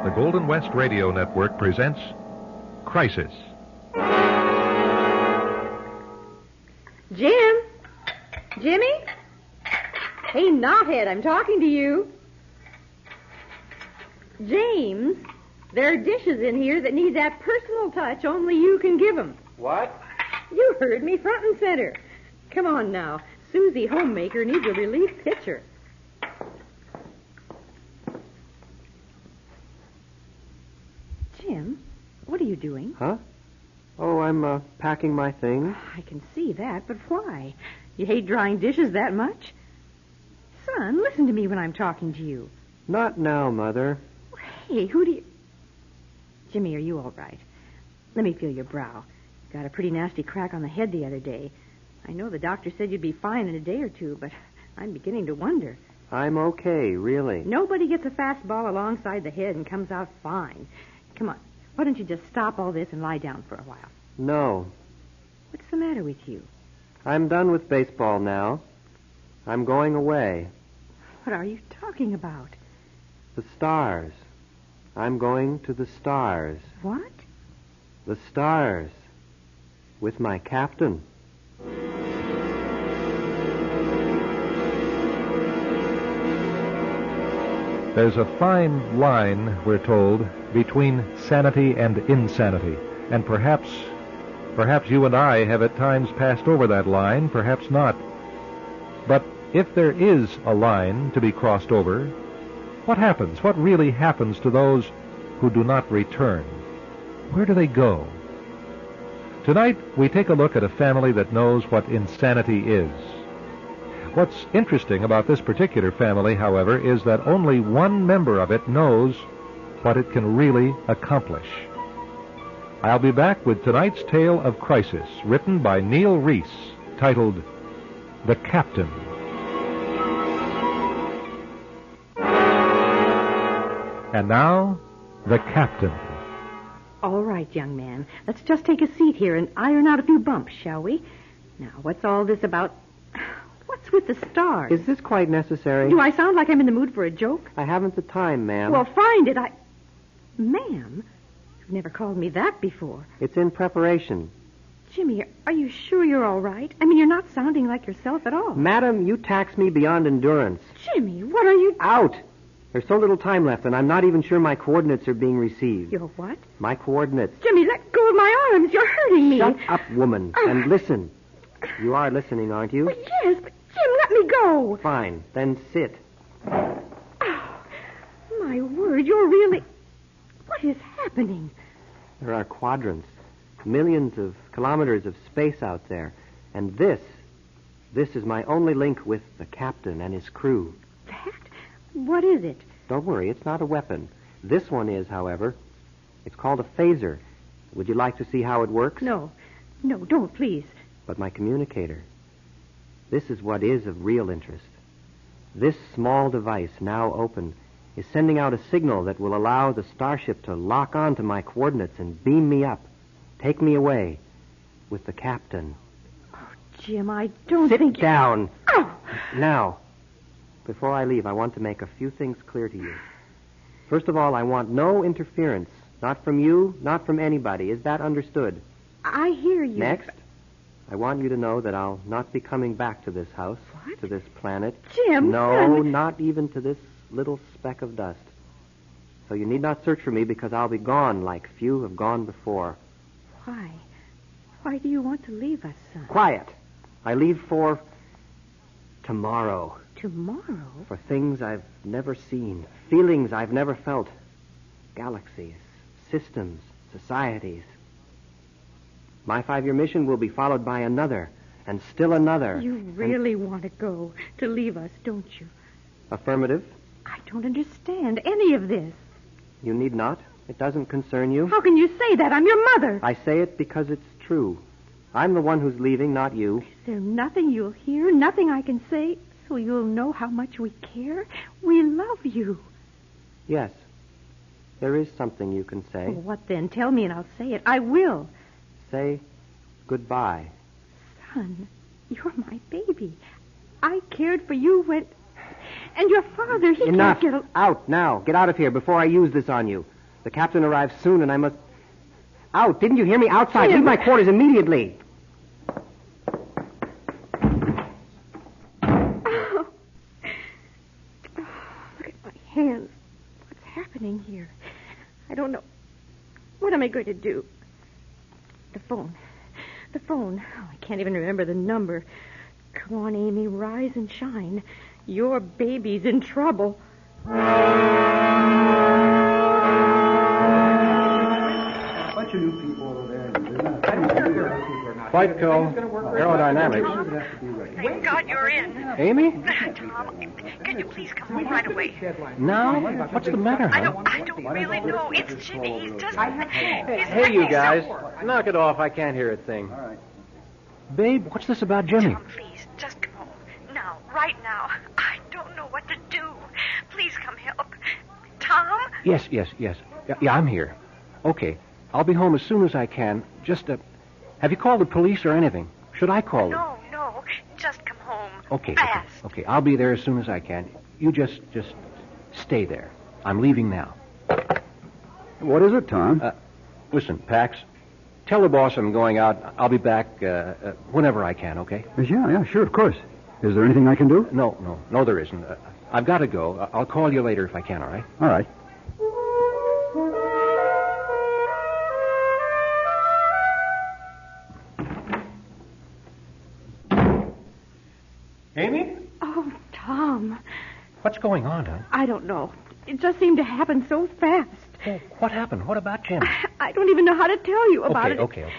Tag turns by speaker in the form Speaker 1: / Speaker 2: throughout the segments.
Speaker 1: The Golden West Radio Network presents Crisis.
Speaker 2: Jim? Jimmy? Hey, knothead, I'm talking to you. James, there are dishes in here that need that personal touch only you can give them.
Speaker 3: What?
Speaker 2: You heard me front and center. Come on now. Susie Homemaker needs a relief pitcher. Jim, what are you doing?
Speaker 3: Huh? Oh, I'm packing my things.
Speaker 2: I can see that, but why? You hate drying dishes that much? Son, listen to me when I'm talking to you.
Speaker 3: Not now, Mother.
Speaker 2: Hey, who do you... Jimmy, are you all right? Let me feel your brow. Got a pretty nasty crack on the head the other day. I know the doctor said you'd be fine in a day or two, but I'm beginning to wonder.
Speaker 3: I'm okay, really.
Speaker 2: Nobody gets a fastball alongside the head and comes out fine. Come on, why don't you just stop all this and lie down for a while?
Speaker 3: No.
Speaker 2: What's the matter with you?
Speaker 3: I'm done with baseball now. I'm going away.
Speaker 2: What are you talking about?
Speaker 3: The stars. I'm going to the stars.
Speaker 2: What?
Speaker 3: The stars. With my captain.
Speaker 1: There's a fine line, we're told, between sanity and insanity. And perhaps you and I have at times passed over that line, perhaps not. But if there is a line to be crossed over, what happens? What really happens to those who do not return? Where do they go? Tonight, we take a look at a family that knows what insanity is. What's interesting about this particular family, however, is that only one member of it knows what it can really accomplish. I'll be back with tonight's tale of crisis, written by Neil Reese, titled The Captain. And now, The Captain.
Speaker 2: All right, young man. Let's just take a seat here and iron out a few bumps, shall we? Now, what's all this about? What's with the stars?
Speaker 3: Is this quite necessary?
Speaker 2: Do I sound like I'm in the mood for a joke?
Speaker 3: I haven't the time, ma'am.
Speaker 2: Well, find it. Ma'am? You've never called me that before.
Speaker 3: It's in preparation.
Speaker 2: Jimmy, are you sure you're all right? I mean, you're not sounding like yourself at all.
Speaker 3: Madam, you tax me beyond endurance.
Speaker 2: Jimmy, what are you...
Speaker 3: Out! There's so little time left, and I'm not even sure my coordinates are being received.
Speaker 2: Your what?
Speaker 3: My coordinates.
Speaker 2: Jimmy, let go of my arms. You're hurting me.
Speaker 3: Shut up, woman, and listen. You are listening, aren't you?
Speaker 2: Well, yes, but Jim, let me go.
Speaker 3: Fine, then sit.
Speaker 2: Oh, my word, you're really... What is happening?
Speaker 3: There are quadrants, millions of kilometers of space out there, and this is my only link with the captain and his crew.
Speaker 2: That? What is it?
Speaker 3: Don't worry, it's not a weapon. This one is, however. It's called a phaser. Would you like to see how it works?
Speaker 2: No, don't, please.
Speaker 3: But my communicator. This is what is of real interest. This small device, now open, is sending out a signal that will allow the starship to lock on to my coordinates and beam me up. Take me away with the captain.
Speaker 2: Oh, Jim, I don't
Speaker 3: Sit
Speaker 2: think...
Speaker 3: down.
Speaker 2: Oh!
Speaker 3: Now, before I leave, I want to make a few things clear to you. First of all, I want no interference. Not from you, not from anybody. Is that understood?
Speaker 2: I hear you.
Speaker 3: Next, I want you to know that I'll not be coming back to this house,
Speaker 2: What?
Speaker 3: to this planet.
Speaker 2: Jim,
Speaker 3: No,
Speaker 2: son.
Speaker 3: not even to this little speck of dust. So you need not search for me because I'll be gone like few have gone before.
Speaker 2: Why? Why do you want to leave us, son?
Speaker 3: Quiet. I leave for tomorrow.
Speaker 2: Tomorrow?
Speaker 3: For things I've never seen, feelings I've never felt, galaxies, systems, societies. My 5-year mission will be followed by another, and still another.
Speaker 2: You really want to go, to leave us, don't you?
Speaker 3: Affirmative.
Speaker 2: I don't understand any of this.
Speaker 3: You need not. It doesn't concern you.
Speaker 2: How can you say that? I'm your mother.
Speaker 3: I say it because it's true. I'm the one who's leaving, not you.
Speaker 2: Is there nothing you'll hear, nothing I can say, so you'll know how much we care? We love you.
Speaker 3: Yes. There is something you can say.
Speaker 2: Well, what then? Tell me and I'll say it. I will.
Speaker 3: Say goodbye.
Speaker 2: Son, you're my baby. I cared for you when... And your father, he
Speaker 3: Enough.
Speaker 2: can't get...
Speaker 3: Out now. Get out of here before I use this on you. The captain arrives soon, and I must... Out! Didn't you hear me? Outside! Leave my quarters immediately!
Speaker 2: Oh. Look at my hands. What's happening here? I don't know. What am I going to do? The phone. Oh, I can't even remember the number. Come on, Amy, rise and shine. Your baby's in trouble.
Speaker 4: A bunch of new people over there.
Speaker 1: Flight call. Aerodynamics.
Speaker 5: Thank God you're in.
Speaker 1: Amy?
Speaker 5: Tom, can you please come home right away?
Speaker 1: Now? What's the matter,
Speaker 5: I
Speaker 1: hon?
Speaker 5: don't really know. It's Jimmy. He's just...
Speaker 1: Hey, you guys. Knock it off. I can't hear a thing.
Speaker 4: All right.
Speaker 1: Babe, what's this about Jimmy?
Speaker 5: Tom, please, just come home. Now, right now. I don't know what to do. Please come help. Tom?
Speaker 1: Yes. Yeah, I'm here. Okay. I'll be home as soon as I can. Just, have you called the police or anything? Should I call them?
Speaker 5: No. Just come home.
Speaker 1: Okay.
Speaker 5: Fast.
Speaker 1: Okay. I'll be there as soon as I can. You just stay there. I'm leaving now.
Speaker 4: What is it, Tom?
Speaker 1: Listen, Pax, tell the boss I'm going out. I'll be back whenever I can, okay?
Speaker 4: Yeah, sure, of course. Is there anything I can do?
Speaker 1: No, there isn't. I've got to go. I'll call you later if I can, all right?
Speaker 4: All right.
Speaker 1: Amy?
Speaker 2: Oh, Tom.
Speaker 1: What's going on, hon?
Speaker 2: I don't know. It just seemed to happen so fast.
Speaker 1: Oh, what happened? What about Jimmy?
Speaker 2: I don't even know how to tell you about it.
Speaker 1: Okay.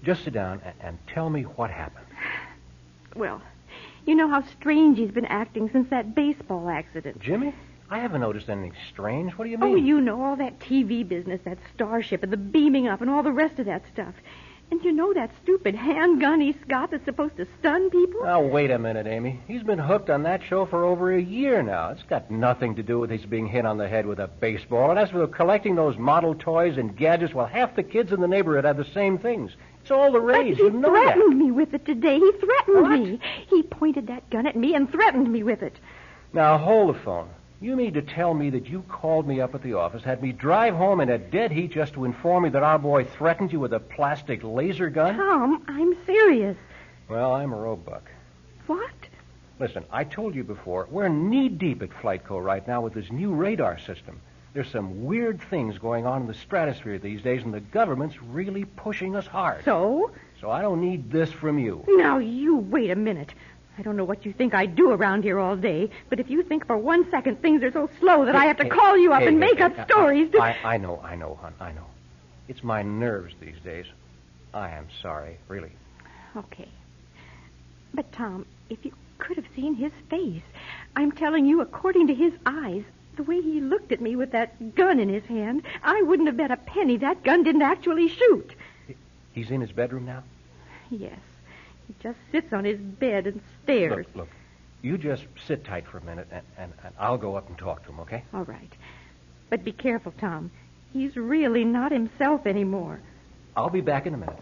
Speaker 1: Just sit down and tell me what happened.
Speaker 2: Well, you know how strange he's been acting since that baseball accident.
Speaker 1: Jimmy? I haven't noticed anything strange. What do you mean?
Speaker 2: Oh, you know, all that TV business, that Starship and the beaming up and all the rest of that stuff. And you know that stupid handgun he's got that's supposed to stun people?
Speaker 1: Now, wait a minute, Amy. He's been hooked on that show for over a year now. It's got nothing to do with his being hit on the head with a baseball. And as for collecting those model toys and gadgets, well, half the kids in the neighborhood have the same things. It's all the rage.
Speaker 2: But
Speaker 1: You
Speaker 2: he
Speaker 1: know
Speaker 2: threatened me with it today. He threatened
Speaker 1: What?
Speaker 2: me. He pointed that gun at me and threatened me with it.
Speaker 1: Now, hold the phone. You mean to tell me that you called me up at the office, had me drive home in a dead heat just to inform me that our boy threatened you with a plastic laser gun?
Speaker 2: Tom, I'm serious.
Speaker 1: Well, I'm a roebuck.
Speaker 2: What?
Speaker 1: Listen, I told you before, we're knee-deep at Flightco right now with this new radar system. There's some weird things going on in the stratosphere these days, and the government's really pushing us hard.
Speaker 2: So?
Speaker 1: So I don't need this from you.
Speaker 2: Now, you wait a minute. I don't know what you think I do around here all day, but if you think for 1 second things are so slow that I have to call you up and make up stories...
Speaker 1: I know, hon, I know. It's my nerves these days. I am sorry, really.
Speaker 2: Okay. But, Tom, if you could have seen his face, I'm telling you, according to his eyes, the way he looked at me with that gun in his hand, I wouldn't have bet a penny that gun didn't actually shoot.
Speaker 1: He's in his bedroom now?
Speaker 2: Yes. He just sits on his bed and stares.
Speaker 1: Look, you just sit tight for a minute, and I'll go up and talk to him, okay?
Speaker 2: All right. But be careful, Tom. He's really not himself anymore.
Speaker 1: I'll be back in a minute.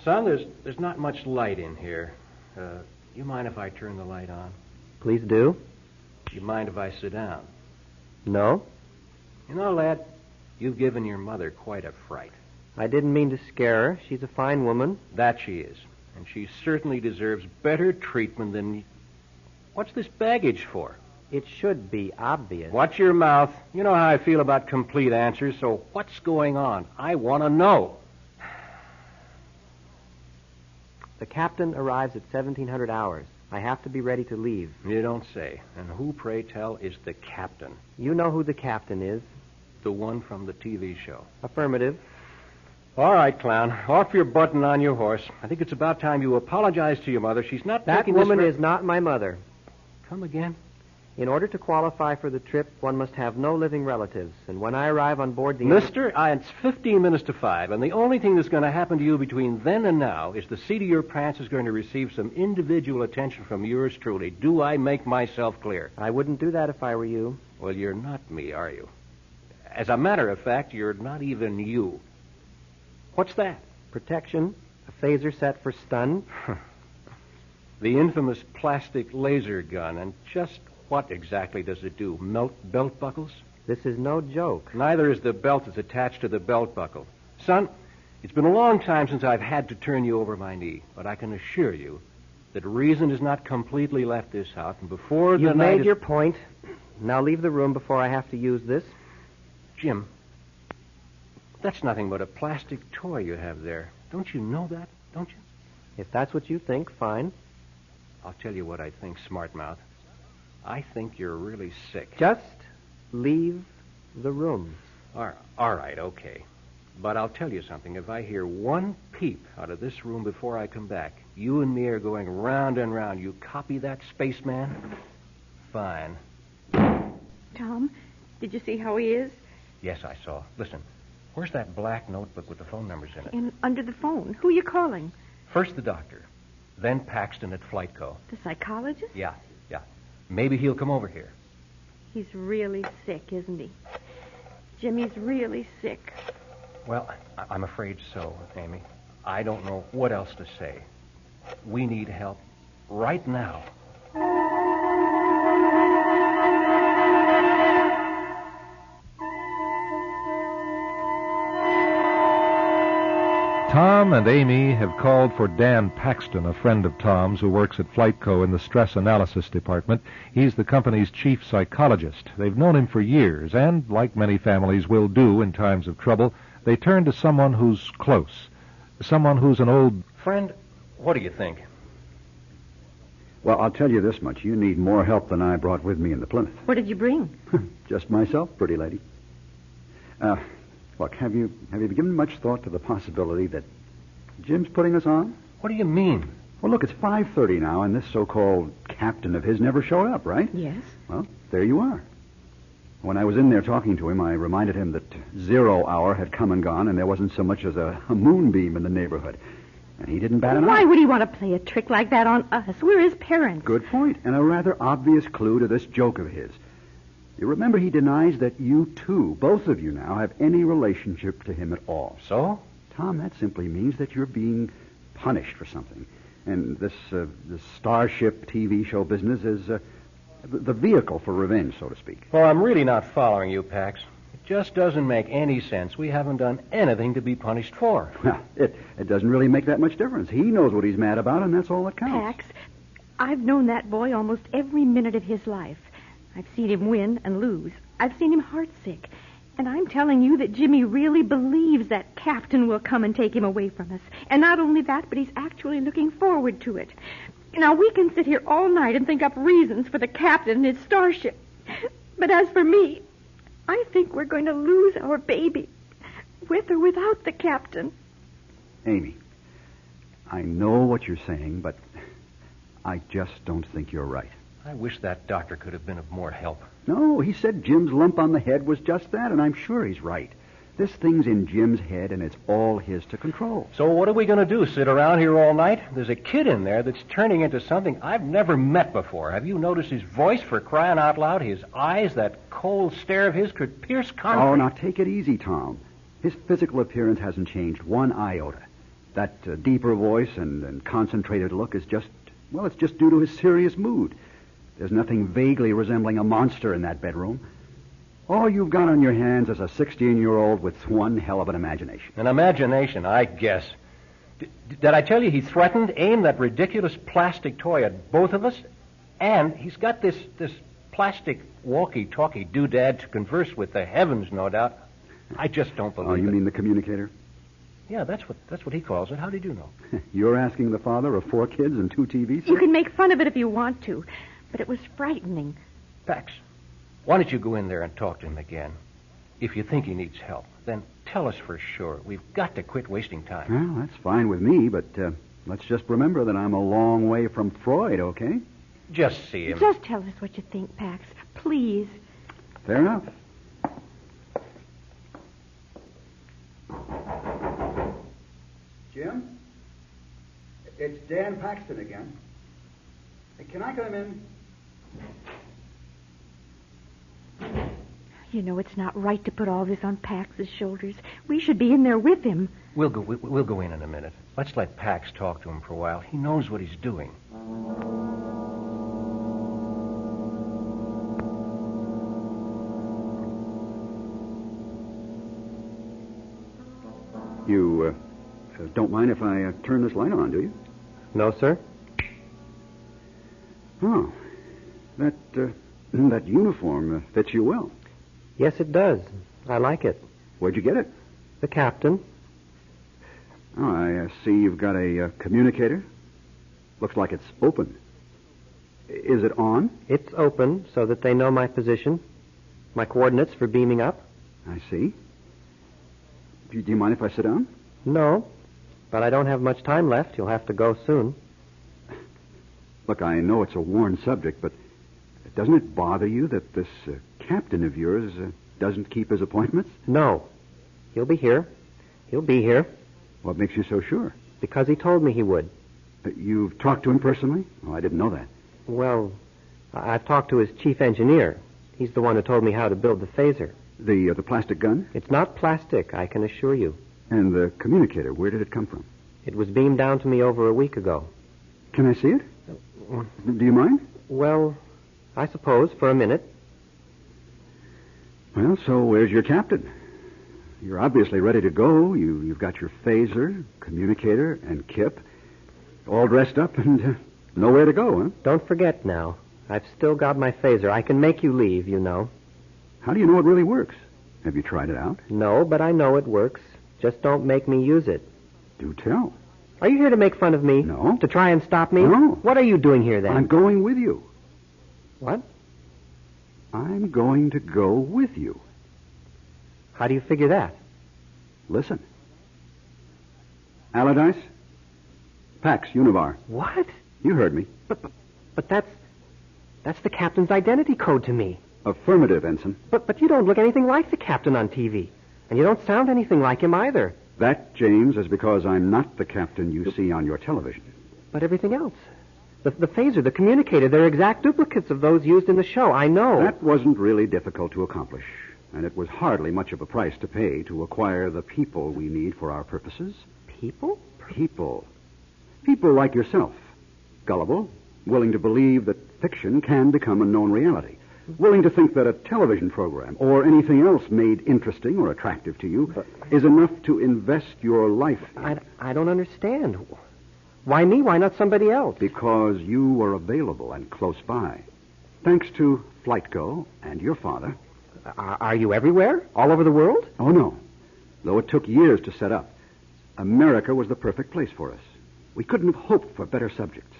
Speaker 1: Son, there's not much light in here. You mind if I turn the light on?
Speaker 3: Please do.
Speaker 1: You mind if I sit down?
Speaker 3: No?
Speaker 1: You know, lad, you've given your mother quite a fright.
Speaker 3: I didn't mean to scare her. She's a fine woman.
Speaker 1: That she is. And she certainly deserves better treatment than... What's this baggage for?
Speaker 3: It should be obvious.
Speaker 1: Watch your mouth. You know how I feel about complete answers, so what's going on? I want to know.
Speaker 3: The captain arrives at 1700 hours. I have to be ready to leave.
Speaker 1: You don't say. And who, pray tell, is the captain?
Speaker 3: You know who the captain is.
Speaker 1: The one from the TV show.
Speaker 3: Affirmative.
Speaker 1: All right, clown. Off your button on your horse. I think it's about time you apologize to your mother. She's not
Speaker 3: That
Speaker 1: taking
Speaker 3: woman
Speaker 1: this...
Speaker 3: is not my mother.
Speaker 1: Come again?
Speaker 3: In order to qualify for the trip, one must have no living relatives. And when I arrive on board the...
Speaker 1: Mister, it's 15 minutes to 5, and the only thing that's going to happen to you between then and now is the seat of your pants is going to receive some individual attention from yours truly. Do I make myself clear?
Speaker 3: I wouldn't do that if I were you.
Speaker 1: Well, you're not me, are you? As a matter of fact, you're not even you. What's that?
Speaker 3: Protection. A phaser set for stun.
Speaker 6: The infamous plastic laser gun. And just what exactly does it do? Melt belt buckles?
Speaker 3: This is no joke.
Speaker 6: Neither is the belt that's attached to the belt buckle. Son, it's been a long time since I've had to turn you over my knee, but I can assure you that reason has not completely left this house, and before the
Speaker 3: You've
Speaker 6: night
Speaker 3: made your point. Now leave the room before I have to use this.
Speaker 6: Jim, that's nothing but a plastic toy you have there. Don't you know that? Don't you?
Speaker 3: If that's what you think, fine.
Speaker 6: I'll tell you what I think, smart mouth. I think you're really sick.
Speaker 3: Just leave the room.
Speaker 6: All right, okay. But I'll tell you something. If I hear one peep out of this room before I come back, you and me are going round and round. You copy that, spaceman? Fine.
Speaker 2: Tom, did you see how he is?
Speaker 6: Yes, I saw. Listen, where's that black notebook with the phone numbers in it?
Speaker 2: And under the phone. Who are you calling?
Speaker 6: First the doctor, then Paxton at Flightco.
Speaker 2: The psychologist?
Speaker 6: Yeah. Maybe he'll come over here.
Speaker 2: He's really sick, isn't he? Jimmy's really sick.
Speaker 6: Well, I'm afraid so, Amy. I don't know what else to say. We need help right now.
Speaker 1: Tom and Amy have called for Dan Paxton, a friend of Tom's who works at Flightco in the stress analysis department. He's the company's chief psychologist. They've known him for years, and, like many families will do in times of trouble, they turn to someone who's close, someone who's an old...
Speaker 6: Friend, what do you think?
Speaker 4: Well, I'll tell you this much. You need more help than I brought with me in the Plymouth.
Speaker 2: What did you bring?
Speaker 4: Just myself, pretty lady. Look, have you given much thought to the possibility that Jim's putting us on?
Speaker 6: What do you mean?
Speaker 4: Well, look, it's 5:30 now, and this so-called captain of his never showed up, right?
Speaker 2: Yes.
Speaker 4: Well, there you are. When I was in there talking to him, I reminded him that 0 hour had come and gone, and there wasn't so much as a moonbeam in the neighborhood. And he didn't bat an eye.
Speaker 2: Why would he want to play a trick like that on us? We're his parents.
Speaker 4: Good point, and a rather obvious clue to this joke of his. You remember he denies that you two, both of you now, have any relationship to him at all.
Speaker 6: So?
Speaker 4: Tom, that simply means that you're being punished for something. And this Starship TV show business is the vehicle for revenge, so to speak.
Speaker 6: Well, I'm really not following you, Pax. It just doesn't make any sense. We haven't done anything to be punished for.
Speaker 4: Well, it doesn't really make that much difference. He knows what he's mad about, and that's all that counts.
Speaker 2: Pax, I've known that boy almost every minute of his life. I've seen him win and lose. I've seen him heartsick. And I'm telling you that Jimmy really believes that Captain will come and take him away from us. And not only that, but he's actually looking forward to it. Now, we can sit here all night and think up reasons for the Captain and his starship. But as for me, I think we're going to lose our baby, with or without the Captain.
Speaker 4: Amy, I know what you're saying, but I just don't think you're right.
Speaker 6: I wish that doctor could have been of more help.
Speaker 4: No, he said Jim's lump on the head was just that, and I'm sure he's right. This thing's in Jim's head, and it's all his to control.
Speaker 6: So what are we going to do, sit around here all night? There's a kid in there that's turning into something I've never met before. Have you noticed his voice, for crying out loud? His eyes, that cold stare of his could pierce concrete.
Speaker 4: Oh, now take it easy, Tom. His physical appearance hasn't changed one iota. That deeper voice and concentrated look is just, well, it's just due to his serious mood. There's nothing vaguely resembling a monster in that bedroom. All you've got on your hands is a 16-year-old with one hell of an imagination.
Speaker 6: An imagination, I guess. Did I tell you he threatened aim that ridiculous plastic toy at both of us? And he's got this plastic walkie-talkie doodad to converse with the heavens, no doubt. I just don't believe it.
Speaker 4: Oh, you mean the communicator?
Speaker 6: Yeah, that's what he calls it. How did you know?
Speaker 4: You're asking the father of 4 kids and 2 TVs?
Speaker 2: You can make fun of it if you want to, but it was frightening.
Speaker 6: Pax, why don't you go in there and talk to him again? If you think he needs help, then tell us for sure. We've got to quit wasting time.
Speaker 4: Well, that's fine with me, but let's just remember that I'm a long way from Freud, okay?
Speaker 6: Just see him.
Speaker 2: Just tell us what you think, Pax. Please.
Speaker 4: Fair enough. Jim? It's Dan Paxton again. Hey, can I come in?
Speaker 2: You know, it's not right to put all this on Pax's shoulders. We should be in there with him.
Speaker 6: We'll go in a minute. Let's let Pax talk to him for a while. He knows what he's doing.
Speaker 4: You don't mind if I turn this light on, do you?
Speaker 3: No, sir?
Speaker 4: Oh, that uniform fits you well.
Speaker 3: Yes, it does. I like it.
Speaker 4: Where'd you get it?
Speaker 3: The captain.
Speaker 4: Oh, I see you've got a communicator. Looks like it's open. Is it on?
Speaker 3: It's open so that they know my position, my coordinates for beaming up.
Speaker 4: I see. Do you mind if I sit down?
Speaker 3: No, but I don't have much time left. You'll have to go soon.
Speaker 4: Look, I know it's a worn subject, but doesn't it bother you that this captain of yours doesn't keep his appointments?
Speaker 3: No. He'll be here. He'll be here.
Speaker 4: What makes you so sure?
Speaker 3: Because he told me he would.
Speaker 4: You've talked to him personally? Oh, I didn't know that.
Speaker 3: Well, I've talked to his chief engineer. He's the one who told me how to build the phaser.
Speaker 4: The plastic gun?
Speaker 3: It's not plastic, I can assure you.
Speaker 4: And the communicator, where did it come from?
Speaker 3: It was beamed down to me over a week ago.
Speaker 4: Can I see it? Do you mind?
Speaker 3: Well, I suppose, for a minute.
Speaker 4: Well, so where's your captain? You're obviously ready to go. You've got your phaser, communicator, and kip all dressed up and nowhere to go, huh?
Speaker 3: Don't forget now. I've still got my phaser. I can make you leave, you know.
Speaker 4: How do you know it really works? Have you tried it out?
Speaker 3: No, but I know it works. Just don't make me use it.
Speaker 4: Do tell.
Speaker 3: Are you here to make fun of me?
Speaker 4: No.
Speaker 3: To try and stop me?
Speaker 4: No.
Speaker 3: What are you doing here, then?
Speaker 4: I'm going with you.
Speaker 3: What?
Speaker 4: I'm going to go with you.
Speaker 3: How do you figure that?
Speaker 4: Listen. Allardyce? Pax, Univar.
Speaker 3: What?
Speaker 4: You heard me.
Speaker 3: But that's the captain's identity code to me.
Speaker 4: Affirmative, Ensign.
Speaker 3: But you don't look anything like the captain on TV. And you don't sound anything like him either.
Speaker 4: That, James, is because I'm not the captain you see on your television.
Speaker 3: But everything else. The phaser, the communicator, they're exact duplicates of those used in the show. I know.
Speaker 4: That wasn't really difficult to accomplish. And it was hardly much of a price to pay to acquire the people we need for our purposes.
Speaker 3: People?
Speaker 4: People. People like yourself. Gullible, willing to believe that fiction can become a known reality. Willing to think that a television program or anything else made interesting or attractive to you is enough to invest your life in.
Speaker 3: I don't understand. Why me? Why not somebody else?
Speaker 4: Because you are available and close by. Thanks to FlightGo and your father.
Speaker 3: Are you everywhere? All over the world?
Speaker 4: Oh, no. Though it took years to set up, America was the perfect place for us. We couldn't have hoped for better subjects.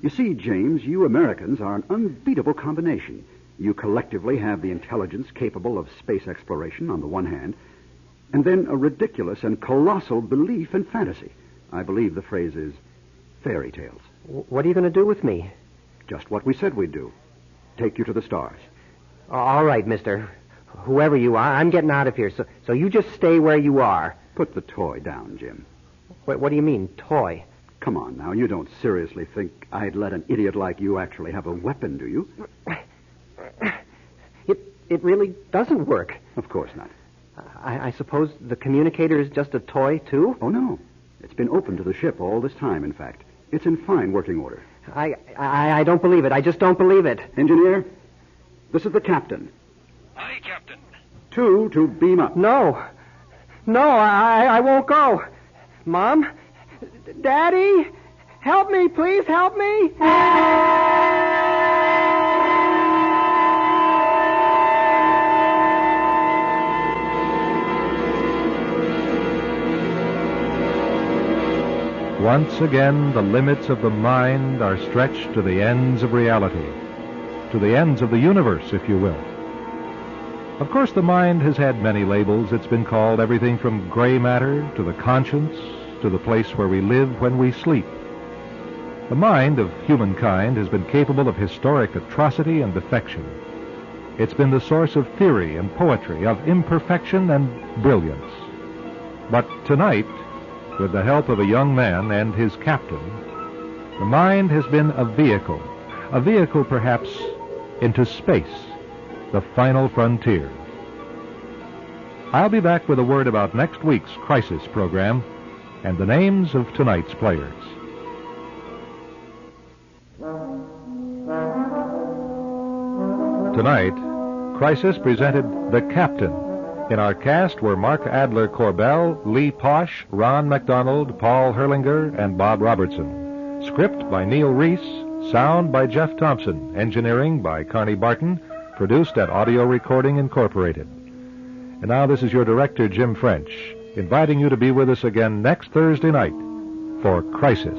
Speaker 4: You see, James, you Americans are an unbeatable combination. You collectively have the intelligence capable of space exploration on the one hand, and then a ridiculous and colossal belief in fantasy. I believe the phrase is fairy tales.
Speaker 3: What are you going to do with me?
Speaker 4: Just what we said we'd do. Take you to the stars.
Speaker 3: All right, mister. Whoever you are, I'm getting out of here, so you just stay where you are.
Speaker 4: Put the toy down, Jim.
Speaker 3: What do you mean, toy?
Speaker 4: Come on, now. You don't seriously think I'd let an idiot like you actually have a weapon, do you?
Speaker 3: It really doesn't work.
Speaker 4: Of course not.
Speaker 3: I suppose the communicator is just a toy, too?
Speaker 4: Oh, no. It's been open to the ship all this time, in fact. It's in fine working order.
Speaker 3: I don't believe it. I just don't believe it.
Speaker 4: Engineer, this is the captain.
Speaker 7: Aye, Captain.
Speaker 4: 2 to beam up.
Speaker 3: No, I won't go. Mom? Daddy? Help me, please, help me!
Speaker 1: Once again, the limits of the mind are stretched to the ends of reality, to the ends of the universe, if you will. Of course, the mind has had many labels. It's been called everything from gray matter to the conscience to the place where we live when we sleep. The mind of humankind has been capable of historic atrocity and defection. It's been the source of theory and poetry, of imperfection and brilliance. But tonight, with the help of a young man and his captain, the mind has been a vehicle perhaps into space, the final frontier. I'll be back with a word about next week's Crisis program and the names of tonight's players. Tonight, Crisis presented The Captain. In our cast were Mark Adler Corbell, Lee Posh, Ron MacDonald, Paul Herlinger, and Bob Robertson. Script by Neil Reese, sound by Jeff Thompson, engineering by Carney Barton, produced at Audio Recording Incorporated. And now this is your director, Jim French, inviting you to be with us again next Thursday night for Crisis.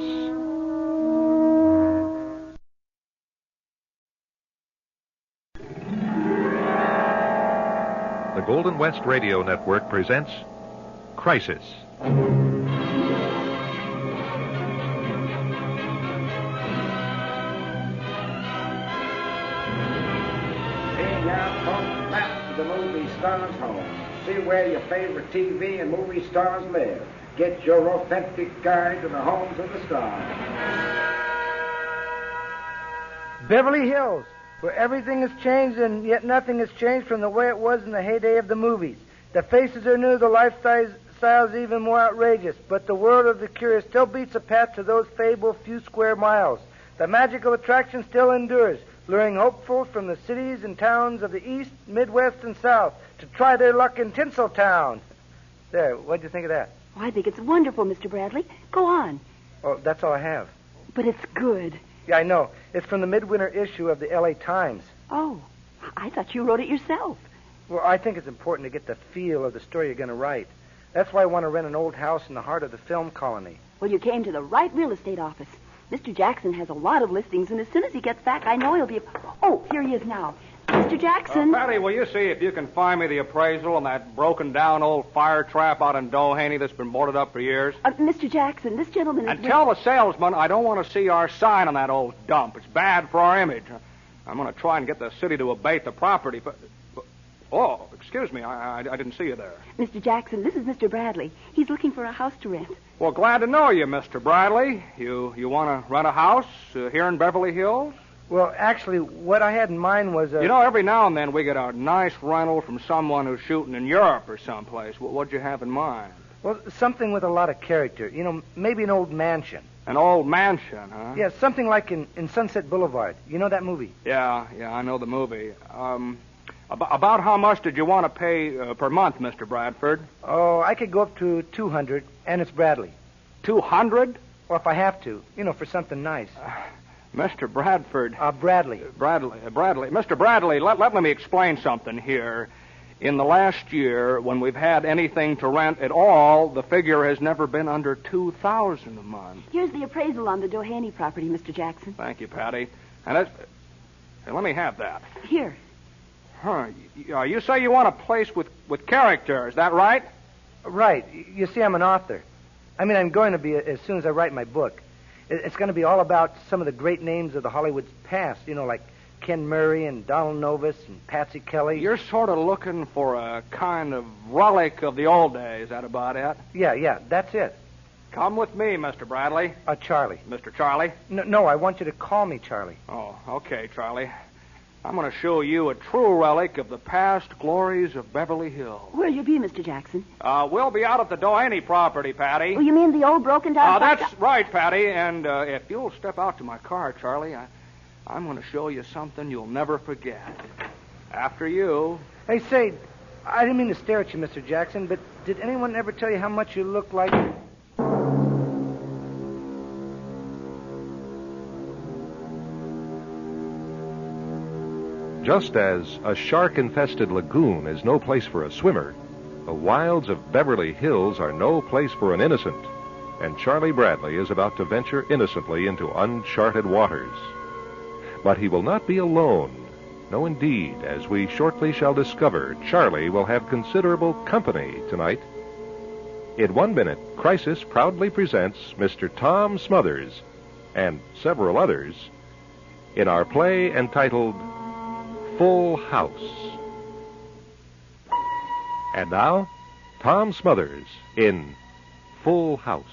Speaker 1: The Golden West Radio Network presents Crisis.
Speaker 7: The movie stars home. See where your favorite TV and movie stars live. Get your authentic guide to the homes of the stars.
Speaker 8: Beverly Hills, where everything has changed and yet nothing has changed from the way it was in the heyday of the movies. The faces are new, the lifestyles even more outrageous, but the world of the curious still beats a path to those fabled few square miles. The magical attraction still endures, luring hopefuls from the cities and towns of the East, Midwest, and South to try their luck in Tinseltown. There, what'd you think of that?
Speaker 9: Oh, I think it's wonderful, Mr. Bradley. Go on.
Speaker 8: Oh, that's all I have.
Speaker 9: But it's good.
Speaker 8: Yeah, I know. It's from the midwinter issue of the L.A. Times.
Speaker 9: Oh, I thought you wrote it yourself.
Speaker 8: Well, I think it's important to get the feel of the story you're going to write. That's why I want to rent an old house in the heart of the film colony.
Speaker 9: Well, you came to the right real estate office. Mr. Jackson has a lot of listings, and as soon as he gets back, I know he'll be... Oh, here he is now. Mr. Jackson.
Speaker 10: Patty, will you see if you can find me the appraisal on that broken-down old fire trap out in Doheny that's been boarded up for years?
Speaker 9: Mr. Jackson, this gentleman is...
Speaker 10: And tell the salesman I don't want to see our sign on that old dump. It's bad for our image. I'm going to try and get the city to abate the property, but... Oh, excuse me, I didn't see you there.
Speaker 9: Mr. Jackson, this is Mr. Bradley. He's looking for a house to rent.
Speaker 10: Well, glad to know you, Mr. Bradley. You want to rent a house here in Beverly Hills?
Speaker 8: Well, actually, what I had in mind was...
Speaker 10: You know, every now and then we get a nice rental from someone who's shooting in Europe or someplace. What'd you have in mind?
Speaker 8: Well, something with a lot of character. You know, maybe an old mansion.
Speaker 10: An old mansion, huh?
Speaker 8: Yeah, something like in Sunset Boulevard. You know that movie?
Speaker 10: Yeah, I know the movie. About how much did you want to pay per month, Mr. Bradford?
Speaker 8: Oh, I could go up to $200, and it's Bradley.
Speaker 10: $200?
Speaker 8: Well, if I have to, for something nice.
Speaker 10: Mr. Bradford.
Speaker 8: Bradley.
Speaker 10: Bradley. Mr. Bradley, let me explain something here. In the last year, when we've had anything to rent at all, the figure has never been under $2,000 a month.
Speaker 9: Here's the appraisal on the Doheny property, Mr. Jackson.
Speaker 10: Thank you, Patty. And let me have that.
Speaker 9: Here.
Speaker 10: Huh. You say you want a place with character, is that right?
Speaker 8: Right. You see, I'm an author. I mean, I'm going to be as soon as I write my book. It's going to be all about some of the great names of the Hollywood's past, like Ken Murray and Donald Novus and Patsy Kelly.
Speaker 10: You're sort of looking for a kind of relic of the old days, is that about it?
Speaker 8: Yeah, that's it.
Speaker 10: Come with me, Mr. Bradley.
Speaker 8: Charlie.
Speaker 10: Mr. Charlie?
Speaker 8: No, I want you to call me Charlie.
Speaker 10: Oh, okay, Charlie. I'm going to show you a true relic of the past glories of Beverly Hills.
Speaker 9: Where'll you be, Mr. Jackson?
Speaker 10: We'll be out at the Doheny property, Patty.
Speaker 9: Oh, you mean the old broken-down...
Speaker 10: That's right, Patty. And if you'll step out to my car, Charlie, I'm going to show you something you'll never forget. After you.
Speaker 8: Hey, say, I didn't mean to stare at you, Mr. Jackson, but did anyone ever tell you how much you look like...
Speaker 1: Just as a shark-infested lagoon is no place for a swimmer, the wilds of Beverly Hills are no place for an innocent. And Charlie Bradley is about to venture innocently into uncharted waters. But he will not be alone. No, indeed, as we shortly shall discover, Charlie will have considerable company tonight. In 1 minute, Crisis proudly presents Mr. Tom Smothers and several others in our play entitled Full House. And now, Tom Smothers in Full House.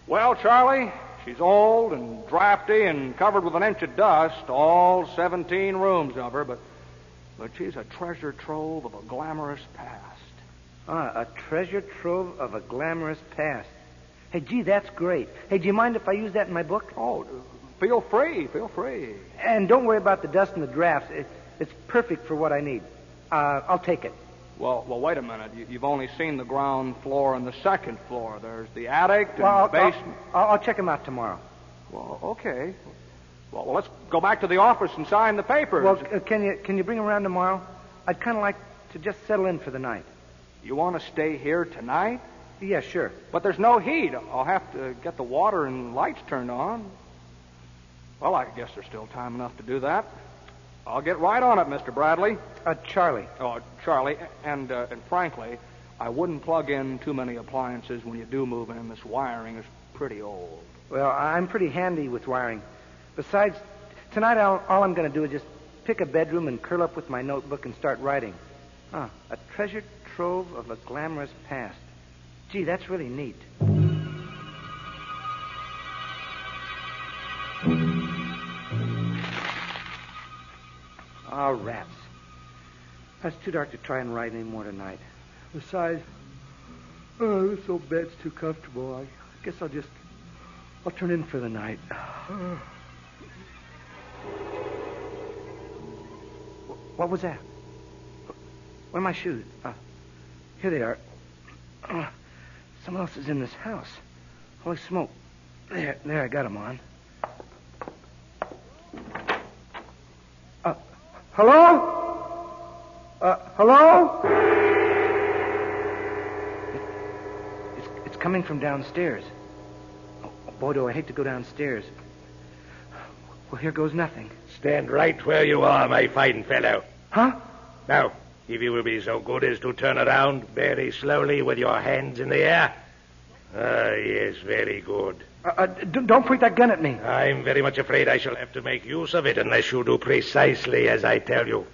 Speaker 10: Well, Charlie, she's old and drafty and covered with an inch of dust, all 17 rooms of her, but she's a treasure trove of a glamorous past.
Speaker 8: A treasure trove of a glamorous past. Hey, gee, that's great. Hey, do you mind if I use that in my book?
Speaker 10: Oh, feel free. Feel free.
Speaker 8: And don't worry about the dust and the drafts. It's perfect for what I need. I'll take it.
Speaker 10: Well, wait a minute. You've only seen the ground floor and the second floor. There's the attic and
Speaker 8: Well,
Speaker 10: the basement.
Speaker 8: I'll check them out tomorrow.
Speaker 10: Well, okay. Well, let's go back to the office and sign the papers.
Speaker 8: Well, can you bring them around tomorrow? I'd kind of like to just settle in for the night.
Speaker 10: You want to stay here tonight?
Speaker 8: Yeah, sure.
Speaker 10: But there's no heat. I'll have to get the water and lights turned on. Well, I guess there's still time enough to do that. I'll get right on it, Mr. Bradley.
Speaker 8: Charlie.
Speaker 10: Oh, Charlie, and frankly, I wouldn't plug in too many appliances when you do move in. This wiring is pretty old.
Speaker 8: Well, I'm pretty handy with wiring. Besides, tonight all I'm going to do is just pick a bedroom and curl up with my notebook and start writing. A treasured trove of a glamorous past. Gee, that's really neat. Oh, rats. It's too dark to try and write anymore tonight. Besides, this old bed's too comfortable. I guess I'll turn in for the night. What was that? Where are my shoes? Here they are. Someone else is in this house. Holy smoke. There, I got them on. Hello? Hello? It's coming from downstairs. Oh, boy, do I hate to go downstairs. Well, here goes nothing.
Speaker 11: Stand right where you are, my fine fellow.
Speaker 8: Huh?
Speaker 11: Now, if you will be so good as to turn around very slowly with your hands in the air. Yes, very good.
Speaker 8: Don't point that gun at me.
Speaker 11: I'm very much afraid I shall have to make use of it unless you do precisely as I tell you.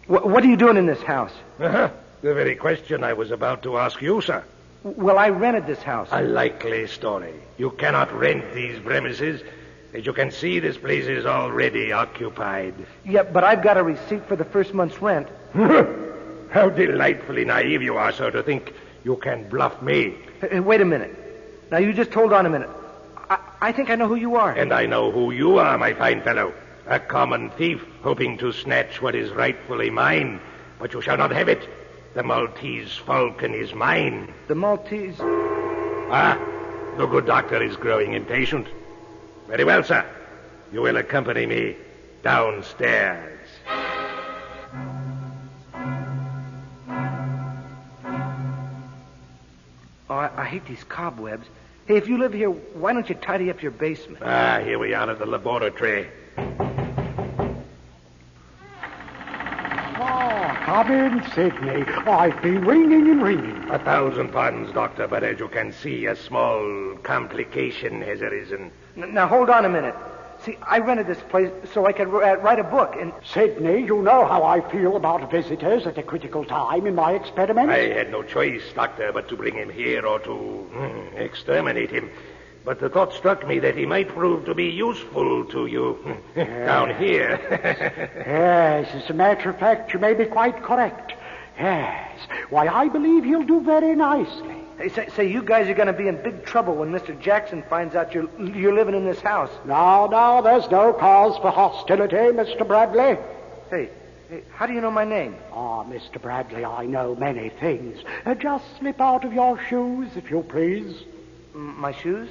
Speaker 8: What are you doing in this house?
Speaker 11: The very question I was about to ask you, sir.
Speaker 8: Well, I rented this house.
Speaker 11: A likely story. You cannot rent these premises. As you can see, this place is already occupied.
Speaker 8: Yeah, but I've got a receipt for the first month's rent.
Speaker 11: How delightfully naive you are, sir, to think you can bluff me.
Speaker 8: Hey, wait a minute. Now, you just hold on a minute. I think I know who you are.
Speaker 11: And I know who you are, my fine fellow. A common thief hoping to snatch what is rightfully mine. But you shall not have it. The Maltese falcon is mine.
Speaker 8: The Maltese?
Speaker 11: The good doctor is growing impatient. Very well, sir. You will accompany me downstairs.
Speaker 8: Oh, I hate these cobwebs. Hey, if you live here, why don't you tidy up your basement?
Speaker 11: Here we are at the laboratory.
Speaker 12: Come in, Sidney. I've been ringing and ringing.
Speaker 11: 1,000 pardons, Doctor, but as you can see, a small complication has arisen.
Speaker 8: Now, hold on a minute. See, I rented this place so I could write a book, and...
Speaker 12: Sidney, you know how I feel about visitors at a critical time in my experiments.
Speaker 11: I had no choice, Doctor, but to bring him here or to exterminate him. But the thought struck me that he might prove to be useful to you down here.
Speaker 12: Yes, as a matter of fact, you may be quite correct. Yes. Why, I believe he'll do very nicely.
Speaker 8: Hey, say you guys are going to be in big trouble when Mr. Jackson finds out you're living in this house.
Speaker 12: No, there's no cause for hostility, Mr. Bradley.
Speaker 8: Hey, how do you know my name?
Speaker 12: Mr. Bradley, I know many things. Just slip out of your shoes, if you please.
Speaker 8: My shoes?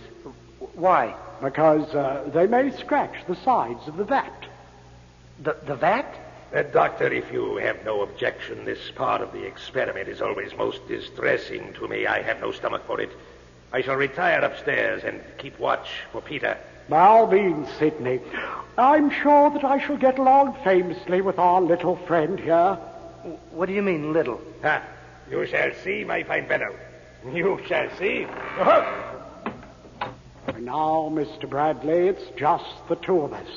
Speaker 8: Why?
Speaker 12: Because they may scratch the sides of the vat.
Speaker 8: The vat?
Speaker 11: Doctor, if you have no objection, this part of the experiment is always most distressing to me. I have no stomach for it. I shall retire upstairs and keep watch for Peter.
Speaker 12: By all means, Sidney. I'm sure that I shall get along famously with our little friend here.
Speaker 8: What do you mean, little?
Speaker 11: You shall see, my fine fellow. You shall see.
Speaker 12: Now, Mr. Bradley, it's just the two of us.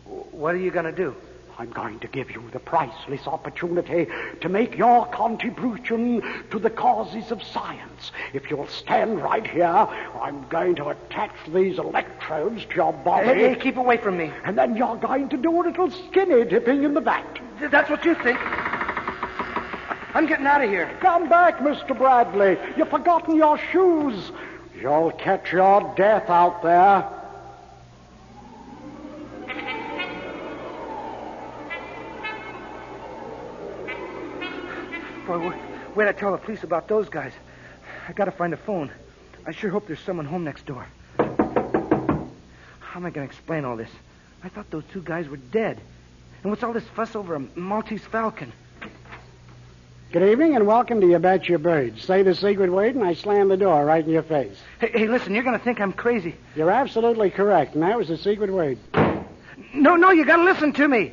Speaker 8: What are you going to do?
Speaker 12: I'm going to give you the priceless opportunity to make your contribution to the causes of science. If you'll stand right here, I'm going to attach these electrodes to your body.
Speaker 8: Hey, keep away from me.
Speaker 12: And then you're going to do a little skinny dipping in the vat.
Speaker 8: That's what you think. I'm getting out of here.
Speaker 12: Come back, Mr. Bradley. You've forgotten your shoes. You'll catch your death out there.
Speaker 8: Boy, where'd I tell the police about those guys? I gotta find a phone. I sure hope there's someone home next door. How am I gonna explain all this? I thought those two guys were dead. And what's all this fuss over a Maltese falcon?
Speaker 12: Good evening and welcome to You Bet Your Bird. Say the secret word and I slam the door right in your face.
Speaker 8: Hey, listen, you're gonna think I'm crazy.
Speaker 12: You're absolutely correct, and that was the secret word.
Speaker 8: No, you gotta listen to me.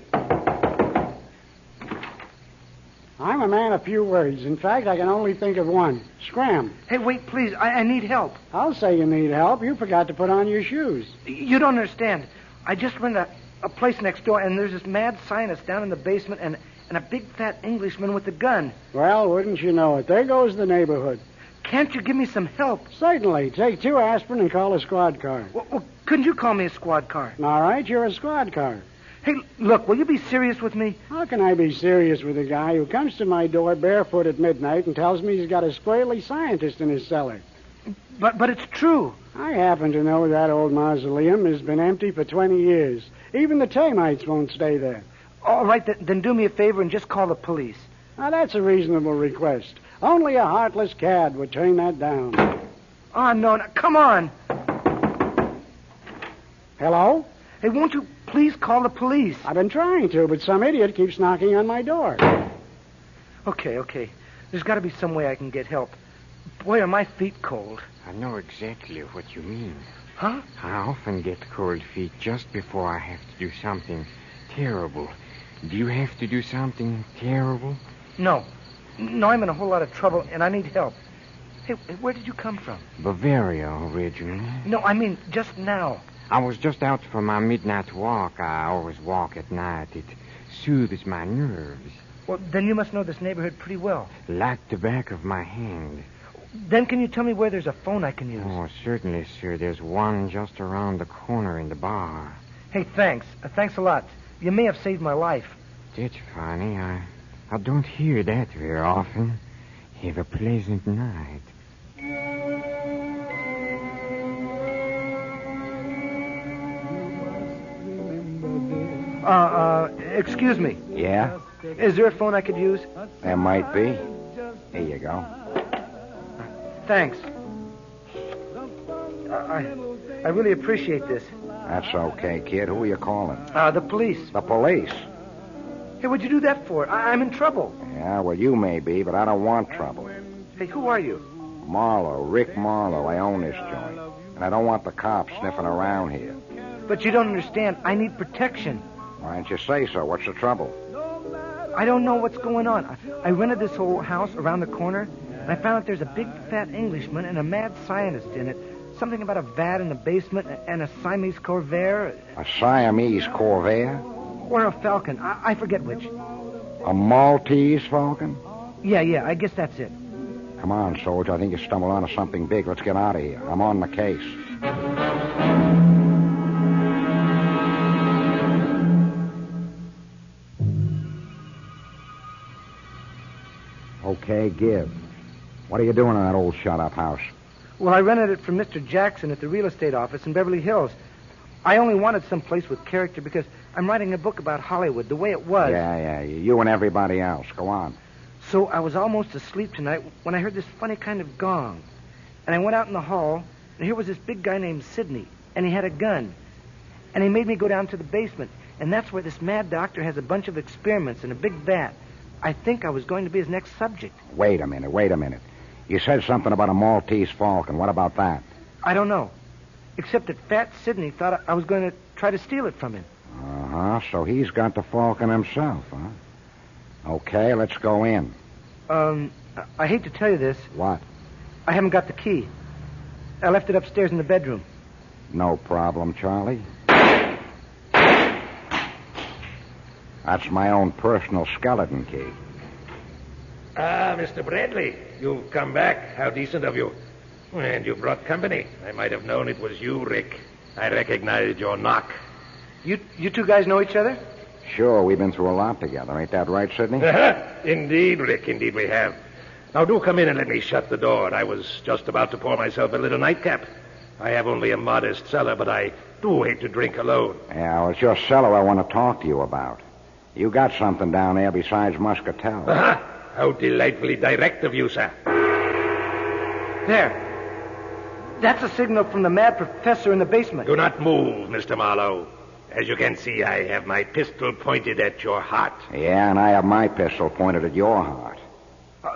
Speaker 12: I'm a man of few words. In fact, I can only think of one. Scram.
Speaker 8: Hey, wait, please. I need help.
Speaker 12: I'll say you need help. You forgot to put on your shoes.
Speaker 8: You don't understand. I just rented a place next door, and there's this mad scientist down in the basement and a big fat Englishman with a gun.
Speaker 12: Well, wouldn't you know it? There goes the neighborhood.
Speaker 8: Can't you give me some help?
Speaker 12: Certainly. Take 2 aspirin and call a squad car.
Speaker 8: Well, couldn't you call me a squad car?
Speaker 12: All right, you're a squad car.
Speaker 8: Hey, look, will you be serious with me?
Speaker 12: How can I be serious with a guy who comes to my door barefoot at midnight and tells me he's got a squirrely scientist in his cellar?
Speaker 8: But it's true.
Speaker 12: I happen to know that old mausoleum has been empty for 20 years. Even the termites won't stay there.
Speaker 8: All right, then do me a favor and just call the police.
Speaker 12: Now, that's a reasonable request. Only a heartless cad would turn that down.
Speaker 8: Oh, no, come on.
Speaker 12: Hello?
Speaker 8: Hey, won't you please call the police?
Speaker 12: I've been trying to, but some idiot keeps knocking on my door.
Speaker 8: Okay. There's got to be some way I can get help. Boy, are my feet cold.
Speaker 13: I know exactly what you mean.
Speaker 8: Huh?
Speaker 13: I often get cold feet just before I have to do something terrible. Do you have to do something terrible?
Speaker 8: No, I'm in a whole lot of trouble, and I need help. Hey, where did you come from?
Speaker 13: Bavaria, originally.
Speaker 8: No, I mean just now.
Speaker 13: I was just out for my midnight walk. I always walk at night. It soothes my nerves.
Speaker 8: Well, then you must know this neighborhood pretty well.
Speaker 13: Like the back of my hand.
Speaker 8: Then can you tell me where there's a phone I can use?
Speaker 13: Oh, certainly, sir. There's one just around the corner in the bar.
Speaker 8: Hey, thanks. Thanks a lot. You may have saved my life.
Speaker 13: That's funny. I don't hear that very often. Have a pleasant night.
Speaker 8: Excuse me.
Speaker 14: Yeah?
Speaker 8: Is there a phone I could use?
Speaker 14: There might be. Here you go.
Speaker 8: Thanks. I really appreciate this.
Speaker 14: That's okay, kid. Who are you calling?
Speaker 8: The police.
Speaker 14: The police?
Speaker 8: Hey, what'd you do that for? I'm in trouble.
Speaker 14: Yeah, well, you may be, but I don't want trouble.
Speaker 8: Hey, who are you?
Speaker 14: Marlowe, Rick Marlowe. I own this joint. And I don't want the cops sniffing around here.
Speaker 8: But you don't understand. I need protection.
Speaker 14: Why don't you say so? What's the trouble?
Speaker 8: I don't know what's going on. I rented this whole house around the corner, and I found out there's a big fat Englishman and a mad scientist in it. Something about a vat in the basement and a Siamese corvair.
Speaker 14: A Siamese corvair?
Speaker 8: Or a falcon. I forget which.
Speaker 14: A Maltese falcon?
Speaker 8: Yeah, I guess that's it.
Speaker 14: Come on, soldier. I think you stumbled onto something big. Let's get out of here. I'm on the case. Okay, give. What are you doing in that old shut-up house?
Speaker 8: Well, I rented it from Mr. Jackson at the real estate office in Beverly Hills. I only wanted some place with character because I'm writing a book about Hollywood, the way it was.
Speaker 14: Yeah, you and everybody else. Go on.
Speaker 8: So I was almost asleep tonight when I heard this funny kind of gong. And I went out in the hall, and here was this big guy named Sidney, and he had a gun. And he made me go down to the basement, and that's where this mad doctor has a bunch of experiments in a big vat. I think I was going to be his next subject.
Speaker 14: Wait a minute. You said something about a Maltese falcon. What about that?
Speaker 8: I don't know. Except that Fat Sidney thought I was going to try to steal it from him.
Speaker 14: Uh-huh. So he's got the falcon himself, huh? Okay, let's go in.
Speaker 8: I hate to tell you this.
Speaker 14: What?
Speaker 8: I haven't got the key. I left it upstairs in the bedroom.
Speaker 14: No problem, Charlie. That's my own personal skeleton key.
Speaker 11: Ah, Mr. Bradley, you've come back. How decent of you. And you brought company. I might have known it was you, Rick. I recognized your knock.
Speaker 8: You two guys know each other?
Speaker 14: Sure, we've been through a lot together. Ain't that right, Sidney?
Speaker 11: Indeed, Rick, indeed we have. Now, do come in and let me shut the door. I was just about to pour myself a little nightcap. I have only a modest cellar, but I do hate to drink alone.
Speaker 14: Yeah, well, it's your cellar I want to talk to you about. You got something down there besides muscatel.
Speaker 11: How delightfully direct of you, sir.
Speaker 8: There. That's a signal from the mad professor in the basement.
Speaker 11: Do not move, Mr. Marlowe. As you can see, I have my pistol pointed at your heart.
Speaker 14: Yeah, and I have my pistol pointed at your heart.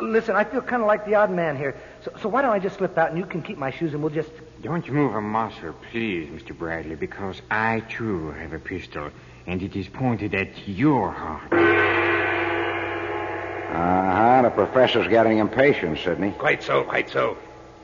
Speaker 8: Listen, I feel kind of like the odd man here. So why don't I just slip out and you can keep my shoes and we'll just...
Speaker 13: Don't move a muscle, please, Mr. Bradley, because I, too, have a pistol, and it is pointed at your heart.
Speaker 14: The professor's getting impatient, Sidney.
Speaker 11: Quite so, quite so.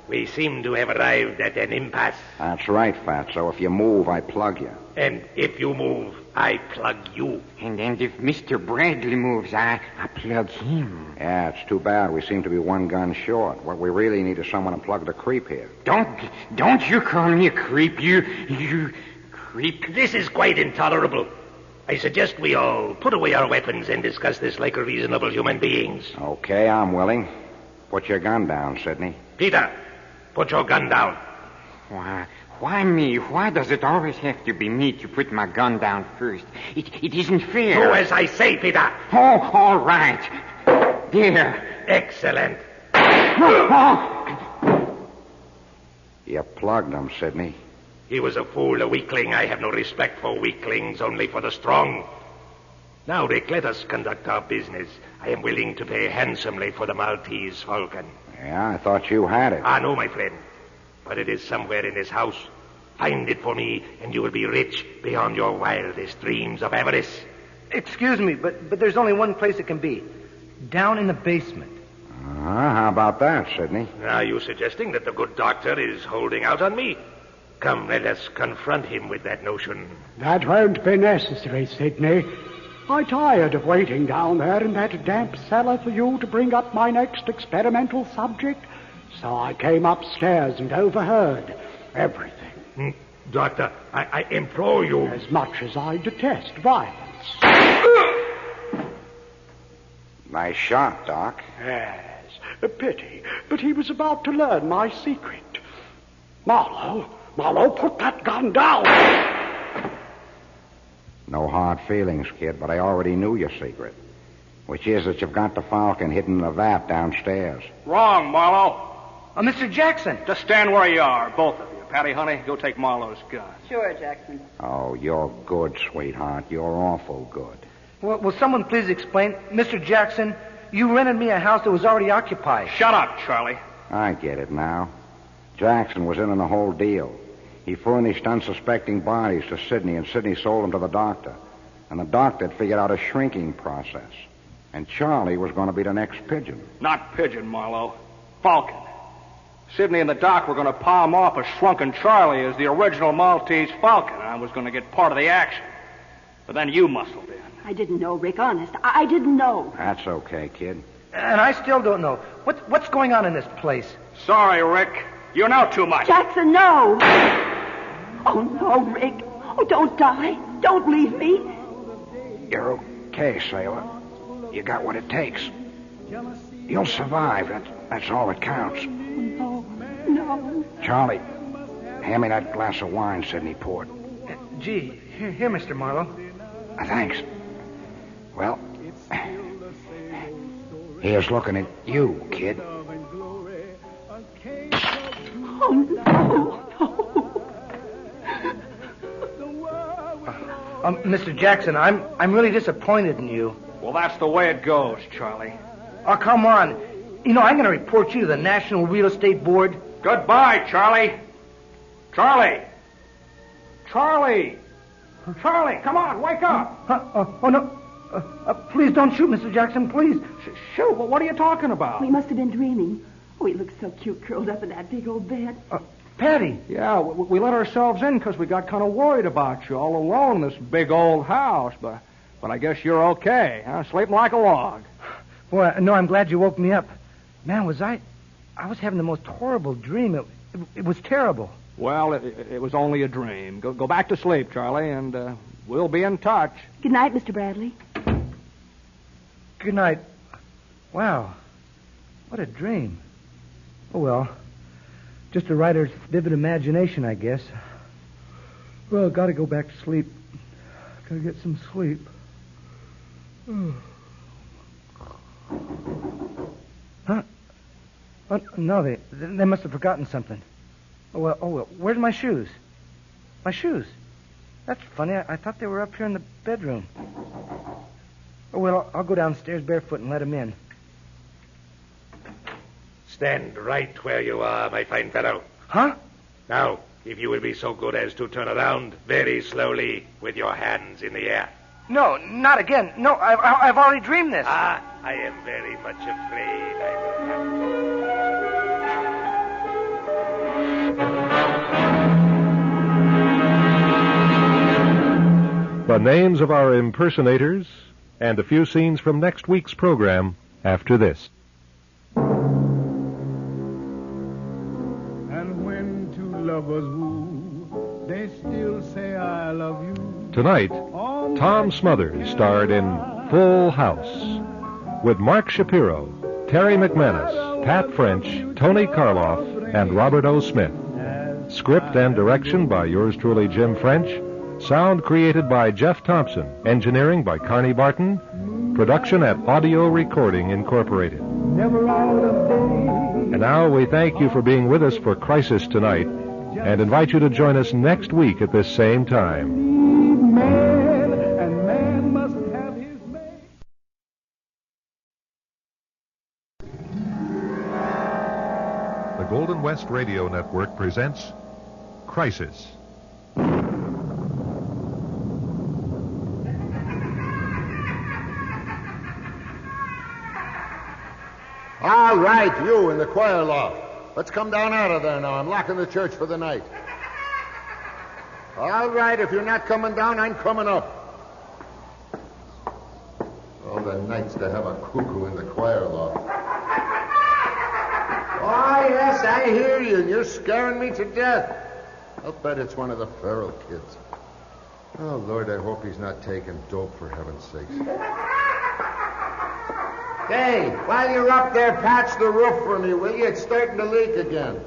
Speaker 11: We seem to have arrived at an impasse.
Speaker 14: That's right, Fatso. If you move, I plug you.
Speaker 11: And if you move, I plug you.
Speaker 13: And if Mr. Bradley moves, I plug him.
Speaker 14: Yeah, it's too bad. We seem to be one gun short. What we really need is someone to plug the creep here.
Speaker 13: Don't you call me a creep, you creep.
Speaker 11: This is quite intolerable. I suggest we all put away our weapons and discuss this like reasonable human beings.
Speaker 14: Okay, I'm willing. Put your gun down, Sidney.
Speaker 11: Peter, put your gun down.
Speaker 13: Why me? Why does it always have to be me to put my gun down first? It isn't fair.
Speaker 11: Do as I say, Peter.
Speaker 13: Oh, all right. There.
Speaker 11: Excellent.
Speaker 14: You plugged him, Sidney.
Speaker 11: He was a fool, a weakling. I have no respect for weaklings, only for the strong. Now, Rick, let us conduct our business. I am willing to pay handsomely for the Maltese Falcon.
Speaker 14: Yeah, I thought you had it.
Speaker 11: No, my friend. But it is somewhere in this house. Find it for me, and you will be rich beyond your wildest dreams of avarice.
Speaker 8: Excuse me, but there's only one place it can be. Down in the basement.
Speaker 14: How about that, Sidney?
Speaker 11: Are you suggesting that the good doctor is holding out on me? Come, let us confront him with that notion.
Speaker 12: That won't be necessary, Sidney. I'm tired of waiting down there in that damp cellar for you to bring up my next experimental subject. So I came upstairs and overheard everything.
Speaker 11: Doctor, I implore you.
Speaker 12: As much as I detest violence.
Speaker 14: Nice shot, Doc.
Speaker 12: Yes, a pity. But he was about to learn my secret. Marlowe, put that gun down.
Speaker 14: No hard feelings, kid, but I already knew your secret, which is that you've got the Falcon hidden in the vat downstairs.
Speaker 10: Wrong, Marlowe.
Speaker 8: Mr. Jackson.
Speaker 10: Just stand where you are, both of you. Patty, honey, go take Marlowe's gun.
Speaker 9: Sure, Jackson.
Speaker 14: Oh, you're good, sweetheart. You're awful good.
Speaker 8: Well, will someone please explain? Mr. Jackson, you rented me a house that was already occupied.
Speaker 10: Shut up, Charlie.
Speaker 14: I get it now. Jackson was in on the whole deal. He furnished unsuspecting bodies to Sidney, and Sidney sold them to the doctor. And the doctor had figured out a shrinking process. And Charlie was going to be the next Pigeon.
Speaker 10: Not Pigeon, Marlowe. Falcon. Sidney and the doc were going to palm off a shrunken Charlie as the original Maltese Falcon. I was going to get part of the action. But then you muscled in.
Speaker 9: I didn't know, Rick, honest. I didn't know.
Speaker 14: That's okay, kid.
Speaker 8: And I still don't know. What's going on in this place?
Speaker 10: Sorry, Rick. You know too much.
Speaker 9: Jackson, no! Oh, no, Rick. Oh, don't die. Don't leave me.
Speaker 14: You're okay, sailor. You got what it takes. You'll survive. That's all that counts.
Speaker 9: No.
Speaker 14: Charlie, hand me that glass of wine Sidney poured.
Speaker 8: Gee, here, Mr. Marlowe.
Speaker 14: Thanks. Well, here's looking at you, kid.
Speaker 9: Oh, no.
Speaker 8: Mr. Jackson, I'm really disappointed in you.
Speaker 10: Well, that's the way it goes, Charlie.
Speaker 8: Oh, come on. You know, I'm going to report you to the National Real Estate Board.
Speaker 10: Goodbye, Charlie. Charlie, come on, wake up.
Speaker 8: No. Please don't shoot, Mr. Jackson, please.
Speaker 10: Shoot, what are you talking about?
Speaker 9: We must have been dreaming. Oh, he looks so cute curled up in that big old bed.
Speaker 8: Patty.
Speaker 10: Yeah, we let ourselves in because we got kind of worried about you all alone in this big old house. But I guess you're okay, huh? Sleeping like a log.
Speaker 8: Boy, no, I'm glad you woke me up. Man, I was having the most horrible dream. It was terrible.
Speaker 10: Well, it was only a dream. Go back to sleep, Charlie, and we'll be in touch.
Speaker 9: Good night, Mr. Bradley.
Speaker 8: Good night. Wow. What a dream. Oh, well. Just a writer's vivid imagination, I guess. Well, gotta go back to sleep. Gotta get some sleep. Huh? Oh, no, they must have forgotten something. Oh, well, where's my shoes? My shoes? That's funny. I thought they were up here in the bedroom. Oh, well, I'll go downstairs barefoot and let him in.
Speaker 11: Stand right where you are, my fine fellow.
Speaker 8: Huh?
Speaker 11: Now, if you will be so good as to turn around very slowly with your hands in the air.
Speaker 8: No, not again. No, I've already dreamed this.
Speaker 11: Ah, I am very much afraid I will have to.
Speaker 1: The names of our impersonators and a few scenes from next week's program after this.
Speaker 15: And when two lovers woo, they still say I love you.
Speaker 1: Tonight, Tom Smothers starred in Full House with Mark Shapiro, Terry McManus, Pat French, Tony Karloff, and Robert O. Smith. Script and direction by yours truly, Jim French. Sound created by Jeff Thompson. Engineering by Carney Barton. Production at Audio Recording Incorporated.
Speaker 15: Never out of day.
Speaker 1: And now we thank you for being with us for Crisis Tonight and invite you to join us next week at this same time.
Speaker 15: Man, and man must have his man.
Speaker 1: The Golden West Radio Network presents Crisis.
Speaker 16: All right, you in the choir loft. Let's come down out of there now. I'm locking the church for the night. All right, if you're not coming down, I'm coming up. All the nights to have a cuckoo in the choir loft. Oh, yes, I hear you, and you're scaring me to death. I'll bet it's one of the feral kids. Oh, Lord, I hope he's not taking dope, for heaven's sakes. Hey, while you're up there, patch the roof for me, will you? It's starting to leak again.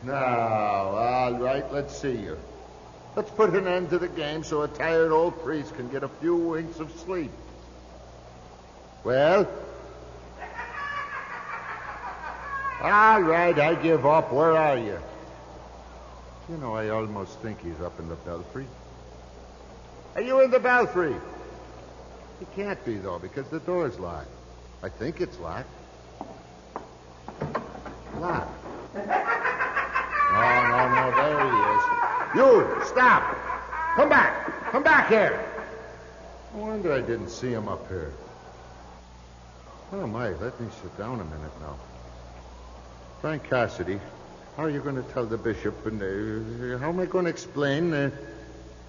Speaker 16: Now, all right, let's see you. Let's put an end to the game so a tired old priest can get a few winks of sleep. Well? All right, I give up. Where are you? You know, I almost think he's up in the belfry. Are you in the belfry? He can't be, though, because the door's locked. I think it's locked. Locked. No, there he is. You, stop! Come back! Come back here! No wonder I didn't see him up here. Oh, my, let me sit down a minute now. Frank Cassidy, how are you going to tell the bishop, and how am I going to explain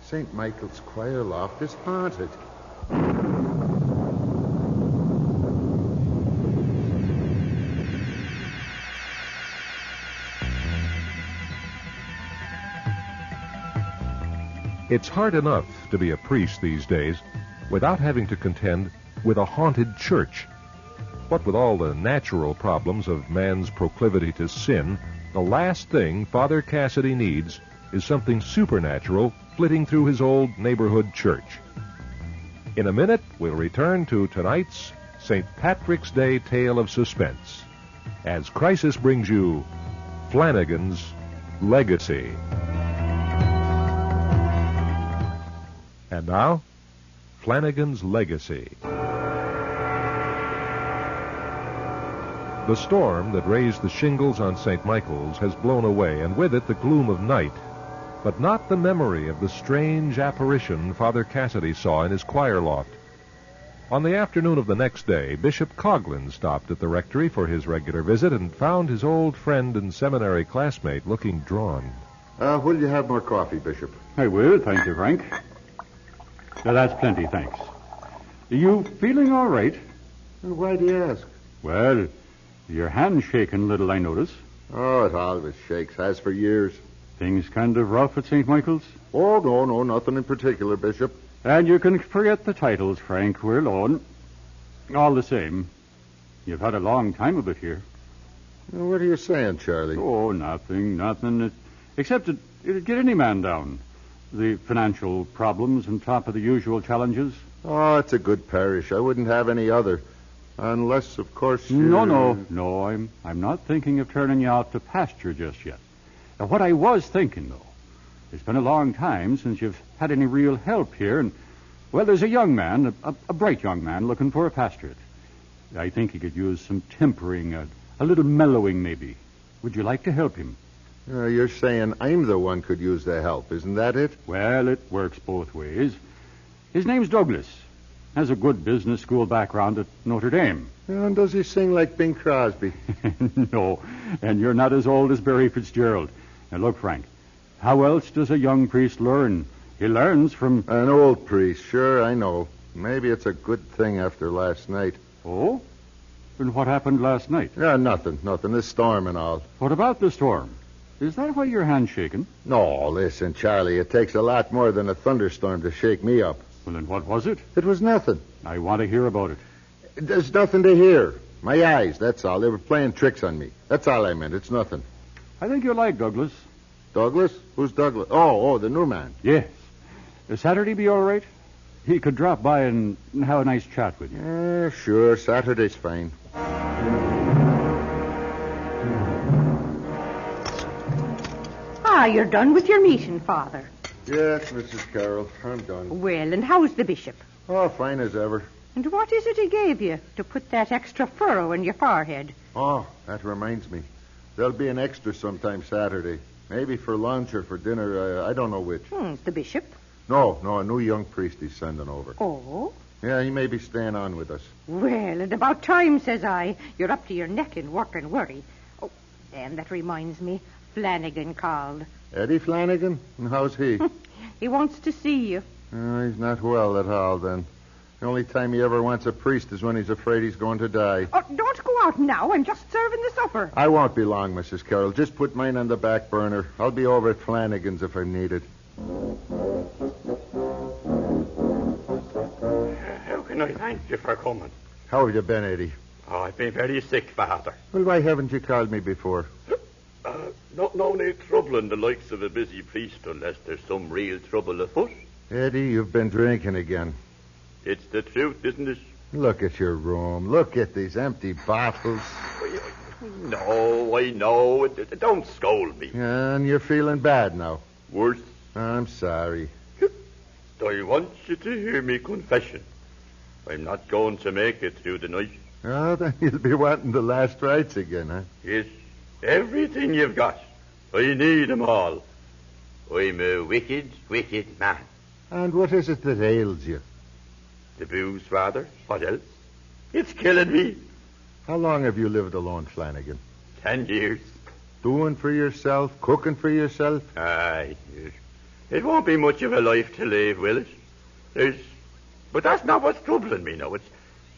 Speaker 16: St. Michael's choir loft is haunted?
Speaker 1: It's hard enough to be a priest these days without having to contend with a haunted church. What with all the natural problems of man's proclivity to sin, the last thing Father Cassidy needs is something supernatural flitting through his old neighborhood church. In a minute, we'll return to tonight's St. Patrick's Day tale of suspense, as Crisis brings you Flanagan's Legacy. And now, Flanagan's Legacy. The storm that raised the shingles on St. Michael's has blown away, and with it the gloom of night, but not the memory of the strange apparition Father Cassidy saw in his choir loft. On the afternoon of the next day, Bishop Coughlin stopped at the rectory for his regular visit and found his old friend and seminary classmate looking drawn.
Speaker 16: Will you have more coffee, Bishop?
Speaker 17: I will, thank you, Frank. Now, that's plenty, thanks. Are you feeling all right?
Speaker 16: And why do you ask?
Speaker 17: Well, your hand's shaking a little, I notice.
Speaker 16: Oh, it always shakes. Has for years.
Speaker 17: Things kind of rough at St. Michael's?
Speaker 16: Oh, no, nothing in particular, Bishop.
Speaker 17: And you can forget the titles, Frank. We're alone. All the same, you've had a long time of it here.
Speaker 16: What are you saying, Charlie?
Speaker 17: Oh, nothing. Except it'd get any man down. The financial problems on top of the usual challenges.
Speaker 16: Oh, it's a good parish. I wouldn't have any other. Unless, of course, you...
Speaker 17: No, I'm not thinking of turning you out to pasture just yet. Now, what I was thinking, though, it's been a long time since you've had any real help here, and, well, there's a young man, a bright young man, looking for a pastorate. I think he could use some tempering, a little mellowing, maybe. Would you like to help him?
Speaker 16: You're saying I'm the one could use the help, isn't that it?
Speaker 17: Well, it works both ways. His name's Douglas. Has a good business school background at Notre Dame.
Speaker 16: And does he sing like Bing Crosby?
Speaker 17: No, and you're not as old as Barry Fitzgerald. Now, look, Frank, how else does a young priest learn? He learns from...
Speaker 16: An old priest, sure, I know. Maybe it's a good thing after last night.
Speaker 17: Oh? And what happened last night?
Speaker 16: Yeah, nothing. The storm and all.
Speaker 17: What about the storm? Is that why your hand's shaking?
Speaker 16: No, listen, Charlie, it takes a lot more than a thunderstorm to shake me up.
Speaker 17: Well, then what was it?
Speaker 16: It was nothing.
Speaker 17: I want to hear about it.
Speaker 16: There's nothing to hear. My eyes, that's all. They were playing tricks on me. That's all I meant. It's nothing.
Speaker 17: I think you'll like Douglas.
Speaker 16: Douglas? Who's Douglas? Oh, the new man.
Speaker 17: Yes. Saturday be all right? He could drop by and have a nice chat with you.
Speaker 16: Sure. Saturday's fine.
Speaker 2: You're done with your meeting, Father.
Speaker 16: Yes, Mrs. Carroll, I'm done.
Speaker 2: Well, and how's the bishop?
Speaker 16: Oh, fine as ever.
Speaker 2: And what is it he gave you to put that extra furrow in your forehead?
Speaker 16: Oh, that reminds me. There'll be an extra sometime Saturday. Maybe for lunch or for dinner. I don't know which.
Speaker 2: The bishop?
Speaker 16: No, a new young priest he's sending over.
Speaker 2: Oh?
Speaker 16: Yeah, he may be staying on with us.
Speaker 2: Well, and about time, says I. You're up to your neck in work and worry. Oh, and that reminds me. Flanagan called.
Speaker 16: Eddie Flanagan? And how's he?
Speaker 2: He wants to see you.
Speaker 16: He's not well at all, then. The only time he ever wants a priest is when he's afraid he's going to die.
Speaker 2: Oh, don't go out now. I'm just serving the supper.
Speaker 16: I won't be long, Mrs. Carroll. Just put mine on the back burner. I'll be over at Flanagan's if I'm needed.
Speaker 18: How can I thank you for coming?
Speaker 16: How have you been, Eddie?
Speaker 18: Oh, I've been very sick, Father.
Speaker 16: Well, why haven't you called me before?
Speaker 18: No need troubling the likes of a busy priest unless there's some real trouble afoot.
Speaker 16: Eddie, you've been drinking again.
Speaker 18: It's the truth, isn't it?
Speaker 16: Look at your room. Look at these empty bottles.
Speaker 18: No, I know. Don't scold me.
Speaker 16: And you're feeling bad now.
Speaker 18: Worse.
Speaker 16: I'm sorry.
Speaker 18: I want you to hear me confession. I'm not going to make it through the night.
Speaker 16: Oh, then you'll be wanting the last rites again, huh?
Speaker 18: Yes. Everything you've got. I need 'em all. I'm a wicked, wicked man.
Speaker 16: And what is it that ails you?
Speaker 18: The booze, Father. What else? It's killing me.
Speaker 16: How long have you lived alone, Flanagan?
Speaker 18: 10 years.
Speaker 16: Doing for yourself, cooking for yourself?
Speaker 18: Aye. It won't be much of a life to live, will it? But that's not what's troubling me now.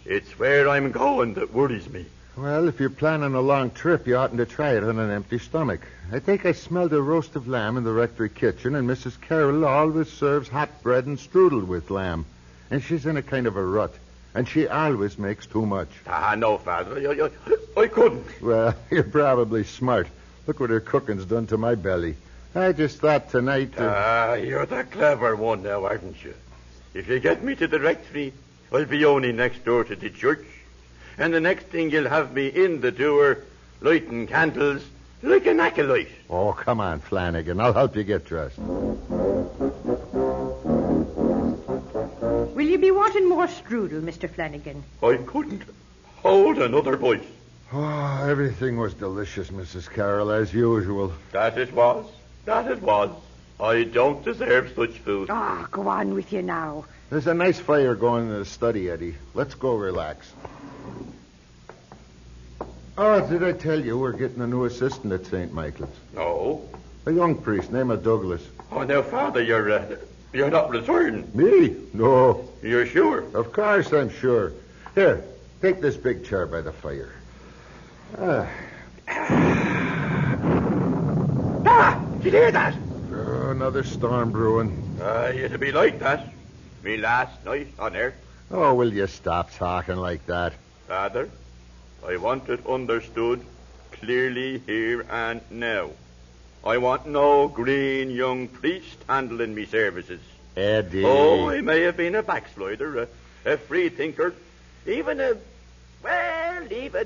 Speaker 18: It's where I'm going that worries me.
Speaker 16: Well, if you're planning a long trip, you oughtn't to try it on an empty stomach. I think I smelled a roast of lamb in the rectory kitchen, and Mrs. Carroll always serves hot bread and strudel with lamb. And she's in a kind of a rut, and she always makes too much.
Speaker 18: No, Father. I couldn't.
Speaker 16: Well, you're probably smart. Look what her cooking's done to my belly. I just thought tonight...
Speaker 18: You're the clever one now, aren't you? If you get me to the rectory, I'll be only next door to the church. And the next thing you'll have me in the door, lighting candles like an acolyte.
Speaker 16: Oh, come on, Flanagan. I'll help you get dressed.
Speaker 2: Will you be wanting more strudel, Mr. Flanagan?
Speaker 18: I couldn't hold another bite.
Speaker 16: Oh, everything was delicious, Mrs. Carroll, as usual.
Speaker 18: That it was. I don't deserve such food.
Speaker 2: Go on with you now.
Speaker 16: There's a nice fire going in the study, Eddie. Let's go relax. Oh, did I tell you we're getting a new assistant at St. Michael's?
Speaker 18: No.
Speaker 16: A young priest named Douglas.
Speaker 18: Oh, now, Father, you're not returning.
Speaker 16: Me? No.
Speaker 18: You're sure?
Speaker 16: Of course I'm sure. Here, take this big chair by the fire.
Speaker 18: Did you hear that?
Speaker 16: Oh, another storm brewing.
Speaker 18: It'll be like that. Me last night on earth.
Speaker 16: Oh, will you stop talking like that?
Speaker 18: Father, I want it understood clearly here and now. I want no green young priest handling me services.
Speaker 16: Eddie.
Speaker 18: Oh, I may have been a backslider, a free thinker, even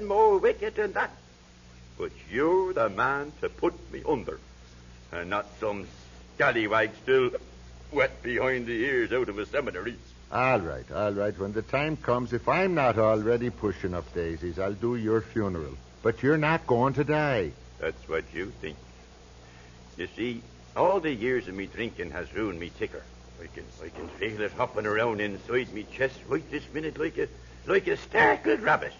Speaker 18: more wicked than that. But you're the man to put me under, and not some scallywag still wet behind the ears out of a seminary.
Speaker 16: All right. When the time comes, if I'm not already pushing up daisies, I'll do your funeral. But you're not going to die.
Speaker 18: That's what you think. You see, all the years of me drinking has ruined me ticker. I can feel it hopping around inside me chest right this minute like a startled rabbit.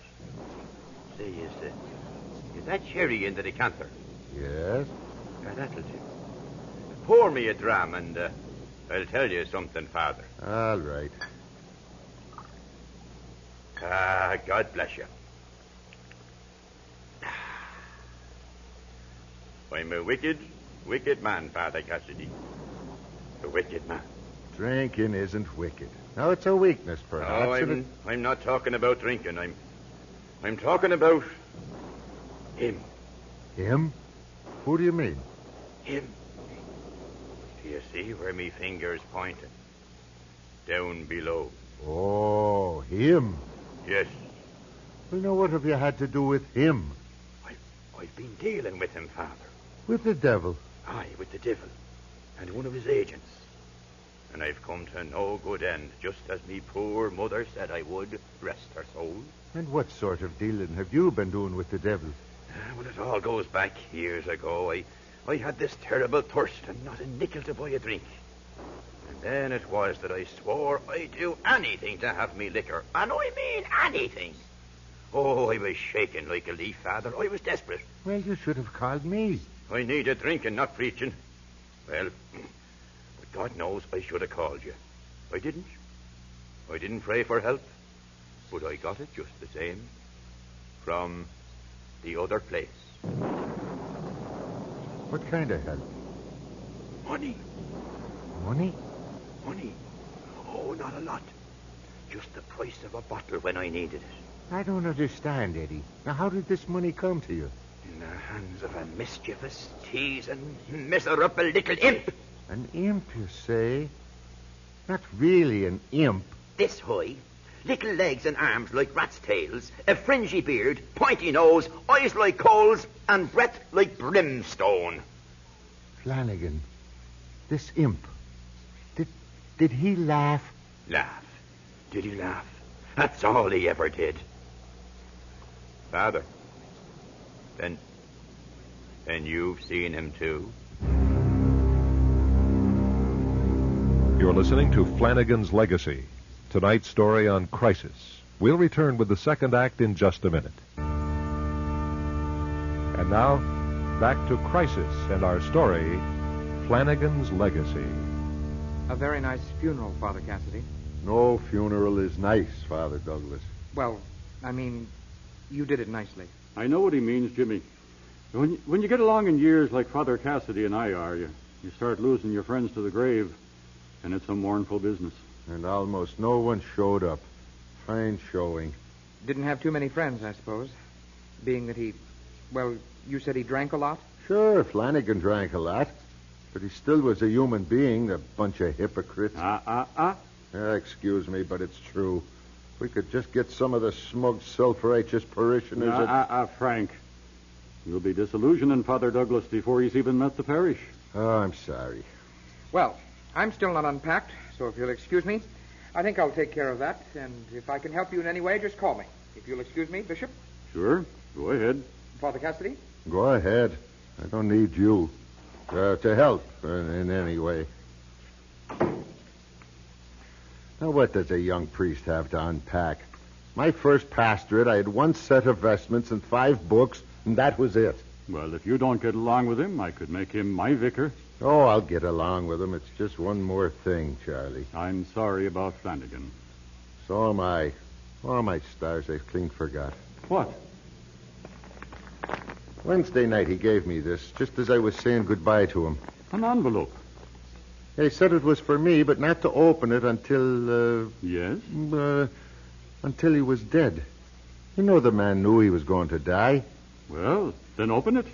Speaker 18: Say, is that sherry in the decanter?
Speaker 16: Yes?
Speaker 18: That'll do. Pour me a dram and I'll tell you something, Father.
Speaker 16: All right.
Speaker 18: God bless you. I'm a wicked man, Father Cassidy. A wicked man.
Speaker 16: Drinking isn't wicked. Now, it's a weakness, perhaps.
Speaker 18: No, I'm not talking about drinking. I'm talking about him.
Speaker 16: Him? Who do you mean?
Speaker 18: Him. Do you see where me finger's pointing? Down below.
Speaker 16: Oh, him?
Speaker 18: Yes.
Speaker 16: Well, now, what have you had to do with him?
Speaker 18: I've been dealing with him, Father.
Speaker 16: With the devil?
Speaker 18: Aye, with the devil. And one of his agents. And I've come to no good end, just as me poor mother said I would, rest her soul.
Speaker 16: And what sort of dealing have you been doing with the devil?
Speaker 18: Well, it all goes back years ago. I had this terrible thirst and not a nickel to buy a drink. And then it was that I swore I'd do anything to have me liquor. And I mean anything. Oh, I was shaking like a leaf, Father. I was desperate.
Speaker 16: Well, you should have called me.
Speaker 18: I needed drinking, not preaching. Well, but God knows I should have called you. I didn't. I didn't pray for help. But I got it just the same. From the other place.
Speaker 16: What kind of help?
Speaker 18: Money.
Speaker 16: Money?
Speaker 18: Money. Oh, not a lot. Just the price of a bottle when I needed it.
Speaker 16: I don't understand, Eddie. Now, how did this money come to you?
Speaker 18: In the hands of a mischievous, teasing, miserable little imp.
Speaker 16: An imp, you say? Not really an imp.
Speaker 18: This high. Little legs and arms like rat's tails, a fringy beard, pointy nose, eyes like coals, and breath like brimstone.
Speaker 16: Flanagan, this imp, did he laugh?
Speaker 18: Laugh? Did he laugh? That's all he ever did. Father, then you've seen him too?
Speaker 1: You're listening to Flanagan's Legacy. Tonight's story on Crisis. We'll return with the second act in just a minute. And now, back to Crisis and our story, Flanagan's Legacy.
Speaker 19: A very nice funeral, Father Cassidy.
Speaker 16: No funeral is nice, Father Douglas.
Speaker 19: Well, I mean, you did it nicely.
Speaker 17: I know what he means, Jimmy. When you get along in years like Father Cassidy and I are, you start losing your friends to the grave, and it's a mournful business.
Speaker 16: And almost no one showed up. Fine showing.
Speaker 19: Didn't have too many friends, I suppose. Being that you said he drank a lot?
Speaker 16: Sure, Flanagan drank a lot. But he still was a human being, a bunch of hypocrites. Excuse me, but it's true. If we could just get some of the smug, self-righteous parishioners...
Speaker 17: Frank. You'll be disillusioning Father Douglas before he's even met the parish.
Speaker 16: Oh, I'm sorry.
Speaker 19: Well, I'm still not unpacked, so if you'll excuse me, I think I'll take care of that. And if I can help you in any way, just call me. If you'll excuse me, Bishop.
Speaker 17: Sure. Go ahead.
Speaker 19: Father Cassidy?
Speaker 16: Go ahead. I don't need you to help in any way. Now, what does a young priest have to unpack? My first pastorate, I had one set of vestments and 5 books, and that was it.
Speaker 17: Well, if you don't get along with him, I could make him my vicar.
Speaker 16: Oh, I'll get along with him. It's just one more thing, Charlie.
Speaker 17: I'm sorry about Flanagan.
Speaker 16: So am I. Oh, my stars, I clean forgot.
Speaker 17: What?
Speaker 16: Wednesday night he gave me this, just as I was saying goodbye to him.
Speaker 17: An envelope.
Speaker 16: They said it was for me, but not to open it until,
Speaker 17: Yes?
Speaker 16: Until he was dead. You know the man knew he was going to die.
Speaker 17: Well, then open it.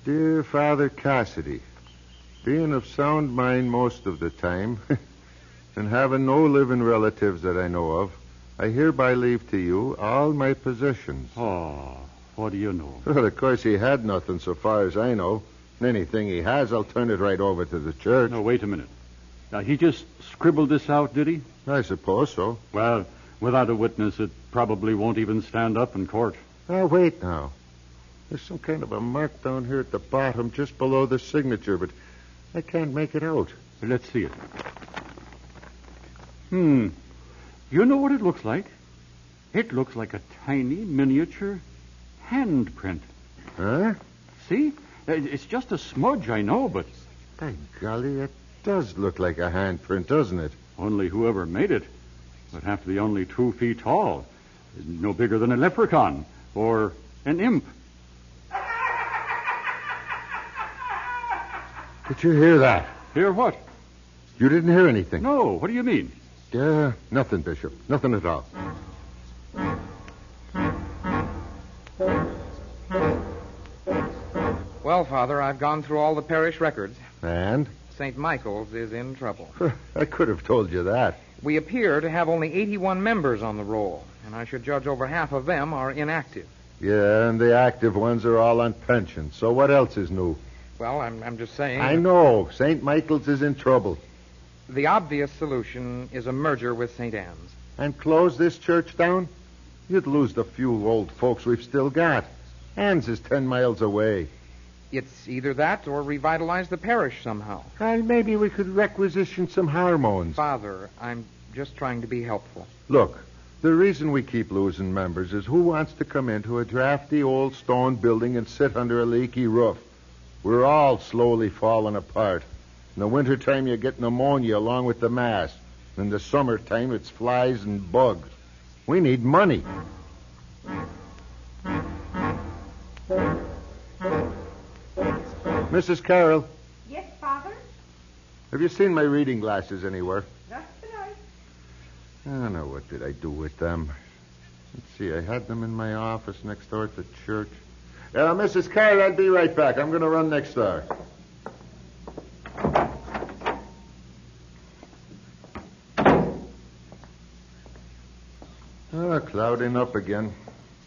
Speaker 16: Dear Father Cassidy, being of sound mind most of the time, and having no living relatives that I know of, I hereby leave to you all my possessions.
Speaker 17: Oh, what do you know?
Speaker 16: Well, of course, he had nothing so far as I know. Anything he has, I'll turn it right over to the church.
Speaker 17: No, wait a minute. Now, he just scribbled this out, did he?
Speaker 16: I suppose so.
Speaker 17: Well, without a witness, it probably won't even stand up in court.
Speaker 16: Now, wait now. There's some kind of a mark down here at the bottom, just below the signature, but I can't make it out.
Speaker 17: Let's see it. You know what it looks like? It looks like a tiny, miniature handprint.
Speaker 16: Huh?
Speaker 17: See? It's just a smudge, I know, but...
Speaker 16: By golly, it does look like a handprint, doesn't it?
Speaker 17: Only whoever made it would have to be only 2 feet tall. No bigger than a leprechaun or an imp.
Speaker 16: Did you hear that?
Speaker 17: Hear what?
Speaker 16: You didn't hear anything?
Speaker 17: No, what do you mean?
Speaker 16: Nothing, Bishop. Nothing at all.
Speaker 19: Well, Father, I've gone through all the parish records.
Speaker 16: And?
Speaker 19: St. Michael's is in trouble.
Speaker 16: I could have told you that.
Speaker 19: We appear to have only 81 members on the roll, and I should judge over half of them are inactive.
Speaker 16: Yeah, and the active ones are all on pension. So what else is new?
Speaker 19: Well, I'm just saying...
Speaker 16: I know. St. Michael's is in trouble.
Speaker 19: The obvious solution is a merger with St. Anne's.
Speaker 16: And close this church down? You'd lose the few old folks we've still got. Anne's is 10 miles away.
Speaker 19: It's either that or revitalize the parish somehow.
Speaker 16: And maybe we could requisition some hormones.
Speaker 19: Father, I'm just trying to be helpful.
Speaker 16: Look, the reason we keep losing members is who wants to come into a drafty old stone building and sit under a leaky roof? We're all slowly falling apart. In the wintertime, you get pneumonia along with the mass. In the summertime, it's flies and bugs. We need money. Mrs. Carroll.
Speaker 5: Yes, Father?
Speaker 16: Have you seen my reading glasses anywhere?
Speaker 5: Not tonight.
Speaker 16: I don't know, what did I do with them? Let's see, I had them in my office next door at the church. Mrs. Carroll, I'll be right back. I'm going to run next door. Clouding up again.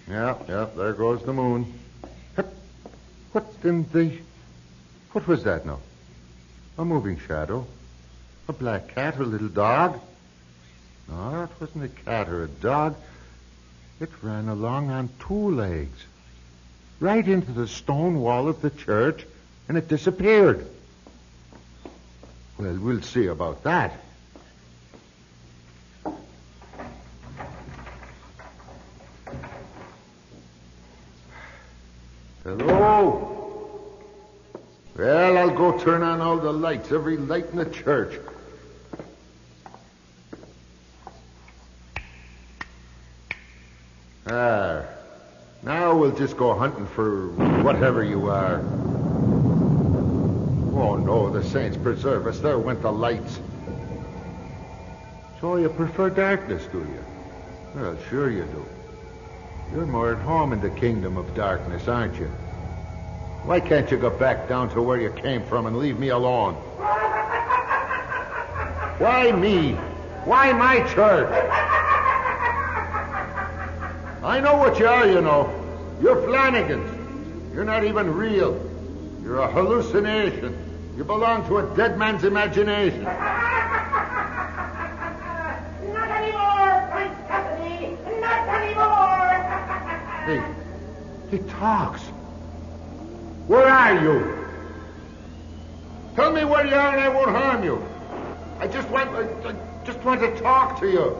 Speaker 16: Yeah, there goes the moon. What in the... What was that now? A moving shadow? A black cat or a little dog? No, it wasn't a cat or a dog. It ran along on 2 legs. Right into the stone wall of the church, and it disappeared. Well, we'll see about that. Hello? Well, I'll go turn on all the lights, every light in the church. Now we'll just go hunting for whatever you are. Oh, no, the saints preserve us. There went the lights. So you prefer darkness, do you? Well, sure you do. You're more at home in the kingdom of darkness, aren't you? Why can't you go back down to where you came from and leave me alone? Why me? Why my church? I know what you are, you know. You're Flanagans. You're not even real. You're a hallucination. You belong to a dead man's imagination.
Speaker 5: Not anymore, Prince Cassidy. Not anymore.
Speaker 16: He talks. Where are you? Tell me where you are and I won't harm you. I just want to talk to you.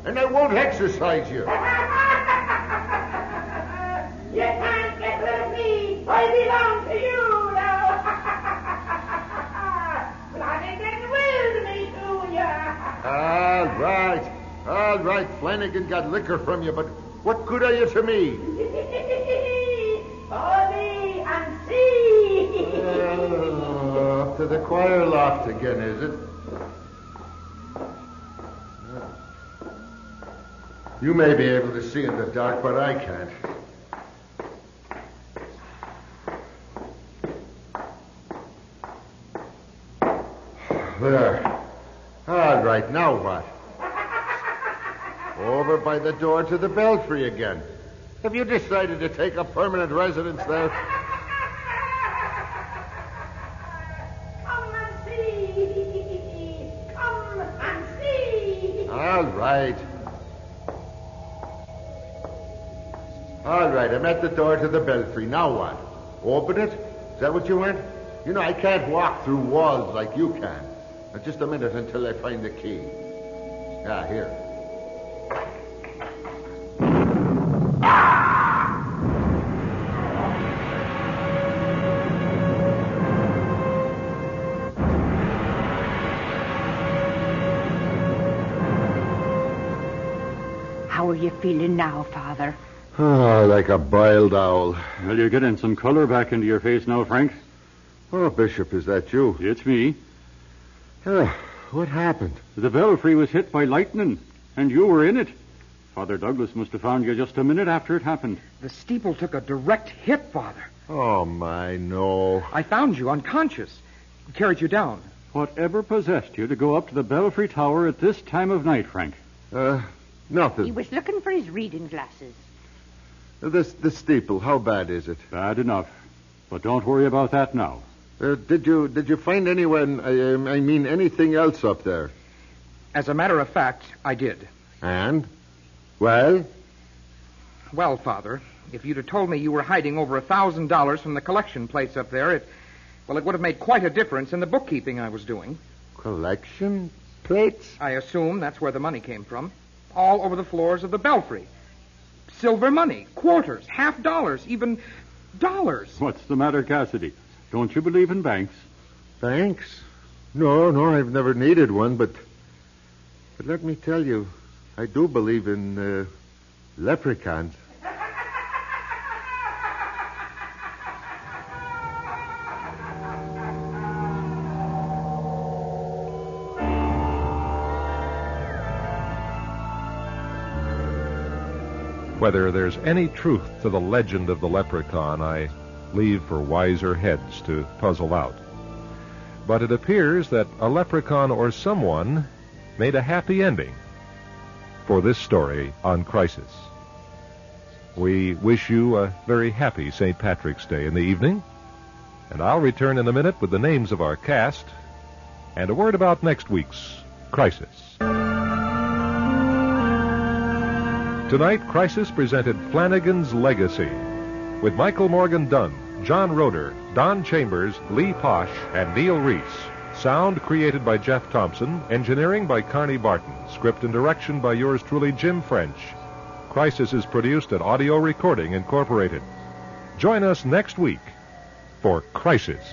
Speaker 16: And I won't exercise you.
Speaker 5: You can't get rid of me. I belong to you now. Flanagan willed me to you.
Speaker 16: All right. Flanagan got liquor from you, but What good are you to me?
Speaker 5: Follow me and see.
Speaker 16: Up to the choir loft again, is it? You may be able to see in the dark, but I can't. There. All right, now what? Over by the door to the belfry again. Have you decided to take up permanent residence there?
Speaker 5: Come and see. Come and see.
Speaker 16: All right. All right, I'm at the door to the belfry. Now what? Open it? Is that what you want? You know, I can't walk through walls like you can. Now, just a minute until I find the key. Ah, here.
Speaker 20: How are you feeling now, Father?
Speaker 16: Oh, like a boiled owl.
Speaker 17: Well, you're getting some color back into your face now, Frank.
Speaker 16: Oh, Bishop, is that you?
Speaker 17: It's me.
Speaker 16: What happened?
Speaker 17: The belfry was hit by lightning, and you were in it. Father Douglas must have found you just a minute after it happened.
Speaker 19: The steeple took a direct hit, Father.
Speaker 16: Oh, my, no.
Speaker 19: I found you unconscious. Carried you down.
Speaker 17: Whatever possessed you to go up to the belfry tower at this time of night, Frank?
Speaker 16: Nothing.
Speaker 20: He was looking for his reading glasses.
Speaker 16: The steeple, how bad is it?
Speaker 17: Bad enough. But don't worry about that now.
Speaker 16: Did you find anyone, I mean anything else up there?
Speaker 19: As a matter of fact, I did.
Speaker 16: And? Well?
Speaker 19: Well, Father, if you'd have told me you were hiding over $1,000 from the collection plates up there, it would have made quite a difference in the bookkeeping I was doing.
Speaker 16: Collection plates?
Speaker 19: I assume that's where the money came from. All over the floors of the belfry. Silver money, quarters, $50, even dollars.
Speaker 17: What's the matter, Cassidy? Don't you believe in banks?
Speaker 16: Banks? No, I've never needed one, but let me tell you, I do believe in leprechauns.
Speaker 1: Whether there's any truth to the legend of the leprechaun, I leave for wiser heads to puzzle out. But it appears that a leprechaun or someone made a happy ending for this story on Crisis. We wish you a very happy St. Patrick's Day in the evening, and I'll return in a minute with the names of our cast and a word about next week's Crisis. Tonight, Crisis presented Flanagan's Legacy, with Michael Morgan Dunn, John Roeder, Don Chambers, Lee Posh, and Neil Reese. Sound created by Jeff Thompson, engineering by Carney Barton, script and direction by yours truly, Jim French. Crisis is produced at Audio Recording Incorporated. Join us next week for Crisis.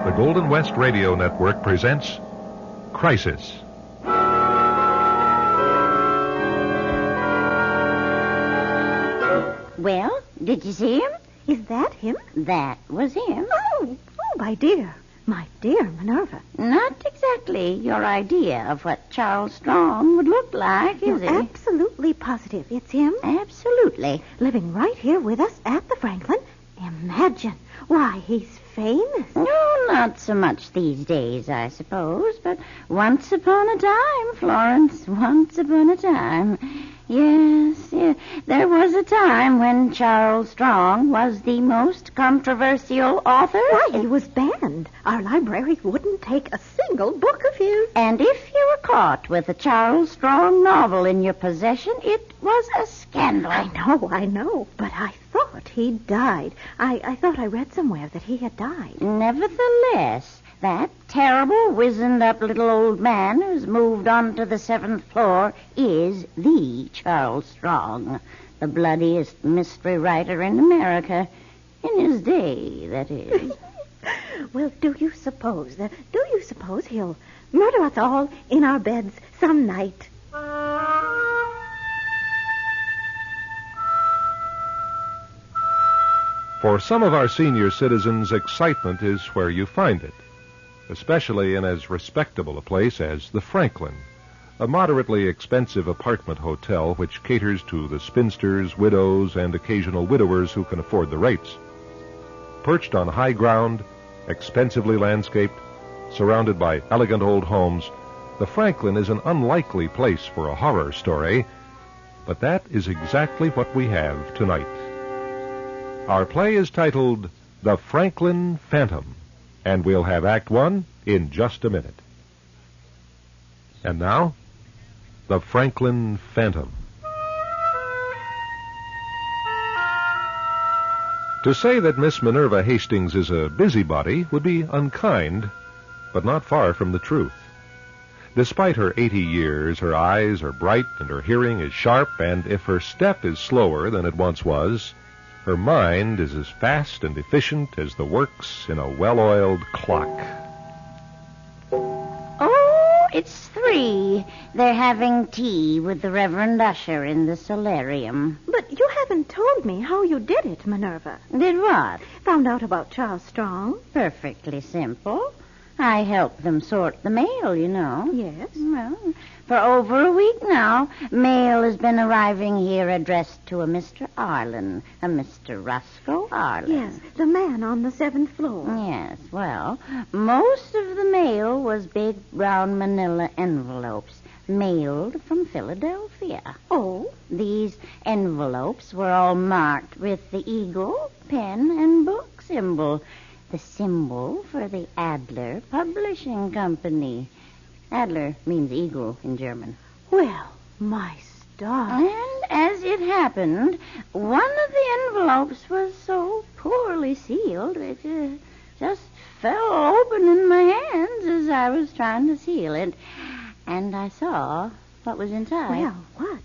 Speaker 1: The Golden West Radio Network presents Crisis.
Speaker 21: Well, did you see him?
Speaker 22: Is that him?
Speaker 21: That was him.
Speaker 22: Oh, my dear Minerva.
Speaker 21: Not exactly your idea of what Charles Strong would look like, is
Speaker 22: You're
Speaker 21: it?
Speaker 22: absolutely positive it's him?
Speaker 21: Absolutely.
Speaker 22: Living right here with us at the Franklin. Imagine. Why, he's famous.
Speaker 21: No, not so much these days, I suppose, but once upon a time, Florence, once upon a time. Yes, there was a time when Charles Strong was the most controversial author.
Speaker 22: Why, he was banned. Our library wouldn't take a single book of his.
Speaker 21: And if you were caught with a Charles Strong novel in your possession, it was a scandal.
Speaker 22: I know, but I thought he died. I thought I read somewhere that he had died.
Speaker 21: Nevertheless, that terrible, wizened-up little old man who's moved on to the 7th floor is the Charles Strong, the bloodiest mystery writer in America. In his day, that is.
Speaker 22: Well, do you suppose he'll murder us all in our beds some night?
Speaker 1: For some of our senior citizens, excitement is where you find it, especially in as respectable a place as the Franklin, a moderately expensive apartment hotel which caters to the spinsters, widows, and occasional widowers who can afford the rates. Perched on high ground, expensively landscaped, surrounded by elegant old homes, the Franklin is an unlikely place for a horror story, but that is exactly what we have tonight. Our play is titled The Franklin Phantom, and we'll have Act One in just a minute. And now, The Franklin Phantom. To say that Miss Minerva Hastings is a busybody would be unkind, but not far from the truth. Despite her 80 years, her eyes are bright and her hearing is sharp, and if her step is slower than it once was, her mind is as fast and efficient as the works in a well-oiled clock.
Speaker 21: Oh, it's 3. They're having tea with the Reverend Usher in the solarium.
Speaker 22: But you haven't told me how you did it, Minerva.
Speaker 21: Did what?
Speaker 22: Found out about Charles Strong.
Speaker 21: Perfectly simple. I help them sort the mail, you know.
Speaker 22: Yes.
Speaker 21: Well, for over a week now, mail has been arriving here addressed to a Mr. Arlen, a Mr. Roscoe Arlen.
Speaker 22: Yes, the man on the 7th floor.
Speaker 21: Yes, well, most of the mail was big brown manila envelopes mailed from Philadelphia.
Speaker 22: Oh?
Speaker 21: These envelopes were all marked with the eagle, pen, and book symbol, the symbol for the Adler Publishing Company. Adler means eagle in German.
Speaker 22: Well, my stars.
Speaker 21: And as it happened, one of the envelopes was so poorly sealed, it just fell open in my hands as I was trying to seal it. And I saw what was inside.
Speaker 22: Well, what?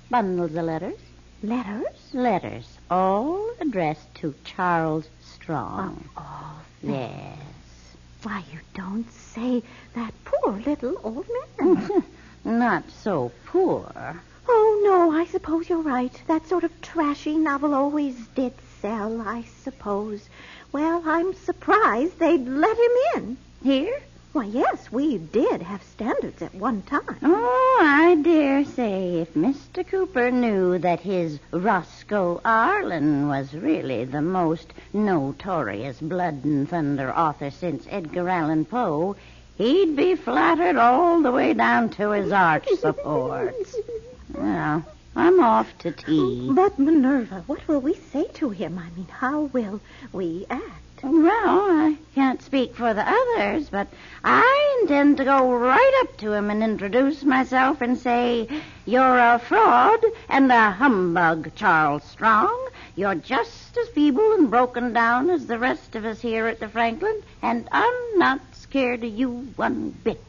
Speaker 21: Bundles of letters.
Speaker 22: Letters?
Speaker 21: Letters, all addressed to Charles Strong.
Speaker 22: Oh,
Speaker 21: yes.
Speaker 22: Why, you don't say. That poor little old man.
Speaker 21: Not so poor.
Speaker 22: Oh, no, I suppose you're right. That sort of trashy novel always did sell, I suppose. Well, I'm surprised they'd let him in.
Speaker 21: Here?
Speaker 22: Why, yes, we did have standards at one time.
Speaker 21: Oh, I dare say if Mr. Cooper knew that his Roscoe Arlen was really the most notorious blood and thunder author since Edgar Allan Poe, he'd be flattered all the way down to his arch supports. Well, I'm off to tea.
Speaker 22: But, Minerva, what will we say to him? I mean, how will we act?
Speaker 21: Well, I can't speak for the others, but I intend to go right up to him and introduce myself and say, "You're a fraud and a humbug, Charles Strong. You're just as feeble and broken down as the rest of us here at the Franklin, and I'm not scared of you one bit."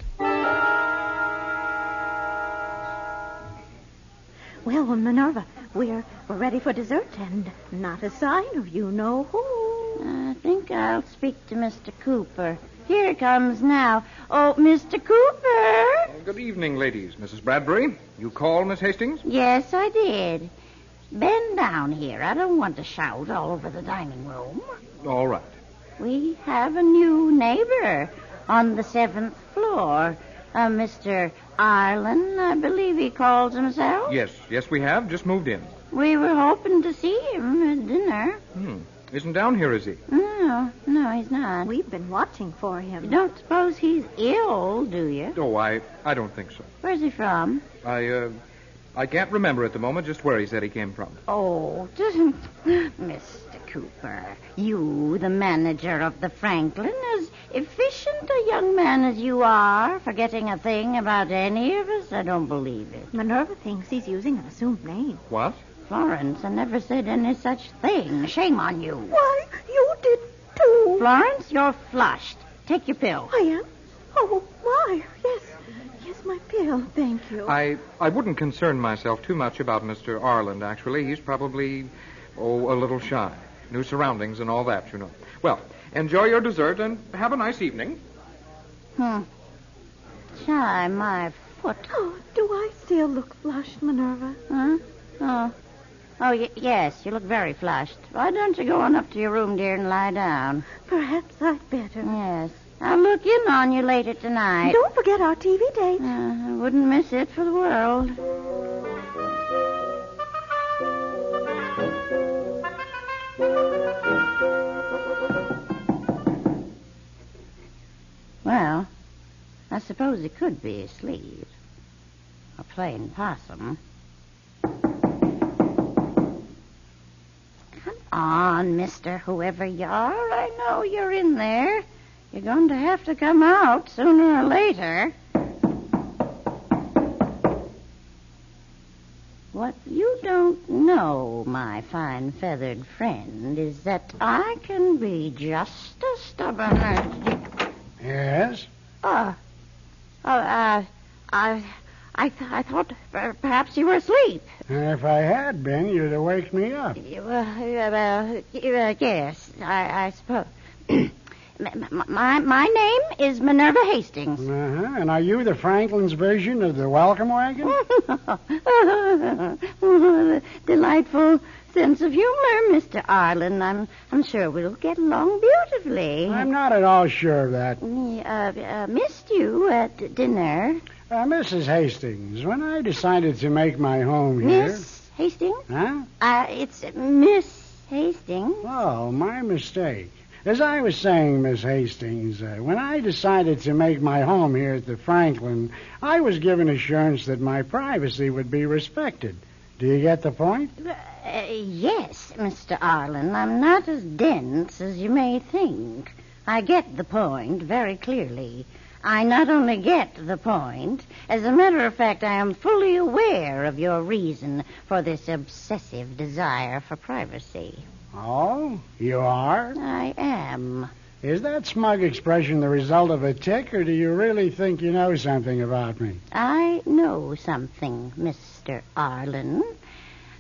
Speaker 22: Well, Minerva, we're ready for dessert, and not a sign of you know who.
Speaker 21: I think I'll speak to Mr. Cooper. Here it comes now. Oh, Mr. Cooper!
Speaker 19: Good evening, ladies. Mrs. Bradbury, you called, Miss Hastings?
Speaker 21: Yes, I did. Bend down here. I don't want to shout all over the dining room.
Speaker 19: All right.
Speaker 21: We have a new neighbor on the 7th floor. Mr. Arlen, I believe he calls himself.
Speaker 19: Yes, we have. Just moved in.
Speaker 21: We were hoping to see him at dinner.
Speaker 19: Isn't down here, is he?
Speaker 21: No, he's not.
Speaker 22: We've been watching for him.
Speaker 21: You don't suppose he's ill, do you?
Speaker 19: Oh, I don't think so.
Speaker 21: Where's he from?
Speaker 19: I can't remember at the moment just where he said he came from.
Speaker 21: Oh, Mr. Cooper, you, the manager of the Franklin, as efficient a young man as you are, forgetting a thing about any of us, I don't believe it.
Speaker 22: Minerva thinks he's using an assumed name.
Speaker 19: What?
Speaker 21: Florence, I never said any such thing. Shame on you.
Speaker 22: Why, you did too.
Speaker 21: Florence, you're flushed. Take your pill.
Speaker 22: I am? Oh, why? Yes, my pill. Thank you.
Speaker 19: I wouldn't concern myself too much about Mr. Arlen, actually. He's probably, a little shy. New surroundings and all that, you know. Well, Enjoy your dessert and have a nice evening.
Speaker 21: Try my foot.
Speaker 22: Oh, do I still look flushed, Minerva?
Speaker 21: Huh? Yes, you look very flushed. Why don't you go on up to your room, dear, and lie down?
Speaker 22: Perhaps I'd better.
Speaker 21: Yes. I'll look in on you later tonight.
Speaker 22: Don't forget our TV date.
Speaker 21: I wouldn't miss it for the world. Well, I suppose he could be asleep. Or playing possum. Come on, mister, whoever you are. I know you're in there. You're going to have to come out sooner or later. What you don't know, my fine feathered friend, is that I can be just as stubborn as...
Speaker 4: Yes?
Speaker 21: I thought perhaps you were asleep.
Speaker 4: If I had been, you'd have waked me up.
Speaker 21: Yes, I suppose. My name is Minerva Hastings.
Speaker 4: And are you the Franklin's version of the welcome wagon?
Speaker 21: Delightful sense of humor, Mr. Arlen. I'm sure we'll get along beautifully.
Speaker 4: I'm not at all sure of that.
Speaker 21: Missed you at dinner.
Speaker 4: Mrs. Hastings, when I decided to make my home here...
Speaker 21: Miss Hastings?
Speaker 4: Huh?
Speaker 21: It's Miss Hastings.
Speaker 4: Oh, my mistake. As I was saying, Miss Hastings, when I decided to make my home here at the Franklin, I was given assurance that my privacy would be respected. Do you get the point?
Speaker 21: Yes, Mr. Arlen. I'm not as dense as you may think. I get the point very clearly. I not only get the point, as a matter of fact, I am fully aware of your reason for this obsessive desire for privacy.
Speaker 4: Oh, you are?
Speaker 21: I am.
Speaker 4: Is that smug expression the result of a tic, or do you really think you know something about me?
Speaker 21: I know something, Mr. Arlen.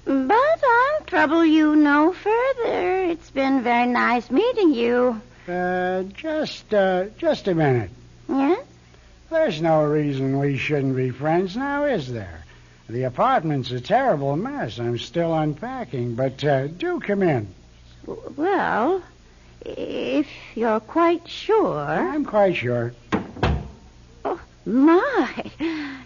Speaker 21: But I'll trouble you no further. It's been very nice meeting you.
Speaker 4: Just a minute.
Speaker 21: Yes?
Speaker 4: There's no reason we shouldn't be friends now, is there? The apartment's a terrible mess. I'm still unpacking, but do come in.
Speaker 21: Well, if you're quite sure...
Speaker 4: I'm quite sure.
Speaker 21: Oh, my.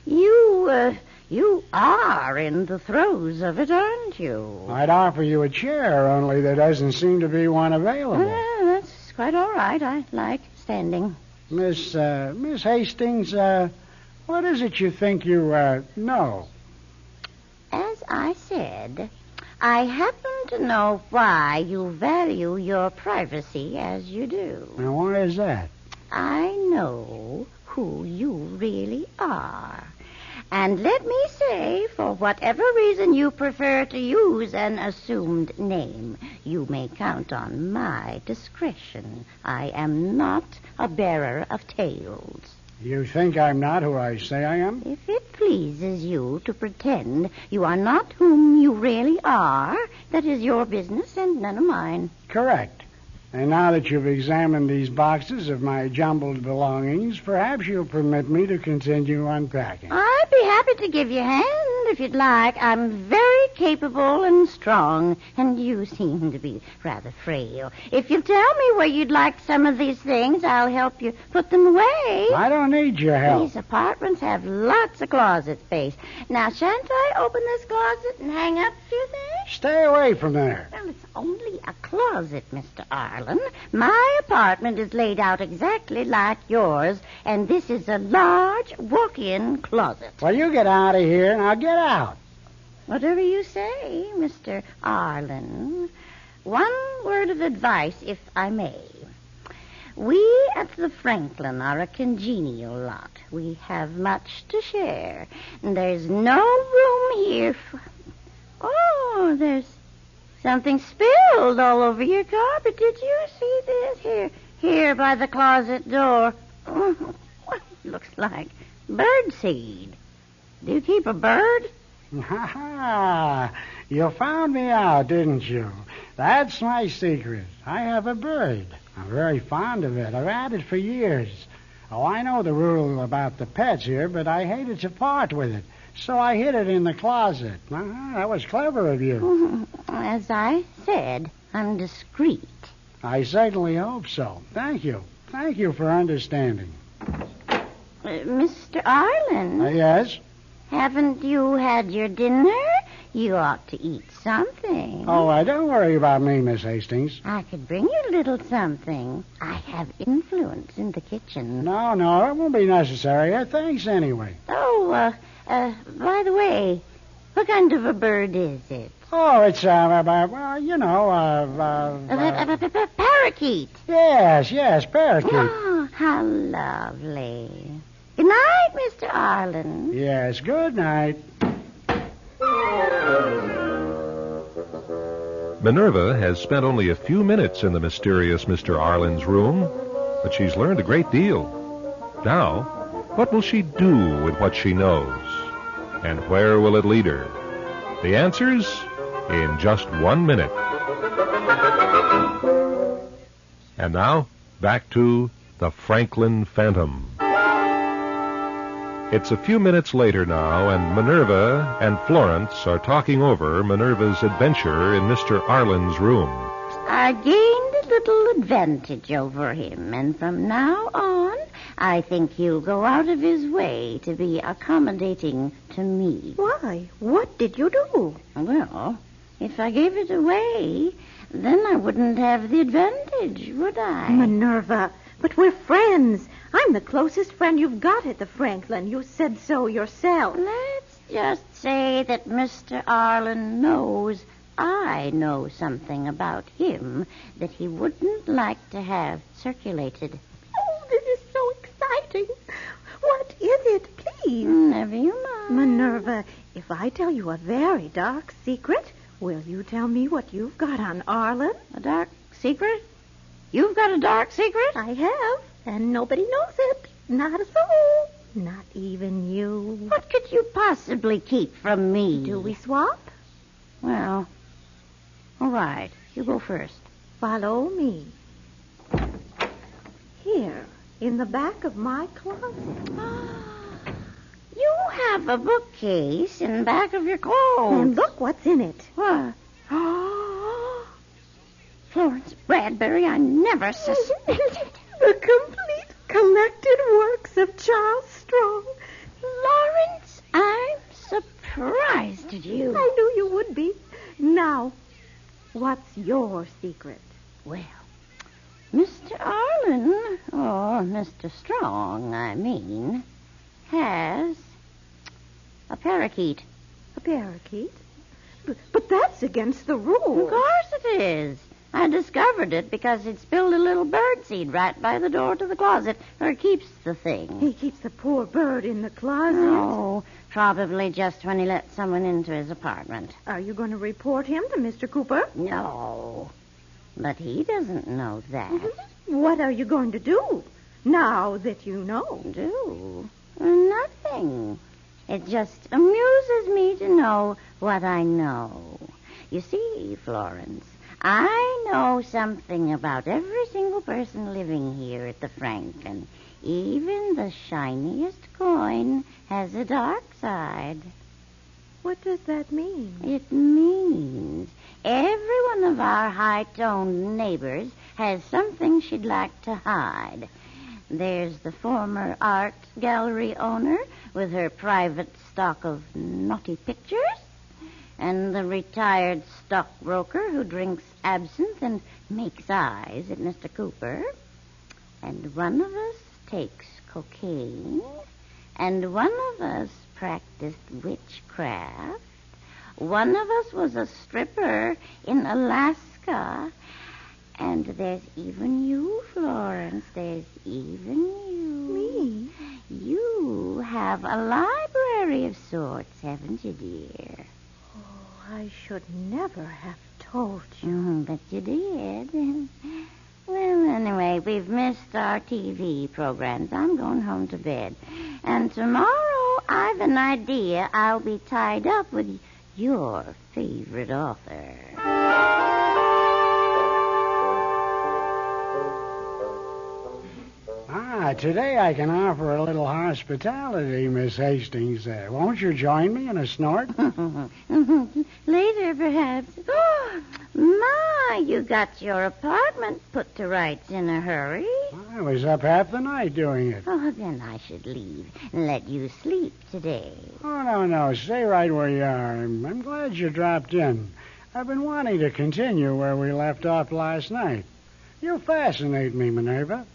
Speaker 21: You are in the throes of it, aren't you?
Speaker 4: I'd offer you a chair, only there doesn't seem to be one available.
Speaker 21: That's quite all right. I like standing.
Speaker 4: Miss Hastings, what is it you think you know?
Speaker 21: As I said, I happen to know why you value your privacy as you do.
Speaker 4: Now, why is that?
Speaker 21: I know who you really are. And let me say, for whatever reason you prefer to use an assumed name, you may count on my discretion. I am not a bearer of tales.
Speaker 4: You think I'm not who I say I am?
Speaker 21: If it pleases you to pretend you are not whom you really are, that is your business and none of mine.
Speaker 4: Correct. And now that you've examined these boxes of my jumbled belongings, perhaps you'll permit me to continue unpacking.
Speaker 21: I'd be happy to give you a hand if you'd like. I'm very capable and strong, and you seem to be rather frail. If you'll tell me where you'd like some of these things, I'll help you put them away.
Speaker 4: I don't need your help.
Speaker 21: These apartments have lots of closet space. Now, shan't I open this closet and hang up a few things?
Speaker 4: Stay away from there.
Speaker 21: Well, it's only a closet, Mr. Arlen. My apartment is laid out exactly like yours, and this is a large walk-in closet.
Speaker 4: Well, you get out of here, and I'll get out.
Speaker 21: Whatever you say, Mr. Arlen. One word of advice, if I may. We at the Franklin are a congenial lot. We have much to share. And there's no room here for... Oh, there's something spilled all over your carpet. Did you see this? Here by the closet door. Oh, what looks like bird seed. Do you keep a bird?
Speaker 4: Ha ha! You found me out, didn't you? That's my secret. I have a bird. I'm very fond of it. I've had it for years. Oh, I know the rule about the pets here, but I hated to part with it. So I hid it in the closet. That was clever of you.
Speaker 21: As I said, I'm discreet.
Speaker 4: I certainly hope so. Thank you. Thank you for understanding.
Speaker 21: Mr. Arlen?
Speaker 4: Yes?
Speaker 21: Haven't you had your dinner? You ought to eat something.
Speaker 4: Oh, don't worry about me, Miss Hastings.
Speaker 21: I could bring you a little something. I have influence in the kitchen.
Speaker 4: No, it won't be necessary. Thanks anyway.
Speaker 21: Oh, by the way, what kind of a bird is it?
Speaker 4: Oh, it's, parakeet. Yes, parakeet.
Speaker 21: Oh, how lovely. Good night, Mr. Arlen.
Speaker 4: Yes, good night.
Speaker 1: Minerva has spent only a few minutes in the mysterious Mr. Arlen's room, but she's learned a great deal. Now, what will she do with what she knows? And where will it lead her? The answers in just 1 minute. And now, back to the Franklin Phantom. It's a few minutes later now, and Minerva and Florence are talking over Minerva's adventure in Mr. Arlen's room.
Speaker 21: I gained a little advantage over him, and from now on, I think he'll go out of his way to be accommodating to me.
Speaker 22: Why? What did you do?
Speaker 21: Well, if I gave it away, then I wouldn't have the advantage, would I?
Speaker 22: Minerva, but we're friends. I'm the closest friend you've got at the Franklin. You said so yourself.
Speaker 21: Let's just say that Mr. Arlen knows I know something about him that he wouldn't like to have circulated.
Speaker 22: Oh, this is so exciting. What is it, please?
Speaker 21: Never you mind.
Speaker 22: Minerva, if I tell you a very dark secret, will you tell me what you've got on Arlen?
Speaker 21: A dark secret? You've got a dark secret?
Speaker 22: I have, and nobody knows it. Not a soul. Not even you.
Speaker 21: What could you possibly keep from me?
Speaker 22: Do we swap?
Speaker 21: Well, all right. You go first.
Speaker 22: Follow me. Here, in the back of my closet.
Speaker 21: You have a bookcase in the back of your clothes.
Speaker 22: And look what's in it.
Speaker 21: What? Florence Bradbury, I never suspected.
Speaker 22: The complete collected works of Charles Strong.
Speaker 21: Lawrence, I'm surprised at you.
Speaker 22: I knew you would be. Now, what's your secret?
Speaker 21: Well, Mr. Arlen, or Mr. Strong, I mean, has a parakeet.
Speaker 22: A parakeet? But that's against the rules.
Speaker 21: Of course it is. I discovered it because it spilled a little birdseed right by the door to the closet where he keeps the thing.
Speaker 22: He keeps the poor bird in the closet?
Speaker 21: Oh, probably just when he lets someone into his apartment.
Speaker 22: Are you going to report him to Mr. Cooper?
Speaker 21: No, but he doesn't know that.
Speaker 22: What are you going to do now that you know?
Speaker 21: Do? Nothing. It just amuses me to know what I know. You see, Florence, I know something about every single person living here at the Franklin. Even the shiniest coin has a dark side.
Speaker 22: What does that mean?
Speaker 21: It means every one of our high-toned neighbors has something she'd like to hide. There's the former art gallery owner with her private stock of naughty pictures, and the retired stockbroker who drinks absinthe and makes eyes at Mr. Cooper. And one of us takes cocaine, and one of us practiced witchcraft. One of us was a stripper in Alaska. And there's even you, Florence. There's even you.
Speaker 22: Me?
Speaker 21: You have a library of sorts, haven't you, dear?
Speaker 22: Oh, I should never have told you.
Speaker 21: But you did. Well, anyway, we've missed our TV programs. I'm going home to bed. And tomorrow, I've an idea. I'll be tied up with your favorite author.
Speaker 4: today I can offer a little hospitality, Miss Hastings. Won't you join me in a snort?
Speaker 21: Later, perhaps. Oh, my, you got your apartment put to rights in a hurry.
Speaker 4: I was up half the night doing it.
Speaker 21: Oh, then I should leave and let you sleep today.
Speaker 4: Oh, no. Stay right where you are. I'm glad you dropped in. I've been wanting to continue where we left off last night. You fascinate me, Minerva.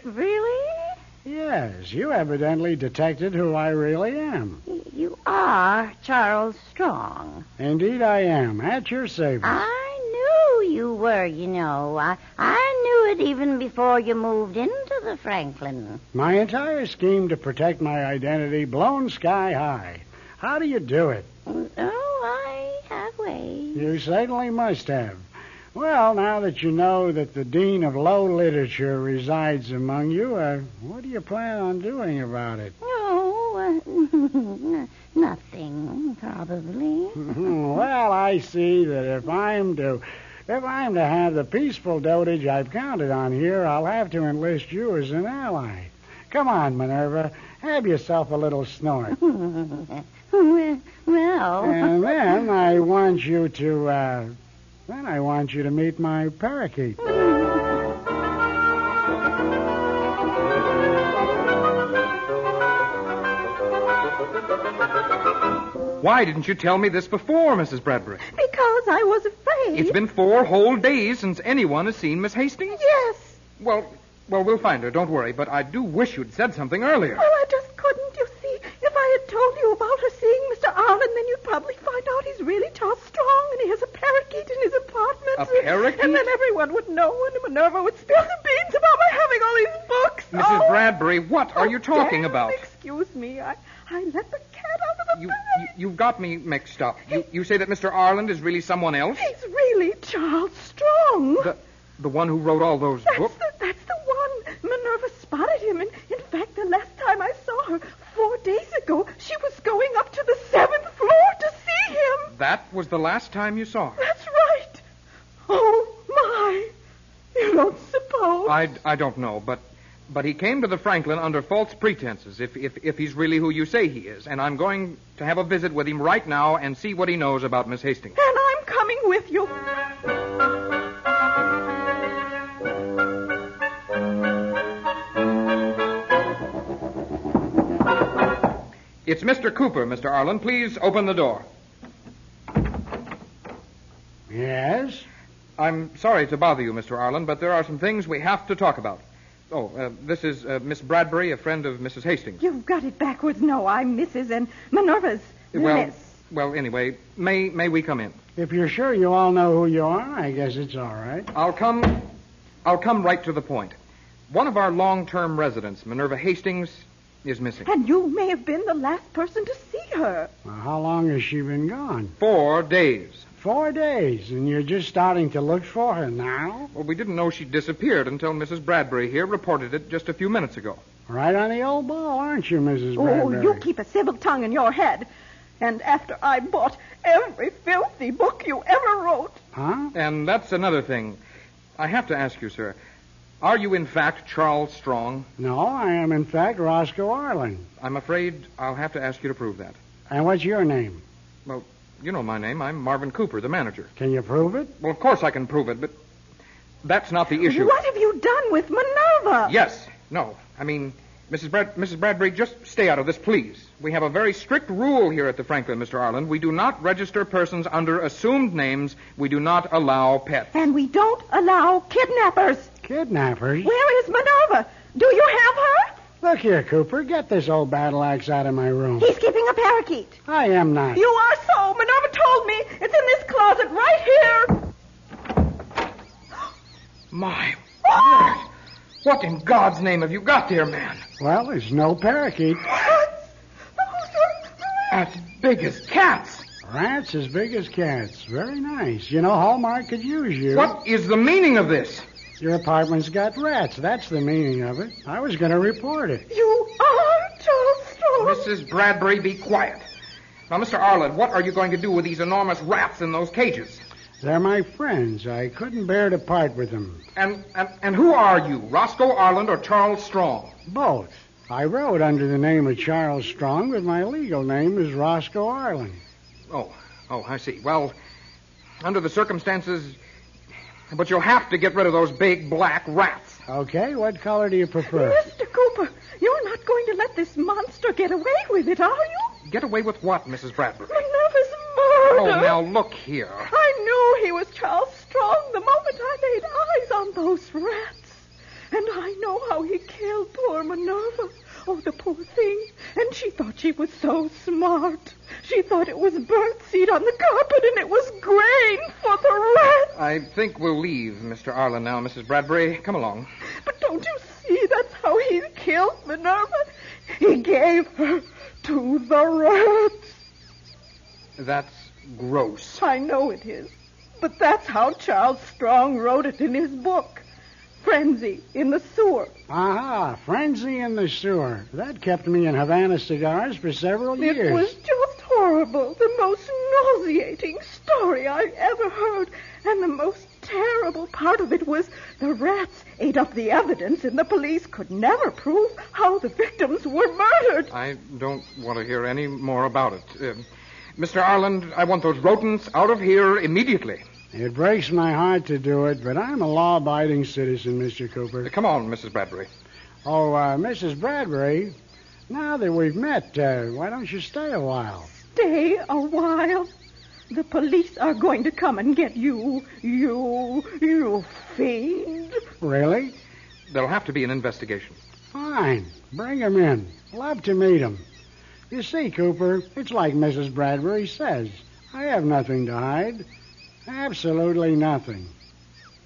Speaker 21: Really?
Speaker 4: Yes, you evidently detected who I really am.
Speaker 21: You are Charles Strong.
Speaker 4: Indeed I am, at your service.
Speaker 21: I knew you were, you know. I knew it even before you moved into the Franklin.
Speaker 4: My entire scheme to protect my identity blown sky high. How do you do it?
Speaker 21: Oh, I have ways.
Speaker 4: You certainly must have. Well, now that you know that the Dean of Low Literature resides among you, what do you plan on doing about it?
Speaker 21: Oh, nothing, probably.
Speaker 4: Well, I see that if I'm to have the peaceful dotage I've counted on here, I'll have to enlist you as an ally. Come on, Minerva, have yourself a little snort.
Speaker 21: Well.
Speaker 4: And then I want you to meet my parakeet.
Speaker 19: Why didn't you tell me this before, Mrs. Bradbury?
Speaker 22: Because I was afraid.
Speaker 19: It's been 4 whole days since anyone has seen Miss Hastings?
Speaker 22: Yes.
Speaker 19: Well, we'll find her, don't worry, but I do wish you'd said something earlier.
Speaker 22: Well, I just couldn't, you see. If I had told you about her seeing Mr. Arlen, then you'd probably find out he's really Charles Strong, and he has a parakeet in his apartment.
Speaker 19: A parakeet?
Speaker 22: And then everyone would know, and Minerva would spill the beans about my having all these books.
Speaker 19: Mrs. Bradbury, what are you talking
Speaker 22: damn,
Speaker 19: about?
Speaker 22: Excuse me. I let the cat out of the bag.
Speaker 19: You've got me mixed up. You say that Mr. Arlen is really someone else?
Speaker 22: He's really Charles Strong.
Speaker 19: The one who wrote all those books?
Speaker 22: That's the one. Minerva spotted him, and in fact, the last time I saw her, 4 days ago, she was going up to the 7th floor to see him.
Speaker 19: That was the last time you saw her?
Speaker 22: That's right. Oh, my. You don't suppose?
Speaker 19: I don't know, but he came to the Franklin under false pretenses, if he's really who you say he is. And I'm going to have a visit with him right now and see what he knows about Miss Hastings.
Speaker 22: And I'm coming with you.
Speaker 19: It's Mr. Cooper, Mr. Arlen. Please open the door.
Speaker 4: Yes?
Speaker 19: I'm sorry to bother you, Mr. Arlen, but there are some things we have to talk about. Oh, this is Miss Bradbury, a friend of Mrs. Hastings.
Speaker 22: You've got it backwards. No, I'm Mrs. and Minerva's Miss.
Speaker 19: Well, anyway, may we come in?
Speaker 4: If you're sure you all know who you are, I guess it's all right.
Speaker 19: I'll come right to the point. One of our long-term residents, Minerva Hastings, is missing.
Speaker 22: And you may have been the last person to see her.
Speaker 4: Well, how long has she been gone?
Speaker 19: 4 days.
Speaker 4: 4 days, and you're just starting to look for her now?
Speaker 19: Well, we didn't know she'd disappeared until Mrs. Bradbury here reported it just a few minutes ago.
Speaker 4: Right on the old ball, aren't you, Mrs. Bradbury?
Speaker 22: Oh, you keep a civil tongue in your head. And after I bought every filthy book you ever wrote.
Speaker 4: Huh?
Speaker 19: And that's another thing. I have to ask you, sir. Are you, in fact, Charles Strong?
Speaker 4: No, I am, in fact, Roscoe Arlen.
Speaker 19: I'm afraid I'll have to ask you to prove that.
Speaker 4: And what's your name?
Speaker 19: Well, you know my name. I'm Marvin Cooper, the manager.
Speaker 4: Can you prove it?
Speaker 19: Well, of course I can prove it, but that's not the issue.
Speaker 22: What have you done with Minerva?
Speaker 19: Yes. No. I mean, Mrs. Bradbury, just stay out of this, please. We have a very strict rule here at the Franklin, Mr. Arlen. We do not register persons under assumed names. We do not allow pets.
Speaker 22: And we don't allow kidnappers.
Speaker 4: Kidnappers?
Speaker 22: Where is Minerva? Do you have her?
Speaker 4: Look here, Cooper. Get this old battle axe out of my room.
Speaker 22: He's keeping a parakeet.
Speaker 4: I am not.
Speaker 22: You are so. Minerva told me. It's in this closet right here.
Speaker 19: My word. What in God's name have you got there, man?
Speaker 4: Well, there's no parakeet.
Speaker 19: As big as cats.
Speaker 4: Rats as big as cats. Very nice. You know, Hallmark could use you.
Speaker 19: What is the meaning of this?
Speaker 4: Your apartment's got rats. That's the meaning of it. I was going to report it.
Speaker 22: You are Charles Strong.
Speaker 19: Mrs. Bradbury, be quiet. Now, Mr. Arlen, what are you going to do with these enormous rats in those cages?
Speaker 4: They're my friends. I couldn't bear to part with them.
Speaker 19: And who are you, Roscoe Arland or Charles Strong?
Speaker 4: Both. I wrote under the name of Charles Strong, but my legal name is Roscoe Arland.
Speaker 19: Oh, I see. Well, under the circumstances... But you'll have to get rid of those big black rats.
Speaker 4: Okay, what color do you prefer?
Speaker 20: Mr. Cooper, you're not going to let this monster get away with it, are you?
Speaker 19: Get away with what, Mrs. Bradbury?
Speaker 20: Minerva's murder.
Speaker 19: Oh, now look here.
Speaker 20: I knew he was Charles Strong the moment I laid eyes on those rats. And I know how he killed poor Minerva. Oh, the poor thing. And she thought she was so smart. She thought it was burnt seed on the carpet and it was grain for the rats.
Speaker 19: I think we'll leave Mr. Arlen now, Mrs. Bradbury. Come along.
Speaker 20: But don't you see that's how he killed Minerva? He gave her to the rats.
Speaker 19: That's gross.
Speaker 20: I know it is. But that's how Charles Strong wrote it in his book. Frenzy in the sewer.
Speaker 4: Aha, Frenzy in the sewer. That kept me in Havana cigars for several years.
Speaker 20: It was just horrible. The most nauseating story I ever heard. And the most terrible part of it was the rats ate up the evidence and the police could never prove how the victims were murdered.
Speaker 19: I don't want to hear any more about it. Mr. Arland, I want those rodents out of here immediately.
Speaker 4: It breaks my heart to do it, but I'm a law-abiding citizen, Mr. Cooper.
Speaker 19: Come on, Mrs. Bradbury.
Speaker 4: Oh, Mrs. Bradbury, now that we've met, why don't you stay a while?
Speaker 20: Stay a while? The police are going to come and get you fiend.
Speaker 4: Really?
Speaker 19: There'll have to be an investigation.
Speaker 4: Fine. Bring him in. Love to meet him. You see, Cooper, it's like Mrs. Bradbury says. I have nothing to hide. Absolutely nothing.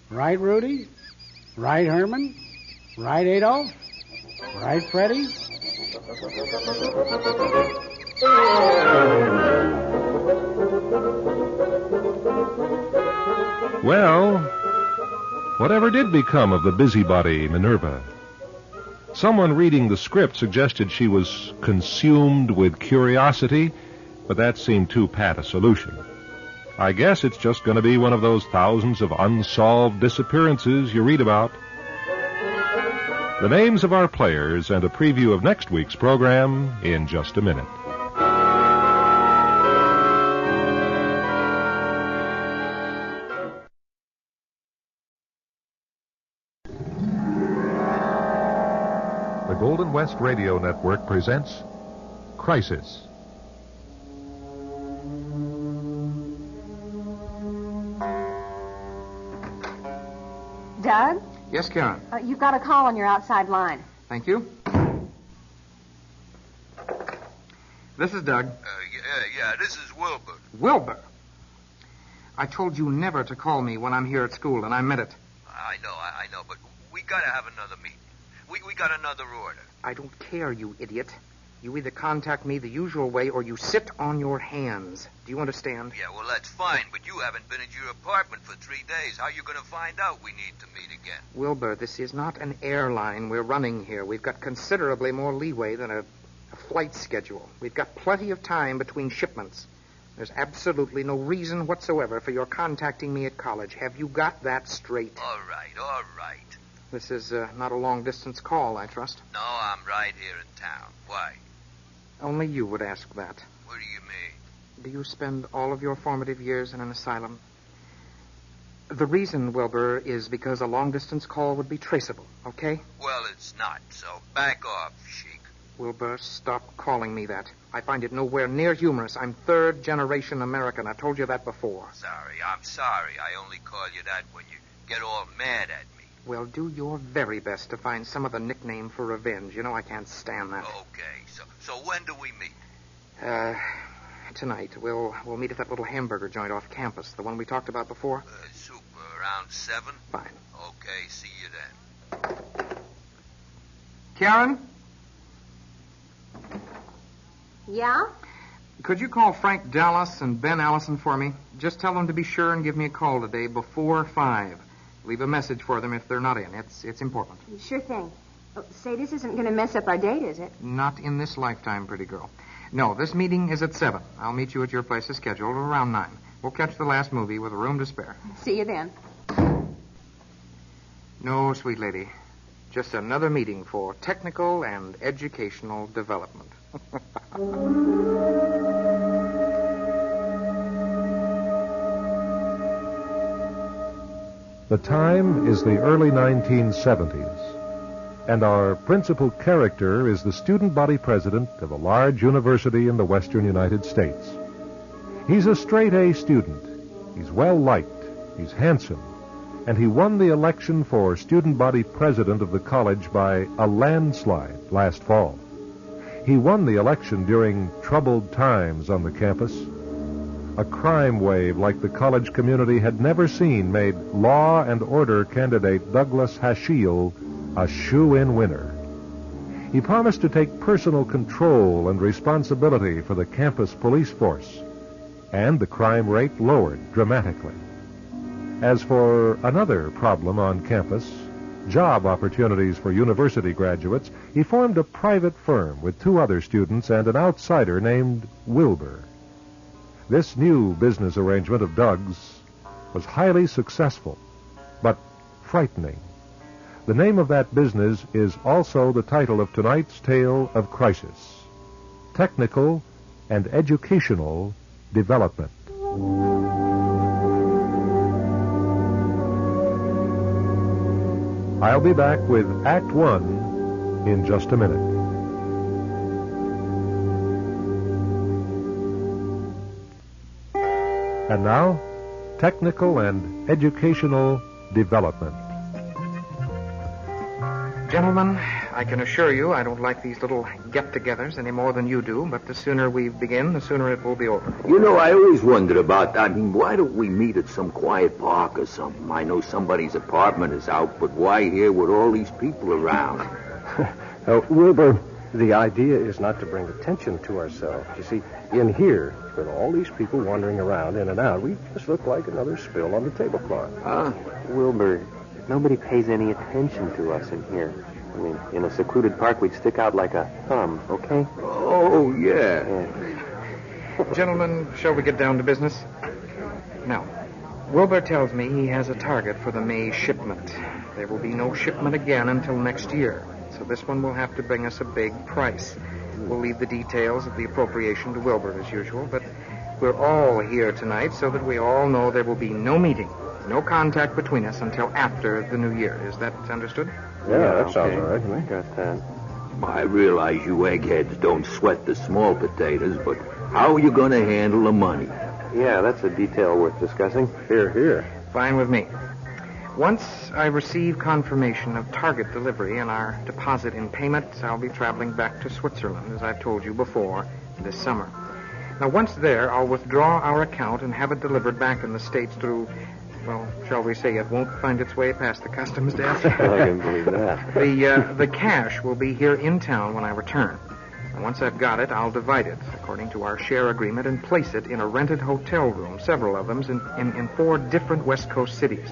Speaker 4: Right, Rudy? Right, Herman? Right, Adolf? Right, Freddie?
Speaker 1: Well, whatever did become of the busybody Minerva? Someone reading the script suggested she was consumed with curiosity, but that seemed too pat a solution. I guess it's just going to be one of those thousands of unsolved disappearances you read about. The names of our players and a preview of next week's program in just a minute. The Golden West Radio Network presents Crisis.
Speaker 2: Doug?
Speaker 19: Yes, Karen.
Speaker 2: You've got a call on your outside line.
Speaker 19: Thank you. This is Doug.
Speaker 3: Yeah, this is Wilbur.
Speaker 19: Wilbur? I told you never to call me when I'm here at school, and I meant it.
Speaker 3: I know, but we gotta have another meeting. We got another order.
Speaker 19: I don't care, you idiot. You either contact me the usual way or you sit on your hands. Do you understand?
Speaker 3: Yeah, well, that's fine, but you haven't been at your apartment for 3 days. How are you going to find out we need to meet again?
Speaker 19: Wilbur, this is not an airline we're running here. We've got considerably more leeway than a flight schedule. We've got plenty of time between shipments. There's absolutely no reason whatsoever for your contacting me at college. Have you got that straight?
Speaker 3: All right.
Speaker 19: This is not a long-distance call, I trust.
Speaker 3: No, I'm right here in town. Why?
Speaker 19: Only you would ask that.
Speaker 3: What do you mean?
Speaker 19: Do you spend all of your formative years in an asylum? The reason, Wilbur, is because a long-distance call would be traceable, okay?
Speaker 3: Well, it's not, so back off, Sheik.
Speaker 19: Wilbur, stop calling me that. I find it nowhere near humorous. I'm third-generation American. I told you that before.
Speaker 3: I'm sorry. I only call you that when you get all mad at me.
Speaker 19: Well, do your very best to find some other nickname for revenge. You know I can't stand that.
Speaker 3: Okay, so when do we meet?
Speaker 19: Tonight. We'll meet at that little hamburger joint off campus, the one we talked about before.
Speaker 3: Super, around 7?
Speaker 19: Fine.
Speaker 3: Okay, see you then.
Speaker 19: Karen?
Speaker 2: Yeah?
Speaker 19: Could you call Frank Dallas and Ben Allison for me? Just tell them to be sure and give me a call today before 5. Leave a message for them if they're not in. It's important.
Speaker 2: Sure thing. Oh, say, this isn't going to mess up our date, is it?
Speaker 19: Not in this lifetime, pretty girl. No, this meeting is at 7. I'll meet you at your place as scheduled around 9. We'll catch the last movie with a room to spare.
Speaker 9: See you then.
Speaker 19: No, sweet lady. Just another meeting for technical and educational development.
Speaker 1: The time is the early 1970s, and our principal character is the student body president of a large university in the western United States. He's a straight-A student. He's well-liked. He's handsome. And he won the election for student body president of the college by a landslide last fall. He won the election during troubled times on the campus. A crime wave like the college community had never seen made law and order candidate Douglas Hashiel a shoo-in winner. He promised to take personal control and responsibility for the campus police force, and the crime rate lowered dramatically. As for another problem on campus, job opportunities for university graduates, he formed a private firm with 2 other students and an outsider named Wilbur. This new business arrangement of Doug's was highly successful, but frightening. The name of that business is also the title of tonight's tale of crisis: Technical and Educational Development. I'll be back with Act 1 in just a minute. And now, technical and educational development.
Speaker 19: Gentlemen, I can assure you I don't like these little get-togethers any more than you do, but the sooner we begin, the sooner it will be over.
Speaker 3: You know, I always wondered about that. I mean, why don't we meet at some quiet park or something? I know somebody's apartment is out, but why here with all these people around?
Speaker 6: Wilbur, the idea is not to bring attention to ourselves. You see, in here, with all these people wandering around in and out, we just look like another spill on the tablecloth.
Speaker 7: Wilbur, nobody pays any attention to us in here. I mean, in a secluded park, we'd stick out like a thumb, okay?
Speaker 3: Oh, yeah.
Speaker 19: Gentlemen, shall we get down to business? Now, Wilbur tells me he has a target for the May shipment. There will be no shipment again until next year, so this one will have to bring us a big price. We'll leave the details of the appropriation to Wilbur as usual, but we're all here tonight so that we all know there will be no meeting, no contact between us until after the new year. Is that understood?
Speaker 6: Yeah, that sounds all right to me.
Speaker 7: Got that.
Speaker 3: I realize you eggheads don't sweat the small potatoes, but how are you going to handle the money?
Speaker 7: Yeah, that's a detail worth discussing.
Speaker 6: Here, here.
Speaker 19: Fine with me. Once I receive confirmation of target delivery and our deposit in payment, I'll be traveling back to Switzerland, as I've told you before, this summer. Now, once there, I'll withdraw our account and have it delivered back in the States through, well, shall we say it won't find its way past the customs desk?
Speaker 7: I can believe that.
Speaker 19: The cash will be here in town when I return. And once I've got it, I'll divide it according to our share agreement and place it in a rented hotel room, several of them, in 4 different West Coast cities.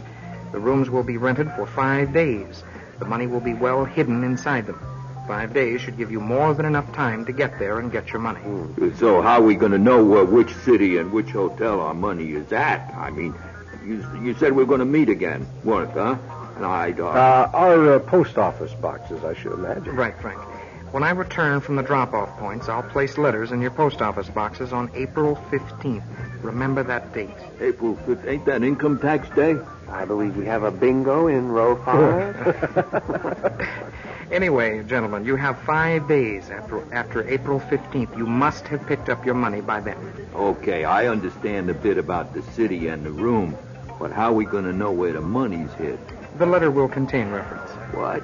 Speaker 19: The rooms will be rented for 5 days. The money will be well hidden inside them. 5 days should give you more than enough time to get there and get your money.
Speaker 3: So how are we going to know which city and which hotel our money is at? I mean, you said we're going to meet again, weren't you, huh? And
Speaker 6: Our post office boxes, I should imagine.
Speaker 19: Right, Frank. When I return from the drop-off points, I'll place letters in your post office boxes on April 15th. Remember that date.
Speaker 3: April 15th? Ain't that income tax day?
Speaker 7: I believe we have a bingo in row 5.
Speaker 19: Anyway, gentlemen, you have 5 days after April 15th. You must have picked up your money by then.
Speaker 3: Okay, I understand a bit about the city and the room, but how are we going to know where the money's hid?
Speaker 19: The letter will contain reference.
Speaker 3: What?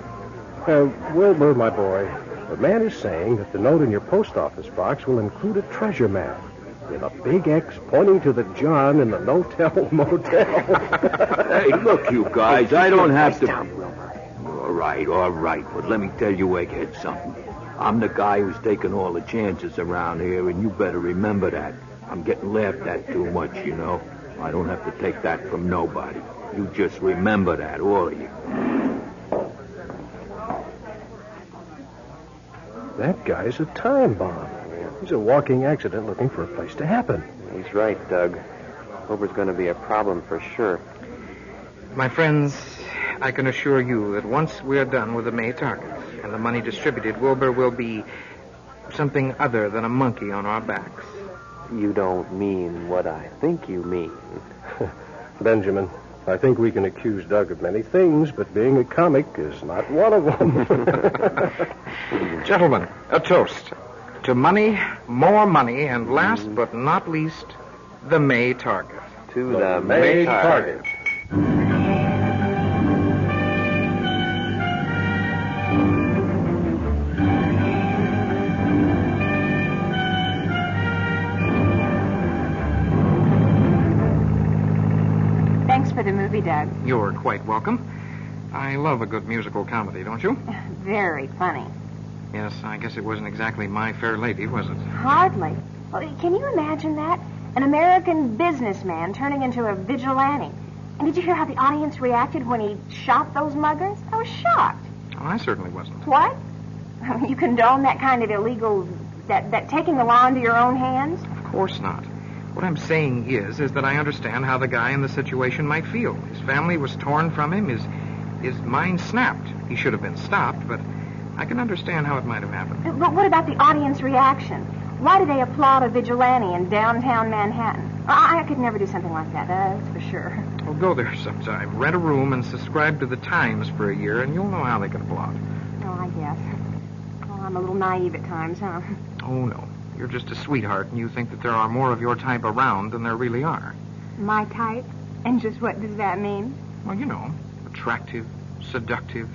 Speaker 6: Wilbur, my boy, the man is saying that the note in your post office box will include a treasure map with a big X pointing to the John in the no-tell motel.
Speaker 3: Hey, look, you guys, I don't have to... All right, but let me tell you, egghead, something. I'm the guy who's taking all the chances around here, and you better remember that. I'm getting laughed at too much, you know. I don't have to take that from nobody. You just remember that, all of you.
Speaker 6: That guy's a time bomb. He's a walking accident looking for a place to happen.
Speaker 7: He's right, Doug. Wilbur's going to be a problem for sure.
Speaker 19: My friends, I can assure you that once we're done with the May target and the money distributed, Wilbur will be something other than a monkey on our backs.
Speaker 7: You don't mean what I think you mean.
Speaker 6: Benjamin, I think we can accuse Doug of many things, but being a comic is not one of them.
Speaker 19: Gentlemen, a toast. To money, more money, and last but not least, the May target.
Speaker 7: To the May target.
Speaker 2: Thanks for the movie, Doug.
Speaker 19: You're quite welcome. I love a good musical comedy, don't you?
Speaker 2: Very funny.
Speaker 19: Yes, I guess it wasn't exactly My Fair Lady, was it?
Speaker 2: Hardly. Well, can you imagine that? An American businessman turning into a vigilante. And did you hear how the audience reacted when he shot those muggers? I was shocked.
Speaker 19: Oh, I certainly wasn't.
Speaker 2: What? You condone that kind of illegal, that taking the law into your own hands?
Speaker 19: Of course not. What I'm saying is that I understand how the guy in the situation might feel. His family was torn from him. His mind snapped. He should have been stopped, but I can understand how it might have happened.
Speaker 2: But what about the audience reaction? Why do they applaud a vigilante in downtown Manhattan? I could never do something like that, that's for sure.
Speaker 19: Well, go there sometime. Rent a room and subscribe to the Times for a year, and you'll know how they can applaud.
Speaker 2: Oh, I guess. Well, I'm a little naive at times, huh?
Speaker 19: Oh, no. You're just a sweetheart, and you think that there are more of your type around than there really are.
Speaker 2: My type? And just what does that mean?
Speaker 19: Well, you know, attractive, seductive,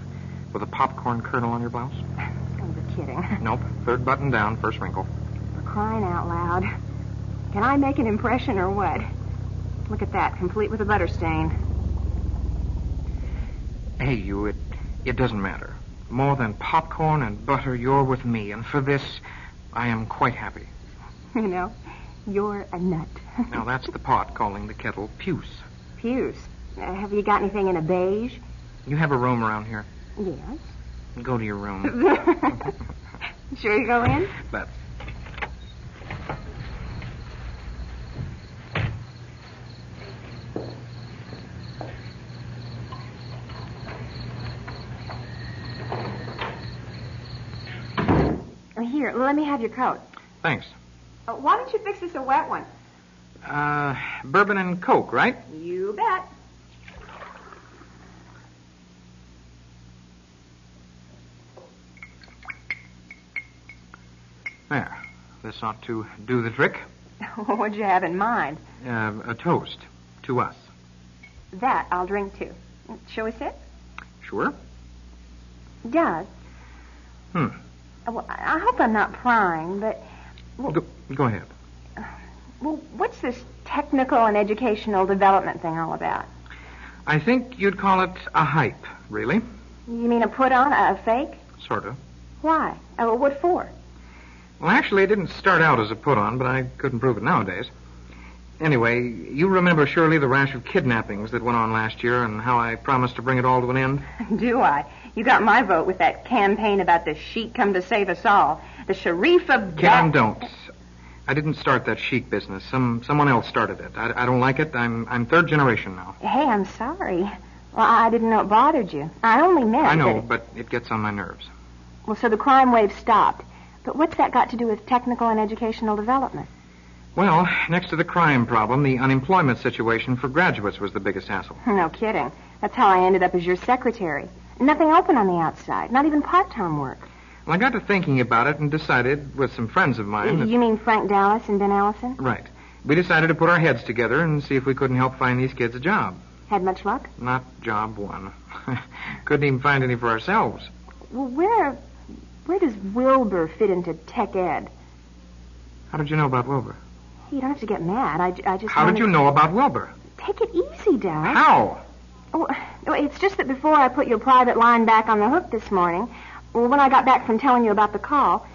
Speaker 19: with a popcorn kernel on your blouse.
Speaker 2: Oh, you're kidding.
Speaker 19: Nope. Third button down, first wrinkle.
Speaker 2: For crying out loud. Can I make an impression or what? Look at that, complete with a butter stain.
Speaker 19: Hey, you, it doesn't matter. More than popcorn and butter, you're with me, and for this, I am quite happy.
Speaker 2: You know, you're a nut.
Speaker 19: Now, that's the pot calling the kettle puce.
Speaker 2: Puce? Have you got anything in a beige?
Speaker 19: You have a room around here?
Speaker 2: Yes.
Speaker 19: Go to your room.
Speaker 2: Sure you go in?
Speaker 19: That's...
Speaker 2: Here, let me have your coat.
Speaker 19: Thanks.
Speaker 2: Why don't you fix us a wet one?
Speaker 19: Bourbon and Coke, right?
Speaker 2: You bet.
Speaker 19: There. This ought to do the trick.
Speaker 2: What'd you have in mind?
Speaker 19: A toast to us.
Speaker 2: That I'll drink to. Shall we sit?
Speaker 19: Sure.
Speaker 2: Doug. Well, I hope I'm not prying, but... Well,
Speaker 19: go ahead.
Speaker 2: Well, what's this technical and educational development thing all about?
Speaker 19: I think you'd call it a hype, really.
Speaker 2: You mean a put-on, a fake?
Speaker 19: Sort of.
Speaker 2: Why? What for?
Speaker 19: Well, actually, it didn't start out as a put-on, but I couldn't prove it nowadays. Anyway, you remember surely the rash of kidnappings that went on last year and how I promised to bring it all to an end?
Speaker 2: Do I? You got my vote with that campaign about the sheik come to save us all. The Sharif of...
Speaker 19: Karen, don't. I didn't start that chic business. Someone else started it. I don't like it. I'm third generation now.
Speaker 2: Hey, I'm sorry. Well, I didn't know it bothered you. I only meant
Speaker 19: I know, but it gets on my nerves.
Speaker 2: Well, so the crime wave stopped. But what's that got to do with technical and educational development?
Speaker 19: Well, next to the crime problem, the unemployment situation for graduates was the biggest hassle.
Speaker 2: No kidding. That's how I ended up as your secretary. Nothing open on the outside, not even part-time work.
Speaker 19: Well, I got to thinking about it and decided, with some friends of mine...
Speaker 2: You mean Frank Dallas and Ben Allison?
Speaker 19: Right. We decided to put our heads together and see if we couldn't help find these kids a job.
Speaker 2: Had much luck?
Speaker 19: Not job one. Couldn't even find any for ourselves.
Speaker 2: Well, where does Wilbur fit into tech ed?
Speaker 19: How did you know about Wilbur?
Speaker 2: You don't have to get mad. I just
Speaker 19: How did you know about Wilbur?
Speaker 2: Take it easy, Doug.
Speaker 19: How?
Speaker 2: Oh, it's just that before I put your private line back on the hook this morning, when I got back from telling you about the call,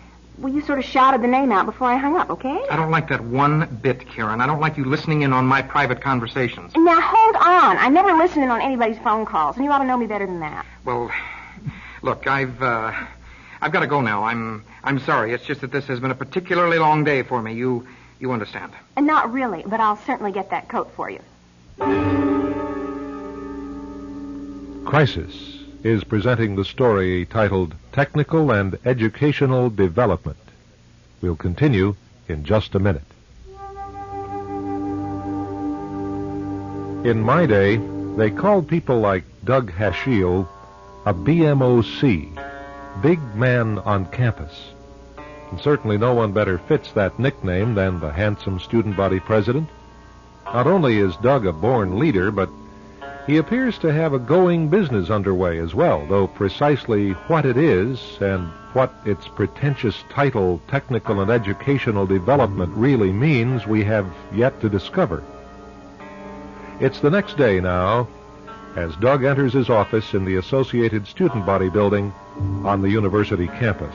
Speaker 2: you sort of shouted the name out before I hung up, okay?
Speaker 19: I don't like that one bit, Karen. I don't like you listening in on my private conversations.
Speaker 2: Now, hold on. I never listen in on anybody's phone calls, and you ought to know me better than that.
Speaker 19: Well, look, I've got to go now. I'm sorry. It's just that this has been a particularly long day for me. You You understand?
Speaker 12: Not really, but I'll certainly get that coat for you.
Speaker 1: Crisis is presenting the story titled Technical and Educational Development. We'll continue in just a minute. In my day, they called people like Doug Hashiel a BMOC, Big Man on Campus. And certainly no one better fits that nickname than the handsome student body president. Not only is Doug a born leader, but he appears to have a going business underway as well, though precisely what it is and what its pretentious title, Technical and Educational Development, really means, we have yet to discover. It's the next day now, as Doug enters his office in the Associated Student Body building on the university campus.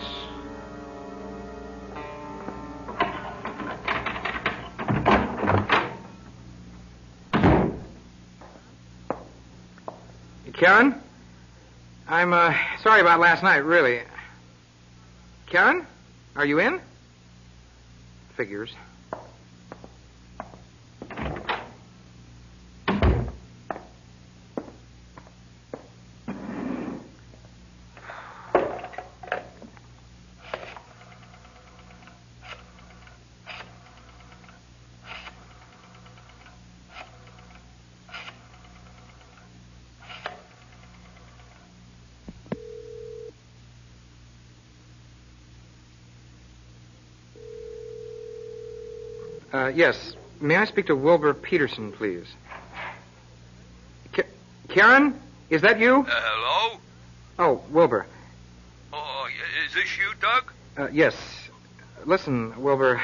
Speaker 19: Karen? I'm, sorry about last night, really. Karen? Are you in? Figures. Yes. May I speak to Wilbur Peterson, please? Karen? Is that you?
Speaker 13: Hello?
Speaker 19: Oh, Wilbur.
Speaker 13: Oh, is this you, Doug?
Speaker 19: Yes. Listen, Wilbur,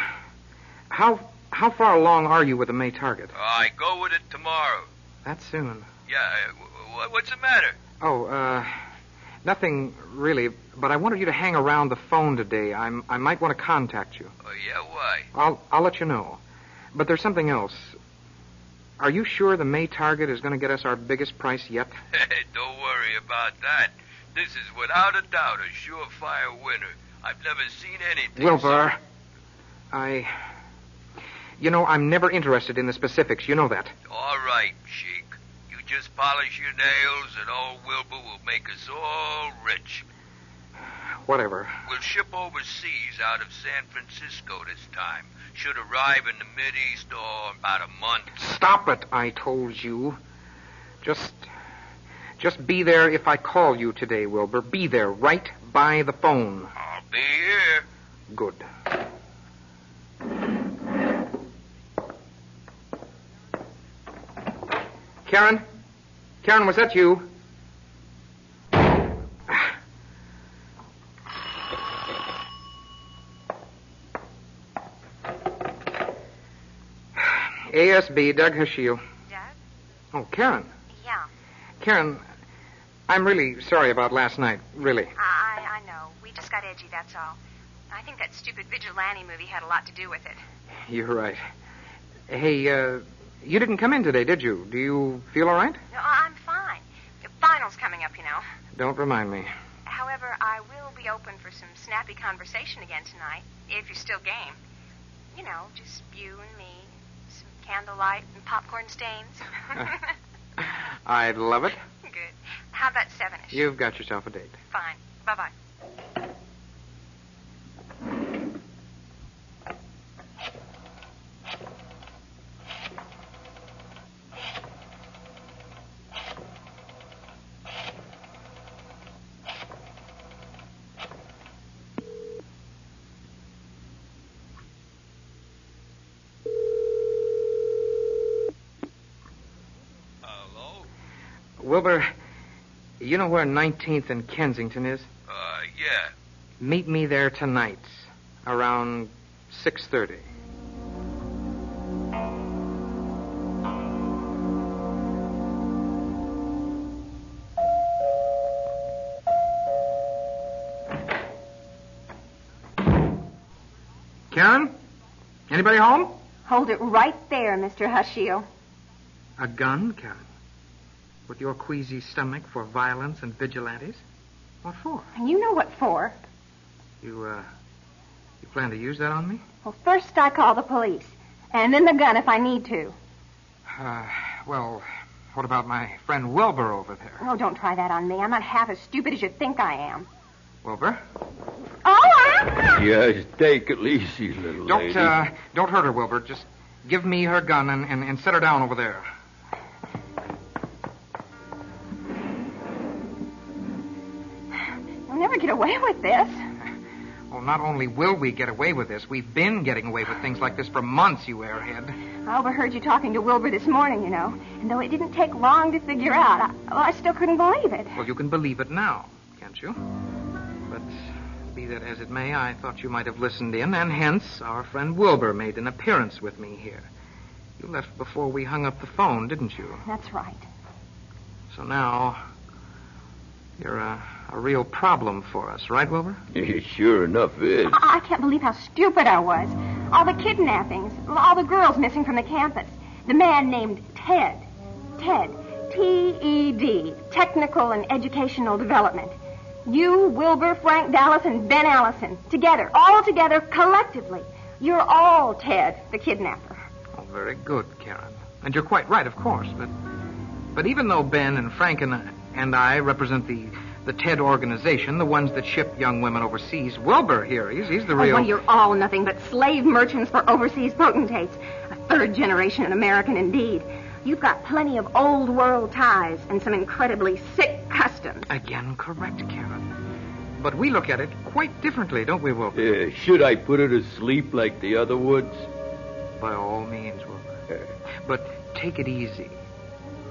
Speaker 19: how far along are you with the May target?
Speaker 13: I go with it tomorrow.
Speaker 19: That soon?
Speaker 13: Yeah, what's the matter?
Speaker 19: Oh, nothing really, but I wanted you to hang around the phone today. I might want to contact you.
Speaker 13: Oh, yeah, why?
Speaker 19: I'll let you know. But there's something else. Are you sure the May target is going to get us our biggest price yet?
Speaker 13: Don't worry about that. This is without a doubt a surefire winner. I've never seen anything.
Speaker 19: Wilbur, I'm never interested in the specifics. You know that.
Speaker 13: All right, Sheik. You just polish your nails and old Wilbur will make us all rich.
Speaker 19: Whatever.
Speaker 13: We'll ship overseas out of San Francisco this time. Should arrive in the Mideast in about a month.
Speaker 19: Stop it, I told you. Just be there if I call you today, Wilbur. Be there, right by the phone.
Speaker 13: I'll be here.
Speaker 19: Good. Karen? Karen, was that you? ASB, Doug Hashiel.
Speaker 5: Doug?
Speaker 19: Oh, Karen.
Speaker 5: Yeah.
Speaker 19: Karen, I'm really sorry about last night, really.
Speaker 5: I know. We just got edgy, that's all. I think that stupid vigilante movie had a lot to do with it.
Speaker 19: You're right. Hey, you didn't come in today, did you? Do you feel all right?
Speaker 5: No, I'm fine. The final's coming up, you know.
Speaker 19: Don't remind me.
Speaker 5: However, I will be open for some snappy conversation again tonight, if you're still game. You know, just you and me. Candlelight and popcorn stains.
Speaker 19: I'd love it.
Speaker 5: Good. How about 7-ish?
Speaker 19: You've got yourself a date.
Speaker 5: Fine. Bye-bye.
Speaker 19: Wilbur, you know where 19th and Kensington is?
Speaker 13: Yeah.
Speaker 19: Meet me there tonight, around 6:30. Karen? Anybody home?
Speaker 12: Hold it right there, Mr. Hashiel.
Speaker 19: A gun, Karen? With your queasy stomach for violence and vigilantes? What for?
Speaker 12: You know what for.
Speaker 19: You You plan to use that on me?
Speaker 12: Well, first I call the police, and then the gun if I need to.
Speaker 19: Well, what about my friend Wilbur over there?
Speaker 12: Oh, don't try that on me. I'm not half as stupid as you think I am.
Speaker 19: Wilbur?
Speaker 12: Oh,
Speaker 3: Just take it easy, little lady.
Speaker 19: Don't hurt her, Wilbur. Just give me her gun and set her down over there.
Speaker 12: I'll never get away with this.
Speaker 19: Well, not only will we get away with this, we've been getting away with things like this for months, you airhead.
Speaker 12: I overheard you talking to Wilbur this morning, you know. And though it didn't take long to figure out, I still couldn't believe it.
Speaker 19: Well, you can believe it now, can't you? But be that as it may, I thought you might have listened in, and hence our friend Wilbur made an appearance with me here. You left before we hung up the phone, didn't you?
Speaker 12: That's right.
Speaker 19: So now, you're a real problem for us, right, Wilbur?
Speaker 3: Sure enough is.
Speaker 12: I can't believe how stupid I was. All the kidnappings, all the girls missing from the campus. The man named Ted. Ted. T-E-D. Technical and Educational Development. You, Wilbur, Frank Dallas, and Ben Allison. Together. All together, collectively. You're all Ted, the kidnapper.
Speaker 19: Oh, very good, Karen. And you're quite right, of course. But even though Ben and Frank and I represent the TED organization, the ones that ship young women overseas, Wilbur here, he's the real...
Speaker 12: Oh, well, you're all nothing but slave merchants for overseas potentates. A third generation American indeed. You've got plenty of old world ties and some incredibly sick customs.
Speaker 19: Again, correct, Karen. But we look at it quite differently, don't we, Wilbur?
Speaker 3: Should I put her to sleep like the other woods?
Speaker 19: By all means, Wilbur. But take it easy.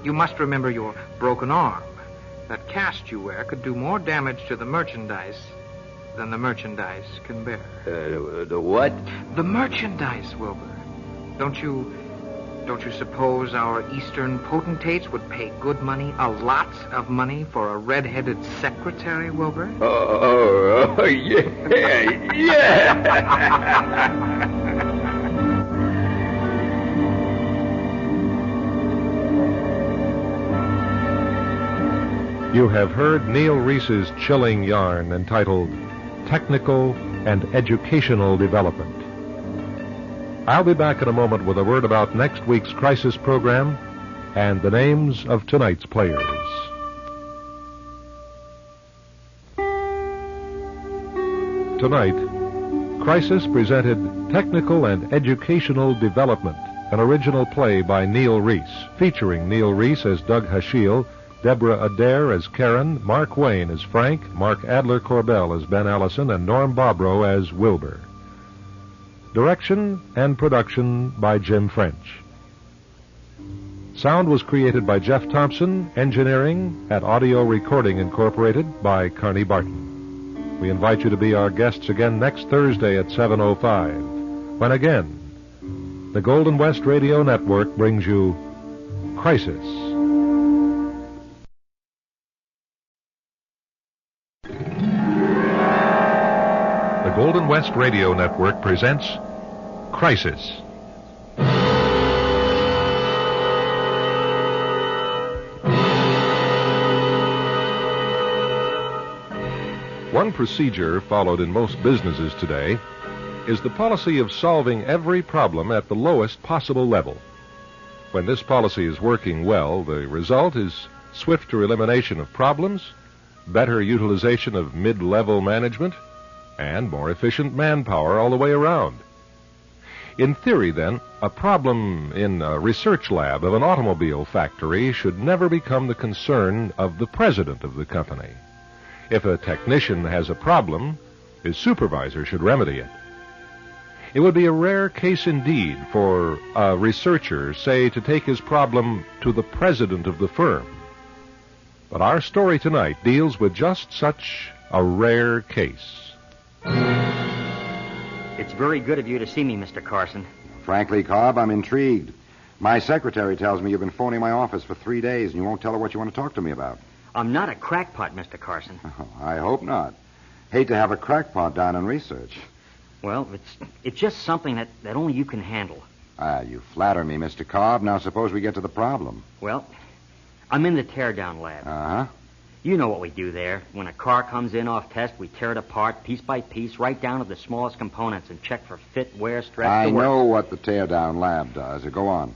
Speaker 19: You must remember your broken arm. That cast you wear could do more damage to the merchandise than the merchandise can bear.
Speaker 3: The what?
Speaker 19: The merchandise, Wilbur. Don't you suppose our Eastern potentates would pay good money, a lot of money, for a red-headed secretary, Wilbur?
Speaker 3: Oh, yeah.
Speaker 1: You have heard Neil Reese's chilling yarn entitled Technical and Educational Development. I'll be back in a moment with a word about next week's crisis program and the names of tonight's players. Tonight, Crisis presented Technical and Educational Development, an original play by Neil Reese, featuring Neil Reese as Doug Hashiel, Deborah Adair as Karen, Mark Wayne as Frank, Mark Adler-Corbell as Ben Allison, and Norm Bobrow as Wilbur. Direction and production by Jim French. Sound was created by Jeff Thompson, engineering at Audio Recording Incorporated by Carney Barton. We invite you to be our guests again next Thursday at 7:05, when again, the Golden West Radio Network brings you Crisis. The Golden West Radio Network presents Crisis. One procedure followed in most businesses today is the policy of solving every problem at the lowest possible level. When this policy is working well, the result is swifter elimination of problems, better utilization of mid-level management, and more efficient manpower all the way around. In theory, then, a problem in a research lab of an automobile factory should never become the concern of the president of the company. If a technician has a problem, his supervisor should remedy it. It would be a rare case indeed for a researcher, say, to take his problem to the president of the firm. But our story tonight deals with just such a rare case.
Speaker 10: It's very good of you to see me, Mr. Carson.
Speaker 14: Frankly, Cobb, I'm intrigued. My secretary tells me you've been phoning my office for 3 days and you won't tell her what you want to talk to me about.
Speaker 10: I'm not a crackpot, Mr. Carson.
Speaker 14: Oh, I hope not. Hate to have a crackpot down in research.
Speaker 10: Well, it's just something that only you can handle.
Speaker 14: You flatter me, Mr. Cobb. Now suppose we get to the problem.
Speaker 10: Well, I'm in the teardown lab.
Speaker 14: Uh-huh.
Speaker 10: You know what we do there. When a car comes in off test, we tear it apart piece by piece, right down to the smallest components, and check for fit, wear, stretch.
Speaker 14: I know what the teardown lab does. Go on.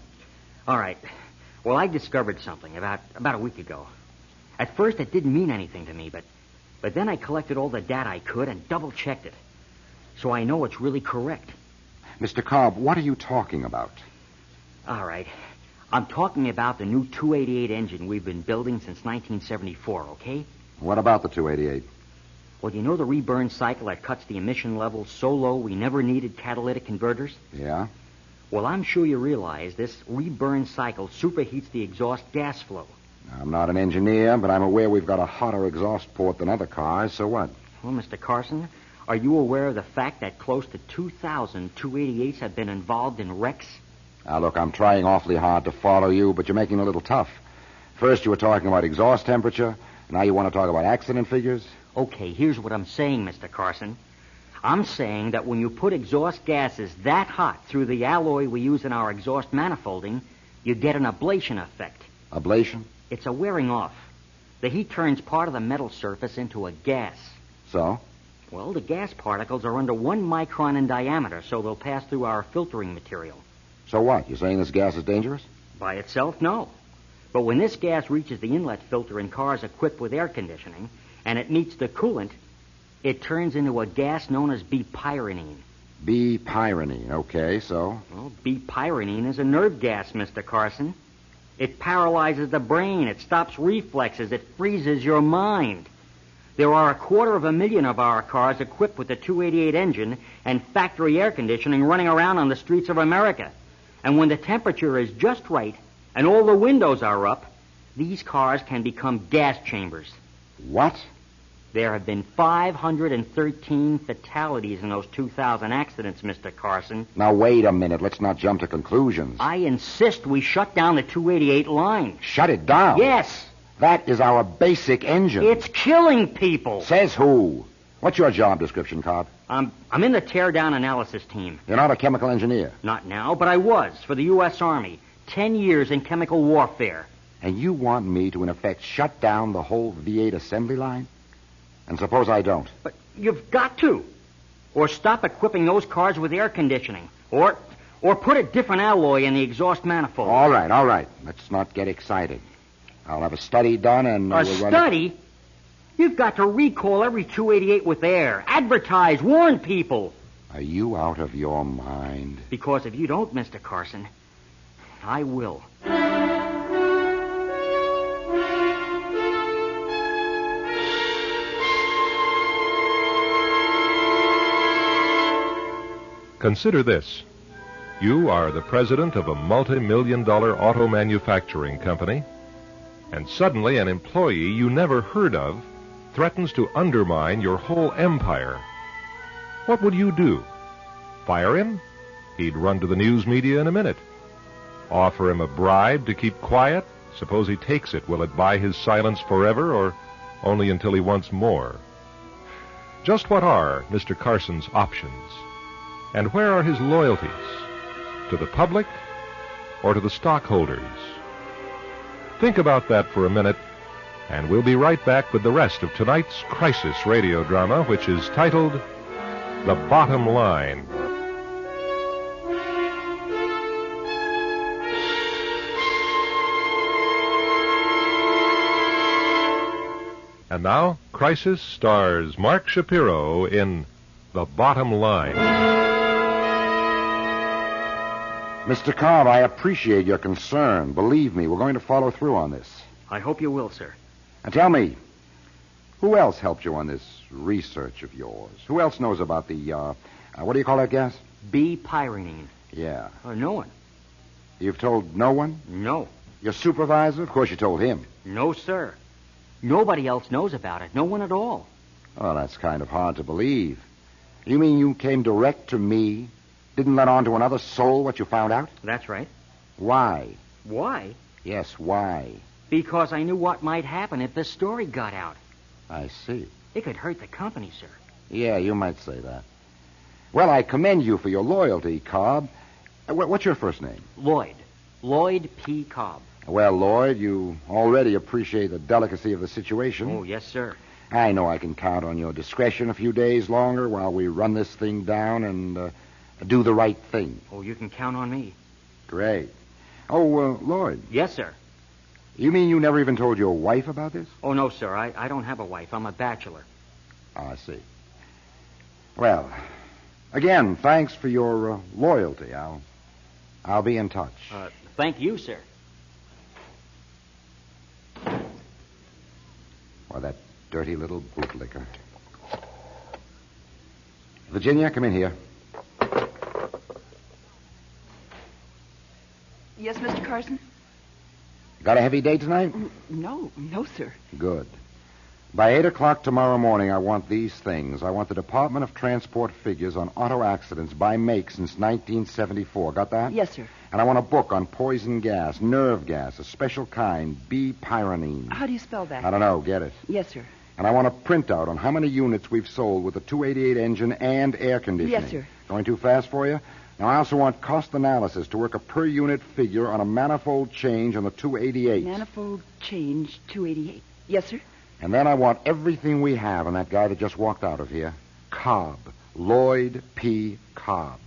Speaker 10: All right. Well, I discovered something about a week ago. At first, it didn't mean anything to me, but then I collected all the data I could and double-checked it. So I know it's really correct.
Speaker 14: Mr. Cobb, what are you talking about?
Speaker 10: All right. I'm talking about the new 288 engine we've been building since 1974, okay?
Speaker 14: What about the 288?
Speaker 10: Well, you know the reburn cycle that cuts the emission levels so low we never needed catalytic converters?
Speaker 14: Yeah?
Speaker 10: Well, I'm sure you realize this reburn cycle superheats the exhaust gas flow.
Speaker 14: I'm not an engineer, but I'm aware we've got a hotter exhaust port than other cars, so what?
Speaker 10: Well, Mr. Carson, are you aware of the fact that close to 2,000 288s have been involved in wrecks?
Speaker 14: Now, look, I'm trying awfully hard to follow you, but you're making it a little tough. First, you were talking about exhaust temperature. Now you want to talk about accident figures?
Speaker 10: Okay, here's what I'm saying, Mr. Carson. I'm saying that when you put exhaust gases that hot through the alloy we use in our exhaust manifolding, you get an ablation effect.
Speaker 14: Ablation?
Speaker 10: It's a wearing off. The heat turns part of the metal surface into a gas.
Speaker 14: So?
Speaker 10: Well, the gas particles are under 1 micron in diameter, so they'll pass through our filtering material.
Speaker 14: So what? You're saying this gas is dangerous?
Speaker 10: By itself, no. But when this gas reaches the inlet filter in cars equipped with air conditioning, and it meets the coolant, it turns into a gas known as bipyranine.
Speaker 14: Bipyranine, okay, so?
Speaker 10: Well, bipyranine is a nerve gas, Mr. Carson. It paralyzes the brain, it stops reflexes, it freezes your mind. There are 250,000 of our cars equipped with the 288 engine and factory air conditioning running around on the streets of America. And when the temperature is just right and all the windows are up, these cars can become gas chambers.
Speaker 14: What?
Speaker 10: There have been 513 fatalities in those 2,000 accidents, Mr. Carson.
Speaker 14: Now, wait a minute. Let's not jump to conclusions.
Speaker 10: I insist we shut down the 288 line.
Speaker 14: Shut it down?
Speaker 10: Yes.
Speaker 14: That is our basic engine.
Speaker 10: It's killing people.
Speaker 14: Says who? What's your job description, Cobb?
Speaker 10: I'm in the tear-down analysis team.
Speaker 14: You're not a chemical engineer?
Speaker 10: Not now, but I was for the U.S. Army. 10 years in chemical warfare.
Speaker 14: And you want me to, in effect, shut down the whole V8 assembly line? And suppose I don't?
Speaker 10: But you've got to. Or stop equipping those cars with air conditioning. Or put a different alloy in the exhaust manifold.
Speaker 14: All right. Let's not get excited. I'll have a study done and...
Speaker 10: A study? You've got to recall every 288 with air. Advertise. Warn people.
Speaker 14: Are you out of your mind?
Speaker 10: Because if you don't, Mr. Carson, I will.
Speaker 1: Consider this. You are the president of a multi-million-dollar auto manufacturing company, and suddenly an employee you never heard of threatens to undermine your whole empire. What would you do? Fire him? He'd run to the news media in a minute. Offer him a bribe to keep quiet? Suppose he takes it. Will it buy his silence forever, or only until he wants more? Just what are Mr. Carson's options? And where are his loyalties? To the public or to the stockholders? Think about that for a minute, and we'll be right back with the rest of tonight's crisis radio drama, which is titled The Bottom Line. And now, Crisis stars Mark Shapiro in The Bottom Line.
Speaker 14: Mr. Cobb, I appreciate your concern. Believe me, we're going to follow through on this.
Speaker 10: I hope you will, sir.
Speaker 14: And tell me, who else helped you on this research of yours? Who else knows about the, what do you call that gas?
Speaker 10: Bipyranine.
Speaker 14: Yeah.
Speaker 10: No one.
Speaker 14: You've told no one?
Speaker 10: No.
Speaker 14: Your supervisor? Of course you told him.
Speaker 10: No, sir. Nobody else knows about it. No one at all.
Speaker 14: Oh, that's kind of hard to believe. You mean you came direct to me? Didn't let on to another soul what you found out?
Speaker 10: That's right.
Speaker 14: Why?
Speaker 10: Why?
Speaker 14: Yes, why?
Speaker 10: Because I knew what might happen if the story got out.
Speaker 14: I see.
Speaker 10: It could hurt the company, sir.
Speaker 14: Yeah, you might say that. Well, I commend you for your loyalty, Cobb. What's your first name?
Speaker 10: Lloyd. Lloyd P. Cobb.
Speaker 14: Well, Lloyd, you already appreciate the delicacy of the situation.
Speaker 10: Oh, yes, sir.
Speaker 14: I know I can count on your discretion a few days longer while we run this thing down and do the right thing.
Speaker 10: Oh, you can count on me.
Speaker 14: Great. Oh, Lloyd.
Speaker 10: Yes, sir.
Speaker 14: You mean you never even told your wife about this?
Speaker 10: Oh, no, sir. I don't have a wife. I'm a bachelor.
Speaker 14: I see. Well, again, thanks for your loyalty. I'll be in touch.
Speaker 10: Thank you, sir.
Speaker 14: Why, that dirty little bootlicker. Virginia, come in here.
Speaker 9: Yes, Mr. Carson?
Speaker 14: Got a heavy day tonight?
Speaker 9: No, sir.
Speaker 14: Good. By 8 o'clock tomorrow morning, I want these things. I want the Department of Transport figures on auto accidents by make since 1974. Got that?
Speaker 9: Yes, sir.
Speaker 14: And I want a book on poison gas, nerve gas, a special kind, B-pyranine.
Speaker 9: How do you spell that?
Speaker 14: I don't know. Get it?
Speaker 9: Yes, sir.
Speaker 14: And I want a printout on how many units we've sold with the 288 engine and air conditioning.
Speaker 9: Yes, sir.
Speaker 14: Going too fast for you? Now, I also want cost analysis to work a per-unit figure on a manifold change on the 288.
Speaker 9: Manifold change 288. Yes, sir.
Speaker 14: And then I want everything we have on that guy that just walked out of here. Cobb. Lloyd P. Cobb.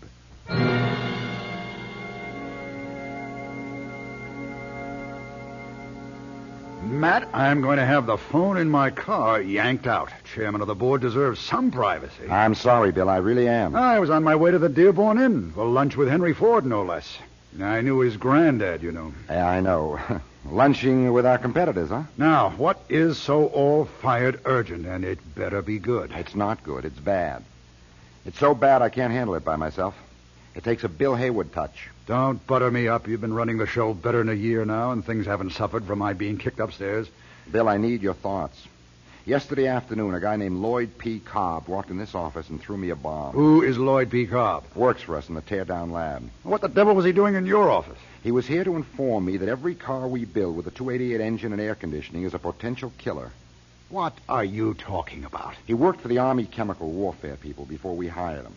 Speaker 8: Matt, I'm going to have the phone in my car yanked out. Chairman of the board deserves some privacy.
Speaker 14: I'm sorry, Bill. I really am.
Speaker 8: I was on my way to the Dearborn Inn for lunch with Henry Ford, no less. I knew his granddad, you know.
Speaker 14: Yeah, I know. Lunching with our competitors, huh?
Speaker 8: Now, what is so all-fired urgent? And it better be good.
Speaker 14: It's not good. It's bad. It's so bad I can't handle it by myself. It takes a Bill Haywood touch.
Speaker 8: Don't butter me up. You've been running the show better than a year now, and things haven't suffered from my being kicked upstairs.
Speaker 14: Bill, I need your thoughts. Yesterday afternoon, a guy named Lloyd P. Cobb walked in this office and threw me a bomb.
Speaker 8: Who is Lloyd P. Cobb?
Speaker 14: Works for us in the tear-down lab.
Speaker 8: What the devil was he doing in your office?
Speaker 14: He was here to inform me that every car we build with a 288 engine and air conditioning is a potential killer.
Speaker 8: What are you talking about?
Speaker 14: He worked for the Army Chemical Warfare people before we hired him.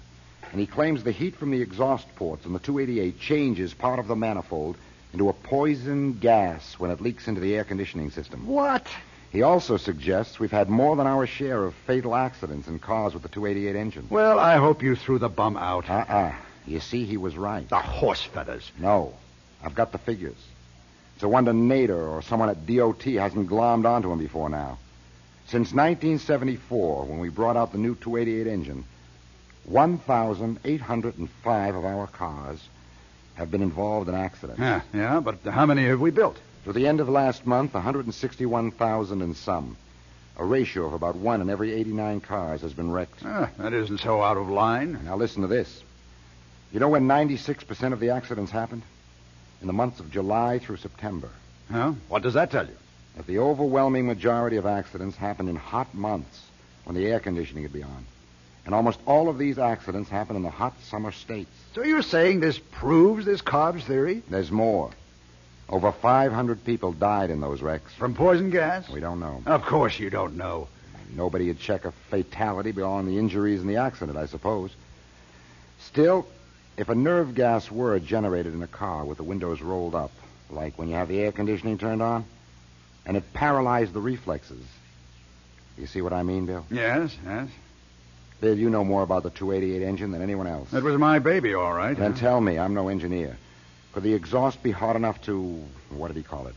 Speaker 14: And he claims the heat from the exhaust ports on the 288 changes part of the manifold into a poison gas when it leaks into the air conditioning system.
Speaker 8: What?
Speaker 14: He also suggests we've had more than our share of fatal accidents in cars with the 288 engine.
Speaker 8: Well, I hope you threw the bum out.
Speaker 14: You see, he was right.
Speaker 8: The horse feathers.
Speaker 14: No. I've got the figures. It's a wonder Nader or someone at DOT hasn't glommed onto him before now. Since 1974, when we brought out the new 288 engine, 1,805 of our cars have been involved in accidents.
Speaker 8: Yeah, but how many have we built?
Speaker 14: To the end of last month, 161,000 and some. A ratio of about 1 in every 89 cars has been wrecked.
Speaker 8: That isn't so out of line.
Speaker 14: Now listen to this. You know when 96% of the accidents happened? In the months of July through September.
Speaker 8: Huh? What does that tell you?
Speaker 14: That the overwhelming majority of accidents happen in hot months when the air conditioning would be on. And almost all of these accidents happen in the hot summer states.
Speaker 8: So you're saying this proves this Cobb's theory?
Speaker 14: There's more. Over 500 people died in those wrecks.
Speaker 8: From poison gas?
Speaker 14: We don't know.
Speaker 8: Of course you don't know.
Speaker 14: Nobody would check a fatality beyond the injuries in the accident, I suppose. Still, if a nerve gas were generated in a car with the windows rolled up, like when you have the air conditioning turned on, and it paralyzed the reflexes. You see what I mean, Bill?
Speaker 8: Yes.
Speaker 14: Bill, you know more about the 288 engine than anyone else.
Speaker 8: That was my baby, all right.
Speaker 14: Then tell me. I'm no engineer. Could the exhaust be hot enough to, what did he call it,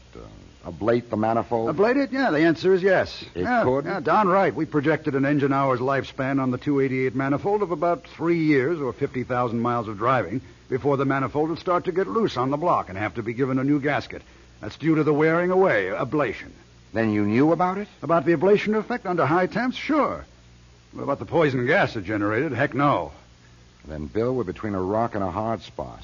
Speaker 14: ablate the manifold?
Speaker 8: Ablate it? Yeah, the answer is yes.
Speaker 14: It could?
Speaker 8: Yeah, darn right. We projected an engine hour's lifespan on the 288 manifold of about 3 years or 50,000 miles of driving before the manifold would start to get loose on the block and have to be given a new gasket. That's due to the wearing away, ablation.
Speaker 14: Then you knew about it?
Speaker 8: About the ablation effect under high temps? Sure. What about the poison gas it generated? Heck no.
Speaker 14: Then, Bill, we're between a rock and a hard spot.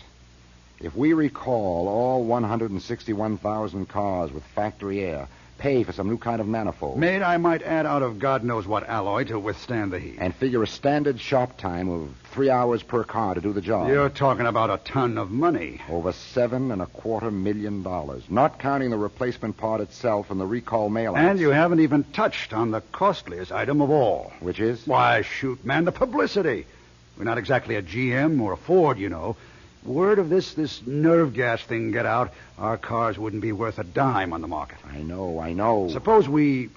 Speaker 14: If we recall all 161,000 cars with factory air, pay for some new kind of manifold.
Speaker 8: Made, I might add, out of God knows what alloy to withstand the heat.
Speaker 14: And figure a standard shop time of 3 hours per car to do the job.
Speaker 8: You're talking about a ton of money.
Speaker 14: Over $7.25 million, not counting the replacement part itself and the recall mail-outs.
Speaker 8: And you haven't even touched on the costliest item of all.
Speaker 14: Which is?
Speaker 8: Why, shoot, man, the publicity. We're not exactly a GM or a Ford, you know. word of this nerve gas thing get out, our cars wouldn't be worth a dime on the market.
Speaker 14: I know.
Speaker 8: Suppose we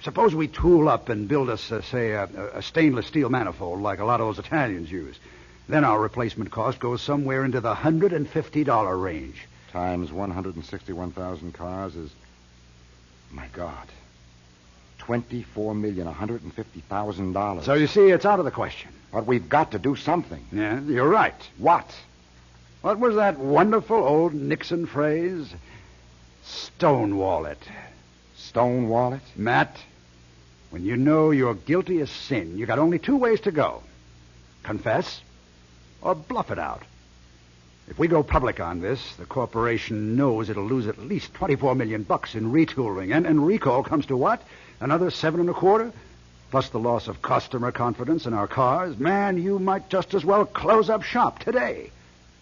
Speaker 8: tool up and build us, say, a stainless steel manifold like a lot of those Italians use. Then our replacement cost goes somewhere into the $150 range.
Speaker 14: Times 161,000 cars is, my God, $24,150,000.
Speaker 8: So you see, it's out of the question.
Speaker 14: But we've got to do something.
Speaker 8: Yeah, you're right.
Speaker 14: What?
Speaker 8: What was that wonderful old Nixon phrase? Stonewall it.
Speaker 14: Stonewall it?
Speaker 8: Matt, when you know you're guilty of sin, you got only two ways to go. Confess or bluff it out. If we go public on this, the corporation knows it'll lose at least $24 million in retooling. And recall comes to what? Another $7.25? Plus the loss of customer confidence in our cars. Man, you might just as well close up shop today.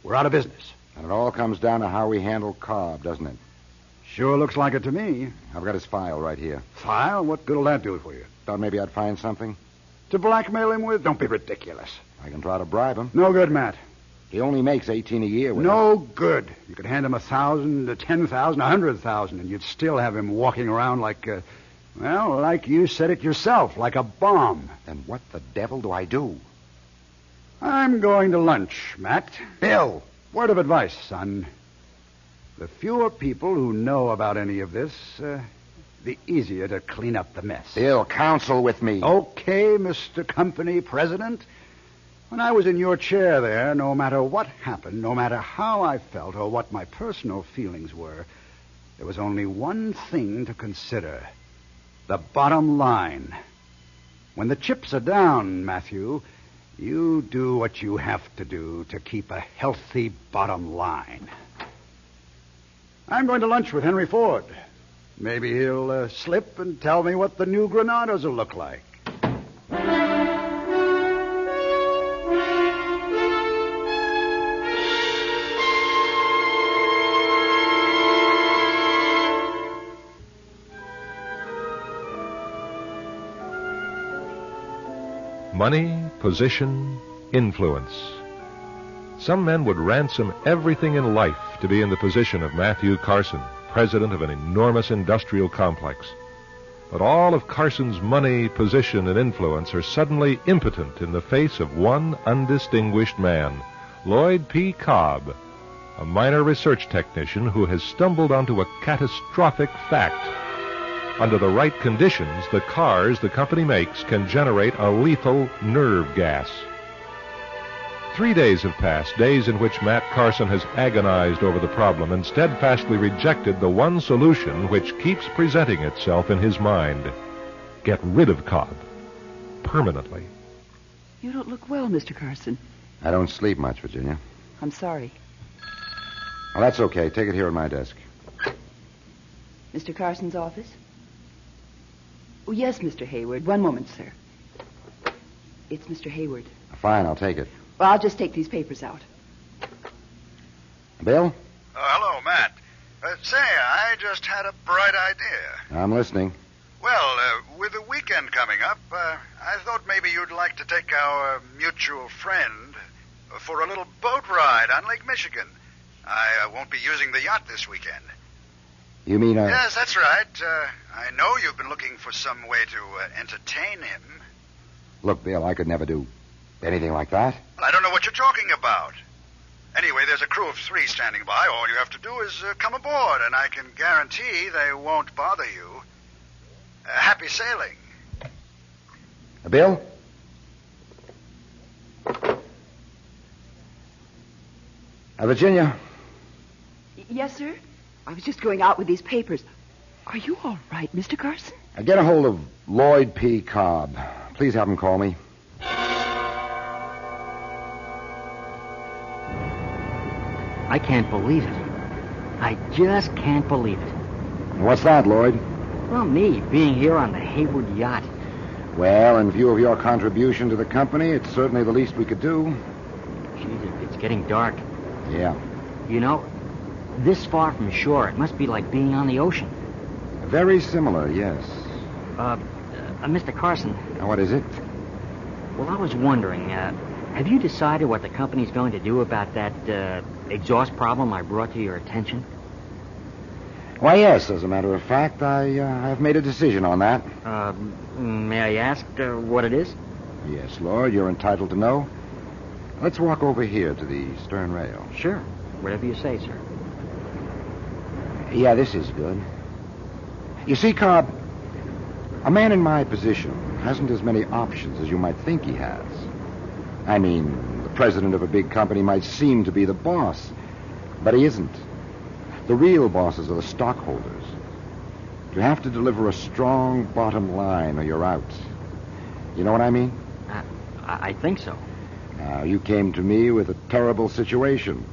Speaker 8: We're out of business.
Speaker 14: And it all comes down to how we handle Cobb, doesn't it?
Speaker 8: Sure looks like it to me.
Speaker 14: I've got his file right here.
Speaker 8: File? What good'll that do for you?
Speaker 14: Thought maybe I'd find something.
Speaker 8: To blackmail him with? Don't be ridiculous.
Speaker 14: I can try to bribe him.
Speaker 8: No good, Matt.
Speaker 14: He only makes $18 a year with
Speaker 8: No good. You could hand him 1,000, 10,000, 100,000, and you'd still have him walking around like, like you said it yourself, like a bomb.
Speaker 14: Then what the devil do I do?
Speaker 8: I'm going to lunch, Matt.
Speaker 14: Bill!
Speaker 8: Word of advice, son. The fewer people who know about any of this, the easier to clean up the mess.
Speaker 14: Bill, counsel with me.
Speaker 8: Okay, Mr. Company President. When I was in your chair there, no matter what happened, no matter how I felt or what my personal feelings were, there was only one thing to consider. The bottom line. When the chips are down, Matthew, you do what you have to do to keep a healthy bottom line. I'm going to lunch with Henry Ford. Maybe he'll slip and tell me what the new Granadas will look like.
Speaker 1: Money, position, influence. Some men would ransom everything in life to be in the position of Matthew Carson, president of an enormous industrial complex. But all of Carson's money, position, and influence are suddenly impotent in the face of one undistinguished man, Lloyd P. Cobb, a minor research technician who has stumbled onto a catastrophic fact. Under the right conditions, the cars the company makes can generate a lethal nerve gas. 3 days have passed, days in which Matt Carson has agonized over the problem and steadfastly rejected the one solution which keeps presenting itself in his mind. Get rid of Cobb. Permanently.
Speaker 11: You don't look well, Mr. Carson.
Speaker 14: I don't sleep much, Virginia.
Speaker 11: I'm sorry.
Speaker 14: Well, that's okay. Take it here at my desk.
Speaker 11: Mr. Carson's office? Oh, yes, Mr. Hayward. One moment, sir. It's Mr. Hayward.
Speaker 14: Fine, I'll take it.
Speaker 11: Well, I'll just take these papers out.
Speaker 14: Bill?
Speaker 8: Hello, Matt. Say, I just had a bright idea.
Speaker 14: I'm listening.
Speaker 8: Well, with the weekend coming up, I thought maybe you'd like to take our mutual friend for a little boat ride on Lake Michigan. I won't be using the yacht this weekend.
Speaker 14: You mean
Speaker 8: Yes, that's right. I know you've been looking for some way to entertain him.
Speaker 14: Look, Bill, I could never do anything like that.
Speaker 8: Well, I don't know what you're talking about. Anyway, there's a crew of 3 standing by. All you have to do is come aboard, and I can guarantee they won't bother you. Happy sailing.
Speaker 14: Bill? Virginia?
Speaker 11: Yes, sir? I was just going out with these papers. Are you all right, Mr. Carson?
Speaker 14: Get a hold of Lloyd P. Cobb. Please have him call me.
Speaker 10: I can't believe it. I just can't believe it.
Speaker 14: What's that, Lloyd?
Speaker 10: Well, me being here on the Hayward yacht.
Speaker 14: Well, in view of your contribution to the company, it's certainly the least we could do.
Speaker 10: Geez, it's getting dark.
Speaker 14: Yeah.
Speaker 10: You know, this far from shore, it must be like being on the ocean.
Speaker 14: Very similar, yes.
Speaker 10: Mr. Carson.
Speaker 14: What is it?
Speaker 10: Well, I was wondering, Have you decided what the company's going to do about that exhaust problem I brought to your attention?
Speaker 14: Why, yes, as a matter of fact, I've made a decision on that.
Speaker 10: May I ask what it is?
Speaker 14: Yes, Lord, you're entitled to know. Let's walk over here to the stern rail.
Speaker 10: Sure. Whatever you say, sir.
Speaker 14: Yeah, this is good. You see, Cobb, a man in my position hasn't as many options as you might think he has. I mean, the president of a big company might seem to be the boss, but he isn't. The real bosses are the stockholders. You have to deliver a strong bottom line or you're out. You know what I mean?
Speaker 10: I think so.
Speaker 14: Now, you came to me with a terrible situation.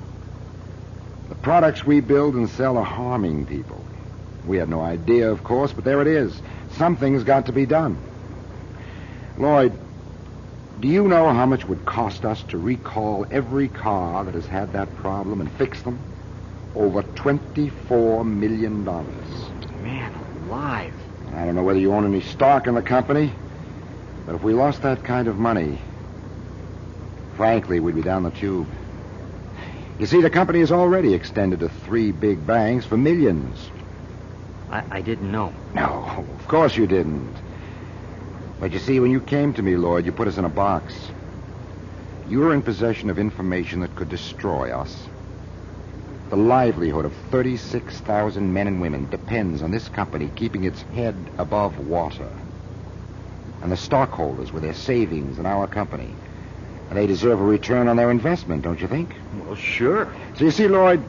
Speaker 14: The products we build and sell are harming people. We had no idea, of course, but there it is. Something's got to be done. Lloyd, do you know how much it would cost us to recall every car that has had that problem and fix them? Over $24 million.
Speaker 10: Man alive.
Speaker 14: I don't know whether you own any stock in the company, but if we lost that kind of money, frankly, we'd be down the tube. You see, the company has already extended to 3 big banks for millions.
Speaker 10: I didn't know.
Speaker 14: No, of course you didn't. But you see, when you came to me, Lloyd, you put us in a box. You were in possession of information that could destroy us. The livelihood of 36,000 men and women depends on this company keeping its head above water. And the stockholders with their savings in our company, they deserve a return on their investment, don't you think?
Speaker 10: Well, sure.
Speaker 14: So you see, Lloyd,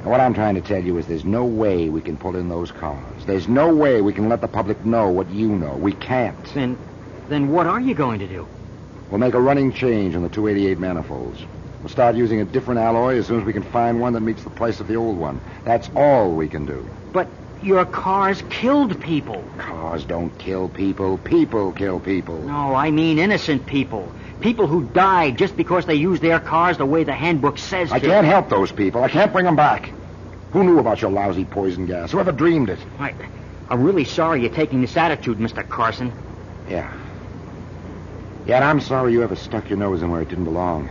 Speaker 14: what I'm trying to tell you is there's no way we can pull in those cars. There's no way we can let the public know what you know. We can't.
Speaker 10: Then what are you going to do?
Speaker 14: We'll make a running change on the 288 manifolds. We'll start using a different alloy as soon as we can find one that meets the price of the old one. That's all we can do.
Speaker 10: But your cars killed people.
Speaker 14: Cars don't kill people. People kill people.
Speaker 10: No, I mean innocent people. People who died just because they used their cars the way the handbook says to.
Speaker 14: I can't help those people. I can't bring them back. Who knew about your lousy poison gas? Whoever dreamed it?
Speaker 10: I'm really sorry you're taking this attitude, Mr. Carson.
Speaker 14: Yeah. Yeah, and I'm sorry you ever stuck your nose in where it didn't belong.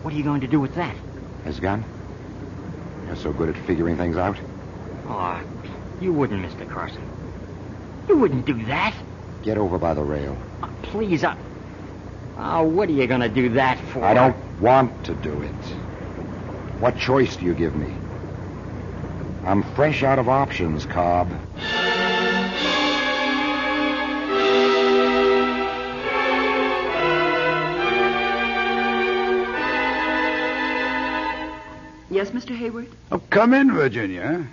Speaker 10: What are you going to do with that?
Speaker 14: His gun? You're so good at figuring things out.
Speaker 10: Oh, you wouldn't, Mr. Carson. You wouldn't do that.
Speaker 14: Get over by the rail.
Speaker 10: Please, what are you going to do that for?
Speaker 14: I don't want to do it. What choice do you give me? I'm fresh out of options, Cobb.
Speaker 11: Yes, Mr. Hayward?
Speaker 8: Oh, come in, Virginia.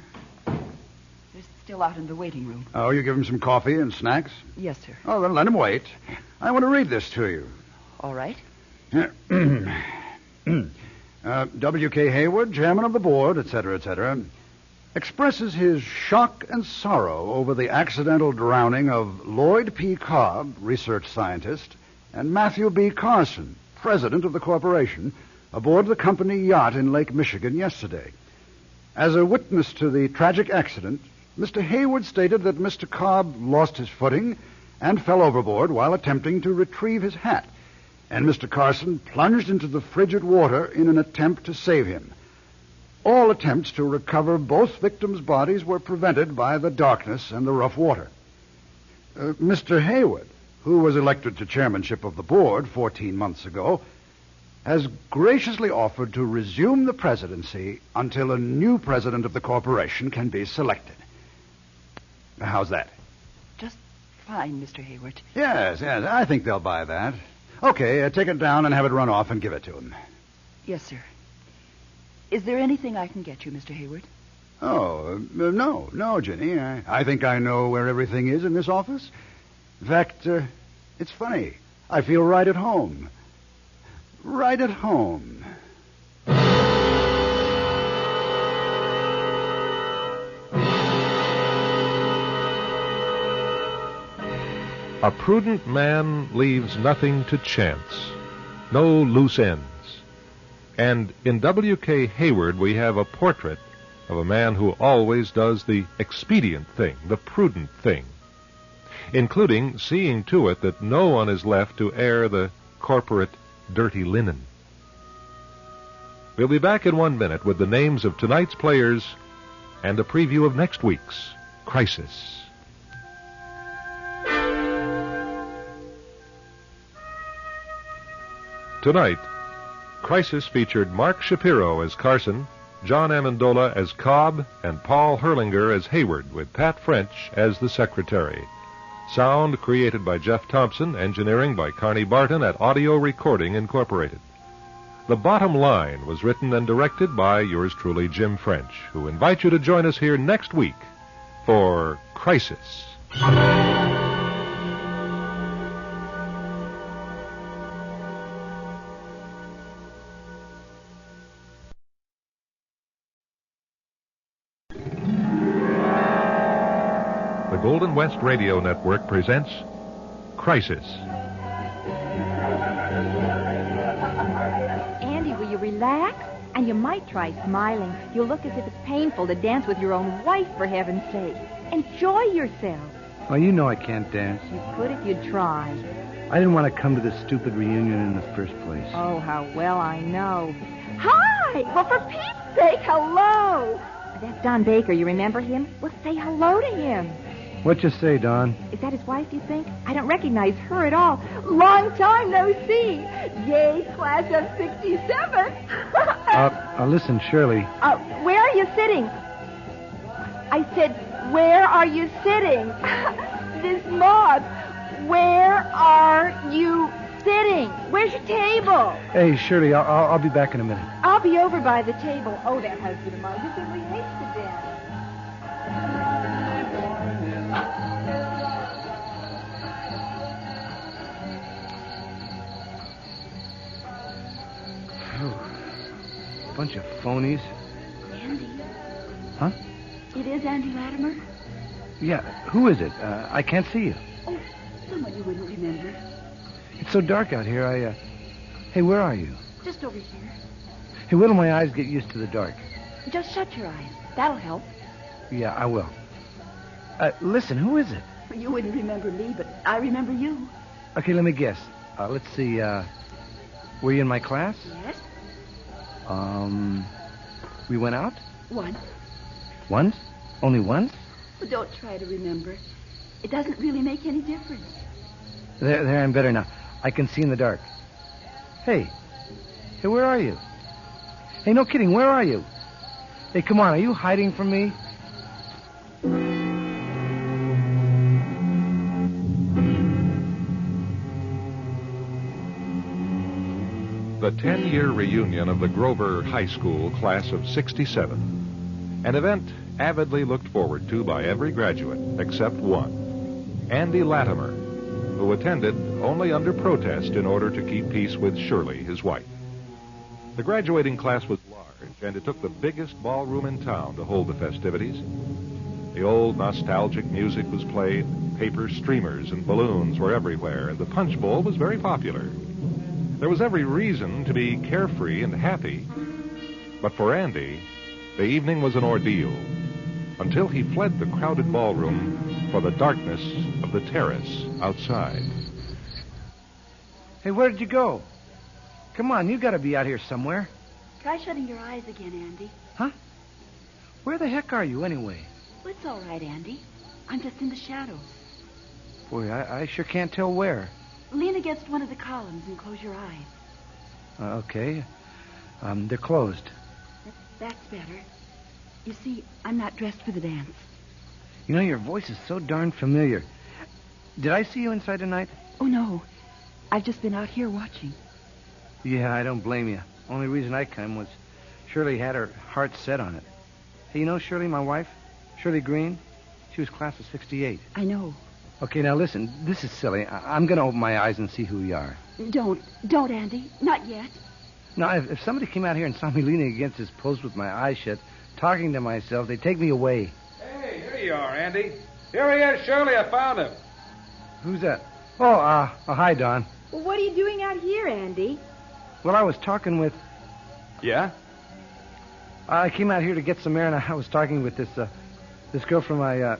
Speaker 11: They're still out in the waiting room.
Speaker 8: Oh, you give him some coffee and snacks?
Speaker 11: Yes, sir.
Speaker 8: Oh, then let him wait. I want to read this to you.
Speaker 11: All right.
Speaker 8: W.K. Hayward, chairman of the board, etc., expresses his shock and sorrow over the accidental drowning of Lloyd P. Cobb, research scientist, and Matthew B. Carson, president of the corporation, aboard the company yacht in Lake Michigan yesterday. As a witness to the tragic accident, Mr. Hayward stated that Mr. Cobb lost his footing and fell overboard while attempting to retrieve his hat, and Mr. Carson plunged into the frigid water in an attempt to save him. All attempts to recover both victims' bodies were prevented by the darkness and the rough water. Mr. Hayward, who was elected to chairmanship of the board 14 months ago, has graciously offered to resume the presidency until a new president of the corporation can be selected. How's that?
Speaker 11: Just fine, Mr. Hayward.
Speaker 8: Yes, I think they'll buy that. Okay, take it down and have it run off and give it to him.
Speaker 11: Yes, sir. Is there anything I can get you, Mr. Hayward?
Speaker 8: Oh, no, Jenny. I think I know where everything is in this office. In fact, it's funny. I feel right at home. Right at home.
Speaker 1: A prudent man leaves nothing to chance, no loose ends. And in W.K. Hayward, we have a portrait of a man who always does the expedient thing, the prudent thing. including seeing to it that no one is left to air the corporate dirty linen. We'll be back in 1 minute with the names of tonight's players and a preview of next week's Crisis. Tonight, Crisis featured Mark Shapiro as Carson, John Amendola as Cobb, and Paul Herlinger as Hayward, with Pat French as the secretary. Sound created by Jeff Thompson, engineering by Carney Barton at Audio Recording Incorporated. The Bottom Line was written and directed by yours truly, Jim French, who invites you to join us here next week for Crisis. The Golden West Radio Network presents Crisis.
Speaker 2: Andy, will you relax? And you might try smiling. You'll look as if it's painful to dance with your own wife, for heaven's sake. Enjoy yourself.
Speaker 15: Well, you know I can't dance.
Speaker 2: You could if you'd try.
Speaker 15: I didn't want to come to this stupid reunion in the first place.
Speaker 2: Oh, how well I know.
Speaker 9: Hi! Well, for Pete's sake, hello!
Speaker 2: That's Don Baker. You remember him? Well, say hello to him.
Speaker 15: What you say, Don?
Speaker 2: Is that his wife, you think? I don't recognize her at all.
Speaker 9: Long time no see. Yay, class of 67.
Speaker 15: Listen, Shirley.
Speaker 9: Where are you sitting? I said, where are you sitting? This mob. Where are you sitting? Where's your table?
Speaker 15: Hey, Shirley, I'll be back in a minute.
Speaker 2: I'll be over by the table. Oh, that husband of mine. He simply hates to dance.
Speaker 15: Bunch of phonies.
Speaker 9: Andy.
Speaker 15: Huh?
Speaker 9: It is Andy Latimer?
Speaker 15: Yeah, who is it? I can't see you.
Speaker 9: Oh, someone you wouldn't remember.
Speaker 15: It's so dark out here, Hey, where are you?
Speaker 9: Just over here.
Speaker 15: Hey, wait till my eyes get used to the dark.
Speaker 9: Just shut your eyes. That'll help.
Speaker 15: Yeah, I will. Listen, who is it?
Speaker 9: You wouldn't remember me, but I remember you.
Speaker 15: Okay, let me guess. Let's see, were you in my class?
Speaker 9: Yes.
Speaker 15: We went out?
Speaker 9: Once.
Speaker 15: Once? Only once?
Speaker 9: Well, don't try to remember. It doesn't really make any difference.
Speaker 15: There, I'm better now. I can see in the dark. Hey, where are you? Hey, no kidding, where are you? Hey, come on, are you hiding from me?
Speaker 1: The 10-year reunion of the Grover High School class of 67. An event avidly looked forward to by every graduate except one, Andy Latimer, who attended only under protest in order to keep peace with Shirley, his wife. The graduating class was large, and it took the biggest ballroom in town to hold the festivities. The old nostalgic music was played, paper streamers and balloons were everywhere, and the punch bowl was very popular. There was every reason to be carefree and happy, but for Andy, the evening was an ordeal, until he fled the crowded ballroom for the darkness of the terrace outside.
Speaker 15: Hey, where did you go? Come on, you gotta be out here somewhere.
Speaker 9: Try shutting your eyes again, Andy.
Speaker 15: Huh? Where the heck are you, anyway?
Speaker 9: Well, it's all right, Andy. I'm just in the shadows.
Speaker 15: Boy, I sure can't tell where.
Speaker 9: Lean against one of the columns and close your eyes.
Speaker 15: Okay. They're closed.
Speaker 9: That's better. You see, I'm not dressed for the dance.
Speaker 15: You know, your voice is so darn familiar. Did I see you inside tonight?
Speaker 9: Oh, no. I've just been out here watching.
Speaker 15: Yeah, I don't blame you. Only reason I come was Shirley had her heart set on it. Hey, you know Shirley, my wife? Shirley Green? She was class of 68.
Speaker 9: I know.
Speaker 15: Okay, now listen. This is silly. I'm going to open my eyes and see who you are.
Speaker 9: Don't, Andy. Not yet.
Speaker 15: Now, if somebody came out here and saw me leaning against this post with my eyes shut, talking to myself, they'd take me away.
Speaker 18: Hey, here you are, Andy. Here he is, Shirley. I found him.
Speaker 15: Who's that? Oh, hi, Don.
Speaker 2: Well, what are you doing out here, Andy?
Speaker 15: Well, I was talking with...
Speaker 18: Yeah?
Speaker 15: I came out here to get some air, and I was talking with this girl from my...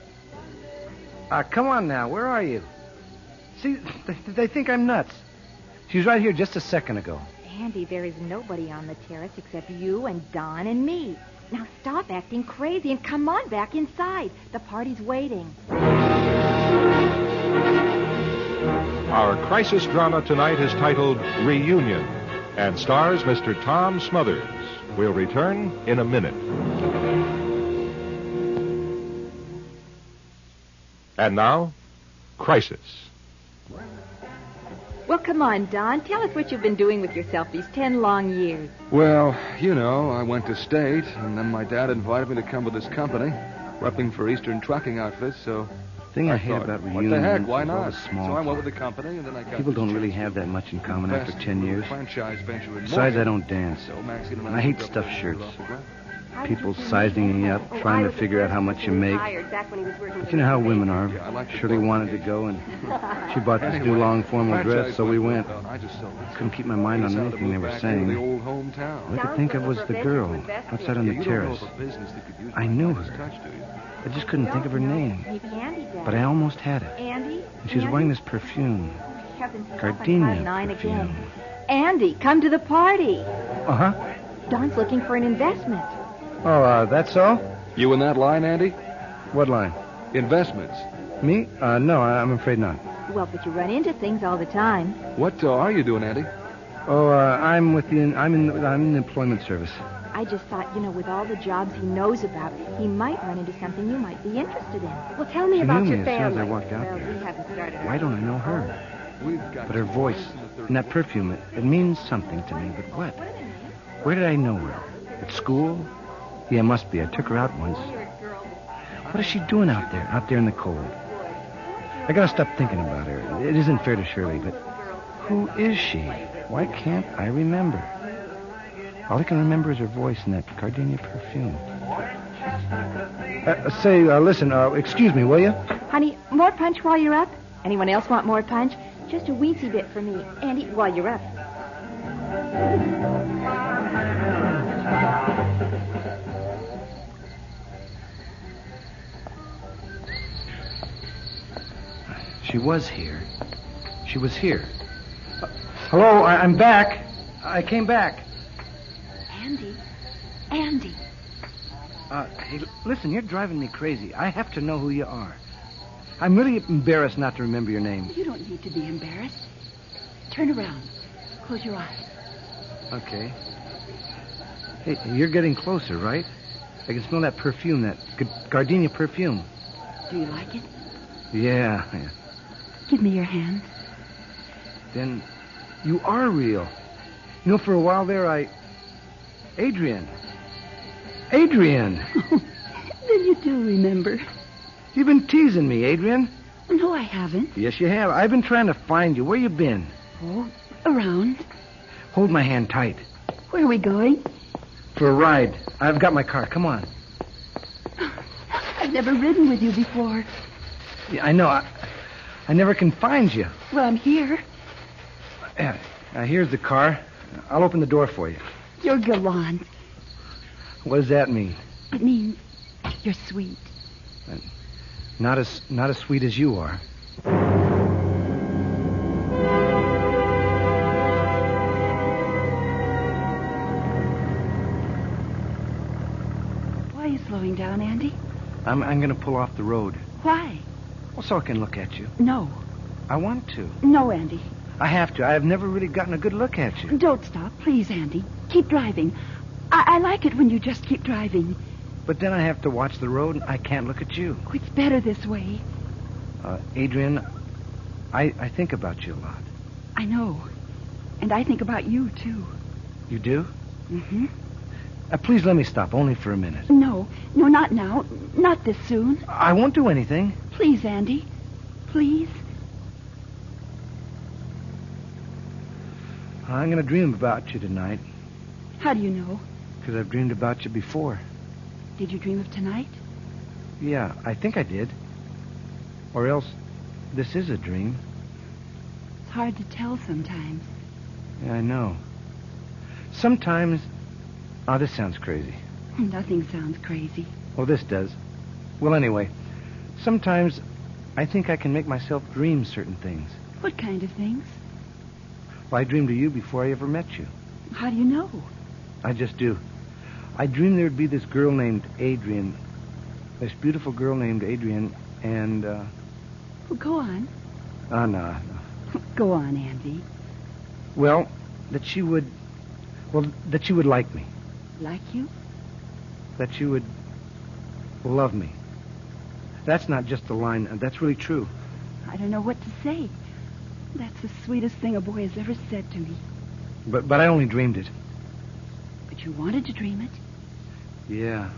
Speaker 15: Come on now. Where are you? See, they think I'm nuts. She was right here just a second ago.
Speaker 2: Andy, there is nobody on the terrace except you and Don and me. Now stop acting crazy and come on back inside. The party's waiting.
Speaker 1: Our crisis drama tonight is titled Reunion and stars Mr. Tom Smothers. We'll return in a minute. And now, Crisis.
Speaker 2: Well, come on, Don. Tell us what you've been doing with yourself these 10 long years.
Speaker 16: Well, you know, I went to state, and then my dad invited me to come with his company, repping for Eastern Trucking Outfits, so...
Speaker 15: The thing I hate about reunions,
Speaker 16: what the heck, why not?
Speaker 15: Small
Speaker 16: So I went with the company, and then I got...
Speaker 15: People don't really have that much in common after 10 years.
Speaker 16: Franchise venture in
Speaker 15: Besides,
Speaker 16: Morgan.
Speaker 15: I don't dance.
Speaker 16: So Maxine and
Speaker 15: I hate stuffed shirts. People sizing you up, trying to figure out how much you make. But you know how women are. Shirley wanted to go, and she bought this new long formal dress, so we went. Couldn't keep my mind on anything they were saying. All I could think of was the girl outside on the terrace. I knew her. I just couldn't think of her name. But I almost had it. And she was wearing this perfume. Gardenia perfume.
Speaker 2: Andy, come to the party.
Speaker 15: Uh-huh.
Speaker 2: Don's looking for an investment.
Speaker 15: Oh, that's all?
Speaker 16: You in that line, Andy?
Speaker 15: What line?
Speaker 16: Investments.
Speaker 15: Me? No, I'm afraid not.
Speaker 2: Well, but you run into things all the time.
Speaker 16: What are you doing, Andy?
Speaker 15: Oh, I'm in the employment service.
Speaker 2: I just thought, with all the jobs he knows about, he might run into something you might be interested in. Well, tell me about your family.
Speaker 15: As soon as I walked out there.
Speaker 2: We haven't started.
Speaker 15: Why don't I know her? But her voice and that perfume, it means something to me. But what? Where did I know her? At school? Yeah, must be. I took her out once. What is she doing out there in the cold? I gotta stop thinking about her. It isn't fair to Shirley, but who is she? Why can't I remember? All I can remember is her voice and that gardenia perfume. Listen, excuse me, will you?
Speaker 2: Honey, more punch while you're up? Anyone else want more punch? Just a weensy bit for me. Andy, while you're up.
Speaker 15: She was here. She was here. Hello, I'm back. I came back.
Speaker 11: Andy.
Speaker 15: Hey, listen, you're driving me crazy. I have to know who you are. I'm really embarrassed not to remember your name.
Speaker 11: You don't need to be embarrassed. Turn around. Close your eyes.
Speaker 15: Okay. Hey, you're getting closer, right? I can smell that perfume, that gardenia perfume.
Speaker 11: Do you like it?
Speaker 15: Yeah.
Speaker 11: Give me your hand.
Speaker 15: Then you are real. For a while there, Adrian. Adrian!
Speaker 11: Then you do remember.
Speaker 15: You've been teasing me, Adrian.
Speaker 11: No, I haven't.
Speaker 15: Yes, you have. I've been trying to find you. Where you been?
Speaker 11: Oh, around.
Speaker 15: Hold my hand tight.
Speaker 11: Where are we going?
Speaker 15: For a ride. I've got my car. Come on.
Speaker 11: I've never ridden with you before.
Speaker 15: Yeah, I know. I never can find you.
Speaker 11: Well, I'm here.
Speaker 15: Yeah. Here's the car. I'll open the door for you.
Speaker 11: You're gallant.
Speaker 15: What does that mean?
Speaker 11: It means you're sweet.
Speaker 15: Not as sweet as you are.
Speaker 11: Why are you slowing down, Andy?
Speaker 15: I'm going to pull off the road.
Speaker 11: Why?
Speaker 15: Well, so I can look at you.
Speaker 11: No.
Speaker 15: I want to.
Speaker 11: No, Andy.
Speaker 15: I have to. I have never really gotten a good look at you.
Speaker 11: Don't stop, please, Andy. Keep driving. I like it when you just keep driving.
Speaker 15: But then I have to watch the road, and I can't look at you.
Speaker 11: Oh, it's better this way.
Speaker 15: Adrian, I think about you a lot.
Speaker 11: I know. And I think about you, too.
Speaker 15: You do?
Speaker 11: Mm-hmm.
Speaker 15: Please let me stop, only for a minute.
Speaker 11: No, not now. Not this soon.
Speaker 15: I won't do anything.
Speaker 11: Please, Andy. Please.
Speaker 15: I'm going to dream about you tonight.
Speaker 11: How do you know?
Speaker 15: Because I've dreamed about you before.
Speaker 11: Did you dream of tonight?
Speaker 15: Yeah, I think I did. Or else, this is a dream.
Speaker 11: It's hard to tell sometimes.
Speaker 15: Yeah, I know. Sometimes... Oh, this sounds crazy.
Speaker 11: Nothing sounds crazy.
Speaker 15: Oh, this does. Well, anyway, sometimes I think I can make myself dream certain things.
Speaker 11: What kind of things?
Speaker 15: Well, I dreamed of you before I ever met you.
Speaker 11: How do you know?
Speaker 15: I just do. I dreamed there would be this girl named Adrian. This beautiful girl named Adrian, and,
Speaker 11: Well, go on.
Speaker 15: no.
Speaker 11: Go on, Andy.
Speaker 15: Well, that she would like me.
Speaker 11: Like you?
Speaker 15: That she would love me. That's not just a line. That's really true.
Speaker 11: I don't know what to say. That's the sweetest thing a boy has ever said to me.
Speaker 15: But I only dreamed it.
Speaker 11: But you wanted to dream it?
Speaker 15: Yeah.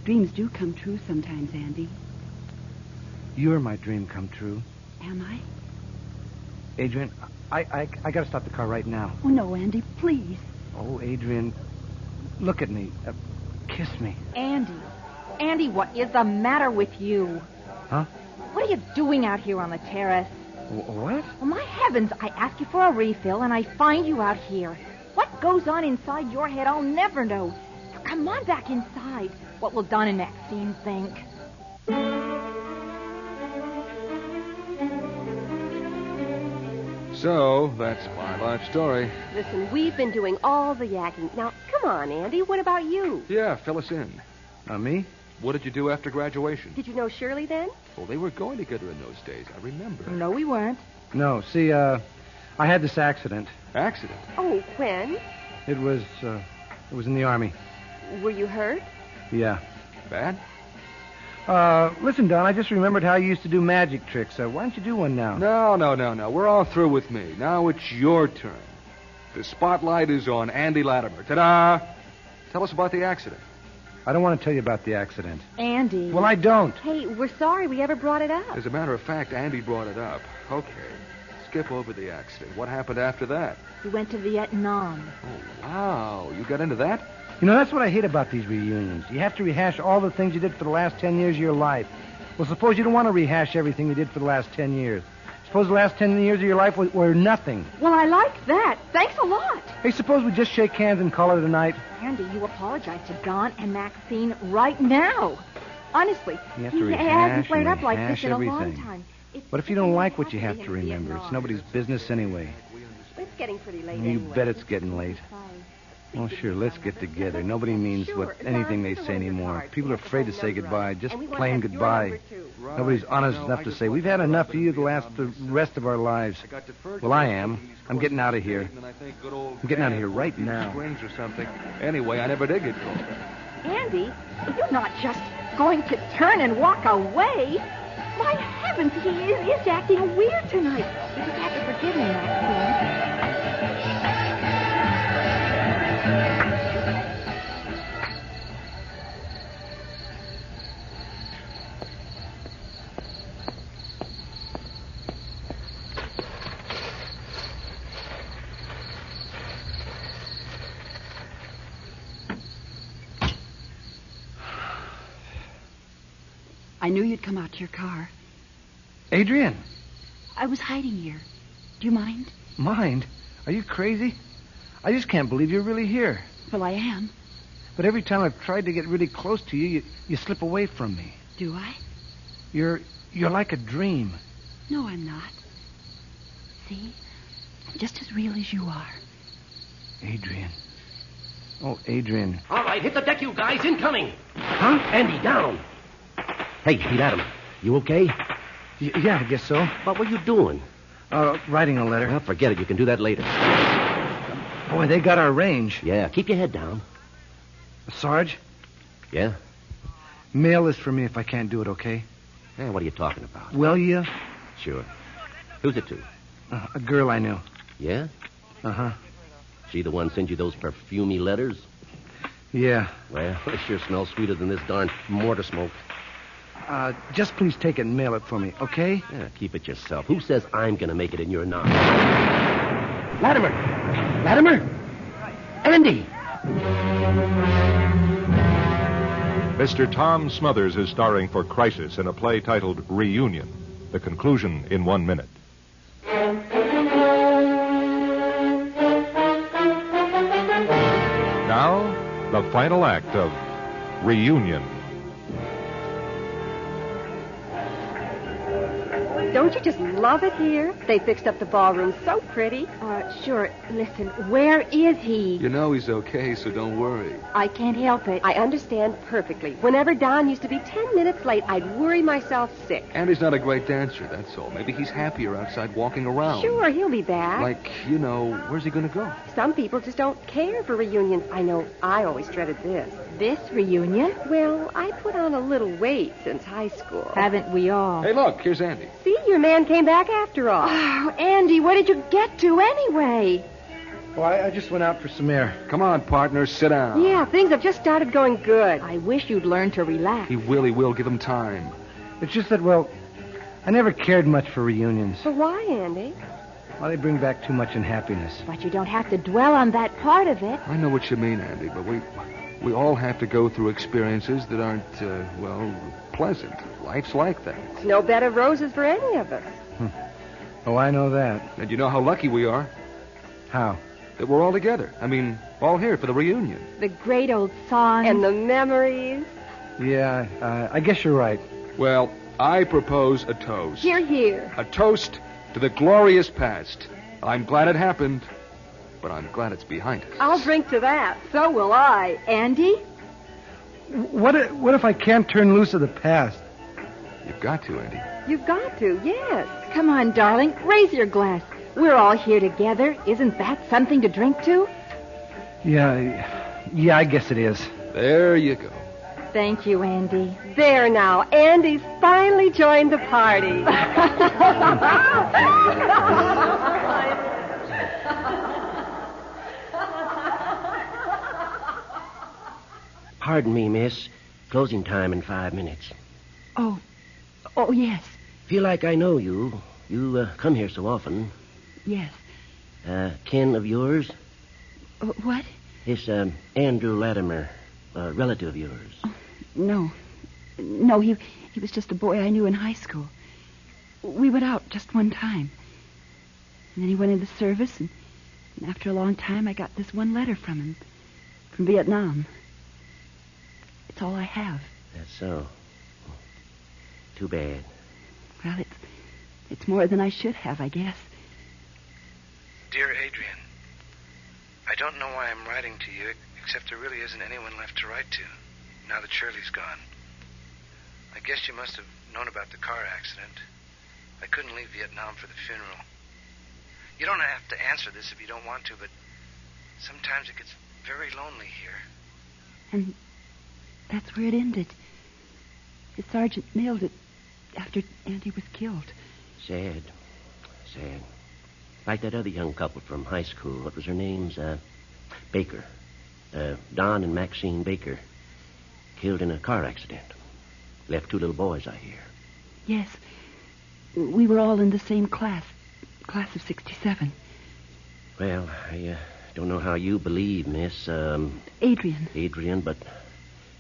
Speaker 11: Dreams do come true sometimes, Andy.
Speaker 15: You're my dream come true.
Speaker 11: Am I?
Speaker 15: Adrian, I gotta stop the car right now.
Speaker 11: Oh, no, Andy, please.
Speaker 15: Oh, Adrian, look at me. Kiss me.
Speaker 2: Andy, what is the matter with you?
Speaker 15: Huh?
Speaker 2: What are you doing out here on the terrace?
Speaker 15: What?
Speaker 2: Well, my heavens, I ask you for a refill, and I find you out here. What goes on inside your head, I'll never know. Now, come on back inside. What will Don and Maxine think?
Speaker 16: So, that's my life story.
Speaker 17: Listen, we've been doing all the yakking. Now, come on, Andy, what about you?
Speaker 16: Yeah, fill us in.
Speaker 15: Me?
Speaker 16: What did you do after graduation?
Speaker 17: Did you know Shirley then?
Speaker 16: Well, they were going together in those days. I remember.
Speaker 2: No, we weren't.
Speaker 15: No, see, I had this accident.
Speaker 16: Accident?
Speaker 17: Oh, when?
Speaker 15: It was in the Army.
Speaker 17: Were you hurt?
Speaker 15: Yeah.
Speaker 16: Bad?
Speaker 15: Listen, Don, I just remembered how you used to do magic tricks. Why don't you do one now?
Speaker 16: No. We're all through with me. Now it's your turn. The spotlight is on Andy Latimer. Ta-da! Tell us about the accident.
Speaker 15: I don't want to tell you about the accident.
Speaker 2: Andy.
Speaker 15: Well, I don't.
Speaker 2: Hey, we're sorry we ever brought it up.
Speaker 16: As a matter of fact, Andy brought it up. Okay. Skip over the accident. What happened after that?
Speaker 2: We went to Vietnam.
Speaker 16: Oh, wow. You got into that?
Speaker 15: You know, that's what I hate about these reunions. You have to rehash all the things you did for the last 10 years of your life. Well, suppose you don't want to rehash everything you did for the last 10 years. Suppose the last 10 years of your life were nothing.
Speaker 2: Well, I like that. Thanks a lot.
Speaker 15: Hey, suppose we just shake hands and call it a night.
Speaker 2: Andy, you apologize to Don and Maxine right now. Honestly,
Speaker 15: you have to
Speaker 2: he hasn't played up like this in a long time.
Speaker 15: But if you don't like what you have to remember, it's nobody's business anyway.
Speaker 17: It's getting pretty late
Speaker 15: You
Speaker 17: anyway.
Speaker 15: bet it's getting late. Well, sure, let's get together. Nobody means anything they say anymore. People are afraid to say goodbye, just plain goodbye. Nobody's honest enough to say, we've had enough of you the rest of our lives. Well, I am. I'm getting out of here. I'm getting out of here right now.
Speaker 16: Strings or something. Anyway, I never did get caught.
Speaker 2: Andy, you're not just going to turn and walk away. My heavens, he is acting weird tonight. You just have to forgive me, Maxine.
Speaker 11: I knew you'd come out to your car.
Speaker 15: Adrian!
Speaker 11: I was hiding here. Do you mind?
Speaker 15: Mind? Are you crazy? I just can't believe you're really here.
Speaker 11: Well, I am.
Speaker 15: But every time I've tried to get really close to you, you slip away from me.
Speaker 11: Do I?
Speaker 15: You're like a dream.
Speaker 11: No, I'm not. See? I'm just as real as you are.
Speaker 15: Adrian. Oh, Adrian.
Speaker 21: All right, hit the deck, you guys. Incoming.
Speaker 15: Huh?
Speaker 21: Andy, down. Hey, Pete Adam, you okay?
Speaker 15: Yeah, I guess so.
Speaker 21: What were you doing?
Speaker 15: Writing a letter.
Speaker 21: Well, forget it. You can do that later.
Speaker 15: Boy, they got our range.
Speaker 21: Yeah, keep your head down.
Speaker 15: Sarge?
Speaker 21: Yeah?
Speaker 15: Mail this for me if I can't do it, okay?
Speaker 21: Hey, what are you talking about?
Speaker 15: Will you?
Speaker 21: Sure. Who's it to?
Speaker 15: A girl I knew.
Speaker 21: Yeah?
Speaker 15: Uh-huh.
Speaker 21: She the one sent you those perfumey letters?
Speaker 15: Yeah.
Speaker 21: Well, they sure smell sweeter than this darn mortar smoke.
Speaker 15: Just please take it and mail it for me, okay?
Speaker 21: Yeah, keep it yourself. Who says I'm going to make it and you're not? Latimer! Latimer! Andy!
Speaker 1: Mr. Tom Smothers is starring for Crisis in a play titled Reunion. The conclusion in 1 minute. Now, the final act of Reunion.
Speaker 17: Don't you just love it here? They fixed up the ballroom so pretty.
Speaker 9: Sure. Listen, where is he?
Speaker 16: You know he's okay, so don't worry.
Speaker 9: I can't help it.
Speaker 17: I understand perfectly. Whenever Don used to be 10 minutes late, I'd worry myself sick.
Speaker 16: Andy's not a great dancer, that's all. Maybe he's happier outside walking around.
Speaker 17: Sure, he'll be back.
Speaker 16: Like, where's he going to go?
Speaker 17: Some people just don't care for reunions. I know I always dreaded this.
Speaker 9: This reunion?
Speaker 17: Well, I put on a little weight since high school.
Speaker 9: Haven't we all?
Speaker 16: Hey, look, here's Andy.
Speaker 17: See, your man came back after all.
Speaker 9: Oh, Andy, what did you get to anyway?
Speaker 15: Well, I just went out for some air.
Speaker 16: Come on, partner, sit down.
Speaker 17: Yeah, things have just started going good.
Speaker 9: I wish you'd learn to relax.
Speaker 16: He will. Give him time.
Speaker 15: It's just that, well, I never cared much for reunions.
Speaker 17: But why, Andy?
Speaker 15: Well, they bring back too much unhappiness.
Speaker 9: But you don't have to dwell on that part of it.
Speaker 16: I know what you mean, Andy, but we all have to go through experiences that aren't, pleasant. Life's like that.
Speaker 17: It's no bed of roses for any of us.
Speaker 15: Oh, I know that.
Speaker 16: And you know how lucky we are.
Speaker 15: How?
Speaker 16: That we're all together. I mean, all here for the reunion.
Speaker 9: The great old songs.
Speaker 17: And the memories.
Speaker 15: Yeah, I guess you're right.
Speaker 16: Well, I propose a toast.
Speaker 17: Hear, hear.
Speaker 16: A toast to the glorious past. I'm glad it happened, but I'm glad it's behind us.
Speaker 17: I'll drink to that. So will I.
Speaker 9: Andy?
Speaker 15: What if I can't turn loose of the past?
Speaker 16: You've got to, Andy.
Speaker 17: You've got to, yes.
Speaker 9: Come on, darling. Raise your glass. We're all here together. Isn't that something to drink to?
Speaker 15: Yeah, I guess it is.
Speaker 16: There you go.
Speaker 9: Thank you, Andy.
Speaker 17: There now. Andy's finally joined the party.
Speaker 21: Pardon me, miss. Closing time in 5 minutes.
Speaker 11: Oh, yes.
Speaker 21: Feel like I know you. You come here so often.
Speaker 11: Yes.
Speaker 21: Kin of yours?
Speaker 11: What?
Speaker 21: This Andrew Latimer, a relative of yours.
Speaker 11: Oh, no. No, he was just a boy I knew in high school. We went out just one time. And then he went into service, and after a long time I got this one letter from him. From Vietnam. It's all I have.
Speaker 21: That's so. Too bad.
Speaker 11: Well, it's more than I should have, I guess.
Speaker 20: Dear Adrian, I don't know why I'm writing to you, except there really isn't anyone left to write to, now that Shirley's gone. I guess you must have known about the car accident. I couldn't leave Vietnam for the funeral. You don't have to answer this if you don't want to, but sometimes it gets very lonely here.
Speaker 11: And that's where it ended. His sergeant mailed it after Andy was killed.
Speaker 21: Sad. Like that other young couple from high school. What was her name's? Baker. Don and Maxine Baker. Killed in a car accident. Left 2 little boys, I hear.
Speaker 11: Yes. We were all in the same class. Class of 67.
Speaker 21: Well, I don't know how you believe, Miss...
Speaker 11: Adrian,
Speaker 21: but...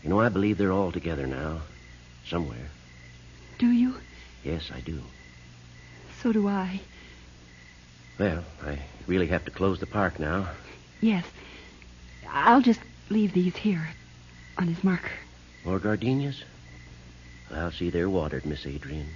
Speaker 21: I believe they're all together now. Somewhere.
Speaker 11: Do you?
Speaker 21: Yes, I do.
Speaker 11: So do I.
Speaker 21: Well, I really have to close the park now.
Speaker 11: Yes. I'll just leave these here on his marker.
Speaker 21: More gardenias? I'll see they're watered, Miss Adrian.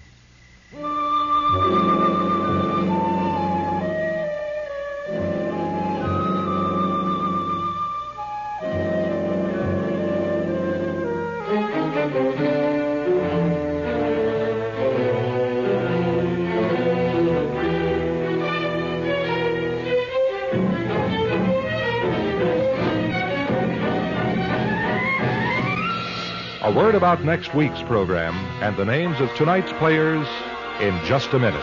Speaker 1: A word about next week's program and the names of tonight's players in just a minute.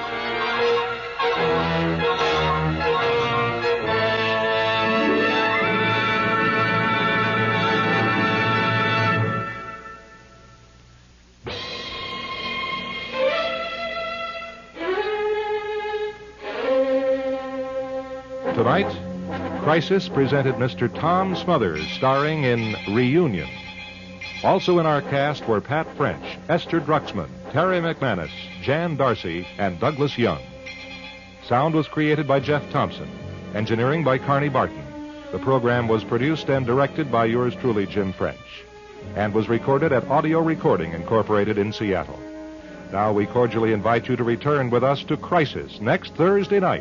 Speaker 1: Tonight, Crisis presented Mr. Tom Smothers, starring in Reunion. Also in our cast were Pat French, Esther Druxman, Terry McManus, Jan Darcy, and Douglas Young. Sound was created by Jeff Thompson. Engineering by Carney Barton. The program was produced and directed by yours truly, Jim French, and was recorded at Audio Recording Incorporated in Seattle. Now we cordially invite you to return with us to Crisis next Thursday night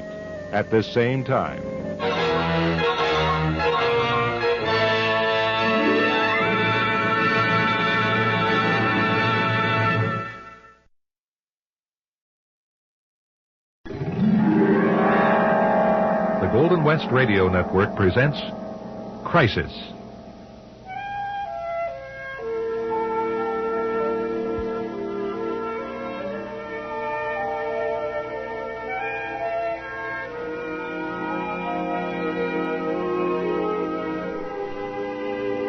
Speaker 1: at this same time. The Golden West Radio Network presents Crisis.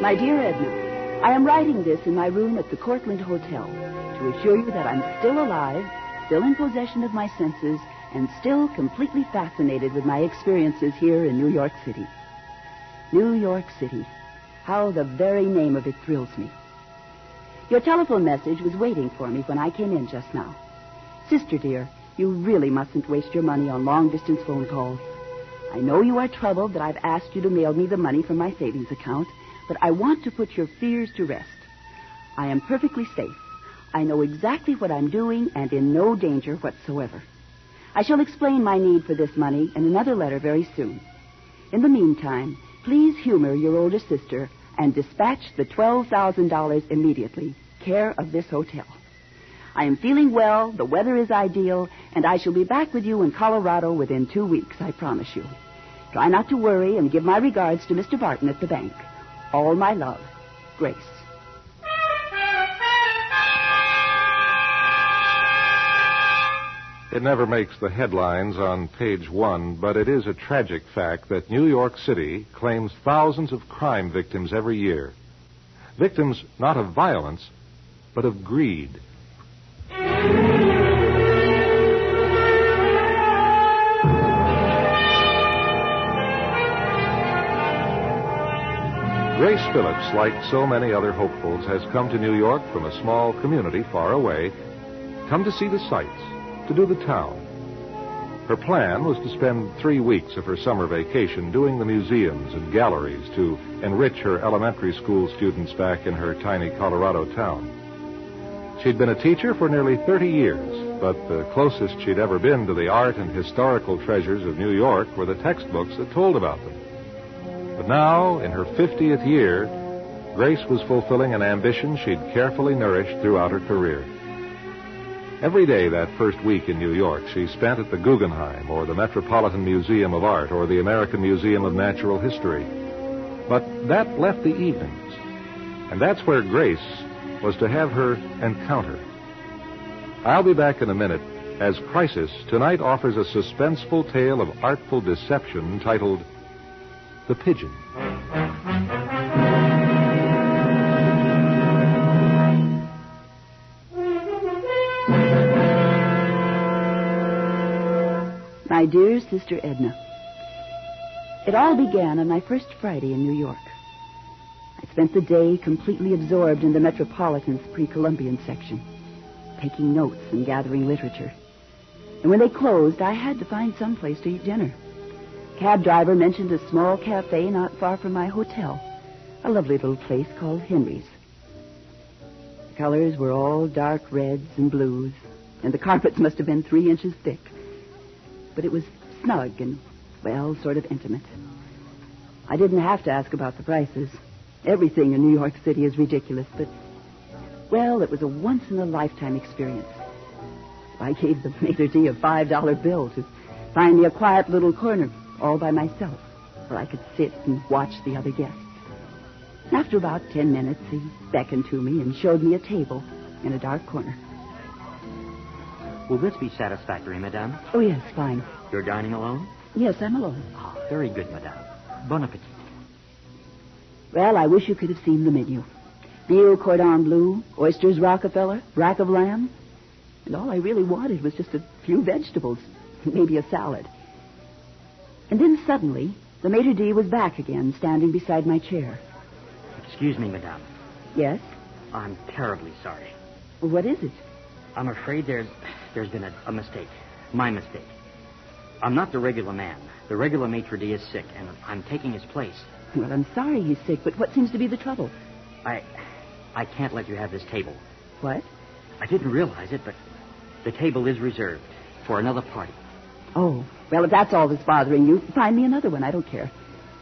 Speaker 11: My dear Edna, I am writing this in my room at the Cortlandt Hotel to assure you that I'm still alive, still in possession of my senses, and still completely fascinated with my experiences here in New York City. New York City. How the very name of it thrills me. Your telephone message was waiting for me when I came in just now. Sister dear, you really mustn't waste your money on long-distance phone calls. I know you are troubled that I've asked you to mail me the money from my savings account, but I want to put your fears to rest. I am perfectly safe. I know exactly what I'm doing and in no danger whatsoever. I shall explain my need for this money in another letter very soon. In the meantime, please humor your older sister and dispatch the $12,000 immediately, care of this hotel. I am feeling well, the weather is ideal, and I shall be back with you in Colorado within 2 weeks, I promise you. Try not to worry and give my regards to Mr. Barton at the bank. All my love, Grace.
Speaker 1: It never makes the headlines on page 1, but it is a tragic fact that New York City claims thousands of crime victims every year. Victims not of violence, but of greed. Grace Phillips, like so many other hopefuls, has come to New York from a small community far away, come to see the sights, to do the town. Her plan was to spend 3 weeks of her summer vacation doing the museums and galleries to enrich her elementary school students back in her tiny Colorado town. She'd been a teacher for nearly 30 years, but the closest she'd ever been to the art and historical treasures of New York were the textbooks that told about them. But now, in her 50th year, Grace was fulfilling an ambition she'd carefully nourished throughout her career. Every day that first week in New York, she spent at the Guggenheim or the Metropolitan Museum of Art or the American Museum of Natural History. But that left the evenings, and that's where Grace was to have her encounter. I'll be back in a minute as Crisis tonight offers a suspenseful tale of artful deception titled The Pigeon.
Speaker 11: My dear Sister Edna, it all began on my first Friday in New York. I spent the day completely absorbed in the Metropolitan's pre-Columbian section, taking notes and gathering literature. And when they closed, I had to find some place to eat dinner. Cab driver mentioned a small cafe not far from my hotel, a lovely little place called Henry's. The colors were all dark reds and blues, and the carpets must have been 3 inches thick. But it was snug and, well, sort of intimate. I didn't have to ask about the prices. Everything in New York City is ridiculous, but, well, it was a once-in-a-lifetime experience. I gave the maitre d' a $5 bill to find me a quiet little corner all by myself where I could sit and watch the other guests. After about 10 minutes, he beckoned to me and showed me a table in a dark corner.
Speaker 10: Will this be satisfactory, madame?
Speaker 11: Oh, yes, fine.
Speaker 10: You're dining alone?
Speaker 11: Yes, I'm alone.
Speaker 10: Ah, very good, madame. Bon appetit.
Speaker 11: Well, I wish you could have seen the menu. Veal cordon bleu, oysters Rockefeller, rack of lamb. And all I really wanted was just a few vegetables, maybe a salad. And then suddenly, the maitre d' was back again, standing beside my chair.
Speaker 10: Excuse me, madame.
Speaker 11: Yes?
Speaker 10: I'm terribly sorry.
Speaker 11: Well, what is it?
Speaker 10: I'm afraid there's been a mistake. My mistake. I'm not the regular man. The regular maitre d' is sick, and I'm taking his place.
Speaker 11: Well, I'm sorry he's sick, but what seems to be the trouble?
Speaker 10: I can't let you have this table.
Speaker 11: What?
Speaker 10: I didn't realize it, but The table is reserved for another party.
Speaker 11: Oh, well, if that's all that's bothering you, find me another one. I don't care.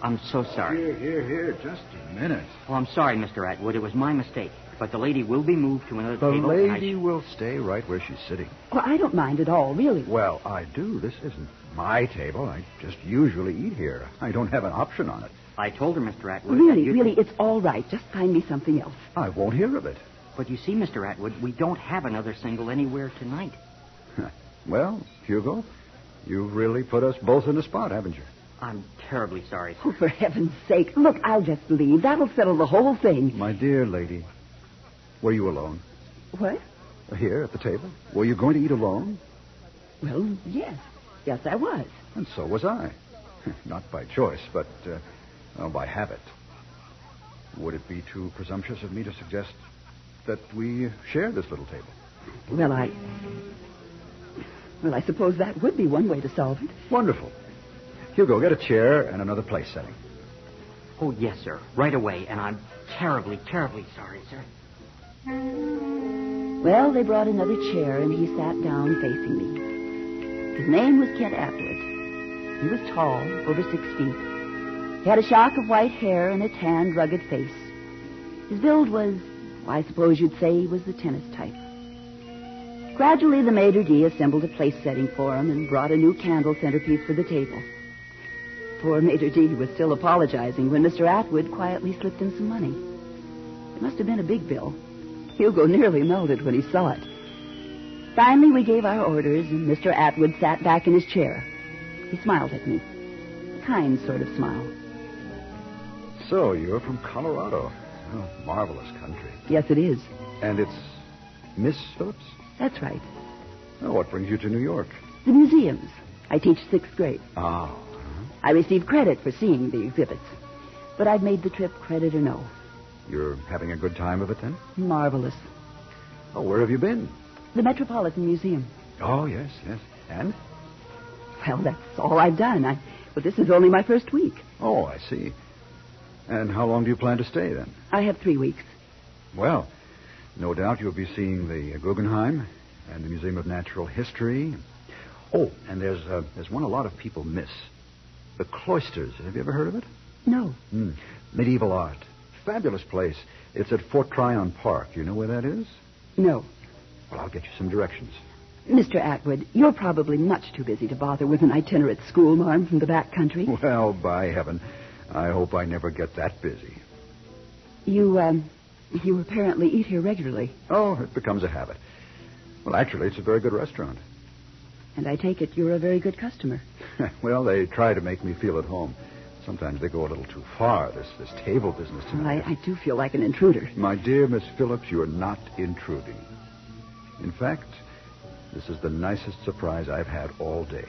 Speaker 10: I'm so sorry.
Speaker 8: Here. Just a minute.
Speaker 10: Oh, I'm sorry, Mr. Atwood. It was my mistake. But the lady will be moved to another
Speaker 8: The
Speaker 10: table.
Speaker 8: lady will stay right where she's sitting.
Speaker 11: Well, I don't mind at all, really.
Speaker 8: Well, I do. This isn't my table. I just usually eat here. I don't have an option on it.
Speaker 10: I told her, Mr. Atwood.
Speaker 11: Really, it's all right. Just find me something else.
Speaker 8: I won't hear of it.
Speaker 10: But you see, Mr. Atwood, we don't have another single anywhere tonight.
Speaker 8: Well, Hugo, you've really put us both in the spot, haven't you?
Speaker 10: I'm terribly sorry, sir.
Speaker 11: Oh, for heaven's sake. Look, I'll just leave. That'll settle the whole thing.
Speaker 8: My dear lady, were you alone?
Speaker 11: What?
Speaker 8: Here at the table? Were you going to eat alone?
Speaker 11: Well, yes. Yes, I was.
Speaker 8: And so was I. Not by choice, but by habit. Would it be too presumptuous of me to suggest that we share this little table?
Speaker 11: Well, I suppose that would be one way to solve it.
Speaker 8: Wonderful. Hugo, get a chair and another place setting.
Speaker 10: Oh, yes, sir. Right away. And I'm terribly, terribly sorry, sir.
Speaker 11: Well, they brought another chair, and he sat down facing me. His name was Kent Atwood. He was tall, over 6 feet. He had a shock of white hair and a tanned, rugged face. His build was, I suppose you'd say he was the tennis type. Gradually, the maitre d' assembled a place setting for him and brought a new candle centerpiece for the table. Poor maitre d' was still apologizing when Mr. Atwood quietly slipped him some money. It must have been a big bill. Hugo nearly melted when he saw it. Finally, we gave our orders, and Mr. Atwood sat back in his chair. He smiled at me. A kind sort of smile.
Speaker 8: So, you're from Colorado. Oh, marvelous country.
Speaker 11: Yes, it is.
Speaker 8: And it's Miss Phillips?
Speaker 11: That's right.
Speaker 8: Oh, what brings you to New York?
Speaker 11: The museums. I teach 6th grade.
Speaker 8: Oh.
Speaker 11: I receive credit for seeing the exhibits. But I've made the trip, credit or no.
Speaker 8: You're having a good time of it, then?
Speaker 11: Marvelous.
Speaker 8: Oh, where have you been?
Speaker 11: The Metropolitan Museum.
Speaker 8: Oh, yes. And?
Speaker 11: Well, that's all I've done. But this is only my first week.
Speaker 8: Oh, I see. And how long do you plan to stay, then?
Speaker 11: I have 3 weeks.
Speaker 8: Well, no doubt you'll be seeing the Guggenheim and the Museum of Natural History. Oh, and there's one a lot of people miss. The Cloisters. Have you ever heard of it?
Speaker 11: No.
Speaker 8: Medieval art. Fabulous place. It's at Fort Tryon Park. You know where that is?
Speaker 11: No.
Speaker 8: Well, I'll get you some directions.
Speaker 11: Mr. Atwood, you're probably much too busy to bother with an itinerant schoolmarm from the back country.
Speaker 8: Well, by heaven, I hope I never get that busy.
Speaker 11: You apparently eat here regularly.
Speaker 8: Oh, it becomes a habit. Well, actually, it's a very good restaurant.
Speaker 11: And I take it you're a very good customer.
Speaker 8: Well, they try to make me feel at home. Sometimes they go a little too far, this table business tonight.
Speaker 11: Well, I do feel like an intruder.
Speaker 8: My dear Miss Phillips, you're not intruding. In fact, this is the nicest surprise I've had all day.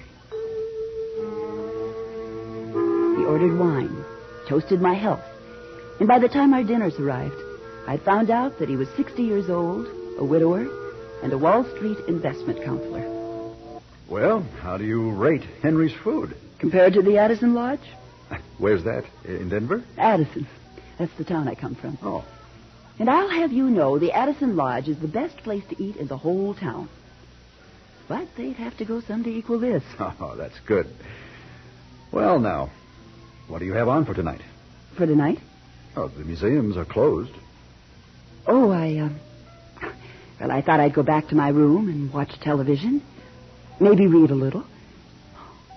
Speaker 11: He ordered wine, toasted my health, and by the time our dinners arrived, I found out that he was 60 years old, a widower, and a Wall Street investment counselor.
Speaker 8: Well, how do you rate Henry's food?
Speaker 11: Compared to the Addison Lodge?
Speaker 8: Where's that? In Denver?
Speaker 11: Addison. That's the town I come from.
Speaker 8: Oh.
Speaker 11: And I'll have you know the Addison Lodge is the best place to eat in the whole town. But they'd have to go some to equal this.
Speaker 8: Oh, that's good. Well, now, what do you have on for tonight?
Speaker 11: For tonight?
Speaker 8: Oh, the museums are closed.
Speaker 11: Oh, Well, I thought I'd go back to my room and watch television. Maybe read a little.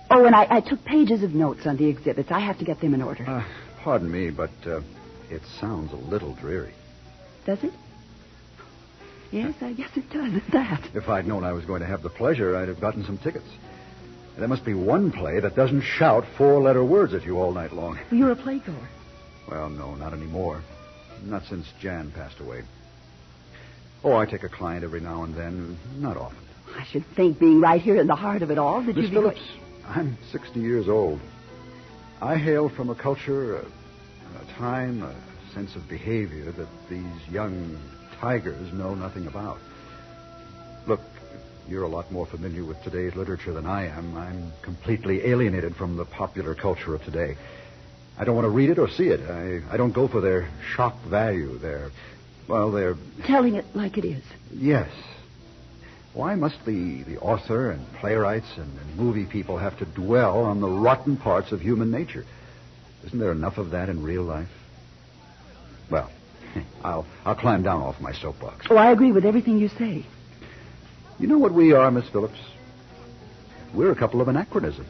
Speaker 11: Oh, and I took pages of notes on the exhibits. I have to get them in order.
Speaker 8: Pardon me, but it sounds a little dreary.
Speaker 11: Does it? Yes, I guess it does, at that.
Speaker 8: If I'd known I was going to have the pleasure, I'd have gotten some tickets. There must be one play that doesn't shout 4-letter words at you all night long.
Speaker 11: Well, you're a playgoer.
Speaker 8: Well, no, not anymore. Not since Jan passed away. Oh, I take a client every now and then. Not often.
Speaker 11: I should think, being right here in the heart of it all, that
Speaker 8: Miss
Speaker 11: you'd
Speaker 8: Phillips, I'm 60 years old. I hail from a culture, a time, a sense of behavior that these young tigers know nothing about. Look, you're a lot more familiar with today's literature than I am. I'm completely alienated from the popular culture of today. I don't want to read it or see it. I don't go for their shock value, they're...
Speaker 11: Telling it like it is.
Speaker 8: Yes. Why must the author and playwrights and movie people have to dwell on the rotten parts of human nature? Isn't there enough of that in real life? Well, I'll climb down off my soapbox.
Speaker 11: Oh, I agree with everything you say.
Speaker 8: You know what we are, Miss Phillips? We're a couple of anachronisms.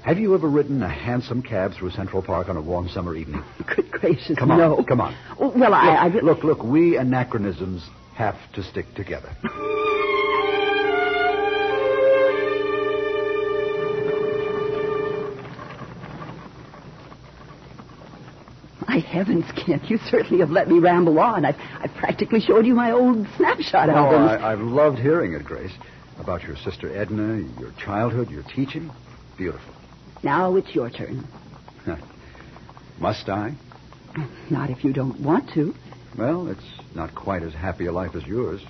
Speaker 8: Have you ever ridden a hansom cab through Central Park on a warm summer evening?
Speaker 11: Good gracious,
Speaker 8: Come on,
Speaker 11: no.
Speaker 8: come on.
Speaker 11: Oh, well,
Speaker 8: Look, we anachronisms have to stick together.
Speaker 11: My heavens, Kent, you certainly have let me ramble on. I've practically showed you my old snapshot albums.
Speaker 8: I've loved hearing it, Grace. About your sister Edna, your childhood, your teaching. Beautiful.
Speaker 11: Now it's your turn.
Speaker 8: Must I?
Speaker 11: Not if you don't want to.
Speaker 8: Well, it's not quite as happy a life as yours.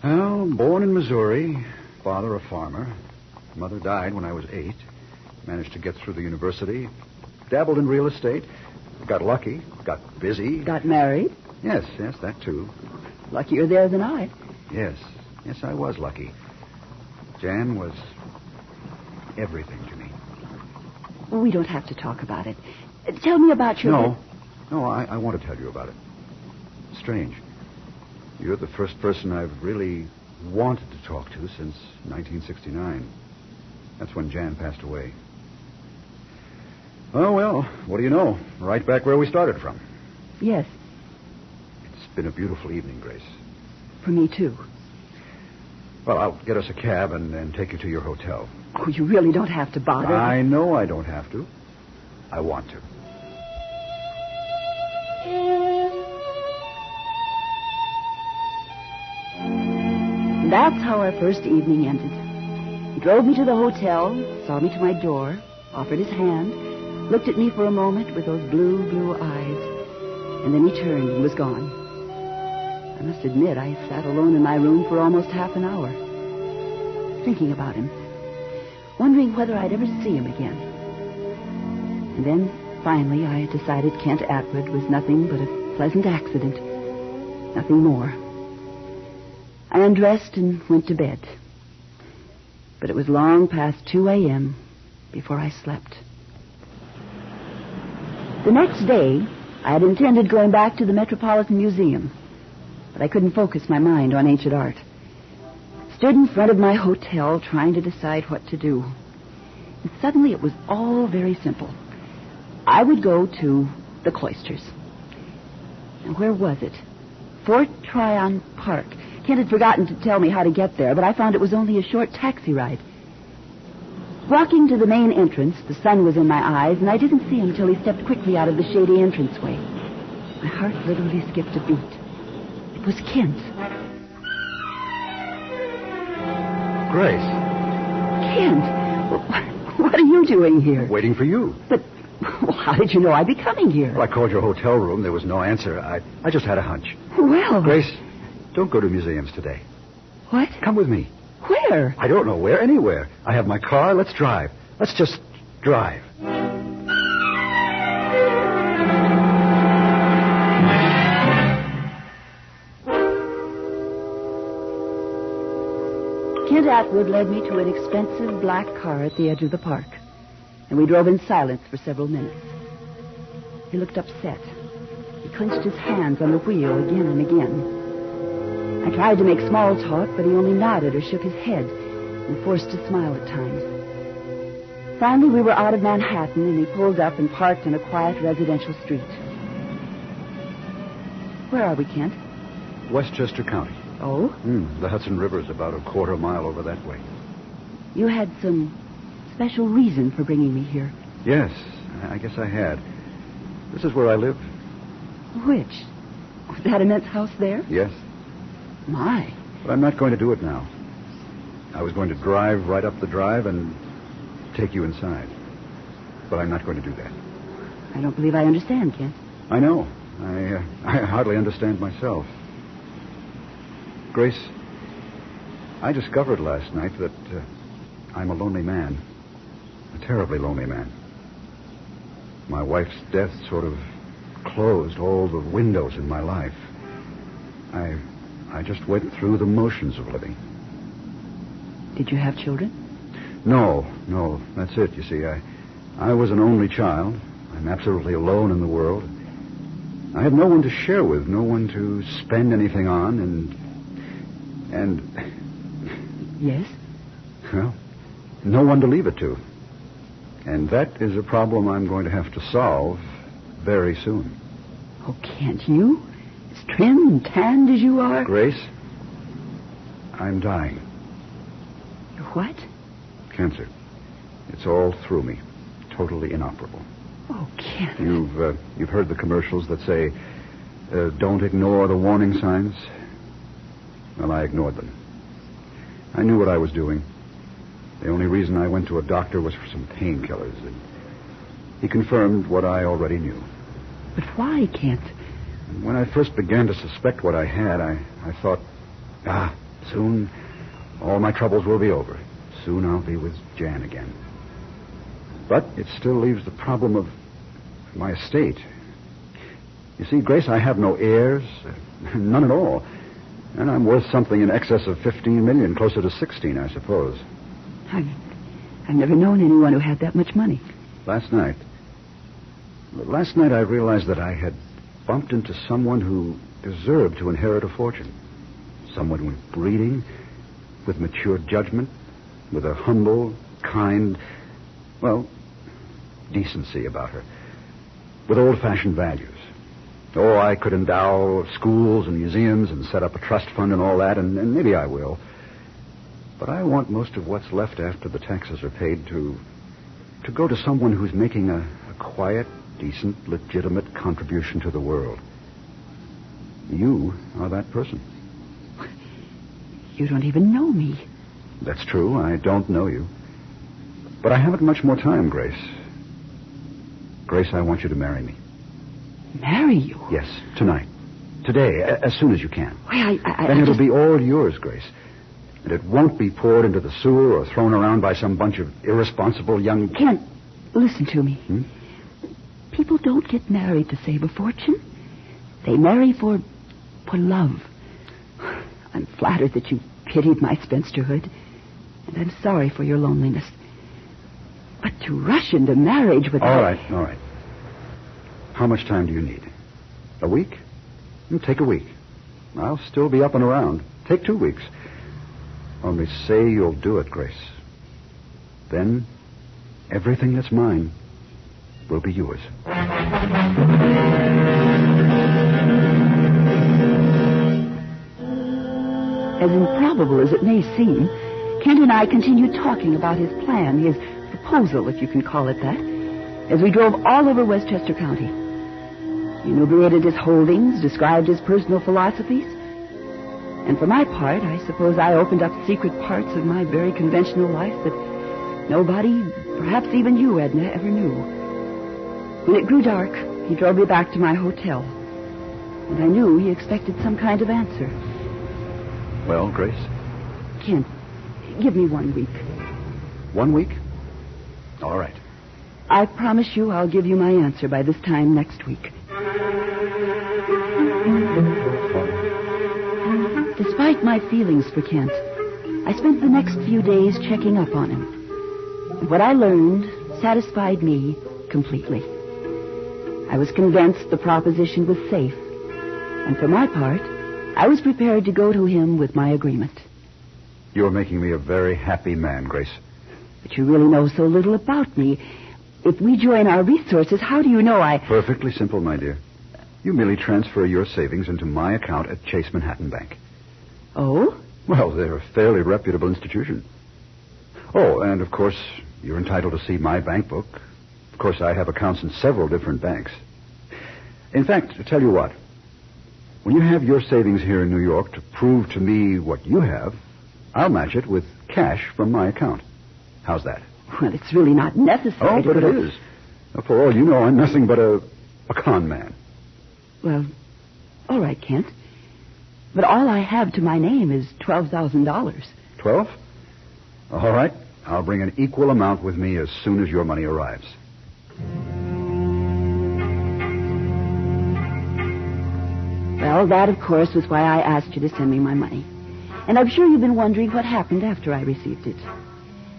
Speaker 8: Well, born in Missouri, father a farmer. Mother died when I was 8. Managed to get through the university. Dabbled in real estate. Got lucky. Got busy.
Speaker 11: Got married?
Speaker 8: Yes, that too.
Speaker 11: Luckier there than I.
Speaker 8: Yes, I was lucky. Jan was everything to me.
Speaker 11: We don't have to talk about it. Tell me about your...
Speaker 8: No, I want to tell you about it. Strange. You're the first person I've really wanted to talk to since 1969. That's when Jan passed away. Oh, well, what do you know? Right back where we started from.
Speaker 11: Yes.
Speaker 8: It's been a beautiful evening, Grace.
Speaker 11: For me, too.
Speaker 8: Well, I'll get us a cab and take you to your hotel.
Speaker 11: Oh, you really don't have to bother.
Speaker 8: I know I don't have to. I want to.
Speaker 11: That's how our first evening ended. He drove me to the hotel, saw me to my door, offered his hand, looked at me for a moment with those blue eyes, and then he turned and was gone. I must admit, I sat alone in my room for almost half an hour, thinking about him, wondering whether I'd ever see him again. And then, finally, I decided Kent Atwood was nothing but a pleasant accident, nothing more. I undressed and went to bed. But it was long past 2 a.m. before I slept. The next day, I had intended going back to the Metropolitan Museum, but I couldn't focus my mind on ancient art. Stood in front of my hotel trying to decide what to do. And suddenly it was all very simple. I would go to the Cloisters. Now, where was it? Fort Tryon Park. Kent had forgotten to tell me how to get there, but I found it was only a short taxi ride. Walking to the main entrance, the sun was in my eyes, and I didn't see him till he stepped quickly out of the shady entranceway. My heart literally skipped a beat. It was Kent.
Speaker 8: Grace.
Speaker 11: Kent, what are you doing here?
Speaker 8: Waiting for you.
Speaker 11: But how did you know I'd be coming here?
Speaker 8: Well, I called your hotel room. There was no answer. I just had a hunch.
Speaker 11: Well...
Speaker 8: Grace, don't go to museums today.
Speaker 11: What?
Speaker 8: Come with me.
Speaker 11: Where?
Speaker 8: I don't know where. Anywhere. I have my car. Let's drive. Let's just drive.
Speaker 11: Kent Atwood led me to an expensive black car at the edge of the park, and we drove in silence for several minutes. He looked upset. He clenched his hands on the wheel again and again. I tried to make small talk, but he only nodded or shook his head and forced a smile at times. Finally, we were out of Manhattan, and he pulled up and parked in a quiet residential street. Where are we, Kent?
Speaker 8: Westchester County.
Speaker 11: Oh?
Speaker 8: The Hudson River is about a quarter mile over that way.
Speaker 11: You had some special reason for bringing me here.
Speaker 8: Yes, I guess I had. This is where I live.
Speaker 11: Which? That immense house there?
Speaker 8: Yes.
Speaker 11: My.
Speaker 8: But I'm not going to do it now. I was going to drive right up the drive and take you inside. But I'm not going to do that.
Speaker 11: I don't believe I understand, Kent.
Speaker 8: I know. I hardly understand myself. Grace, I discovered last night that I'm a lonely man. A terribly lonely man. My wife's death sort of closed all the windows in my life. I just went through the motions of living.
Speaker 11: Did you have children?
Speaker 8: No, that's it. You see, I was an only child. I'm absolutely alone in the world. I have no one to share with, no one to spend anything on, and...
Speaker 11: Yes?
Speaker 8: Well, no one to leave it to. And that is a problem I'm going to have to solve very soon.
Speaker 11: Oh, can't you? As trim and tanned as you are.
Speaker 8: Grace, I'm dying.
Speaker 11: What?
Speaker 8: Cancer. It's all through me. Totally inoperable.
Speaker 11: Oh, Kent.
Speaker 8: You've heard the commercials that say, don't ignore the warning signs? Well, I ignored them. I knew what I was doing. The only reason I went to a doctor was for some painkillers. And he confirmed what I already knew.
Speaker 11: But why, Kent?
Speaker 8: When I first began to suspect what I had, I thought, soon all my troubles will be over. Soon I'll be with Jan again. But it still leaves the problem of my estate. You see, Grace, I have no heirs, none at all. And I'm worth something in excess of $15 million, closer to 16, I suppose.
Speaker 11: I've never known anyone who had that much money.
Speaker 8: Last night I realized that I had bumped into someone who deserved to inherit a fortune. Someone with breeding, with mature judgment, with a humble, kind, decency about her, with old-fashioned values. Oh, I could endow schools and museums and set up a trust fund and all that, and maybe I will. But I want most of what's left after the taxes are paid to go to someone who's making a quiet, decent, legitimate contribution to the world. You are that person.
Speaker 11: You don't even know me.
Speaker 8: That's true. I don't know you. But I haven't much more time, Grace. Grace, I want you to marry me.
Speaker 11: Marry you?
Speaker 8: Yes, tonight. Today, as soon as you can.
Speaker 11: Why,
Speaker 8: Then it'll be all yours, Grace. And it won't be poured into the sewer or thrown around by some bunch of irresponsible young...
Speaker 11: Kent, listen to me.
Speaker 8: Hmm?
Speaker 11: People don't get married to save a fortune. They marry for love. I'm flattered that you pitied my spinsterhood, and I'm sorry for your loneliness. But to rush into marriage without...
Speaker 8: All right. How much time do you need? A week? Take a week. I'll still be up and around. Take 2 weeks. Only say you'll do it, Grace. Then everything that's mine will be yours.
Speaker 11: As improbable as it may seem, Kent and I continued talking about his plan, his proposal, if you can call it that, as we drove all over Westchester County. He enumerated his holdings, described his personal philosophies. And for my part, I suppose I opened up secret parts of my very conventional life that nobody, perhaps even you, Edna, ever knew. When it grew dark, he drove me back to my hotel. And I knew he expected some kind of answer.
Speaker 8: Well, Grace?
Speaker 11: Kent, give me 1 week.
Speaker 8: 1 week? All right.
Speaker 11: I promise you I'll give you my answer by this time next week. Despite my feelings for Kent, I spent the next few days checking up on him. And what I learned satisfied me completely. I was convinced the proposition was safe. And for my part, I was prepared to go to him with my agreement.
Speaker 8: You're making me a very happy man, Grace.
Speaker 11: But you really know so little about me. If we join our resources, how do you know I...
Speaker 8: Perfectly simple, my dear. You merely transfer your savings into my account at Chase Manhattan Bank.
Speaker 11: Oh?
Speaker 8: Well, they're a fairly reputable institution. Oh, and of course, you're entitled to see my bank book. Of course, I have accounts in several different banks. In fact, to tell you what, when you have your savings here in New York to prove to me what you have, I'll match it with cash from my account. How's that?
Speaker 11: Well, it's really not necessary.
Speaker 8: Oh, but it is. For all you know, I'm nothing but a con man.
Speaker 11: Well, all right, Kent. But all I have to my name is $12,000.
Speaker 8: 12? All right. I'll bring an equal amount with me as soon as your money arrives.
Speaker 11: Well, that, of course, was why I asked you to send me my money. And I'm sure you've been wondering what happened after I received it.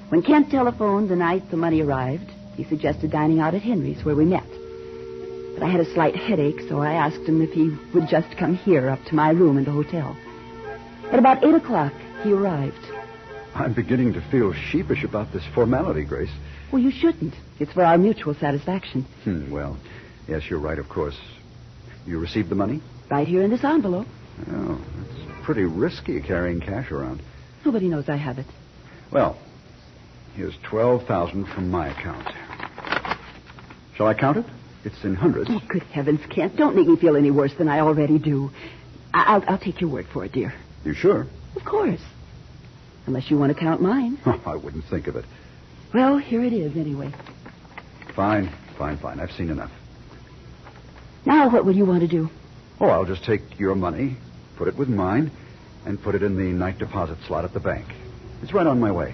Speaker 11: When Kent telephoned the night the money arrived, he suggested dining out at Henry's, where we met. But I had a slight headache, so I asked him if he would just come here up to my room in the hotel. At about 8 o'clock, he arrived.
Speaker 4: I'm beginning to feel sheepish about this formality, Grace.
Speaker 11: Well, you shouldn't. It's for our mutual satisfaction.
Speaker 4: Well, yes, you're right, of course. You received the money?
Speaker 11: Right here in this envelope.
Speaker 4: Oh, it's pretty risky carrying cash around.
Speaker 11: Nobody knows I have it.
Speaker 4: Well, here's $12,000 from my account. Shall I count it? It's in hundreds.
Speaker 11: Oh, good heavens, Kent. Don't make me feel any worse than I already do. I'll take your word for it, dear.
Speaker 4: You sure?
Speaker 11: Of course. Unless you want to count mine.
Speaker 4: I wouldn't think of it.
Speaker 11: Well, here it is, anyway.
Speaker 4: Fine. I've seen enough.
Speaker 11: Now what will you want to do?
Speaker 4: Oh, I'll just take your money, put it with mine, and put it in the night deposit slot at the bank. It's right on my way.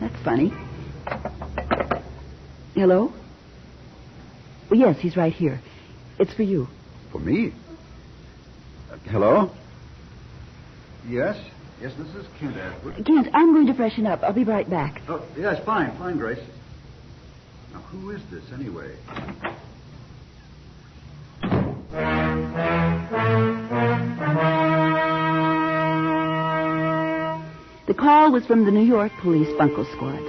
Speaker 11: That's funny. Hello? Well, yes, he's right here. It's for you.
Speaker 4: For me? Hello? Yes, this is Kent Atwood.
Speaker 11: Kent, I'm going to freshen up. I'll be right back.
Speaker 4: Oh, yes, fine, Grace. Now, who is this, anyway?
Speaker 11: The call was from the New York Police Bunko Squad.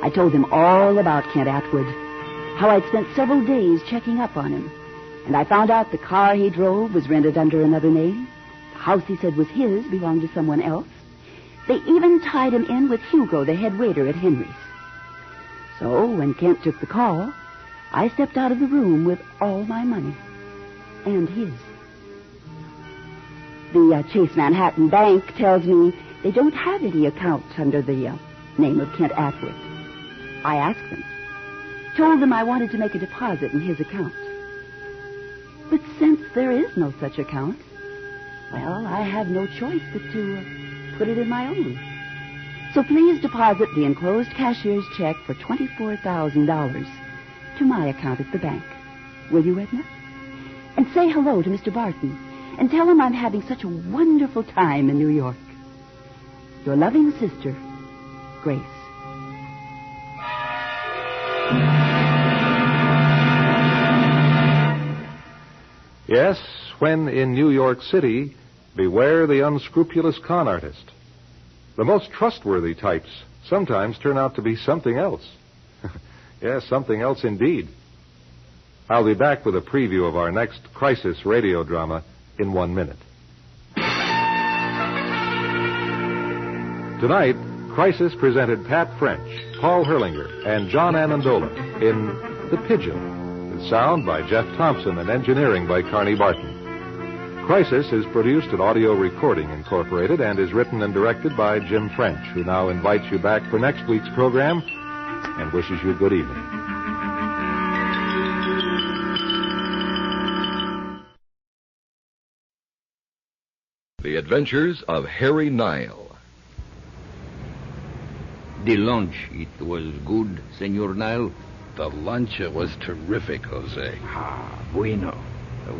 Speaker 11: I told them all about Kent Atwood, how I'd spent several days checking up on him, and I found out the car he drove was rented under another name. The house he said was his belonged to someone else. They even tied him in with Hugo, the head waiter at Henry's. So when Kent took the call, I stepped out of the room with all my money. And his. The Chase Manhattan Bank tells me they don't have any accounts under the name of Kent Atwood. I asked them. Told them I wanted to make a deposit in his account. But since there is no such account, well, I have no choice but to put it in my own. So please deposit the enclosed cashier's check for $24,000 to my account at the bank. Will you, Edna? And say hello to Mr. Barton and tell him I'm having such a wonderful time in New York. Your loving sister, Grace.
Speaker 1: Yes, when in New York City, beware the unscrupulous con artist. The most trustworthy types sometimes turn out to be something else. Yes, something else indeed. I'll be back with a preview of our next crisis radio drama in 1 minute. Tonight, Crisis presented Pat French, Paul Herlinger, and John Amendola in The Pigeon, with sound by Jeff Thompson and engineering by Carney Barton. Crisis is produced at Audio Recording Incorporated and is written and directed by Jim French, who now invites you back for next week's program and wishes you good evening.
Speaker 22: The Adventures of Harry Nile.
Speaker 3: The lunch, it was good, Senor Nile?
Speaker 23: The lunch, it was terrific, Jose.
Speaker 3: Ah, bueno.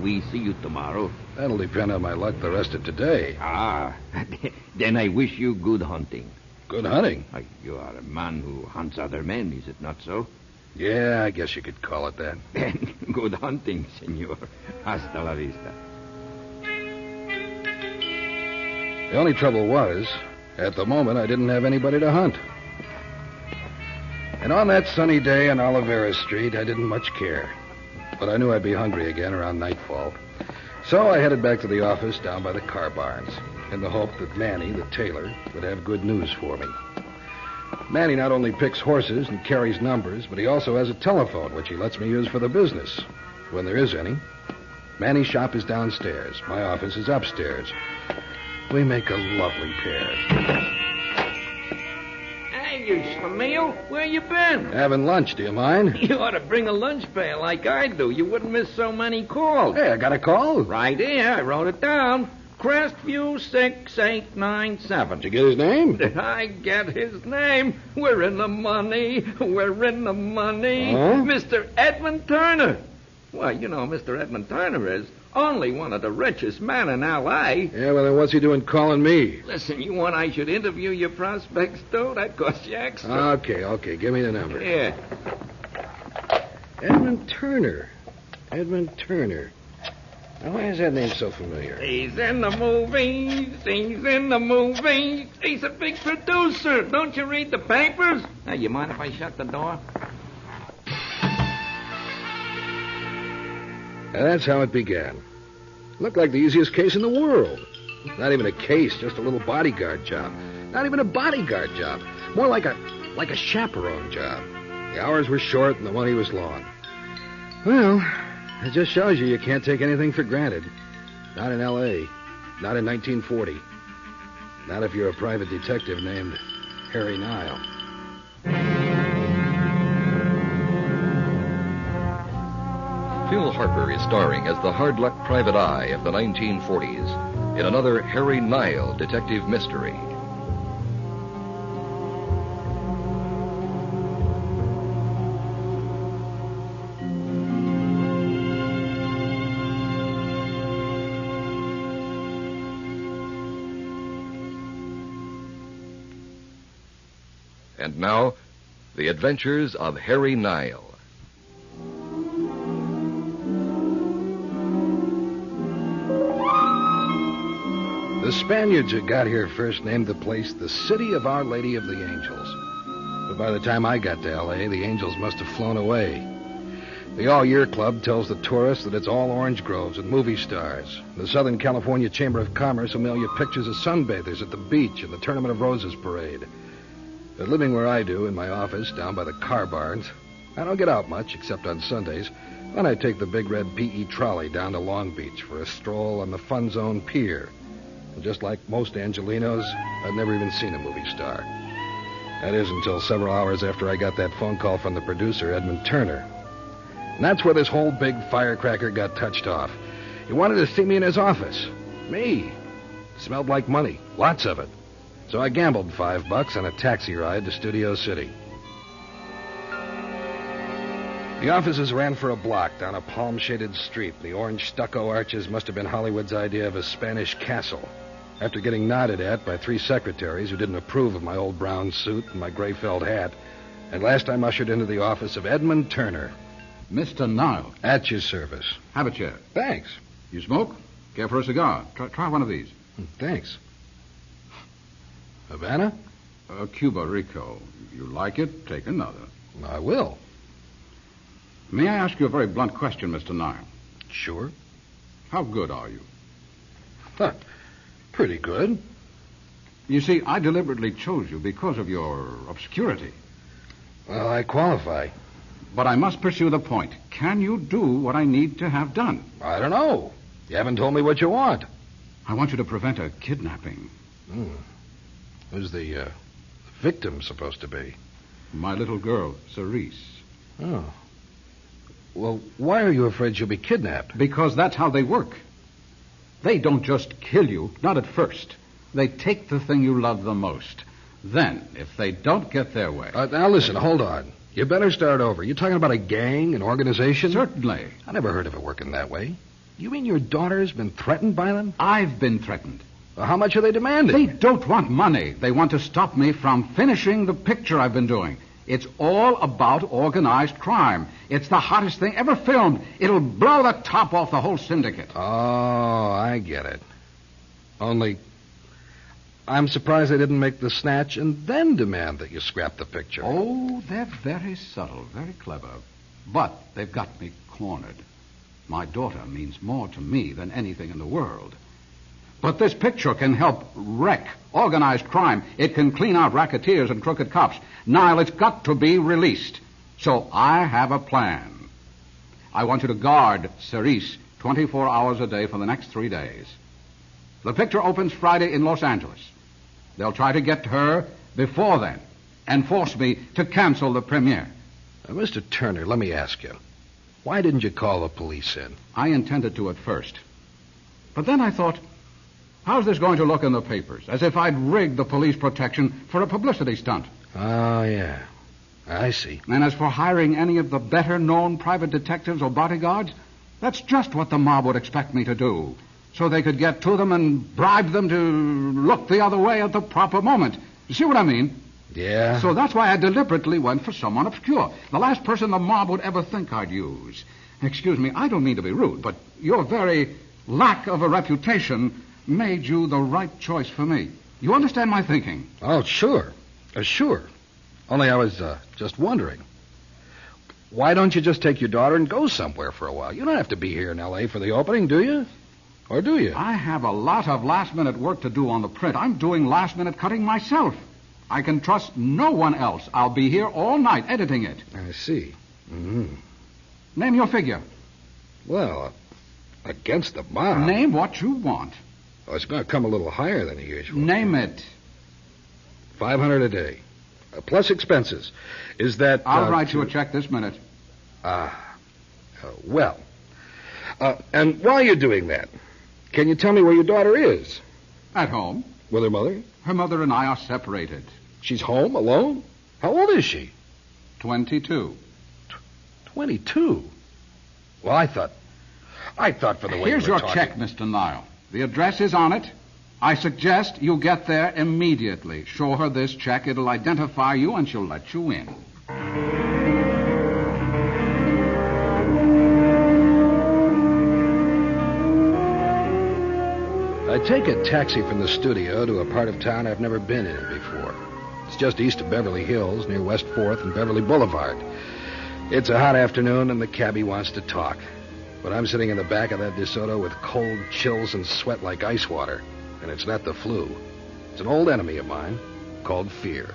Speaker 3: We see you tomorrow.
Speaker 23: That'll depend on my luck the rest of today.
Speaker 3: Ah, then I wish you good hunting.
Speaker 23: Good hunting?
Speaker 3: You are a man who hunts other men, is it not so?
Speaker 23: Yeah, I guess you could call it that.
Speaker 3: Then good hunting, senor. Hasta la vista.
Speaker 23: The only trouble was, at the moment, I didn't have anybody to hunt. And on that sunny day on Olivera Street, I didn't much care. But I knew I'd be hungry again around nightfall. So I headed back to the office down by the car barns, in the hope that Manny, the tailor, would have good news for me. Manny not only picks horses and carries numbers, but he also has a telephone, which he lets me use for the business, when there is any. Manny's shop is downstairs. My office is upstairs. We make a lovely pair.
Speaker 24: Hey, you Schlemiel, where you been?
Speaker 23: Having lunch, do you mind?
Speaker 24: You ought to bring a lunch pail like I do. You wouldn't miss so many calls.
Speaker 23: Hey, I got a call?
Speaker 24: Right here. I wrote it down. Crestview 6897.
Speaker 23: Did you get his name?
Speaker 24: Did I get his name? We're in the money. We're in the money.
Speaker 23: Huh?
Speaker 24: Mr. Edmund Turner. Well, you know, Mr. Edmund Turner is only one of the richest men in L.A.
Speaker 23: Yeah, well, then what's he doing calling me?
Speaker 24: Listen, you want I should interview your prospects, too? That costs you extra.
Speaker 23: Okay. Give me the number.
Speaker 24: Yeah.
Speaker 23: Edmund Turner. Now, why is that name so familiar?
Speaker 24: He's in the movies. He's a big producer. Don't you read the papers? Hey, you mind if I shut the door?
Speaker 23: And that's how it began. Looked like the easiest case in the world. Not even a case, just a little bodyguard job. Not even a bodyguard job. More like a chaperone job. The hours were short and the money was long. Well, it just shows you can't take anything for granted. Not in L.A. Not in 1940. Not if you're a private detective named Harry Nile.
Speaker 22: Phil Harper is starring as the hard-luck private eye of the 1940s in another Harry Nile detective mystery. And now, The Adventures of Harry Nile.
Speaker 23: The Spaniards who got here first named the place the City of Our Lady of the Angels. But by the time I got to L.A., the angels must have flown away. The All Year Club tells the tourists that it's all orange groves and movie stars. The Southern California Chamber of Commerce will mail you pictures of sunbathers at the beach and the Tournament of Roses parade. But living where I do, in my office, down by the car barns, I don't get out much, except on Sundays, when I take the big red P.E. trolley down to Long Beach for a stroll on the Fun Zone Pier. And just like most Angelinos, I've never even seen a movie star. That is until several hours after I got that phone call from the producer, Edmund Turner. And that's where this whole big firecracker got touched off. He wanted to see me in his office. Me. Smelled like money. Lots of it. So I gambled $5 on a taxi ride to Studio City. The offices ran for a block down a palm-shaded street. The orange stucco arches must have been Hollywood's idea of a Spanish castle. After getting nodded at by 3 secretaries who didn't approve of my old brown suit and my gray felt hat, at last I'm ushered into the office of Edmund Turner.
Speaker 5: Mr. Nile.
Speaker 23: At your service.
Speaker 5: Have a chair.
Speaker 23: Thanks.
Speaker 5: You smoke? Care for a cigar? Try one of these.
Speaker 23: Thanks. Havana?
Speaker 5: Cuba Rico. You like it? Take another.
Speaker 23: I will.
Speaker 5: May I ask you a very blunt question, Mr. Nile?
Speaker 23: Sure.
Speaker 5: How good are you?
Speaker 23: Pretty good.
Speaker 5: You see, I deliberately chose you because of your obscurity.
Speaker 23: Well, I qualify.
Speaker 5: But I must pursue the point. Can you do what I need to have done?
Speaker 23: I don't know. You haven't told me what you want.
Speaker 5: I want you to prevent a kidnapping.
Speaker 23: Who's the victim supposed to be?
Speaker 5: My little girl, Cerise.
Speaker 23: Oh. Well, why are you afraid she'll be kidnapped?
Speaker 5: Because that's how they work. They don't just kill you, not at first. They take the thing you love the most. Then, if they don't get their way...
Speaker 23: now listen, hold on. You better start over. You talking about a gang, an organization?
Speaker 5: Certainly.
Speaker 23: I never heard of it working that way. You mean your daughter's been threatened by them?
Speaker 5: I've been threatened.
Speaker 23: Well, how much are they demanding?
Speaker 5: They don't want money. They want to stop me from finishing the picture I've been doing. It's all about organized crime. It's the hottest thing ever filmed. It'll blow the top off the whole syndicate.
Speaker 23: Oh, I get it. Only, I'm surprised they didn't make the snatch and then demand that you scrap the picture.
Speaker 5: Oh, they're very subtle, very clever. But they've got me cornered. My daughter means more to me than anything in the world. But this picture can help wreck organized crime. It can clean out racketeers and crooked cops. Nile, it's got to be released. So I have a plan. I want you to guard Cerise 24 hours a day for the next 3 days. The picture opens Friday in Los Angeles. They'll try to get her before then and force me to cancel the premiere.
Speaker 23: Mr. Turner, let me ask you. Why didn't you call the police in?
Speaker 5: I intended to at first. But then I thought, how's this going to look in the papers? As if I'd rigged the police protection for a publicity stunt.
Speaker 23: Oh, yeah. I see.
Speaker 5: And as for hiring any of the better-known private detectives or bodyguards, that's just what the mob would expect me to do. So they could get to them and bribe them to look the other way at the proper moment. You see what I mean?
Speaker 23: Yeah.
Speaker 5: So that's why I deliberately went for someone obscure. The last person the mob would ever think I'd use. Excuse me, I don't mean to be rude, but your very lack of a reputation made you the right choice for me. You understand my thinking?
Speaker 23: Oh, sure. Sure. Only I was just wondering. Why don't you just take your daughter and go somewhere for a while? You don't have to be here in L.A. for the opening, do you? Or do you?
Speaker 5: I have a lot of last-minute work to do on the print. I'm doing last-minute cutting myself. I can trust no one else. I'll be here all night editing it.
Speaker 23: I see. Mm-hmm.
Speaker 5: Name your figure.
Speaker 23: Well, against the mob.
Speaker 5: Name what you want.
Speaker 23: Oh, it's going to come a little higher than usual.
Speaker 5: Name it.
Speaker 23: $500 a day. Plus expenses. Is that...
Speaker 5: I'll write you a check this minute.
Speaker 23: Well. And while you're doing that, can you tell me where your daughter is?
Speaker 5: At home.
Speaker 23: With her mother?
Speaker 5: Her mother and I are separated.
Speaker 23: She's home, alone? How old is she?
Speaker 5: 22.
Speaker 23: 22? Well, I thought for the way
Speaker 5: Here's
Speaker 23: you were
Speaker 5: your
Speaker 23: talking...
Speaker 5: check, Mr. Nile. The address is on it. I suggest you get there immediately. Show her this check. It'll identify you, and she'll let you in.
Speaker 23: I take a taxi from the studio to a part of town I've never been in before. It's just east of Beverly Hills, near West 4th and Beverly Boulevard. It's a hot afternoon, and the cabbie wants to talk. But I'm sitting in the back of that DeSoto with cold chills and sweat like ice water. And it's not the flu. It's an old enemy of mine called fear.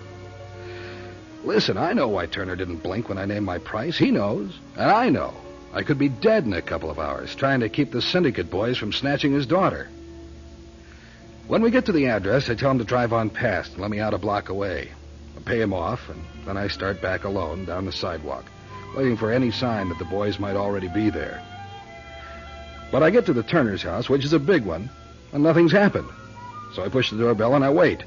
Speaker 23: Listen, I know why Turner didn't blink when I named my price. He knows. And I know. I could be dead in a couple of hours trying to keep the syndicate boys from snatching his daughter. When we get to the address, I tell him to drive on past and let me out a block away. I pay him off, and then I start back alone down the sidewalk, waiting for any sign that the boys might already be there. But I get to the Turner's house, which is a big one, and nothing's happened. So I push the doorbell and I wait.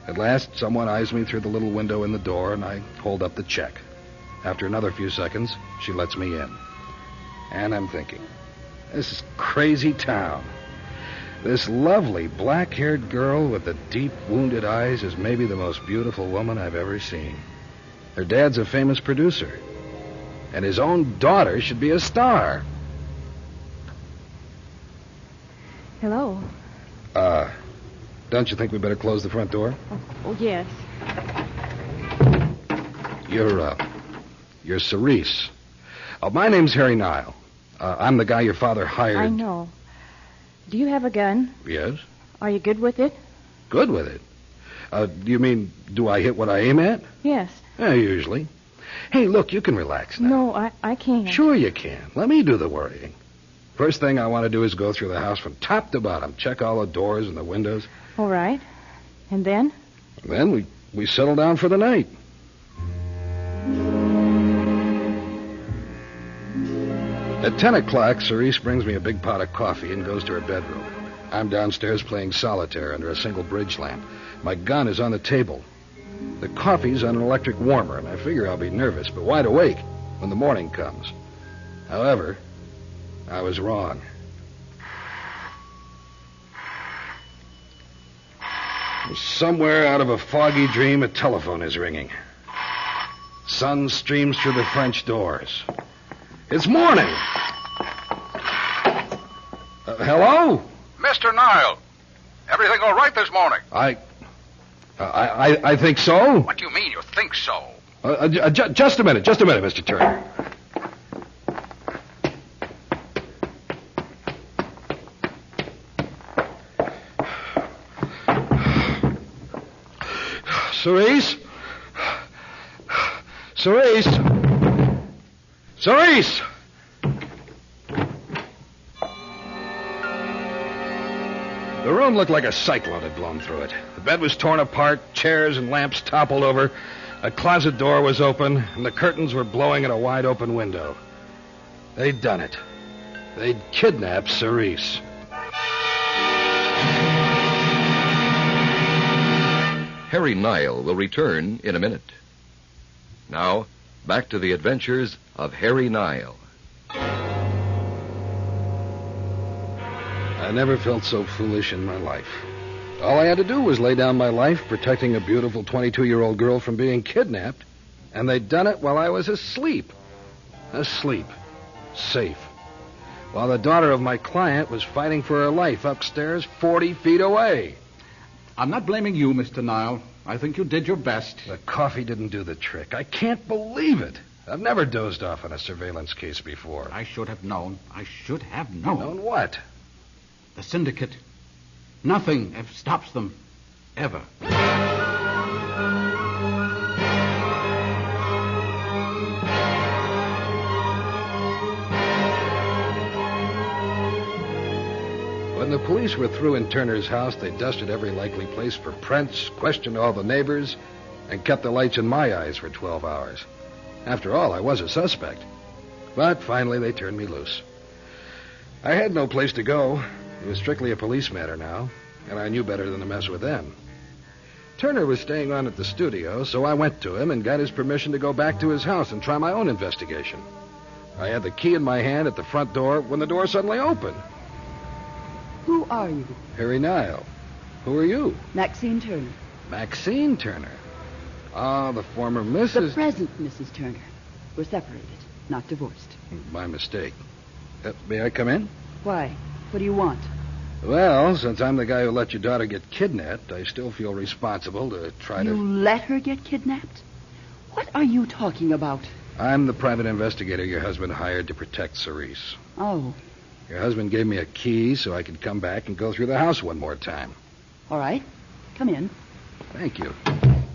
Speaker 23: At last, someone eyes me through the little window in the door, and I hold up the check. After another few seconds, she lets me in. And I'm thinking, this is crazy town. This lovely black-haired girl with the deep, wounded eyes is maybe the most beautiful woman I've ever seen. Her dad's a famous producer. And his own daughter should be a star.
Speaker 2: Hello.
Speaker 23: Don't you think we better close the front door?
Speaker 2: Oh, yes.
Speaker 23: You're Cerise. My name's Harry Nile. I'm the guy your father hired.
Speaker 2: I know. Do you have a gun?
Speaker 23: Yes.
Speaker 2: Are you good with it?
Speaker 23: Good with it? You mean, do I hit what I aim at?
Speaker 2: Yes.
Speaker 23: Usually. Hey, look, you can relax now.
Speaker 2: No, I can't.
Speaker 23: Sure you can. Let me do the worrying. First thing I want to do is go through the house from top to bottom, check all the doors and the windows.
Speaker 2: All right. And then?
Speaker 23: And then we settle down for the night. At 10 o'clock, Cerise brings me a big pot of coffee and goes to her bedroom. I'm downstairs playing solitaire under a single bridge lamp. My gun is on the table. The coffee's on an electric warmer, and I figure I'll be nervous, but wide awake when the morning comes. However, I was wrong. Somewhere out of a foggy dream, a telephone is ringing. Sun streams through the French doors. It's morning. Hello?
Speaker 5: Mr. Nile, everything all right this morning?
Speaker 23: I think so.
Speaker 5: What do you mean you think so?
Speaker 23: Just a minute, Mr. Turner. Cerise? Cerise? Cerise! The room looked like a cyclone had blown through it. The bed was torn apart, chairs and lamps toppled over, a closet door was open, and the curtains were blowing at a wide-open window. They'd done it. They'd kidnapped Cerise.
Speaker 22: Harry Nile will return in a minute. Now, back to the adventures of Harry Nile.
Speaker 23: I never felt so foolish in my life. All I had to do was lay down my life protecting a beautiful 22-year-old girl from being kidnapped, and they'd done it while I was asleep. Asleep. Safe. While the daughter of my client was fighting for her life upstairs 40 feet away.
Speaker 5: I'm not blaming you, Mr. Nile. I think you did your best.
Speaker 23: The coffee didn't do the trick. I can't believe it. I've never dozed off on a surveillance case before.
Speaker 5: I should have known. I should have known.
Speaker 23: Known what?
Speaker 5: The syndicate. Nothing stops them. Ever.
Speaker 23: When the police were through in Turner's house, they dusted every likely place for prints, questioned all the neighbors, and kept the lights in my eyes for 12 hours. After all, I was a suspect. But finally, they turned me loose. I had no place to go. It was strictly a police matter now, and I knew better than to mess with them. Turner was staying on at the studio, so I went to him and got his permission to go back to his house and try my own investigation. I had the key in my hand at the front door when the door suddenly opened.
Speaker 11: Who are you?
Speaker 23: Harry Nile. Who are you?
Speaker 11: Maxine Turner.
Speaker 23: Maxine Turner? Ah, the former Mrs.
Speaker 11: The present Mrs. Turner. We're separated, not divorced.
Speaker 23: My mistake. May I come in?
Speaker 11: Why? What do you want?
Speaker 23: Well, since I'm the guy who let your daughter get kidnapped, I still feel responsible to try
Speaker 11: You let her get kidnapped? What are you talking about?
Speaker 23: I'm the private investigator your husband hired to protect Cerise.
Speaker 11: Oh.
Speaker 23: Your husband gave me a key so I could come back and go through the house one more time.
Speaker 11: All right. Come in.
Speaker 23: Thank you.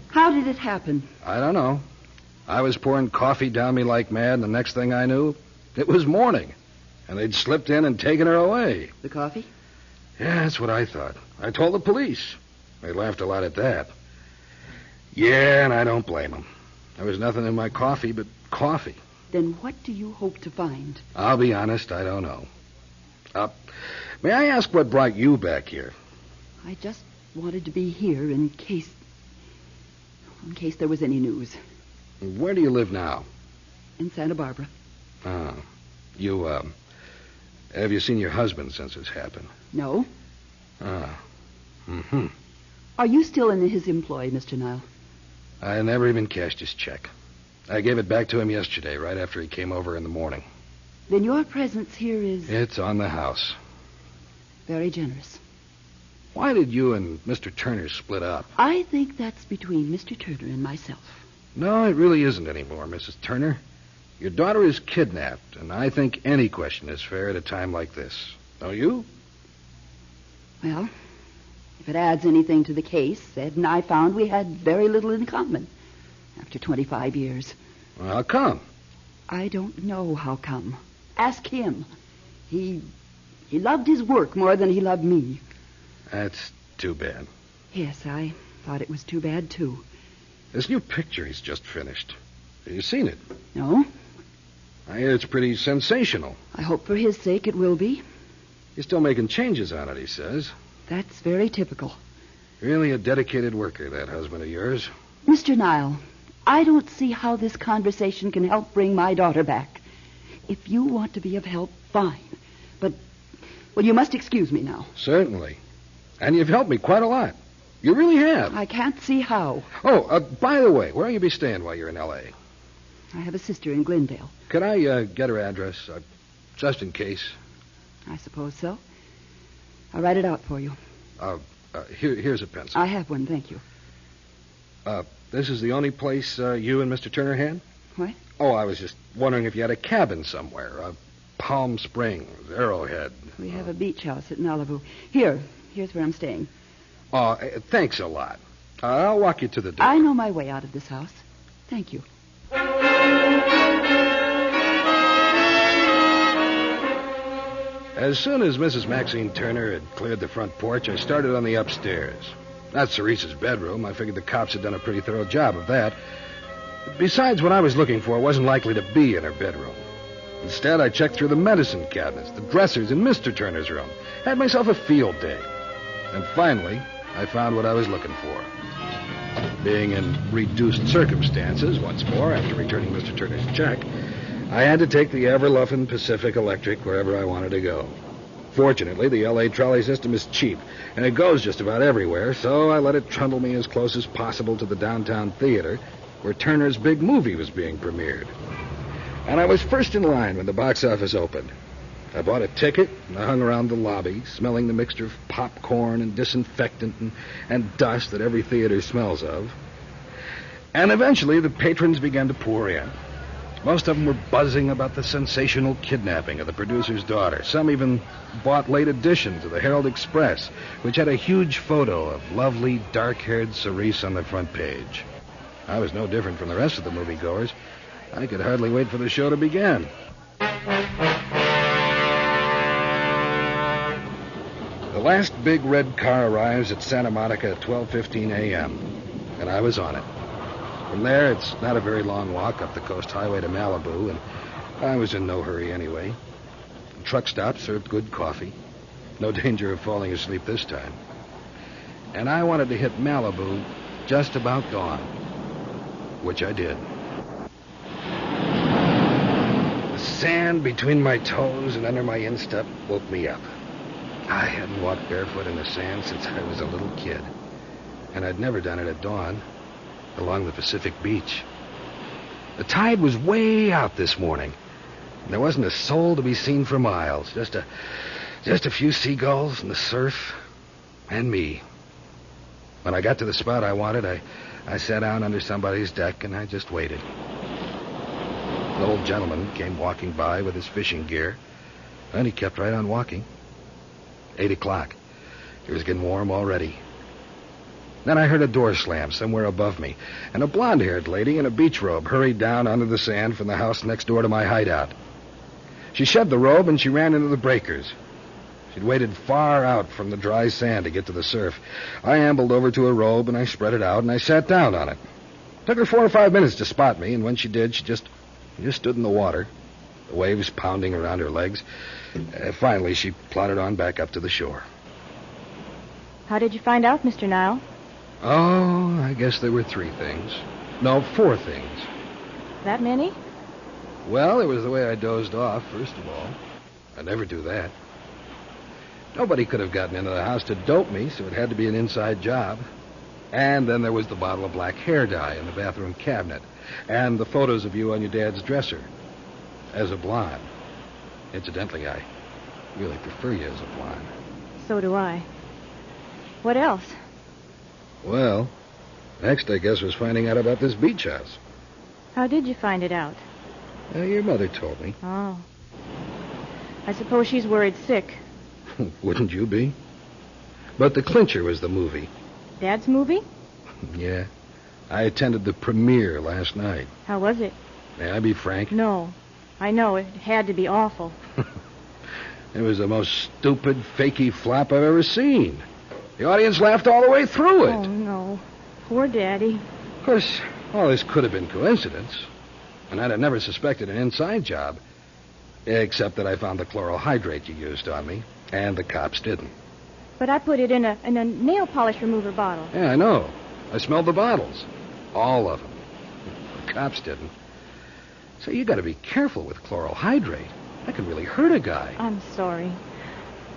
Speaker 11: How did it happen?
Speaker 23: I don't know. I was pouring coffee down me like mad, and the next thing I knew, it was morning. And they'd slipped in and taken her away.
Speaker 11: The coffee?
Speaker 23: Yeah, that's what I thought. I told the police. They laughed a lot at that. Yeah, and I don't blame them. There was nothing in my coffee but coffee.
Speaker 11: Then what do you hope to find?
Speaker 23: I'll be honest, I don't know. May I ask what brought you back here?
Speaker 11: I just wanted to be here in case there was any news.
Speaker 23: Where do you live now?
Speaker 11: In Santa Barbara.
Speaker 23: Ah. Have you seen your husband since this happened?
Speaker 11: No.
Speaker 23: Ah. Mm-hmm.
Speaker 11: Are you still in his employ, Mr. Nile?
Speaker 23: I never even cashed his check. I gave it back to him yesterday, right after he came over in the morning.
Speaker 11: Then your presence here is...
Speaker 23: It's on the house.
Speaker 11: Very generous.
Speaker 23: Why did you and Mr. Turner split up?
Speaker 11: I think that's between Mr. Turner and myself.
Speaker 23: No, it really isn't anymore, Mrs. Turner. Your daughter is kidnapped, and I think any question is fair at a time like this. Don't you?
Speaker 11: Well, if it adds anything to the case, Ed and I found we had very little in common after 25 years.
Speaker 23: Well, how come?
Speaker 11: I don't know how come. Ask him. He loved his work more than he loved me.
Speaker 23: That's too bad.
Speaker 11: Yes, I thought it was too bad, too.
Speaker 23: This new picture he's just finished. Have you seen it?
Speaker 11: No.
Speaker 23: I hear it's pretty sensational.
Speaker 11: I hope for his sake it will be.
Speaker 23: He's still making changes on it, he says.
Speaker 11: That's very typical.
Speaker 23: Really a dedicated worker, that husband of yours.
Speaker 11: Mr. Nile, I don't see how this conversation can help bring my daughter back. If you want to be of help, fine. But, well, you must excuse me now.
Speaker 23: Certainly. And you've helped me quite a lot. You really have.
Speaker 11: I can't see how.
Speaker 23: Oh, by the way, where will you be staying while you're in L.A.?
Speaker 11: I have a sister in Glendale.
Speaker 23: Could I get her address, just in case?
Speaker 11: I suppose so. I'll write it out for you.
Speaker 23: Here's a pencil.
Speaker 11: I have one, thank you.
Speaker 23: This is the only place you and Mr. Turner had?
Speaker 11: What?
Speaker 23: Oh, I was just wondering if you had a cabin somewhere. Palm Springs, Arrowhead.
Speaker 11: We have a beach house at Malibu. Here's where I'm staying.
Speaker 23: Oh, thanks a lot. I'll walk you to the door.
Speaker 11: I know my way out of this house. Thank you.
Speaker 23: As soon as Mrs. Maxine Turner had cleared the front porch, I started on the upstairs. Not Cerise's bedroom. I figured the cops had done a pretty thorough job of that. Besides, what I was looking for wasn't likely to be in her bedroom. Instead, I checked through the medicine cabinets, the dressers in Mr. Turner's room. Had myself a field day. And finally, I found what I was looking for. Being in reduced circumstances, once more, after returning Mr. Turner's check, I had to take the ever-loving Pacific Electric wherever I wanted to go. Fortunately, the L.A. trolley system is cheap, and it goes just about everywhere, so I let it trundle me as close as possible to the downtown theater where Turner's big movie was being premiered. And I was first in line when the box office opened. I bought a ticket, and I hung around the lobby, smelling the mixture of popcorn and disinfectant and dust that every theater smells of. And eventually, the patrons began to pour in. Most of them were buzzing about the sensational kidnapping of the producer's daughter. Some even bought late editions of the Herald Express, which had a huge photo of lovely, dark-haired Cerise on the front page. I was no different from the rest of the moviegoers. I could hardly wait for the show to begin. The last big red car arrives at Santa Monica at 12:15 a.m., and I was on it. From there, it's not a very long walk up the coast highway to Malibu, and I was in no hurry anyway. The truck stop served good coffee. No danger of falling asleep this time. And I wanted to hit Malibu just about dawn, which I did. The sand between my toes and under my instep woke me up. I hadn't walked barefoot in the sand since I was a little kid, and I'd never done it at dawn along the Pacific beach. The tide was way out this morning, and there wasn't a soul to be seen for miles. Just a few seagulls and the surf and me. When I got to the spot I wanted, I sat down under somebody's deck and I just waited. An old gentleman came walking by with his fishing gear, and he kept right on walking. 8 o'clock. It was getting warm already. Then I heard a door slam somewhere above me, and a blonde-haired lady in a beach robe hurried down onto the sand from the house next door to my hideout. She shed the robe and she ran into the breakers. She'd waded far out from the dry sand to get to the surf. I ambled over to her robe and I spread it out and I sat down on it. It took her 4 or 5 minutes to spot me, and when she did, she just stood in the water, the waves pounding around her legs. Finally, she plodded on back up to the shore.
Speaker 2: How did you find out, Mr. Nile?
Speaker 23: Oh, I guess there were 3 things. No, 4 things.
Speaker 2: That many?
Speaker 23: Well, it was the way I dozed off, first of all. I never do that. Nobody could have gotten into the house to dope me, so it had to be an inside job. And then there was the bottle of black hair dye in the bathroom cabinet, and the photos of you on your dad's dresser as a blonde. Incidentally, I really prefer you as a blonde.
Speaker 2: So do I. What else?
Speaker 23: Well, next, I guess, was finding out about this beach house.
Speaker 2: How did you find it out?
Speaker 23: Your mother told me.
Speaker 2: Oh. I suppose she's worried sick.
Speaker 23: Wouldn't you be? But the clincher was the movie.
Speaker 2: Dad's movie?
Speaker 23: Yeah. I attended the premiere last night.
Speaker 2: How was it?
Speaker 23: May I be frank?
Speaker 2: No. I know. It had to be awful.
Speaker 23: It was the most stupid, fakey flop I've ever seen. The audience laughed all the way through it.
Speaker 2: Oh, no. Poor Daddy.
Speaker 23: Of course, all this could have been coincidence. And I'd have never suspected an inside job. Except that I found the chloral hydrate you used on me, and the cops didn't.
Speaker 2: But I put it in a nail polish remover bottle.
Speaker 23: Yeah, I know. I smelled the bottles. All of them. The cops didn't. So you got to be careful with chloral hydrate. That can really hurt a guy.
Speaker 2: I'm sorry.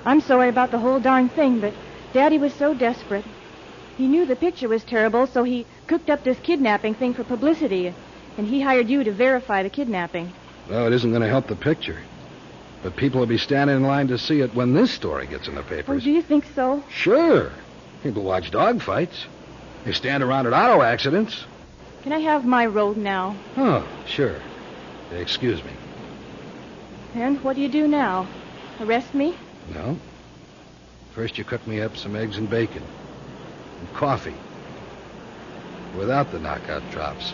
Speaker 2: I'm sorry about the whole darn thing, but Daddy was so desperate. He knew the picture was terrible, so he cooked up this kidnapping thing for publicity, and he hired you to verify the kidnapping.
Speaker 23: Well, it isn't going to help the picture. But people will be standing in line to see it when this story gets in the papers.
Speaker 2: Oh, do you think so?
Speaker 23: Sure. People watch dog fights. They stand around at auto accidents.
Speaker 2: Can I have my robe now?
Speaker 23: Oh, sure. Excuse me.
Speaker 2: And what do you do now? Arrest me?
Speaker 23: No. First you cook me up some eggs and bacon. And coffee. Without the knockout drops.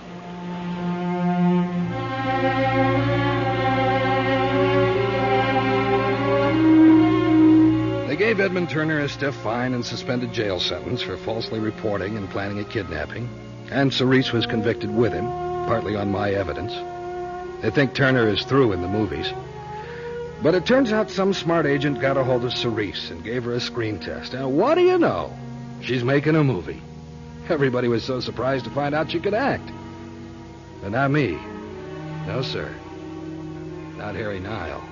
Speaker 23: They gave Edmund Turner a stiff fine and suspended jail sentence for falsely reporting and planning a kidnapping. And Cerise was convicted with him, partly on my evidence. They think Turner is through in the movies. But it turns out some smart agent got a hold of Cerise and gave her a screen test. Now, what do you know? She's making a movie. Everybody was so surprised to find out she could act. But not me. No, sir. Not Harry Nile.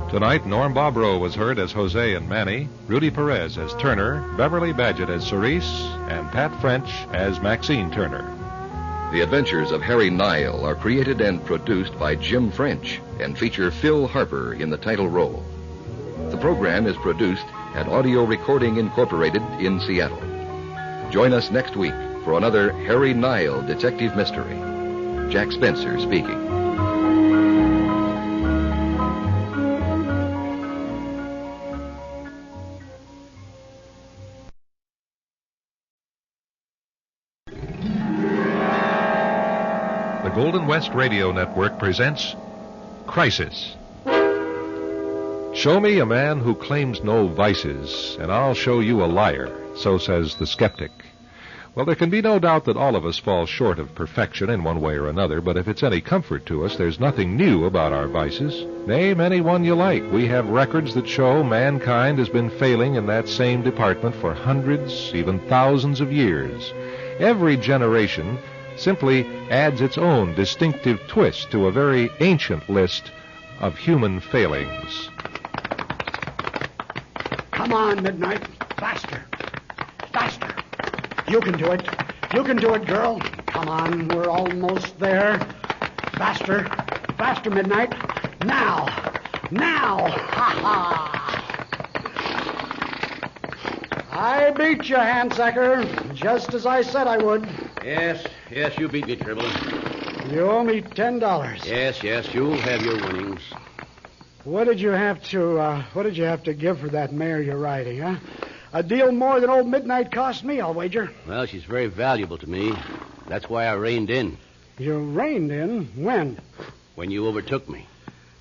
Speaker 1: Tonight, Norm Bobrow was heard as Jose and Manny, Rudy Perez as Turner, Beverly Badgett as Cerise, and Pat French as Maxine Turner.
Speaker 22: The Adventures of Harry Nile are created and produced by Jim French and feature Phil Harper in the title role. The program is produced at Audio Recording Incorporated in Seattle. Join us next week for another Harry Nile detective mystery. Jack Spencer speaking.
Speaker 1: Golden West Radio Network presents Crisis. Show me a man who claims no vices, and I'll show you a liar, so says the skeptic. Well, there can be no doubt that all of us fall short of perfection in one way or another, but if it's any comfort to us, there's nothing new about our vices. Name any one you like. We have records that show mankind has been failing in that same department for hundreds, even thousands of years. Every generation simply adds its own distinctive twist to a very ancient list of human failings.
Speaker 6: Come on, Midnight. Faster. Faster. You can do it. You can do it, girl. Come on, we're almost there. Faster. Faster, Midnight. Now. Now. Ha ha. I beat you, Handsacker, just as I said I would.
Speaker 7: Yes, you beat me, Tribble.
Speaker 6: You owe me $10.
Speaker 7: Yes, you'll have your winnings.
Speaker 6: What did you have to give for that mare you're riding, huh? A deal more than old Midnight cost me, I'll wager.
Speaker 7: Well, she's very valuable to me. That's why I reined in.
Speaker 6: You reined in? When?
Speaker 7: When you overtook me.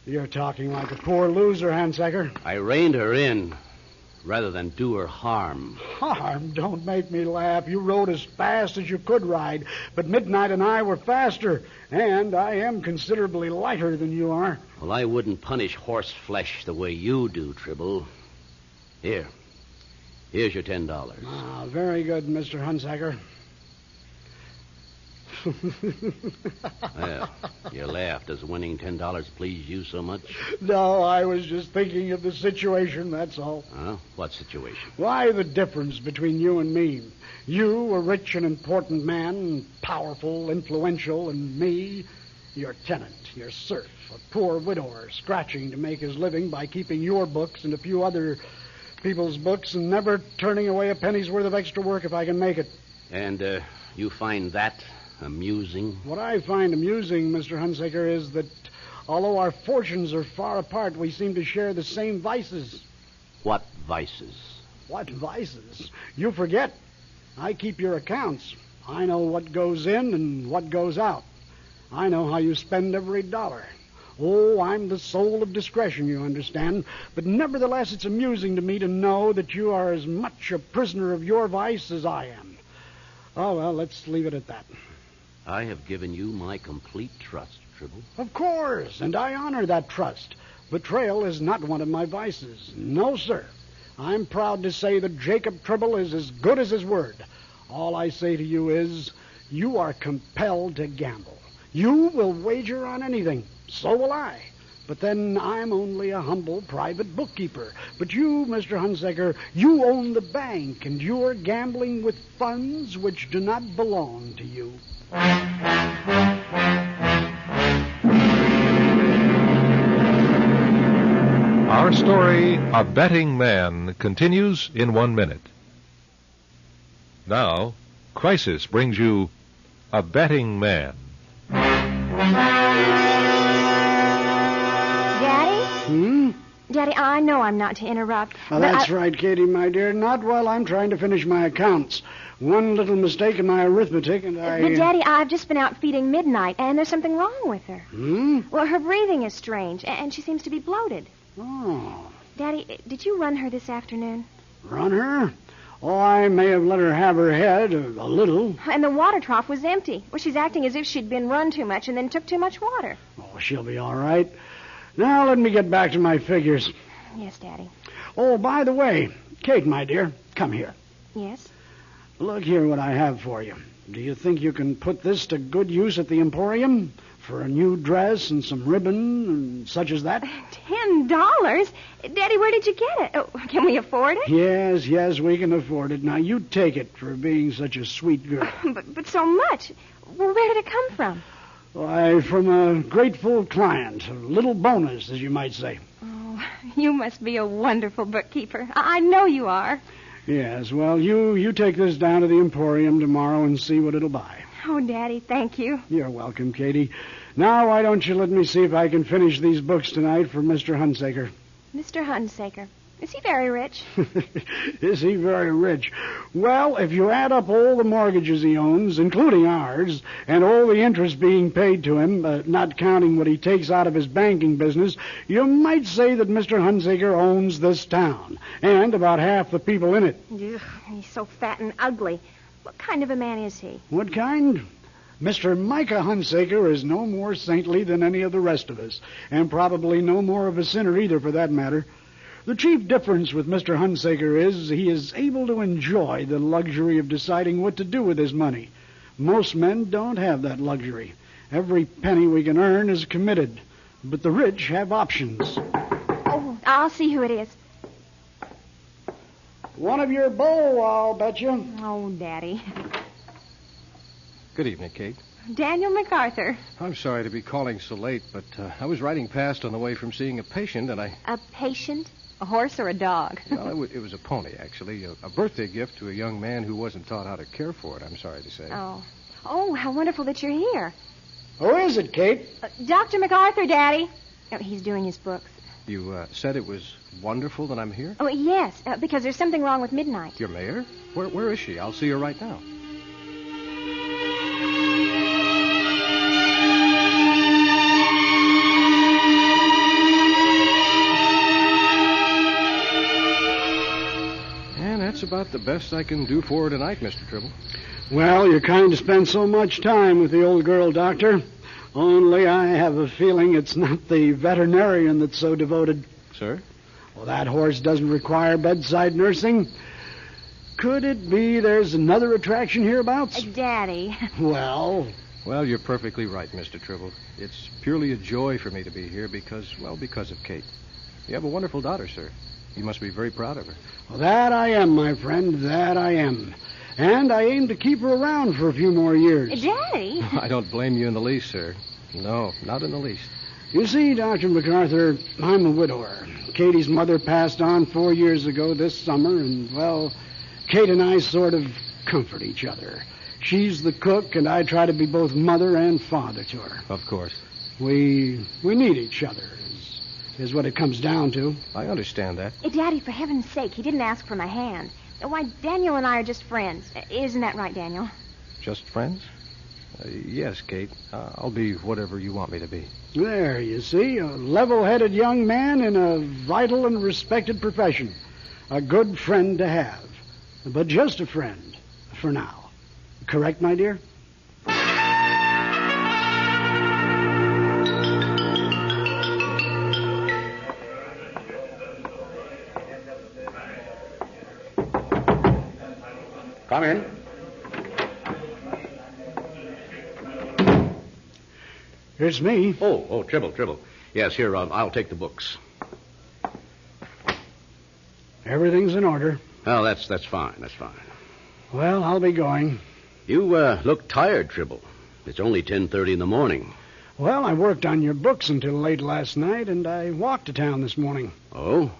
Speaker 6: You're talking like a poor loser, Handsacker.
Speaker 7: I reined her in rather than do her harm.
Speaker 6: Harm? Don't make me laugh. You rode as fast as you could ride, but Midnight and I were faster, and I am considerably lighter than you are.
Speaker 7: Well, I wouldn't punish horse flesh the way you do, Tribble. Here's your $10.
Speaker 6: Ah, very good, Mr. Handsacker.
Speaker 7: Well, you laugh. Does winning $10 please you so much?
Speaker 6: No, I was just thinking of the situation, that's all.
Speaker 7: Huh? What situation?
Speaker 6: Why, the difference between you and me. You, a rich and important man, powerful, influential, and me, your tenant, your serf, a poor widower, scratching to make his living by keeping your books and a few other people's books and never turning away a penny's worth of extra work if I can make it.
Speaker 7: And you find that amusing?
Speaker 6: What I find amusing, Mr. Handsacker, is that although our fortunes are far apart, we seem to share the same vices.
Speaker 7: What vices?
Speaker 6: What vices? You forget. I keep your accounts. I know what goes in and what goes out. I know how you spend every dollar. Oh, I'm the soul of discretion, you understand. But nevertheless, it's amusing to me to know that you are as much a prisoner of your vice as I am. Oh, well, let's leave it at that.
Speaker 7: I have given you my complete trust, Tribble.
Speaker 6: Of course, and I honor that trust. Betrayal is not one of my vices. No, sir. I'm proud to say that Jacob Tribble is as good as his word. All I say to you is, you are compelled to gamble. You will wager on anything. So will I. But then I'm only a humble private bookkeeper. But you, Mr. Handsacker, you own the bank, and you're gambling with funds which do not belong to you.
Speaker 1: Our story, A Betting Man, continues in 1 minute. Now, Crisis brings you A Betting Man.
Speaker 9: Daddy? Daddy, I know I'm not to interrupt.
Speaker 6: Well, that's right, Katie, my dear. Not while I'm trying to finish my accounts. One little mistake in my arithmetic, and I...
Speaker 9: But, Daddy, I've just been out feeding Midnight, and there's something wrong with her. Well, her breathing is strange, and she seems to be bloated.
Speaker 6: Oh.
Speaker 9: Daddy, did you run her this afternoon?
Speaker 6: Run her? Oh, I may have let her have her head a little.
Speaker 17: And the water trough was empty. Well, she's acting as if she'd been run too much and then took too much water.
Speaker 6: Oh, she'll be all right. Now let me get back to my figures.
Speaker 17: Yes, Daddy.
Speaker 6: Oh, by the way, Kate, my dear, come here.
Speaker 17: Yes?
Speaker 6: Look here what I have for you. Do you think you can put this to good use at the Emporium? For a new dress and some ribbon and such as that?
Speaker 17: $10? Daddy, where did you get it? Oh, can we afford it?
Speaker 6: Yes, we can afford it. Now, you take it for being such a sweet girl.
Speaker 17: But so much. Well, where did it come from?
Speaker 6: Why, from a grateful client. A little bonus, as you might say.
Speaker 17: Oh, you must be a wonderful bookkeeper. I know you are.
Speaker 6: Yes, well, you take this down to the Emporium tomorrow and see what it'll buy.
Speaker 17: Oh, Daddy, thank you.
Speaker 6: You're welcome, Katie. Now, why don't you let me see if I can finish these books tonight for Mr. Hunsaker?
Speaker 17: Mr. Hunsaker. Is he very rich?
Speaker 6: Is he very rich? Well, if you add up all the mortgages he owns, including ours, and all the interest being paid to him, not counting what he takes out of his banking business, you might say that Mr. Hunsaker owns this town, and about half the people in it.
Speaker 17: Ugh, he's so fat and ugly. What kind of a man is he?
Speaker 6: What kind? Mr. Micah Hunsaker is no more saintly than any of the rest of us, and probably no more of a sinner either, for that matter. The chief difference with Mr. Hunsaker is he is able to enjoy the luxury of deciding what to do with his money. Most men don't have that luxury. Every penny we can earn is committed, but the rich have options.
Speaker 17: Oh, I'll see who it is.
Speaker 6: One of your bowl, I'll bet you.
Speaker 17: Oh, Daddy.
Speaker 15: Good evening, Kate.
Speaker 17: Daniel MacArthur.
Speaker 15: I'm sorry to be calling so late, but I was riding past on the way from seeing a patient, and I...
Speaker 17: A patient? A horse or a dog?
Speaker 15: Well, it was a pony, actually. A birthday gift to a young man who wasn't taught how to care for it, I'm sorry to say.
Speaker 17: Oh, how wonderful that you're here.
Speaker 6: Who is it, Kate?
Speaker 17: Dr. MacArthur, Daddy. Oh, he's doing his books.
Speaker 15: You said it was wonderful that I'm here?
Speaker 17: Oh, yes, because there's something wrong with Midnight.
Speaker 15: Your mayor? Where is she? I'll see her right now. And that's about the best I can do for her tonight, Mr. Tribble.
Speaker 6: Well, you kind of spend so much time with the old girl, Doctor. Only I have a feeling it's not the veterinarian that's so devoted.
Speaker 15: Sir?
Speaker 6: Well, that horse doesn't require bedside nursing. Could it be there's another attraction hereabouts?
Speaker 17: Daddy.
Speaker 6: Well,
Speaker 15: you're perfectly right, Mr. Tribble. It's purely a joy for me to be here because of Kate. You have a wonderful daughter, sir. You must be very proud of her.
Speaker 6: Well, that I am, my friend, that I am. And I aim to keep her around for a few more years.
Speaker 17: Daddy?
Speaker 15: I don't blame you in the least, sir. No, not in the least.
Speaker 6: You see, Dr. MacArthur, I'm a widower. Katie's mother passed on 4 years ago this summer, and, well, Kate and I sort of comfort each other. She's the cook, and I try to be both mother and father to her.
Speaker 15: Of course.
Speaker 6: We need each other, is what it comes down to.
Speaker 15: I understand that.
Speaker 17: Daddy, for heaven's sake, he didn't ask for my hand. Why, Daniel and I are just friends. Isn't that right, Daniel?
Speaker 15: Just friends? Yes, Kate. I'll be whatever you want me to be.
Speaker 6: There, you see, a level-headed young man in a vital and respected profession. A good friend to have. But just a friend, for now. Correct, my dear?
Speaker 5: Come in.
Speaker 6: It's me.
Speaker 7: Oh, Tribble. Yes, here, I'll take the books.
Speaker 6: Everything's in order.
Speaker 7: Oh, that's fine.
Speaker 6: Well, I'll be going.
Speaker 7: You look tired, Tribble. It's only 10:30 in the morning.
Speaker 6: Well, I worked on your books until late last night, and I walked to town this morning.
Speaker 7: Oh?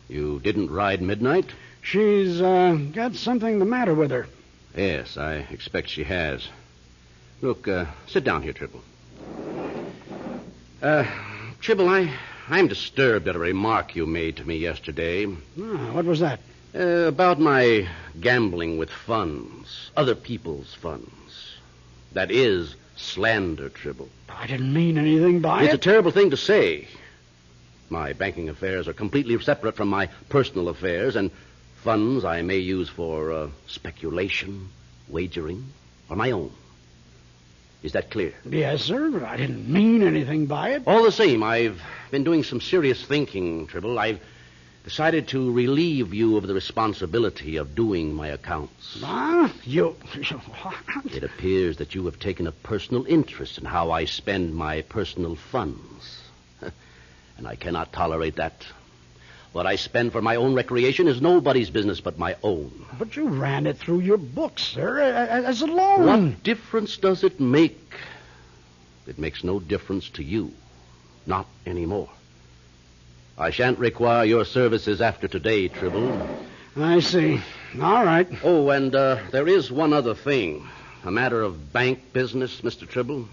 Speaker 7: You didn't ride Midnight?
Speaker 6: She's got something the matter with her.
Speaker 7: Yes, I expect she has. Look, sit down here, Tribble. Tribble, I'm disturbed at a remark you made to me yesterday.
Speaker 6: What was that?
Speaker 7: About my gambling with funds, other people's funds. That is slander, Tribble.
Speaker 6: I didn't mean anything by it.
Speaker 7: It's a terrible thing to say. My banking affairs are completely separate from my personal affairs, and Funds I may use for speculation, wagering, or my own. Is that clear?
Speaker 6: Yes, sir, but I didn't mean anything by it.
Speaker 7: All the same, I've been doing some serious thinking, Tribble. I've decided to relieve you of the responsibility of doing my accounts.
Speaker 6: Huh? You...
Speaker 7: It appears that you have taken a personal interest in how I spend my personal funds. And I cannot tolerate that. What I spend for my own recreation is nobody's business but my own.
Speaker 6: But you ran it through your books, sir, as a loan.
Speaker 7: What difference does it make? It makes no difference to you. Not anymore. I shan't require your services after today, Tribble.
Speaker 6: I see. All right.
Speaker 7: Oh, and there is one other thing. A matter of bank business, Mr. Tribble.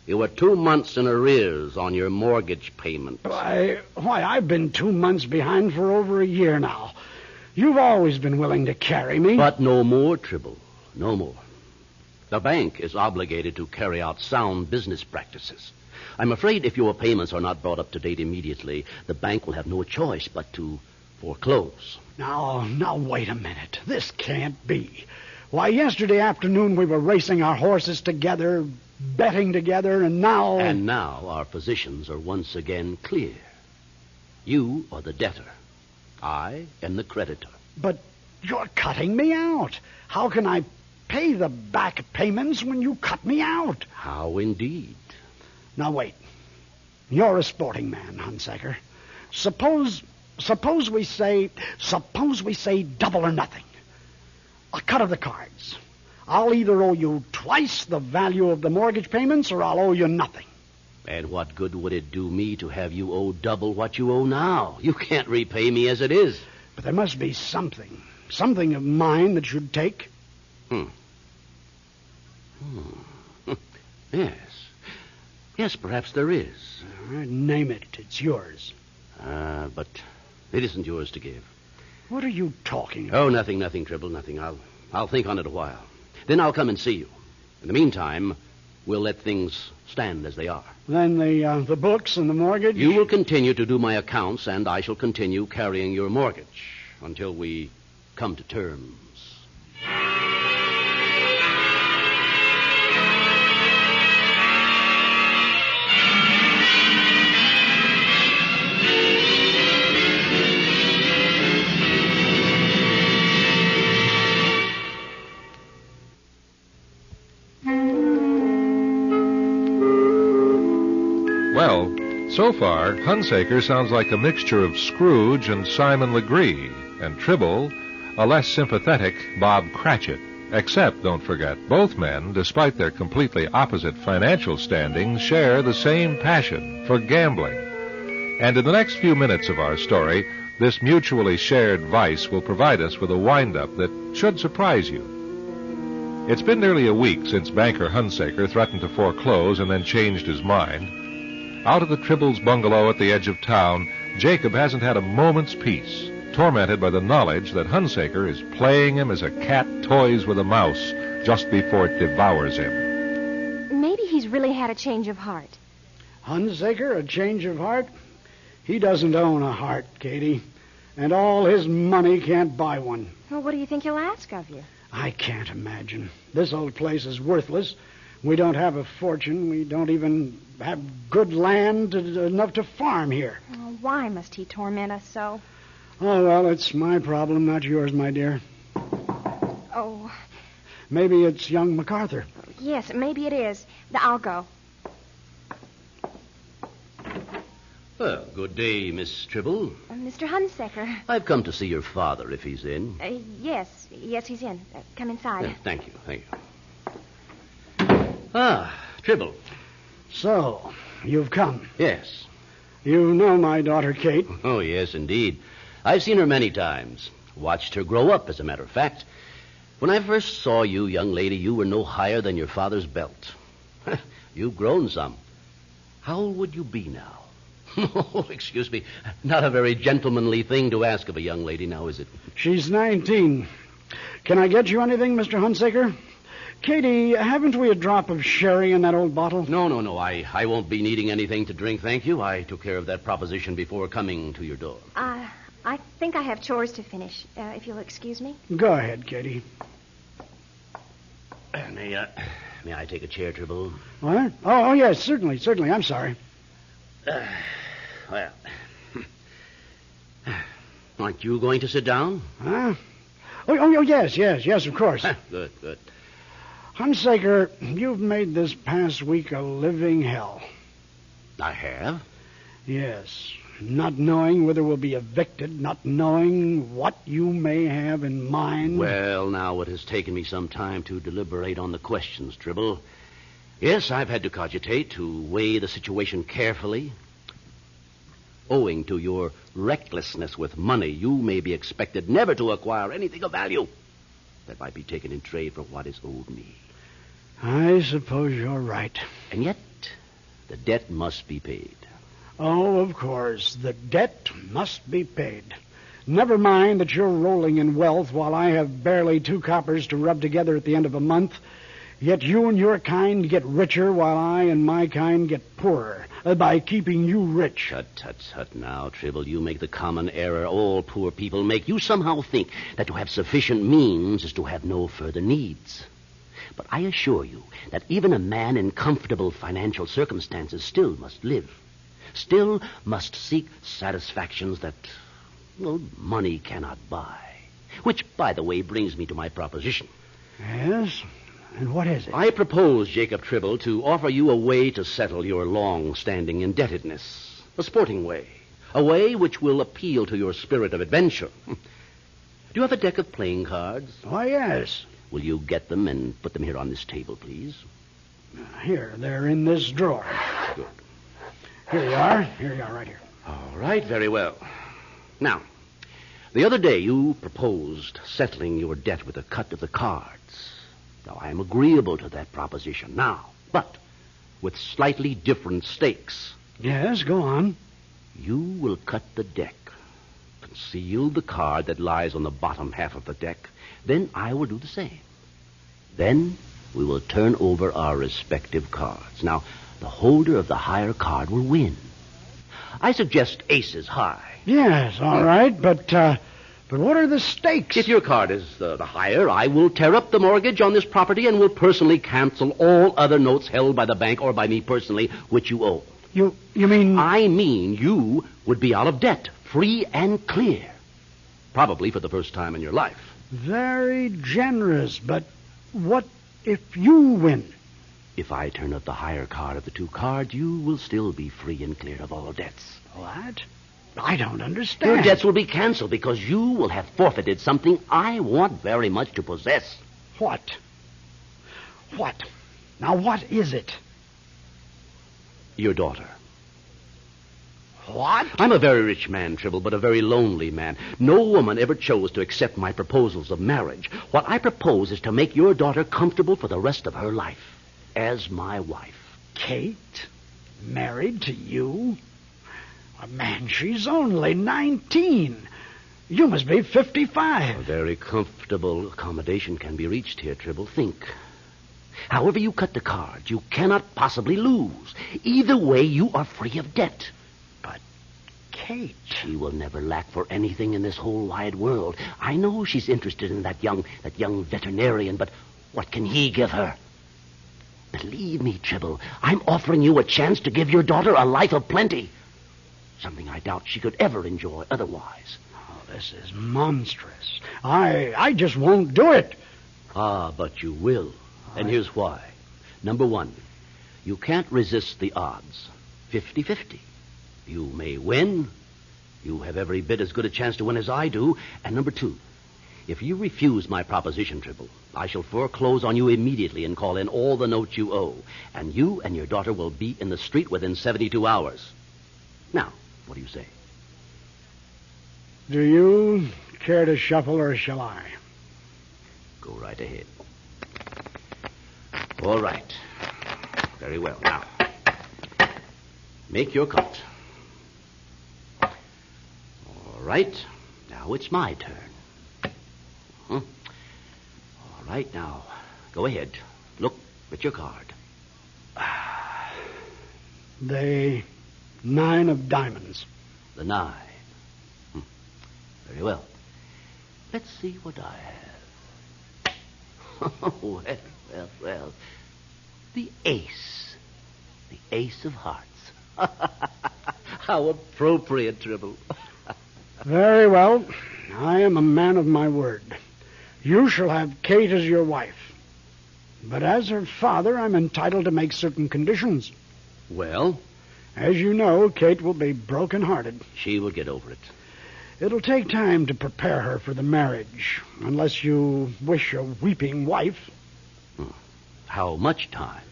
Speaker 7: You were 2 months in arrears on your mortgage payment.
Speaker 6: Why, I've been 2 months behind for over a year now. You've always been willing to carry me.
Speaker 7: But no more, Tribble. No more. The bank is obligated to carry out sound business practices. I'm afraid if your payments are not brought up to date immediately, the bank will have no choice but to foreclose.
Speaker 6: Now, wait a minute. This can't be. Why, yesterday afternoon we were racing our horses together, betting together, and now...
Speaker 7: And now our positions are once again clear. You are the debtor. I am the creditor.
Speaker 6: But you're cutting me out. How can I pay the back payments when you cut me out?
Speaker 7: How indeed?
Speaker 6: Now, wait. You're a sporting man, Hunsaker. Suppose we say double or nothing. A cut of the cards. I'll either owe you twice the value of the mortgage payments or I'll owe you nothing.
Speaker 7: And what good would it do me to have you owe double what you owe now? You can't repay me as it is.
Speaker 6: But there must be something of mine that you'd take.
Speaker 7: Yes, perhaps there is.
Speaker 6: All right, name it. It's yours.
Speaker 7: But it isn't yours to give.
Speaker 6: What are you talking about?
Speaker 7: Oh, nothing, Tribble, nothing. I'll think on it a while. Then I'll come and see you. In the meantime, we'll let things stand as they are.
Speaker 6: Then the books and the mortgage?
Speaker 7: You will continue to do my accounts, and I shall continue carrying your mortgage until we come to terms.
Speaker 1: Well, so far, Hunsaker sounds like a mixture of Scrooge and Simon Legree, and Tribble, a less sympathetic Bob Cratchit. Except, don't forget, both men, despite their completely opposite financial standings, share the same passion for gambling. And in the next few minutes of our story, this mutually shared vice will provide us with a wind-up that should surprise you. It's been nearly a week since banker Hunsaker threatened to foreclose and then changed his mind. Out of the Tribble's bungalow at the edge of town, Jacob hasn't had a moment's peace, tormented by the knowledge that Hunsaker is playing him as a cat toys with a mouse just before it devours him.
Speaker 17: Maybe he's really had a change of heart.
Speaker 6: Hunsaker, a change of heart? He doesn't own a heart, Katie, and all his money can't buy one.
Speaker 17: Well, what do you think he'll ask of you?
Speaker 6: I can't imagine. This old place is worthless. We don't have a fortune. We don't even have good land enough to farm here.
Speaker 17: Oh, why must he torment us so?
Speaker 6: Oh, well, it's my problem, not yours, my dear.
Speaker 17: Oh.
Speaker 6: Maybe it's young MacArthur.
Speaker 17: Yes, maybe it is. I'll go.
Speaker 7: Well, good day, Miss Tribble.
Speaker 17: Mr. Hunsaker.
Speaker 7: I've come to see your father, if he's in.
Speaker 17: Yes, he's in. Come inside.
Speaker 7: Thank you. Ah, Tribble.
Speaker 6: So, you've come.
Speaker 7: Yes.
Speaker 6: You know my daughter, Kate.
Speaker 7: Oh, yes, indeed. I've seen her many times. Watched her grow up, as a matter of fact. When I first saw you, young lady, you were no higher than your father's belt. You've grown some. How old would you be now? Oh, excuse me. Not a very gentlemanly thing to ask of a young lady now, is it?
Speaker 6: She's 19. Can I get you anything, Mr. Hunsaker? Katie, haven't we a drop of sherry in that old bottle?
Speaker 7: No. I won't be needing anything to drink, thank you. I took care of that proposition before coming to your door.
Speaker 17: I think I have chores to finish, if you'll excuse me.
Speaker 6: Go ahead, Katie.
Speaker 7: May I take a chair, Tribble?
Speaker 6: What? Oh, yes, certainly. I'm sorry.
Speaker 7: Well, aren't you going to sit down?
Speaker 6: Huh? Oh, yes, of course.
Speaker 7: Good.
Speaker 6: Hunsaker, you've made this past week a living hell.
Speaker 7: I have?
Speaker 6: Yes. Not knowing whether we'll be evicted, not knowing what you may have in mind.
Speaker 7: Well, now, it has taken me some time to deliberate on the questions, Tribble. Yes, I've had to cogitate, to weigh the situation carefully. Owing to your recklessness with money, you may be expected never to acquire anything of value that might be taken in trade for what is owed me.
Speaker 6: I suppose you're right.
Speaker 7: And yet, the debt must be paid.
Speaker 6: Oh, of course. The debt must be paid. Never mind that you're rolling in wealth while I have barely 2 coppers to rub together at the end of a month. Yet you and your kind get richer while I and my kind get poorer by keeping you rich.
Speaker 7: Tut now, Tribble. You make the common error all poor people make. You somehow think that to have sufficient means is to have no further needs. But I assure you that even a man in comfortable financial circumstances still must live. Still must seek satisfactions that, well, money cannot buy. Which, by the way, brings me to my proposition.
Speaker 6: Yes? And what is it?
Speaker 7: I propose, Jacob Tribble, to offer you a way to settle your long-standing indebtedness. A sporting way. A way which will appeal to your spirit of adventure. Do you have a deck of playing cards?
Speaker 6: Why, yes.
Speaker 7: Will you get them and put them here on this table, please?
Speaker 6: Here, they're in this drawer.
Speaker 7: Good.
Speaker 6: Here you are, right here.
Speaker 7: All right, very well. Now, the other day you proposed settling your debt with a cut of the cards. Now, I am agreeable to that proposition now, but with slightly different stakes.
Speaker 6: Yes, go on.
Speaker 7: You will cut the deck, conceal the card that lies on the bottom half of the deck. Then I will do the same. Then we will turn over our respective cards. Now, the holder of the higher card will win. I suggest aces high.
Speaker 6: Yes, all right, but what are the stakes?
Speaker 7: If your card is the higher, I will tear up the mortgage on this property and will personally cancel all other notes held by the bank or by me personally, which you owe.
Speaker 6: You mean...
Speaker 7: I mean you would be out of debt, free and clear. Probably for the first time in your life.
Speaker 6: Very generous, but what if you win?
Speaker 7: If I turn up the higher card of the 2 cards, you will still be free and clear of all debts.
Speaker 6: What? I don't understand.
Speaker 7: Your debts will be canceled because you will have forfeited something I want very much to possess.
Speaker 6: What? Now, what is it?
Speaker 7: Your daughter.
Speaker 6: What?
Speaker 7: I'm a very rich man, Tribble, but a very lonely man. No woman ever chose to accept my proposals of marriage. What I propose is to make your daughter comfortable for the rest of her life as my wife.
Speaker 6: Kate? Married to you? Man, she's only 19. You must be 55.
Speaker 7: A very comfortable accommodation can be reached here, Tribble. Think. However you cut the cards, you cannot possibly lose. Either way, you are free of debt.
Speaker 6: But Kate...
Speaker 7: She will never lack for anything in this whole wide world. I know she's interested in that young veterinarian, but what can he give her? Believe me, Tribble, I'm offering you a chance to give your daughter a life of plenty. Something I doubt she could ever enjoy otherwise.
Speaker 6: Oh, this is monstrous. I just won't do it.
Speaker 7: Ah, but you will. And here's why. Number 1, you can't resist the odds. 50-50. You may win. You have every bit as good a chance to win as I do. And number 2, if you refuse my proposition, Tribble, I shall foreclose on you immediately and call in all the notes you owe. And you and your daughter will be in the street within 72 hours. Now, what do you say?
Speaker 6: Do you care to shuffle or shall I?
Speaker 7: Go right ahead. All right. Very well. Now, make your cut. All right. Now it's my turn. All right. Now, go ahead. Look at your card.
Speaker 6: The 9 of diamonds.
Speaker 7: The 9. Very well. Let's see what I have. Well. The ace. The ace of hearts. How appropriate, Tribble.
Speaker 6: Very well. I am a man of my word. You shall have Kate as your wife. But as her father, I'm entitled to make certain conditions.
Speaker 7: Well?
Speaker 6: As you know, Kate will be broken-hearted.
Speaker 7: She will get over it.
Speaker 6: It'll take time to prepare her for the marriage, unless you wish a weeping wife.
Speaker 7: How much time?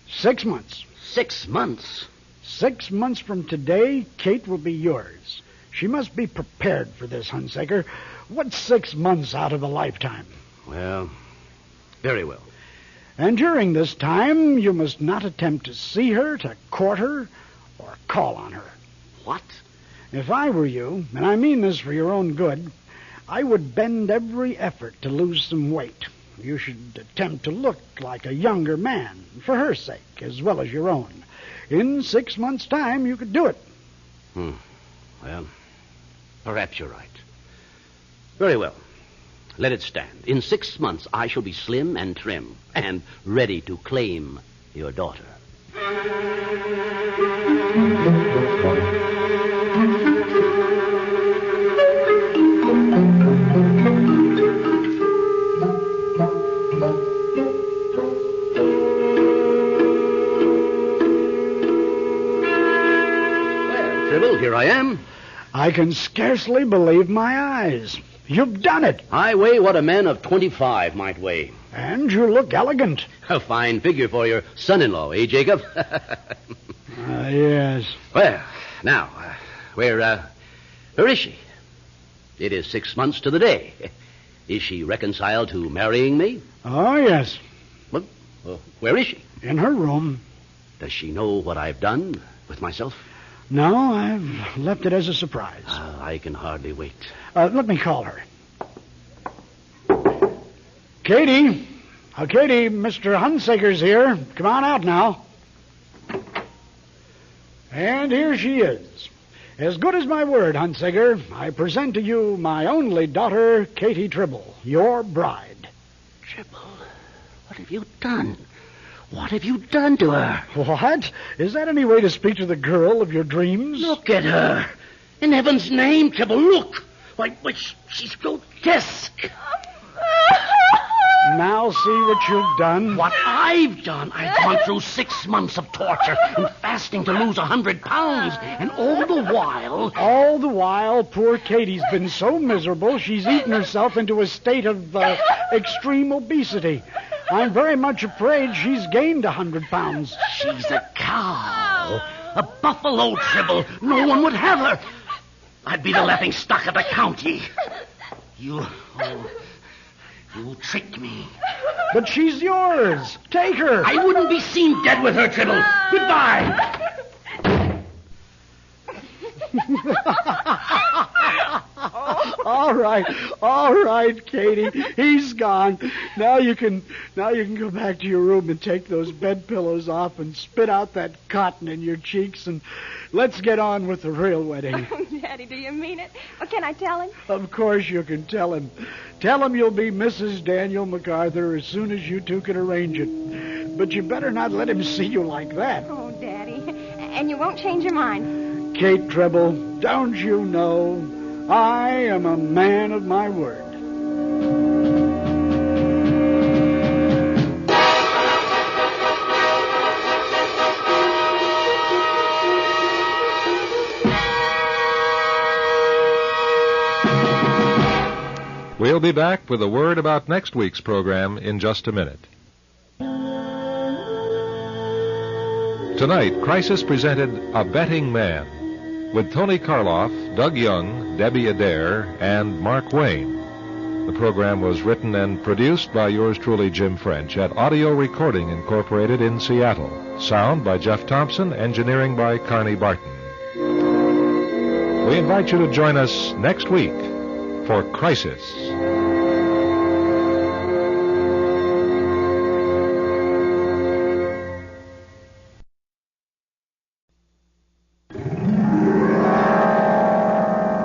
Speaker 6: 6 months.
Speaker 7: 6 months?
Speaker 6: 6 months from today, Kate will be yours. She must be prepared for this, Hunsaker. What's 6 months out of a lifetime?
Speaker 7: Well, very well.
Speaker 6: And during this time, you must not attempt to see her, to court her, or call on her.
Speaker 7: What?
Speaker 6: If I were you, and I mean this for your own good, I would bend every effort to lose some weight. You should attempt to look like a younger man, for her sake, as well as your own. In 6 months' time, you could do it.
Speaker 7: Well, perhaps you're right. Very well. Let it stand. In 6 months, I shall be slim and trim and ready to claim your daughter. Well, Tribble, here I am.
Speaker 6: I can scarcely believe my eyes. You've done it.
Speaker 7: I weigh what a man of 25 might weigh.
Speaker 6: And you look elegant.
Speaker 7: A fine figure for your son-in-law, eh, Jacob?
Speaker 6: Yes.
Speaker 7: Well, now, where is she? It is 6 months to the day. Is she reconciled to marrying me?
Speaker 6: Oh, yes.
Speaker 7: Well, where is she?
Speaker 6: In her room.
Speaker 7: Does she know what I've done with myself?
Speaker 6: No, I've left it as a surprise.
Speaker 7: I can hardly wait.
Speaker 6: Let me call her. Katie. Katie, Mr. Hunsaker's here. Come on out now. And here she is. As good as my word, Hunsaker, I present to you my only daughter, Katie Tribble, your bride.
Speaker 7: Tribble? What have you done? What have you done to her?
Speaker 6: What? Is that any way to speak to the girl of your dreams?
Speaker 7: Look at her. In heaven's name, Tribble, look. Why, she's grotesque.
Speaker 6: Now see what you've done.
Speaker 7: What I've done? I've gone through 6 months of torture and fasting to lose 100 pounds. And all the while...
Speaker 6: All the while, poor Katie's been so miserable, she's eaten herself into a state of extreme obesity. I'm very much afraid she's gained 100 pounds.
Speaker 7: She's a cow. A buffalo, Tribble. No one would have her. I'd be the laughing stock of the county. You tricked me.
Speaker 6: But she's yours. Take her.
Speaker 7: I wouldn't be seen dead with her, Tribble. Goodbye.
Speaker 6: All right, Katie. He's gone. Now you can go back to your room and take those bed pillows off and spit out that cotton in your cheeks, and let's get on with the real wedding.
Speaker 17: Oh, Daddy, do you mean it? Well, can I tell him?
Speaker 6: Of course you can tell him. Tell him you'll be Mrs. Daniel MacArthur as soon as you two can arrange it. But you better not let him see you like that.
Speaker 17: Oh, Daddy. And you won't change your mind?
Speaker 6: Kate Tribble, don't you know I am a man of my word.
Speaker 1: We'll be back with a word about next week's program in just a minute. Tonight, Crisis presented A Betting Man with Tony Karloff, Doug Young, Debbie Adair, and Mark Wayne. The program was written and produced by yours truly, Jim French, at Audio Recording Incorporated in Seattle. Sound by Jeff Thompson, engineering by Carney Barton. We invite you to join us next week for Crisis.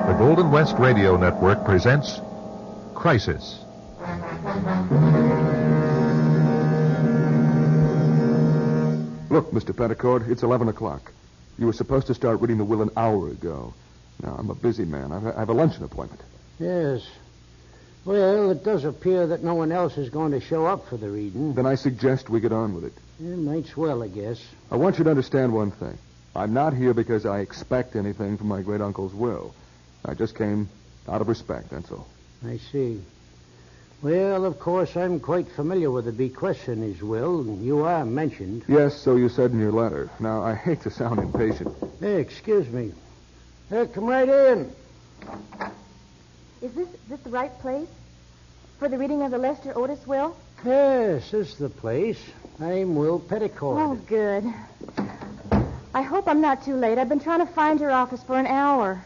Speaker 1: The Golden Modern West Radio Network presents Crisis.
Speaker 16: Look, Mr. Petticord, it's 11 o'clock. You were supposed to start reading the will an hour ago. Now, I'm a busy man. I have a luncheon appointment.
Speaker 6: Yes. Well, it does appear that no one else is going to show up for the reading.
Speaker 16: Then I suggest we get on with it.
Speaker 6: Might swell, I guess.
Speaker 16: I want you to understand one thing. I'm not here because I expect anything from my great-uncle's will. I just came out of respect, that's all.
Speaker 6: I see. Well, of course, I'm quite familiar with the bequests in his will, and you are mentioned.
Speaker 16: Yes, so you said in your letter. Now, I hate to sound impatient.
Speaker 6: Hey, excuse me. Come right in.
Speaker 17: Is this the right place? For the reading of the Lester Otis will?
Speaker 6: Yes, this is the place. I'm Will Petticord.
Speaker 17: Oh, good. I hope I'm not too late. I've been trying to find your office for an hour.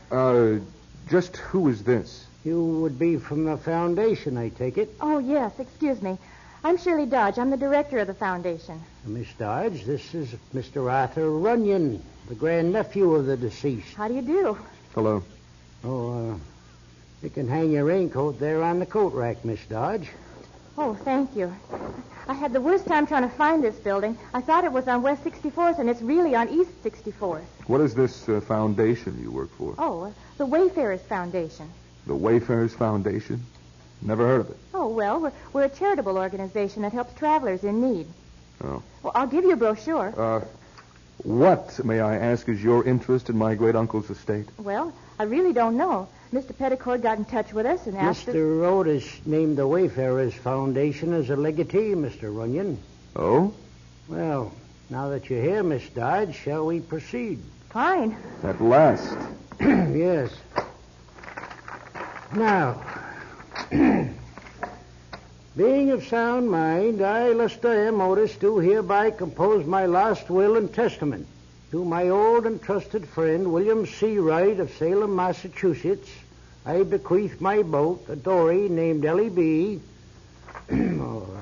Speaker 16: Just who is this?
Speaker 6: You would be from the foundation, I take it?
Speaker 17: Oh, yes. Excuse me. I'm Shirley Dodge. I'm the director of the foundation.
Speaker 6: Miss Dodge, this is Mr. Arthur Runyon, the grandnephew of the deceased.
Speaker 17: How do you do?
Speaker 16: Hello.
Speaker 6: Oh, you can hang your raincoat there on the coat rack, Miss Dodge.
Speaker 17: Oh, thank you. I had the worst time trying to find this building. I thought it was on West 64th, and it's really on East 64th.
Speaker 16: What is this foundation you work for?
Speaker 17: Oh, the Wayfarers Foundation.
Speaker 16: The Wayfarers Foundation? Never heard of it.
Speaker 17: Oh, well, we're a charitable organization that helps travelers in need.
Speaker 16: Oh.
Speaker 17: Well, I'll give you a brochure.
Speaker 16: What, may I ask, is your interest in my great-uncle's estate?
Speaker 17: Well, I really don't know. Mr. Petticord got in touch with us and asked us...
Speaker 6: Mr. Otis named the Wayfarers Foundation as a legatee, Mr. Runyon.
Speaker 16: Oh?
Speaker 6: Well, now that you're here, Miss Dodge, shall we proceed?
Speaker 17: Fine.
Speaker 16: At last.
Speaker 6: Yes. Now, being of sound mind, I, Lester M. Otis, do hereby compose my last will and testament to my old and trusted friend, William C. Wright of Salem, Massachusetts. I bequeath my boat, a dory named L.E.B.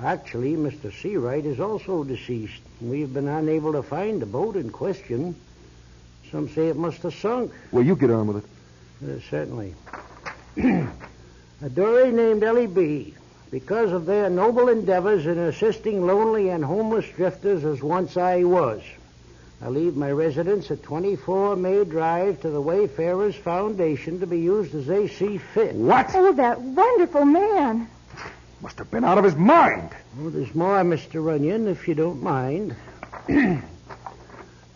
Speaker 6: Actually, Mr. C. Wright is also deceased. We've been unable to find the boat in question. Some say it must have sunk.
Speaker 16: Well, you get on with it.
Speaker 6: Certainly. A dory named L.E.B. because of their noble endeavors in assisting lonely and homeless drifters as once I was. I leave my residence at 24 May Drive to the Wayfarers Foundation to be used as they see fit.
Speaker 16: What?
Speaker 17: Oh, that wonderful man.
Speaker 16: Must have been out of his mind.
Speaker 6: Oh, there's more, Mr. Runyon, if you don't mind. I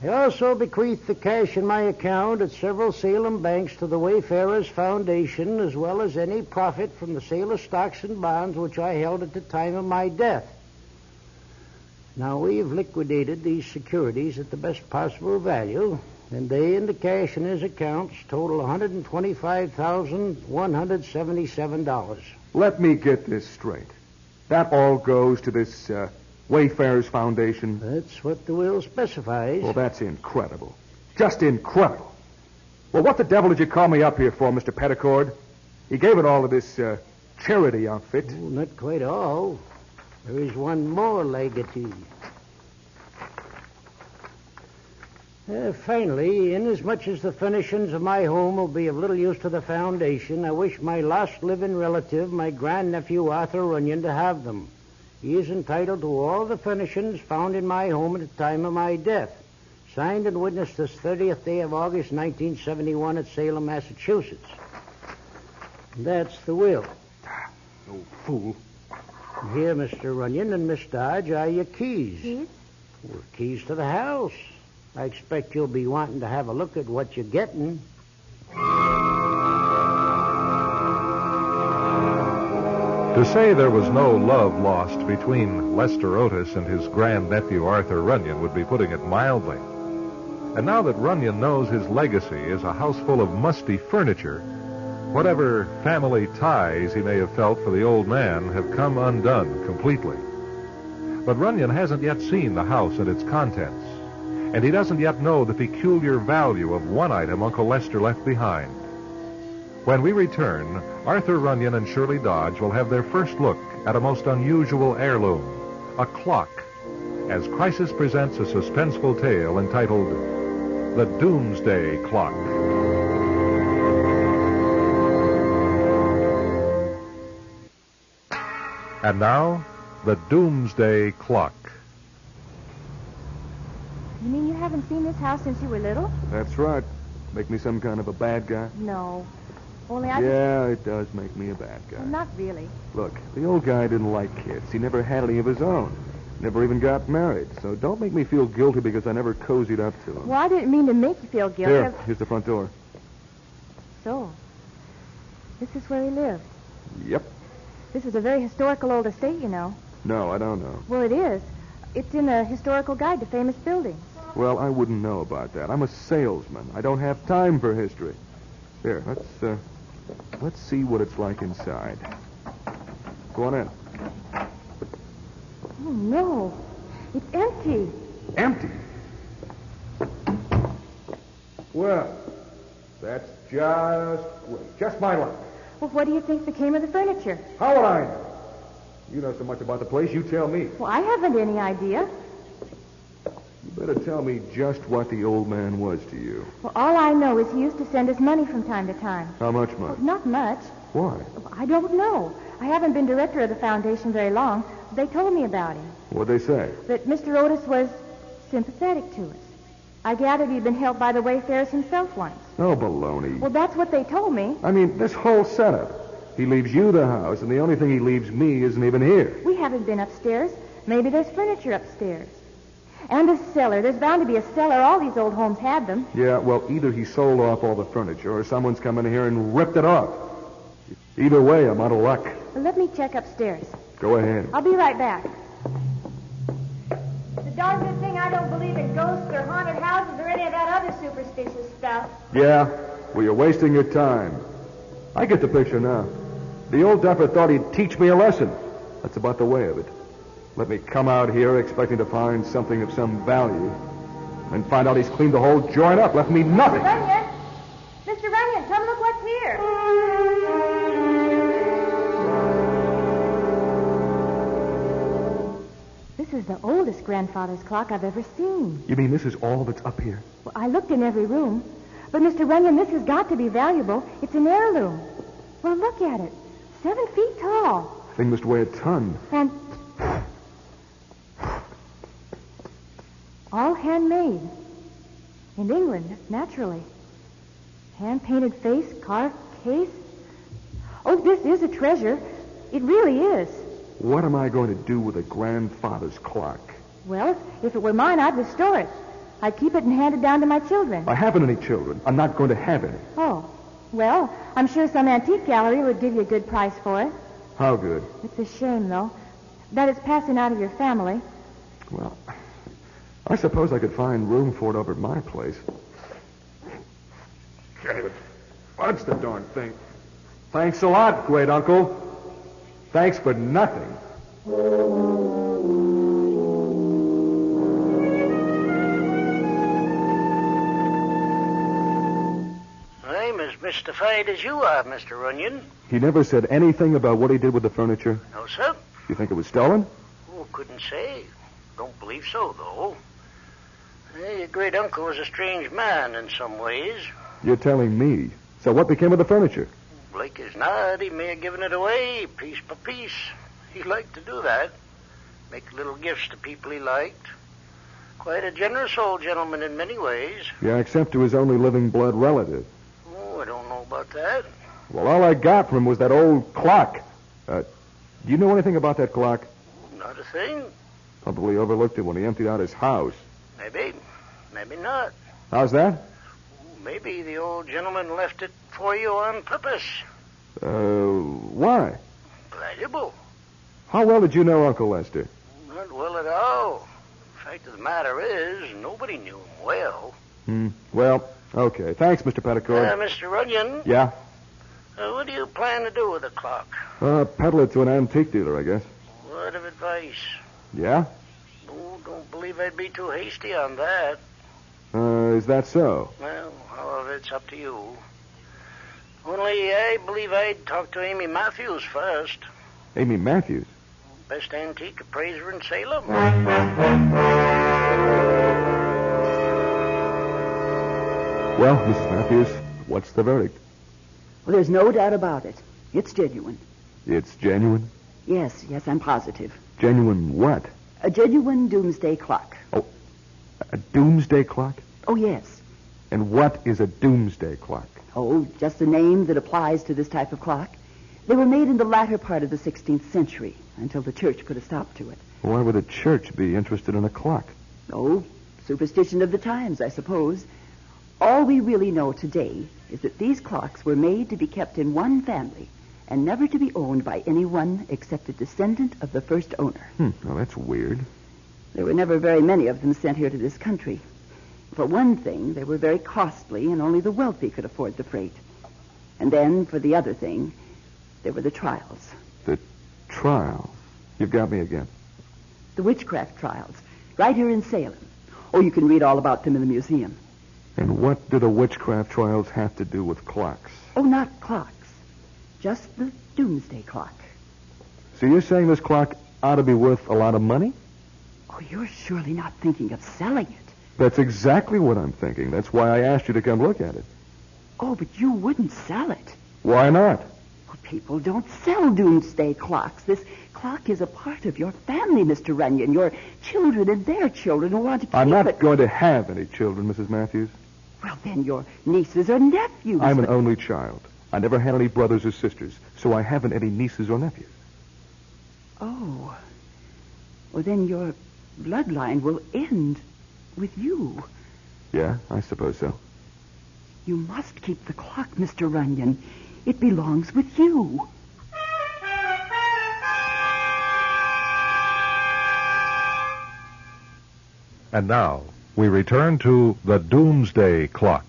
Speaker 6: also bequeath the cash in my account at several Salem banks to the Wayfarers Foundation, as well as any profit from the sale of stocks and bonds which I held at the time of my death. Now, we've liquidated these securities at the best possible value, and they and the cash in his accounts total $125,177.
Speaker 16: Let me get this straight. That all goes to this Wayfarers Foundation?
Speaker 6: That's what the will specifies.
Speaker 16: Well, that's incredible. Just incredible. Well, what the devil did you call me up here for, Mr. Petticord? He gave it all to this charity outfit.
Speaker 6: Oh, not quite all. There is one more legatee. Finally, inasmuch as the furnishings of my home will be of little use to the foundation, I wish my last living relative, my grandnephew Arthur Runyon, to have them. He is entitled to all the furnishings found in my home at the time of my death. Signed and witnessed this 30th day of August, 1971 at Salem, Massachusetts. And that's the will.
Speaker 16: No fool.
Speaker 6: Here, Mr. Runyon and Miss Dodge, are your keys.
Speaker 17: Keys?
Speaker 6: Well, keys to the house. I expect you'll be wanting to have a look at what you're getting.
Speaker 1: To say there was no love lost between Lester Otis and his grandnephew Arthur Runyon would be putting it mildly. And now that Runyon knows his legacy is a house full of musty furniture, whatever family ties he may have felt for the old man have come undone completely. But Runyon hasn't yet seen the house and its contents, and he doesn't yet know the peculiar value of one item Uncle Lester left behind. When we return, Arthur Runyon and Shirley Dodge will have their first look at a most unusual heirloom, a clock, as Crisis presents a suspenseful tale entitled The Doomsday Clock. And now, the Doomsday Clock.
Speaker 17: You mean you haven't seen this house since you were little?
Speaker 16: That's right. Make me some kind of a bad guy?
Speaker 17: No. Only
Speaker 16: Yeah, it does make me a bad guy.
Speaker 17: Well, not really.
Speaker 16: Look, the old guy didn't like kids. He never had any of his own. Never even got married. So don't make me feel guilty because I never cozied up to him.
Speaker 17: Well, I didn't mean to make you feel guilty.
Speaker 16: Here's the front door.
Speaker 17: So, this is where he lived.
Speaker 16: Yep.
Speaker 17: This is a very historical old estate, you know.
Speaker 16: No, I don't know.
Speaker 17: Well, it is. It's in a historical guide to famous buildings.
Speaker 16: Well, I wouldn't know about that. I'm a salesman. I don't have time for history. Here, let's see what it's like inside. Go on in.
Speaker 17: Oh, no. It's empty.
Speaker 16: Empty? Well, that's just my luck.
Speaker 17: Well, what do you think became of the furniture?
Speaker 16: How would I know? You know so much about the place, you tell me.
Speaker 17: Well, I haven't any idea.
Speaker 16: You better tell me just what the old man was to you.
Speaker 17: Well, all I know is he used to send us money from time to time.
Speaker 16: How much money?
Speaker 17: Well, not much.
Speaker 16: Why?
Speaker 17: Well, I don't know. I haven't been director of the foundation very long. They told me about him.
Speaker 16: What'd they say?
Speaker 17: That Mr. Otis was sympathetic to us. I gathered he'd been helped by the wayfarers himself once.
Speaker 16: Oh, baloney.
Speaker 17: Well, that's what they told me.
Speaker 16: I mean, this whole setup. He leaves you the house, and the only thing he leaves me isn't even here.
Speaker 17: We haven't been upstairs. Maybe there's furniture upstairs. And a cellar. There's bound to be a cellar. All these old homes had them.
Speaker 16: Yeah, well, either he sold off all the furniture or someone's come in here and ripped it off. Either way, I'm out of luck.
Speaker 17: Well, let me check upstairs.
Speaker 16: Go ahead.
Speaker 17: I'll be right back. It's a darn good thing I don't believe in ghosts or haunted houses or any of that other superstitious stuff.
Speaker 16: Yeah? Well, you're wasting your time. I get the picture now. The old duffer thought he'd teach me a lesson. That's about the way of it. Let me come out here expecting to find something of some value, and find out he's cleaned the whole joint up, left me nothing.
Speaker 17: Mr. Runyon, come look what's here. This is the oldest grandfather's clock I've ever seen.
Speaker 16: You mean this is all that's up here?
Speaker 17: Well, I looked in every room. But, Mr. Runyon, this has got to be valuable. It's an heirloom. Well, look at it. 7 feet tall.
Speaker 16: Thing must weigh a ton.
Speaker 17: And all handmade. In England, naturally. Hand-painted face, carved case. Oh, this is a treasure. It really is.
Speaker 16: What am I going to do with a grandfather's clock?
Speaker 17: Well, if it were mine, I'd restore it. I'd keep it and hand it down to my children.
Speaker 16: I haven't any children. I'm not going to have any.
Speaker 17: Oh. Well, I'm sure some antique gallery would give you a good price for it.
Speaker 16: How good?
Speaker 17: It's a shame, though, that it's passing out of your family.
Speaker 16: Well, I suppose I could find room for it over at my place. Can't even budge the darn thing. Thanks a lot, great uncle. Thanks for nothing.
Speaker 21: I'm as mystified as you are, Mr. Runyon.
Speaker 16: He never said anything about what he did with the furniture?
Speaker 21: No, sir.
Speaker 16: You think it was stolen?
Speaker 21: Oh, couldn't say. Don't believe so, though. Your great uncle was a strange man in some ways.
Speaker 16: You're telling me. So what became of the furniture?
Speaker 21: Like as not, he may have given it away, piece by piece. He liked to do that. Make little gifts to people he liked. Quite a generous old gentleman in many ways.
Speaker 16: Yeah, except to his only living blood relative.
Speaker 21: Oh, I don't know about that.
Speaker 16: Well, all I got from him was that old clock. Do you know anything about that clock?
Speaker 21: Not a thing.
Speaker 16: Probably overlooked it when he emptied out his house.
Speaker 21: Maybe. Maybe not.
Speaker 16: How's that?
Speaker 21: Maybe the old gentleman left it for you on purpose.
Speaker 16: Why?
Speaker 21: Valuable.
Speaker 16: How well did you know Uncle Lester?
Speaker 21: Not well at all. Fact of the matter is, nobody knew him well.
Speaker 16: Well, okay. Thanks, Mr. Petticord.
Speaker 21: Mr. Runyon?
Speaker 16: Yeah?
Speaker 21: What do you plan to do with the clock?
Speaker 16: Peddle it to an antique dealer, I guess.
Speaker 21: Word of advice.
Speaker 16: Yeah?
Speaker 21: Oh, don't believe I'd be too hasty on that.
Speaker 16: Is that so?
Speaker 21: Well, however, it's up to you. Only I believe I'd talk to Amy Matthews first.
Speaker 16: Amy Matthews?
Speaker 21: Best antique appraiser in Salem.
Speaker 16: Well, Mrs. Matthews, what's the verdict?
Speaker 12: Well, there's no doubt about it. It's genuine.
Speaker 16: It's genuine?
Speaker 11: Yes, I'm positive.
Speaker 16: Genuine what?
Speaker 11: A genuine doomsday clock.
Speaker 16: Oh, a doomsday clock?
Speaker 11: Oh, yes.
Speaker 16: And what is a doomsday clock?
Speaker 11: Oh, just a name that applies to this type of clock. They were made in the latter part of the 16th century, until the church put a stop to it.
Speaker 16: Why would the church be interested in a clock?
Speaker 11: Oh, superstition of the times, I suppose. All we really know today is that these clocks were made to be kept in one family and never to be owned by anyone except a descendant of the first owner.
Speaker 16: Well, that's weird.
Speaker 11: There were never very many of them sent here to this country. For one thing, they were very costly, and only the wealthy could afford the freight. And then, for the other thing, there were the trials.
Speaker 16: The trials? You've got me again.
Speaker 11: The witchcraft trials, right here in Salem. Oh, you can read all about them in the museum.
Speaker 16: And what do the witchcraft trials have to do with clocks?
Speaker 11: Oh, not clocks. Just the doomsday clock.
Speaker 16: So you're saying this clock ought to be worth a lot of money?
Speaker 11: Oh, you're surely not thinking of selling it.
Speaker 16: That's exactly what I'm thinking. That's why I asked you to come look at it.
Speaker 11: Oh, but you wouldn't sell it.
Speaker 16: Why not?
Speaker 11: Well, people don't sell doomsday clocks. This clock is a part of your family, Mr. Runyon. Your children and their children will want to keep it.
Speaker 16: I'm not going to have any children, Mrs. Matthews.
Speaker 11: Well, then your nieces or nephews.
Speaker 16: I'm an only child. I never had any brothers or sisters, so I haven't any nieces or nephews.
Speaker 11: Oh. Well, then your bloodline will end with you.
Speaker 16: Yeah, I suppose so.
Speaker 11: You must keep the clock, Mr. Runyon. It belongs with you.
Speaker 1: And now, we return to the Doomsday Clock.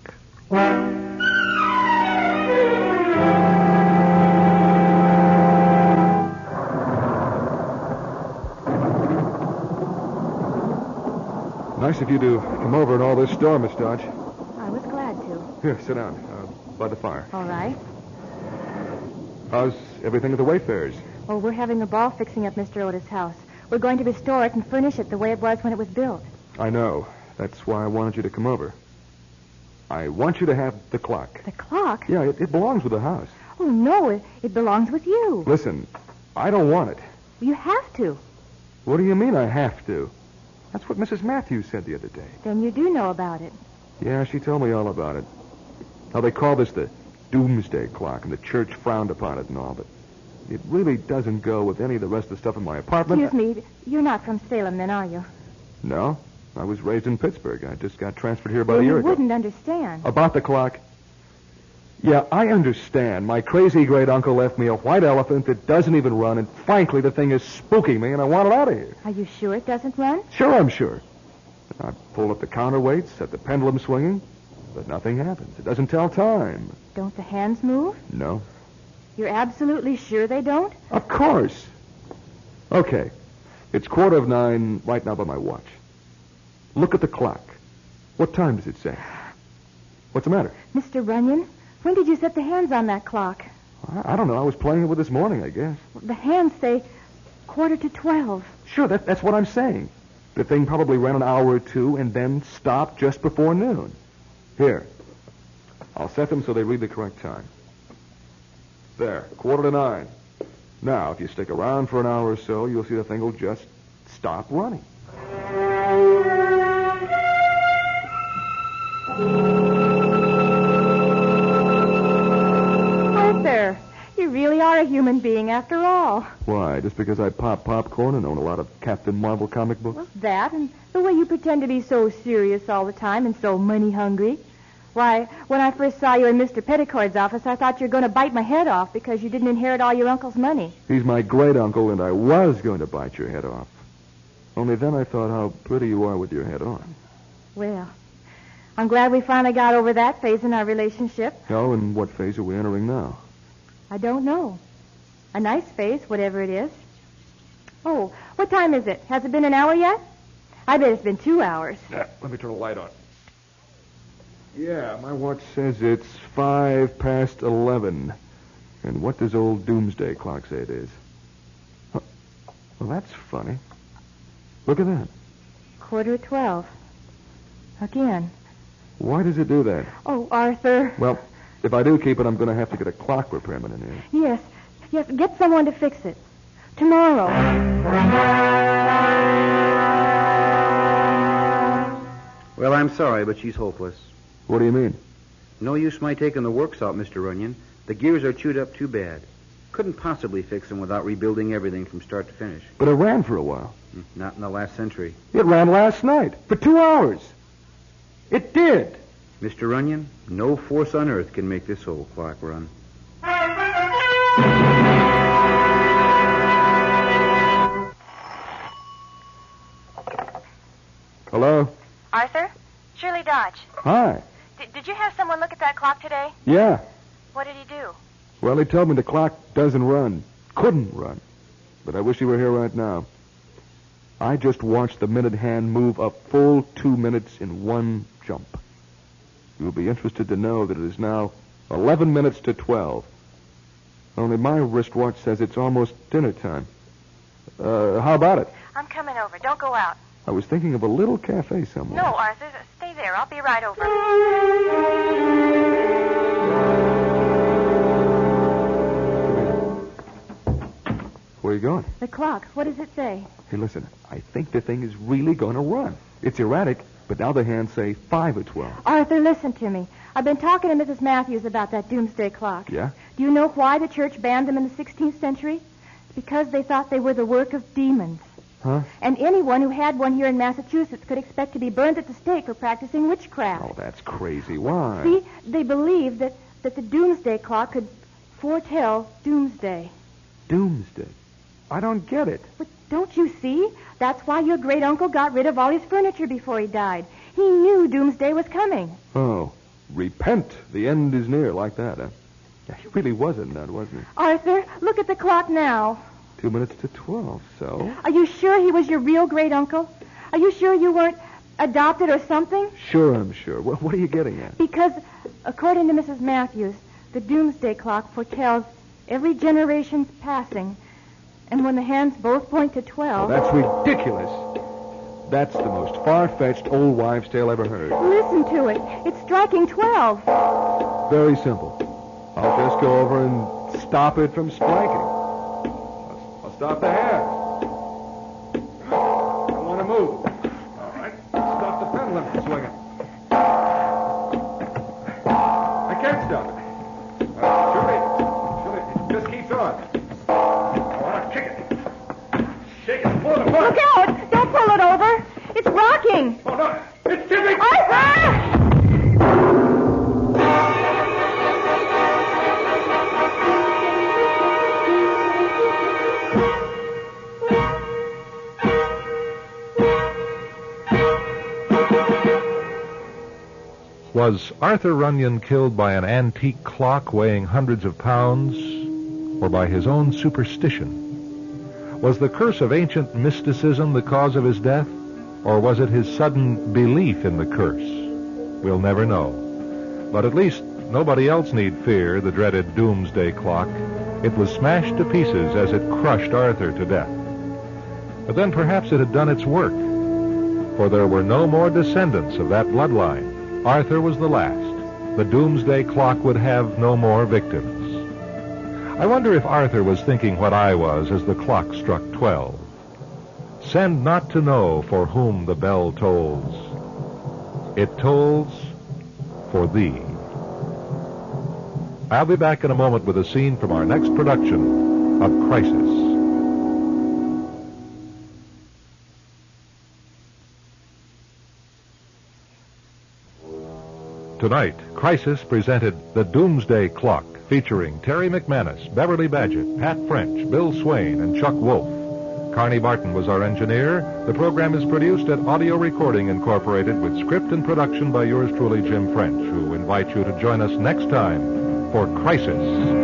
Speaker 16: Nice of you to come over in all this storm, Miss Dodge.
Speaker 17: I was glad to.
Speaker 16: Here, sit down, by the fire.
Speaker 17: All right.
Speaker 16: How's everything at the Wayfarers?
Speaker 17: Oh, we're having a ball fixing up Mr. Otis' house. We're going to restore it and furnish it the way it was when it was built.
Speaker 16: I know. That's why I wanted you to come over. I want you to have the clock.
Speaker 17: The clock?
Speaker 16: Yeah, it belongs with the house.
Speaker 17: Oh, no, it belongs with you.
Speaker 16: Listen, I don't want it.
Speaker 17: You have to.
Speaker 16: What do you mean I have to? That's what Mrs. Matthews said the other day.
Speaker 17: Then you do know about it.
Speaker 16: Yeah, she told me all about it. How they call this the Doomsday Clock, and the church frowned upon it and all, but it really doesn't go with any of the rest of the stuff in my apartment.
Speaker 17: Excuse me, you're not from Salem then, are you?
Speaker 16: No, I was raised in Pittsburgh. I just got transferred here about a year ago.
Speaker 17: You wouldn't understand.
Speaker 16: About the clock? Yeah, I understand. My crazy great-uncle left me a white elephant that doesn't even run, and frankly, the thing is spooking me, and I want it out of here.
Speaker 17: Are you sure it doesn't run?
Speaker 16: Sure, I'm sure. I pulled up the counterweights, set the pendulum swinging, but nothing happens. It doesn't tell time.
Speaker 17: Don't the hands move?
Speaker 16: No.
Speaker 17: You're absolutely sure they don't?
Speaker 16: Of course. Okay. It's 9:15 right now by my watch. Look at the clock. What time does it say? What's the matter?
Speaker 17: Mr. Runyon, when did you set the hands on that clock?
Speaker 16: I don't know. I was playing it with this morning, I guess.
Speaker 17: The hands say 11:45.
Speaker 16: Sure, that's what I'm saying. The thing probably ran an hour or two and then stopped just before noon. Here. I'll set them so they read the correct time. There, 9:15. Now, if you stick around for an hour or so, you'll see the thing will just stop running.
Speaker 17: Arthur, you really are a human being after all.
Speaker 16: Why, just because I pop popcorn and own a lot of Captain Marvel comic books?
Speaker 17: Well, that and the way you pretend to be so serious all the time and so money-hungry. Why, when I first saw you in Mr. Petticoat's office, I thought you were going to bite my head off because you didn't inherit all your uncle's money.
Speaker 16: He's my great-uncle, and I was going to bite your head off. Only then I thought how pretty you are with your head on.
Speaker 17: Well, I'm glad we finally got over that phase in our relationship.
Speaker 16: Oh, and what phase are we entering now?
Speaker 17: I don't know. A nice phase, whatever it is. Oh, what time is it? Has it been an hour yet? I bet it's been 2 hours.
Speaker 16: Let me turn the light on. Yeah, my watch says it's 11:05. And what does old Doomsday Clock say it is? Huh. Well, that's funny. Look at that.
Speaker 17: 11:45. Again.
Speaker 16: Why does it do that?
Speaker 17: Oh, Arthur.
Speaker 16: Well, if I do keep it, I'm going to have to get a clock repairman in here.
Speaker 17: Yes, get someone to fix it. Tomorrow.
Speaker 15: Well, I'm sorry, but she's hopeless.
Speaker 16: What do you mean?
Speaker 15: No use my taking the works out, Mr. Runyon. The gears are chewed up too bad. Couldn't possibly fix them without rebuilding everything from start to finish.
Speaker 16: But it ran for a while.
Speaker 15: Not in the last century.
Speaker 16: It ran last night for 2 hours. It did.
Speaker 15: Mr. Runyon, no force on earth can make this old clock run.
Speaker 16: Hello?
Speaker 17: Arthur? Shirley Dodge.
Speaker 16: Hi.
Speaker 17: Did you have someone look at that clock today?
Speaker 16: Yeah.
Speaker 17: What did he do?
Speaker 16: Well, he told me the clock doesn't run. Couldn't run. But I wish he were here right now. I just watched the minute hand move a full 2 minutes in one jump. You'll be interested to know that it is now 11 minutes to 12. Only my wristwatch says it's almost dinner time. How about it?
Speaker 17: I'm coming over. Don't go out.
Speaker 16: I was thinking of a little cafe somewhere.
Speaker 17: No, Arthur. Stay there. I'll be right over.
Speaker 16: Where are you going?
Speaker 17: The clock. What does it say?
Speaker 16: Hey, listen. I think the thing is really going to run. It's erratic, but now the hands say 5 at 12.
Speaker 17: Arthur, listen to me. I've been talking to Mrs. Matthews about that Doomsday clock.
Speaker 16: Yeah?
Speaker 17: Do you know why the church banned them in the 16th century? It's because they thought they were the work of demons.
Speaker 16: Huh?
Speaker 17: And anyone who had one here in Massachusetts could expect to be burned at the stake for practicing witchcraft.
Speaker 16: Oh, that's crazy. Why?
Speaker 17: See, they believed that the Doomsday clock could foretell Doomsday.
Speaker 16: Doomsday? I don't get it.
Speaker 17: But don't you see? That's why your great-uncle got rid of all his furniture before he died. He knew Doomsday was coming.
Speaker 16: Oh, repent. The end is near, like that, huh? Yeah, he really was a nut, wasn't he?
Speaker 17: Arthur, look at the clock now.
Speaker 16: 2 minutes to 12, so?
Speaker 17: Are you sure he was your real great-uncle? Are you sure you weren't adopted or something?
Speaker 16: Sure, I'm sure. What are you getting at?
Speaker 17: Because, according to Mrs. Matthews, the Doomsday clock foretells every generation's passing. And when the hands both point to 12...
Speaker 16: Oh, that's ridiculous. That's the most far-fetched old wives' tale ever heard.
Speaker 17: Listen to it. It's striking 12.
Speaker 16: Very simple. I'll just go over and stop it from striking. I'll stop the hands. I don't want to move. All right. Stop the pendulum from swinging. I can't stop it. Shirley, it just keeps on. Kick it. Shake it. Pull it apart.
Speaker 17: Look out! Don't pull it over. It's rocking.
Speaker 16: Oh, no. It's tipping.
Speaker 17: Arthur!
Speaker 1: Was Arthur Runyon killed by an antique clock weighing hundreds of pounds, or by his own superstition? Was the curse of ancient mysticism the cause of his death, or was it his sudden belief in the curse? We'll never know. But at least nobody else need fear the dreaded Doomsday clock. It was smashed to pieces as it crushed Arthur to death. But then perhaps it had done its work, for there were no more descendants of that bloodline. Arthur was the last. The Doomsday clock would have no more victims. I wonder if Arthur was thinking what I was as the clock struck 12. Send not to know for whom the bell tolls. It tolls for thee. I'll be back in a moment with a scene from our next production of Crisis. Tonight, Crisis presented The Doomsday Clock, featuring Terry McManus, Beverly Badgett, Pat French, Bill Swain, and Chuck Wolf. Carney Barton was our engineer. The program is produced at Audio Recording Incorporated with script and production by yours truly, Jim French, who invites you to join us next time for Crisis.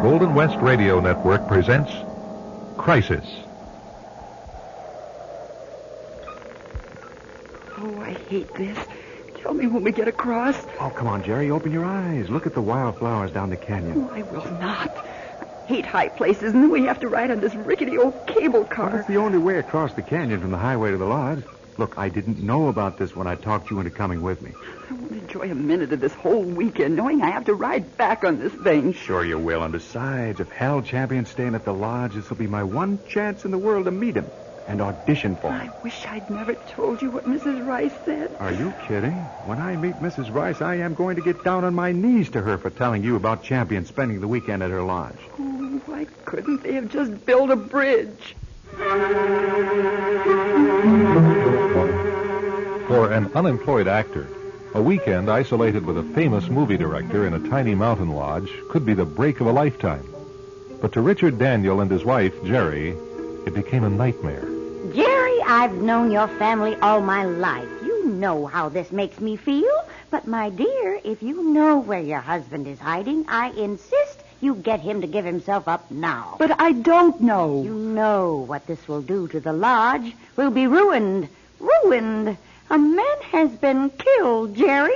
Speaker 1: Golden West Radio Network presents Crisis.
Speaker 11: Oh, I hate this. tell me when we get across.
Speaker 15: Oh, come on, Jerry. Open your eyes. Look at the wildflowers down the canyon.
Speaker 11: Oh, I will not. I hate high places, and then we have to ride on this rickety old cable car.
Speaker 15: Well, that's the only way across the canyon from the highway to the lodge. Look, I didn't know about this when I talked you into coming with me.
Speaker 11: I won't enjoy a minute of this whole weekend knowing I have to ride back on this thing.
Speaker 15: Sure you will. And besides, if Hal Champion's staying at the lodge, this will be my one chance in the world to meet him and audition for him.
Speaker 11: I wish I'd never told you what Mrs. Rice said.
Speaker 15: Are you kidding? When I meet Mrs. Rice, I am going to get down on my knees to her for telling you about Champion spending the weekend at her lodge.
Speaker 11: Oh, why couldn't they have just built a bridge?
Speaker 1: For an unemployed actor, a weekend isolated with a famous movie director in a tiny mountain lodge could be the break of a lifetime. But to Richard Daniel and his wife, Jerry, it became a nightmare.
Speaker 12: Jerry, I've known your family all my life. You know how this makes me feel. But, my dear, if you know where your husband is hiding, I insist you get him to give himself up now.
Speaker 11: But I don't know.
Speaker 12: You know what this will do to the lodge. We'll be ruined. Ruined. A man has been killed, Jerry.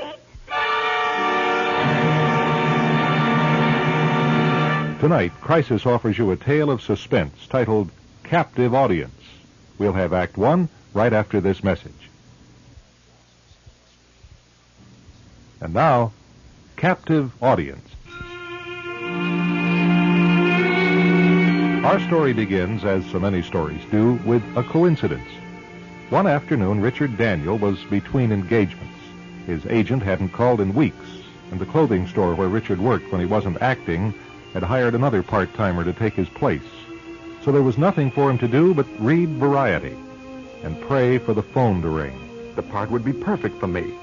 Speaker 1: Tonight, Crisis offers you a tale of suspense titled Captive Audience. We'll have Act 1 right after this message. And now, Captive Audience. Our story begins, as so many stories do, with a coincidence. One afternoon, Richard Daniel was between engagements. His agent hadn't called in weeks, and the clothing store where Richard worked when he wasn't acting had hired another part-timer to take his place. So there was nothing for him to do but read Variety and pray for the phone to ring.
Speaker 15: The part would be perfect for me.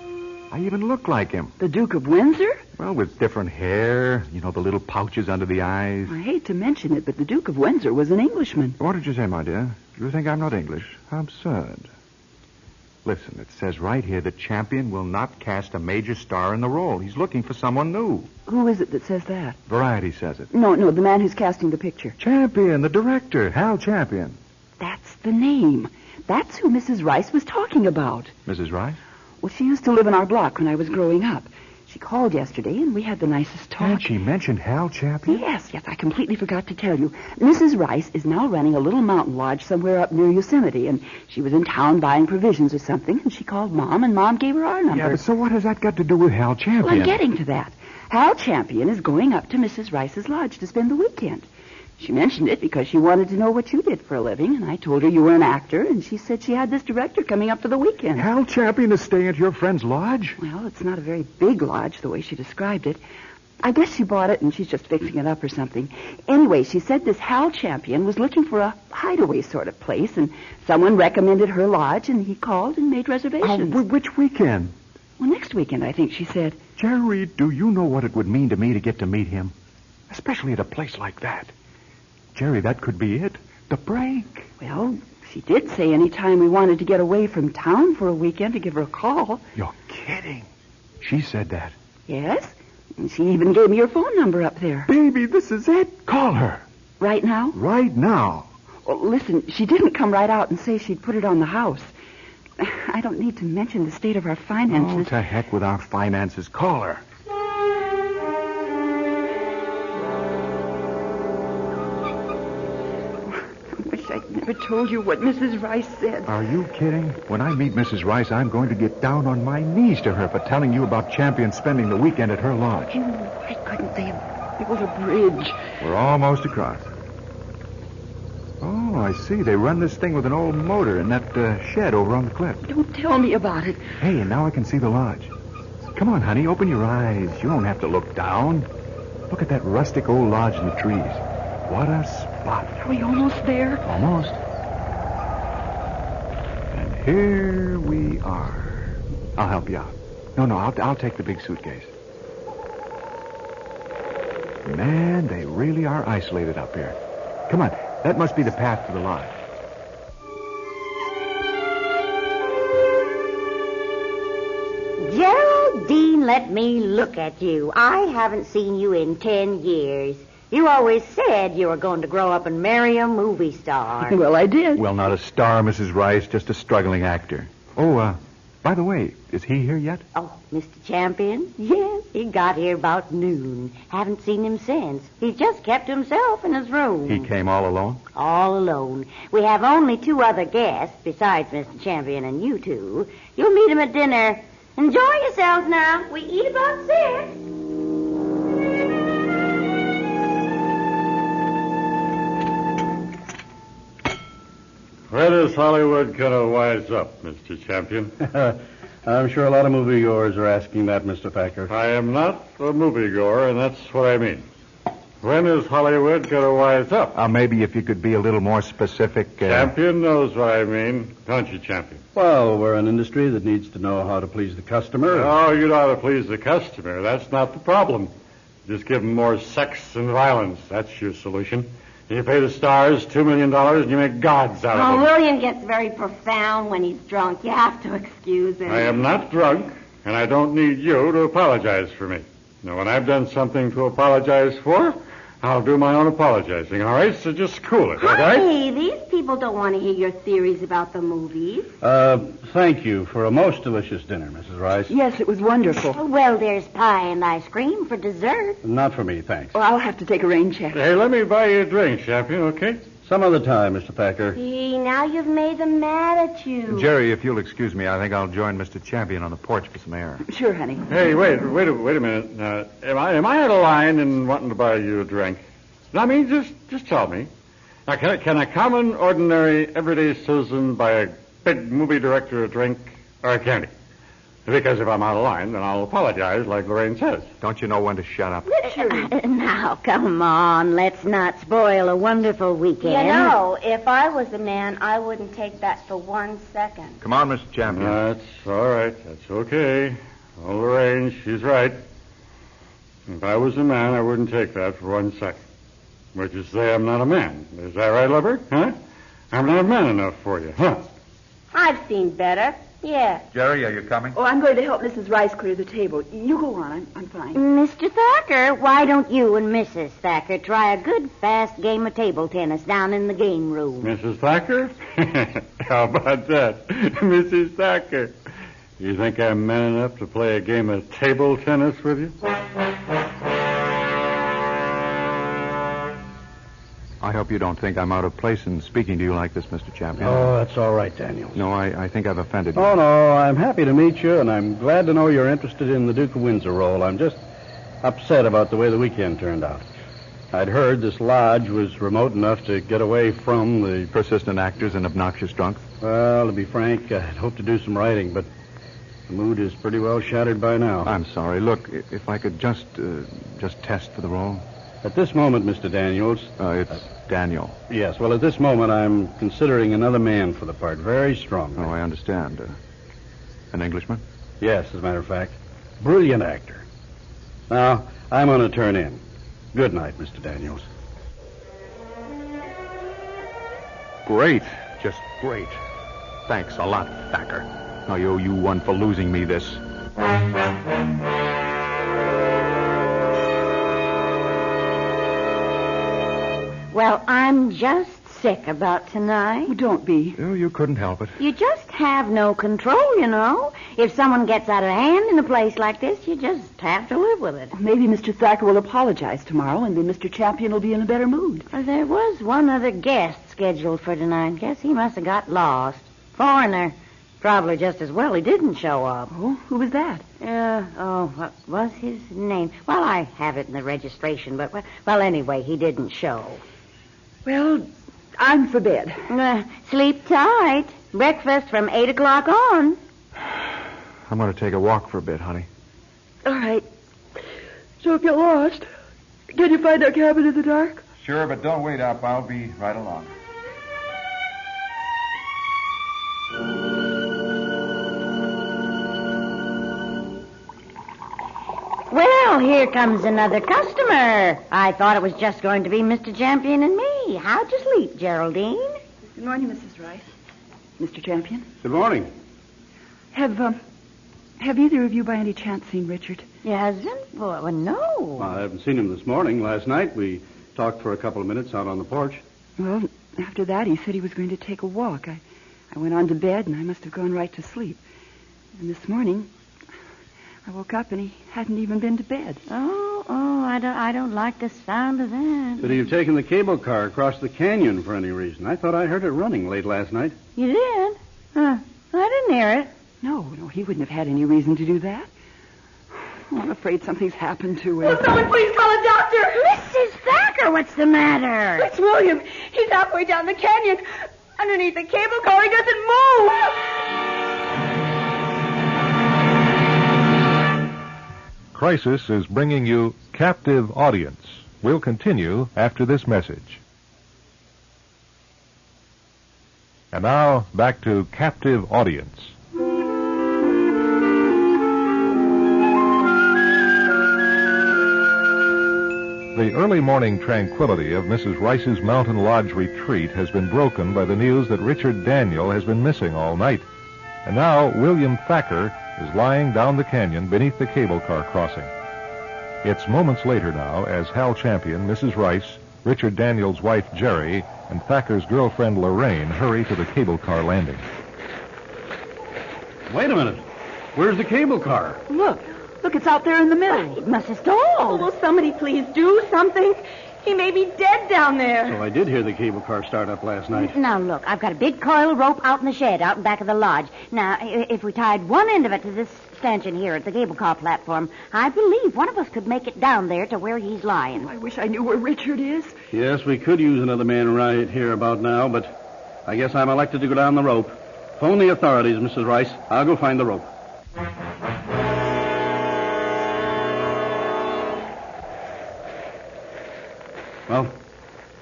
Speaker 15: I even look like him.
Speaker 11: The Duke of Windsor?
Speaker 15: Well, with different hair, you know, the little pouches under the eyes.
Speaker 11: I hate to mention it, but the Duke of Windsor was an Englishman.
Speaker 15: What did you say, my dear? You think I'm not English? How absurd. Listen, it says right here that Champion will not cast a major star in the role. He's looking for someone new.
Speaker 11: Who is it that says that?
Speaker 15: Variety says it.
Speaker 11: No, the man who's casting the picture.
Speaker 15: Champion, the director, Hal Champion.
Speaker 11: That's the name. That's who Mrs. Rice was talking about.
Speaker 15: Mrs. Rice?
Speaker 11: Well, she used to live in our block when I was growing up. She called yesterday, and we had the nicest talk.
Speaker 15: And she mentioned Hal Champion?
Speaker 11: Yes, I completely forgot to tell you. Mrs. Rice is now running a little mountain lodge somewhere up near Yosemite, and she was in town buying provisions or something, and she called Mom, and Mom gave her our number.
Speaker 15: Yeah, but so what has that got to do with Hal Champion?
Speaker 11: Well, I'm getting to that. Hal Champion is going up to Mrs. Rice's lodge to spend the weekend. She mentioned it because she wanted to know what you did for a living, and I told her you were an actor, and she said she had this director coming up for the weekend.
Speaker 15: Hal Champion is staying at your friend's lodge?
Speaker 11: Well, it's not a very big lodge, the way she described it. I guess she bought it, and she's just fixing it up or something. Anyway, she said this Hal Champion was looking for a hideaway sort of place, and someone recommended her lodge, and he called and made reservations.
Speaker 15: Oh, which weekend?
Speaker 11: Well, next weekend, I think she said.
Speaker 15: Jerry, do you know what it would mean to me to get to meet him? Especially at a place like that. Jerry, that could be it. The break.
Speaker 11: Well, she did say any time we wanted to get away from town for a weekend to give her a call.
Speaker 15: You're kidding. She said that.
Speaker 11: Yes. And she even gave me your phone number up there.
Speaker 15: Baby, this is it. Call her.
Speaker 11: Right now?
Speaker 15: Right now.
Speaker 11: Well, listen, she didn't come right out and say she'd put it on the house. I don't need to mention the state of our finances.
Speaker 15: Oh, to heck with our finances. Call her.
Speaker 11: I never told you what Mrs. Rice said.
Speaker 15: Are you kidding? When I meet Mrs. Rice, I'm going to get down on my knees to her for telling you about Champion spending the weekend at her lodge.
Speaker 11: Oh, why couldn't they have built a bridge?
Speaker 15: We're almost across. Oh, I see. They run this thing with an old motor in that shed over on the cliff.
Speaker 11: Don't tell me about it.
Speaker 15: Hey, and now I can see the lodge. Come on, honey, open your eyes. You don't have to look down. Look at that rustic old lodge in the trees. What a spot.
Speaker 11: Are we almost there?
Speaker 15: Almost. And here we are. I'll help you out. No, I'll take the big suitcase. Man, they really are isolated up here. Come on, that must be the path to the lodge.
Speaker 12: Geraldine, let me look at you. I haven't seen you in 10 years. You always said you were going to grow up and marry a movie star.
Speaker 11: Well, I did.
Speaker 15: Well, not a star, Mrs. Rice, just a struggling actor. Oh,
Speaker 16: By the way, is he here yet?
Speaker 12: Oh, Mr. Champion? Yes, he got here about noon. Haven't seen him since. He's just kept himself in his room.
Speaker 16: He came all alone?
Speaker 12: All alone. We have only 2 other guests, besides Mr. Champion and you two. You'll meet him at dinner. Enjoy yourselves now. We eat about 6.
Speaker 13: When is Hollywood going to wise up, Mr. Champion?
Speaker 23: I'm sure a lot of moviegoers are asking that, Mr. Thacker.
Speaker 13: I am not a moviegoer, and that's what I mean. When is Hollywood going to wise up?
Speaker 16: Maybe if you could be a little more specific.
Speaker 13: Champion knows what I mean, don't you, Champion?
Speaker 23: Well, we're an industry that needs to know how to please the customer.
Speaker 13: Oh, you know how to please the customer. That's not the problem. Just give them more sex and violence. That's your solution. You pay the stars $2 million and you make gods out of them.
Speaker 12: William gets very profound when he's drunk. You have to excuse him.
Speaker 13: I am not drunk, and I don't need you to apologize for me. Now, when I've done something to apologize for, I'll do my own apologizing, all right? So just cool it, okay?
Speaker 12: Hey, these people don't want to hear your theories about the movies.
Speaker 23: Thank you for a most delicious dinner, Mrs. Rice.
Speaker 11: Yes, it was wonderful.
Speaker 12: Well, there's pie and ice cream for dessert.
Speaker 23: Not for me, thanks.
Speaker 11: Well, I'll have to take a rain check.
Speaker 13: Hey, let me buy you a drink, Champion, okay?
Speaker 23: Some other time, Mr. Thacker.
Speaker 12: See, now you've made them mad at you.
Speaker 16: Jerry, if you'll excuse me, I think I'll join Mr. Champion on the porch for some air.
Speaker 11: Sure, honey.
Speaker 13: Hey, wait a minute. Am I out of line in wanting to buy you a drink? I mean, just tell me. Now, can a common, ordinary, everyday citizen buy a big movie director a drink or a candy? Because if I'm out of line, then I'll apologize like Lorraine says.
Speaker 16: Don't you know when to shut up?
Speaker 12: Now, come on. Let's not spoil a wonderful weekend.
Speaker 9: You know, if I was a man, I wouldn't take that for 1 second.
Speaker 16: Come on, Mr. Champion.
Speaker 13: That's all right. That's okay. Oh, Lorraine, she's right. If I was a man, I wouldn't take that for 1 second. Which is to say I'm not a man. Is that right, lover? Huh? I'm not man enough for you, huh?
Speaker 9: I've seen better. Yeah.
Speaker 16: Jerry, are you coming?
Speaker 11: Oh, I'm going to help Mrs. Rice clear the table. You go on. I'm fine.
Speaker 12: Mr. Thacker, why don't you and Mrs. Thacker try a good, fast game of table tennis down in the game room?
Speaker 13: Mrs. Thacker? How about that? Mrs. Thacker. You think I'm man enough to play a game of table tennis with you?
Speaker 16: I hope you don't think I'm out of place in speaking to you like this, Mr. Champion.
Speaker 23: Oh, that's all right, Daniel.
Speaker 16: No, I think I've offended you.
Speaker 23: Oh, no, I'm happy to meet you, and I'm glad to know you're interested in the Duke of Windsor role. I'm just upset about the way the weekend turned out. I'd heard this lodge was remote enough to get away from the
Speaker 16: persistent actors and obnoxious drunks.
Speaker 23: Well, to be frank, I'd hoped to do some writing, but the mood is pretty well shattered by now.
Speaker 16: I'm sorry. Look, if I could just test for the role.
Speaker 23: At this moment, Mr. Daniels...
Speaker 16: It's Daniel.
Speaker 23: Yes, well, at this moment, I'm considering another man for the part, very strongly.
Speaker 16: Oh, I understand. An Englishman?
Speaker 23: Yes, as a matter of fact. Brilliant actor. Now, I'm going to turn in. Good night, Mr. Daniels.
Speaker 16: Great. Just great. Thanks a lot, Thacker. I owe you one for losing me this.
Speaker 12: Well, I'm just sick about tonight.
Speaker 11: Oh, don't be.
Speaker 16: Oh, you couldn't help it.
Speaker 12: You just have no control, you know. If someone gets out of hand in a place like this, you just have to live with it.
Speaker 11: Maybe Mr. Thacker will apologize tomorrow, and then Mr. Champion will be in a better mood.
Speaker 12: Well, there was one other guest scheduled for tonight. Guess he must have got lost. Foreigner. Probably just as well he didn't show up.
Speaker 11: Oh, who was that?
Speaker 12: What was his name? Well, I have it in the registration, but, well, anyway, he didn't show.
Speaker 11: Well, I'm for bed.
Speaker 12: Sleep tight. Breakfast from 8 o'clock on.
Speaker 16: I'm going to take a walk for a bit, honey.
Speaker 11: All right. So if you're lost, can you find our cabin in the dark?
Speaker 16: Sure, but don't wait up. I'll be right along.
Speaker 12: Well, here comes another customer. I thought it was just going to be Mr. Champion and me. How'd you sleep, Geraldine?
Speaker 11: Good morning, Mrs. Rice. Mr. Champion?
Speaker 23: Good morning.
Speaker 11: Have either of you by any chance seen Richard?
Speaker 12: Your husband? Well, no.
Speaker 23: Well, I haven't seen him this morning. Last night we talked for a couple of minutes out on the porch.
Speaker 11: Well, after that he said he was going to take a walk. I went on to bed and I must have gone right to sleep. And this morning, I woke up and he hadn't even been to bed.
Speaker 12: I don't like the sound of that.
Speaker 15: Could he have taken the cable car across the canyon for any reason? I thought I heard it running late last night.
Speaker 12: You did? I didn't hear it.
Speaker 11: No, he wouldn't have had any reason to do that. Oh, I'm afraid something's happened to him.
Speaker 9: Will someone please call a doctor?
Speaker 12: Mrs. Thacker, what's the matter?
Speaker 9: It's William. He's halfway down the canyon. Underneath the cable car, he doesn't move.
Speaker 1: Crisis is bringing you Captive Audience. We'll continue after this message. And now, back to Captive Audience. The early morning tranquility of Mrs. Rice's Mountain Lodge retreat has been broken by the news that Richard Daniel has been missing all night. And now William Thacker is lying down the canyon beneath the cable car crossing. It's moments later now as Hal Champion, Mrs. Rice, Richard Daniel's wife Jerry, and Thacker's girlfriend Lorraine hurry to the cable car landing.
Speaker 15: Wait a minute. Where's the cable car?
Speaker 11: Look, it's out there in the middle.
Speaker 12: It must have stalled.
Speaker 9: Will somebody please do something? He may be dead down there.
Speaker 15: So I did hear the cable car start up last night.
Speaker 12: Now, look, I've got a big coil rope out in the shed, out in back of the lodge. Now, if we tied one end of it to this stanchion here at the cable car platform, I believe one of us could make it down there to where he's lying.
Speaker 11: I wish I knew where Richard is.
Speaker 15: Yes, we could use another man right here about now, but I guess I'm elected to go down the rope. Phone the authorities, Mrs. Rice. I'll go find the rope. Well,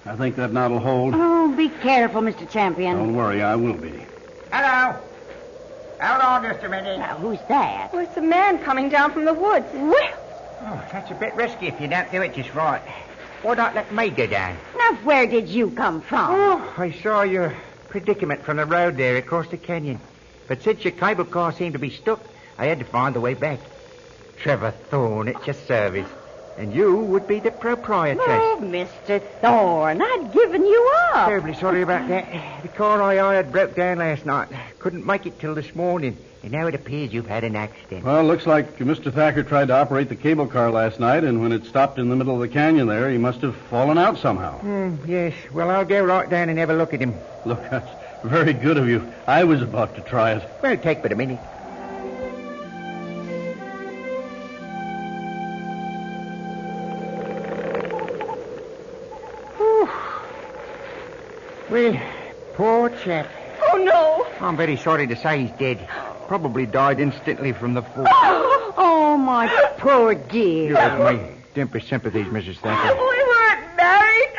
Speaker 15: I think that knot'll hold.
Speaker 12: Oh, be careful, Mr. Champion.
Speaker 15: Don't worry, I will be.
Speaker 14: Hello. Hold on just a minute.
Speaker 12: Now, who's that?
Speaker 9: Well, it's a man coming down from the woods.
Speaker 14: Oh, that's a bit risky if you don't do it just right. Why not let me go down?
Speaker 12: Now, where did you come from?
Speaker 14: Oh, I saw your predicament from the road there across the canyon. But since your cable car seemed to be stuck, I had to find the way back. Trevor Thorne at your service. And you would be the proprietress.
Speaker 12: Oh, Mr. Thorne, I'd given you up.
Speaker 14: Terribly sorry about that. The car I hired broke down last night. Couldn't make it till this morning. And now it appears you've had an accident.
Speaker 15: Well, looks like Mr. Thacker tried to operate the cable car last night, and when it stopped in the middle of the canyon there, he must have fallen out somehow.
Speaker 14: Yes. Well, I'll go right down and have a look at him.
Speaker 15: Look, that's very good of you. I was about to try it.
Speaker 14: Well, take but a minute. Well, poor chap.
Speaker 9: Oh, no.
Speaker 14: I'm very sorry to say he's dead. Probably died instantly from the fall.
Speaker 12: Oh, my poor dear.
Speaker 14: You have my deepest sympathies, Mrs. Thacker.
Speaker 9: We weren't married,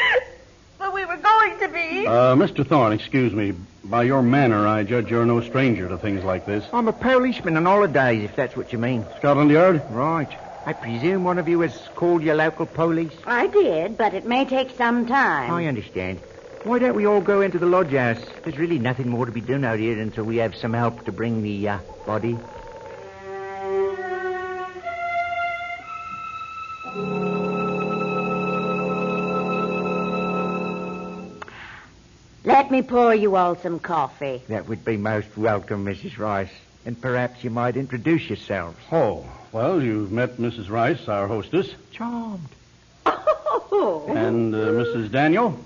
Speaker 9: but we were going to be.
Speaker 15: Mr. Thorne, excuse me. By your manner, I judge you're no stranger to things like this.
Speaker 14: I'm a policeman on holidays, if that's what you mean.
Speaker 15: Scotland Yard?
Speaker 14: Right. I presume one of you has called your local police?
Speaker 12: I did, but it may take some time.
Speaker 14: I understand. Why don't we all go into the lodge house? There's really nothing more to be done out here until we have some help to bring the body.
Speaker 12: Let me pour you all some coffee.
Speaker 14: That would be most welcome, Mrs. Rice. And perhaps you might introduce yourselves.
Speaker 15: Oh, well, you've met Mrs. Rice, our hostess.
Speaker 14: Charmed.
Speaker 15: And Mrs. Daniel.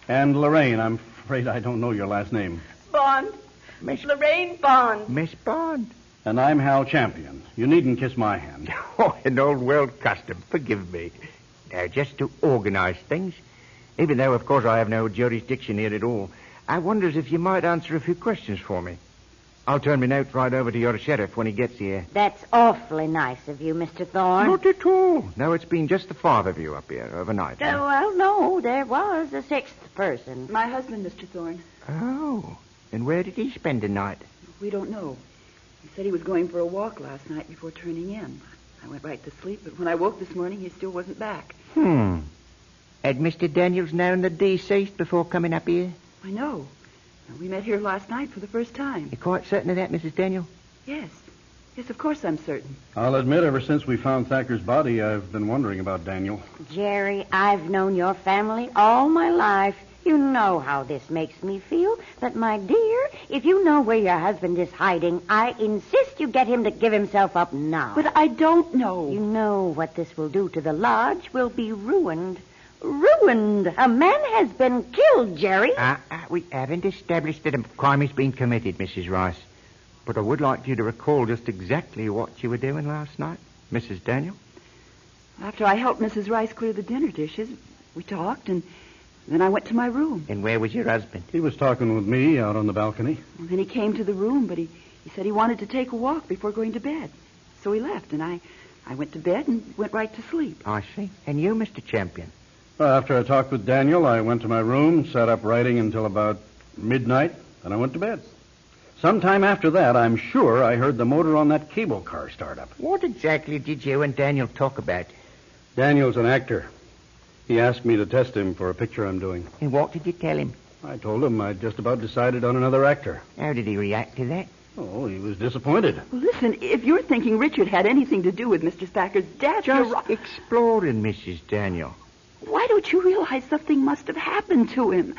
Speaker 15: And Lorraine. I'm afraid I don't know your last name.
Speaker 9: Bond. Miss Lorraine Bond.
Speaker 14: Miss Bond.
Speaker 15: And I'm Hal Champion. You needn't kiss my hand.
Speaker 14: Oh, an old world custom. Forgive me. Now, just to organize things, even though, of course, I have no jurisdiction here at all, I wonders if you might answer a few questions for me. I'll turn my notes right over to your sheriff when he gets here.
Speaker 12: That's awfully nice of you, Mr. Thorne.
Speaker 14: Not at all. No, it's been just the five of you up here overnight.
Speaker 12: Well, no, there was a sixth person.
Speaker 11: My husband, Mr. Thorne.
Speaker 14: Oh, and where did he spend the night?
Speaker 11: We don't know. He said he was going for a walk last night before turning in. I went right to sleep, but when I woke this morning, he still wasn't back.
Speaker 14: Had Mr. Daniels known the deceased before coming up here?
Speaker 11: I know. We met here last night for the first time.
Speaker 14: You're quite certain of that, Mrs. Daniel?
Speaker 11: Yes. Yes, of course I'm certain.
Speaker 15: I'll admit, ever since we found Thacker's body, I've been wondering about Daniel.
Speaker 12: Jerry, I've known your family all my life. You know how this makes me feel. But, my dear, If you know where your husband is hiding, I insist you get him to give himself up now.
Speaker 11: But I don't know.
Speaker 12: You know what this will do to the lodge will be ruined. Ruined. A man has been killed, Jerry.
Speaker 14: We haven't established that a crime has been committed, Mrs. Rice. But I would like you to recall just exactly what you were doing last night, Mrs. Daniel.
Speaker 11: After I helped Mrs. Rice clear the dinner dishes, we talked, and then I went to my room.
Speaker 14: And where was your husband?
Speaker 15: He was talking with me out on the balcony.
Speaker 11: And then he came to the room, but he said he wanted to take a walk before going to bed. So he left, and I went to bed and went right to sleep.
Speaker 14: I see. And you, Mr. Champion?
Speaker 15: Well, after I talked with Daniel, I went to my room, sat up writing until about midnight, and I went to bed. Sometime after that, I'm sure I heard the motor on that cable car start up.
Speaker 14: What exactly did you and Daniel talk about?
Speaker 15: Daniel's an actor. He asked me to test him for a picture I'm doing.
Speaker 14: And what did you tell him?
Speaker 15: I told him I'd just about decided on another actor.
Speaker 14: How did he react to that?
Speaker 15: Oh, he was disappointed.
Speaker 11: Well, listen, if you're thinking Richard had anything to do with Mr. Thacker's death, you're
Speaker 14: Just
Speaker 11: right.
Speaker 14: exploring, Mrs. Daniel.
Speaker 11: Why don't you realize something must have happened to him?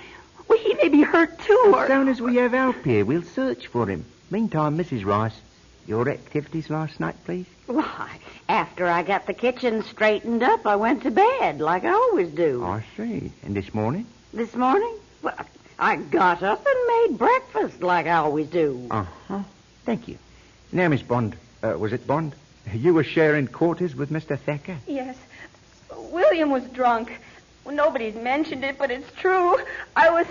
Speaker 11: Well, he may be hurt, too,
Speaker 14: As soon as we have help here, we'll search for him. Meantime, Mrs. Rice, your activities last night, please?
Speaker 12: Why, after I got the kitchen straightened up, I went to bed, like I always do.
Speaker 14: I see. And this morning?
Speaker 12: This morning? Well, I got up and made breakfast, like I always do.
Speaker 14: Uh-huh. Thank you. Now, Miss Bond, was it Bond? You were sharing quarters with Mr. Thacker?
Speaker 9: Yes. William was drunk. Well, nobody's mentioned it, but it's true. I was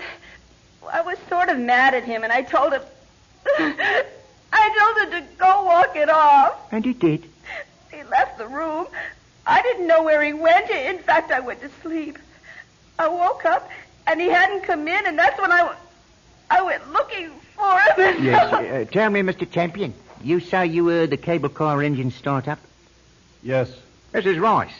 Speaker 9: sort of mad at him, and I told him to go walk it off.
Speaker 14: And he did?
Speaker 9: He left the room. I didn't know where he went. In fact, I went to sleep. I woke up, and he hadn't come in, and that's when I went looking for him.
Speaker 14: Yes. Tell me, Mr. Champion, you say you heard the cable car engine start up?
Speaker 15: Yes.
Speaker 14: Mrs. Rice,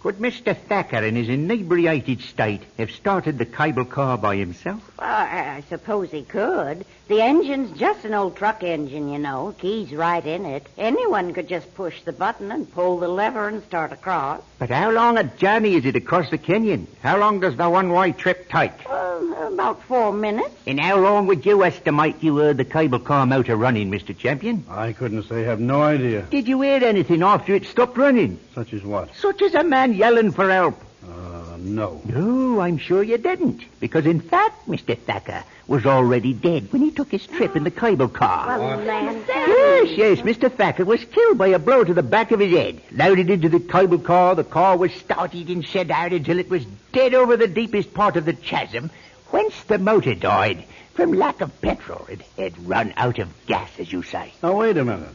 Speaker 14: could Mr. Thacker, in his inebriated state, have started the cable car by himself?
Speaker 12: Well, I suppose he could. The engine's just an old truck engine, you know. Key's right in it. Anyone could just push the button and pull the lever and start across.
Speaker 14: But how long a journey is it across the canyon? How long does the one-way trip take?
Speaker 12: About 4 minutes.
Speaker 14: And how long would you estimate you heard the cable car motor running, Mr. Champion?
Speaker 15: I couldn't say. Have no idea.
Speaker 14: Did you hear anything after it stopped running?
Speaker 15: Such as what?
Speaker 14: Such as a man yelling for help.
Speaker 15: No.
Speaker 14: No, I'm sure you didn't. Because, in fact, Mr. Thacker was already dead when he took his trip in the cable car. Yes, Mr. Thacker was killed by a blow to the back of his head. Loaded into the cable car, the car was started and sent out until it was dead over the deepest part of the chasm, whence the motor died. From lack of petrol, it had run out of gas, as you say.
Speaker 15: Now, wait a minute.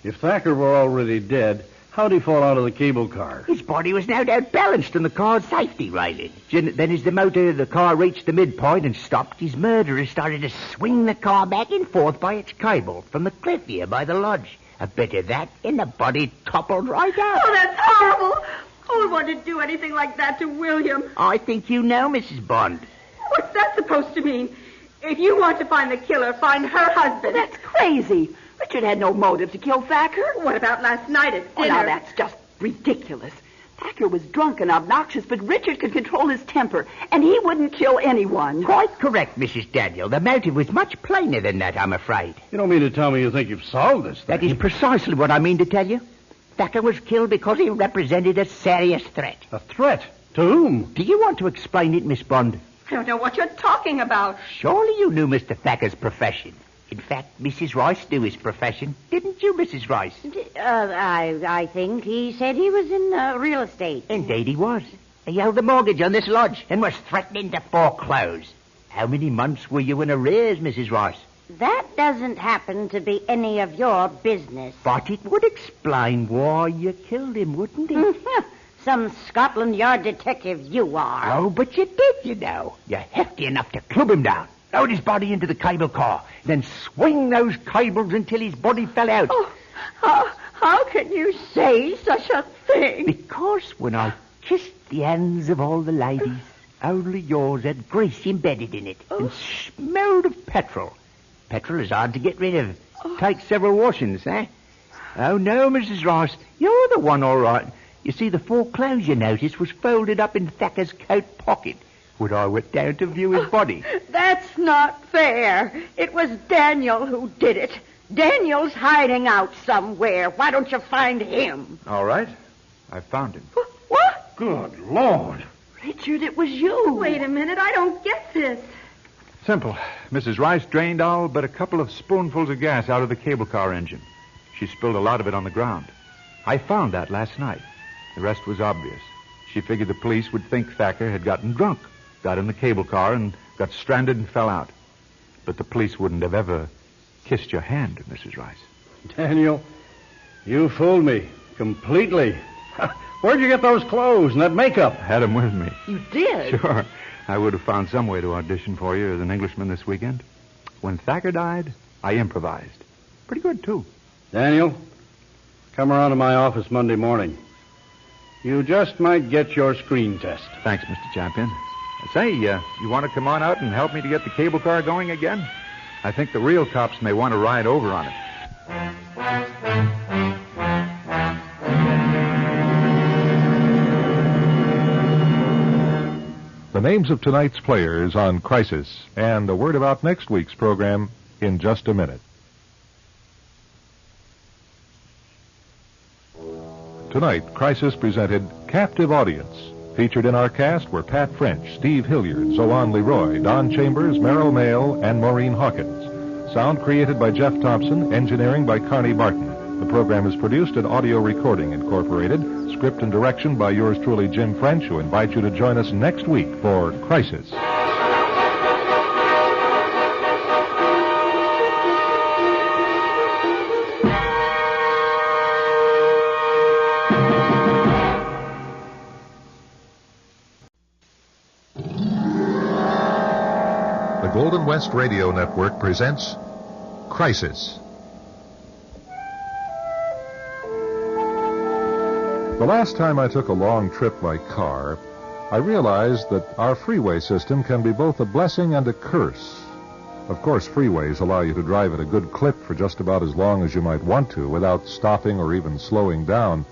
Speaker 15: If Thacker were already dead, how'd he fall out of the cable car?
Speaker 14: His body was no doubt balanced on the car's safety railing. Then as the motor of the car reached the midpoint and stopped, his murderer started to swing the car back and forth by its cable from the cliff here by the lodge. A bit of that, and the body toppled right out.
Speaker 9: Oh, that's horrible. Who would want to do anything like that to William?
Speaker 14: I think you know, Mrs. Bond.
Speaker 9: What's that supposed to mean? If you want to find the killer, find her husband.
Speaker 11: That's crazy. Richard had no motive to kill Thacker.
Speaker 9: What about last night at
Speaker 11: Oh,
Speaker 9: dinner?
Speaker 11: now that's just ridiculous. Thacker was drunk and obnoxious, but Richard could control his temper, and he wouldn't kill anyone.
Speaker 14: Quite correct, Mrs. Daniel. The motive was much plainer than that, I'm afraid.
Speaker 15: You don't mean to tell me you think you've solved this thing?
Speaker 14: That is precisely what I mean to tell you. Thacker was killed because he represented a serious threat.
Speaker 15: A threat? To whom?
Speaker 14: Do you want to explain it, Miss Bond?
Speaker 9: I don't know what you're talking about.
Speaker 14: Surely you knew Mr. Thacker's profession. In fact, Mrs. Rice knew his profession. Didn't you, Mrs. Rice?
Speaker 12: I think he said he was in real estate.
Speaker 14: Indeed he was. He held the mortgage on this lodge and was threatening to foreclose. How many months were you in arrears, Mrs. Rice?
Speaker 12: That doesn't happen to be any of your business.
Speaker 14: But it would explain why you killed him, wouldn't it?
Speaker 12: Some Scotland Yard detective you are.
Speaker 14: Oh, but you did, you know. You're hefty enough to club him down, load his body into the cable car, then swing those cables until his body fell out.
Speaker 9: Oh, how can you say such a thing?
Speaker 14: Because when I kissed the hands of all the ladies, only yours had grease embedded in it and smelled of petrol. Petrol is hard to get rid of. Takes several washings, eh? Oh, no, Mrs. Rice, you're the one all right. You see, the foreclosure notice was folded up in Thacker's coat pocket. when I went down to view his body.
Speaker 12: That's not fair. It was Daniel who did it. Daniel's hiding out somewhere. Why don't you find him?
Speaker 10: All right. I found him.
Speaker 12: What?
Speaker 14: Good Lord.
Speaker 12: Richard, it was you.
Speaker 2: Wait a minute. I don't get this.
Speaker 10: Simple. Mrs. Rice drained all but a couple of spoonfuls of gas out of the cable car engine. She spilled a lot of it on the ground. I found that last night. The rest was obvious. She figured the police would think Thacker had gotten drunk, got in the cable car, and got stranded and fell out. But the police wouldn't have ever kissed your hand, Mrs. Rice.
Speaker 23: Daniel, you fooled me completely. Where'd you get those clothes and that makeup?
Speaker 10: I had them with me.
Speaker 12: You did?
Speaker 10: Sure. I would have found some way to audition for you as an Englishman this weekend. When Thacker died, I improvised. Pretty good, too.
Speaker 23: Daniel, come around to my office Monday morning. You just might get your screen test.
Speaker 10: Thanks, Mr. Champion. Say, you want to come on out and help me to get the cable car going again? I think the real cops may want to ride over on it.
Speaker 1: The names of tonight's players on Crisis, and a word about next week's program in just a minute. Tonight, Crisis presented Captive Audience. Featured in our cast were Pat French, Steve Hilliard, Zoan Leroy, Don Chambers, Merrill Mail, and Maureen Hawkins. Sound created by Jeff Thompson, engineering by Carney Barton. The program is produced at Audio Recording Incorporated. Script and direction by yours truly, Jim French, who invites you to join us next week for Crisis.
Speaker 22: The Golden West Radio Network presents Crisis.
Speaker 1: The last time I took a long trip by car, I realized that our freeway system can be both a blessing and a curse. Of course, freeways allow you to drive at a good clip for just about as long as you might want to without stopping or even slowing down.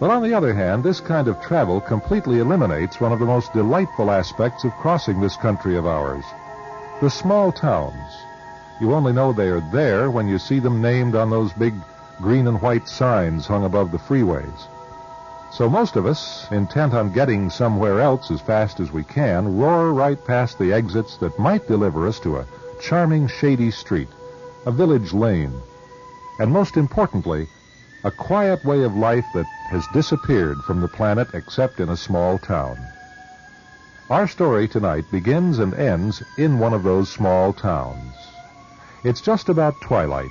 Speaker 1: But on the other hand, this kind of travel completely eliminates one of the most delightful aspects of crossing this country of ours. The small towns. You only know they are there when you see them named on those big green and white signs hung above the freeways. So most of us, intent on getting somewhere else as fast as we can, roar right past the exits that might deliver us to a charming shady street, a village lane, and most importantly, a quiet way of life that has disappeared from the planet except in a small town. Our story tonight begins and ends in one of those small towns. It's just about twilight.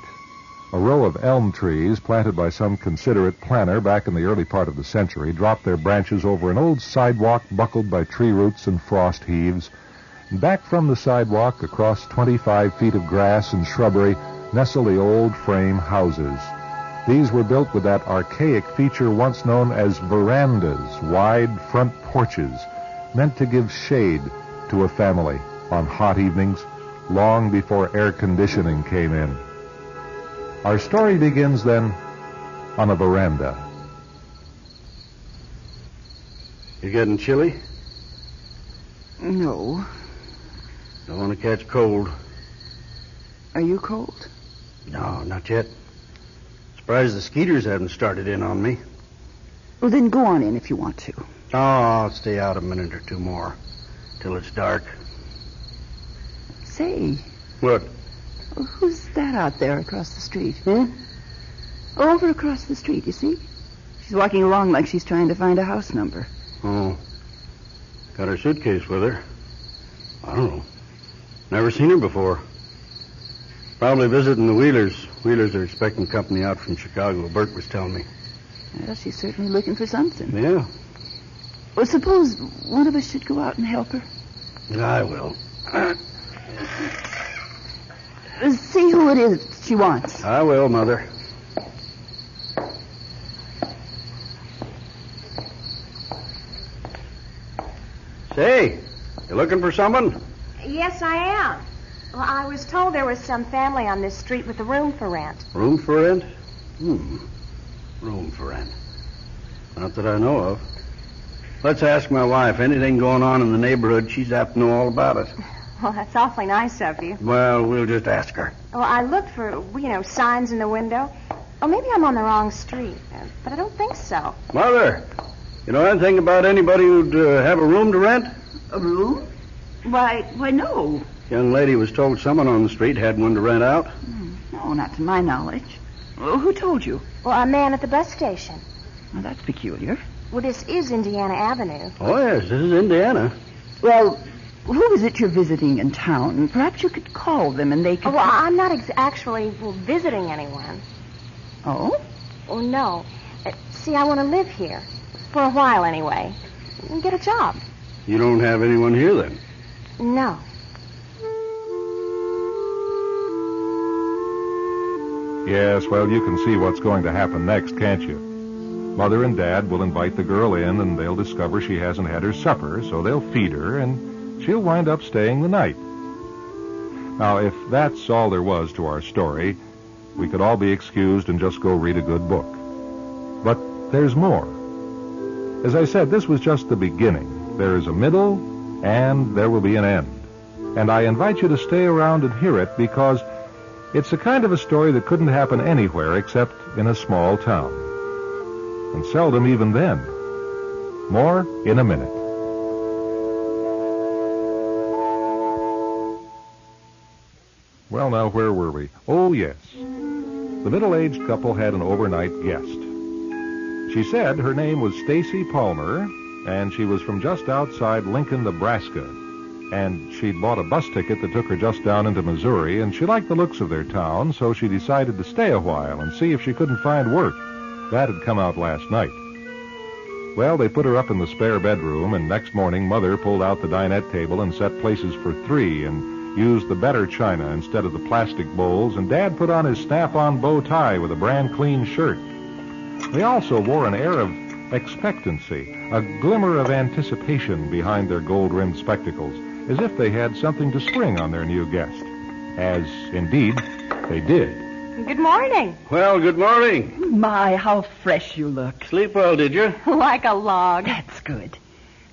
Speaker 1: A row of elm trees planted by some considerate planter back in the early part of the century drop their branches over an old sidewalk buckled by tree roots and frost heaves. And back from the sidewalk, across 25 feet of grass and shrubbery, nestle the old frame houses. These were built with that archaic feature once known as verandas, wide front porches, meant to give shade to a family on hot evenings, long before air conditioning came in. Our story begins, then, on a veranda.
Speaker 23: You getting chilly?
Speaker 11: No.
Speaker 23: Don't want to catch cold.
Speaker 11: Are you cold?
Speaker 23: No, not yet. Surprised the skeeters haven't started in on me.
Speaker 11: Well, then go on in if you want to.
Speaker 23: Oh, I'll stay out a minute or two more. Till it's dark.
Speaker 11: Say.
Speaker 23: What?
Speaker 11: Well, who's that out there across the street? Over across the street, you see? She's walking along like she's trying to find a house number.
Speaker 23: Oh. Got her suitcase with her. I don't know. Never seen her before. Probably visiting the Wheelers. Wheelers are expecting company out from Chicago, Bert was telling me.
Speaker 11: Well, she's certainly looking for something.
Speaker 23: Yeah.
Speaker 11: Well, suppose one of us should go out and help her.
Speaker 23: I will.
Speaker 11: See who it is she wants.
Speaker 23: I will, Mother. Say, you looking for someone?
Speaker 9: Yes, I am. Well, I was told there was some family on this street with a room for rent.
Speaker 23: Room for rent? Room for rent. Not that I know of. Let's ask my wife. Anything going on in the neighborhood, she's apt to know all about it.
Speaker 8: Well, that's awfully nice of you.
Speaker 23: Well, we'll just ask her.
Speaker 8: Well, I looked for, signs in the window. Oh, maybe I'm on the wrong street, but I don't think so.
Speaker 23: Mother, you know anything about anybody who'd have a room to rent?
Speaker 11: A room? Why, no.
Speaker 23: Young lady was told someone on the street had one to rent out.
Speaker 11: No, not to my knowledge. Who told you?
Speaker 8: Well, a man at the bus station.
Speaker 11: Well, that's peculiar.
Speaker 8: Well, this is Indiana Avenue.
Speaker 23: Oh, yes, this is Indiana.
Speaker 11: Well, who is it you're visiting in town? Perhaps you could call them and they could...
Speaker 8: Oh, well, I'm not actually visiting anyone.
Speaker 11: Oh?
Speaker 8: Oh, no. See, I want to live here. For a while, anyway. And get a job.
Speaker 23: You don't have anyone here, then?
Speaker 8: No.
Speaker 1: Yes, well, you can see what's going to happen next, can't you? Mother and Dad will invite the girl in, and they'll discover she hasn't had her supper, so they'll feed her, and she'll wind up staying the night. Now, if that's all there was to our story, we could all be excused and just go read a good book. But there's more. As I said, this was just the beginning. There is a middle, and there will be an end. And I invite you to stay around and hear it because it's the kind of a story that couldn't happen anywhere except in a small town. And seldom even then. More in a minute. Well, now, where were we? Oh, yes. The middle-aged couple had an overnight guest. She said her name was Stacy Palmer, and she was from just outside Lincoln, Nebraska. And she'd bought a bus ticket that took her just down into Missouri, and she liked the looks of their town, so she decided to stay a while and see if she couldn't find work. That had come out last night. Well, they put her up in the spare bedroom, and next morning Mother pulled out the dinette table and set places for 3 and used the better china instead of the plastic bowls, and Dad put on his snap-on bow tie with a brand-clean shirt. They also wore an air of expectancy, a glimmer of anticipation behind their gold-rimmed spectacles, as if they had something to spring on their new guest. As, indeed, they did.
Speaker 8: Good morning.
Speaker 23: Well, good morning.
Speaker 11: My, how fresh you look.
Speaker 23: Sleep well, did you?
Speaker 8: Like a log.
Speaker 11: That's good.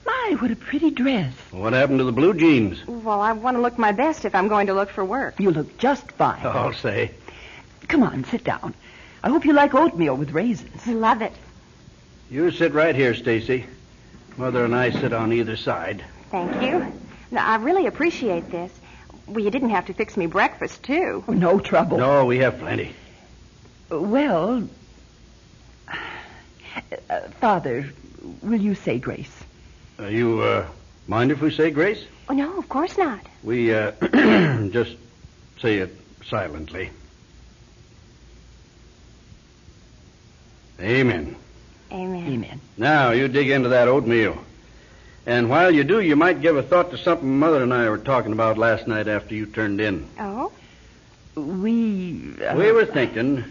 Speaker 11: My, what a pretty dress.
Speaker 23: What happened to the blue jeans?
Speaker 8: Well, I want to look my best if I'm going to look for work.
Speaker 11: You look just fine.
Speaker 23: I'll say.
Speaker 11: Come on, sit down. I hope you like oatmeal with raisins.
Speaker 8: Love it.
Speaker 23: You sit right here, Stacy. Mother and I sit on either side.
Speaker 8: Thank you. Now, I really appreciate this. Well, you didn't have to fix me breakfast, too.
Speaker 11: Oh, no trouble.
Speaker 23: No, we have plenty.
Speaker 11: Well, Father, will you say grace?
Speaker 23: You mind if we say grace?
Speaker 8: Oh, no, of course not.
Speaker 23: We just say it silently. Amen.
Speaker 8: Amen.
Speaker 11: Amen.
Speaker 23: Now, you dig into that oatmeal. And while you do, you might give a thought to something Mother and I were talking about last night after you turned in.
Speaker 8: Oh?
Speaker 11: We
Speaker 23: were thinking,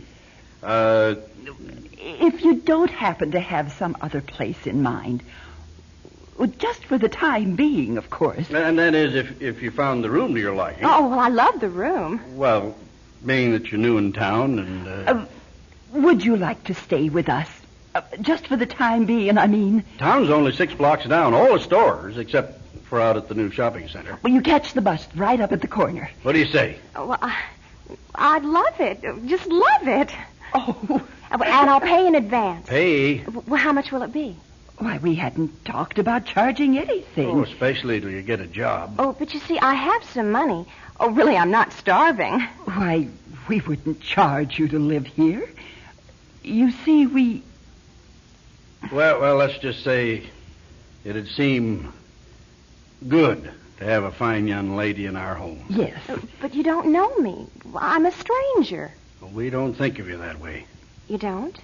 Speaker 11: if you don't happen to have some other place in mind, well, just for the time being, of course.
Speaker 23: And that is if you found the room to your liking.
Speaker 8: Oh, well, I love the room.
Speaker 23: Well, being that you're new in town and...
Speaker 11: would you like to stay with us? Just for the time being, I mean.
Speaker 23: Town's only 6 blocks down. All the stores, except for out at the new shopping center.
Speaker 11: Well, you catch the bus right up at the corner.
Speaker 23: What do you say?
Speaker 8: Well, I'd love it. Just love it.
Speaker 11: Oh.
Speaker 8: And I'll pay in advance.
Speaker 23: Pay?
Speaker 8: Well, how much will it be?
Speaker 11: Why, we hadn't talked about charging anything.
Speaker 23: Oh, especially till you get a job.
Speaker 8: Oh, but you see, I have some money. Oh, really, I'm not starving.
Speaker 11: Why, we wouldn't charge you to live here. You see, we...
Speaker 23: Well, let's just say it'd seem good to have a fine young lady in our home.
Speaker 11: Yes.
Speaker 8: But you don't know me. I'm a stranger.
Speaker 23: Well, we don't think of you that way.
Speaker 8: You don't?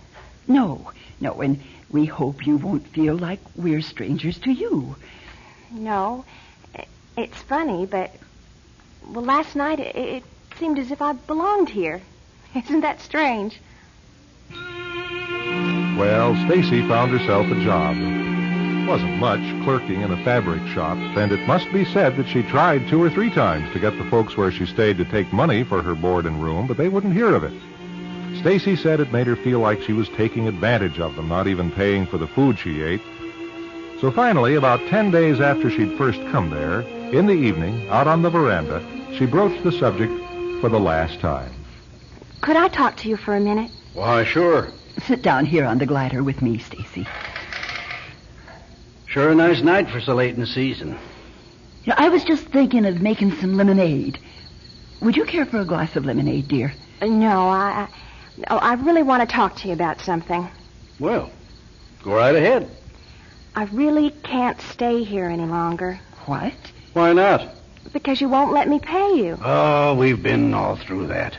Speaker 11: No, and we hope you won't feel like we're strangers to you.
Speaker 8: No. It's funny, but... Well, last night it seemed as if I belonged here. Isn't that strange?
Speaker 1: Well, Stacy found herself a job. Wasn't much, clerking in a fabric shop, and it must be said that she tried 2 or 3 times to get the folks where she stayed to take money for her board and room, but they wouldn't hear of it. Stacy said it made her feel like she was taking advantage of them, not even paying for the food she ate. So finally, about 10 days after she'd first come there, in the evening, out on the veranda, she broached the subject for the last time.
Speaker 8: Could I talk to you for a minute?
Speaker 23: Why, sure.
Speaker 11: Sit down here on the glider with me, Stacy.
Speaker 23: Sure a nice night for so late in the season.
Speaker 11: You know, I was just thinking of making some lemonade. Would you care for a glass of lemonade, dear?
Speaker 8: No, I really want to talk to you about something.
Speaker 23: Well, go right ahead.
Speaker 8: I really can't stay here any longer.
Speaker 11: What?
Speaker 23: Why not?
Speaker 8: Because you won't let me pay you.
Speaker 23: Oh, we've been all through that.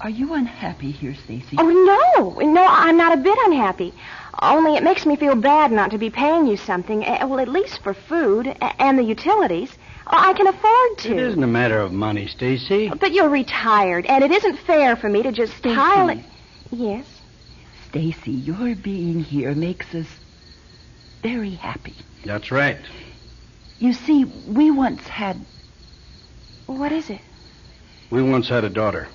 Speaker 11: Are you unhappy here, Stacy?
Speaker 8: Oh, no, I'm not a bit unhappy. Only it makes me feel bad not to be paying you something, well, at least for food and the utilities. I can afford to.
Speaker 23: It isn't a matter of money, Stacy.
Speaker 8: But you're retired, and it isn't fair for me to just pile it. Yes?
Speaker 11: Stacy, your being here makes us very happy.
Speaker 23: That's right.
Speaker 11: You see, we once had...
Speaker 8: What is it?
Speaker 23: We once had a daughter.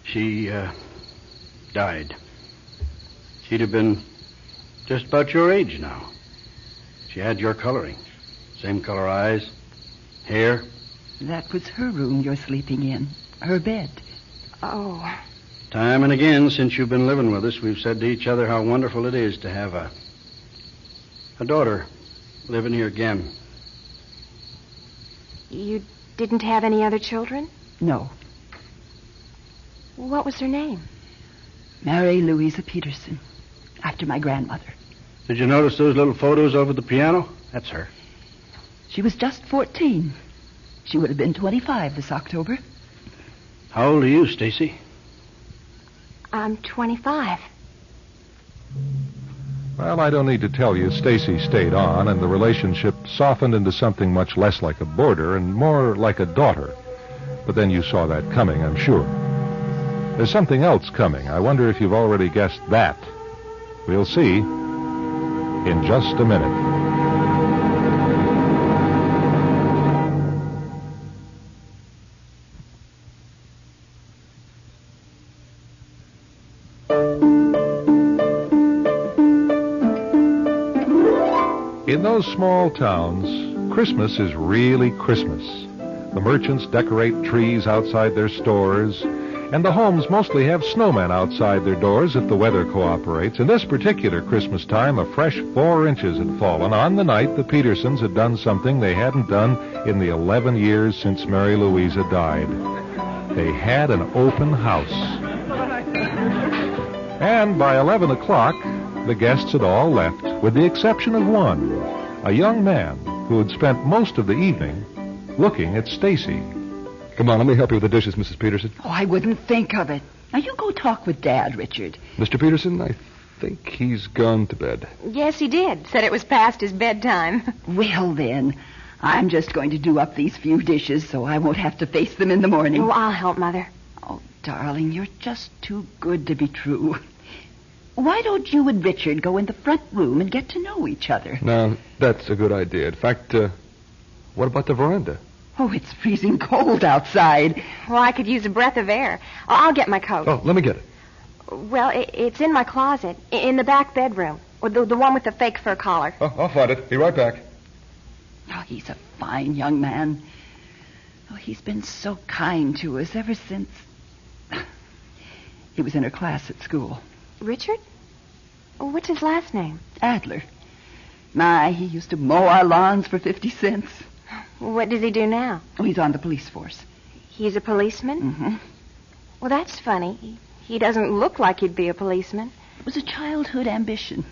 Speaker 23: She, died. She'd have been just about your age now. She had your coloring. Same color eyes, hair.
Speaker 11: That was her room you're sleeping in. Her bed.
Speaker 8: Oh.
Speaker 23: Time and again since you've been living with us, we've said to each other how wonderful it is to have a daughter living here again.
Speaker 8: You didn't have any other children?
Speaker 11: No.
Speaker 8: What was her name?
Speaker 11: Mary Louisa Peterson, after my grandmother.
Speaker 23: Did you notice those little photos over the piano? That's her.
Speaker 11: She was just 14. She would have been 25 this October.
Speaker 23: How old are you, Stacy?
Speaker 8: I'm 25.
Speaker 1: Well, I don't need to tell you, Stacy stayed on, and the relationship softened into something much less like a boarder and more like a daughter. But then you saw that coming, I'm sure. There's something else coming. I wonder if you've already guessed that. We'll see in just a minute. In those small towns, Christmas is really Christmas. The merchants decorate trees outside their stores, and the homes mostly have snowmen outside their doors if the weather cooperates. In this particular Christmas time, a fresh 4 inches had fallen on the night the Petersons had done something they hadn't done in the 11 years since Mary Louisa died. They had an open house. And by 11 o'clock, the guests had all left, with the exception of one, a young man who had spent most of the evening looking at Stacy.
Speaker 16: Come on, let me help you with the dishes, Mrs. Peterson.
Speaker 11: Oh, I wouldn't think of it. Now, you go talk with Dad, Richard.
Speaker 16: Mr. Peterson, I think he's gone to bed.
Speaker 8: Yes, he did. Said it was past his bedtime.
Speaker 11: Well, then, I'm just going to do up these few dishes so I won't have to face them in the morning.
Speaker 8: Oh, I'll help, Mother.
Speaker 11: Oh, darling, you're just too good to be true. Why don't you and Richard go in the front room and get to know each other?
Speaker 16: No, that's a good idea. In fact, what about the veranda?
Speaker 11: Oh, it's freezing cold outside.
Speaker 8: Well, I could use a breath of air. I'll get my coat.
Speaker 16: Oh, let me get it.
Speaker 8: Well, it's in my closet, in the back bedroom, or the one with the fake fur collar.
Speaker 16: Oh, I'll find it. Be right back.
Speaker 11: Oh, he's a fine young man. Oh, he's been so kind to us ever since... He was in her class at school.
Speaker 8: Richard? What's his last name?
Speaker 11: Adler. My, he used to mow our lawns for 50 cents.
Speaker 8: What does he do now?
Speaker 11: Oh, he's on the police force.
Speaker 8: He's a policeman?
Speaker 11: Mm-hmm.
Speaker 8: Well, that's funny. He doesn't look like he'd be a policeman.
Speaker 11: It was a childhood ambition.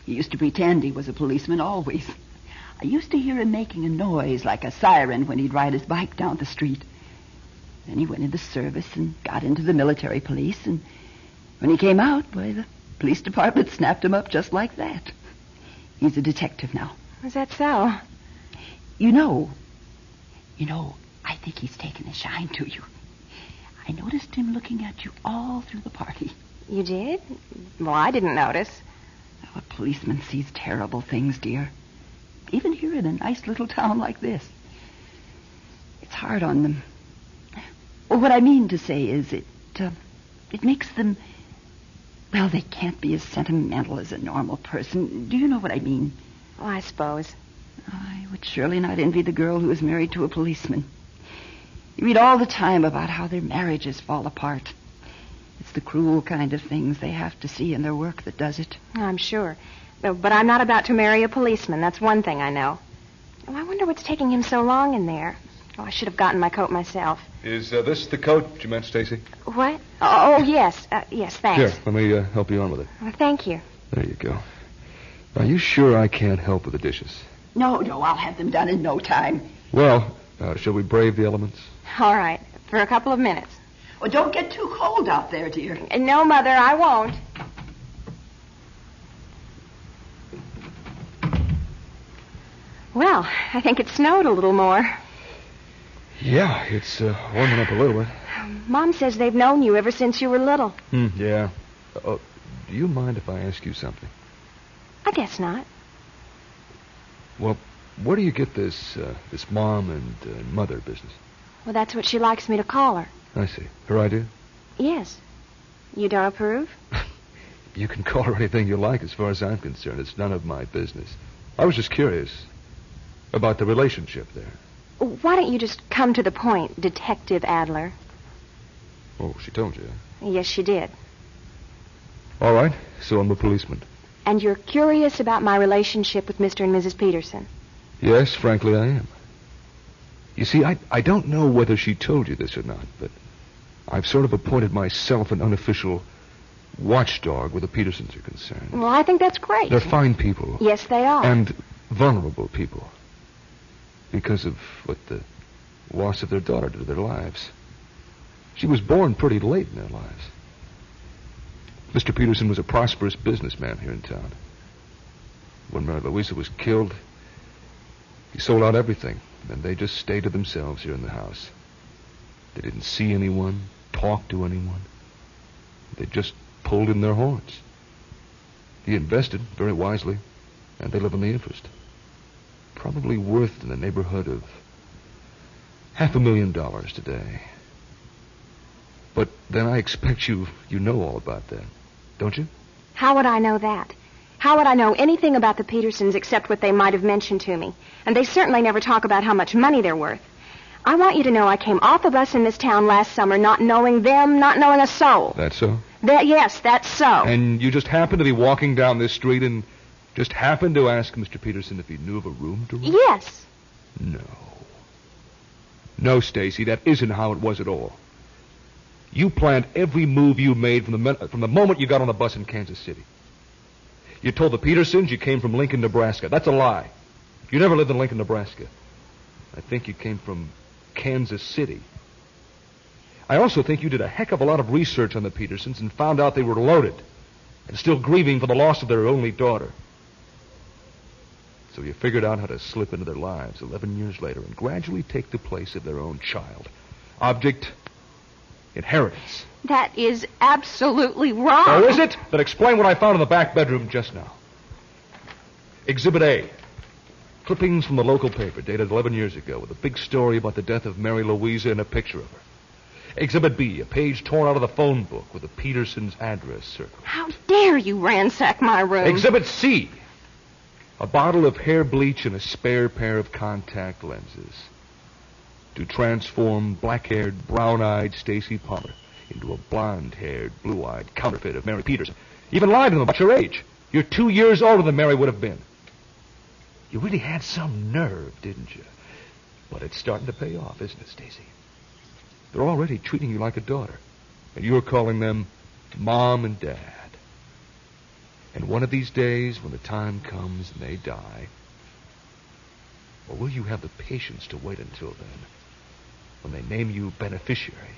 Speaker 11: He used to pretend he was a policeman always. I used to hear him making a noise like a siren when he'd ride his bike down the street. Then he went into service and got into the military police, and when he came out, boy, the police department snapped him up just like that. He's a detective now.
Speaker 8: Is that so?
Speaker 11: You know, I think he's taken a shine to you. I noticed him looking at you all through the party.
Speaker 8: You did? Well, I didn't notice.
Speaker 11: Oh, a policeman sees terrible things, dear. Even here in a nice little town like this. It's hard on them. Well, what I mean to say is it makes them Well, they can't be as sentimental as a normal person. Do you know what I mean?
Speaker 8: Oh, I suppose.
Speaker 11: I would surely not envy the girl who is married to a policeman. You read all the time about how their marriages fall apart. It's the cruel kind of things they have to see in their work that does it.
Speaker 8: I'm sure. But I'm not about to marry a policeman. That's one thing I know. Oh, I wonder what's taking him so long in there. Oh, I should have gotten my coat myself.
Speaker 16: Is this the coat you meant, Stacy?
Speaker 8: What? Oh, yes. Yes, thanks.
Speaker 16: Here, let me help you on with it.
Speaker 8: Oh, thank you.
Speaker 16: There you go. Are you sure I can't help with the dishes?
Speaker 11: No, I'll have them done in no time.
Speaker 16: Well, shall we brave the elements?
Speaker 8: All right, for a couple of minutes.
Speaker 11: Well, don't get too cold out there, dear.
Speaker 8: No, Mother, I won't. Well, I think it snowed a little more.
Speaker 16: Yeah, it's warming up a little bit.
Speaker 8: Mom says they've known you ever since you were little.
Speaker 16: Yeah. Do you mind if I ask you something?
Speaker 8: I guess not.
Speaker 16: Well, where do you get this mom and mother business?
Speaker 8: Well, that's what she likes me to call her.
Speaker 16: I see. Her idea?
Speaker 8: Yes. You don't approve?
Speaker 16: You can call her anything you like as far as I'm concerned. It's none of my business. I was just curious about the relationship there.
Speaker 8: Why don't you just come to the point, Detective Adler?
Speaker 16: Oh, she told you?
Speaker 8: Yes, she did.
Speaker 16: All right, so I'm a policeman.
Speaker 8: And you're curious about my relationship with Mr. and Mrs. Peterson?
Speaker 16: Yes, frankly, I am. You see, I don't know whether she told you this or not, but I've sort of appointed myself an unofficial watchdog where the Petersons are concerned.
Speaker 8: Well, I think that's great.
Speaker 16: They're fine people.
Speaker 8: Yes, they are.
Speaker 16: And vulnerable people. Because of what the loss of their daughter did to their lives. She was born pretty late in their lives. Mr. Peterson was a prosperous businessman here in town. When Mary Louisa was killed, he sold out everything, and they just stayed to themselves here in the house. They didn't see anyone, talk to anyone. They just pulled in their horns. He invested very wisely, and they live on the interest. Probably worth in the neighborhood of $500,000 today. But then I expect you know all about that, don't you?
Speaker 8: How would I know that? How would I know anything about the Petersons except what they might have mentioned to me? And they certainly never talk about how much money they're worth. I want you to know I came off a bus in this town last summer not knowing them, not knowing a soul.
Speaker 16: That's so?
Speaker 8: Yes, that's so.
Speaker 16: And you just happened to be walking down this street and just happened to ask Mr. Peterson if he knew of a room to rent?
Speaker 8: Yes.
Speaker 16: No, Stacy, that isn't how it was at all. You planned every move you made from the moment you got on the bus in Kansas City. You told the Petersons you came from Lincoln, Nebraska. That's a lie. You never lived in Lincoln, Nebraska. I think you came from Kansas City. I also think you did a heck of a lot of research on the Petersons and found out they were loaded and still grieving for the loss of their only daughter. So you figured out how to slip into their lives 11 years later and gradually take the place of their own child. Object, inheritance.
Speaker 8: That is absolutely wrong.
Speaker 16: Oh, is it? Then explain what I found in the back bedroom just now. Exhibit A. Clippings from the local paper dated 11 years ago with a big story about the death of Mary Louisa and a picture of her. Exhibit B. A page torn out of the phone book with the Petersons' address circled.
Speaker 8: How dare you ransack my room?
Speaker 16: Exhibit C. A bottle of hair bleach and a spare pair of contact lenses to transform black-haired, brown-eyed Stacy Palmer into a blonde-haired, blue-eyed counterfeit of Mary Peterson. You even lied to them about your age. You're 2 years older than Mary would have been. You really had some nerve, didn't you? But it's starting to pay off, isn't it, Stacy? They're already treating you like a daughter, and you're calling them Mom and Dad. And one of these days, when the time comes and they die, or will you have the patience to wait until then, when they name you beneficiary?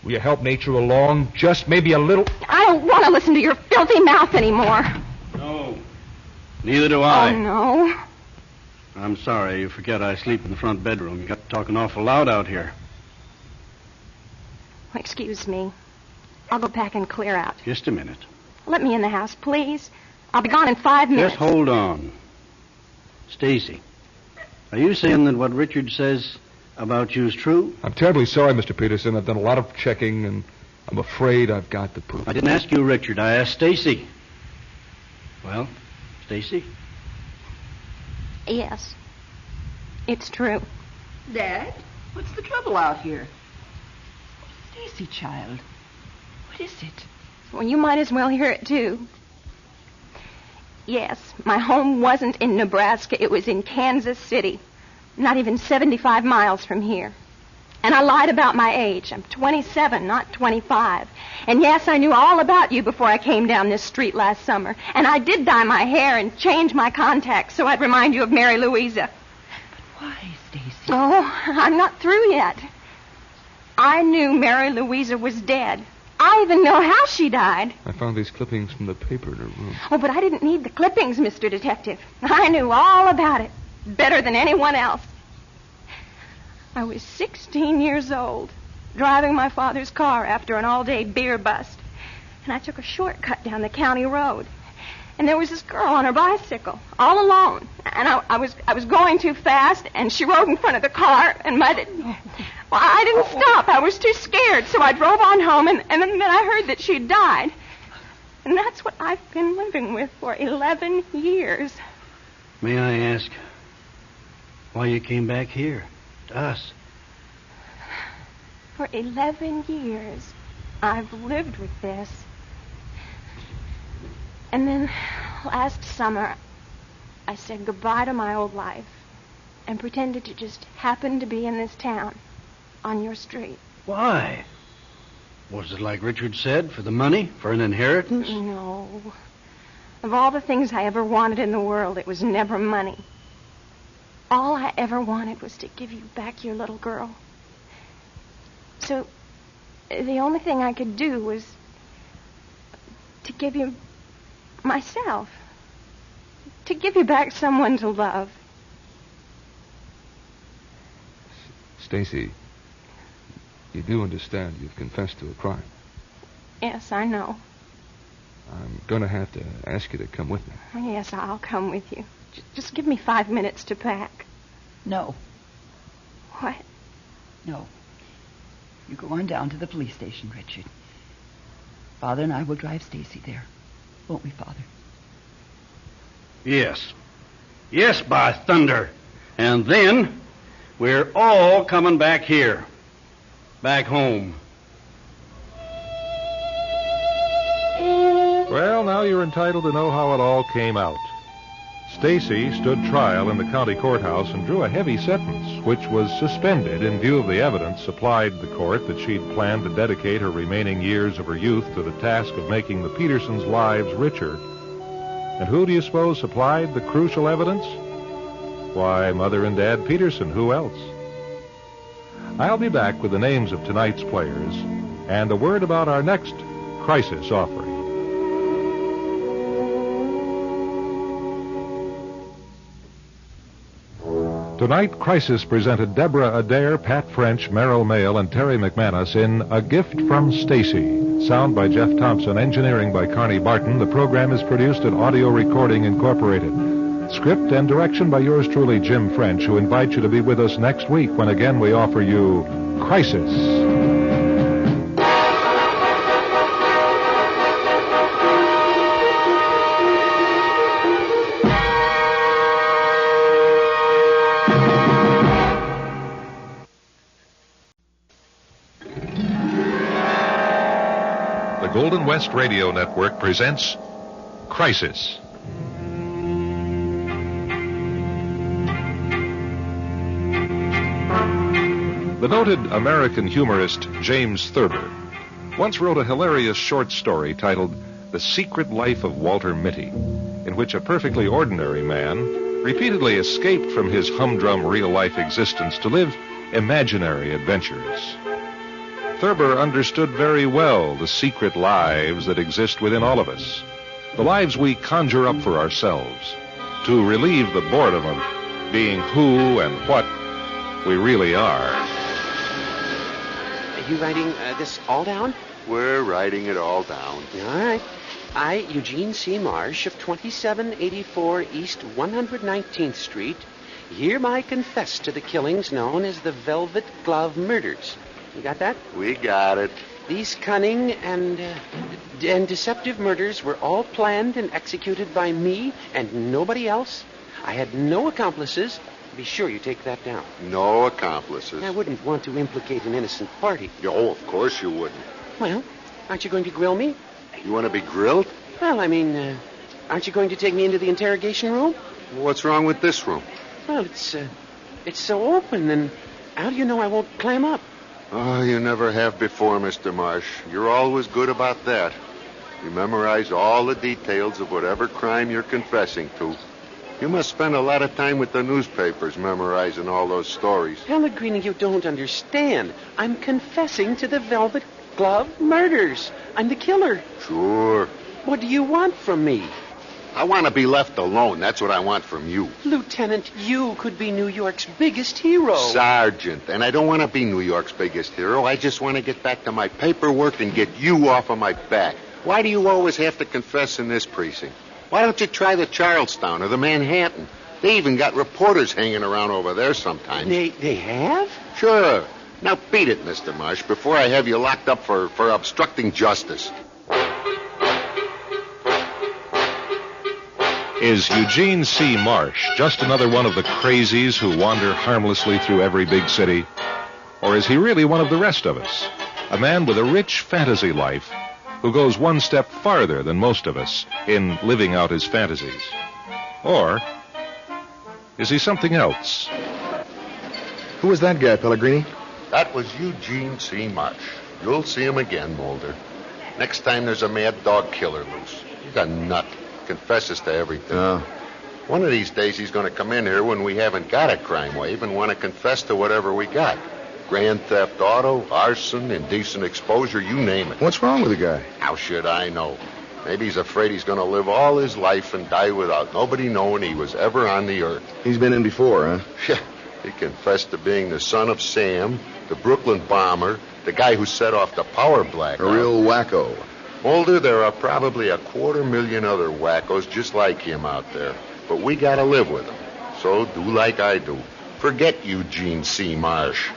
Speaker 16: Will you help nature along just maybe a little?
Speaker 8: I don't want to listen to your filthy mouth anymore.
Speaker 4: No. Neither do I.
Speaker 8: Oh, no.
Speaker 4: I'm sorry. You forget I sleep in the front bedroom. You got talking awful loud out here.
Speaker 8: Excuse me. I'll go back and clear out.
Speaker 4: Just a minute.
Speaker 8: Let me in the house, please. I'll be gone in 5 minutes.
Speaker 4: Just hold on. Stacy, are you saying that what Richard says about you is true?
Speaker 16: I'm terribly sorry, Mr. Peterson. I've done a lot of checking, and I'm afraid I've got the proof.
Speaker 4: I didn't ask you, Richard. I asked Stacy. Well, Stacy?
Speaker 8: Yes. It's true.
Speaker 11: Dad, what's the trouble out here? Stacy, child. What is it?
Speaker 8: Well, you might as well hear it, too. Yes, my home wasn't in Nebraska. It was in Kansas City. Not even 75 miles from here. And I lied about my age. I'm 27, not 25. And yes, I knew all about you before I came down this street last summer. And I did dye my hair and change my contacts so I'd remind you of Mary Louisa.
Speaker 11: But why, Stacy?
Speaker 8: Oh, I'm not through yet. I knew Mary Louisa was dead. I even know how she died.
Speaker 16: I found these clippings from the paper in her room.
Speaker 8: Oh, but I didn't need the clippings, Mr. Detective. I knew all about it, better than anyone else. I was 16 years old, driving my father's car after an all-day beer bust. And I took a shortcut down the county road. And there was this girl on her bicycle, all alone. And I was going too fast, and she rode in front of the car, and well, I didn't stop. I was too scared, so I drove on home, and then I heard that she'd died. And that's what I've been living with for 11 years.
Speaker 4: May I ask why you came back here to us?
Speaker 8: For 11 years, I've lived with this. And then last summer, I said goodbye to my old life and pretended to just happen to be in this town on your street.
Speaker 4: Why? Was it like Richard said, for the money, for an inheritance?
Speaker 8: No. Of all the things I ever wanted in the world, it was never money. All I ever wanted was to give you back your little girl. So the only thing I could do was to give you myself. To give you back someone to love.
Speaker 16: Stacy, you do understand you've confessed to a crime.
Speaker 8: Yes, I know.
Speaker 16: I'm going to have to ask you to come with me.
Speaker 8: Yes, I'll come with you. Just give me 5 minutes to pack.
Speaker 11: No.
Speaker 8: What?
Speaker 11: No. You go on down to the police station, Richard. Father and I will drive Stacy there. Won't we, Father?
Speaker 4: Yes. Yes, by thunder. And then we're all coming back here. Back home.
Speaker 1: Well, now you're entitled to know how it all came out. Stacy stood trial in the county courthouse and drew a heavy sentence, which was suspended in view of the evidence supplied to the court that she'd planned to dedicate her remaining years of her youth to the task of making the Petersons' lives richer. And who do you suppose supplied the crucial evidence? Why, Mother and Dad Peterson. Who else? I'll be back with the names of tonight's players and a word about our next crisis offering. Tonight, Crisis presented Deborah Adair, Pat French, Merrill Mail, and Terry McManus in A Gift from Stacy. Sound by Jeff Thompson, engineering by Carney Barton. The program is produced at Audio Recording Incorporated. Script and direction by yours truly, Jim French, who invites you to be with us next week when again we offer you Crisis. The Golden West Radio Network presents Crisis. The noted American humorist James Thurber once wrote a hilarious short story titled The Secret Life of Walter Mitty, in which a perfectly ordinary man repeatedly escaped from his humdrum real-life existence to live imaginary adventures. Thurber understood very well the secret lives that exist within all of us, the lives we conjure up for ourselves, to relieve the boredom of being who and what we really are.
Speaker 3: Are you writing this all down?
Speaker 18: We're writing it all down.
Speaker 3: All right. I, Eugene C. Marsh of 2784 East 119th Street, hereby confess to the killings known as the Velvet Glove Murders. You got that?
Speaker 18: We got it.
Speaker 3: These cunning and deceptive murders were all planned and executed by me and nobody else. I had no accomplices. Be sure you take that down.
Speaker 18: No accomplices.
Speaker 3: I wouldn't want to implicate an innocent party.
Speaker 18: Oh, of course you wouldn't.
Speaker 3: Well, aren't you going to grill me?
Speaker 18: You want to be grilled?
Speaker 3: Well, I mean, aren't you going to take me into the interrogation room?
Speaker 18: What's wrong with this room?
Speaker 3: Well, it's so open, and how do you know I won't clam up?
Speaker 18: Oh, you never have before, Mr. Marsh. You're always good about that. You memorize all the details of whatever crime you're confessing to. You must spend a lot of time with the newspapers memorizing all those stories.
Speaker 3: Pellegrini, you don't understand. I'm confessing to the Velvet Glove murders. I'm the killer.
Speaker 18: Sure.
Speaker 3: What do you want from me?
Speaker 18: I want to be left alone. That's what I want from you.
Speaker 3: Lieutenant, you could be New York's biggest hero.
Speaker 18: Sergeant, and I don't want to be New York's biggest hero. I just want to get back to my paperwork and get you off of my back. Why do you always have to confess in this precinct? Why don't you try the Charlestown or the Manhattan? They even got reporters hanging around over there sometimes.
Speaker 3: They have?
Speaker 18: Sure. Now beat it, Mr. Marsh, before I have you locked up for obstructing justice.
Speaker 1: Is Eugene C. Marsh just another one of the crazies who wander harmlessly through every big city? Or is he really one of the rest of us? A man with a rich fantasy life who goes one step farther than most of us in living out his fantasies? Or is he something else?
Speaker 15: Who was that guy, Pellegrini?
Speaker 18: That was Eugene C. Marsh. You'll see him again, Mulder. Next time there's a mad dog killer loose. He's a nut. Confesses to everything.
Speaker 15: Oh.
Speaker 18: One of these days he's going to come in here when we haven't got a crime wave and want to confess to whatever we got. Grand theft auto, arson, indecent exposure, you name it.
Speaker 15: What's wrong with the guy?
Speaker 18: How should I know? Maybe he's afraid he's going to live all his life and die without nobody knowing he was ever on the earth.
Speaker 15: He's been in before, huh?
Speaker 18: Yeah. He confessed to being the son of Sam, the Brooklyn bomber, the guy who set off the power blackout.
Speaker 15: A real wacko.
Speaker 18: Mulder, there are probably 250,000 other wackos just like him out there. But we gotta live with them. So do like I do. Forget Eugene C. Marsh.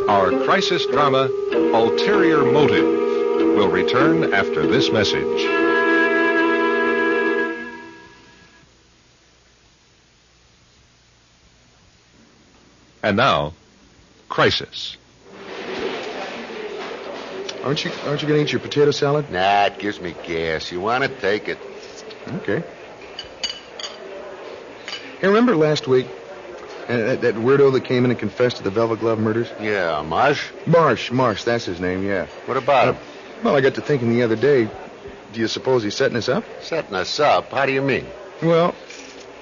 Speaker 1: Our crisis drama, Ulterior Motive, will return after this message. And now, Crisis.
Speaker 15: Aren't you going to eat your potato salad?
Speaker 18: Nah, it gives me gas. You want to take it?
Speaker 15: Okay. Hey, remember last week that weirdo that came in and confessed to the Velvet Glove murders?
Speaker 18: Yeah, Marsh?
Speaker 15: Marsh, that's his name, yeah.
Speaker 18: What about him?
Speaker 15: Well, I got to thinking the other day, do you suppose he's setting us up?
Speaker 18: Setting us up? How do you mean?
Speaker 15: Well,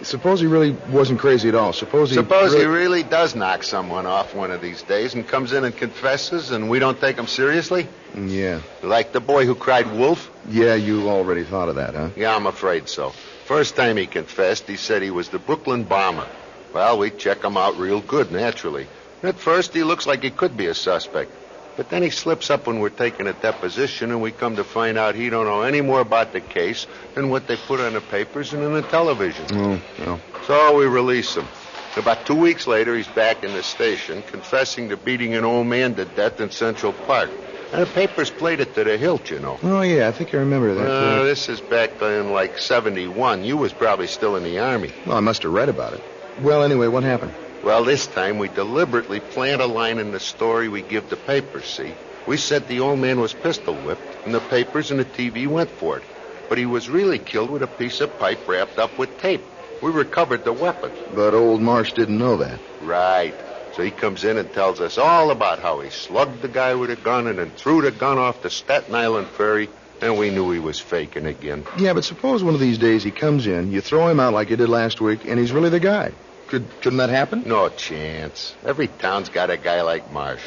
Speaker 15: suppose he really wasn't crazy at all. Suppose he
Speaker 18: really does knock someone off one of these days and comes in and confesses and we don't take him seriously?
Speaker 15: Yeah.
Speaker 18: Like the boy who cried wolf?
Speaker 15: Yeah, you already thought of that, huh?
Speaker 18: Yeah, I'm afraid so. First time he confessed, he said he was the Brooklyn bomber. Well, we check him out real good, naturally. At first, he looks like he could be a suspect. But then he slips up when we're taking a deposition, and we come to find out he don't know any more about the case than what they put on the papers and in the television.
Speaker 15: Oh, well.
Speaker 18: So we release him. About 2 weeks later, he's back in the station, confessing to beating an old man to death in Central Park. And the papers played it to the hilt, you know.
Speaker 15: Oh, yeah, I think I remember that.
Speaker 18: This is back in, like, 71. You was probably still in the Army.
Speaker 15: Well, I must have read about it. Well, anyway, what happened?
Speaker 18: Well, this time we deliberately plant a line in the story we give the papers, see? We said the old man was pistol whipped, and the papers and the TV went for it. But he was really killed with a piece of pipe wrapped up with tape. We recovered the weapon.
Speaker 15: But old Marsh didn't know that.
Speaker 18: Right. So he comes in and tells us all about how he slugged the guy with a gun and then threw the gun off the Staten Island ferry, and we knew he was faking again.
Speaker 15: Yeah, but suppose one of these days he comes in, you throw him out like you did last week, and he's really the guy. Couldn't that happen?
Speaker 18: No chance. Every town's got a guy like Marsh.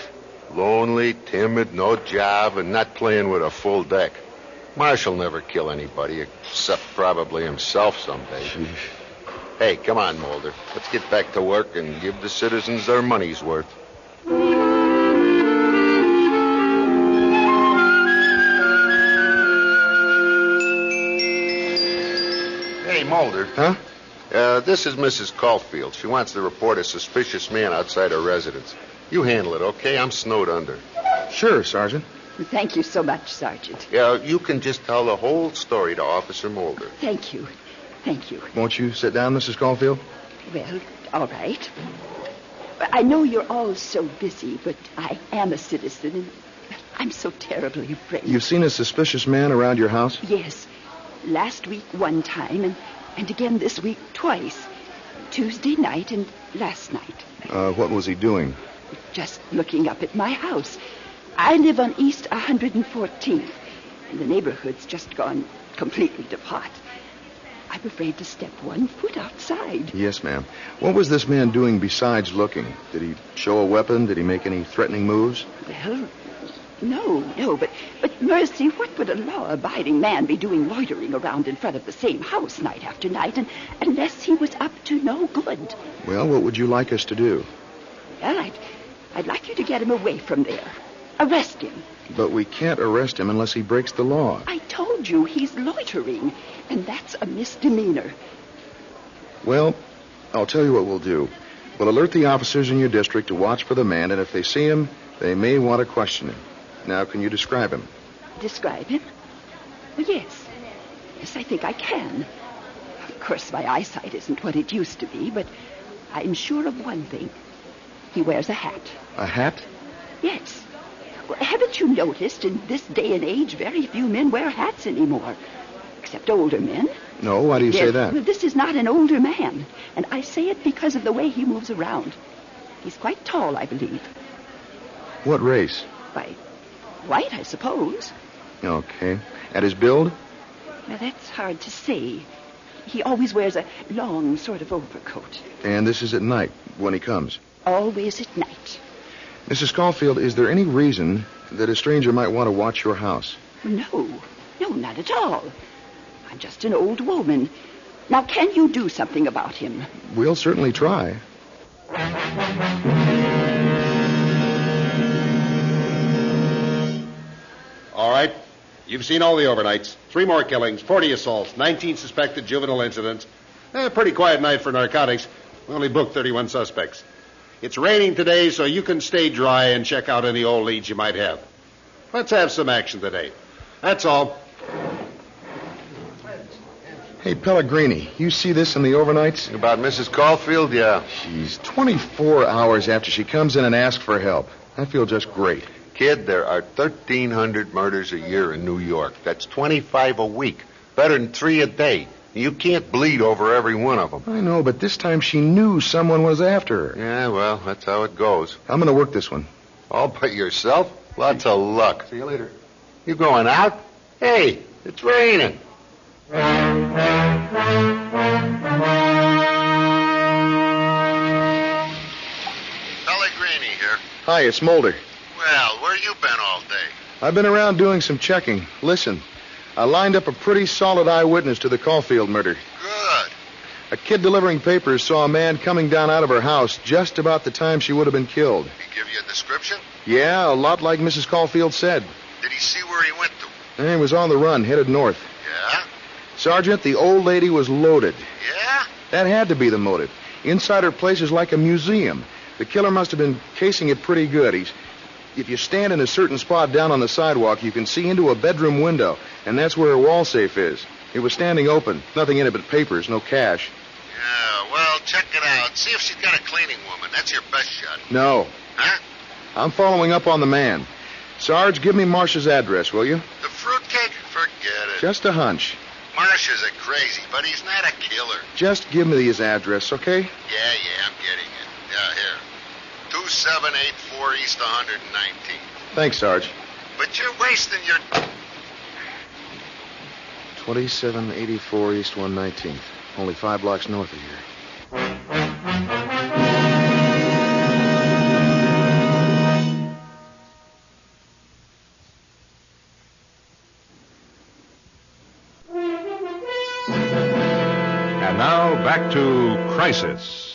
Speaker 18: Lonely, timid, no job, and not playing with a full deck. Marsh'll never kill anybody, except probably himself someday. Hey, come on, Mulder. Let's get back to work and give the citizens their money's worth. Hey, Mulder.
Speaker 15: Huh?
Speaker 18: This is Mrs. Caulfield. She wants to report a suspicious man outside her residence. You handle it, okay? I'm snowed under.
Speaker 5: Sure, Sergeant.
Speaker 19: Thank you so much, Sergeant.
Speaker 18: Yeah, you can just tell the whole story to Officer Mulder.
Speaker 19: Thank you. Thank you.
Speaker 5: Won't you sit down, Mrs. Caulfield?
Speaker 19: Well, all right. I know you're all so busy, but I am a citizen, and I'm so terribly afraid.
Speaker 5: You've seen a suspicious man around your house?
Speaker 19: Yes. Last week one time, and again this week twice. Tuesday night and last night.
Speaker 5: What was he doing?
Speaker 19: Just looking up at my house. I live on East 114th, and the neighborhood's just gone completely to pot. I'm afraid to step 1 foot outside.
Speaker 5: Yes, ma'am. What was this man doing besides looking? Did he show a weapon? Did he make any threatening moves?
Speaker 19: Well, no, but mercy, what would a law-abiding man be doing loitering around in front of the same house night after night, unless he was up to no good?
Speaker 5: Well, what would you like us to do?
Speaker 19: Well, I'd like you to get him away from there. Arrest him.
Speaker 5: But we can't arrest him unless he breaks the law.
Speaker 19: I told you he's loitering, and that's a misdemeanor.
Speaker 5: Well, I'll tell you what we'll do. We'll alert the officers in your district to watch for the man, and if they see him, they may want to question him. Now, can you describe him?
Speaker 19: Describe him? Well, yes. Yes, I think I can. Of course, my eyesight isn't what it used to be, but I'm sure of one thing. He wears a hat.
Speaker 5: A hat?
Speaker 19: Yes. Well, haven't you noticed in this day and age very few men wear hats anymore? Except older men.
Speaker 5: No, why do you say that?
Speaker 19: Well, this is not an older man, and I say it because of the way he moves around. He's quite tall, I believe.
Speaker 5: What race?
Speaker 19: Why, white, I suppose.
Speaker 5: Okay. And his build?
Speaker 19: Now, that's hard to say. He always wears a long sort of overcoat.
Speaker 5: And this is at night, when he comes?
Speaker 19: Always at night.
Speaker 5: Mrs. Caulfield, is there any reason that a stranger might want to watch your house?
Speaker 19: No, not at all. I'm just an old woman. Now, can you do something about him?
Speaker 5: We'll certainly try.
Speaker 20: All right. You've seen all the overnights. 3 more killings, 40 assaults, 19 suspected juvenile incidents. Pretty quiet night for narcotics. We only booked 31 suspects. It's raining today, so you can stay dry and check out any old leads you might have. Let's have some action today. That's all.
Speaker 5: Hey, Pellegrini, you see this in the overnights?
Speaker 18: About Mrs. Caulfield, yeah.
Speaker 5: She's 24 hours after she comes in and asks for help. I feel just great.
Speaker 18: Kid, there are 1,300 murders a year in New York. That's 25 a week. Better than 3 a day. You can't bleed over every one of them.
Speaker 5: I know, but this time she knew someone was after her.
Speaker 18: Yeah, well, that's how it goes.
Speaker 5: I'm going to work this one.
Speaker 18: All by yourself? Lots of luck.
Speaker 20: See you later.
Speaker 18: You going out? Hey, it's raining. Pellegrini here.
Speaker 5: Hi, it's Mulder.
Speaker 18: Well, where you been all day?
Speaker 5: I've been around doing some checking. Listen, I lined up a pretty solid eyewitness to the Caulfield murder.
Speaker 18: Good.
Speaker 5: A kid delivering papers saw a man coming down out of her house just about the time she would have been killed.
Speaker 18: He give you a description?
Speaker 5: Yeah, a lot like Mrs. Caulfield said.
Speaker 18: Did he see where he went to?
Speaker 5: And he was on the run, headed north.
Speaker 18: Yeah?
Speaker 5: Sergeant, the old lady was loaded.
Speaker 18: Yeah?
Speaker 5: That had to be the motive. Inside her place is like a museum. The killer must have been casing it pretty good. If you stand in a certain spot down on the sidewalk, you can see into a bedroom window, and that's where her wall safe is. It was standing open. Nothing in it but papers, no cash.
Speaker 18: Yeah, well, check it out. See if she's got a cleaning woman. That's your best shot.
Speaker 5: No.
Speaker 18: Huh?
Speaker 5: I'm following up on the man. Sarge, give me Marsh's address, will you?
Speaker 18: The fruitcake? Forget it.
Speaker 5: Just a hunch.
Speaker 18: Marsh is a crazy, but he's not a killer.
Speaker 5: Just give me his address, okay?
Speaker 18: Yeah, I'm getting it. Yeah, here. 2784 East 119th.
Speaker 5: Thanks, Sarge.
Speaker 18: But you're wasting your...
Speaker 5: 2784 East 119th. Only 5 blocks north of here.
Speaker 1: And now back to Crisis.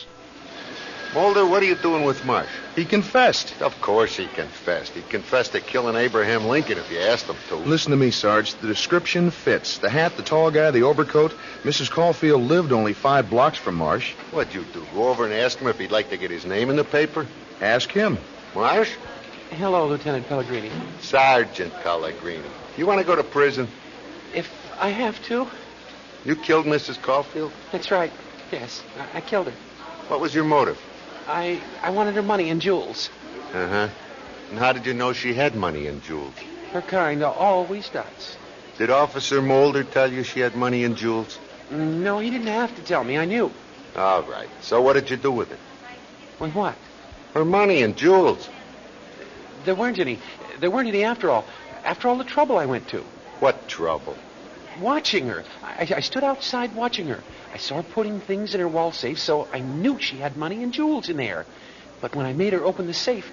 Speaker 18: Mulder, what are you doing with Marsh?
Speaker 5: He confessed.
Speaker 18: Of course he confessed. He confessed to killing Abraham Lincoln if you asked him to.
Speaker 5: Listen to me, Sarge. The description fits. The hat, the tall guy, the overcoat. Mrs. Caulfield lived only 5 blocks from Marsh.
Speaker 18: What'd you do? Go over and ask him if he'd like to get his name in the paper?
Speaker 5: Ask him.
Speaker 18: Marsh?
Speaker 3: Hello, Lieutenant Pellegrini.
Speaker 18: Sergeant Pellegrini. You want to go to prison?
Speaker 3: If I have to.
Speaker 18: You killed Mrs. Caulfield?
Speaker 3: That's right. Yes, I killed her.
Speaker 18: What was your motive?
Speaker 3: I wanted her money and jewels.
Speaker 18: Uh-huh. And how did you know she had money and jewels?
Speaker 3: Her kind always does.
Speaker 18: Did Officer Mulder tell you she had money and jewels?
Speaker 3: No, he didn't have to tell me. I knew.
Speaker 18: All right. So what did you do with it?
Speaker 3: With what?
Speaker 18: Her money and jewels.
Speaker 3: There weren't any. There weren't any after all. After all the trouble I went to.
Speaker 18: What trouble?
Speaker 3: Watching her. I stood outside watching her. I saw her putting things in her wall safe, so I knew she had money and jewels in there. But when I made her open the safe,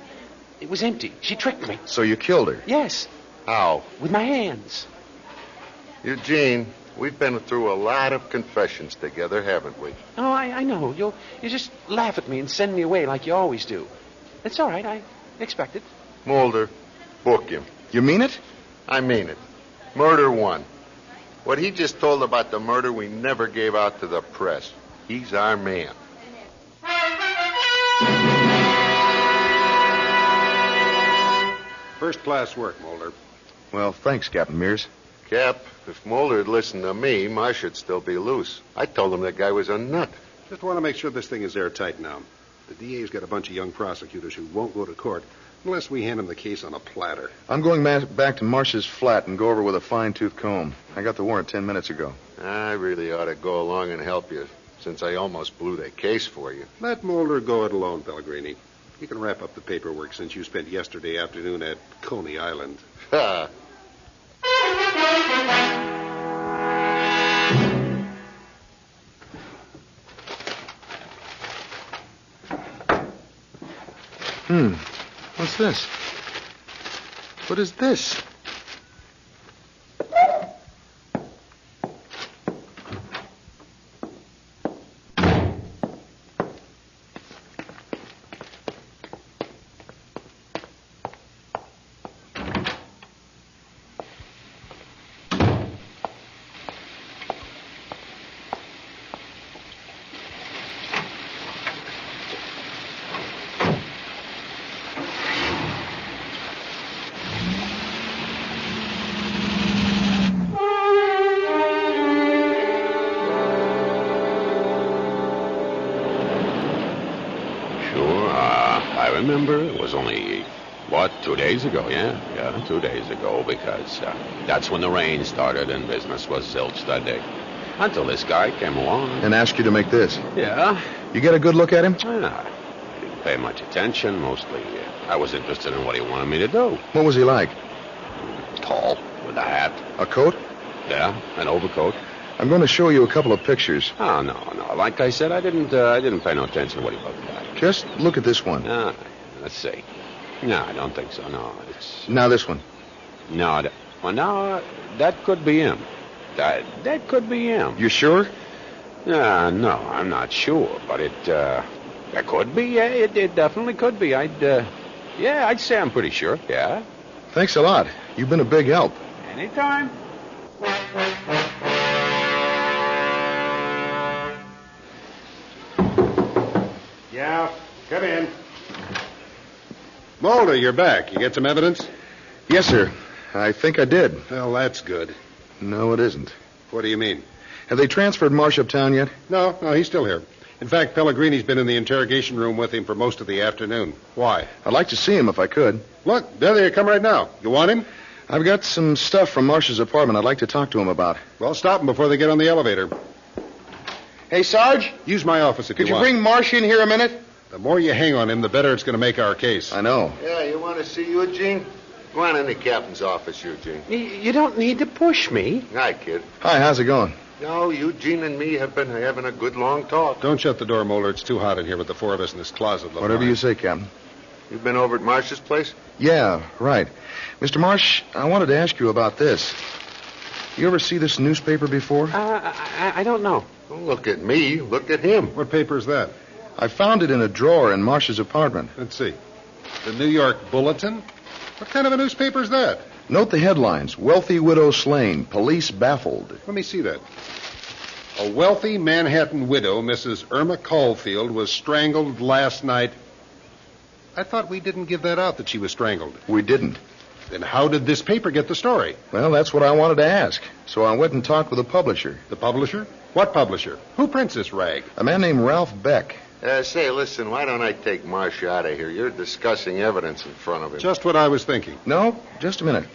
Speaker 3: it was empty. She tricked me.
Speaker 5: So you killed her?
Speaker 3: Yes.
Speaker 18: How?
Speaker 3: With my hands.
Speaker 18: Eugene, we've been through a lot of confessions together, haven't we?
Speaker 3: Oh, I know. You just laugh at me and send me away like you always do. It's all right. I expect it.
Speaker 18: Mulder, book him.
Speaker 5: You mean it?
Speaker 18: I mean it. Murder one. What he just told about the murder we never gave out to the press. He's our man.
Speaker 20: First-class work, Mulder.
Speaker 5: Well, thanks, Captain Mears.
Speaker 18: Cap, if Mulder had listened to me, Marsh would still be loose. I told him that guy was a nut.
Speaker 20: Just want to make sure this thing is airtight now. The DA's got a bunch of young prosecutors who won't go to court unless we hand him the case on a platter.
Speaker 5: I'm going back to Marsh's flat and go over with a fine-tooth comb. I got the warrant 10 minutes ago.
Speaker 18: I really ought to go along and help you, since I almost blew the case for you.
Speaker 20: Let Mulder go it alone, Pellegrini. You can wrap up the paperwork since you spent yesterday afternoon at Coney Island.
Speaker 18: Ha!
Speaker 5: What's this? What is this?
Speaker 6: I remember it was only, 2 days ago? Yeah, 2 days ago, because that's when the rain started and business was zilch that day. Until this guy came along.
Speaker 5: And asked you to make this?
Speaker 6: Yeah.
Speaker 5: You get a good look at him?
Speaker 6: I didn't pay much attention. Mostly, I was interested in what he wanted me to do.
Speaker 5: What was he like?
Speaker 6: Tall, with a hat.
Speaker 5: A coat?
Speaker 6: Yeah, an overcoat.
Speaker 5: I'm going to show you a couple of pictures.
Speaker 6: Oh, no. Like I said, I didn't pay no attention to what he looked like.
Speaker 5: Just look at this one.
Speaker 6: Let's see. No, I don't think so. No, it's...
Speaker 5: Now this one.
Speaker 6: No, that could be him. That could be him.
Speaker 5: You sure?
Speaker 6: No, I'm not sure, but it could be. Yeah, it definitely could be. I'd say I'm pretty sure. Yeah.
Speaker 5: Thanks a lot. You've been a big help.
Speaker 6: Anytime.
Speaker 20: Yeah, come in. Mulder, you're back. You get some evidence?
Speaker 5: Yes, sir. I think I did.
Speaker 20: Well, that's good.
Speaker 5: No, it isn't.
Speaker 20: What do you mean?
Speaker 5: Have they transferred Marsh uptown yet?
Speaker 20: No, he's still here. In fact, Pellegrini's been in the interrogation room with him for most of the afternoon. Why?
Speaker 5: I'd like to see him if I could.
Speaker 20: Look, there you come right now. You want him?
Speaker 5: I've got some stuff from Marsh's apartment I'd like to talk to him about.
Speaker 20: Well, stop him before they get on the elevator.
Speaker 5: Hey, Sarge?
Speaker 20: Use my office if you want.
Speaker 5: Could you bring Marsh in here a minute?
Speaker 20: The more you hang on him, the better it's going to make our case.
Speaker 5: I know.
Speaker 18: Yeah, you want to see Eugene? Go on in the captain's office, Eugene.
Speaker 3: You don't need to push me.
Speaker 18: Hi, kid.
Speaker 5: Hi, how's it going?
Speaker 18: No, Eugene and me have been having a good long talk.
Speaker 20: Don't shut the door, Mulder. It's too hot in here with the four of us in this closet.
Speaker 5: Whatever you say, Captain.
Speaker 18: You've been over at Marsh's place?
Speaker 5: Yeah, right. Mr. Marsh, I wanted to ask you about this. You ever see this newspaper before?
Speaker 3: I don't know.
Speaker 18: Don't look at me. Look at him.
Speaker 20: What paper is that?
Speaker 5: I found it in a drawer in Marsh's apartment.
Speaker 20: Let's see. The New York Bulletin? What kind of a newspaper is that?
Speaker 5: Note the headlines. Wealthy widow slain. Police baffled.
Speaker 20: Let me see that. A wealthy Manhattan widow, Mrs. Irma Caulfield, was strangled last night. I thought we didn't give that out that she was strangled.
Speaker 5: We didn't.
Speaker 20: Then how did this paper get the story?
Speaker 5: Well, that's what I wanted to ask. So I went and talked with the publisher.
Speaker 20: The publisher? What publisher? Who prints this rag?
Speaker 5: A man named Ralph Beck.
Speaker 18: Say, listen, why don't I take Marsh out of here? You're discussing evidence in front of him.
Speaker 20: Just what I was thinking.
Speaker 5: No, just a minute.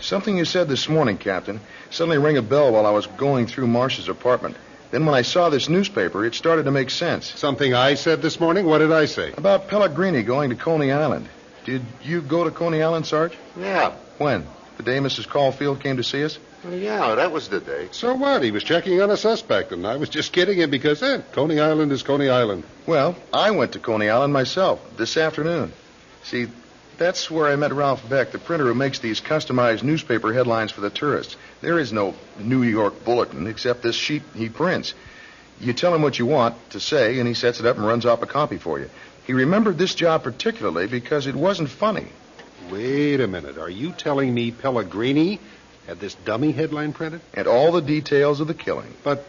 Speaker 5: Something you said this morning, Captain, suddenly rang a bell while I was going through Marsh's apartment. Then when I saw this newspaper, it started to make sense.
Speaker 20: Something I said this morning? What did I say?
Speaker 5: About Pellegrini going to Coney Island. Did you go to Coney Island, Sarge?
Speaker 18: Yeah.
Speaker 5: When? The day Mrs. Caulfield came to see us?
Speaker 18: Well, yeah, that was the day.
Speaker 20: So what? He was checking on a suspect, and I was just kidding him because, Coney Island is Coney Island.
Speaker 5: Well, I went to Coney Island myself this afternoon. See, that's where I met Ralph Beck, the printer who makes these customized newspaper headlines for the tourists. There is no New York Bulletin except this sheet he prints. You tell him what you want to say, and he sets it up and runs off a copy for you. He remembered this job particularly because it wasn't funny.
Speaker 20: Wait a minute. Are you telling me Pellegrini had this dummy headline printed?
Speaker 5: And all the details of the killing.
Speaker 20: But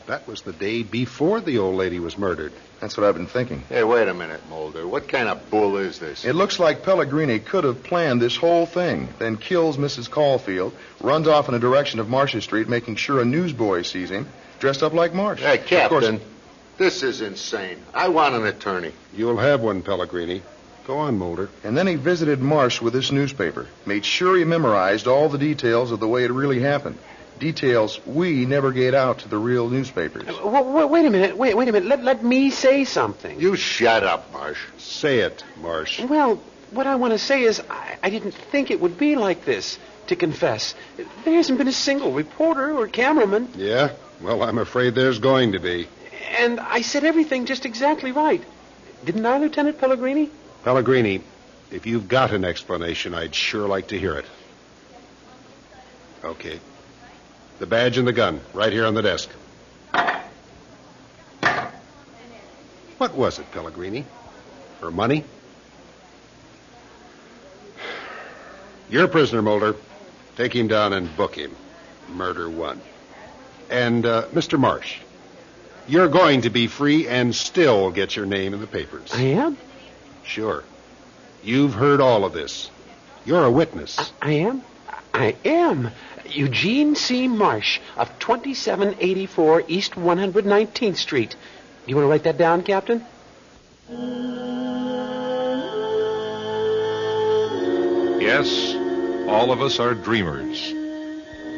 Speaker 20: that was the day before the old lady was murdered.
Speaker 5: That's what I've been thinking.
Speaker 18: Hey, wait a minute, Mulder. What kind of bull is this?
Speaker 5: It looks like Pellegrini could have planned this whole thing, then kills Mrs. Caulfield, runs off in the direction of Marcia Street, making sure a newsboy sees him, dressed up like Marsh.
Speaker 18: Hey, Captain, this is insane. I want an attorney.
Speaker 20: You'll have one, Pellegrini. Go on, Mulder.
Speaker 5: And then he visited Marsh with this newspaper, made sure he memorized all the details of the way it really happened. Details we never get out to the real newspapers.
Speaker 3: Wait a minute. Wait a minute. Let me say something.
Speaker 18: You shut up, Marsh.
Speaker 20: Say it, Marsh.
Speaker 3: Well, what I want to say is I didn't think it would be like this, to confess. There hasn't been a single reporter or cameraman.
Speaker 20: Yeah? Well, I'm afraid there's going to be.
Speaker 3: And I said everything just exactly right. Didn't I, Lieutenant Pellegrini?
Speaker 20: Pellegrini, if you've got an explanation, I'd sure like to hear it. Okay. The badge and the gun, right here on the desk. What was it, Pellegrini? Her money? You're a prisoner, Mulder. Take him down and book him. Murder 1. And, Mr. Marsh, you're going to be free and still get your name in the papers.
Speaker 3: I am?
Speaker 20: Sure. You've heard all of this. You're a witness.
Speaker 3: I am? I am. Eugene C. Marsh of 2784 East 119th Street. You want to write that down, Captain?
Speaker 1: Yes, all of us are dreamers.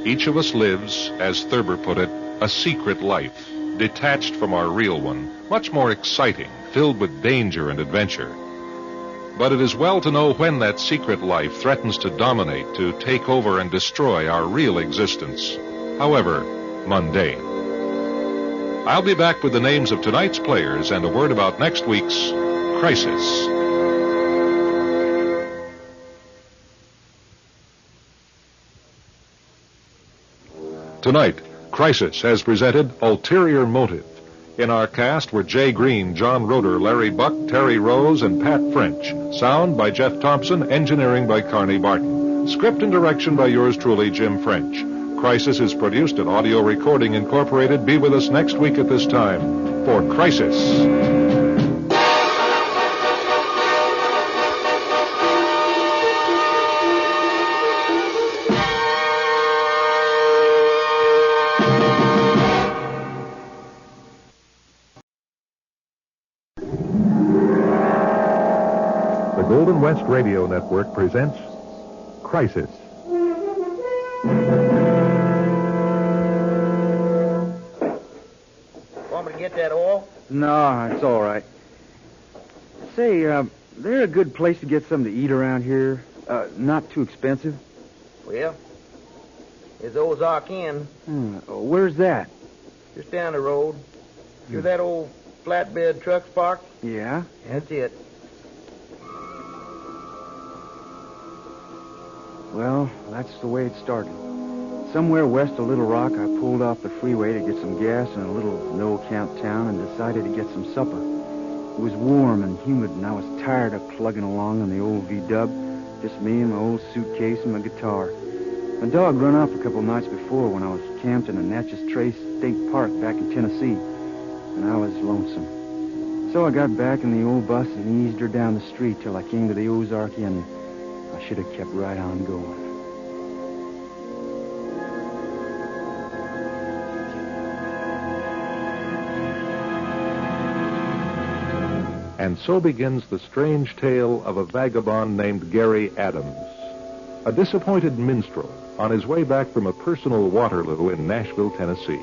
Speaker 1: Each of us lives, as Thurber put it, a secret life, detached from our real one, much more exciting, filled with danger and adventure. But it is well to know when that secret life threatens to dominate, to take over and destroy our real existence, however mundane. I'll be back with the names of tonight's players and a word about next week's Crisis. Tonight, Crisis has presented Ulterior Motive. In our cast were Jay Green, John Roeder, Larry Buck, Terry Rose, and Pat French. Sound by Jeff Thompson, engineering by Carney Barton. Script and direction by yours truly, Jim French. Crisis is produced at Audio Recording Incorporated. Be with us next week at this time for Crisis. Golden West Radio Network presents Crisis.
Speaker 7: Want me to get that oil?
Speaker 17: No, it's all right. Say, there a good place to get something to eat around here? Not too expensive?
Speaker 7: Well, there's Ozark Inn.
Speaker 17: Where's that?
Speaker 7: Just down the road. You're that old flatbed truck parked?
Speaker 17: Yeah?
Speaker 7: That's it.
Speaker 17: Well, that's the way it started. Somewhere west of Little Rock, I pulled off the freeway to get some gas in a little no-account town and decided to get some supper. It was warm and humid, and I was tired of plugging along on the old V-dub, just me and my old suitcase and my guitar. My dog run off a couple nights before when I was camped in a Natchez Trace State Park back in Tennessee, and I was lonesome. So I got back in the old bus and eased her down the street till I came to the Ozark Inn. I should have kept right on going.
Speaker 1: And so begins the strange tale of a vagabond named Gary Adams, a disappointed minstrel on his way back from a personal Waterloo in Nashville, Tennessee.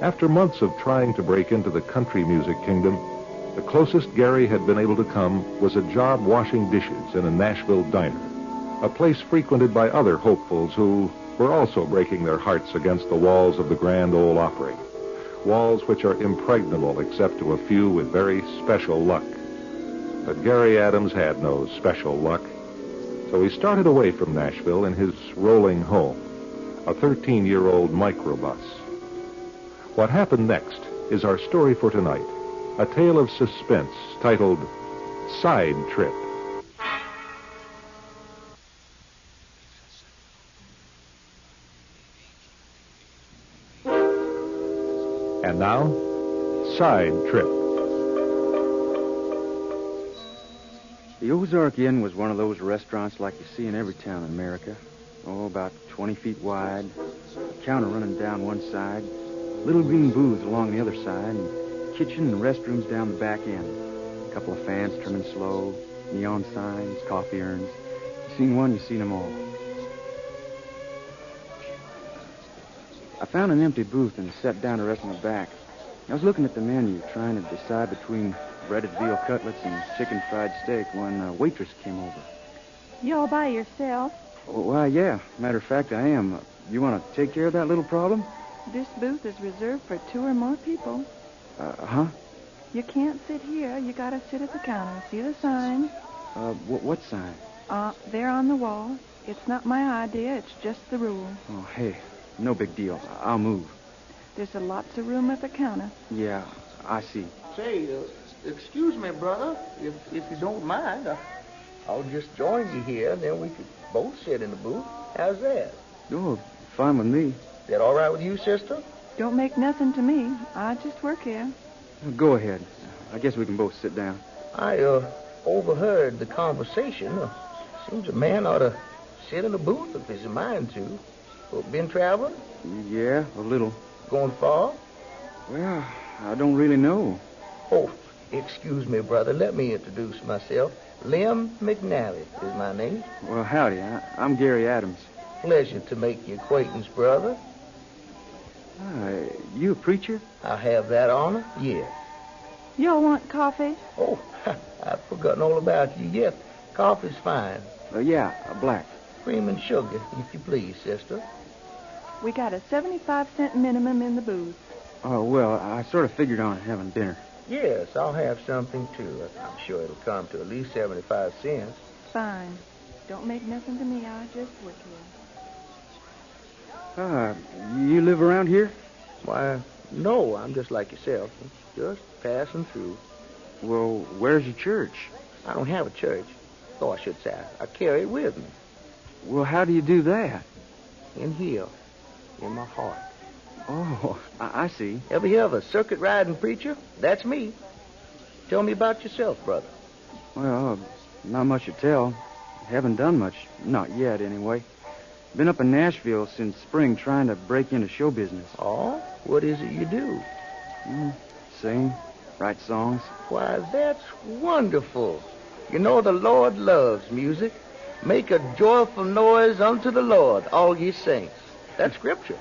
Speaker 1: After months of trying to break into the country music kingdom, the closest Gary had been able to come was a job washing dishes in a Nashville diner, a place frequented by other hopefuls who were also breaking their hearts against the walls of the Grand Ole Opry, walls which are impregnable except to a few with very special luck. But Gary Adams had no special luck, so he started away from Nashville in his rolling home, a 13-year-old microbus. What happened next is our story for tonight, a tale of suspense titled Side Trip. And now, Side Trip.
Speaker 17: The Ozark Inn was one of those restaurants like you see in every town in America. Oh, about 20 feet wide, a counter running down one side, little green booths along the other side, and kitchen and restrooms down the back end. A couple of fans turning slow, neon signs, coffee urns. You seen one, you seen them all. I found an empty booth and sat down to rest on the back. I was looking at the menu, trying to decide between breaded veal cutlets and chicken fried steak when a waitress came over.
Speaker 9: You all by yourself?
Speaker 17: Why, yeah. Matter of fact, I am. You want to take care of that little problem?
Speaker 9: This booth is reserved for 2 or more people.
Speaker 17: Huh?
Speaker 9: You can't sit here. You gotta sit at the counter. See the sign?
Speaker 17: What sign?
Speaker 9: There on the wall. It's not my idea. It's just the rule.
Speaker 17: Oh, hey. No big deal. I'll move.
Speaker 9: There's lots of room at the counter.
Speaker 17: Yeah, I see.
Speaker 7: Say, excuse me, brother, if you don't mind, I'll just join you here, and then we could both sit in the booth. How's that?
Speaker 17: Oh, fine with me.
Speaker 7: Is that all right with you, sister?
Speaker 9: Don't make nothing to me. I just work here.
Speaker 17: Go ahead. I guess we can both sit down.
Speaker 7: I overheard the conversation. Seems a man ought to sit in a booth if he's a mind to. Been traveling?
Speaker 17: Yeah, a little.
Speaker 7: Going far?
Speaker 17: Well, I don't really know.
Speaker 7: Oh, excuse me, brother. Let me introduce myself. Lem McNally is my name.
Speaker 17: Well, howdy. I'm Gary Adams.
Speaker 7: Pleasure to make your acquaintance, brother.
Speaker 17: You a preacher?
Speaker 7: I have that honor, yes.
Speaker 9: Y'all want coffee?
Speaker 7: Oh, I've forgotten all about you. Yes, coffee's fine.
Speaker 17: Yeah, black.
Speaker 7: Cream and sugar, if you please, sister.
Speaker 9: We got a 75-cent minimum in the booth.
Speaker 17: Oh, well, I sort of figured on having dinner.
Speaker 7: Yes, I'll have something, too. I'm sure it'll come to at least 75 cents.
Speaker 9: Fine. Don't make nothing to me. I just work here.
Speaker 17: You live around here?
Speaker 7: Why, no, I'm just like yourself. Just passing through.
Speaker 17: Well, where's your church?
Speaker 7: I don't have a church. Oh, I should say, I carry it with me.
Speaker 17: Well, how do you do that?
Speaker 7: In here. In my heart.
Speaker 17: Oh, I see.
Speaker 7: Ever hear of a circuit riding preacher? That's me. Tell me about yourself, brother.
Speaker 17: Well, not much to tell. Haven't done much. Not yet, anyway. Been up in Nashville since spring trying to break into show business.
Speaker 7: Oh? What is it you do?
Speaker 17: Sing, write songs.
Speaker 7: Why, that's wonderful. You know the Lord loves music. Make a joyful noise unto the Lord, all ye saints. That's scripture.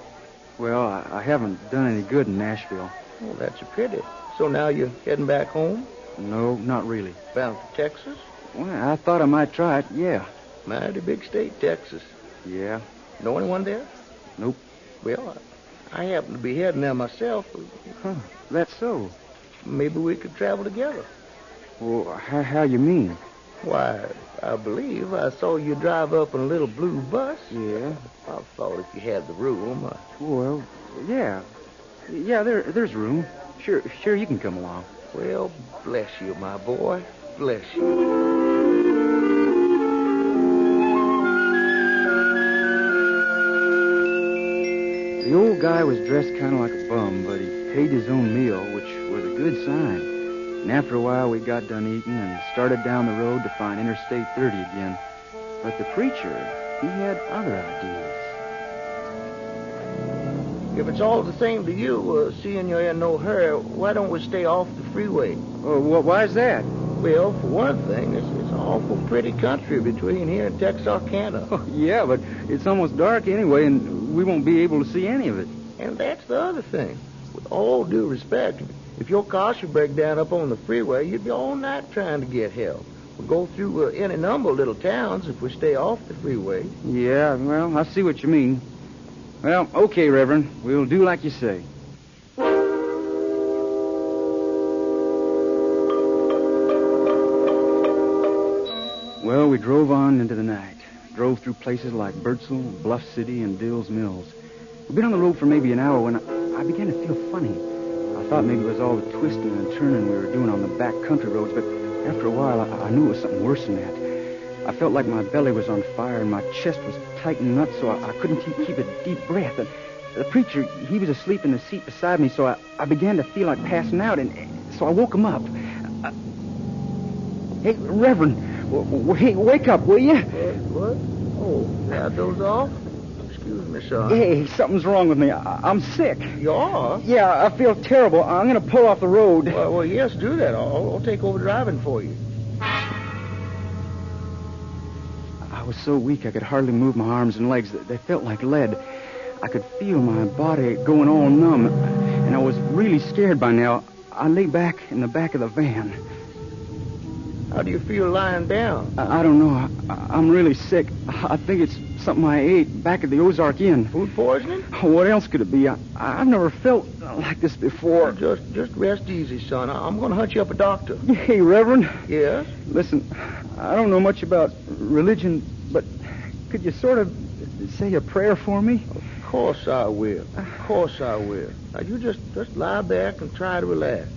Speaker 17: Well, I haven't done any good in Nashville.
Speaker 7: Well, that's a pity. So now you're heading back home?
Speaker 17: No, not really.
Speaker 7: Bound for Texas?
Speaker 17: Well, I thought I might try it, yeah.
Speaker 7: Mighty big state, Texas.
Speaker 17: Yeah.
Speaker 7: Know anyone there?
Speaker 17: Nope.
Speaker 7: Well, I happen to be heading there myself.
Speaker 17: Huh, that's so.
Speaker 7: Maybe we could travel together.
Speaker 17: Well, how you mean?
Speaker 7: Why, I believe I saw you drive up in a little blue bus.
Speaker 17: Yeah.
Speaker 7: I thought if you had the room.
Speaker 17: Well, yeah. Yeah, there's room. Sure, you can come along.
Speaker 7: Well, bless you, my boy. Bless you.
Speaker 17: The old guy was dressed kind of like a bum, but he paid his own meal, which was a good sign. And after a while, we got done eating and started down the road to find Interstate 30 again. But the preacher, he had other ideas.
Speaker 7: If it's all the same to you, seeing you're in no hurry, why don't we stay off the freeway?
Speaker 17: Oh, why is that?
Speaker 7: Well, for one thing, it's an awful pretty country between here and Texarkana.
Speaker 17: Oh, yeah, but it's almost dark anyway, and we won't be able to see any of it.
Speaker 7: And that's the other thing. With all due respect, if your car should break down up on the freeway, you'd be all night trying to get help. We'll go through any number of little towns if we stay off the freeway.
Speaker 17: Yeah, well, I see what you mean. Well, okay, Reverend. We'll do like you say. Well, we drove on into the night. Drove through places like Birdsell, Bluff City, and Dill's Mills. We'd been on the road for maybe an hour when I began to feel funny. I thought maybe it was all the twisting and turning we were doing on the back country roads, but after a while, I knew it was something worse than that. I felt like my belly was on fire and my chest was tight and nuts, so I couldn't keep a deep breath. And the preacher, he was asleep in the seat beside me, so I began to feel like passing out, and so I woke him up. Hey, Reverend, wake up, will you?
Speaker 7: What? Oh, yeah, those off? Excuse me, son.
Speaker 17: Hey, something's wrong with me. I'm sick.
Speaker 7: You are?
Speaker 17: Yeah, I feel terrible. I'm going to pull off the road.
Speaker 7: Well, yes, do that. I'll take over driving for you.
Speaker 17: I was so weak I could hardly move my arms and legs. They felt like lead. I could feel my body going all numb, and I was really scared by now. I lay back in the back of the van.
Speaker 7: How do you feel lying down?
Speaker 17: I don't know. I'm really sick. I think it's something I ate back at the Ozark Inn.
Speaker 7: Food poisoning?
Speaker 17: What else could it be? I've never felt like this before.
Speaker 7: Just rest easy, son. I'm going to hunt you up a doctor.
Speaker 17: Hey, Reverend.
Speaker 7: Yes?
Speaker 17: Listen, I don't know much about religion, but could you sort of say a prayer for me?
Speaker 7: Of course I will. Of course I will. Now, you just lie back and try to relax.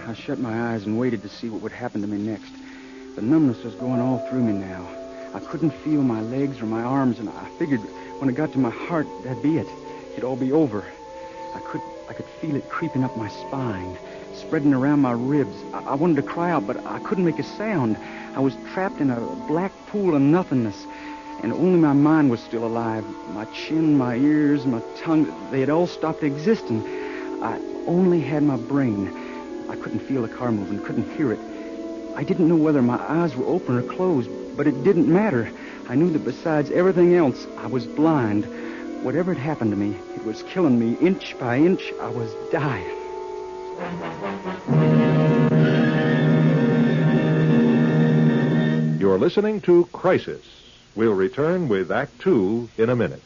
Speaker 17: I shut my eyes and waited to see what would happen to me next. The numbness was going all through me now. I couldn't feel my legs or my arms, and I figured when it got to my heart, that'd be it. It'd all be over. I could feel it creeping up my spine, spreading around my ribs. I wanted to cry out, but I couldn't make a sound. I was trapped in a black pool of nothingness, and only my mind was still alive. My chin, my ears, my tongue, they had all stopped existing. I only had my brain. I couldn't feel the car moving, couldn't hear it. I didn't know whether my eyes were open or closed, but it didn't matter. I knew that besides everything else, I was blind. Whatever had happened to me, it was killing me. Inch by inch, I was dying.
Speaker 1: You're listening to Crisis. We'll return with Act Two in a minute.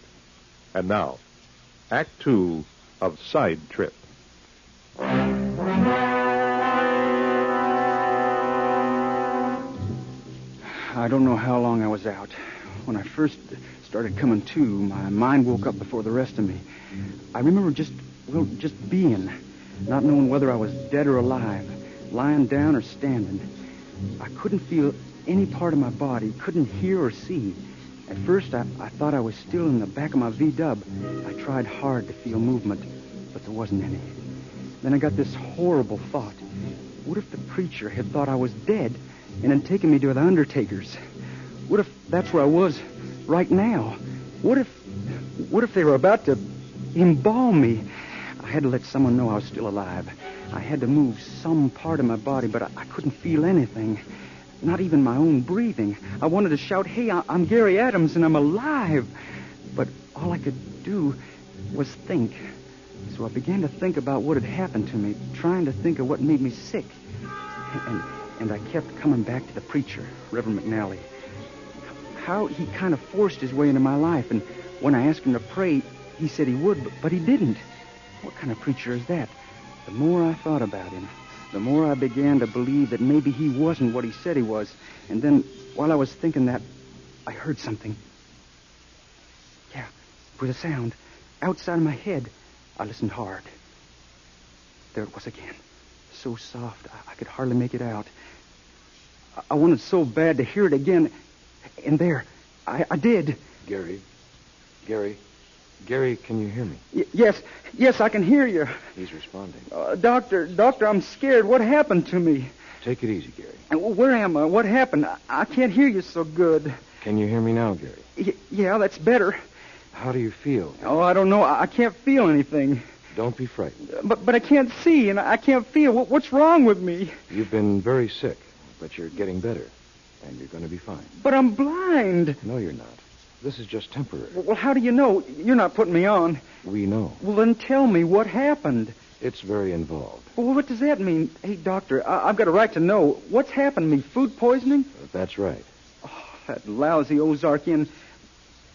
Speaker 1: And now, Act Two of Side Trip.
Speaker 17: I don't know how long I was out. When I first started coming to, my mind woke up before the rest of me. I remember just being, not knowing whether I was dead or alive, lying down or standing. I couldn't feel any part of my body, couldn't hear or see. At first, I thought I was still in the back of my V-dub. I tried hard to feel movement, but there wasn't any. Then I got this horrible thought. What if the preacher had thought I was dead and had taken me to the undertaker's? What if that's where I was right now? What if they were about to embalm me? I had to let someone know I was still alive. I had to move some part of my body, but I couldn't feel anything. Not even my own breathing. I wanted to shout, "Hey, I'm Gary Adams, and I'm alive." But all I could do was think. So I began to think about what had happened to me, trying to think of what made me sick. And I kept coming back to the preacher, Reverend McNally. How he kind of forced his way into my life, and when I asked him to pray, he said he would, but he didn't. What kind of preacher is that? The more I thought about him, the more I began to believe that maybe he wasn't what he said he was. And then, while I was thinking that, I heard something. Yeah, it was a sound outside of my head. I listened hard. There it was again. So soft, I could hardly make it out. I wanted so bad to hear it again. And there, I did.
Speaker 20: Gary,
Speaker 15: Gary, can you hear me?
Speaker 17: Yes, I can hear you.
Speaker 15: He's responding.
Speaker 17: Doctor, I'm scared. What happened to me?
Speaker 15: Take it easy, Gary.
Speaker 17: Where am I? What happened? I can't hear you so good.
Speaker 15: Can you hear me now, Gary?
Speaker 17: Yeah, that's better.
Speaker 15: How do you feel?
Speaker 17: Oh, I don't know. I can't feel anything.
Speaker 15: Don't be frightened.
Speaker 17: But I can't see, and I can't feel. What's wrong with me?
Speaker 15: You've been very sick, but you're getting better, and you're going to be fine.
Speaker 17: But I'm blind.
Speaker 15: No, you're not. This is just temporary.
Speaker 17: Well, how do you know? You're not putting me on.
Speaker 15: We know.
Speaker 17: Well, then tell me what happened.
Speaker 15: It's very involved.
Speaker 17: Well, what does that mean? Hey, doctor, I've got a right to know. What's happened to me? Food poisoning?
Speaker 15: That's right.
Speaker 17: Oh, that lousy Ozarkian.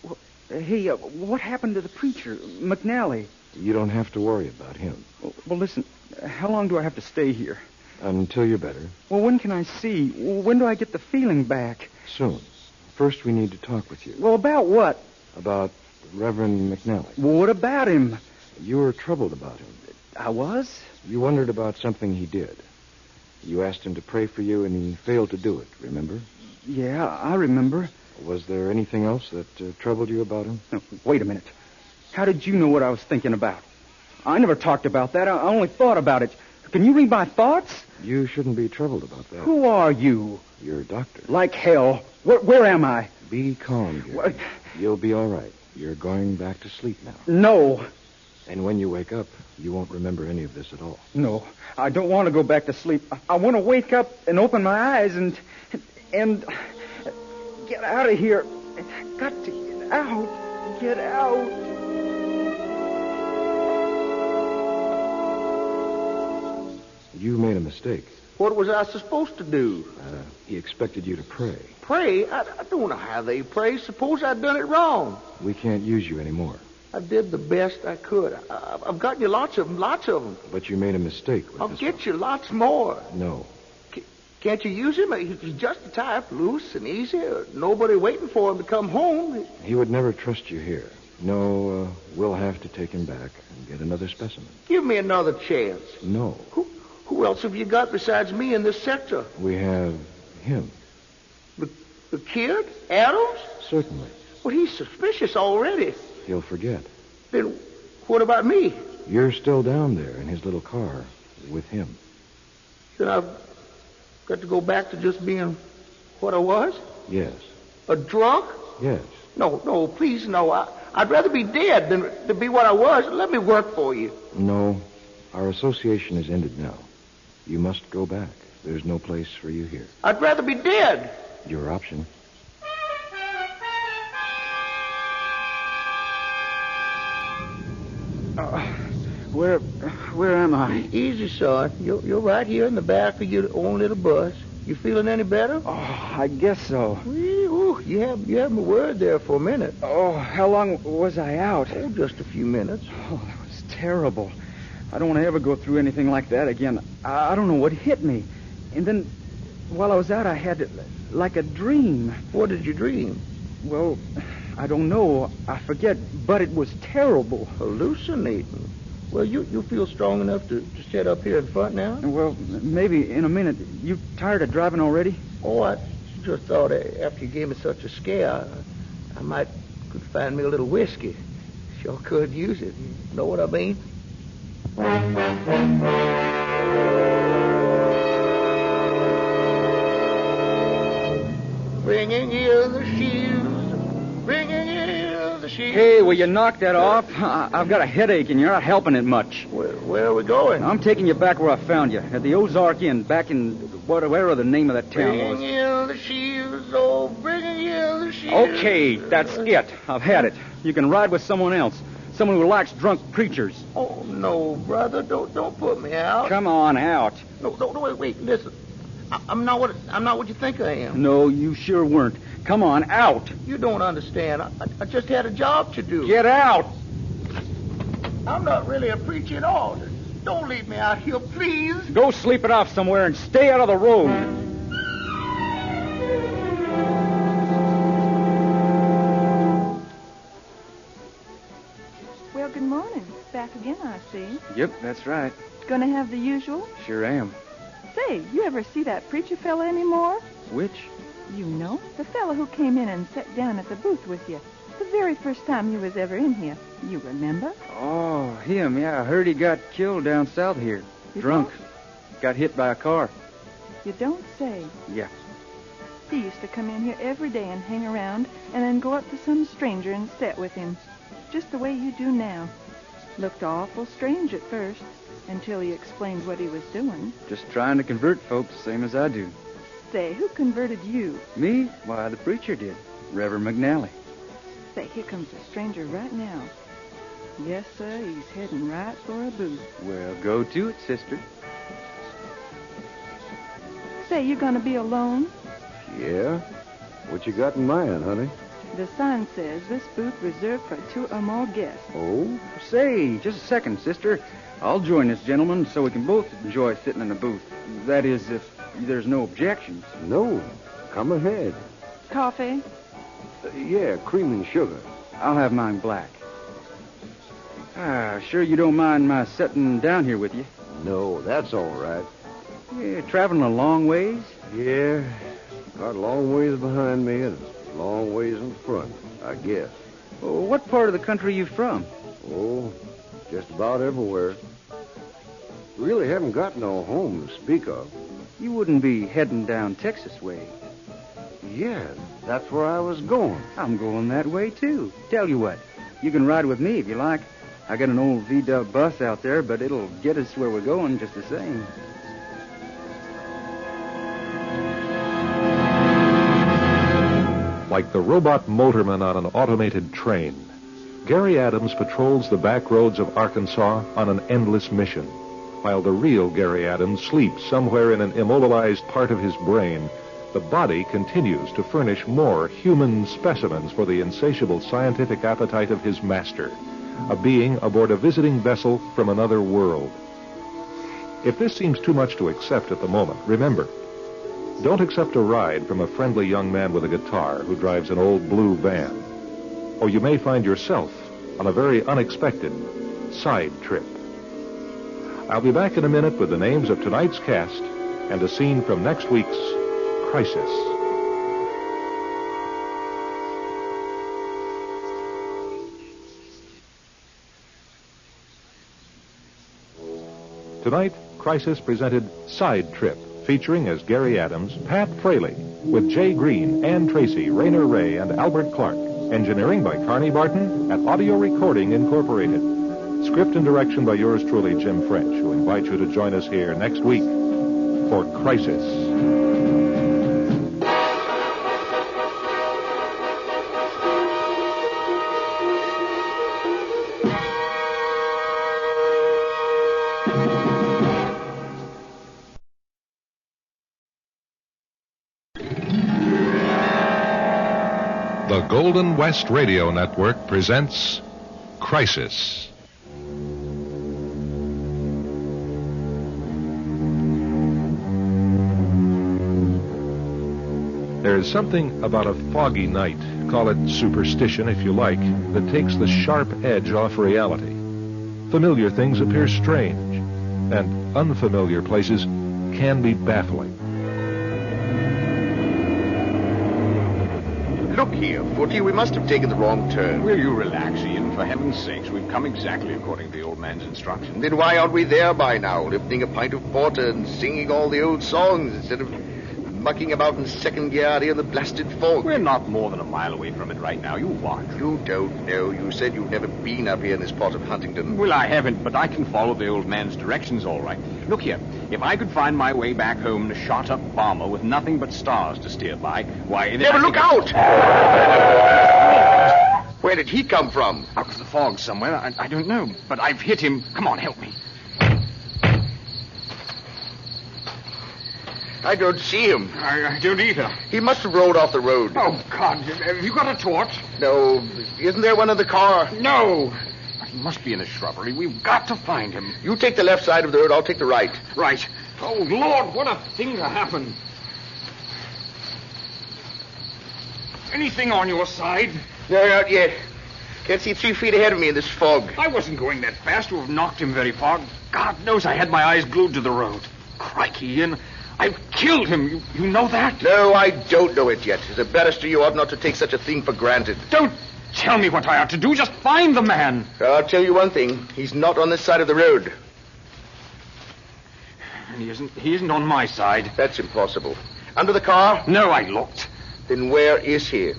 Speaker 17: Well, hey, what happened to the preacher, McNally?
Speaker 15: You don't have to worry about him.
Speaker 17: Well, listen, how long do I have to stay here?
Speaker 15: Until you're better.
Speaker 17: Well, when can I see? When do I get the feeling back?
Speaker 15: Soon. First, we need to talk with you.
Speaker 17: Well, about what?
Speaker 15: About Reverend McNally.
Speaker 17: Well, what about him?
Speaker 15: You were troubled about him.
Speaker 17: I was?
Speaker 15: You wondered about something he did. You asked him to pray for you, and he failed to do it, remember?
Speaker 17: Yeah, I remember.
Speaker 15: Was there anything else that troubled you about him?
Speaker 17: No, wait a minute. How did you know what I was thinking about? I never talked about that. I only thought about it. Can you read my thoughts?
Speaker 15: You shouldn't be troubled about that.
Speaker 17: Who are you?
Speaker 15: You're a doctor.
Speaker 17: Like hell. Where am I?
Speaker 15: Be calm, Gary.
Speaker 17: What?
Speaker 15: You'll be all right. You're going back to sleep now.
Speaker 17: No.
Speaker 15: And when you wake up, you won't remember any of this at all.
Speaker 17: No, I don't want to go back to sleep. I want to wake up and open my eyes and get out of here. I got to get out. Get out.
Speaker 15: You made a mistake.
Speaker 7: What was I supposed to do?
Speaker 15: He expected you to pray.
Speaker 7: Pray? I don't know how they pray. Suppose I'd done it wrong.
Speaker 15: We can't use you anymore.
Speaker 7: I did the best I could. I've gotten you lots of them.
Speaker 15: But you made a mistake with
Speaker 7: I'll
Speaker 15: this
Speaker 7: get
Speaker 15: one.
Speaker 7: you lots more.
Speaker 15: No.
Speaker 7: Can't you use him? He's just the type, loose and easy. Nobody waiting for him to come home.
Speaker 15: He would never trust you here. No, we'll have to take him back and get another specimen.
Speaker 7: Give me another chance.
Speaker 15: No.
Speaker 7: Who else have you got besides me in this sector?
Speaker 15: We have him.
Speaker 7: The kid? Adams?
Speaker 15: Certainly.
Speaker 7: Well, he's suspicious already.
Speaker 15: He'll forget.
Speaker 7: Then what about me?
Speaker 15: You're still down there in his little car with him.
Speaker 7: Then I've got to go back to just being what I was?
Speaker 15: Yes.
Speaker 7: A drunk?
Speaker 15: Yes.
Speaker 7: No, please, no. I'd rather be dead than to be what I was. Let me work for you.
Speaker 15: No. Our association is ended now. You must go back. There's no place for you here.
Speaker 7: I'd rather be dead.
Speaker 15: Your option.
Speaker 17: Where am I?
Speaker 7: Easy, son. You're right here in the back of your own little bus. You feeling any better?
Speaker 17: Oh, I guess so.
Speaker 7: Ooh, you have my word there for a minute.
Speaker 17: Oh, how long was I out?
Speaker 7: Oh, just a few minutes.
Speaker 17: Oh, that was terrible. I don't want to ever go through anything like that again. I don't know what hit me. And then, while I was out, I had like a dream.
Speaker 7: What did you dream?
Speaker 17: Well, I don't know. I forget, but it was terrible.
Speaker 7: Hallucinating. Well, you feel strong enough to sit up here in front now?
Speaker 17: Well, maybe in a minute. You tired of driving already?
Speaker 7: Oh, I just thought after you gave me such a scare, I might could find me a little whiskey. Sure could use it. You know what I mean? Bringing you the shoes, bringing you the shoes.
Speaker 17: Hey, will you knock that off? I've got a headache and you're not helping it much.
Speaker 7: Where are we going?
Speaker 17: I'm taking you back where I found you, at the Ozark Inn, back in whatever the name of that town was.
Speaker 7: Bringing you the shoes, oh, bringing you the shoes.
Speaker 17: Okay, that's it. I've had it. You can ride with someone else. Someone who likes drunk preachers.
Speaker 7: Oh, no, brother. Don't put me out.
Speaker 17: Come on, out.
Speaker 7: No, wait, listen. I'm not what you think I am.
Speaker 17: No, you sure weren't. Come on, out.
Speaker 7: You don't understand. I just had a job to do.
Speaker 17: Get out.
Speaker 7: I'm not really a preacher at all. Don't leave me out here, please.
Speaker 17: Go sleep it off somewhere and stay out of the road.
Speaker 13: Well, good morning. Back again, I see.
Speaker 17: Yep, that's right.
Speaker 13: Gonna have the usual?
Speaker 17: Sure am.
Speaker 13: Say, you ever see that preacher fella anymore?
Speaker 17: Which?
Speaker 13: You know, the fella who came in and sat down at the booth with you. The very first time you was ever in here. You remember?
Speaker 17: Oh, him, yeah. I heard he got killed down south here. Drunk. Got hit by a car.
Speaker 13: You don't say.
Speaker 17: Yeah.
Speaker 13: He used to come in here every day and hang around and then go up to some stranger and sit with him. Just the way you do now. Looked awful strange at first, until he explained what he was doing.
Speaker 17: Just trying to convert folks, same as I do.
Speaker 13: Say, who converted you?
Speaker 17: Me? Why, the preacher did. Reverend McNally.
Speaker 13: Say, here comes a stranger right now. Yes, sir, he's heading right for a booth.
Speaker 17: Well, go to it, sister.
Speaker 13: Say, you gonna be alone?
Speaker 16: Yeah? What you got in mind, honey?
Speaker 13: The sign says this booth reserved for 2 or more guests.
Speaker 17: Oh? Say, just a second, sister. I'll join this gentleman so we can both enjoy sitting in the booth. That is, if there's no objections.
Speaker 16: No. Come ahead.
Speaker 13: Coffee?
Speaker 16: Yeah, cream and sugar.
Speaker 17: I'll have mine black. Sure you don't mind my sitting down here with you?
Speaker 16: No, that's all right.
Speaker 17: Yeah, traveling a long ways?
Speaker 16: Yeah, got a long ways behind me and a long ways in front, I guess.
Speaker 17: Well, what part of the country are you from?
Speaker 16: Oh, just about everywhere. Really haven't got no home to speak of.
Speaker 17: You wouldn't be heading down Texas way.
Speaker 16: Yeah, that's where I was going.
Speaker 17: I'm going that way, too. Tell you what, you can ride with me if you like. I got an old V-dub bus out there, but it'll get us where we're going just the same.
Speaker 1: Like the robot motorman on an automated train, Gary Adams patrols the back roads of Arkansas on an endless mission, while the real Gary Adams sleeps somewhere in an immobilized part of his brain. The body continues to furnish more human specimens for the insatiable scientific appetite of his master, a being aboard a visiting vessel from another world. If this seems too much to accept at the moment, remember, don't accept a ride from a friendly young man with a guitar who drives an old blue van. Or you may find yourself on a very unexpected side trip. I'll be back in a minute with the names of tonight's cast and a scene from next week's Crisis. Tonight, Crisis presented Side Trip, featuring as Gary Adams, Pat Fraley, with Jay Green, Ann Tracy, Rainer Ray, and Albert Clark. Engineering by Carney Barton at Audio Recording Incorporated. Script and direction by yours truly, Jim French, who invites you to join us here next week for Crisis. The Golden West Radio Network presents Crisis. There's something about a foggy night, call it superstition if you like, that takes the sharp edge off reality. Familiar things appear strange, and unfamiliar places can be baffling.
Speaker 5: Look here, Footy, we must have taken the wrong turn.
Speaker 6: Will you relax, Ian? For heaven's sakes, we've come exactly according to the old man's instructions.
Speaker 5: Then why aren't we there by now, lifting a pint of porter and singing all the old songs instead of mucking about in second gear out here in the blasted fog?
Speaker 6: We're not more than a mile away from it right now. You what?
Speaker 5: You don't know. You said you've never been up here in this part of Huntington.
Speaker 6: Well, I haven't, but I can follow the old man's directions all right. Look here, if I could find my way back home in a shot-up bomber with nothing but stars to steer by, why...
Speaker 5: Never look out! Where did he come from?
Speaker 6: Out of the fog somewhere. I don't know, but I've hit him. Come on, help me.
Speaker 5: I don't see him.
Speaker 6: I don't either.
Speaker 5: He must have rolled off the road.
Speaker 6: Oh, God. Have you got a torch?
Speaker 5: No. Isn't there one in the car?
Speaker 6: No. He must be in the shrubbery. We've got to find him.
Speaker 5: You take the left side of the road. I'll take the right.
Speaker 6: Right. Oh, Lord, what a thing to happen. Anything on your side?
Speaker 5: No, not yet. Can't see 3 feet ahead of me in this fog.
Speaker 6: I wasn't going that fast to have knocked him very far. God knows I had my eyes glued to the road. Crikey, Ian. I've killed him. You know that?
Speaker 5: No, I don't know it yet. As a barrister, you ought not to take such a thing for granted.
Speaker 6: Don't
Speaker 3: tell me what I ought to do. Just find the man.
Speaker 5: I'll tell you one thing. He's not on this side of the road.
Speaker 3: He isn't on my side.
Speaker 5: That's impossible. Under the car?
Speaker 3: No, I looked.
Speaker 5: Then where is he?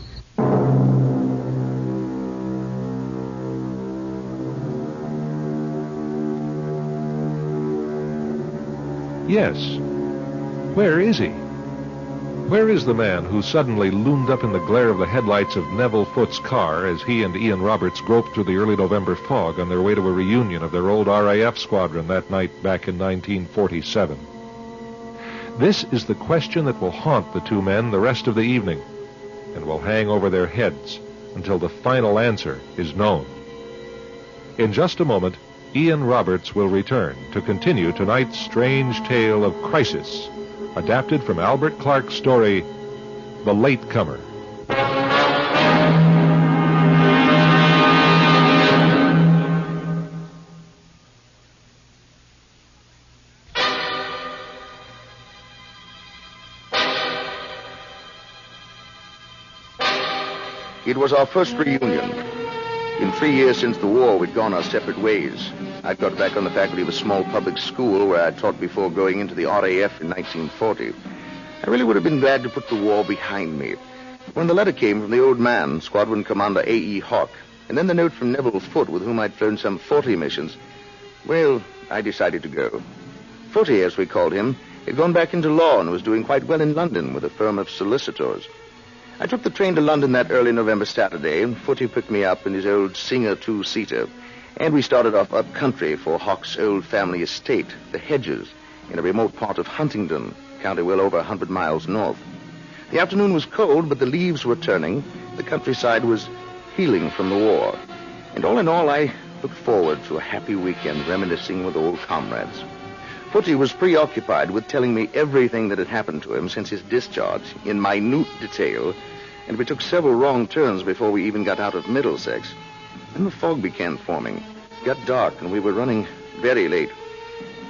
Speaker 1: Yes. Where is he? Where is the man who suddenly loomed up in the glare of the headlights of Neville Foote's car as he and Ian Roberts groped through the early November fog on their way to a reunion of their old RAF squadron that night back in 1947? This is the question that will haunt the two men the rest of the evening and will hang over their heads until the final answer is known. In just a moment, Ian Roberts will return to continue tonight's strange tale of crisis, adapted from Albert Clark's story, The Latecomer.
Speaker 5: It was our first reunion. In 3 years since the war, we'd gone our separate ways. I'd got back on the faculty of a small public school where I'd taught before going into the RAF in 1940. I really would have been glad to put the war behind me. When the letter came from the old man, Squadron Commander A.E. Hawk, and then the note from Neville Foote, with whom I'd flown some 40 missions, well, I decided to go. Foote, as we called him, had gone back into law and was doing quite well in London with a firm of solicitors. I took the train to London that early November Saturday, and Foote picked me up in his old Singer two-seater, and we started off up country for Hawk's old family estate, the Hedges, in a remote part of Huntingdon, county well over 100 miles north. The afternoon was cold, but the leaves were turning. The countryside was healing from the war. And all in all, I looked forward to a happy weekend reminiscing with old comrades. Foote was preoccupied with telling me everything that had happened to him since his discharge in minute detail, and we took several wrong turns before we even got out of Middlesex. Then the fog began forming. It got dark, and we were running very late.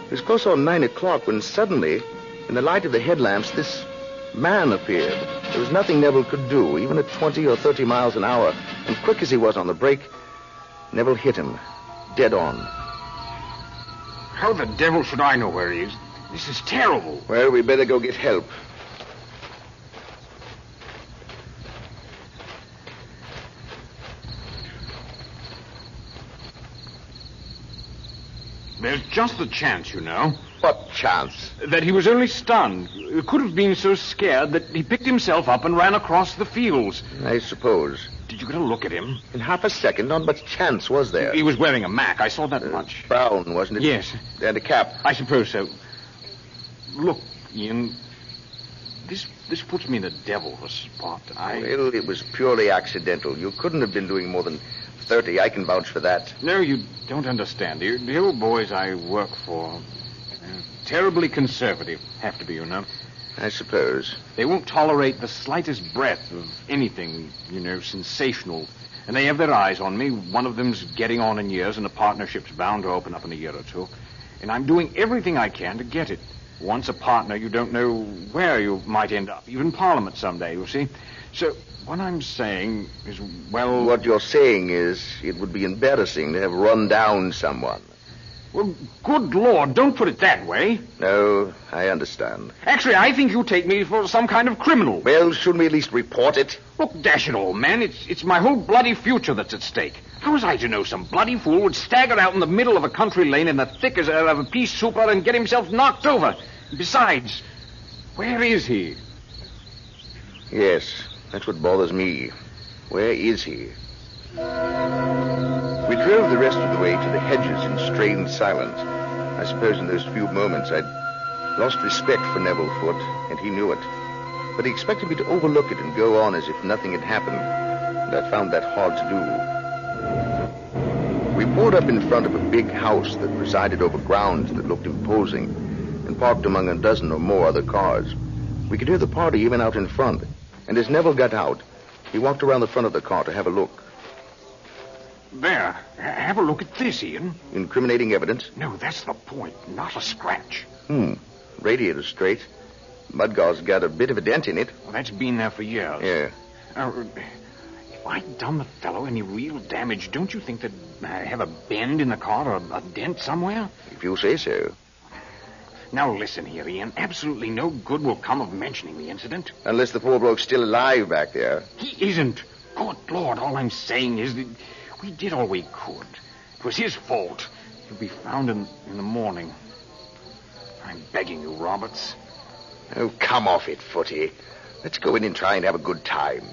Speaker 5: It was close on 9 o'clock when suddenly, in the light of the headlamps, this man appeared. There was nothing Neville could do, even at 20 or 30 miles an hour, and quick as he was on the brake, Neville hit him, dead on.
Speaker 3: How the devil should I know where he is? This is terrible.
Speaker 5: Well, we better go get help.
Speaker 3: There's just a chance, you know.
Speaker 5: What chance?
Speaker 3: That he was only stunned. He could have been so scared that he picked himself up and ran across the fields.
Speaker 5: I suppose.
Speaker 3: Did you get a look at him?
Speaker 5: In half a second, not much chance was there.
Speaker 3: He was wearing a mac. I saw that much.
Speaker 5: Brown, wasn't it?
Speaker 3: Yes.
Speaker 5: And a cap.
Speaker 3: I suppose so. Look, Ian, this puts me in a devil of a spot.
Speaker 5: Well, it was purely accidental. You couldn't have been doing more than 30. I can vouch for that.
Speaker 3: No, you don't understand. The old boys I work for, terribly conservative, have to be, you know.
Speaker 5: I suppose.
Speaker 3: They won't tolerate the slightest breath of anything, sensational. And they have their eyes on me. One of them's getting on in years, and the partnership's bound to open up in a year or two. And I'm doing everything I can to get it. Once a partner, you don't know where you might end up. Even Parliament someday, you see. So what I'm saying is, well...
Speaker 5: What you're saying is it would be embarrassing to have run down someone.
Speaker 3: Well, good Lord, don't put it that way.
Speaker 5: No, I understand.
Speaker 3: Actually, I think you take me for some kind of criminal.
Speaker 5: Well, shouldn't we at least report it?
Speaker 3: Look, dash it all, man. It's my whole bloody future that's at stake. How was I to know some bloody fool would stagger out in the middle of a country lane in the thick of a pea souper and get himself knocked over? Besides, where is he?
Speaker 5: Yes, that's what bothers me. Where is he? We drove the rest of the way to the Hedges in strained silence. I suppose in those few moments I'd lost respect for Neville Foote, and he knew it. But he expected me to overlook it and go on as if nothing had happened, and I found that hard to do. We pulled up in front of a big house that presided over grounds that looked imposing, and parked among a dozen or more other cars. We could hear the party even out in front, and as Neville got out, he walked around the front of the car to have a look.
Speaker 3: There. Have a look at this, Ian.
Speaker 5: Incriminating evidence?
Speaker 3: No, that's the point. Not a scratch.
Speaker 5: Radiator straight. Mudgau's got a bit of a dent in it.
Speaker 3: Well, that's been there for years.
Speaker 5: Yeah.
Speaker 2: If I'd done the fellow any real damage, don't you think they'd have a bend in the car or a dent somewhere?
Speaker 14: If you say so.
Speaker 2: Now listen here, Ian. Absolutely no good will come of mentioning the incident.
Speaker 14: Unless the poor bloke's still alive back there.
Speaker 2: He isn't. Good Lord, all I'm saying is that we did all we could. It was his fault. He'll be found in the morning. I'm begging you, Roberts.
Speaker 14: Oh, come off it, Footy. Let's go in and try and have a good time.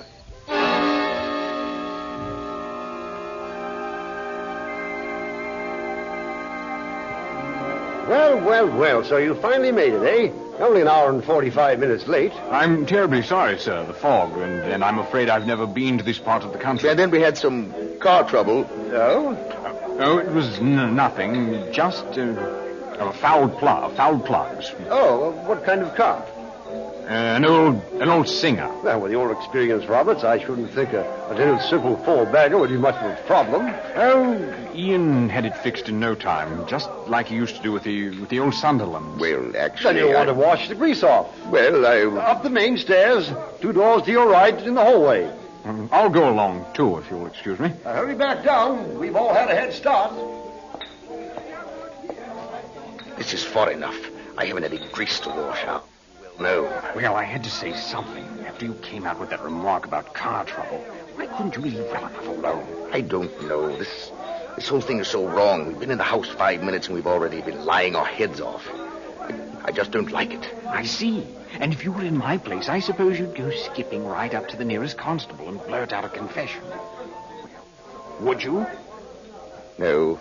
Speaker 21: Well, so you finally made it, eh? Only an hour and 45 minutes late.
Speaker 2: I'm terribly sorry, sir. The fog, and I'm afraid I've never been to this part of the country.
Speaker 14: And then we had some car trouble.
Speaker 2: Oh, it was nothing. Just fouled plugs.
Speaker 21: Oh, what kind of car?
Speaker 2: An old Singer.
Speaker 21: Well, with your experience, Roberts, I shouldn't think a little simple four-bagger would be much of a problem.
Speaker 2: Oh, Ian had it fixed in no time, just like he used to do with the old Sunderland.
Speaker 14: Well, actually,
Speaker 21: then you'll want to wash the grease off.
Speaker 14: Well,
Speaker 21: Up the main stairs, 2 doors to your right in the hallway.
Speaker 2: I'll go along, too, if you'll excuse me.
Speaker 21: Hurry back down. We've all had a head start.
Speaker 14: This is far enough. I haven't any grease to wash out. No.
Speaker 2: Well, I had to say something after you came out with that remark about car trouble. Why couldn't you leave well enough alone?
Speaker 14: I don't know. This whole thing is so wrong. We've been in the house 5 minutes and we've already been lying our heads off. I just don't like it.
Speaker 2: I see. And if you were in my place, I suppose you'd go skipping right up to the nearest constable and blurt out a confession. Would you?
Speaker 14: No.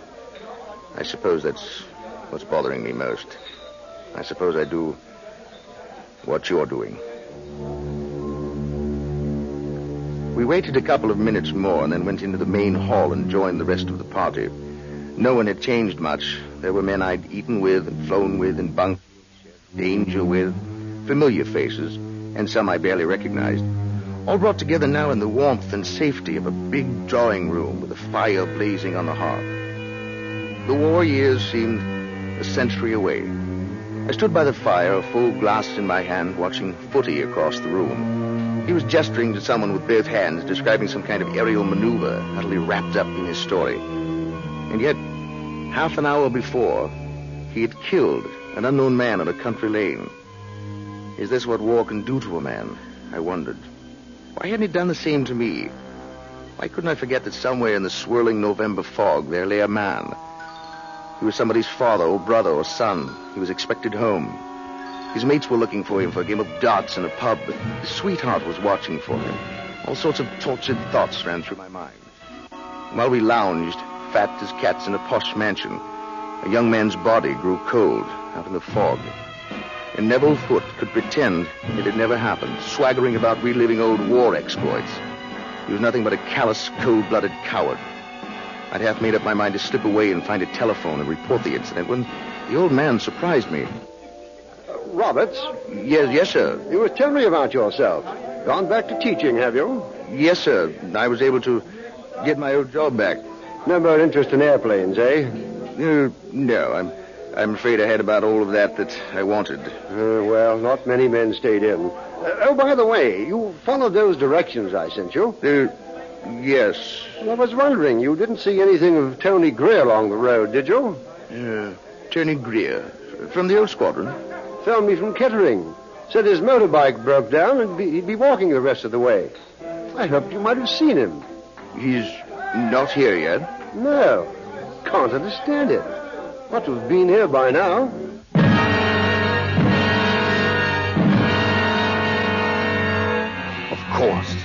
Speaker 14: I suppose that's what's bothering me most. I suppose I do what you're doing. We waited a couple of minutes more and then went into the main hall and joined the rest of the party. No one had changed much. There were men I'd eaten with and flown with and bunked danger with, familiar faces, and some I barely recognized, all brought together now in the warmth and safety of a big drawing room with a fire blazing on the hearth. The war years seemed a century away. I stood by the fire, a full glass in my hand, watching Footy across the room. He was gesturing to someone with both hands, describing some kind of aerial maneuver, utterly wrapped up in his story. And yet, half an hour before, he had killed an unknown man on a country lane. Is this what war can do to a man? I wondered. Why hadn't he done the same to me? Why couldn't I forget that somewhere in the swirling November fog there lay a man? He was somebody's father or brother or son. He was expected home. His mates were looking for him for a game of darts in a pub, but his sweetheart was watching for him. All sorts of tortured thoughts ran through my mind. While we lounged, fat as cats in a posh mansion, a young man's body grew cold out in the fog. And Neville Foote could pretend it had never happened, swaggering about reliving old war exploits. He was nothing but a callous, cold-blooded coward. I'd half made up my mind to slip away and find a telephone and report the incident when the old man surprised me.
Speaker 21: Roberts?
Speaker 14: Yes, sir.
Speaker 21: You were telling me about yourself. Gone back to teaching, have you?
Speaker 14: Yes, sir. I was able to get my old job back.
Speaker 21: No more interest in airplanes, eh?
Speaker 14: No, I'm afraid I had about all of that I wanted.
Speaker 21: Well, not many men stayed in. By the way, you followed those directions I sent you?
Speaker 14: Yes.
Speaker 21: I was wondering, you didn't see anything of Tony Greer along the road, did you?
Speaker 14: Tony Greer? From the old squadron?
Speaker 21: Phoned me from Kettering. Said his motorbike broke down and he'd be walking the rest of the way. I hoped you might have seen him.
Speaker 14: He's not here yet?
Speaker 21: No. Can't understand it. Ought to have been here by now.
Speaker 14: Of course.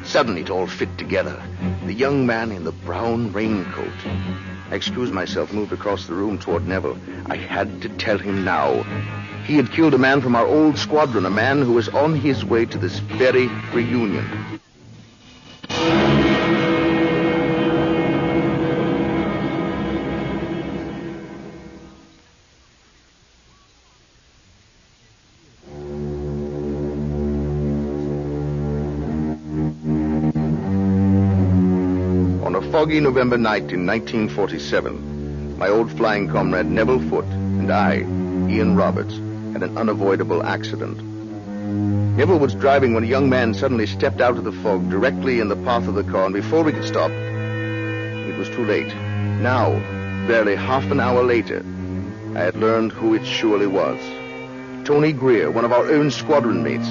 Speaker 14: Suddenly it all fit together. The young man in the brown raincoat. I excused myself, moved across the room toward Neville. I had to tell him now. He had killed a man from our old squadron, a man who was on his way to this very reunion. On a foggy November night in 1947, my old flying comrade Neville Foote and I, Ian Roberts, had an unavoidable accident. Neville was driving when a young man suddenly stepped out of the fog directly in the path of the car, and before we could stop, it was too late. Now, barely half an hour later, I had learned who it surely was. Tony Greer, one of our own squadron mates.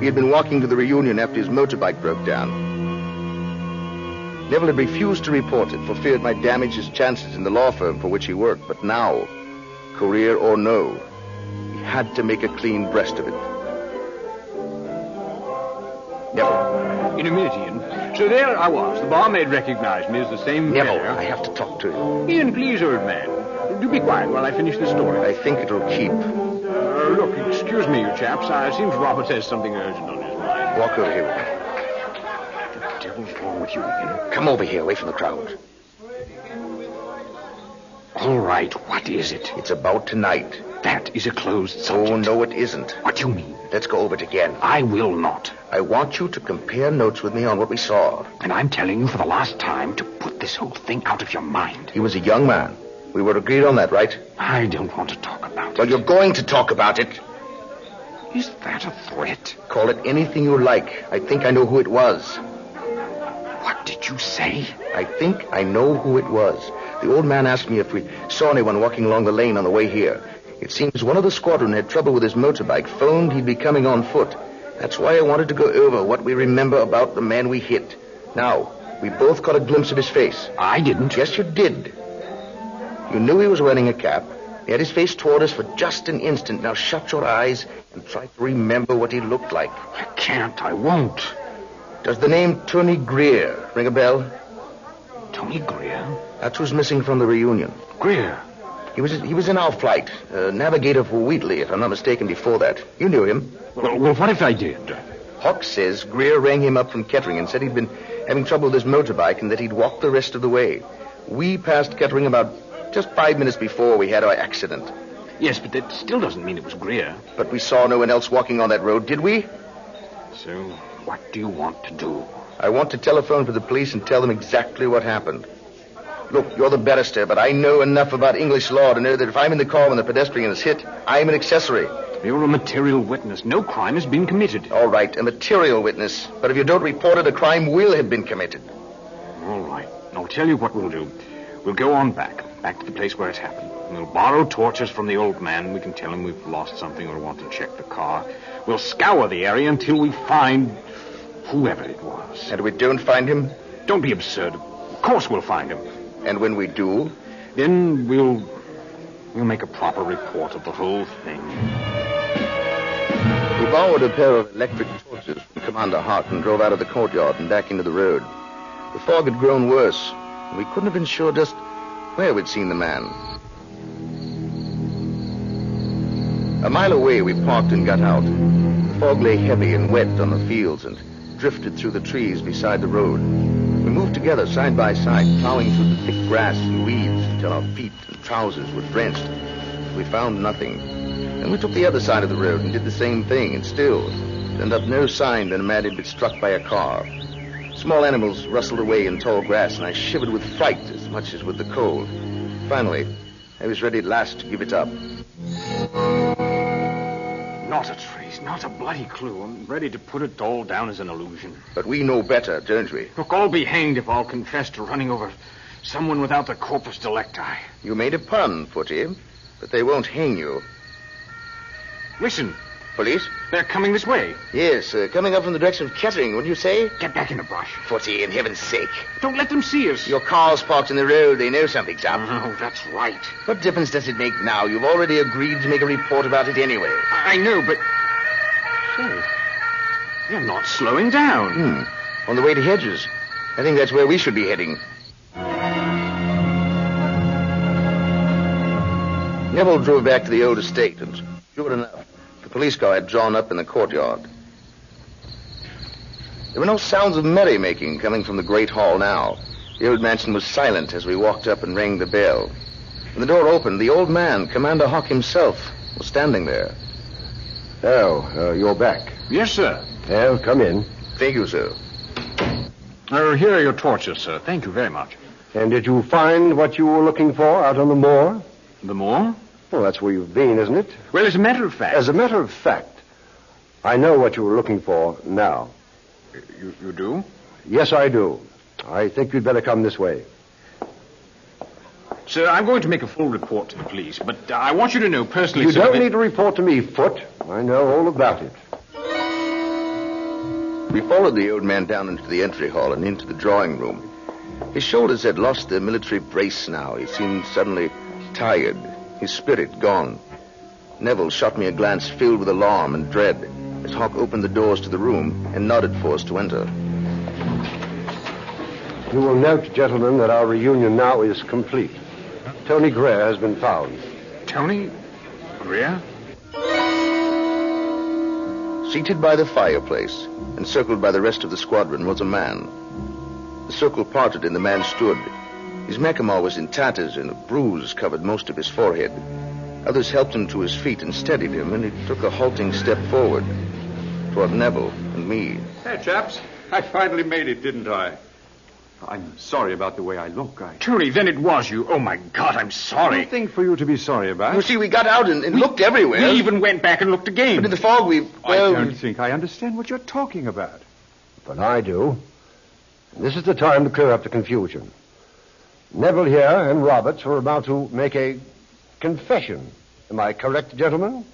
Speaker 14: He had been walking to the reunion after his motorbike broke down. Neville had refused to report it for fear it might damage his chances in the law firm for which he worked. But now, career or no, he had to make a clean breast of it. Neville.
Speaker 2: In a minute, Ian. So there I was. The barmaid recognized me as the same
Speaker 14: Neville,
Speaker 2: fella.
Speaker 14: I have to talk to you.
Speaker 2: Ian, please, old man. Do be quiet while I finish the story.
Speaker 14: I think it'll keep.
Speaker 2: Look, excuse me, you chaps. It seems Roberts has something urgent on his mind.
Speaker 14: Walk over here with me.
Speaker 2: What the devil's wrong with you, Ian?
Speaker 14: Come over here, away from the crowd.
Speaker 2: All right, what is it?
Speaker 14: It's about tonight.
Speaker 2: That is a closed subject.
Speaker 14: Oh, no, it isn't.
Speaker 2: What do you mean?
Speaker 14: Let's go over it again.
Speaker 2: I will not.
Speaker 14: I want you to compare notes with me on what we saw.
Speaker 2: And I'm telling you for the last time to put this whole thing out of your mind.
Speaker 14: He was a young man. We were agreed on that, right?
Speaker 2: I don't want to talk about it.
Speaker 14: Well, you're going to talk about it.
Speaker 2: Is that a threat?
Speaker 14: Call it anything you like. I think I know who it was.
Speaker 2: What did you say?
Speaker 14: I think I know who it was. The old man asked me if we saw anyone walking along the lane on the way here. It seems one of the squadron had trouble with his motorbike, phoned he'd be coming on foot. That's why I wanted to go over what we remember about the man we hit. Now, we both caught a glimpse of his face.
Speaker 2: I didn't.
Speaker 14: Yes, you did. You knew he was wearing a cap. He had his face toward us for just an instant. Now shut your eyes and try to remember what he looked like.
Speaker 2: I can't. I won't.
Speaker 14: Does the name Tony Greer ring a bell?
Speaker 2: Tony Greer?
Speaker 14: That's who's missing from the reunion.
Speaker 2: Greer?
Speaker 14: He was in our flight. Navigator for Wheatley, if I'm not mistaken, before that. You knew him.
Speaker 2: Well, what if I did?
Speaker 14: Hawk says Greer rang him up from Kettering and said he'd been having trouble with his motorbike and that he'd walked the rest of the way. We passed Kettering about just 5 minutes before we had our accident.
Speaker 2: Yes, but that still doesn't mean it was Greer.
Speaker 14: But we saw no one else walking on that road, did we?
Speaker 2: So, what do you want to do?
Speaker 14: I want to telephone for the police and tell them exactly what happened. Look, you're the barrister, but I know enough about English law to know that if I'm in the car when the pedestrian is hit, I'm an accessory.
Speaker 2: You're a material witness. No crime has been committed.
Speaker 14: All right, a material witness. But if you don't report it, a crime will have been committed.
Speaker 2: All right. I'll tell you what we'll do. We'll go on back to the place where it happened. We'll borrow torches from the old man. We can tell him we've lost something or want to check the car. We'll scour the area until we find whoever it was.
Speaker 14: And we don't find him?
Speaker 2: Don't be absurd. Of course we'll find him.
Speaker 14: And when we do?
Speaker 2: Then we'll make a proper report of the whole thing.
Speaker 14: We borrowed a pair of electric torches from Commander Hart and drove out of the courtyard and back into the road. The fog had grown worse, and we couldn't have been sure just where we'd seen the man. A mile away, we parked and got out. The fog lay heavy and wet on the fields and drifted through the trees beside the road. We moved together side by side, plowing through the thick grass and weeds until our feet and trousers were drenched. We found nothing. Then we took the other side of the road and did the same thing, and still turned up no sign that a man had been struck by a car. Small animals rustled away in tall grass, and I shivered with fright as much as with the cold. Finally, I was ready at last to give it up.
Speaker 2: Not a trace, not a bloody clue. I'm ready to put it all down as an illusion.
Speaker 14: But we know better, don't we?
Speaker 2: Look, I'll be hanged if I'll confess to running over someone without the corpus delicti.
Speaker 14: You made a pun, Footy, but they won't hang you.
Speaker 2: Listen.
Speaker 14: Police?
Speaker 2: They're coming this way.
Speaker 14: Yes, coming up from the direction of Kettering, wouldn't you say?
Speaker 2: Get back in the brush.
Speaker 14: Footy, in heaven's sake.
Speaker 2: Don't let them see us.
Speaker 14: Your car's parked in the road. They know something's up.
Speaker 2: Oh, that's right.
Speaker 14: What difference does it make now? You've already agreed to make a report about it anyway.
Speaker 2: I know, but... Say, they're not slowing down.
Speaker 14: On the way to Hedges. I think that's where we should be heading. Neville drove back to the old estate, and sure enough, the police car had drawn up in the courtyard. There were no sounds of merrymaking coming from the great hall now. The old mansion was silent as we walked up and rang the bell. When the door opened, the old man, Commander Hawk himself, was standing there.
Speaker 21: Oh, you're back.
Speaker 2: Yes, sir.
Speaker 21: Well, come in.
Speaker 14: Thank you, sir.
Speaker 2: Here are your torches, sir. Thank you very much.
Speaker 21: And did you find what you were looking for out on the moor?
Speaker 2: The moor?
Speaker 21: Well, that's where you've been, isn't it?
Speaker 2: Well, as a matter of fact...
Speaker 21: As a matter of fact, I know what you were looking for now.
Speaker 2: You do?
Speaker 21: Yes, I do. I think you'd better come this way.
Speaker 2: Sir, I'm going to make a full report to the police, but I want you to know personally,
Speaker 21: You
Speaker 2: sir,
Speaker 21: don't
Speaker 2: that-
Speaker 21: need to report to me, Foot. I know all about it.
Speaker 14: We followed the old man down into the entry hall and into the drawing room. His shoulders had lost their military brace now. He seemed suddenly tired, his spirit gone. Neville shot me a glance filled with alarm and dread as Hawk opened the doors to the room and nodded for us to enter.
Speaker 21: You will note, gentlemen, that our reunion now is complete. Tony Greer has been found.
Speaker 2: Tony Greer?
Speaker 14: Seated by the fireplace, encircled by the rest of the squadron, was a man. The circle parted and the man stood. His Macumber was in tatters and a bruise covered most of his forehead. Others helped him to his feet and steadied him, and he took a halting step forward toward Neville and me.
Speaker 10: Hey, chaps. I finally made it, didn't I? I'm sorry about the way I look.
Speaker 2: Tony, then it was you. Oh, my God, I'm sorry.
Speaker 10: Nothing for you to be sorry about.
Speaker 14: You see, we got out and looked everywhere.
Speaker 2: We even went back and looked again.
Speaker 14: But in the fog,
Speaker 10: I don't think I understand what you're talking about.
Speaker 21: But I do. This is the time to clear up the confusion. Neville here and Roberts were about to make a confession. Am I correct, gentlemen?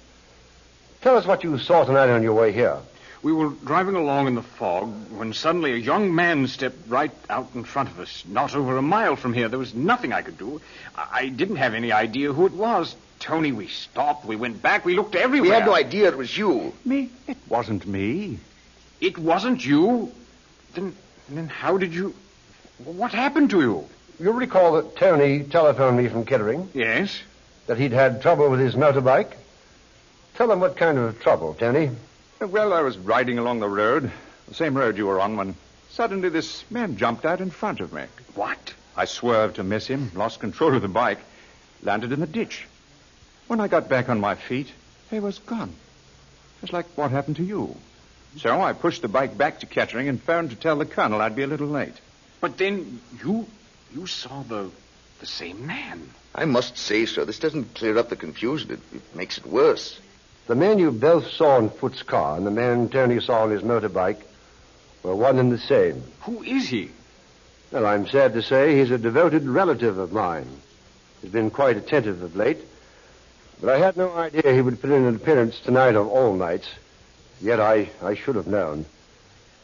Speaker 21: Tell us what you saw tonight on your way here.
Speaker 2: We were driving along in the fog when suddenly a young man stepped right out in front of us, not over a mile from here. There was nothing I could do. I didn't have any idea who it was. Tony, we stopped, we went back, we looked everywhere.
Speaker 14: We had no idea it was you.
Speaker 10: Me? It wasn't me.
Speaker 2: It wasn't you? Then how did you... What happened to you?
Speaker 21: You recall that Tony telephoned me from Kettering?
Speaker 2: Yes.
Speaker 21: That he'd had trouble with his motorbike? Tell him what kind of trouble, Tony.
Speaker 10: Well, I was riding along the road, the same road you were on, when suddenly this man jumped out in front of me.
Speaker 2: What?
Speaker 10: I swerved to miss him, lost control of the bike, landed in the ditch. When I got back on my feet, he was gone. Just like what happened to you. So I pushed the bike back to Kettering and phoned to tell the colonel I'd be a little late.
Speaker 2: But then you saw the same man.
Speaker 14: I must say, sir, this doesn't clear up the confusion. It makes it worse.
Speaker 21: The man you both saw in Foot's car and the man Tony saw on his motorbike were one and the same.
Speaker 2: Who is he?
Speaker 21: Well, I'm sad to say he's a devoted relative of mine. He's been quite attentive of late. But I had no idea he would put in an appearance tonight of all nights. Yet I should have known.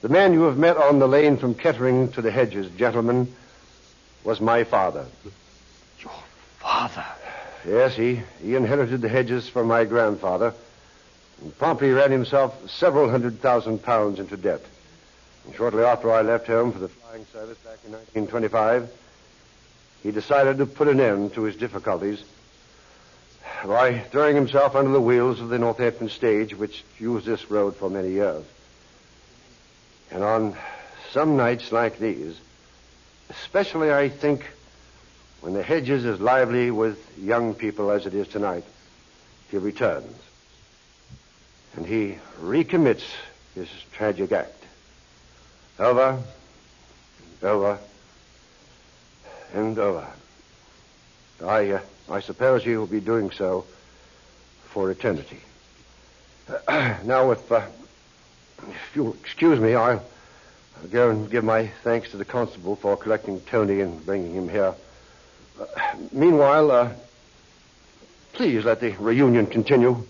Speaker 21: The man you have met on the lane from Kettering to the Hedges, gentlemen, was my father.
Speaker 2: Your father?
Speaker 21: Yes, he inherited the Hedges from my grandfather and promptly ran himself several £100,000 into debt. And shortly after I left home for the flying service back in 1925, he decided to put an end to his difficulties by throwing himself under the wheels of the Northampton stage, which used this road for many years. And on some nights like these, especially, I think, when the Hedges is lively with young people as it is tonight, he returns. And he recommits his tragic act. Over, and over, and over. I suppose he will be doing so for eternity. Now, if you'll excuse me, I'll go and give my thanks to the constable for collecting Tony and bringing him here. Meanwhile, please let the reunion continue.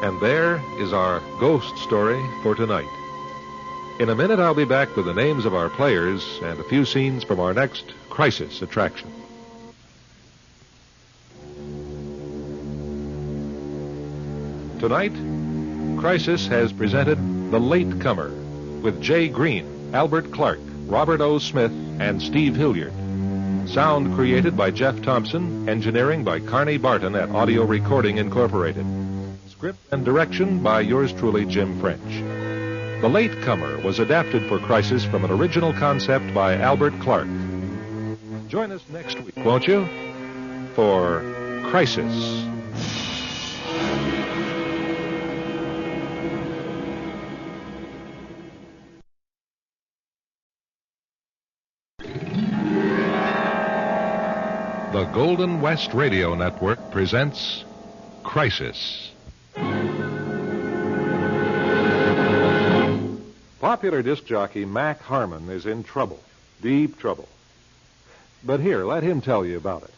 Speaker 1: And there is our ghost story for tonight. In a minute, I'll be back with the names of our players and a few scenes from our next crisis attraction. Tonight, Crisis has presented The Latecomer with Jay Green, Albert Clark, Robert O. Smith, and Steve Hilliard. Sound created by Jeff Thompson, engineering by Carney Barton at Audio Recording Incorporated. Script and direction by yours truly, Jim French. The Latecomer was adapted for Crisis from an original concept by Albert Clark. Join us next week, won't you? For Crisis. Golden West Radio Network presents Crisis. Popular disc jockey Mac Harmon is in trouble, deep trouble. But here, let him tell you about it.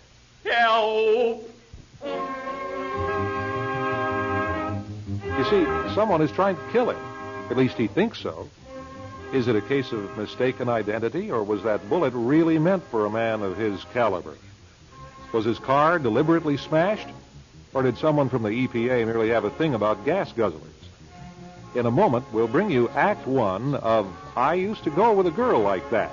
Speaker 12: Help!
Speaker 1: You see, someone is trying to kill him. At least he thinks so. Is it a case of mistaken identity, or was that bullet really meant for a man of his caliber? Was his car deliberately smashed, or did someone from the EPA merely have a thing about gas guzzlers? In a moment, we'll bring you Act One of I Used to Go with a Girl Like That,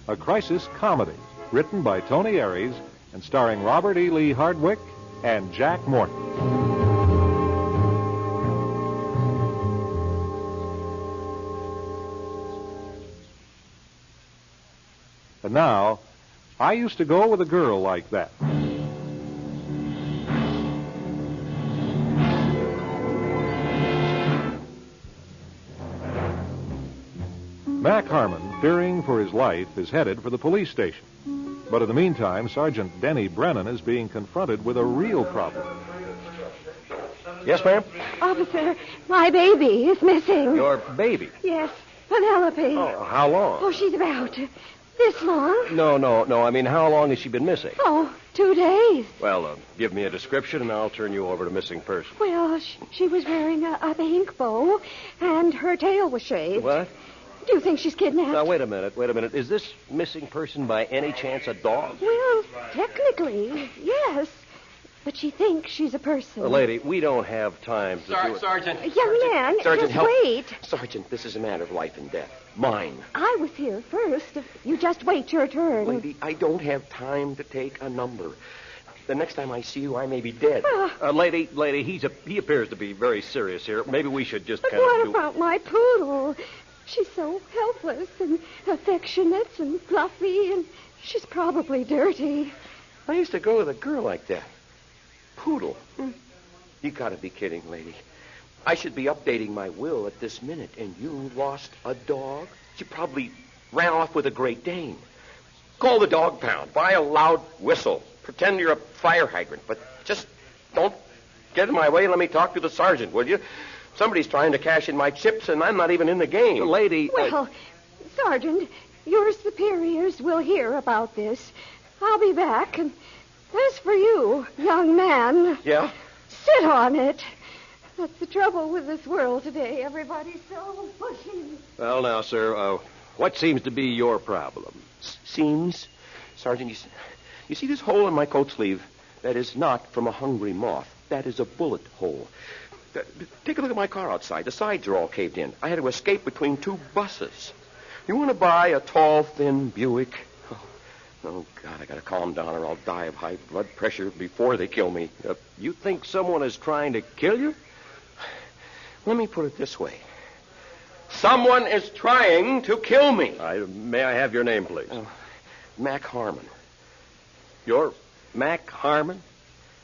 Speaker 1: a crisis comedy written by Tony Aries and starring Robert E. Lee Hardwick and Jack Morton. And now, I used to go with a girl like that. Mac Harmon, fearing for his life, is headed for the police station. But in the meantime, Sergeant Denny Brennan is being confronted with a real problem.
Speaker 12: Yes, ma'am?
Speaker 22: Officer, my baby is missing.
Speaker 12: Your baby?
Speaker 22: Yes, Penelope.
Speaker 12: Oh, how long?
Speaker 22: Oh, she's about this long.
Speaker 12: No. I mean, how long has she been missing?
Speaker 22: Oh, 2 days.
Speaker 12: Well, give me a description, and I'll turn you over to missing person.
Speaker 22: Well, she was wearing a pink bow, and her tail was shaved.
Speaker 12: What?
Speaker 22: Do you think she's kidnapped?
Speaker 12: Now, wait a minute. Is this missing person by any chance a dog?
Speaker 22: Well, technically, yes. But she thinks she's a person.
Speaker 12: Lady, we don't have time to do it.
Speaker 22: Sergeant. Young man,
Speaker 12: Sergeant,
Speaker 22: just
Speaker 12: help.
Speaker 22: wait.
Speaker 12: Sergeant, this is a matter of life and death. Mine.
Speaker 22: I was here first. You just wait your turn.
Speaker 12: Lady, I don't have time to take a number. The next time I see you, I may be dead. Lady, he appears to be very serious here. Maybe we should just
Speaker 22: But
Speaker 12: kind of
Speaker 22: what
Speaker 12: do...
Speaker 22: about my poodle? She's so helpless and affectionate and fluffy, and she's probably dirty.
Speaker 12: I used to go with a girl like that. Poodle. You gotta be kidding, lady. I should be updating my will at this minute, and you lost a dog? She probably ran off with a Great Dane. Call the dog pound. Buy a loud whistle. Pretend you're a fire hydrant, but just don't get in my way and let me talk to the sergeant, will you? Somebody's trying to cash in my chips, and I'm not even in the game. Lady...
Speaker 22: Well, Sergeant, your superiors will hear about this. I'll be back, and as for you, young man...
Speaker 12: Yeah?
Speaker 22: Sit on it. That's the trouble with this world today. Everybody's so pushy.
Speaker 12: Well, now, sir, what seems to be your problem? Seems? Sergeant, you see this hole in my coat sleeve? That is not from a hungry moth. That is a bullet hole. Take a look at my car outside. The sides are all caved in. I had to escape between 2 buses. You want to buy a tall, thin Buick? Oh, God, I got to calm down or I'll die of high blood pressure before they kill me. You think someone is trying to kill you? Let me put it this way. Someone is trying to kill me. May I have your name, please? Mac Harmon. You're Mac Harmon?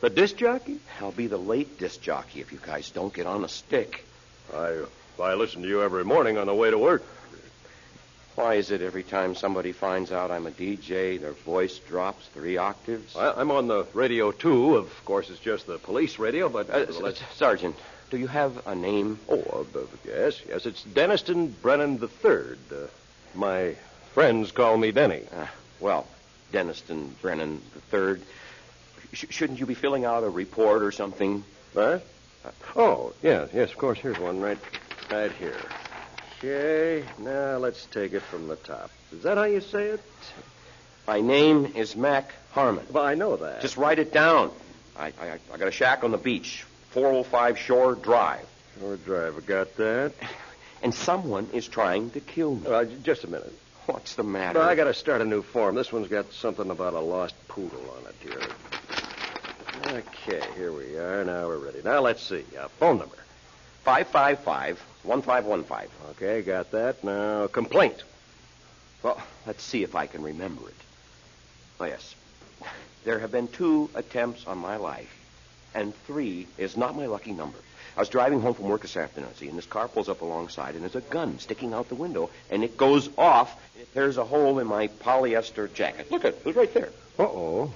Speaker 12: The disc jockey? I'll be the late disc jockey if you guys don't get on the stick. I listen to you every morning on the way to work. Why is it every time somebody finds out I'm a DJ, their voice drops 3 octaves? I'm on the radio, too. Of course, it's just the police radio, but... Sergeant, do you have a name? Yes, it's Denniston Brennan III. My friends call me Denny. Well, Denniston Brennan III... Shouldn't you be filling out a report or something? What? Yes, of course. Here's one right here. Okay, now let's take it from the top. Is that how you say it? My name is Mac Harmon. Well, I know that. Just write it down. I got a shack on the beach, 405 Shore Drive. Shore Drive, I got that. And someone is trying to kill me. Just a minute. What's the matter? I got to start a new form. This one's got something about a lost poodle on it here. Okay, here we are. Now we're ready. Now let's see. Phone number. 555-1515. Okay, got that. Now, complaint. Well, let's see if I can remember it. Oh, yes. There have been 2 attempts on my life, and 3 is not my lucky number. I was driving home from work this afternoon, see, and this car pulls up alongside, and there's a gun sticking out the window, and it goes off. There's a hole in my polyester jacket. Look at it. It's right there.
Speaker 16: Uh-oh.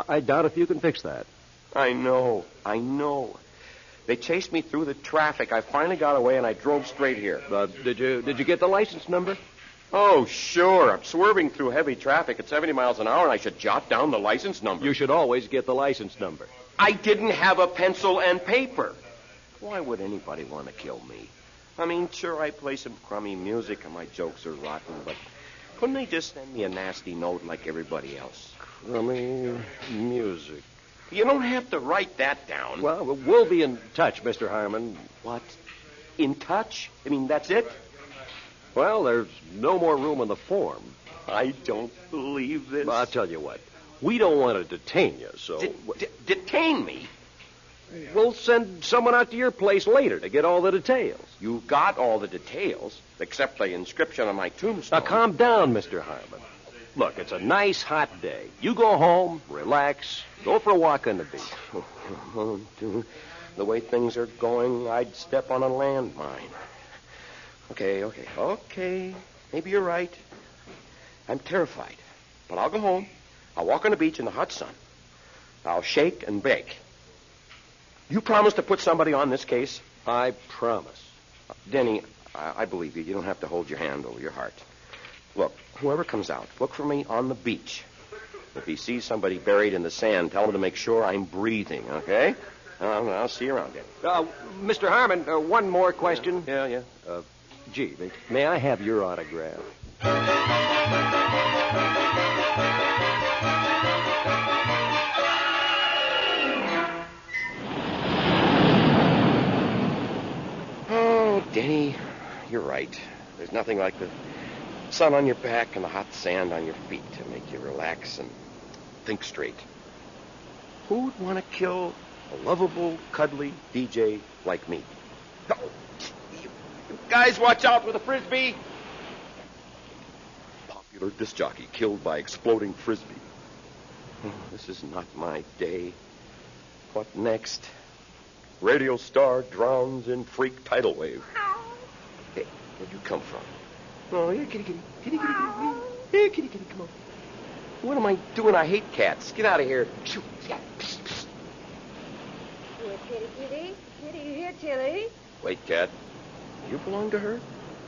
Speaker 12: I doubt if you can fix that.
Speaker 8: I know. They chased me through the traffic. I finally got away, and I drove straight here.
Speaker 12: Did you get the license number?
Speaker 8: Oh, sure. I'm swerving through heavy traffic at 70 miles an hour, and I should jot down the license number.
Speaker 12: You should always get the license number.
Speaker 8: I didn't have a pencil and paper. Why would anybody want to kill me? I mean, sure, I play some crummy music, and my jokes are rotten, but couldn't they just send me a nasty note like everybody else?
Speaker 12: Crummy music.
Speaker 8: You don't have to write that down.
Speaker 12: Well, we'll be in touch, Mr. Harmon.
Speaker 8: What? In touch? I mean, that's it?
Speaker 12: Well, there's no more room on the form.
Speaker 8: I don't believe this.
Speaker 12: Well, I'll tell you what. We don't want to detain you, so...
Speaker 8: Detain me?
Speaker 12: We'll send someone out to your place later to get all the details.
Speaker 8: You got all the details, except the inscription on my tombstone.
Speaker 12: Now, calm down, Mr. Harmon. Look, it's a nice hot day. You go home, relax, go for a walk on the beach.
Speaker 8: The way things are going, I'd step on a landmine. Okay. Maybe you're right. I'm terrified. But I'll go home. I'll walk on the beach in the hot sun. I'll shake and bake. You promise to put somebody on this case?
Speaker 12: I promise.
Speaker 8: Denny, I believe you. You don't have to hold your hand over your heart. Look, whoever comes out, look for me on the beach. If he sees somebody buried in the sand, tell him to make sure I'm breathing, okay? I'll see you around, Denny.
Speaker 12: Mr. Harmon, one more question.
Speaker 8: Yeah.
Speaker 12: Gee, may I have your autograph?
Speaker 8: Oh, Denny, you're right. There's nothing like the sun on your back and the hot sand on your feet to make you relax and think straight. Who'd want to kill a lovable, cuddly DJ like me? No. You guys, watch out with a frisbee. Popular disc jockey killed by exploding frisbee. Oh, this is not my day. What next? Radio star drowns in freak tidal wave. Hey, where'd you come from? Oh, here, kitty. Here, kitty, come on. What am I doing? I hate cats. Get out of here. Shoot. Yeah. Psst.
Speaker 22: Here, kitty. Kitty, you here, Tilly?
Speaker 8: Wait, cat. You belong to her?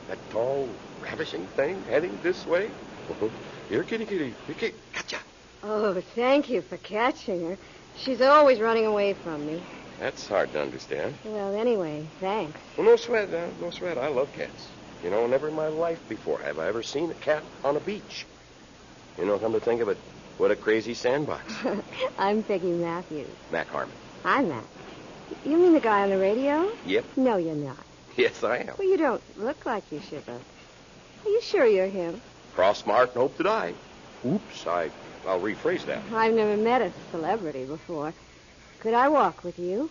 Speaker 8: That tall, ravishing thing heading this way? Here, kitty. Here, kitty. Gotcha.
Speaker 22: Oh, thank you for catching her. She's always running away from me.
Speaker 8: That's hard to understand.
Speaker 22: Well, anyway, thanks.
Speaker 8: Well, no sweat. I love cats. You know, never in my life before have I ever seen a cat on a beach. You know, come to think of it, what a crazy sandbox.
Speaker 22: I'm Peggy Matthews.
Speaker 8: Mac Harmon.
Speaker 22: I'm Mac. You mean the guy on the radio?
Speaker 8: Yep.
Speaker 22: No, you're not.
Speaker 8: Yes, I am.
Speaker 22: Well, you don't look like you should have. Are you sure you're him?
Speaker 8: Cross my heart and hope to die. Oops, I'll rephrase that.
Speaker 22: I've never met a celebrity before. Could I walk with you?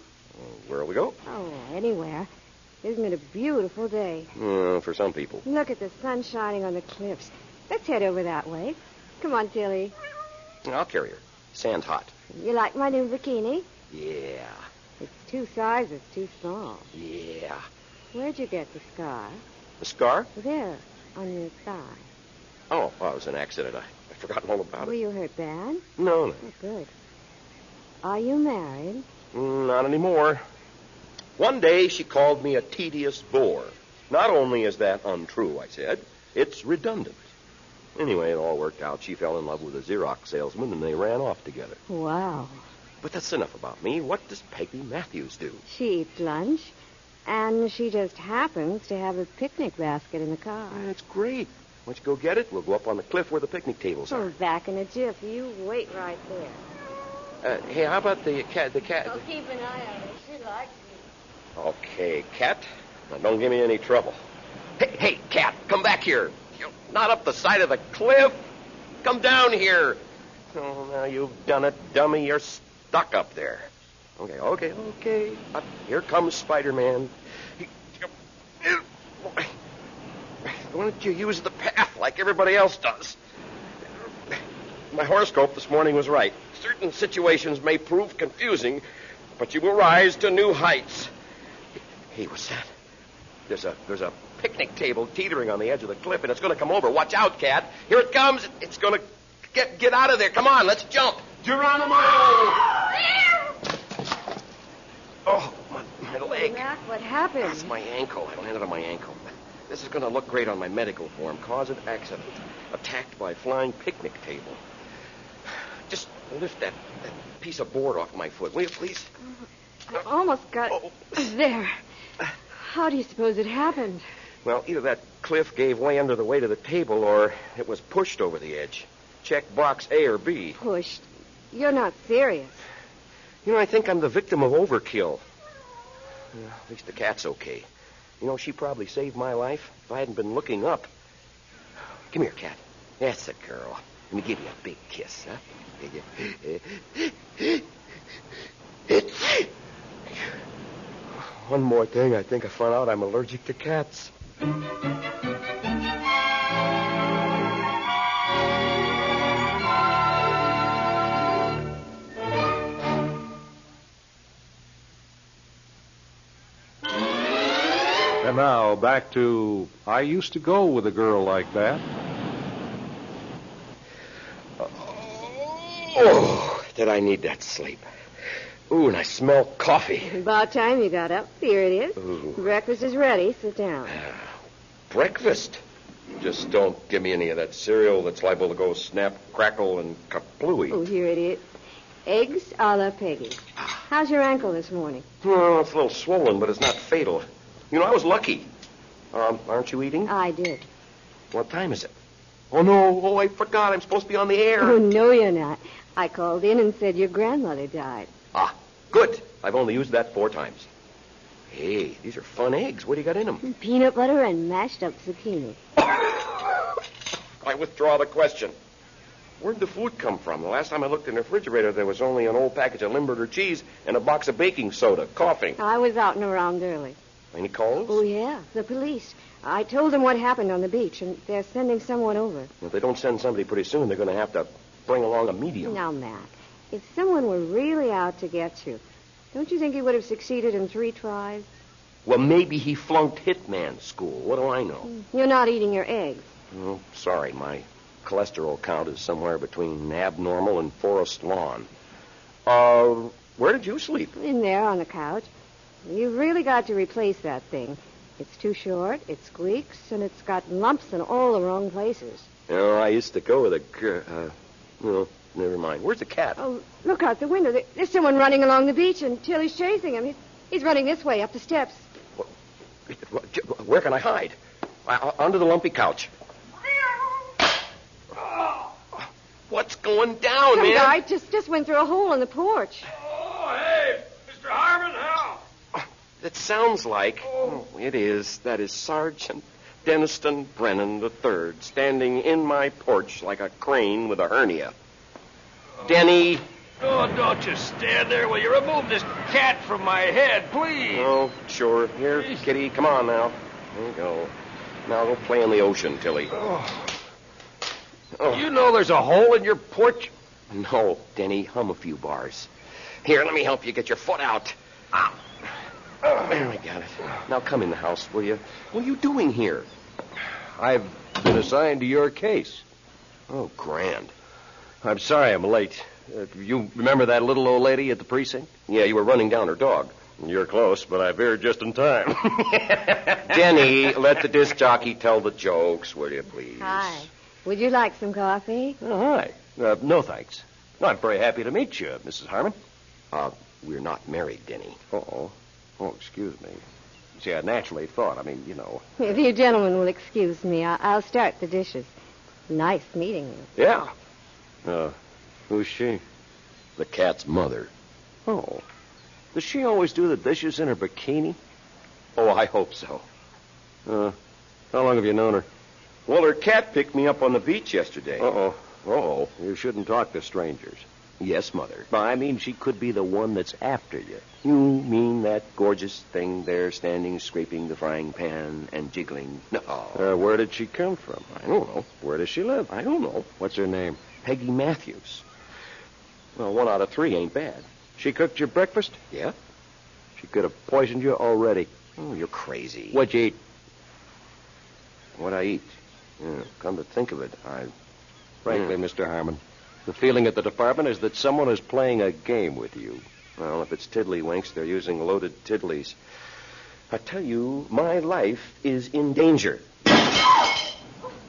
Speaker 8: Where'll we go?
Speaker 22: Oh, anywhere. Isn't it a beautiful day?
Speaker 8: For some people.
Speaker 22: Look at the sun shining on the cliffs. Let's head over that way. Come on, Tilly.
Speaker 8: I'll carry her. Sand's hot.
Speaker 22: You like my new bikini?
Speaker 8: Yeah.
Speaker 22: It's 2 sizes too small.
Speaker 8: Yeah.
Speaker 22: Where'd you get the scar?
Speaker 8: The scar?
Speaker 22: There, on your thigh.
Speaker 8: Oh, it was an accident. I'd forgotten all about
Speaker 22: Were
Speaker 8: it.
Speaker 22: you hurt bad?
Speaker 8: No.
Speaker 22: Oh, good. Are you married?
Speaker 8: Not anymore. One day she called me a tedious bore. Not only is that untrue, I said, it's redundant. Anyway, it all worked out. She fell in love with a Xerox salesman, and they ran off together.
Speaker 22: Wow.
Speaker 8: But that's enough about me. What does Peggy Matthews do?
Speaker 22: She eats lunch, and she just happens to have a picnic basket in the car.
Speaker 8: That's great. Why don't you go get it? We'll go up on the cliff where the picnic tables are.
Speaker 22: Oh, back in a jiff. You wait right there.
Speaker 8: Hey, how about the cat?
Speaker 22: I'll keep an eye on her. She likes me.
Speaker 8: Okay, cat. Now, don't give me any trouble. Hey, cat, come back here. You're not up the side of the cliff. Come down here. Oh, now you've done it, dummy. You're stuck up there. Okay. Here comes Spider-Man. Why don't you use the path like everybody else does? My horoscope this morning was right. Certain situations may prove confusing, but you will rise to new heights. Hey, what's that? There's a picnic table teetering on the edge of the cliff, and it's going to come over. Watch out, cat. Here it comes. It's going to get out of there. Come on, let's jump.
Speaker 12: Geronimo! Oh, my leg.
Speaker 22: Mac, what happened?
Speaker 12: That's my ankle. I landed on my ankle. This is going to look great on my medical form. Cause of accident. Attacked by flying picnic table. Just lift that piece of board off my foot, will you, please?
Speaker 22: I almost got there. How do you suppose it happened?
Speaker 12: Well, either that cliff gave way under the weight of the table, or it was pushed over the edge. Check box A or B.
Speaker 22: Pushed? You're not serious.
Speaker 12: You know, I think I'm the victim of overkill. At least the cat's okay. You know, she probably saved my life if I hadn't been looking up. Come here, cat. That's a girl. Let me give you a big kiss, huh? One more thing. I think I found out I'm allergic to cats.
Speaker 1: And now, back to I used to go with a girl like that.
Speaker 12: Oh, did I need that sleep? Ooh, and I smell coffee.
Speaker 22: About time you got up. Here it is.
Speaker 12: Ooh.
Speaker 22: Breakfast is ready. Sit down.
Speaker 12: Breakfast? Just don't give me any of that cereal that's liable to go snap, crackle, and kaplooey.
Speaker 22: Oh, here it is. Eggs a la Peggy. How's your ankle this morning?
Speaker 12: Well, it's a little swollen, but it's not fatal. You know, I was lucky. Aren't you eating?
Speaker 22: I did.
Speaker 12: What time is it? Oh, no. Oh, I forgot. I'm supposed to be on the air.
Speaker 22: Oh, no, you're not. I called in and said your grandmother died.
Speaker 12: Ah, good. I've only used that 4 times. Hey, these are fun eggs. What do you got in them?
Speaker 22: Peanut butter and mashed up zucchini.
Speaker 12: I withdraw the question. Where'd the food come from? The last time I looked in the refrigerator, there was only an old package of Limburger cheese and a box of baking soda. Coughing.
Speaker 22: I was out and around early.
Speaker 12: Any calls?
Speaker 22: Oh, yeah. The police. I told them what happened on the beach, and they're sending someone over.
Speaker 12: If they don't send somebody pretty soon, they're going to have to bring along a medium.
Speaker 22: Now, Mac, if someone were really out to get you, don't you think he would have succeeded in 3 tries?
Speaker 12: Well, maybe he flunked hitman school. What do I know?
Speaker 22: You're not eating your eggs.
Speaker 12: Oh, sorry, my cholesterol count is somewhere between abnormal and forest lawn. Where did you sleep?
Speaker 22: In there on the couch. You've really got to replace that thing. It's too short, it squeaks, and it's got lumps in all the wrong places.
Speaker 12: Oh, I used to go with a girl. No, never mind. Where's the cat?
Speaker 22: Oh, look out the window. There's someone running along the beach, and Tilly's chasing him. He's running this way, up the steps.
Speaker 12: Where can I hide? Under the lumpy couch. What's going down,
Speaker 22: Some
Speaker 12: man?
Speaker 22: guy just went through a hole in the porch.
Speaker 4: Oh, hey, Mr. Harmon, how?
Speaker 12: That sounds like... Oh, it is. That is Sergeant Denniston Brennan III, standing in my porch like a crane with a hernia. Denny.
Speaker 4: Oh, don't just stand there. Will you remove this cat from my head, please?
Speaker 12: Oh, sure. Here, kitty, come on now. There you go. Now go play in the ocean, Tilly.
Speaker 4: Oh.
Speaker 12: Oh.
Speaker 4: You know there's a hole in your porch?
Speaker 12: No, Denny, hum a few bars. Here, let me help you get your foot out. Ah. There, we got it. Now come in the house, will you? What are you doing here?
Speaker 11: I've been assigned to your case.
Speaker 12: Oh, grand.
Speaker 11: I'm sorry I'm late. You remember that little old lady at the precinct?
Speaker 12: Yeah, you were running down her dog.
Speaker 11: You're close, but I veered just in time.
Speaker 12: Denny, let the disc jockey tell the jokes, will you, please?
Speaker 22: Hi. Would you like some coffee?
Speaker 11: Oh, hi. No, thanks. I'm very happy to meet you, Mrs. Harmon.
Speaker 12: We're not married, Denny.
Speaker 11: Oh, excuse me. See, I naturally thought, you know.
Speaker 22: If you gentlemen will excuse me, I'll start the dishes. Nice meeting you.
Speaker 11: Yeah. Who's she?
Speaker 12: The cat's mother.
Speaker 11: Oh. Does she always do the dishes in her bikini?
Speaker 12: Oh, I hope so.
Speaker 11: How long have you known her?
Speaker 12: Well, her cat picked me up on the beach yesterday.
Speaker 11: Uh-oh. You shouldn't talk to strangers.
Speaker 12: Yes, Mother.
Speaker 11: But I mean, she could be the one that's after you.
Speaker 12: You mean that gorgeous thing there standing, scraping the frying pan and jiggling? No.
Speaker 11: Where did she come from?
Speaker 12: I don't know.
Speaker 11: Where does she live?
Speaker 12: I don't know.
Speaker 11: What's her name?
Speaker 12: Peggy Matthews. Well, 1 out of 3 ain't bad.
Speaker 11: She cooked your breakfast?
Speaker 12: Yeah.
Speaker 11: She could have poisoned you already.
Speaker 12: Oh, you're crazy.
Speaker 11: What'd you eat?
Speaker 12: What'd I eat? Yeah, come to think of it,
Speaker 11: Frankly, Mr. Harmon, The feeling at the department is that someone is playing a game with you.
Speaker 12: Well, if it's tiddlywinks, they're using loaded tiddlies. I tell you, my life is in danger.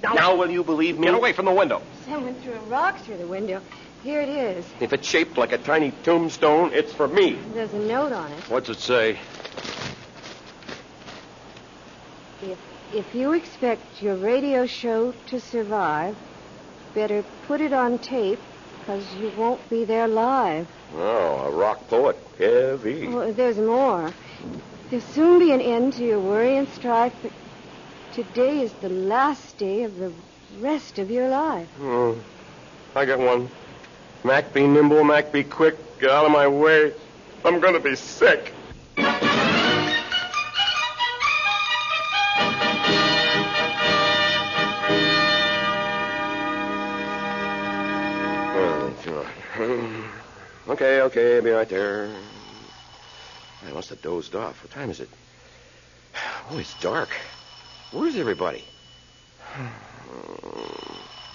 Speaker 12: Now will you believe me?
Speaker 11: Get away from the window.
Speaker 22: Someone threw a rock through the window. Here it is.
Speaker 12: If it's shaped like a tiny tombstone, it's for me.
Speaker 22: There's a note on it.
Speaker 11: What's it say?
Speaker 22: If you expect your radio show to survive, better put it on tape, because you won't be there live.
Speaker 12: Oh, a rock poet. Heavy.
Speaker 22: Oh, there's more. There'll soon be an end to your worry and strife, but today is the last day of the rest of your life.
Speaker 12: Oh, I got one. Mac, be nimble. Mac, be quick. Get out of my way. I'm going to be sick. Okay, be right there. I must have dozed off. What time is it? Oh, it's dark. Where's everybody?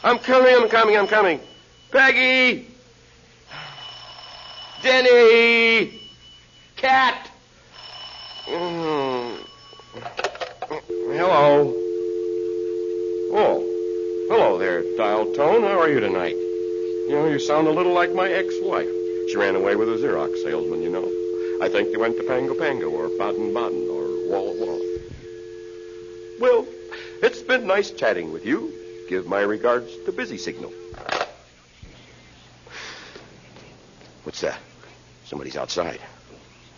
Speaker 12: I'm coming. Peggy! Denny! Cat! Hello. Oh, hello there, dial tone. How are you tonight? You know, you sound a little like my ex-wife. She ran away with a Xerox salesman, you know. I think they went to Pango Pango or Baden-Baden or Walla Walla. Well, it's been nice chatting with you. Give my regards to Busy Signal. What's that? Somebody's outside.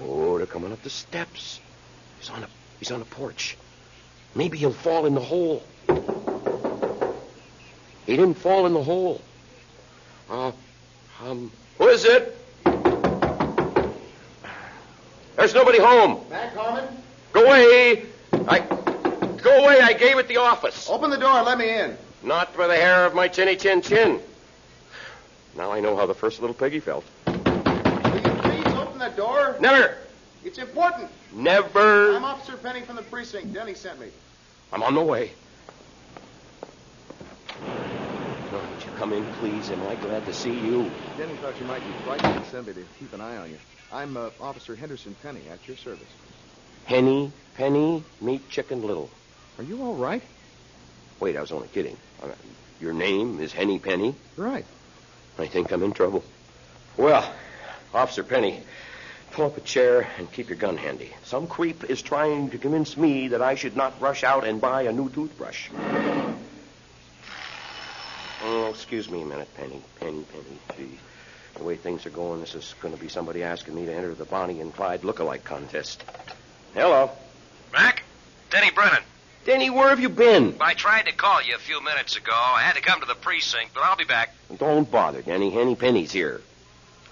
Speaker 12: Oh, they're coming up the steps. He's on a porch. Maybe he'll fall in the hole. He didn't fall in the hole. Who is it? There's nobody home.
Speaker 5: Mac Harmon?
Speaker 12: Go away. Go away. I gave it the office.
Speaker 5: Open the door and let me in.
Speaker 12: Not for the hair of my chinny chin chin. Now I know how the first little piggy felt.
Speaker 5: Will you please open the door?
Speaker 12: Never.
Speaker 5: It's important.
Speaker 12: Never.
Speaker 5: I'm Officer Penny from the precinct. Denny sent me.
Speaker 12: I'm on the way. Would you come in, please? Am I glad to see you?
Speaker 5: Denny thought you might be frightened and sent me to keep an eye on you. I'm Officer Henderson Penny, at your service.
Speaker 12: Henny, Penny, meet Chicken Little.
Speaker 5: Are you all right?
Speaker 12: Wait, I was only kidding. Your name is Henny Penny?
Speaker 5: Right.
Speaker 12: I think I'm in trouble. Well, Officer Penny, pull up a chair and keep your gun handy. Some creep is trying to convince me that I should not rush out and buy a new toothbrush. Oh, excuse me a minute, Penny. Gee, the way things are going, this is going to be somebody asking me to enter the Bonnie and Clyde look-alike contest. Hello.
Speaker 18: Mac? Denny Brennan.
Speaker 12: Denny, where have you been?
Speaker 18: I tried to call you a few minutes ago. I had to come to the precinct, but I'll be back.
Speaker 12: Don't bother, Denny. Henny Penny's here.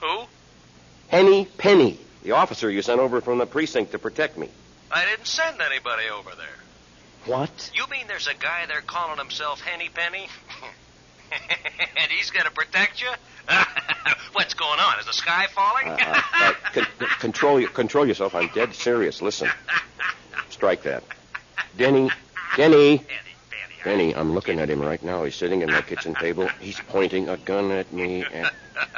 Speaker 18: Who?
Speaker 12: Henny Penny, the officer you sent over from the precinct to protect me.
Speaker 18: I didn't send anybody over there.
Speaker 12: What?
Speaker 18: You mean there's a guy there calling himself Henny Penny? And he's going to protect you? What's going on? Is the sky falling?
Speaker 12: Control yourself. I'm dead serious. Listen. Strike that. Denny, I'm looking at him right now. He's sitting at my kitchen table. He's pointing a gun at me.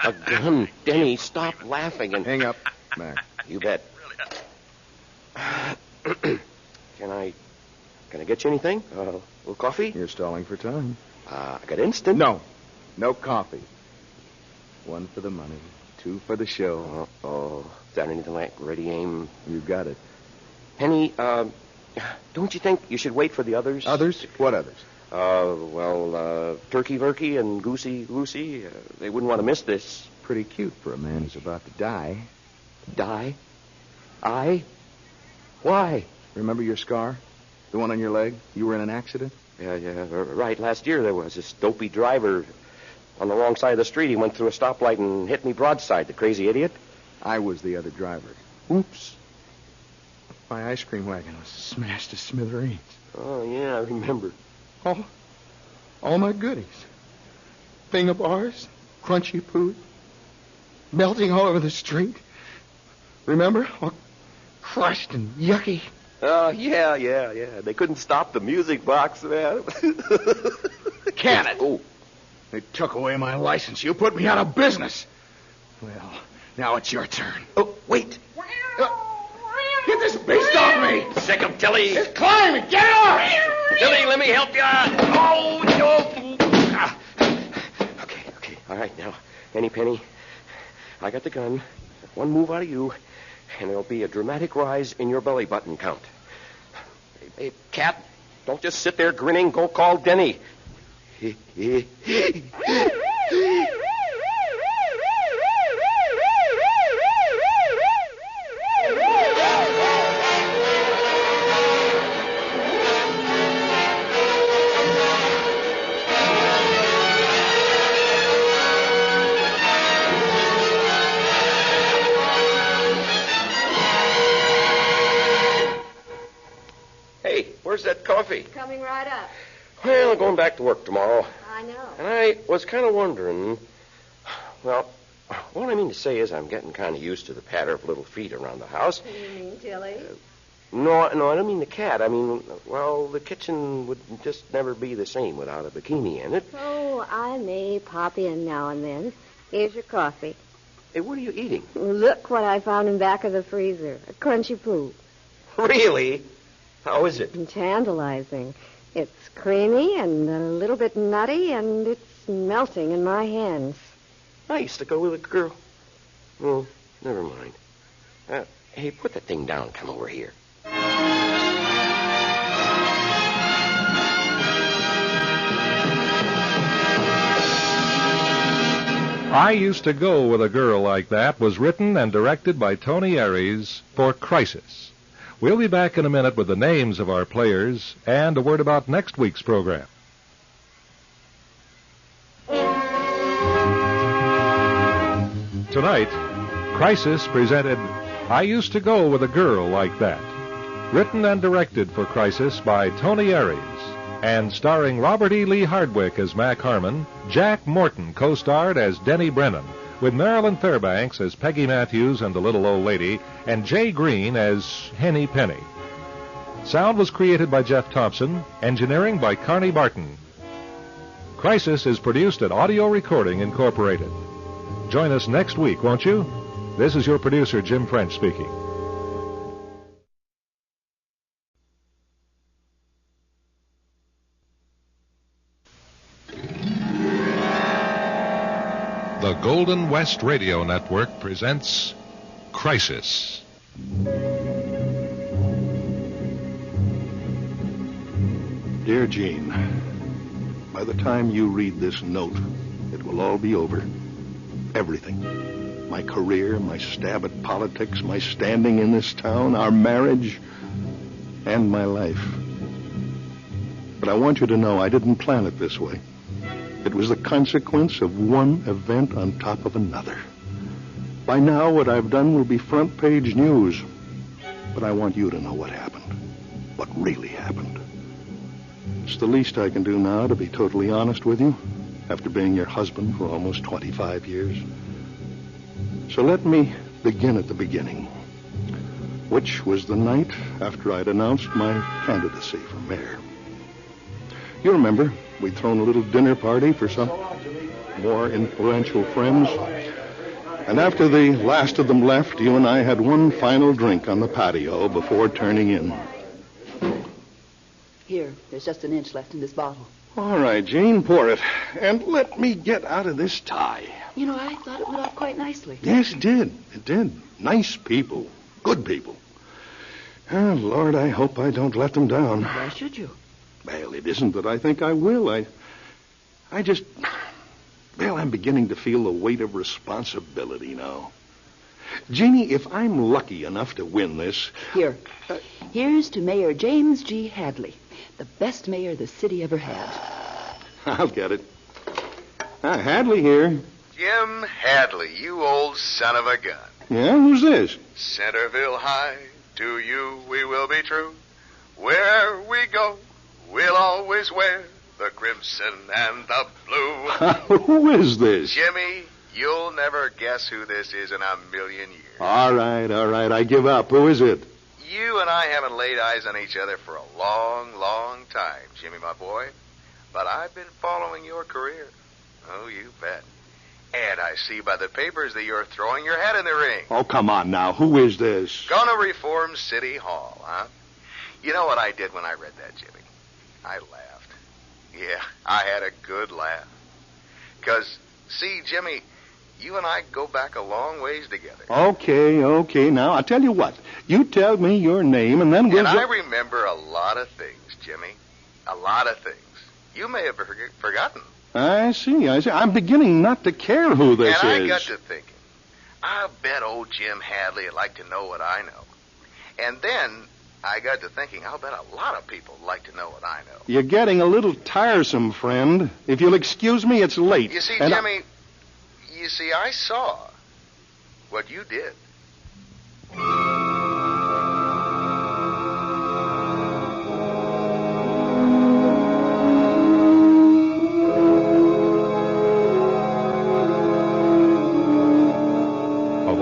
Speaker 12: A gun. Denny, stop laughing and...
Speaker 5: Hang up, Mac.
Speaker 12: You bet. Can I get you anything? A little coffee?
Speaker 5: You're stalling for time.
Speaker 12: I got instant.
Speaker 5: No coffee. 1 for the money, 2 for the show.
Speaker 12: Oh, is that anything like ready aim?
Speaker 5: You got it.
Speaker 12: Henny, don't you think you should wait for the others?
Speaker 5: Others? What others?
Speaker 12: Turkey Verkey and Goosey Lucy. They wouldn't want to miss this.
Speaker 5: Pretty cute for a man who's about to die.
Speaker 12: Die? I? Why?
Speaker 5: Remember your scar? The one on your leg? You were in an accident?
Speaker 12: Yeah, right. Last year there was this dopey driver on the wrong side of the street. He went through a stoplight and hit me broadside, the crazy idiot.
Speaker 5: I was the other driver.
Speaker 12: Oops.
Speaker 5: My ice cream wagon was smashed to smithereens.
Speaker 12: Oh, yeah, I remember.
Speaker 5: All my goodies. Finger bars, crunchy food, melting all over the street. Remember? All crushed and yucky.
Speaker 12: Oh, yeah. They couldn't stop the music box, man.
Speaker 5: Can it?
Speaker 12: Oh,
Speaker 5: They took away my license. You put me out of business. Well, now it's your turn.
Speaker 12: Oh, wait.
Speaker 5: Get this beast off me!
Speaker 12: Sick of Tilly.
Speaker 5: It's climbing! Get it off!
Speaker 12: Tilly, let me help you. Oh, no. Okay. All right, now, Henny Penny, I got the gun. One move out of you, and there'll be a dramatic rise in your belly button count. Hey, Cat, don't just sit there grinning. Go call Denny. Hey, where's that coffee?
Speaker 22: Coming right up.
Speaker 12: Well, I'm going back to work tomorrow.
Speaker 22: I know.
Speaker 12: And I was kind of wondering, well, what I mean to say is I'm getting kind of used to the patter of little feet around the house.
Speaker 22: You mean Tilly?
Speaker 12: No, I don't mean the cat. I mean, well, the kitchen would just never be the same without a bikini in it.
Speaker 22: Oh, I may pop in now and then. Here's your coffee.
Speaker 12: Hey, what are you eating?
Speaker 22: Look what I found in back of the freezer. A crunchy poo.
Speaker 12: Really? How is it?
Speaker 22: Tantalizing. It's creamy and a little bit nutty, and it's melting in my hands.
Speaker 12: I used to go with a girl. Oh, never mind. Hey, put that thing down. Come over here.
Speaker 1: I Used to Go With a Girl Like That was written and directed by Tony Aries for Crisis. We'll be back in a minute with the names of our players and a word about next week's program. Tonight, Crisis presented I Used to Go With a Girl Like That. Written and directed for Crisis by Tony Aries. And starring Robert E. Lee Hardwick as Mac Harmon, Jack Morton co-starred as Denny Brennan, with Marilyn Fairbanks as Peggy Matthews and the Little Old Lady, and Jay Green as Henny Penny. Sound was created by Jeff Thompson, engineering by Carney Barton. Crisis is produced at Audio Recording Incorporated. Join us next week, won't you? This is your producer, Jim French, speaking. The Golden West Radio Network presents Crisis.
Speaker 9: Dear Jean, by the time you read this note, it will all be over. Everything. My career, my stab at politics, my standing in this town, our marriage, and my life. But I want you to know I didn't plan it this way. It was the consequence of one event on top of another. By now, what I've done will be front-page news. But I want you to know what happened. What really happened. It's the least I can do now to be totally honest with you, after being your husband for almost 25 years. So let me begin at the beginning, which was the night after I'd announced my candidacy for mayor. You remember, we'd thrown a little dinner party for some more influential friends. And after the last of them left, you and I had one final drink on the patio before turning in.
Speaker 19: Here, there's just an inch left in this bottle.
Speaker 9: All right, Jean, pour it. And let me get out of this tie.
Speaker 19: You know, I thought it went off quite nicely.
Speaker 9: Yes, it did. It did. Nice people. Good people. Oh, Lord, I hope I don't let them down.
Speaker 19: Why should you?
Speaker 9: Well, it isn't that I think I will. I just... Well, I'm beginning to feel the weight of responsibility now. Jeannie, if I'm lucky enough to win this...
Speaker 19: Here. Here's to Mayor James G. Hadley, the best mayor the city ever had.
Speaker 9: I'll get it. Hadley here.
Speaker 23: Jim Hadley, you old son of a gun.
Speaker 9: Yeah, who's this?
Speaker 23: Centerville High, to you we will be true. Where we go, we'll always wear the crimson and the blue.
Speaker 9: Who is this?
Speaker 23: Jimmy, you'll never guess who this is in a million years.
Speaker 9: All right. I give up. Who is it?
Speaker 23: You and I haven't laid eyes on each other for a long, long time, Jimmy, my boy. But I've been following your career. Oh, you bet. And I see by the papers that you're throwing your hat in the ring.
Speaker 9: Oh, come on now. Who is this?
Speaker 23: Gonna reform City Hall, huh? You know what I did when I read that, Jimmy? I laughed. Yeah, I had a good laugh. 'Cause, see, Jimmy, you and I go back a long ways together.
Speaker 9: Okay. Now, I'll tell you what. You tell me your name, and then we'll...
Speaker 23: And I remember a lot of things, Jimmy. A lot of things. You may have forgotten.
Speaker 9: I see. I'm beginning not to care who this is.
Speaker 23: And I got to thinking, I bet old Jim Hadley would like to know what I know. And then I got to thinking, I'll bet a lot of people would like to know what I know.
Speaker 9: You're getting a little tiresome, friend. If you'll excuse me, it's late.
Speaker 23: You see, Jimmy, I saw what you did.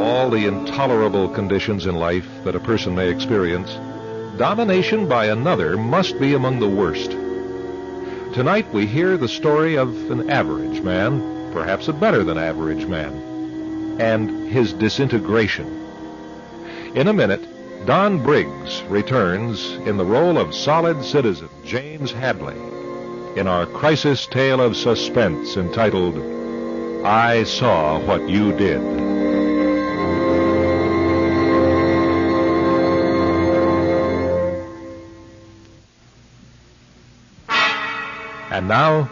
Speaker 1: All the intolerable conditions in life that a person may experience, domination by another must be among the worst. Tonight we hear the story of an average man, perhaps a better than average man, and his disintegration. In a minute, Don Briggs returns in the role of solid citizen James Hadley in our crisis tale of suspense entitled, I Saw What You Did. And now,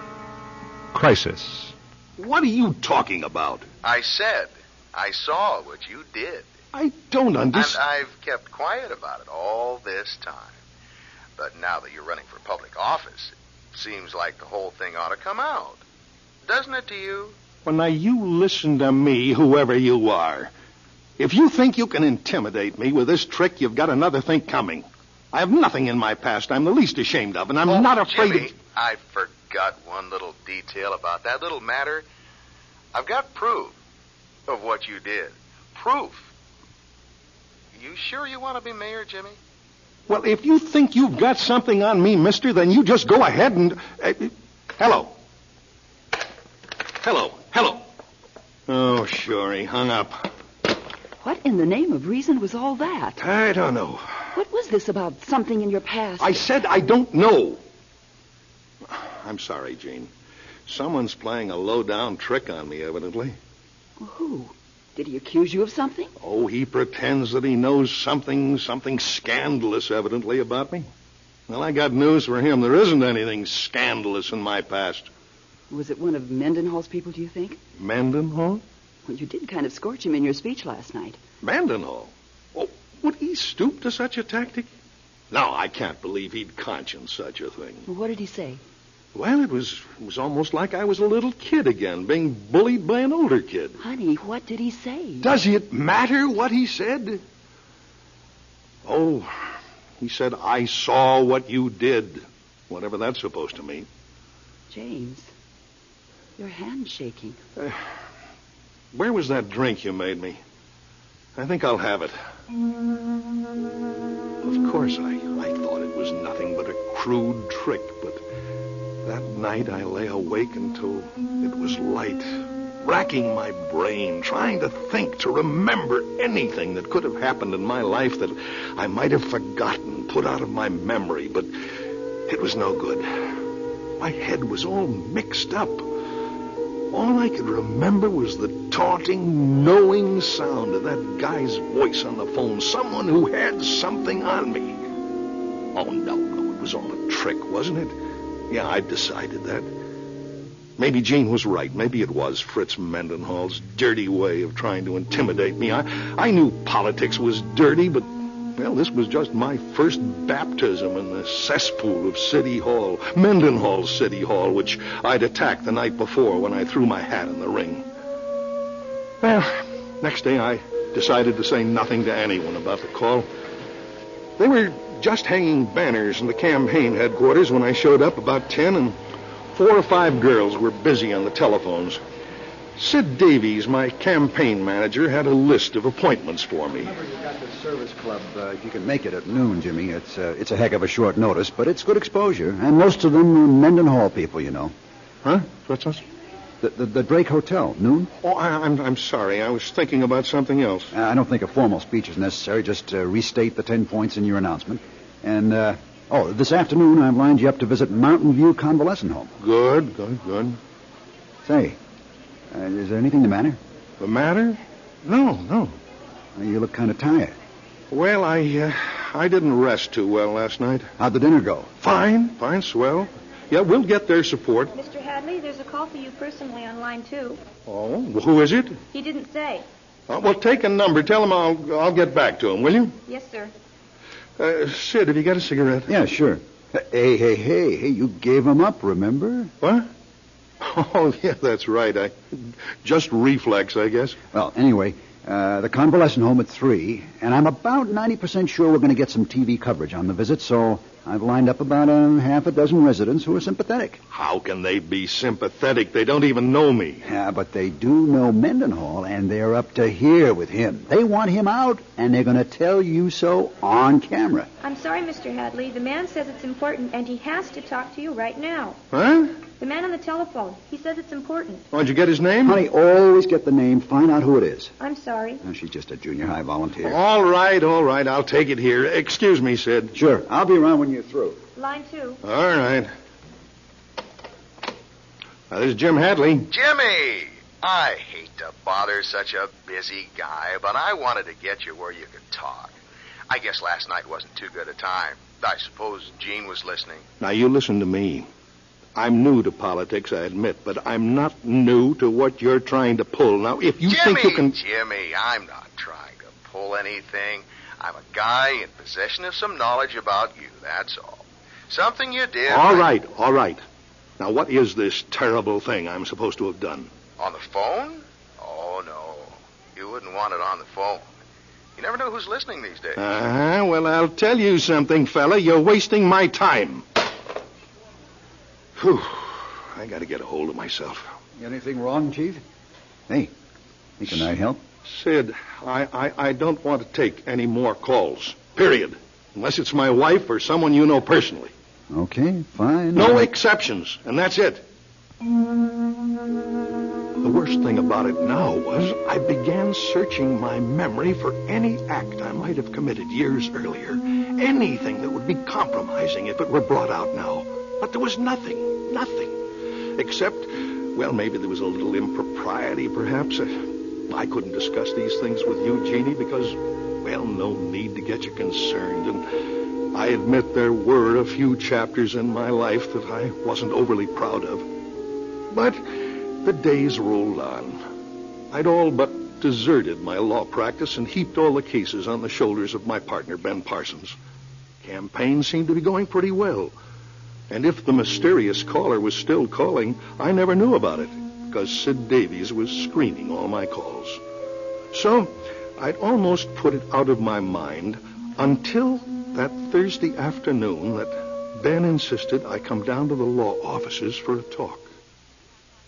Speaker 1: Crisis.
Speaker 9: What are you talking about?
Speaker 23: I said I saw what you did.
Speaker 9: I don't understand.
Speaker 23: And I've kept quiet about it all this time. But now that you're running for public office, it seems like the whole thing ought to come out. Doesn't it to you?
Speaker 9: Well, now, you listen to me, whoever you are. If you think you can intimidate me with this trick, you've got another thing coming. I have nothing in my past I'm the least ashamed of, and I'm not afraid
Speaker 23: Jimmy,
Speaker 9: of...
Speaker 23: I forgot one little detail about that little matter. I've got proof of what you did. Proof. You sure you want to be mayor, Jimmy?
Speaker 9: Well, if you think you've got something on me, mister, then you just go ahead and... Hello. Oh, sure, he hung up.
Speaker 19: What in the name of reason was all that?
Speaker 9: I don't know.
Speaker 19: What was this about something in your past?
Speaker 9: I said I don't know. I'm sorry, Jean. Someone's playing a low-down trick on me, evidently.
Speaker 19: Well, who? Did he accuse you of something?
Speaker 9: Oh, he pretends that he knows something scandalous, evidently, about me. Well, I got news for him. There isn't anything scandalous in my past.
Speaker 19: Was it one of Mendenhall's people, do you think?
Speaker 9: Mendenhall?
Speaker 19: Well, you did kind of scorch him in your speech last night.
Speaker 9: Mendenhall? Oh, would he stoop to such a tactic? No, I can't believe he'd conscience such a thing.
Speaker 19: Well, what did he say?
Speaker 9: Well, it was almost like I was a little kid again, being bullied by an older kid.
Speaker 19: Honey, what did he say?
Speaker 9: Does it matter what he said? Oh, he said, I saw what you did, whatever that's supposed to mean.
Speaker 19: James, your hand's shaking.
Speaker 9: Where was that drink you made me? I think I'll have it. Of course, I thought it was nothing but a crude trick, but that night I lay awake until it was light, racking my brain, trying to think, to remember anything that could have happened in my life that I might have forgotten, put out of my memory, but it was no good. My head was all mixed up. All I could remember was the taunting, knowing sound of that guy's voice on the phone, someone who had something on me. Oh, no, it was all a trick, wasn't it? Yeah, I'd decided that. Maybe Jean was right. Maybe it was Fritz Mendenhall's dirty way of trying to intimidate me. I knew politics was dirty, but, well, this was just my first baptism in the cesspool of City Hall, Mendenhall's City Hall, which I'd attacked the night before when I threw my hat in the ring. Well, next day I decided to say nothing to anyone about the call. They were just hanging banners in the campaign headquarters when I showed up about 10, and 4 or 5 girls were busy on the telephones. Sid Davies, my campaign manager, had a list of appointments for me.
Speaker 7: You got the service club. If you can make it at noon, Jimmy. It's a heck of a short notice, but it's good exposure. And most of them are Mendenhall people, you know.
Speaker 9: Huh? What's that?
Speaker 7: The Drake Hotel, noon?
Speaker 9: Oh, I'm sorry. I was thinking about something else.
Speaker 7: I don't think a formal speech is necessary. Just restate the 10 points in your announcement. And, this afternoon I've lined you up to visit Mountain View Convalescent Home.
Speaker 9: Good.
Speaker 7: Say, is there anything the matter?
Speaker 9: The matter? No.
Speaker 7: You look kind of tired.
Speaker 9: Well, I didn't rest too well last night.
Speaker 7: How'd the dinner go?
Speaker 9: Fine, swell. Yeah, we'll get their support.
Speaker 13: Mr. Hadley, there's a call for you personally on line 2.
Speaker 9: Oh, well, who is it?
Speaker 13: He didn't say.
Speaker 9: Well, take a number. Tell him I'll get back to him, will you?
Speaker 13: Yes, sir.
Speaker 9: Sid, have you got a cigarette?
Speaker 7: Yeah, sure. Hey, you gave him up, remember?
Speaker 9: What? Oh, yeah, that's right. Just reflex, I guess.
Speaker 7: Well, anyway, the convalescent home at 3, and I'm about 90% sure we're going to get some TV coverage on the visit, so I've lined up about half a dozen residents who are sympathetic.
Speaker 9: How can they be sympathetic? They don't even know me.
Speaker 7: Yeah, but they do know Mendenhall, and they're up to here with him. They want him out, and they're going to tell you so on camera.
Speaker 13: I'm sorry, Mr. Hadley. The man says it's important, and he has to talk to you right now.
Speaker 9: Huh?
Speaker 13: The man on the telephone. He says it's important.
Speaker 9: Oh, did you get his name?
Speaker 7: Honey, always get the name. Find out who it is.
Speaker 13: I'm sorry.
Speaker 7: Oh, she's just a junior high volunteer.
Speaker 9: All right. I'll take it here. Excuse me, Sid.
Speaker 7: Sure. I'll be around when you're through.
Speaker 13: Line 2.
Speaker 9: All right. Now, this is Jim Hadley.
Speaker 23: Jimmy! I hate to bother such a busy guy, but I wanted to get you where you could talk. I guess last night wasn't too good a time. I suppose Gene was listening.
Speaker 9: Now, you listen to me. I'm new to politics, I admit, but I'm not new to what you're trying to pull. Now, if you think you can...
Speaker 23: Jimmy, I'm not trying to pull anything. I'm a guy in possession of some knowledge about you, that's all. Something you did...
Speaker 9: All right. Now, what is this terrible thing I'm supposed to have done?
Speaker 23: On the phone? Oh, no. You wouldn't want it on the phone. You never know who's listening these days.
Speaker 9: Well, I'll tell you something, fella. You're wasting my time. Whew. I got to get a hold of myself.
Speaker 7: Anything wrong, Chief? Hey, can I help?
Speaker 9: Sid, I don't want to take any more calls. Period. Unless it's my wife or someone you know personally.
Speaker 7: Okay, fine.
Speaker 9: No exceptions, and that's it. The worst thing about it now was I began searching my memory for any act I might have committed years earlier. Anything that would be compromising if it were brought out now. But there was nothing. Except, well, maybe there was a little impropriety, perhaps. I couldn't discuss these things with you, Jeannie, because, well, no need to get you concerned. And I admit there were a few chapters in my life that I wasn't overly proud of. But the days rolled on. I'd all but deserted my law practice and heaped all the cases on the shoulders of my partner, Ben Parsons. Campaign seemed to be going pretty well. And if the mysterious caller was still calling, I never knew about it, because Sid Davies was screening all my calls. So I'd almost put it out of my mind until that Thursday afternoon that Ben insisted I come down to the law offices for a talk.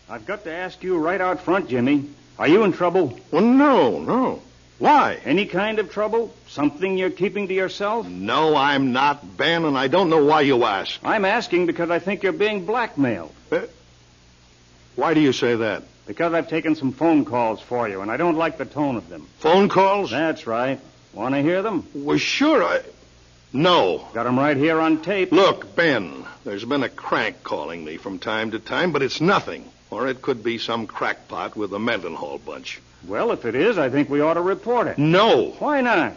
Speaker 17: I've got to ask you right out front, Jimmy. Are you in trouble?
Speaker 9: Well, no. Why?
Speaker 17: Any kind of trouble? Something you're keeping to yourself?
Speaker 9: No, I'm not, Ben, and I don't know why you ask.
Speaker 17: I'm asking because I think you're being blackmailed.
Speaker 9: Why do you say that?
Speaker 17: Because I've taken some phone calls for you, and I don't like the tone of them.
Speaker 9: Phone calls?
Speaker 17: That's right. Want to hear them?
Speaker 9: Well, sure, No.
Speaker 17: Got them right here on tape.
Speaker 9: Look, Ben, there's been a crank calling me from time to time, but it's nothing. Or it could be some crackpot with the Mendenhall bunch.
Speaker 17: Well, if it is, I think we ought to report it.
Speaker 9: No.
Speaker 17: Why not?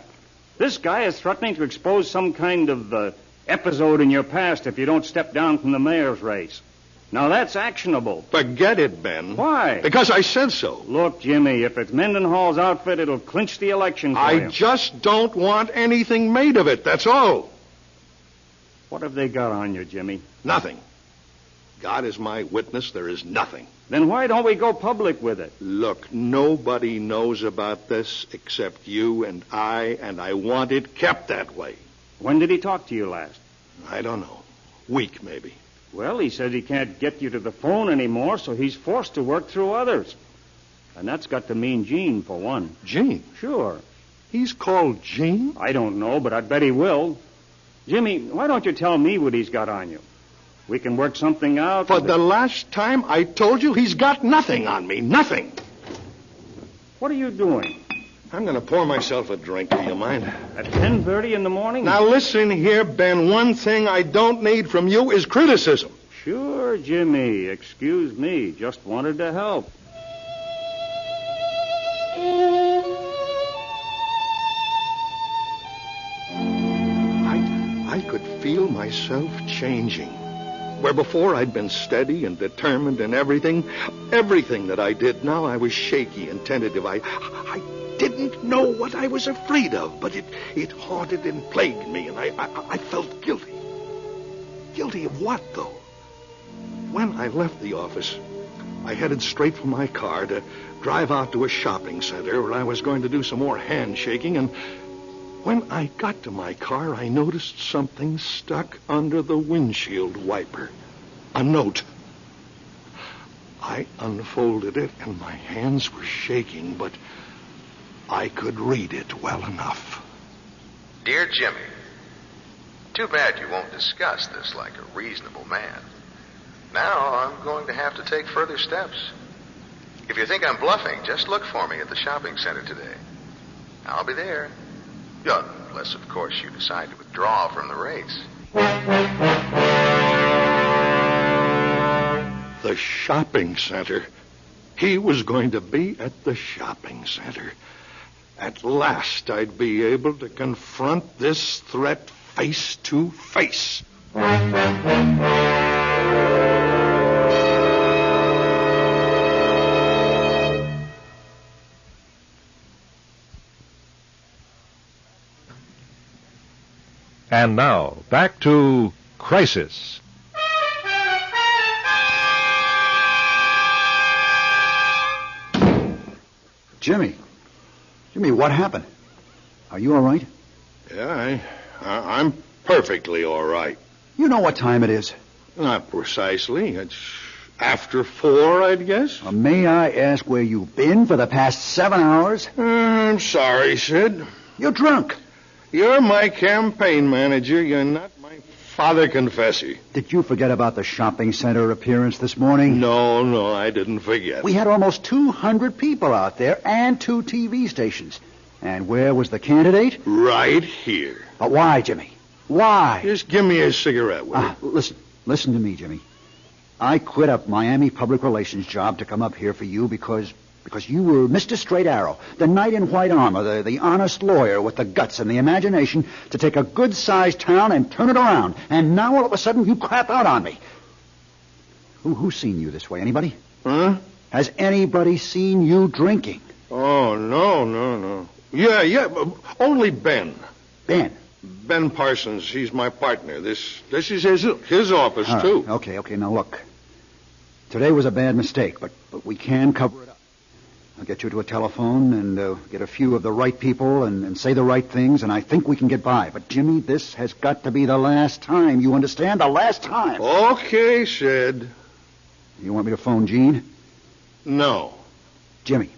Speaker 17: This guy is threatening to expose some kind of episode in your past if you don't step down from the mayor's race. Now, that's actionable.
Speaker 9: Forget it, Ben.
Speaker 17: Why?
Speaker 9: Because I said so.
Speaker 17: Look, Jimmy, if it's Mendenhall's outfit, it'll clinch the election for you.
Speaker 9: I just don't want anything made of it, that's all.
Speaker 17: What have they got on you, Jimmy?
Speaker 9: Nothing. God is my witness, there is nothing.
Speaker 17: Then why don't we go public with it?
Speaker 9: Look, nobody knows about this except you and I want it kept that way.
Speaker 17: When did he talk to you last?
Speaker 9: I don't know. Week, maybe.
Speaker 17: Well, he says he can't get you to the phone anymore, so he's forced to work through others. And that's got to mean Gene, for one.
Speaker 9: Gene?
Speaker 17: Sure.
Speaker 9: He's called Gene?
Speaker 17: I don't know, but I bet he will. Jimmy, why don't you tell me what he's got on you?
Speaker 21: We can work something out.
Speaker 9: For the last time, I told you he's got nothing on me. Nothing.
Speaker 21: What are you doing?
Speaker 9: I'm going to pour myself a drink. Do you mind?
Speaker 21: At 10:30 in the morning?
Speaker 9: Now, listen here, Ben. One thing I don't need from you is criticism.
Speaker 21: Sure, Jimmy. Excuse me. Just wanted to help.
Speaker 9: I could feel myself changing. Where before I'd been steady and determined in everything that I did, now I was shaky and tentative. I didn't know what I was afraid of, but it haunted and plagued me, and I felt guilty. Guilty of what, though? When I left the office, I headed straight for my car to drive out to a shopping center where I was going to do some more handshaking, and when I got to my car, I noticed something stuck under the windshield wiper. A note. I unfolded it, and my hands were shaking, but I could read it well enough.
Speaker 23: Dear Jimmy, too bad you won't discuss this like a reasonable man. Now I'm going to have to take further steps. If you think I'm bluffing, just look for me at the shopping center today. I'll be there. Unless, of course, you decide to withdraw from the race.
Speaker 9: The shopping center. He was going to be at the shopping center. At last I'd be able to confront this threat face to face.
Speaker 1: And now, back to Crisis.
Speaker 7: Jimmy, what happened? Are you all right?
Speaker 9: Yeah, I'm perfectly all right.
Speaker 7: You know what time it is?
Speaker 9: Not precisely. It's after 4, I'd guess.
Speaker 7: May I ask where you've been for the past 7 hours?
Speaker 9: I'm sorry, Sid.
Speaker 7: You're drunk.
Speaker 9: You're my campaign manager. You're not my father confessor.
Speaker 7: Did you forget about the shopping center appearance this morning?
Speaker 9: No, I didn't forget.
Speaker 7: We had almost 200 people out there and 2 TV stations. And where was the candidate?
Speaker 9: Right here.
Speaker 7: But why, Jimmy? Why?
Speaker 9: Just give me a cigarette, will you?
Speaker 7: Listen to me, Jimmy. I quit a Miami public relations job to come up here for you because you were Mr. Straight Arrow, the knight in white armor, the honest lawyer with the guts and the imagination to take a good-sized town and turn it around. And now all of a sudden you crap out on me. Who's seen you this way? Anybody?
Speaker 9: Huh?
Speaker 7: Has anybody seen you drinking?
Speaker 9: Oh, no. Yeah, only Ben.
Speaker 7: Ben?
Speaker 9: Ben Parsons, he's my partner. This is his office, too.
Speaker 7: Okay, now look. Today was a bad mistake, but we can cover it up. I'll get you to a telephone and get a few of the right people and say the right things, and I think we can get by. But, Jimmy, this has got to be the last time. You understand? The last time.
Speaker 9: Okay, Sid.
Speaker 7: You want me to phone Jean?
Speaker 9: No.
Speaker 7: Jimmy,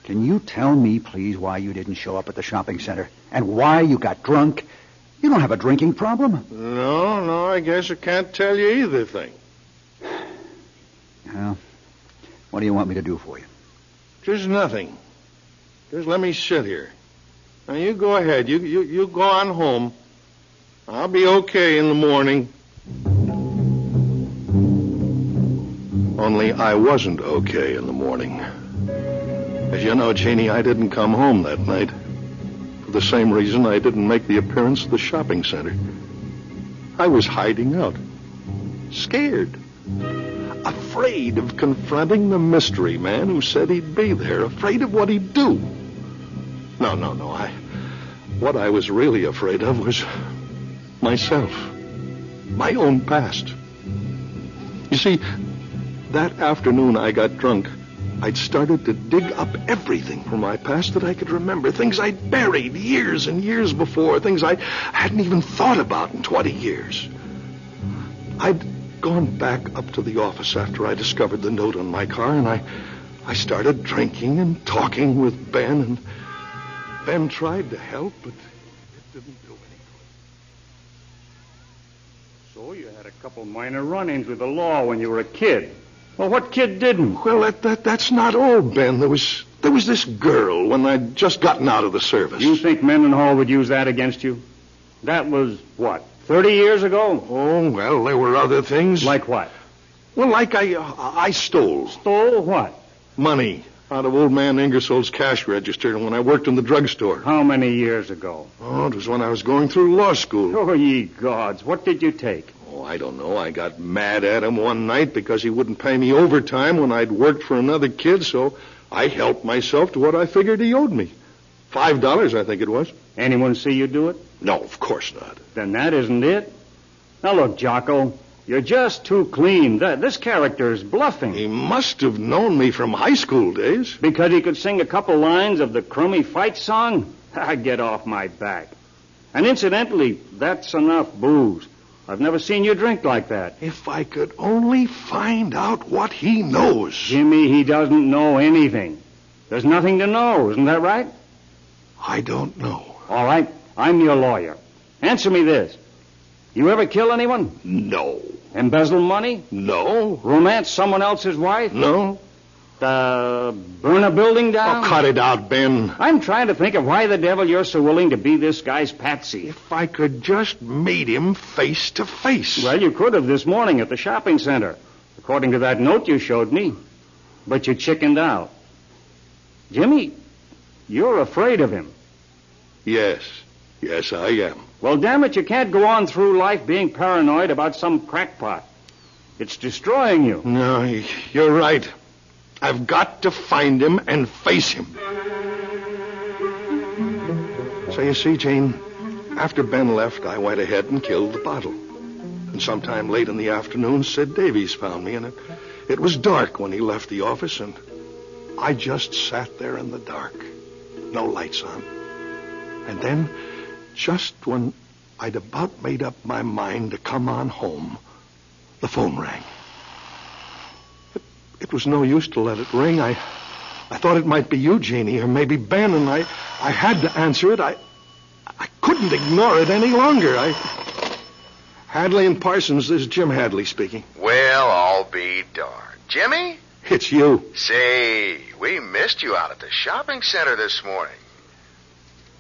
Speaker 7: can you tell me, please, why you didn't show up at the shopping center? And why you got drunk? You don't have a drinking problem.
Speaker 9: No, I guess I can't tell you either thing.
Speaker 7: Well, what do you want me to do for you?
Speaker 9: Just nothing. Just let me sit here. Now, you go ahead. You go on home. I'll be okay in the morning. Only I wasn't okay in the morning. As you know, Jeannie, I didn't come home that night. For the same reason I didn't make the appearance at the shopping center. I was hiding out. Scared. Afraid of confronting the mystery man who said he'd be there. Afraid of what he'd do. No. What I was really afraid of was myself. My own past. You see, that afternoon I got drunk. I'd started to dig up everything from my past that I could remember. Things I'd buried years and years before. Things I hadn't even thought about in 20 years. I'd gone back up to the office after I discovered the note on my car, and I started drinking and talking with Ben, and Ben tried to help, but it didn't do any
Speaker 6: So you had a couple minor run-ins with the law when you were a kid. Well, what kid didn't?
Speaker 9: Well, that's not all, Ben. There was this girl when I'd just gotten out of the service.
Speaker 6: You think Mendenhall would use that against you? That was, what, 30 years ago?
Speaker 9: Oh, well, there were other things.
Speaker 6: Like what?
Speaker 9: Well, like I stole.
Speaker 6: Stole what?
Speaker 9: Money out of old man Ingersoll's cash register when I worked in the drugstore.
Speaker 6: How many years ago?
Speaker 9: Oh, it was when I was going through law school.
Speaker 6: Oh, ye gods. What did you take?
Speaker 9: Oh, I don't know. I got mad at him one night because he wouldn't pay me overtime when I'd worked for another kid, so I helped myself to what I figured he owed me. $5, I think it was.
Speaker 6: Anyone see you do it?
Speaker 9: No, of course not.
Speaker 6: Then that isn't it. Now, look, Jocko, you're just too clean. This character is bluffing.
Speaker 9: He must have known me from high school days.
Speaker 6: Because he could sing a couple lines of the crummy fight song? Get off my back. And incidentally, that's enough booze. I've never seen you drink like that.
Speaker 9: If I could only find out what he knows.
Speaker 6: Jimmy, he doesn't know anything. There's nothing to know, isn't that right?
Speaker 9: I don't know.
Speaker 6: All right, I'm your lawyer. Answer me this. You ever kill anyone?
Speaker 9: No.
Speaker 6: Embezzle money?
Speaker 9: No.
Speaker 6: Romance someone else's wife?
Speaker 9: No.
Speaker 6: Burn a building down?
Speaker 9: Oh, cut it out, Ben.
Speaker 6: I'm trying to think of why the devil you're so willing to be this guy's patsy.
Speaker 9: If I could just meet him face to face.
Speaker 6: Well, you could have this morning at the shopping center, according to that note you showed me. But you chickened out. Jimmy, you're afraid of him.
Speaker 9: Yes. Yes, I am.
Speaker 6: Well, damn it, you can't go on through life being paranoid about some crackpot. It's destroying you.
Speaker 9: No, you're right. I've got to find him and face him. So you see, Jane, after Ben left, I went ahead and killed the bottle. And sometime late in the afternoon, Sid Davies found me, and it was dark when he left the office, and I just sat there in the dark. No lights on. And then, just when I'd about made up my mind to come on home, the phone rang. It was no use to let it ring. I thought it might be you, Jeannie, or maybe Ben, and I had to answer it. I couldn't ignore it any longer. Hadley and Parsons, this is Jim Hadley speaking.
Speaker 23: Well, I'll be darned. Jimmy?
Speaker 9: It's you.
Speaker 23: Say, we missed you out at the shopping center this morning.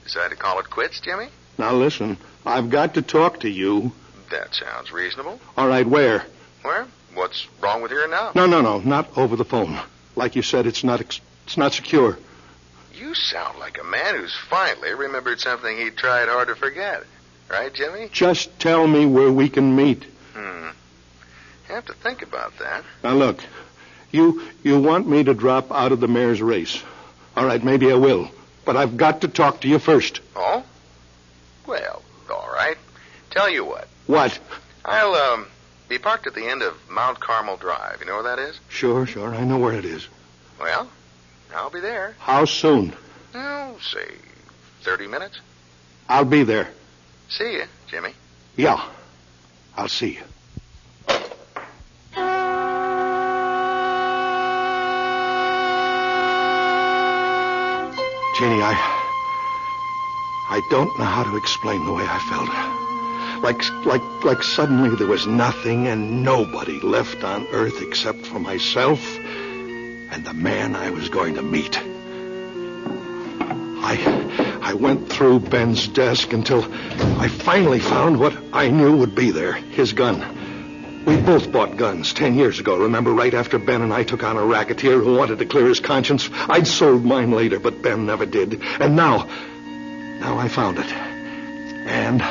Speaker 23: Decided to call it quits, Jimmy?
Speaker 9: Now listen, I've got to talk to you.
Speaker 23: That sounds reasonable.
Speaker 9: All right, where?
Speaker 23: Where? What's wrong with here now?
Speaker 9: No, not over the phone. Like you said, it's not secure.
Speaker 23: You sound like a man who's finally remembered something he tried hard to forget. Right, Jimmy?
Speaker 9: Just tell me where we can meet.
Speaker 23: Have to think about that.
Speaker 9: Now look, you want me to drop out of the mayor's race. All right, maybe I will. But I've got to talk to you first.
Speaker 23: Oh? Well, all right. Tell you what.
Speaker 9: What?
Speaker 23: I'll, be parked at the end of Mount Carmel Drive. You know where that is?
Speaker 9: Sure. I know where it is.
Speaker 23: Well, I'll be there.
Speaker 9: How soon?
Speaker 23: Oh, say, 30 minutes.
Speaker 9: I'll be there.
Speaker 23: See you, Jimmy.
Speaker 9: Yeah, I'll see you. Jeannie, I don't know how to explain the way I felt. Like suddenly there was nothing and nobody left on earth except for myself and the man I was going to meet. I went through Ben's desk until I finally found what I knew would be there, his gun. We both bought guns 10 years ago, remember, right after Ben and I took on a racketeer who wanted to clear his conscience. I'd sold mine later, but Ben never did. And now I found it. And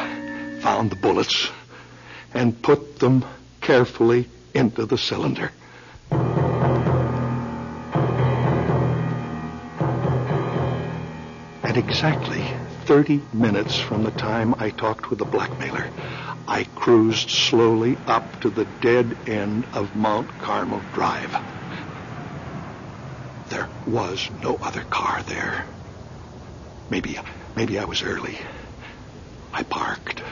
Speaker 9: found the bullets and put them carefully into the cylinder. At exactly 30 minutes from the time I talked with the blackmailer, I cruised slowly up to the dead end of Mount Carmel Drive. There was no other car there. Maybe I was early. I parked,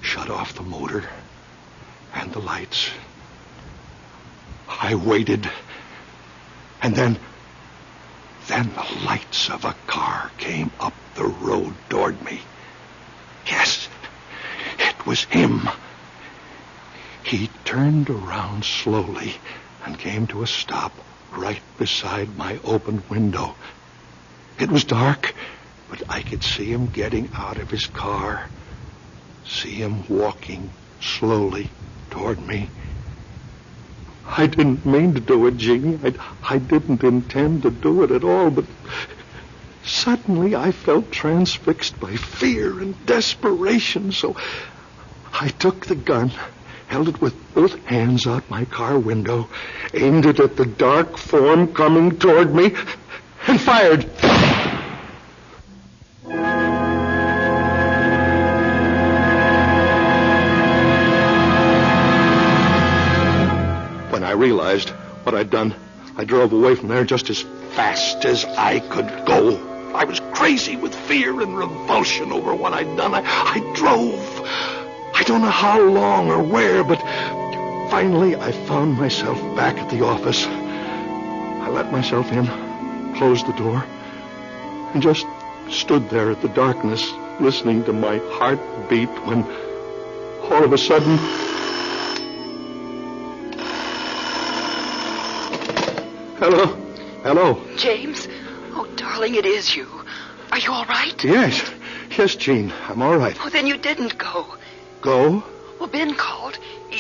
Speaker 9: shut off the motor and the lights. I waited, and then the lights of a car came up the road toward me. Yes, it was him. He turned around slowly and came to a stop right beside my open window. It was dark, but I could see him getting out of his car. See him walking slowly toward me. I didn't mean to do it, Jeannie. I didn't intend to do it at all, but suddenly I felt transfixed by fear and desperation, so I took the gun, held it with both hands out my car window, aimed it at the dark form coming toward me, and fired. When I realized what I'd done, I drove away from there just as fast as I could go. I was crazy with fear and revulsion over what I'd done. I drove. I don't know how long or where, but finally I found myself back at the office. I let myself in, closed the door, and just stood there at the darkness, listening to my heart beat when all of a sudden... Hello? Hello?
Speaker 19: James? Oh, darling, it is you. Are you all right?
Speaker 9: Yes, Jean, I'm all right.
Speaker 19: Oh, then you didn't go.
Speaker 9: Go?
Speaker 19: Well, Ben called.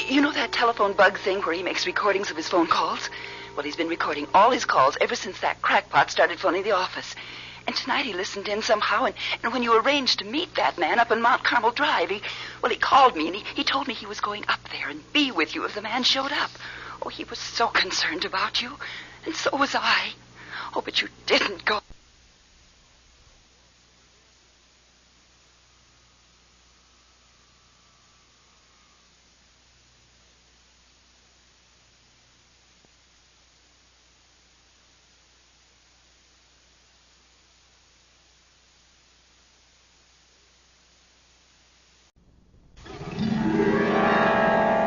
Speaker 19: You know that telephone bug thing where he makes recordings of his phone calls? Well, he's been recording all his calls ever since that crackpot started phoning the office. And tonight he listened in somehow, and when you arranged to meet that man up on Mount Carmel Drive, he called me, and he told me he was going up there and be with you if the man showed up. Oh, he was so concerned about you, and so was I. Oh, but you didn't go.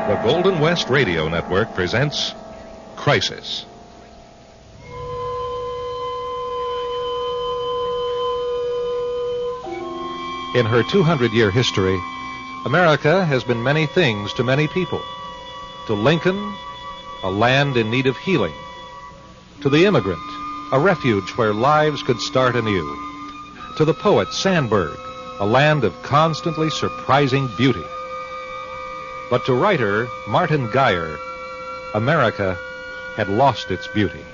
Speaker 1: The Golden West Radio Network presents Crisis. In her 200-year history, America has been many things to many people. To Lincoln, a land in need of healing. To the immigrant, a refuge where lives could start anew. To the poet Sandburg, a land of constantly surprising beauty. But to writer Martin Geyer, America had lost its beauty.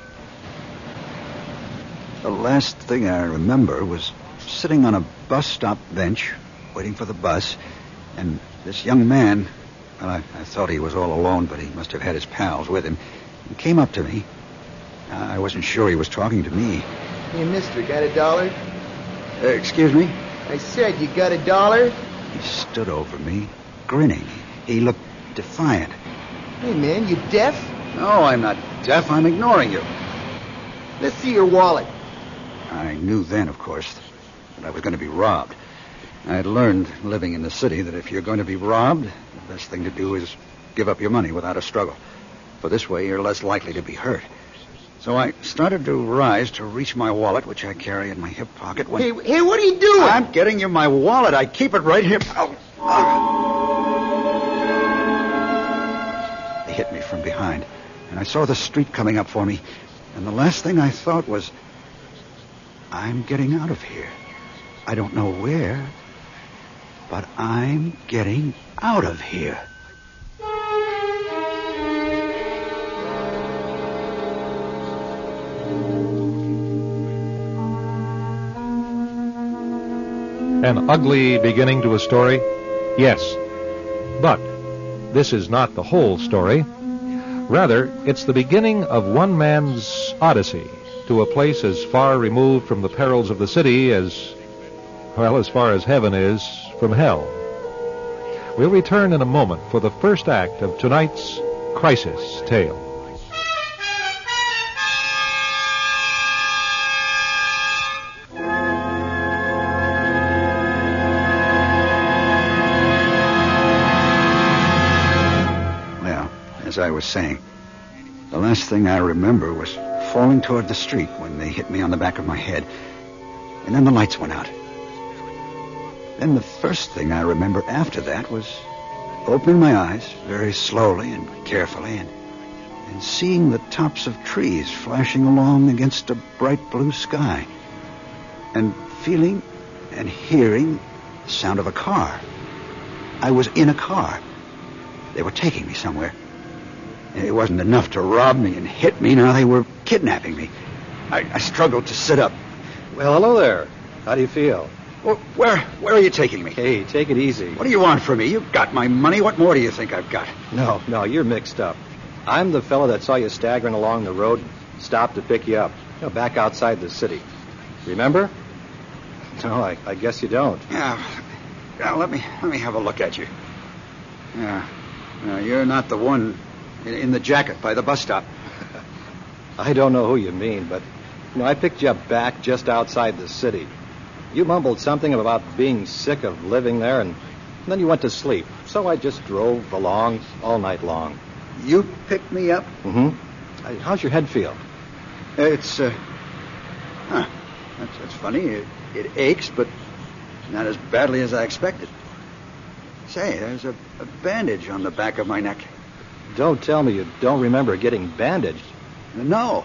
Speaker 7: The last thing I remember was sitting on a bus stop bench, waiting for the bus, and this young man, well, I thought he was all alone, but he must have had his pals with him, he came up to me. I wasn't sure he was talking to me.
Speaker 3: Hey, mister, got $1?
Speaker 7: Excuse me?
Speaker 3: I said, you got $1?
Speaker 7: He stood over me, grinning. He looked defiant.
Speaker 3: Hey, man, you deaf?
Speaker 7: No, I'm not deaf. I'm ignoring you.
Speaker 3: Let's see your wallet.
Speaker 7: I knew then, of course, that I was going to be robbed. I had learned, living in the city, that if you're going to be robbed, the best thing to do is give up your money without a struggle. For this way, you're less likely to be hurt. So I started to rise to reach my wallet, which I carry in my hip pocket, when...
Speaker 3: Hey, what are you doing?
Speaker 7: I'm getting you my wallet. I keep it right here. They hit me from behind, and I saw the street coming up for me. And the last thing I thought was, I'm getting out of here. I don't know where, but I'm getting out of here.
Speaker 1: An ugly beginning to a story? Yes. But this is not the whole story. Rather, it's the beginning of one man's odyssey to a place as far removed from the perils of the city as far as heaven is from hell. We'll return in a moment for the first act of tonight's Crisis Tale.
Speaker 7: As I was saying, the last thing I remember was falling toward the street when they hit me on the back of my head. And then the lights went out. Then the first thing I remember after that was opening my eyes very slowly and carefully and seeing the tops of trees flashing along against a bright blue sky and feeling and hearing the sound of a car. I was in a car. They were taking me somewhere. It wasn't enough to rob me and hit me. Now they were kidnapping me. I struggled to sit up.
Speaker 10: Well, hello there. How do you feel?
Speaker 7: Well, where are you taking me?
Speaker 10: Hey, take it easy.
Speaker 7: What do you want from me? You've got my money. What more do you think I've got?
Speaker 10: No, you're mixed up. I'm the fellow that saw you staggering along the road, stopped to pick you up, back outside the city. Remember? No, I guess you don't.
Speaker 7: Yeah, let me have a look at you. Yeah, no, you're not the one in the jacket by the bus stop.
Speaker 10: I don't know who you mean, but, I picked you up back just outside the city. You mumbled something about being sick of living there, and then you went to sleep. So I just drove along all night long.
Speaker 7: You picked me up?
Speaker 10: Mm-hmm. How's your head feel?
Speaker 7: It's, that's funny. It aches, but not as badly as I expected. Say, there's a bandage on the back of my neck.
Speaker 10: Don't tell me you don't remember getting bandaged.
Speaker 7: No.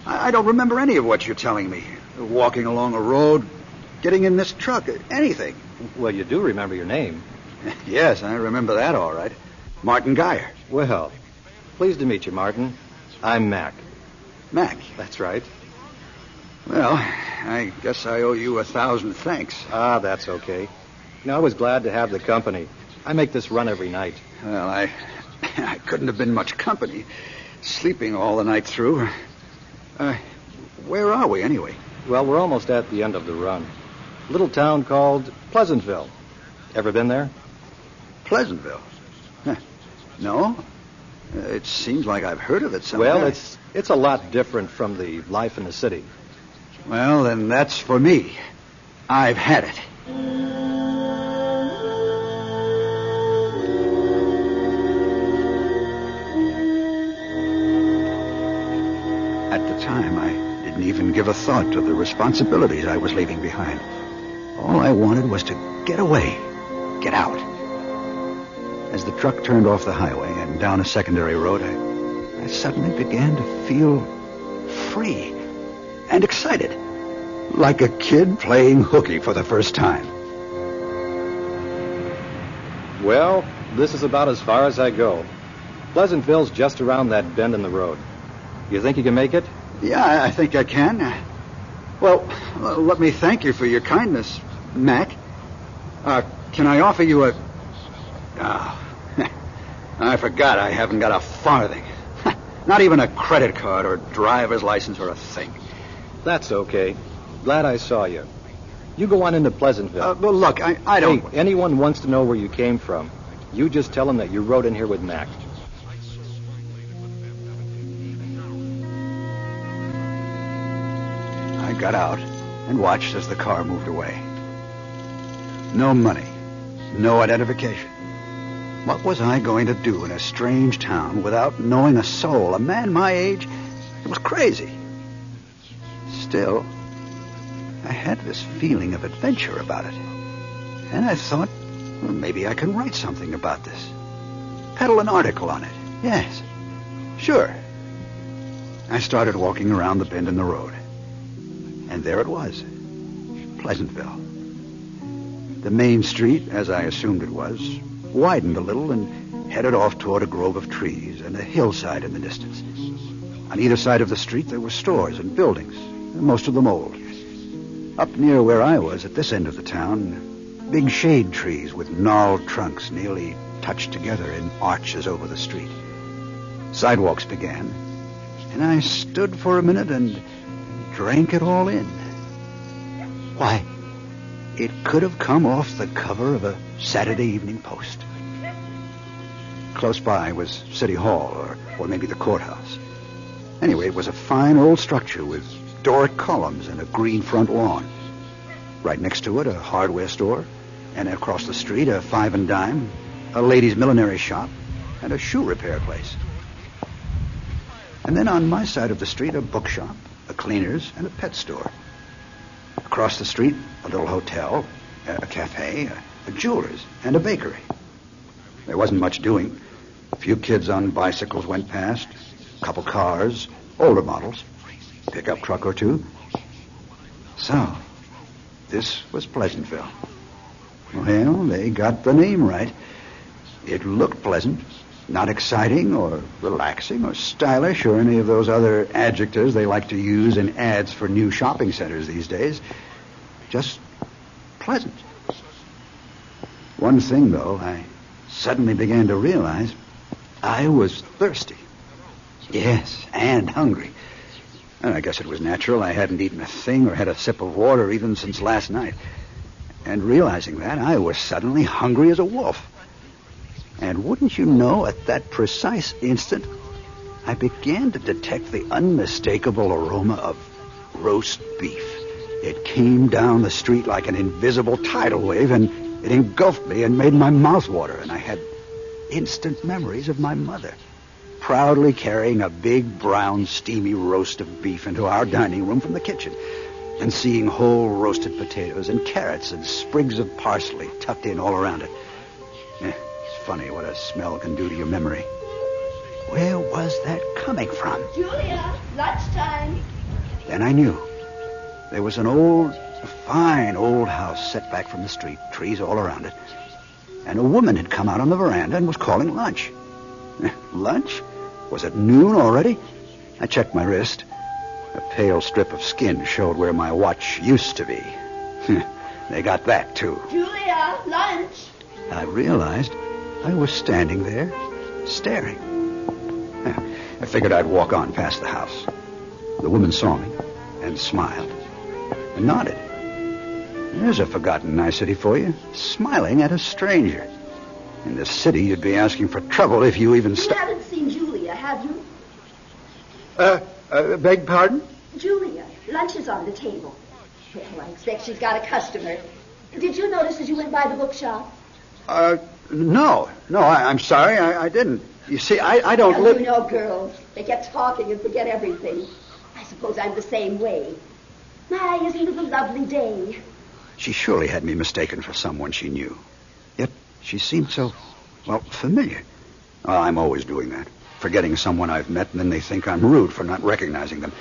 Speaker 7: I don't remember any of what you're telling me. Walking along a road, getting in this truck, anything.
Speaker 10: Well, you do remember your name.
Speaker 7: Yes, I remember that all right. Martin Geyer.
Speaker 10: Well, pleased to meet you, Martin. I'm Mac.
Speaker 7: Mac?
Speaker 10: That's right.
Speaker 7: Well, I guess I owe you 1,000 thanks.
Speaker 10: Ah, that's okay. I was glad to have the company. I make this run every night.
Speaker 7: Well, I couldn't have been much company, sleeping all the night through. Where are we, anyway?
Speaker 10: Well, we're almost at the end of the run. A little town called Pleasantville. Ever been there?
Speaker 7: Pleasantville? No. It seems like I've heard of it somewhere.
Speaker 10: Well, it's a lot different from the life in the city.
Speaker 7: Well, then that's for me. I've had it. At the time, I didn't even give a thought to the responsibilities I was leaving behind. All I wanted was to get away, get out. As the truck turned off the highway and down a secondary road, I suddenly began to feel free and excited, like a kid playing hooky for the first time.
Speaker 10: Well, this is about as far as I go. Pleasantville's just around that bend in the road. You think you can make it?
Speaker 7: Yeah, I think I can. Well, let me thank you for your kindness, Mac. Can I offer you a... Oh, I forgot I haven't got a farthing. Not even a credit card or driver's license or a thing.
Speaker 10: That's okay. Glad I saw you. You go on into Pleasantville.
Speaker 7: Well, look, I don't...
Speaker 10: Hey, anyone wants to know where you came from, you just tell them that you rode in here with Mac.
Speaker 7: I got out and watched as the car moved away. No money, no identification. What was I going to do in a strange town without knowing a soul? A man my age? It was crazy. Still, I had this feeling of adventure about it. And I thought, well, maybe I can write something about this. Peddle an article on it. Yes, sure. I started walking around the bend in the road. And there it was, Pleasantville. The main street, as I assumed it was, widened a little and headed off toward a grove of trees and a hillside in the distance. On either side of the street, there were stores and buildings, most of them old. Up near where I was, at this end of the town, big shade trees with gnarled trunks nearly touched together in arches over the street. Sidewalks began, and I stood for a minute and drank it all in. Why, it could have come off the cover of a Saturday Evening Post. Close by was City Hall, or maybe the courthouse. Anyway, it was a fine old structure with Doric columns and a green front lawn. Right next to it, a hardware store, and across the street, a five and dime, a ladies' millinery shop, and a shoe repair place. And then on my side of the street, a bookshop, a cleaner's, and a pet store. Across the street, a little hotel, a cafe, a jeweler's, and a bakery. There wasn't much doing. A few kids on bicycles went past, a couple cars, older models, pickup truck or two. So, this was Pleasantville. Well, they got the name right. It looked pleasant, not exciting or relaxing or stylish or any of those other adjectives they like to use in ads for new shopping centers these days. Just pleasant. One thing, though, I suddenly began to realize I was thirsty. Yes, and hungry. And I guess it was natural. I hadn't eaten a thing or had a sip of water even since last night. And realizing that, I was suddenly hungry as a wolf. And wouldn't you know, at that precise instant, I began to detect the unmistakable aroma of roast beef. It came down the street like an invisible tidal wave, and it engulfed me and made my mouth water, and I had instant memories of my mother, proudly carrying a big, brown, steamy roast of beef into our dining room from the kitchen, and seeing whole roasted potatoes and carrots and sprigs of parsley tucked in all around it. It's funny what a smell can do to your memory. Where was that coming from?
Speaker 19: Julia, lunchtime.
Speaker 7: Then I knew. There was a fine old house set back from the street, trees all around it. And a woman had come out on the veranda and was calling lunch. Lunch? Was it noon already? I checked my wrist. A pale strip of skin showed where my watch used to be. They got that, too.
Speaker 19: Julia, lunch.
Speaker 7: I realized I was standing there, staring. I figured I'd walk on past the house. The woman saw me and smiled and nodded. There's a forgotten nicety for you, smiling at a stranger. In this city, you'd be asking for trouble if you even
Speaker 19: You haven't seen Julia, have you?
Speaker 7: Beg pardon?
Speaker 19: Julia, lunch is on the table. Well, I expect she's got a customer. Did you notice as you went by the bookshop?
Speaker 7: No, I'm sorry, I didn't. You see, I don't
Speaker 19: Well,
Speaker 7: live...
Speaker 19: you know girls. They get talking and forget everything. I suppose I'm the same way. My, isn't it a lovely day?
Speaker 7: She surely had me mistaken for someone she knew. Yet she seemed so, familiar. I'm always doing that. Forgetting someone I've met, and then they think I'm rude for not recognizing them.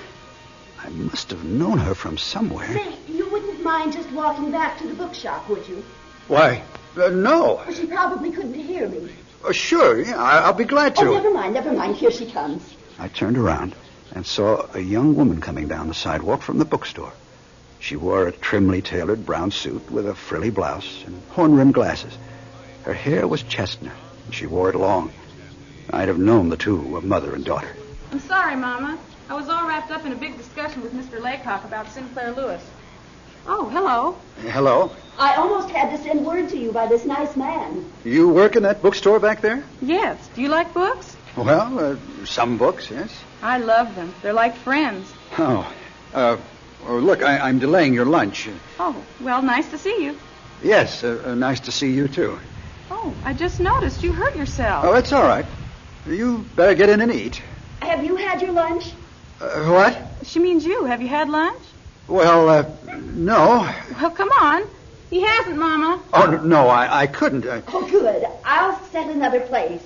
Speaker 7: I must have known her from somewhere.
Speaker 19: Say, you wouldn't mind just walking back to the bookshop, would you?
Speaker 7: Why, no.
Speaker 19: Well, she probably couldn't hear me.
Speaker 7: Sure, yeah, I'll be glad to.
Speaker 19: Oh, never mind. Here she comes.
Speaker 7: I turned around and saw a young woman coming down the sidewalk from the bookstore. She wore a trimly tailored brown suit with a frilly blouse and horn-rimmed glasses. Her hair was chestnut, and she wore it long. I'd have known the two were mother and daughter.
Speaker 14: I'm sorry, Mama. I was all wrapped up in a big discussion with Mr. Laycock about Sinclair Lewis. Oh, hello.
Speaker 7: Hello.
Speaker 19: I almost had to send word to you by this nice man.
Speaker 7: You work in that bookstore back there?
Speaker 14: Yes. Do you like books?
Speaker 7: Well, some books, yes.
Speaker 14: I love them. They're like friends.
Speaker 7: Look, I'm delaying your lunch.
Speaker 14: Oh, well, nice to see you.
Speaker 7: Yes, nice to see you, too.
Speaker 14: Oh, I just noticed you hurt yourself.
Speaker 7: Oh, it's all right. You better get in and eat.
Speaker 19: Have you had your lunch?
Speaker 7: What?
Speaker 14: She means you. Have you had lunch?
Speaker 7: Well, no.
Speaker 14: Well, come on. He hasn't, Mama.
Speaker 7: Oh, no, I couldn't.
Speaker 19: Oh, good. I'll set another place.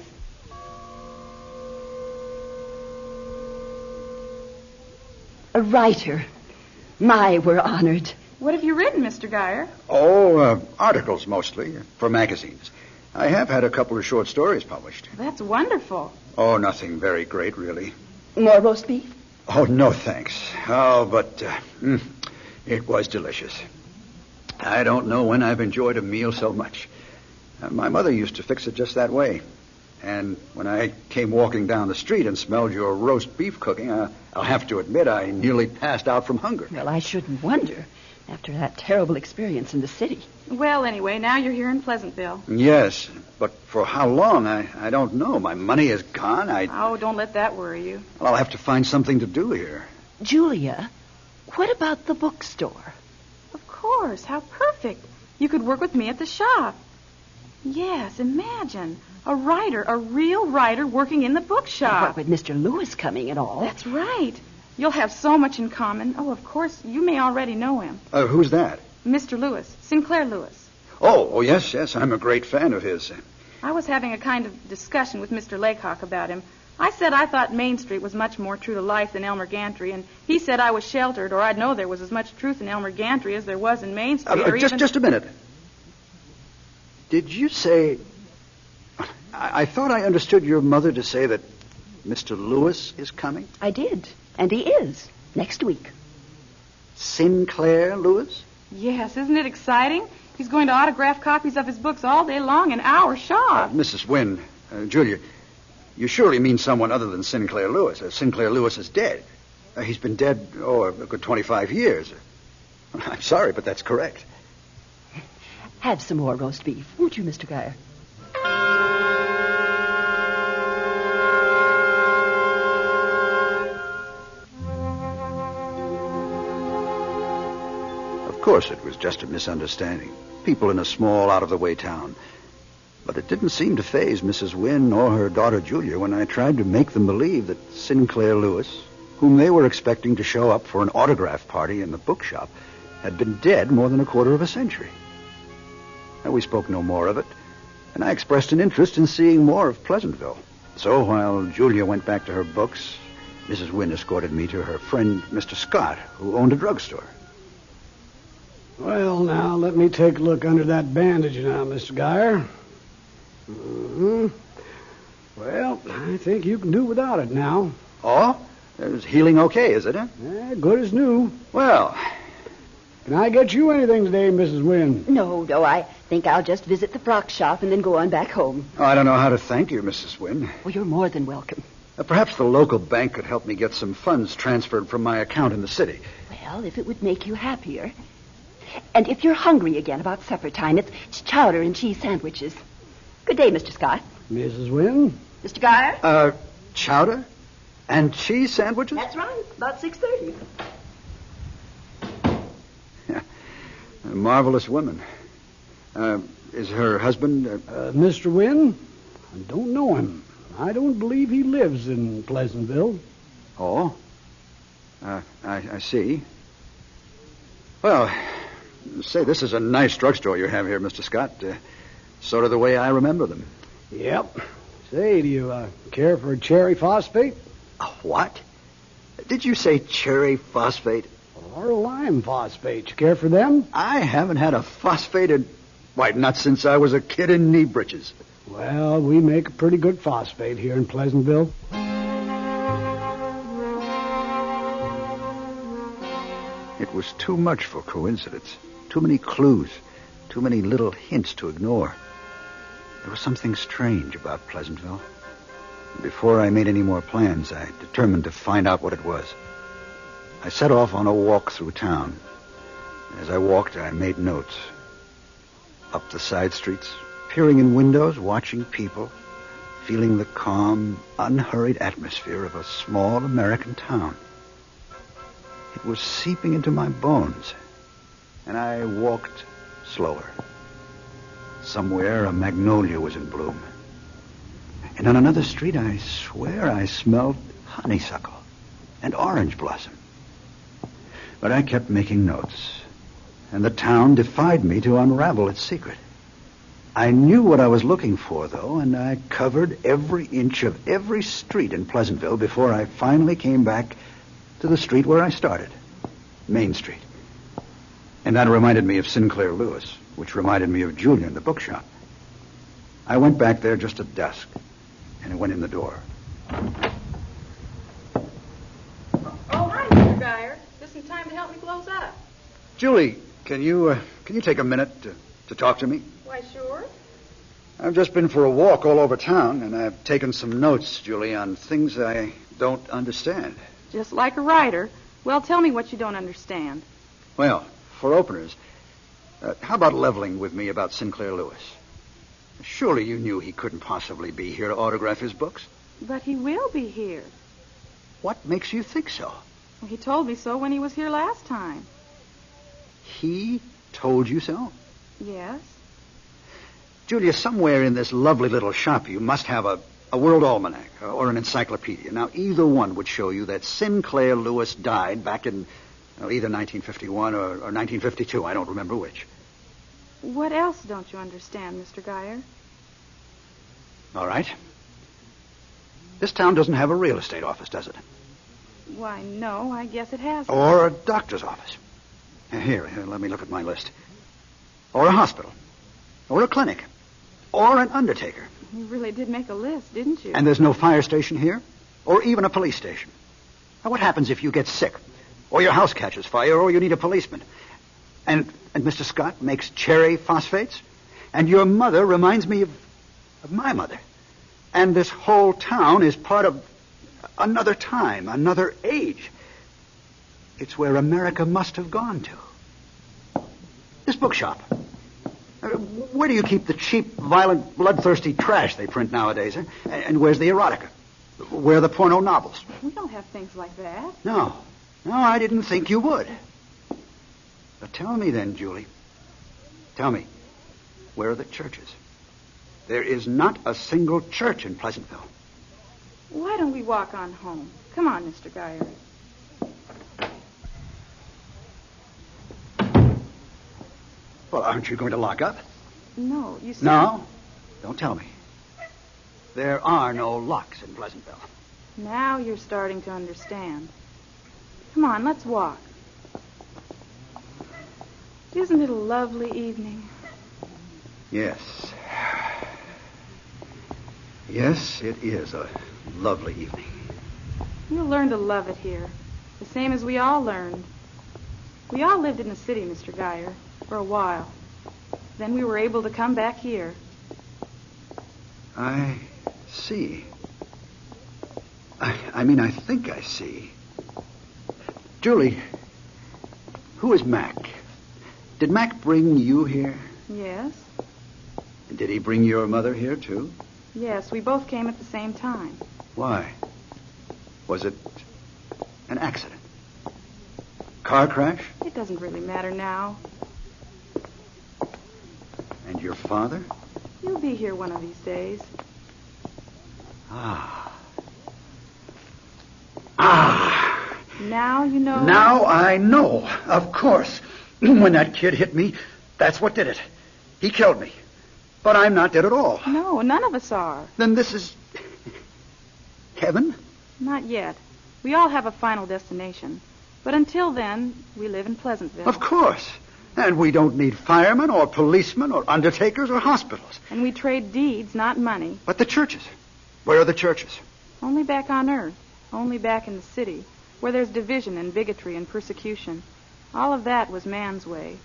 Speaker 19: A writer. My, we're honored.
Speaker 14: What have you written, Mr. Geyer?
Speaker 7: Oh, articles mostly, for magazines. I have had a couple of short stories published.
Speaker 14: That's wonderful.
Speaker 7: Oh, nothing very great, really.
Speaker 19: More roast beef?
Speaker 7: Oh, no, thanks. Oh, but it was delicious. I don't know when I've enjoyed a meal so much. My mother used to fix it just that way. And when I came walking down the street and smelled your roast beef cooking, I'll have to admit I nearly passed out from hunger.
Speaker 19: Well, I shouldn't wonder after that terrible experience in the city.
Speaker 14: Well, anyway, now you're here in Pleasantville.
Speaker 7: Yes, but for how long, I don't know. My money is gone.
Speaker 14: Oh, don't let that worry you.
Speaker 7: Well, I'll have to find something to do here.
Speaker 19: Julia, what about the bookstore?
Speaker 14: Of course. How perfect. You could work with me at the shop. Yes, imagine. A writer, a real writer working in the bookshop.
Speaker 19: What, with Mr. Lewis coming and all?
Speaker 14: That's right. You'll have so much in common. Oh, of course, you may already know him.
Speaker 7: Who's that?
Speaker 14: Mr. Lewis, Sinclair Lewis.
Speaker 7: Oh, yes, I'm a great fan of his.
Speaker 14: I was having a kind of discussion with Mr. Laycock about him. I said I thought Main Street was much more true to life than Elmer Gantry, and he said I was sheltered, or I'd know there was as much truth in Elmer Gantry as there was in Main Street.
Speaker 7: Just a minute. Did you say... I thought I understood your mother to say that Mr. Lewis is coming?
Speaker 19: I did, and he is, next week.
Speaker 7: Sinclair Lewis?
Speaker 14: Yes, isn't it exciting? He's going to autograph copies of his books all day long in our shop.
Speaker 7: Mrs. Wynne, Julia, you surely mean someone other than Sinclair Lewis. Sinclair Lewis is dead. He's been dead, a good 25 years. I'm sorry, but that's correct.
Speaker 19: Have some more roast beef, won't you, Mr. Geyer?
Speaker 7: Of course, it was just a misunderstanding. People in a small, out-of-the-way town. But it didn't seem to faze Mrs. Wynne or her daughter Julia when I tried to make them believe that Sinclair Lewis, whom they were expecting to show up for an autograph party in the bookshop, had been dead more than a quarter of a century. Now, we spoke no more of it, and I expressed an interest in seeing more of Pleasantville. So while Julia went back to her books, Mrs. Wynne escorted me to her friend, Mr. Scott, who owned a drugstore.
Speaker 2: Well, now, let me take a look under that bandage now, Mr. Geyer. Mm-hmm. Well, I think you can do without it now.
Speaker 7: Oh? It's healing okay, is it, huh?
Speaker 2: Good as new.
Speaker 7: Well...
Speaker 2: Can I get you anything today, Mrs. Wynne?
Speaker 19: No, I think I'll just visit the frock shop and then go on back home.
Speaker 7: Oh, I don't know how to thank you, Mrs. Wynne.
Speaker 19: Well, you're more than welcome.
Speaker 7: Perhaps the local bank could help me get some funds transferred from my account in the city.
Speaker 19: Well, if it would make you happier. And if you're hungry again about supper time, it's chowder and cheese sandwiches. Good day, Mr. Scott.
Speaker 2: Mrs. Wynne?
Speaker 19: Mr. Geyer?
Speaker 7: Chowder and cheese sandwiches?
Speaker 19: That's right, about 6:30.
Speaker 7: A marvelous woman. Is her husband...
Speaker 2: Mr. Wynne? I don't know him. I don't believe he lives in Pleasantville.
Speaker 7: Oh? I see. Well, say, this is a nice drugstore you have here, Mr. Scott. Sort of the way I remember them.
Speaker 2: Yep. Say, do you care for cherry phosphate?
Speaker 7: What? Did you say cherry phosphate?
Speaker 2: Or lime phosphate. You care for them?
Speaker 7: I haven't had a phosphate in... Why, not since I was a kid in knee breeches.
Speaker 2: Well, we make a pretty good phosphate here in Pleasantville.
Speaker 7: It was too much for coincidence. Too many clues. Too many little hints to ignore. There was something strange about Pleasantville. Before I made any more plans, I determined to find out what it was. I set off on a walk through town. As I walked, I made notes. Up the side streets, peering in windows, watching people, feeling the calm, unhurried atmosphere of a small American town. It was seeping into my bones, and I walked slower. Somewhere a magnolia was in bloom. And on another street, I swear I smelled honeysuckle and orange blossom. But I kept making notes, and the town defied me to unravel its secret. I knew what I was looking for, though, and I covered every inch of every street in Pleasantville before I finally came back to the street where I started, Main Street. And that reminded me of Sinclair Lewis, which reminded me of Julia in the bookshop. I went back there just at dusk, and I went in the door.
Speaker 14: Oh, hi, Mr. Geyer. Just in time to help me close up.
Speaker 7: Julie, can you take a minute to talk to me?
Speaker 14: Why, sure.
Speaker 7: I've just been for a walk all over town, and I've taken some notes, Julie, on things I don't understand.
Speaker 14: Just like a writer. Well, tell me what you don't understand.
Speaker 7: Well, for openers, how about leveling with me about Sinclair Lewis? Surely you knew he couldn't possibly be here to autograph his books.
Speaker 14: But he will be here.
Speaker 7: What makes you think so?
Speaker 14: Well, he told me so when he was here last time.
Speaker 7: He told you so?
Speaker 14: Yes.
Speaker 7: Julia, somewhere in this lovely little shop you must have a world almanac or an encyclopedia. Now, either one would show you that Sinclair Lewis died back in either 1951 or 1952. I don't remember which.
Speaker 14: What else don't you understand, Mr. Geyer?
Speaker 7: All right. This town doesn't have a real estate office, does it?
Speaker 14: Why, no, I guess it has.
Speaker 7: Or a doctor's office. Here, let me look at my list. Or a hospital. Or a clinic. Or an undertaker.
Speaker 14: You really did make a list, didn't you?
Speaker 7: And there's no fire station here? Or even a police station? Now, what happens if you get sick? Or your house catches fire, or you need a policeman? And Mr. Scott makes cherry phosphates? And your mother reminds me of my mother. And this whole town is part of another time, another age. It's where America must have gone to. This bookshop. Where do you keep the cheap, violent, bloodthirsty trash they print nowadays? Huh? And where's the erotica? Where are the porno novels?
Speaker 14: We don't have things like that.
Speaker 7: No, I didn't think you would. But tell me then, Julie. Tell me, where are the churches? There is not a single church in Pleasantville.
Speaker 14: Why don't we walk on home? Come on, Mr. Geyer.
Speaker 7: Well, aren't you going to lock up?
Speaker 14: No, you see...
Speaker 7: No? Don't tell me. There are no locks in Pleasantville.
Speaker 14: Now you're starting to understand. Come on, let's walk. Isn't it a lovely evening?
Speaker 7: Yes. Yes, it is a lovely evening.
Speaker 14: You'll learn to love it here, the same as we all learned. We all lived in the city, Mr. Geyer, for a while. Then we were able to come back here.
Speaker 7: I see. I think I see. Julie, who is Mac? Did Mac bring you here?
Speaker 14: Yes.
Speaker 7: Did he bring your mother here, too?
Speaker 14: Yes, we both came at the same time.
Speaker 7: Why? Was it an accident? Car crash?
Speaker 14: It doesn't really matter now.
Speaker 7: And your father?
Speaker 14: He'll be here one of these days.
Speaker 7: Ah.
Speaker 14: Now you know...
Speaker 7: Now I know, of course. When that kid hit me, that's what did it. He killed me. But I'm not dead at all.
Speaker 14: No, none of us are.
Speaker 7: Then this is... heaven?
Speaker 14: Not yet. We all have a final destination. But until then, we live in Pleasantville.
Speaker 7: Of course. And we don't need firemen or policemen or undertakers or hospitals.
Speaker 14: And we trade deeds, not money.
Speaker 7: But the churches. Where are the churches?
Speaker 14: Only back on Earth. Only back in the city, where there's division and bigotry and persecution. All of that was man's way.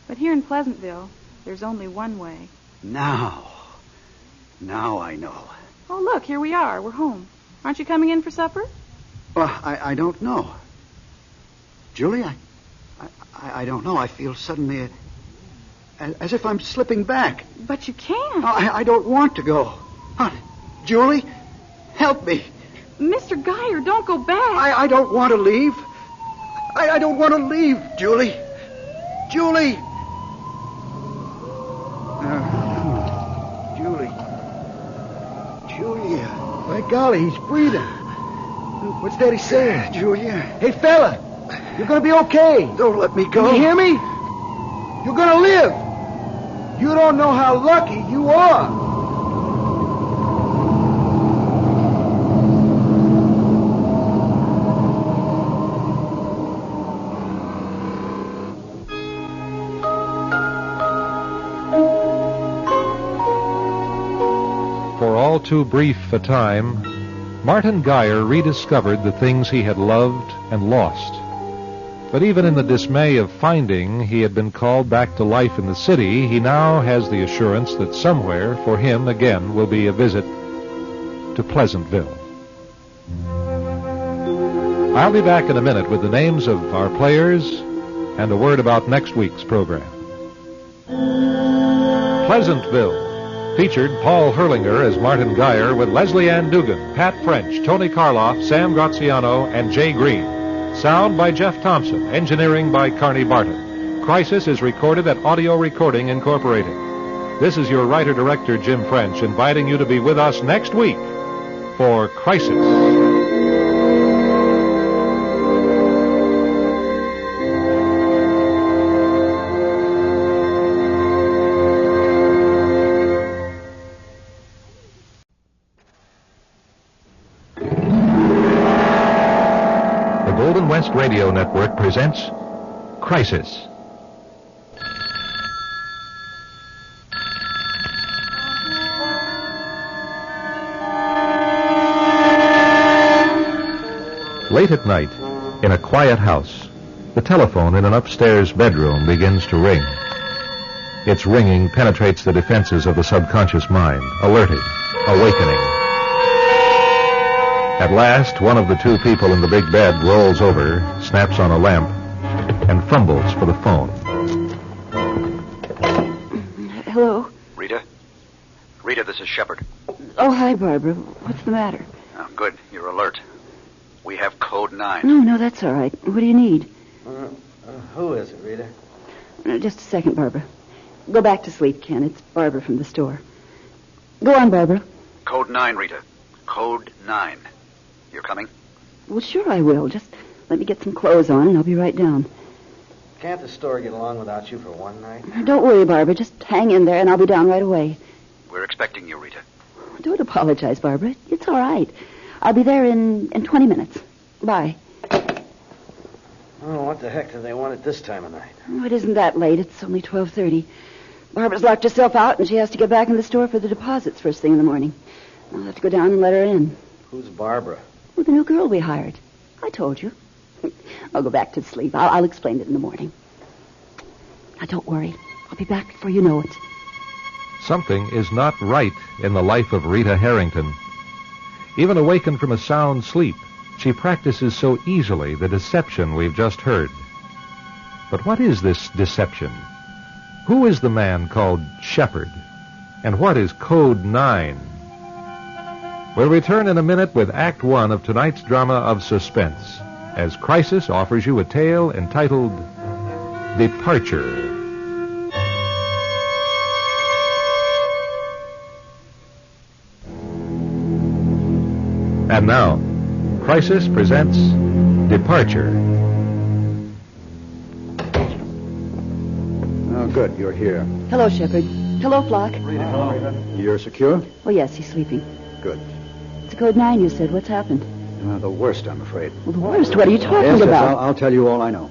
Speaker 14: But here in Pleasantville, there's only one way.
Speaker 7: Now I know.
Speaker 14: Oh, look, here we are. We're home. Aren't you coming in for supper?
Speaker 7: Well, I don't know. Julie, I don't know. I feel suddenly as if I'm slipping back.
Speaker 14: But you can't.
Speaker 7: I don't want to go. Julie, help me.
Speaker 14: Mr. Geyer, don't go back.
Speaker 7: I don't want to leave. I don't want to leave, Julie. Julie. Julia.
Speaker 2: By golly, he's breathing. What's Daddy saying?
Speaker 7: Julia.
Speaker 2: Hey, fella, you're going to be okay.
Speaker 7: Don't let me go.
Speaker 2: Can you hear me? You're going to live. You don't know how lucky you are.
Speaker 1: For all too brief a time, Martin Geyer rediscovered the things he had loved and lost. But even in the dismay of finding he had been called back to life in the city, he now has the assurance that somewhere, for him again, will be a visit to Pleasantville. I'll be back in a minute with the names of our players and a word about next week's program. Pleasantville featured Paul Hurlinger as Martin Geyer with Leslie Ann Dugan, Pat French, Tony Karloff, Sam Graziano, and Jay Green. Sound by Jeff Thompson. Engineering by Carney Barton. Crisis is recorded at Audio Recording Incorporated. This is your writer-director, Jim French, inviting you to be with us next week for Crisis. Golden West Radio Network presents Crisis. Late at night, in a quiet house, the telephone in an upstairs bedroom begins to ring. Its ringing penetrates the defenses of the subconscious mind, alerted, awakening. At last, one of the two people in the big bed rolls over, snaps on a lamp, and fumbles for the phone.
Speaker 22: Hello?
Speaker 7: Rita? Rita, this is Shepard.
Speaker 22: Oh, hi, Barbara. What's the matter?
Speaker 7: Oh, good. You're alert. We have Code 9.
Speaker 22: No, that's all right. What do you need?
Speaker 10: Who is it, Rita?
Speaker 22: Just a second, Barbara. Go back to sleep, Ken. It's Barbara from the store. Go on, Barbara.
Speaker 7: Code 9, Rita. Code 9. You're coming?
Speaker 22: Well, sure I will. Just let me get some clothes on, and I'll be right down.
Speaker 10: Can't the store get along without you for one night?
Speaker 22: Don't worry, Barbara. Just hang in there, and I'll be down right away.
Speaker 7: We're expecting you, Rita.
Speaker 22: Don't apologize, Barbara. It's all right. I'll be there in 20 minutes. Bye.
Speaker 10: Oh, what the heck do they want at this time of night?
Speaker 22: Oh, it isn't that late. It's only 12:30. Barbara's locked herself out, and she has to get back in the store for the deposits first thing in the morning. I'll have to go down and let her in.
Speaker 10: Who's Barbara?
Speaker 22: Well, the new girl we hired. I told you. I'll go back to sleep. I'll explain it in the morning. Now, don't worry. I'll be back before you know it.
Speaker 1: Something is not right in the life of Rita Harrington. Even awakened from a sound sleep, she practices so easily the deception we've just heard. But what is this deception? Who is the man called Shepard? And what is Code 9? We'll return in a minute with Act 1 of tonight's drama of suspense, as Crisis offers you a tale entitled Departure. And now, Crisis presents Departure.
Speaker 7: Oh, good. You're here.
Speaker 22: Hello, Shepard. Hello, Flock.
Speaker 7: You're secure?
Speaker 22: Oh, yes, he's sleeping.
Speaker 7: Good.
Speaker 22: It's Code 9, you said. What's happened?
Speaker 7: The worst, I'm afraid.
Speaker 22: Well, the worst? What are you talking
Speaker 7: Yes,
Speaker 22: about?
Speaker 7: I'll tell you all I know.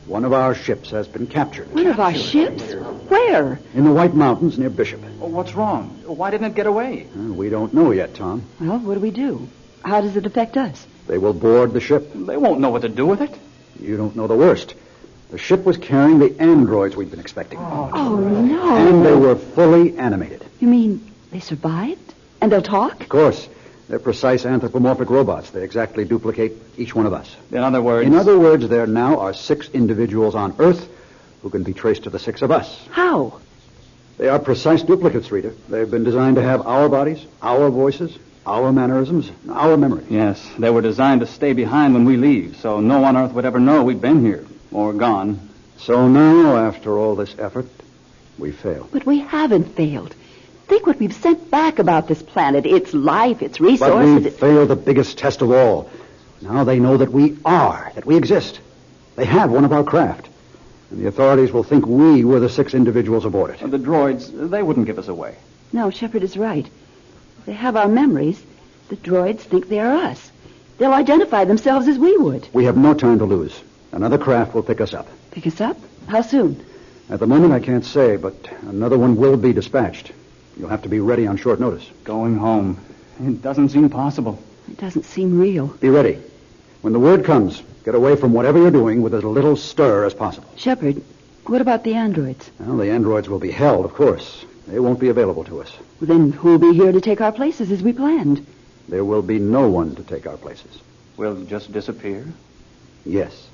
Speaker 7: One of our ships has been captured.
Speaker 22: One of our ships? Where?
Speaker 7: In the White Mountains near Bishop.
Speaker 6: Oh, what's wrong? Why didn't it get away?
Speaker 7: We don't know yet, Tom.
Speaker 22: Well, what do we do? How does it affect us?
Speaker 7: They will board the ship.
Speaker 6: They won't know what to do with it.
Speaker 7: You don't know the worst. The ship was carrying the androids we'd been expecting.
Speaker 22: Oh, no.
Speaker 7: And they were fully animated.
Speaker 22: You mean they survived? And they'll talk?
Speaker 7: Of course. They're precise anthropomorphic robots. They exactly duplicate each one of us.
Speaker 6: In other words?
Speaker 7: In other words, there now are 6 individuals on Earth who can be traced to the 6 of us.
Speaker 22: How?
Speaker 7: They are precise duplicates, Rita. They've been designed to have our bodies, our voices, our mannerisms, our memories.
Speaker 6: Yes, they were designed to stay behind when we leave, so no one on Earth would ever know we'd been here or gone.
Speaker 7: So now, after all this effort, we failed.
Speaker 22: But we haven't failed. Think what we've sent back about this planet. Its life, its
Speaker 7: But
Speaker 22: resources.
Speaker 7: we failed the biggest test of all. Now they know that we are, that we exist. They have one of our craft. And the authorities will think we were the 6 individuals aboard it.
Speaker 6: The droids, they wouldn't give us away.
Speaker 22: No, Shepard is right. If they have our memories, the droids think they are us. They'll identify themselves as we would.
Speaker 7: We have no time to lose. Another craft will pick us up.
Speaker 22: Pick us up? How soon?
Speaker 7: At the moment, I can't say, but another one will be dispatched. You'll have to be ready on short notice.
Speaker 6: Going home. It doesn't seem possible.
Speaker 22: It doesn't seem real.
Speaker 7: Be ready. When the word comes, get away from whatever you're doing with as little stir as possible.
Speaker 22: Shepard, what about the androids?
Speaker 7: Well, the androids will be held, of course. They won't be available to us.
Speaker 22: Well, then who'll be here to take our places as we planned?
Speaker 7: There will be no one to take our places.
Speaker 6: We'll just disappear?
Speaker 7: Yes.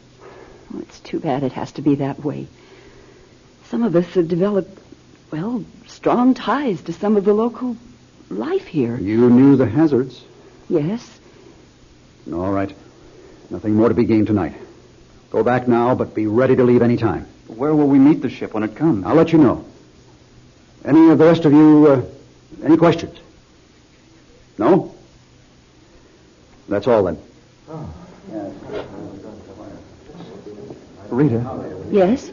Speaker 22: Oh, it's too bad it has to be that way. Some of us have developed, well, strong ties to some of the local life here.
Speaker 7: You knew the hazards.
Speaker 22: Yes.
Speaker 7: All right. Nothing more to be gained tonight. Go back now, but be ready to leave any time.
Speaker 6: Where will we meet the ship when it comes?
Speaker 7: I'll let you know. Any of the rest of you, any questions? No? That's all then.
Speaker 6: Rita.
Speaker 22: Yes?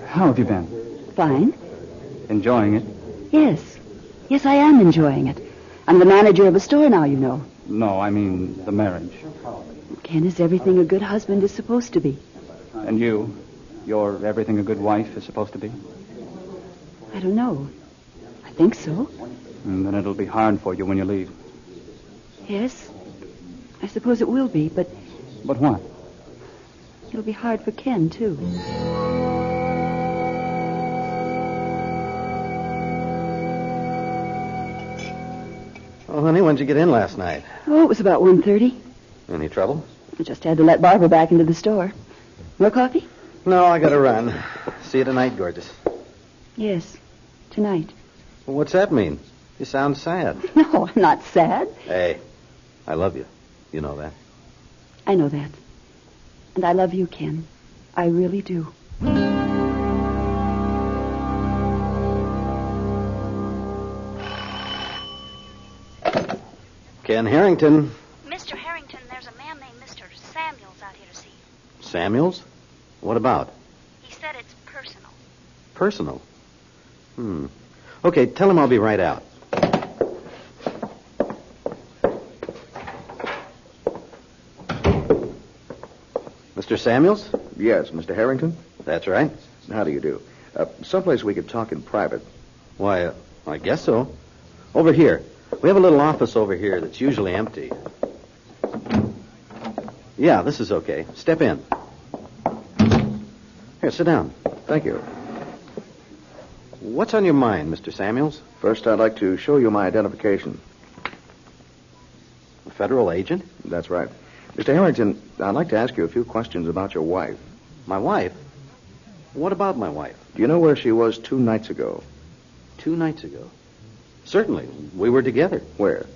Speaker 6: How have you been?
Speaker 22: Fine.
Speaker 6: Enjoying it?
Speaker 22: Yes. Yes, I am enjoying it. I'm the manager of a store now, you know.
Speaker 15: No, I mean the marriage.
Speaker 16: Ken is everything a good husband is supposed to be.
Speaker 15: And you're everything a good wife is supposed to be?
Speaker 16: I don't know. I think so.
Speaker 15: And then it'll be hard for you when you leave.
Speaker 16: Yes, I suppose it will be, but...
Speaker 15: But what?
Speaker 16: It'll be hard for Ken, too.
Speaker 10: Oh, honey, when'd you get in last night?
Speaker 16: Oh, it was about 1:30.
Speaker 10: Any trouble?
Speaker 16: I just had to let Barbara back into the store. More coffee?
Speaker 10: No, I gotta run. See you tonight, gorgeous.
Speaker 16: Yes, tonight.
Speaker 10: Well, what's that mean? You sound sad.
Speaker 16: No, I'm not sad.
Speaker 10: Hey, I love you. You know that.
Speaker 16: I know that. And I love you, Ken. I really do.
Speaker 10: Ken Harrington.
Speaker 20: Mr. Harrington, there's a man named Mr. Samuels out here to see you.
Speaker 10: Samuels? What about?
Speaker 20: He said it's personal.
Speaker 10: Personal? Okay, tell him I'll be right out. Mr. Samuels?
Speaker 5: Yes, Mr. Harrington?
Speaker 10: That's right.
Speaker 5: How do you do? Someplace we could talk in private.
Speaker 10: Why, I guess so. Over here. We have a little office over here that's usually empty. Yeah, this is okay. Step in. Here, sit down.
Speaker 5: Thank you.
Speaker 10: What's on your mind, Mr. Samuels?
Speaker 5: First, I'd like to show you my identification.
Speaker 10: A federal agent?
Speaker 5: That's right. Mr. Harrington, I'd like to ask you a few questions about your wife.
Speaker 10: My wife? What about my wife?
Speaker 5: Do you know where she was 2 nights ago?
Speaker 10: 2 nights ago? Certainly. We were together.
Speaker 5: Where?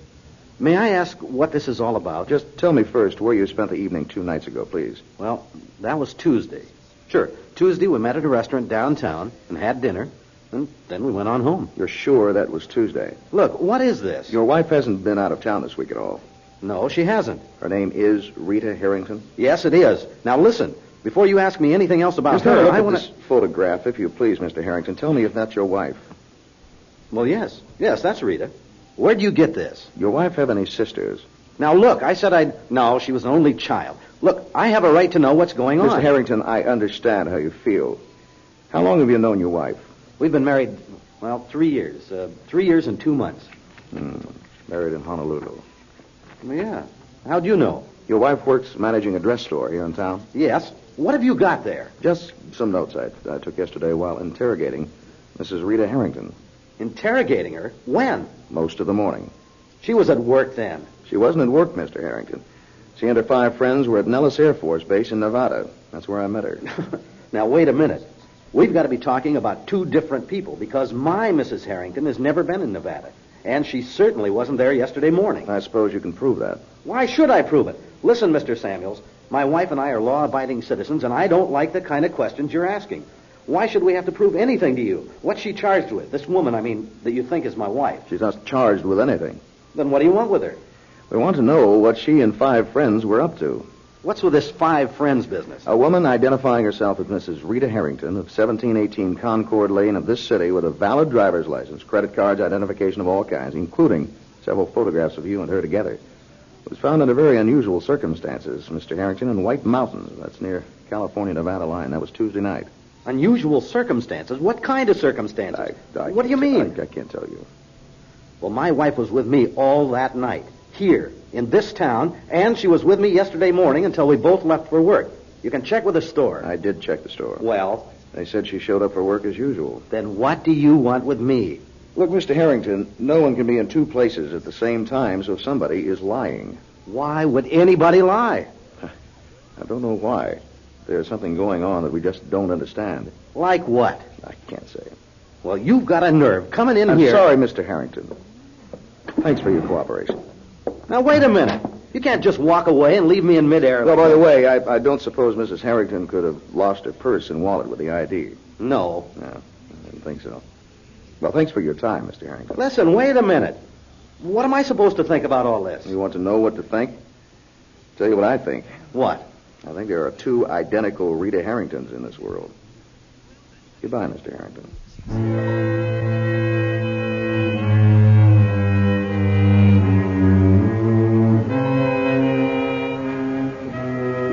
Speaker 10: May I ask what this is all about?
Speaker 5: Just tell me first where you spent the evening 2 nights ago, please.
Speaker 10: Well, that was Tuesday. Sure. Tuesday we met at a restaurant downtown and had dinner, and then we went on home.
Speaker 5: You're sure that was Tuesday?
Speaker 10: Look, what is this?
Speaker 5: Your wife hasn't been out of town this week at all.
Speaker 10: No, she hasn't.
Speaker 5: Her name is Rita Harrington?
Speaker 10: Yes, it is. Now listen, before you ask me anything else about her,
Speaker 5: I want this photograph, if you please, Mr. Harrington. Tell me if that's your wife.
Speaker 10: Well, yes. Yes, that's Rita. Where'd you get this?
Speaker 5: Your wife have any sisters?
Speaker 10: Now, look, I said I'd... No, she was an only child. Look, I have a right to know what's going on.
Speaker 5: Mr. Harrington, I understand how you feel. How long have you known your wife?
Speaker 10: We've been married, 3 years. 3 years and 2 months.
Speaker 5: Married in Honolulu.
Speaker 10: Yeah. How'd you know?
Speaker 5: Your wife works managing a dress store here in town?
Speaker 10: Yes. What have you got there?
Speaker 5: Just some notes I took yesterday while interrogating Mrs. Rita Harrington.
Speaker 10: Interrogating her? When?
Speaker 5: Most of the morning.
Speaker 10: She was at work then.
Speaker 5: She wasn't at work, Mr. Harrington. She and her 5 friends were at Nellis Air Force Base in Nevada. That's where I met her.
Speaker 10: Now, wait a minute. We've got to be talking about 2 different people because my Mrs. Harrington has never been in Nevada. And she certainly wasn't there yesterday morning.
Speaker 5: I suppose you can prove that.
Speaker 10: Why should I prove it? Listen, Mr. Samuels, my wife and I are law-abiding citizens, and I don't like the kind of questions you're asking. Why should we have to prove anything to you? What's she charged with? This woman, that you think is my wife.
Speaker 5: She's not charged with anything.
Speaker 10: Then what do you want with her?
Speaker 5: We want to know what she and 5 friends were up to.
Speaker 10: What's with this 5 friends business?
Speaker 5: A woman identifying herself as Mrs. Rita Harrington of 1718 Concord Lane of this city with a valid driver's license, credit cards, identification of all kinds, including several photographs of you and her together, was found under very unusual circumstances, Mr. Harrington, in White Mountains. That's near California-Nevada line. That was Tuesday night.
Speaker 10: Unusual circumstances? What kind of circumstances? What do you mean?
Speaker 5: I can't tell you.
Speaker 10: Well, my wife was with me all that night, here, in this town, and she was with me yesterday morning until we both left for work. You can check with the store.
Speaker 5: I did check the store.
Speaker 10: Well?
Speaker 5: They said she showed up for work as usual.
Speaker 10: Then what do you want with me?
Speaker 5: Look, Mr. Harrington, no one can be in 2 places at the same time, so somebody is lying.
Speaker 10: Why would anybody lie?
Speaker 5: I don't know why. There's something going on that we just don't understand.
Speaker 10: Like what?
Speaker 5: I can't say.
Speaker 10: Well, you've got a nerve coming in here.
Speaker 5: I'm sorry, Mr. Harrington. Thanks for your cooperation.
Speaker 10: Now, wait a minute. You can't just walk away and leave me in midair.
Speaker 5: Well, by the way, I don't suppose Mrs. Harrington could have lost her purse and wallet with the ID.
Speaker 10: No.
Speaker 5: No, I didn't think so. Well, thanks for your time, Mr. Harrington.
Speaker 10: Listen, wait a minute. What am I supposed to think about all this?
Speaker 5: You want to know what to think? Tell you what I think.
Speaker 10: What?
Speaker 5: I think there are 2 identical Rita Harringtons in this world. Goodbye, Mr. Harrington.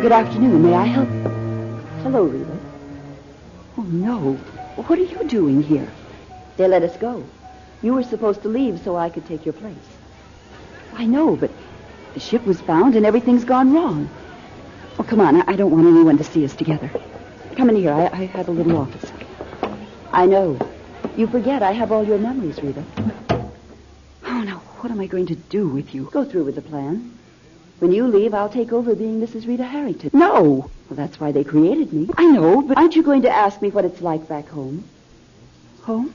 Speaker 16: Good afternoon. May I help? Hello, Rita. Oh, no. What are you doing here? They let us go. You were supposed to leave so I could take your place. I know, but the ship was found and everything's gone wrong. Oh, come on. I don't want anyone to see us together. Come in here. I have a little office. I know. You forget I have all your memories, Rita. Oh, now, what am I going to do with you? Go through with the plan. When you leave, I'll take over being Mrs. Rita Harrington. No! Well, that's why they created me. I know, but aren't you going to ask me what it's like back home? Home?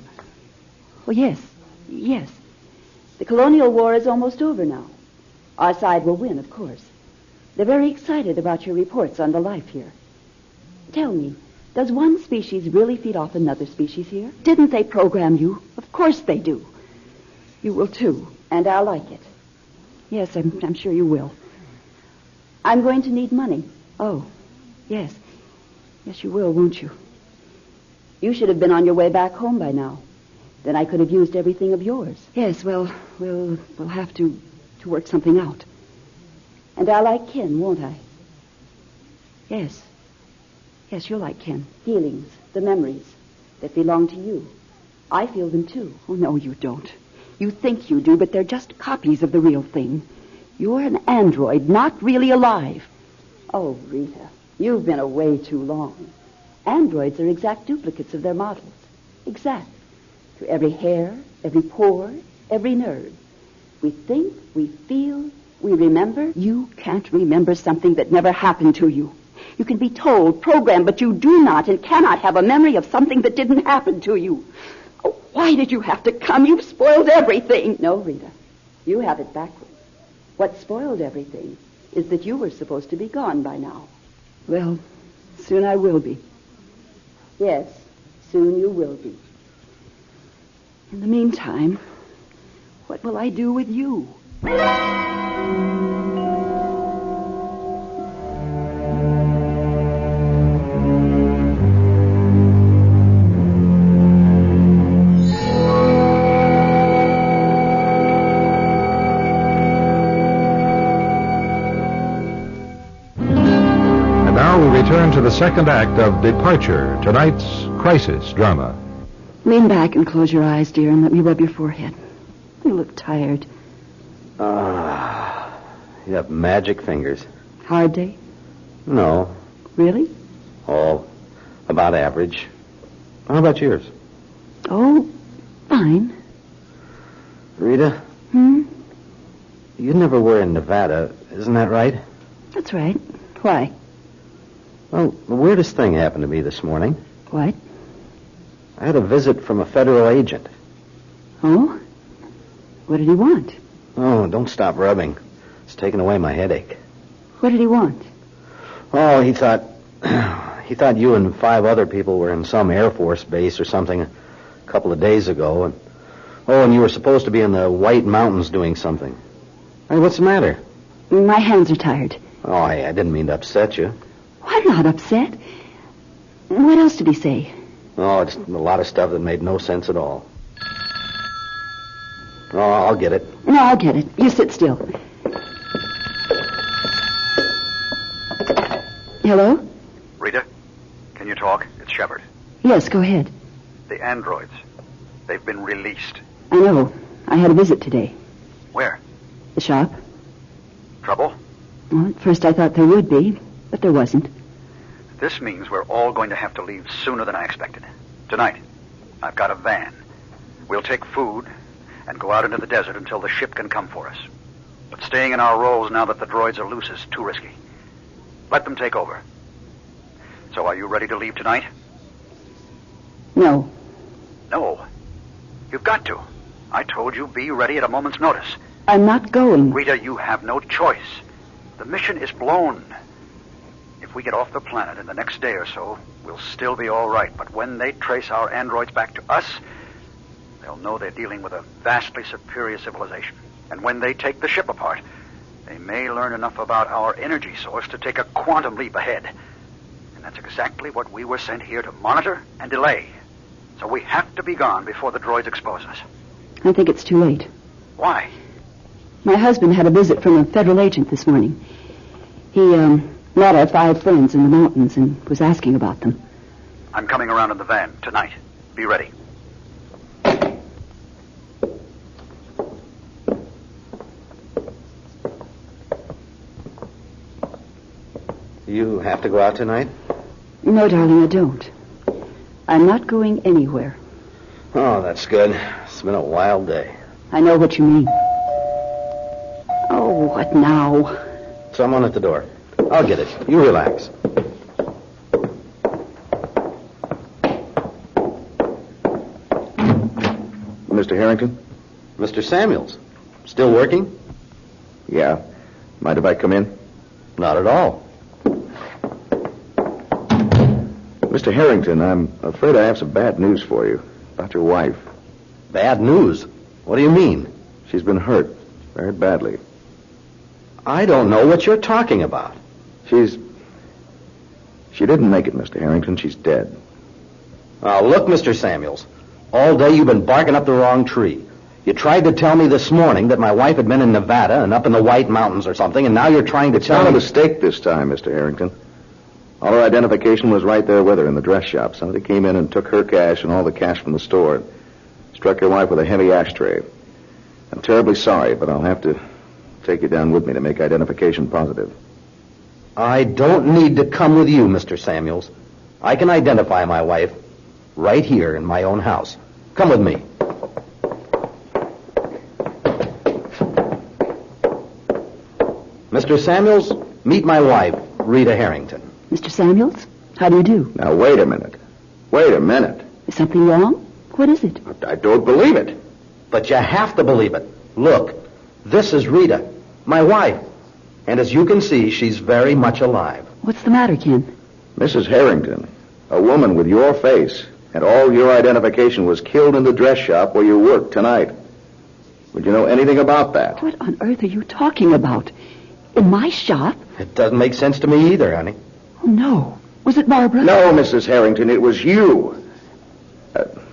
Speaker 16: Well, yes. Yes. The colonial war is almost over now. Our side will win, of course. They're very excited about your reports on the life here. Tell me, does one species really feed off another species here? Didn't they program you? Of course they do. You will, too, and I'll like it. Yes, I'm sure you will. I'm going to need money. Oh, yes. Yes, you will, won't you? You should have been on your way back home by now. Then I could have used everything of yours. Yes, well, we'll have to work something out. And I'll like Ken, won't I? Yes. Yes, you'll like Ken. Feelings, the memories that belong to you. I feel them, too. Oh, no, you don't. You think you do, but they're just copies of the real thing. You're an android, not really alive. Oh, Rita, you've been away too long. Androids are exact duplicates of their models. Exact. To every hair, every pore, every nerve. We think, we feel, we remember. You can't remember something that never happened to you. You can be told, programmed, but you do not and cannot have a memory of something that didn't happen to you. Oh, why did you have to come? You've spoiled everything. No, Rita, you have it backwards. What spoiled everything is that you were supposed to be gone by now. Well, soon I will be. Yes, soon you will be. In the meantime, what will I do with you?
Speaker 1: Return to the second act of Departure, tonight's crisis drama.
Speaker 16: Lean back and close your eyes, dear, and let me rub your forehead. You look tired.
Speaker 10: You have magic fingers.
Speaker 16: Hard day?
Speaker 10: No.
Speaker 16: Really?
Speaker 10: Oh, about average. How about yours?
Speaker 16: Oh, fine.
Speaker 10: Rita? You never were in Nevada, isn't that right?
Speaker 16: That's right. Why?
Speaker 10: Well, the weirdest thing happened to me this morning.
Speaker 16: What?
Speaker 10: I had a visit from a federal agent.
Speaker 16: Oh? What did he want?
Speaker 10: Oh, don't stop rubbing. It's taking away my headache.
Speaker 16: What did he want?
Speaker 10: Oh, he thought you and 5 other people were in some Air Force base or something a couple of days ago. And you were supposed to be in the White Mountains doing something. Hey, what's the matter?
Speaker 16: My hands are tired.
Speaker 10: Oh, I didn't mean to upset you.
Speaker 16: I'm not upset. What else did he say?
Speaker 10: Oh, just a lot of stuff that made no sense at all. Oh, I'll get it.
Speaker 16: No, I'll get it. You sit still. Hello?
Speaker 4: Rita, can you talk? It's Shepard.
Speaker 16: Yes, go ahead.
Speaker 4: The androids. They've been released.
Speaker 16: I know. I had a visit today.
Speaker 4: Where?
Speaker 16: The shop.
Speaker 4: Trouble?
Speaker 16: Well, at first I thought there would be, but there wasn't.
Speaker 4: This means we're all going to have to leave sooner than I expected. Tonight, I've got a van. We'll take food and go out into the desert until the ship can come for us. But staying in our roles now that the droids are loose is too risky. Let them take over. So are you ready to leave tonight?
Speaker 16: No.
Speaker 4: No. You've got to. I told you be ready at a moment's notice.
Speaker 16: I'm not going.
Speaker 4: Rita, you have no choice. The mission is blown. If we get off the planet in the next day or so, we'll still be all right. But when they trace our androids back to us, they'll know they're dealing with a vastly superior civilization. And when they take the ship apart, they may learn enough about our energy source to take a quantum leap ahead. And that's exactly what we were sent here to monitor and delay. So we have to be gone before the droids expose us.
Speaker 16: I think it's too late.
Speaker 4: Why?
Speaker 16: My husband had a visit from a federal agent this morning. Met our 5 friends in the mountains and was asking about them.
Speaker 4: I'm coming around in the van tonight. Be ready.
Speaker 10: You have to go out tonight?
Speaker 16: No, darling, I don't. I'm not going anywhere.
Speaker 10: Oh, that's good. It's been a wild day.
Speaker 16: I know what you mean. Oh, what now?
Speaker 10: Someone at the door. I'll get it. You relax.
Speaker 5: Mr. Harrington?
Speaker 10: Mr. Samuels. Still working?
Speaker 5: Yeah. Mind if I come in?
Speaker 10: Not at all.
Speaker 5: Mr. Harrington, I'm afraid I have some bad news for you about your wife.
Speaker 10: Bad news? What do you mean?
Speaker 5: She's been hurt very badly.
Speaker 10: I don't know what you're talking about.
Speaker 5: She didn't make it, Mr. Harrington. She's dead.
Speaker 10: Now, look, Mr. Samuels. All day you've been barking up the wrong tree. You tried to tell me this morning that my wife had been in Nevada and up in the White Mountains or something, and now you're trying to tell me...
Speaker 5: It's not a mistake this time, Mr. Harrington. All her identification was right there with her in the dress shop. Somebody came in and took her cash and all the cash from the store. Struck your wife with a heavy ashtray. I'm terribly sorry, but I'll have to take you down with me to make identification positive.
Speaker 10: I don't need to come with you, Mr. Samuels. I can identify my wife right here in my own house. Come with me. Mr. Samuels, meet my wife, Rita Harrington.
Speaker 16: Mr. Samuels, how do you do?
Speaker 5: Now, wait a minute. Wait a minute.
Speaker 16: Is something wrong? What is it?
Speaker 5: I don't believe it.
Speaker 10: But you have to believe it. Look, this is Rita, my wife. And as you can see, she's very much alive.
Speaker 16: What's the matter, Ken?
Speaker 5: Mrs. Harrington, a woman with your face and all your identification was killed in the dress shop where you worked tonight. Would you know anything about that?
Speaker 16: What on earth are you talking about? In my shop?
Speaker 10: It doesn't make sense to me either, honey.
Speaker 16: Oh, no. Was it Barbara?
Speaker 5: No, Mrs. Harrington, it was you.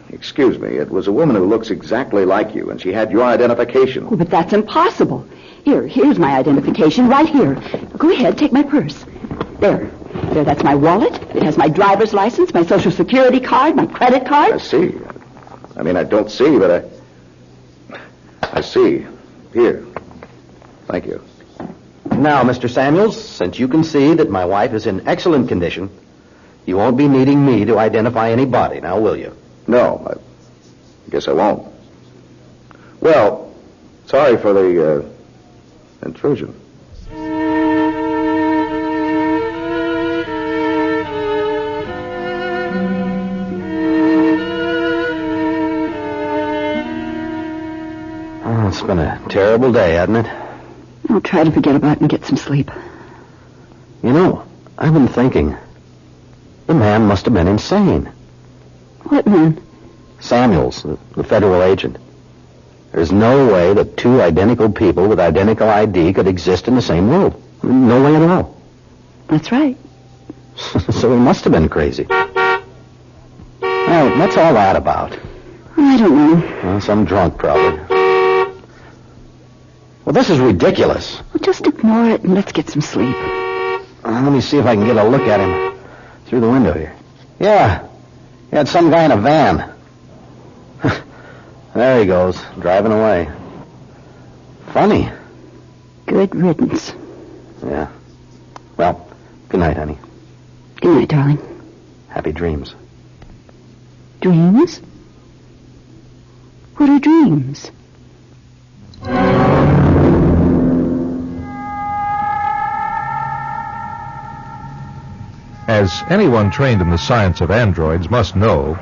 Speaker 5: Excuse me, it was a woman who looks exactly like you, and she had your identification.
Speaker 16: Oh, but that's impossible. Here's my identification, right here. Go ahead, take my purse. There, that's my wallet. It has my driver's license, my Social Security card, my credit card.
Speaker 5: I see. I mean, I don't see, but I see. Here. Thank you.
Speaker 10: Now, Mr. Samuels, since you can see that my wife is in excellent condition, you won't be needing me to identify any body, now will you?
Speaker 5: No, I guess I won't. Well, sorry for the intrusion.
Speaker 10: Oh, it's been a terrible day, hasn't it?
Speaker 16: I'll try to forget about it and get some sleep.
Speaker 10: You know, I've been thinking, the man must have been insane.
Speaker 16: What man?
Speaker 10: Samuels, the federal agent. There's no way that 2 identical people with identical ID could exist in the same world. No way at all.
Speaker 16: That's right.
Speaker 10: So he must have been crazy. Well, what's all that about?
Speaker 16: I don't know.
Speaker 10: Well, some drunk, probably. Well, this is ridiculous.
Speaker 16: Well, just ignore it and let's get some sleep.
Speaker 10: Let me see if I can get a look at him through the window here. Yeah, it's some guy in a van. There he goes, driving away. Funny.
Speaker 16: Good riddance.
Speaker 10: Yeah. Well, good night, honey.
Speaker 16: Good night, darling.
Speaker 10: Happy dreams.
Speaker 16: Dreams? What are dreams?
Speaker 1: As anyone trained in the science of androids must know,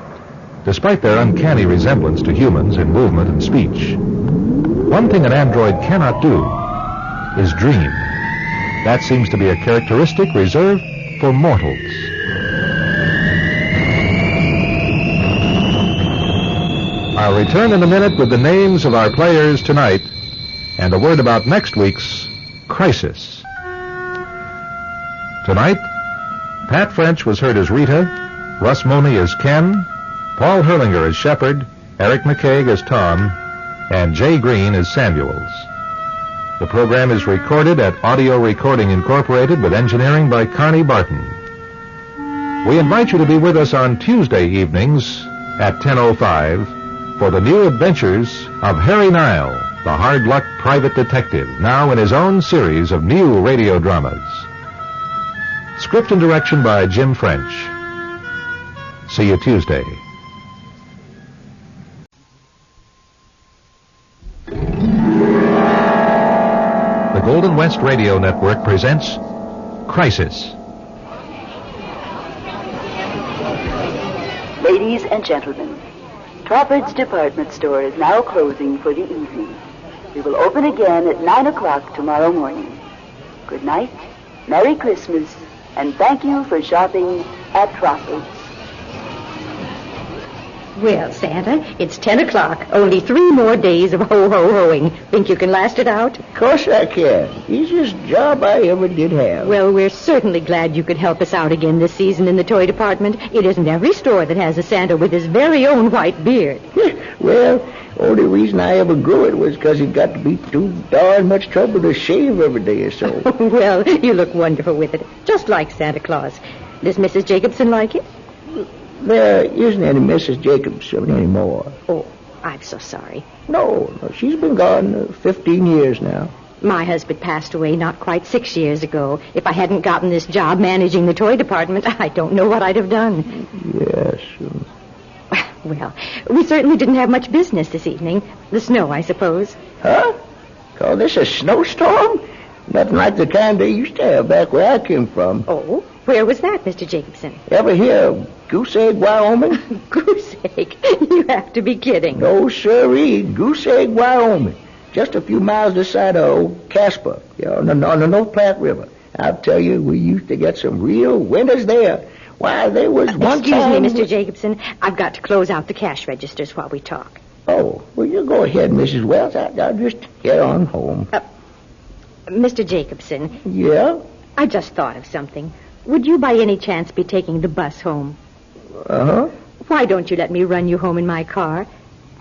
Speaker 1: despite their uncanny resemblance to humans in movement and speech, one thing an android cannot do is dream. That seems to be a characteristic reserved for mortals. I'll return in a minute with the names of our players tonight and a word about next week's Crisis. Tonight, Pat French was heard as Rita, Russ Money as Ken, Paul Hurlinger as Shepard, Eric McCaig as Tom, and Jay Green as Samuels. The program is recorded at Audio Recording Incorporated with engineering by Carney Barton. We invite you to be with us on Tuesday evenings at 10:05 for the new adventures of Harry Nile, the hard-luck private detective, now in his own series of new radio dramas. Script and direction by Jim French. See you Tuesday. The Golden West Radio Network presents Crisis.
Speaker 16: Ladies and gentlemen, Crawford's department store is now closing for the evening. We will open again at 9 o'clock tomorrow morning. Good night, Merry Christmas, and thank you for shopping at Crawford's.
Speaker 8: Well, Santa, it's 10 o'clock. Only 3 more days of ho-ho-hoing. Think you can last it out?
Speaker 11: Of course I can. Easiest job I ever did have.
Speaker 8: Well, we're certainly glad you could help us out again this season in the toy department. It isn't every store that has a Santa with his very own white beard.
Speaker 11: Well, only reason I ever grew it was because it got to be too darn much trouble to shave every day or so.
Speaker 8: Well, you look wonderful with it, just like Santa Claus. Does Mrs. Jacobson like it?
Speaker 11: There isn't any Mrs. Jacobson anymore.
Speaker 8: Oh, I'm so sorry.
Speaker 11: No, she's been gone 15 years now.
Speaker 8: My husband passed away not quite 6 years ago. If I hadn't gotten this job managing the toy department, I don't know what I'd have done.
Speaker 11: Yes.
Speaker 8: Well, we certainly didn't have much business this evening. The snow, I suppose.
Speaker 11: Huh? Call this a snowstorm? Nothing like the kind they used to have back where I came from.
Speaker 8: Oh? Where was that, Mr. Jacobson?
Speaker 11: Ever hear of Goose Egg, Wyoming?
Speaker 8: Goose Egg? You have to be kidding.
Speaker 11: No, sirree. Goose Egg, Wyoming. Just a few miles this side of old Casper, on the North Platte River. I'll tell you, we used to get some real winters there. Why, there was one time...
Speaker 8: Excuse me, Mr. Jacobson. I've got to close out the cash registers while we talk.
Speaker 11: Oh, well, you go ahead, Mrs. Wells. I'll just get on home.
Speaker 8: Mr. Jacobson.
Speaker 11: Yeah?
Speaker 8: I just thought of something. Would you by any chance be taking the bus home?
Speaker 11: Uh-huh.
Speaker 8: Why don't you let me run you home in my car?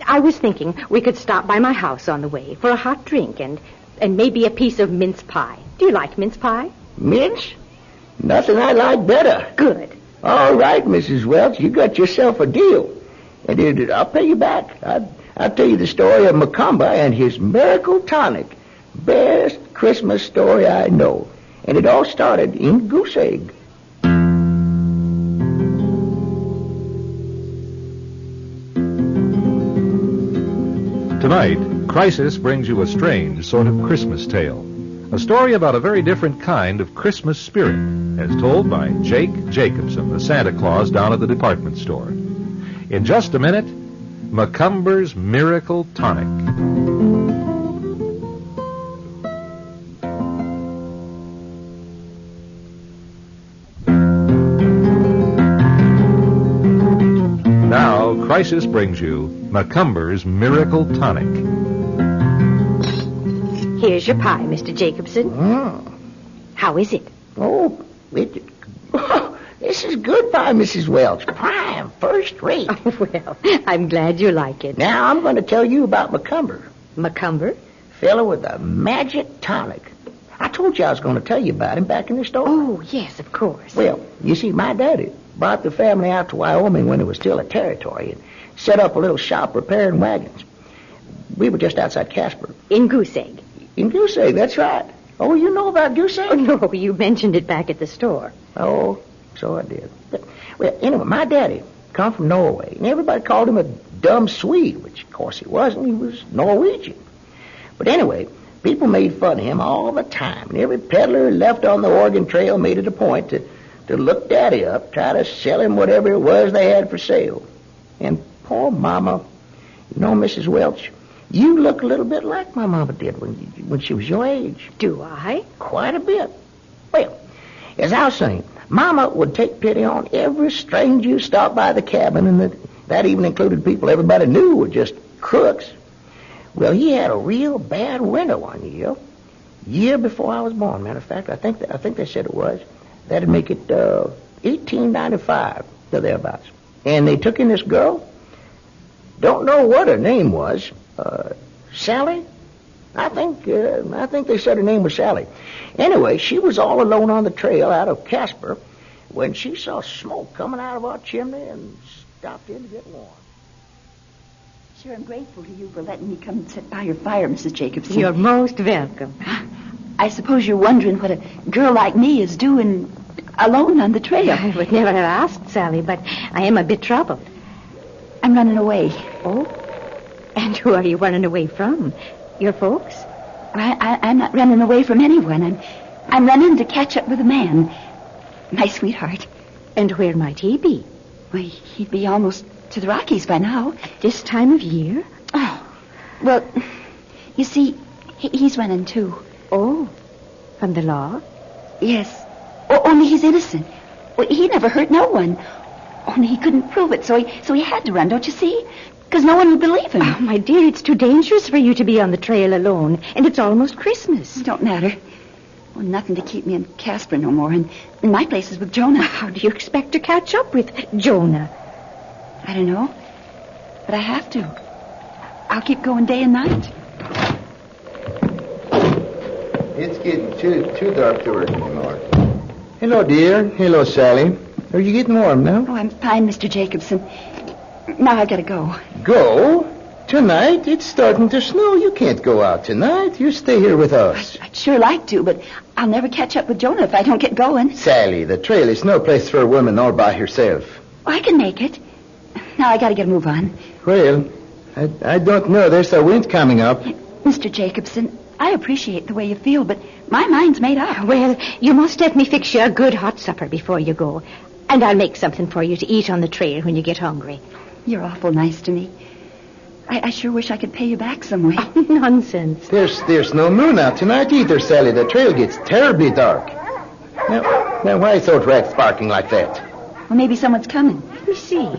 Speaker 8: I was thinking we could stop by my house on the way for a hot drink and maybe a piece of mince pie. Do you like mince pie?
Speaker 11: Mince? Nothing I like better.
Speaker 8: Good.
Speaker 11: All right, Mrs. Welch, you got yourself a deal. And I'll pay you back. I'll tell you the story of Macumber and his miracle tonic. Best Christmas story I know. And it all started in Goose Egg.
Speaker 1: Tonight, Crisis brings you a strange sort of Christmas tale. A story about a very different kind of Christmas spirit, as told by Jake Jacobson, the Santa Claus down at the department store. In just a minute, Macumber's Miracle Tonic. Now, Crisis brings you Macumber's Miracle Tonic.
Speaker 8: Here's your pie, Mr. Jacobson.
Speaker 11: Oh.
Speaker 8: How is it?
Speaker 11: Oh, this is good pie, Mrs. Welch. Prime, first rate.
Speaker 8: Oh, well, I'm glad you like it.
Speaker 11: Now, I'm going to tell you about Macumber.
Speaker 8: Macumber?
Speaker 11: Fellow with a magic tonic. I told you I was going to tell you about him back in the store.
Speaker 8: Oh, yes, of course.
Speaker 11: Well, you see, my daddy brought the family out to Wyoming when it was still a territory and set up a little shop repairing wagons. We were just outside Casper.
Speaker 8: In Goose Egg?
Speaker 11: In Goose Egg, that's right. Oh, you know about Goose Egg?
Speaker 8: Oh, no, you mentioned it back at the store.
Speaker 11: Oh, so I did. But, well, anyway, my daddy come from Norway, and everybody called him a dumb Swede, which, of course, he wasn't. He was Norwegian. But anyway, people made fun of him all the time, and every peddler left on the Oregon Trail made it a point to look Daddy up, try to sell him whatever it was they had for sale. And poor Mama, you know, Mrs. Welch, you look a little bit like my mama did when she was your age.
Speaker 8: Do I?
Speaker 11: Quite a bit. Well, as I was saying, Mama would take pity on every stranger who stopped by the cabin, and that even included people everybody knew were just crooks. Well, he had a real bad winter one year before I was born. Matter of fact, I think they said it was. That'd make it 1895, or thereabouts. And they took in this girl. Don't know what her name was. Sally? I think they said her name was Sally. Anyway, she was all alone on the trail out of Casper when she saw smoke coming out of our chimney and stopped in to get warm.
Speaker 16: Sure, I'm grateful to you for letting me come and sit by your fire, Mrs. Jacobson.
Speaker 8: You're most welcome.
Speaker 16: I suppose you're wondering what a girl like me is doing alone on the trail.
Speaker 8: I would never have asked, Sally, but I am a bit troubled.
Speaker 16: I'm running away.
Speaker 8: Oh? And who are you running away from? Your folks?
Speaker 16: I'm not running away from anyone. I'm running to catch up with a man. My sweetheart.
Speaker 8: And where might he be?
Speaker 16: Well, he'd be almost to the Rockies by now.
Speaker 8: At this time of year?
Speaker 16: Oh, well, you see, he's running too.
Speaker 8: Oh, from the law?
Speaker 16: Yes. Only he's innocent. Well, he never hurt no one. Only he couldn't prove it, so he had to run, don't you see? Because no one would believe him.
Speaker 8: Oh, my dear, it's too dangerous for you to be on the trail alone. And it's almost Christmas.
Speaker 16: It don't matter. Well, nothing to keep me in Casper no more. And my place is with Jonah.
Speaker 8: Well, how do you expect to catch up with Jonah?
Speaker 16: I don't know. But I have to. I'll keep going day and night.
Speaker 23: It's getting too dark to work anymore. Hello, dear. Hello, Sally. Are you getting warm now?
Speaker 16: Oh, I'm fine, Mr. Jacobson. Now I gotta go.
Speaker 23: Go? Tonight? It's starting to snow. You can't go out tonight. You stay here with us.
Speaker 16: I'd sure like to, but I'll never catch up with Jonah if I don't get going.
Speaker 23: Sally, the trail is no place for a woman all by herself.
Speaker 16: Oh, I can make it. Now I gotta get a move on.
Speaker 23: Well, I don't know. There's a wind coming up.
Speaker 16: Mr. Jacobson, I appreciate the way you feel, but my mind's made up.
Speaker 8: Well, you must let me fix you a good hot supper before you go. And I'll make something for you to eat on the trail when you get hungry.
Speaker 16: You're awful nice to me. I sure wish I could pay you back some way.
Speaker 8: Oh, nonsense.
Speaker 23: There's no moon out tonight either, Sally. The trail gets terribly dark. Now why is those rats barking like that?
Speaker 16: Well, maybe someone's coming.
Speaker 8: Let me see.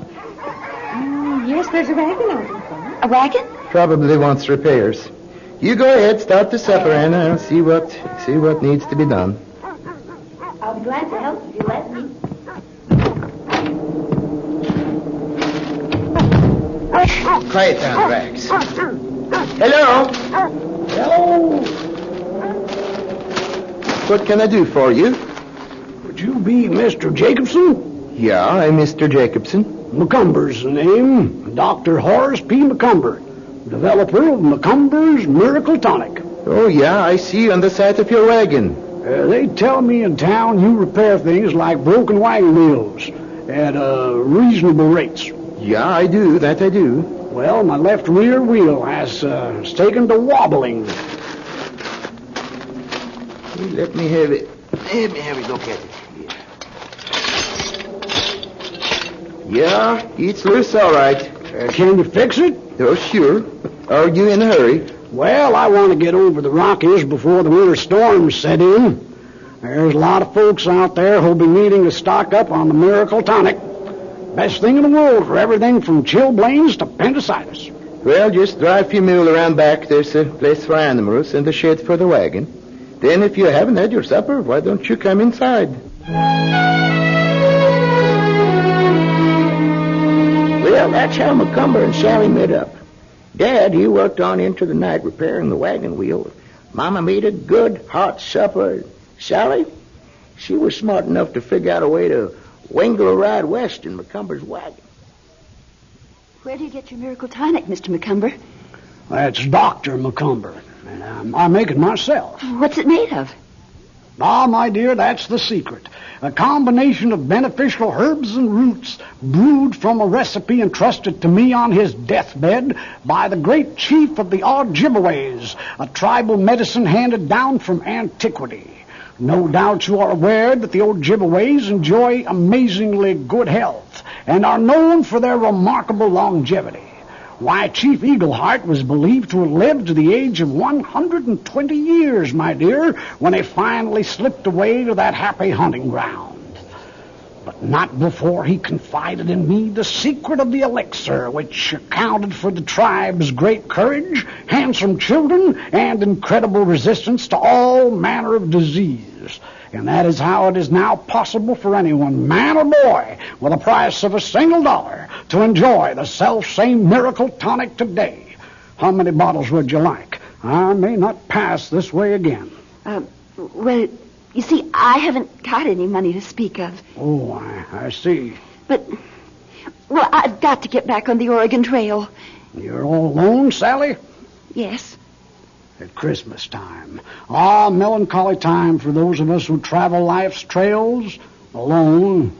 Speaker 8: Yes, there's a wagon out in front.
Speaker 16: A wagon?
Speaker 23: Probably wants repairs. You go ahead, start the supper, and I'll see what needs to be done.
Speaker 16: I'll be glad to help if you let me.
Speaker 23: Quiet down, Rags. Hello? Hello? What can I do for you?
Speaker 2: Would you be Mr. Jacobson?
Speaker 23: Yeah, I'm Mr. Jacobson.
Speaker 2: Macumber's the name. Dr. Horace P. Macumber, developer of Macumber's Miracle Tonic.
Speaker 23: Oh, yeah, I see on the side of your wagon.
Speaker 2: They tell me in town you repair things like broken wagon wheels at reasonable rates.
Speaker 23: Yeah, I do. That I do.
Speaker 2: Well, my left rear wheel has taken to wobbling.
Speaker 23: Let me have it. Let me have a look at it. Yeah, it's loose all right.
Speaker 2: Can you fix it?
Speaker 23: Oh, sure. Are you in a hurry?
Speaker 2: Well, I want to get over the Rockies before the winter storms set in. There's a lot of folks out there who'll be needing to stock up on the Miracle Tonic. Best thing in the world for everything from chilblains to appendicitis.
Speaker 23: Well, just drive your mule around back. There's a place for animals and a shed for the wagon. Then if you haven't had your supper, why don't you come inside?
Speaker 11: Well, that's how Macumber and Sally met up. Dad, he worked on into the night repairing the wagon wheel. Mama made a good hot supper. Sally, she was smart enough to figure out a way to wingle a ride west in Macumber's wagon.
Speaker 16: Where do you get your Miracle Tonic, Mr. Macumber?
Speaker 2: That's Dr. Macumber, and I make it myself.
Speaker 16: What's it made of?
Speaker 2: Ah, my dear, that's the secret. A combination of beneficial herbs and roots brewed from a recipe entrusted to me on his deathbed by the great chief of the Ojibways, a tribal medicine handed down from antiquity. No doubt you are aware that the Ojibways enjoy amazingly good health and are known for their remarkable longevity. Why, Chief Eagleheart was believed to have lived to the age of 120 years, my dear, when he finally slipped away to that happy hunting ground. But not before he confided in me the secret of the elixir, which accounted for the tribe's great courage, handsome children, and incredible resistance to all manner of disease. And that is how it is now possible for anyone, man or boy, with a price of $1, to enjoy the self-same Miracle Tonic today. How many bottles would you like? I may not pass this way again.
Speaker 22: Well, you see, I haven't got any money to speak of.
Speaker 2: Oh, I see.
Speaker 22: But, well, I've got to get back on the Oregon Trail.
Speaker 2: You're all alone, Sally?
Speaker 22: Yes.
Speaker 2: At Christmas time. Ah, melancholy time for those of us who travel life's trails alone.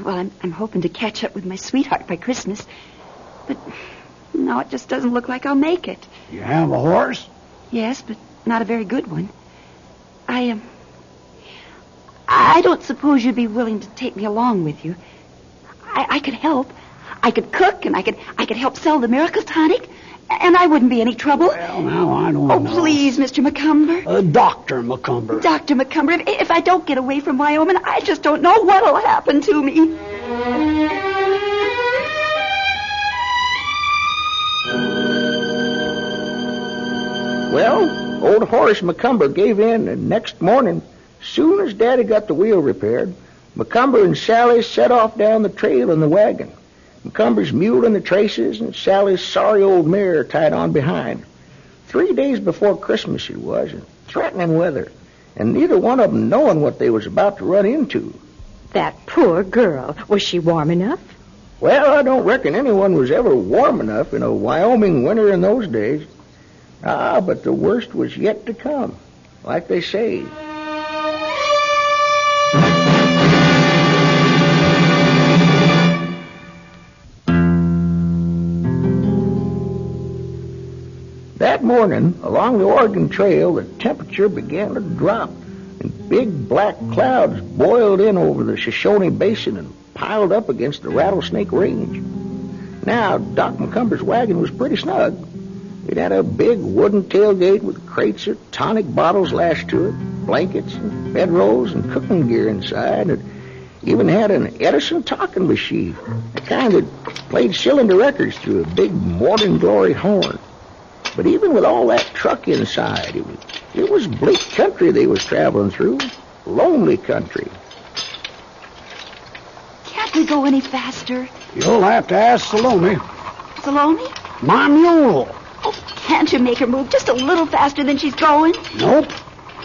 Speaker 22: Well, I'm hoping to catch up with my sweetheart by Christmas. But, no, it just doesn't look like I'll make it.
Speaker 2: You have a horse?
Speaker 22: Yes, but not a very good one. I don't suppose you'd be willing to take me along with you. I could help. I could cook, and I could help sell the miracle tonic, and I wouldn't be any trouble.
Speaker 2: Well, now, I don't know.
Speaker 22: Oh, please, Mr. Macumber.
Speaker 2: Dr. Macumber.
Speaker 22: Dr. Macumber, if I don't get away from Wyoming, I just don't know what'll happen to me.
Speaker 11: Well, old Horace Macumber gave in, and next morning, soon as Daddy got the wheel repaired, Macumber and Sally set off down the trail in the wagon. Macumber's mule in the traces and Sally's sorry old mare tied on behind. 3 days before Christmas it was, and threatening weather, and neither one of them knowing what they was about to run into.
Speaker 8: That poor girl. Was she warm enough?
Speaker 11: Well, I don't reckon anyone was ever warm enough in a Wyoming winter in those days. But the worst was yet to come, like they say. That morning, along the Oregon Trail, the temperature began to drop, and big black clouds boiled in over the Shoshone Basin and piled up against the Rattlesnake Range. Now, Doc Macumber's wagon was pretty snug. It had a big wooden tailgate with crates of tonic bottles lashed to it, blankets and bedrolls and cooking gear inside. It even had an Edison talking machine, the kind that played cylinder records through a big Morning Glory horn. But even with all that truck inside, it was bleak country they was traveling through, lonely country.
Speaker 22: Can't we go any faster?
Speaker 2: You'll have to ask Salome.
Speaker 22: Salome?
Speaker 2: My mule.
Speaker 22: Oh, can't you make her move just a little faster than she's going?
Speaker 2: Nope.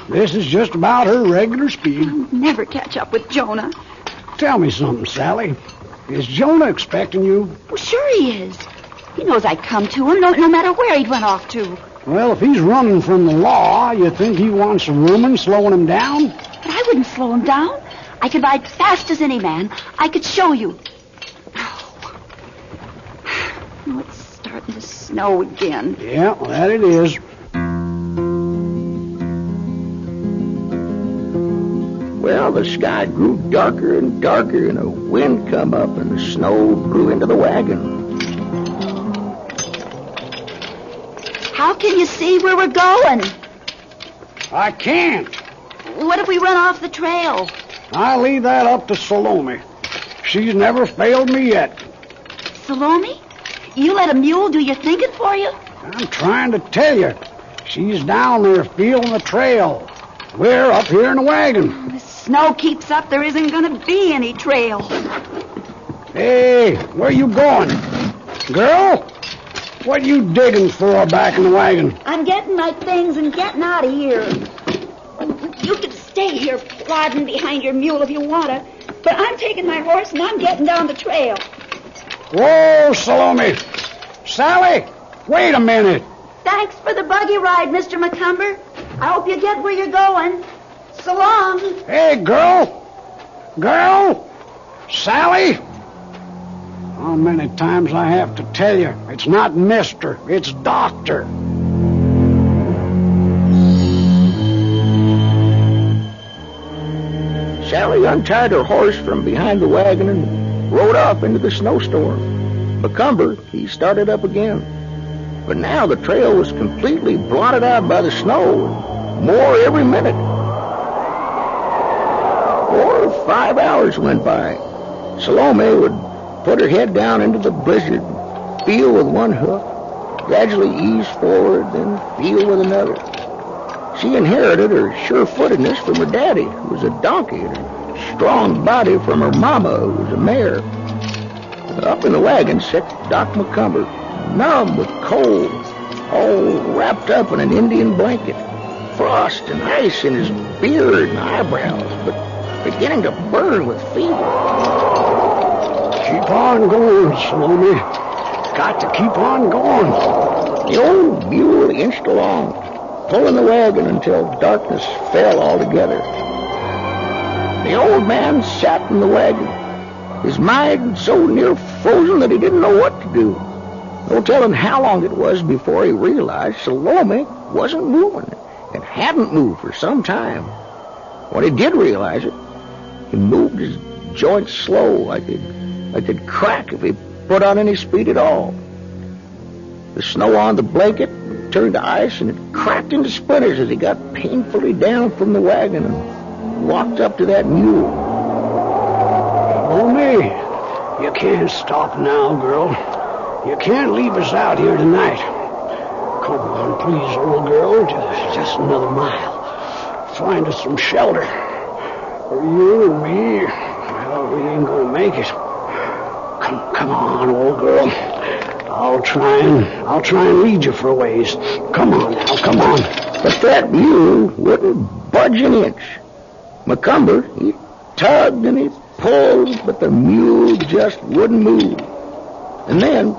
Speaker 2: This is just about her regular speed.
Speaker 22: I'll never catch up with Jonah.
Speaker 2: Tell me something, Sally. Is Jonah expecting you?
Speaker 22: Well, sure he is. He knows I'd come to him no matter where he'd run off to.
Speaker 2: Well, if he's running from the law, you think he wants a woman slowing him down?
Speaker 22: But I wouldn't slow him down. I could ride fast as any man. I could show you. Oh, it's starting to snow again.
Speaker 2: Yeah, well, that it is.
Speaker 11: Well, the sky grew darker and darker, and a wind come up, and the snow blew into the wagon.
Speaker 22: How can you see where we're going?
Speaker 2: I can't.
Speaker 22: What if we run off the trail?
Speaker 2: I leave that up to Salome. She's never failed me yet.
Speaker 22: Salome? You let a mule do your thinking for you?
Speaker 2: I'm trying to tell you. She's down there feeling the trail. We're up here in the wagon.
Speaker 22: The snow keeps up, there isn't going to be any trail.
Speaker 2: Hey, where you going? Girl? What you digging for back in the wagon?
Speaker 22: I'm getting my things and getting out of here. You can stay here plodding behind your mule if you want to, but I'm taking my horse and I'm getting down the trail.
Speaker 2: Whoa, Salome. Sally, wait a minute.
Speaker 22: Thanks for the buggy ride, Mr. Macumber. I hope you get where you're going. So long.
Speaker 2: Hey, girl. Girl. Sally. How many times I have to tell you, it's not Mister, it's Doctor.
Speaker 11: Sally untied her horse from behind the wagon and rode off into the snowstorm. Macumber, he started up again. But now the trail was completely blotted out by the snow, more every minute. 4 or 5 hours went by. Salome would put her head down into the blizzard, feel with one hoof, gradually ease forward, then feel with another. She inherited her sure-footedness from her daddy, who was a donkey, and her strong body from her mama, who was a mare. Up in the wagon sat Doc Macumber, numb with cold, all wrapped up in an Indian blanket. Frost and ice in his beard and eyebrows, but beginning to burn with fever.
Speaker 2: Keep on going, Salome. Got to keep on going.
Speaker 11: The old mule inched along, pulling the wagon until darkness fell altogether. The old man sat in the wagon, his mind so near frozen that he didn't know what to do. No telling how long it was before he realized Salome wasn't moving and hadn't moved for some time. When he did realize it, he moved his joints slow, like they'd crack if he put on any speed at all. The snow on the blanket turned to ice, and it cracked into splinters as he got painfully down from the wagon and walked up to that mule.
Speaker 2: Salome, you can't stop now, girl. You can't leave us out here tonight. Come on, please, old girl. Just another mile. Find us some shelter. For you and me, well, we ain't gonna make it. Come on, old girl. I'll try and lead you for a ways. Come on now, come on.
Speaker 11: But that mule wouldn't budge an inch. Macumber, he tugged and he pulled, but the mule just wouldn't move. And then,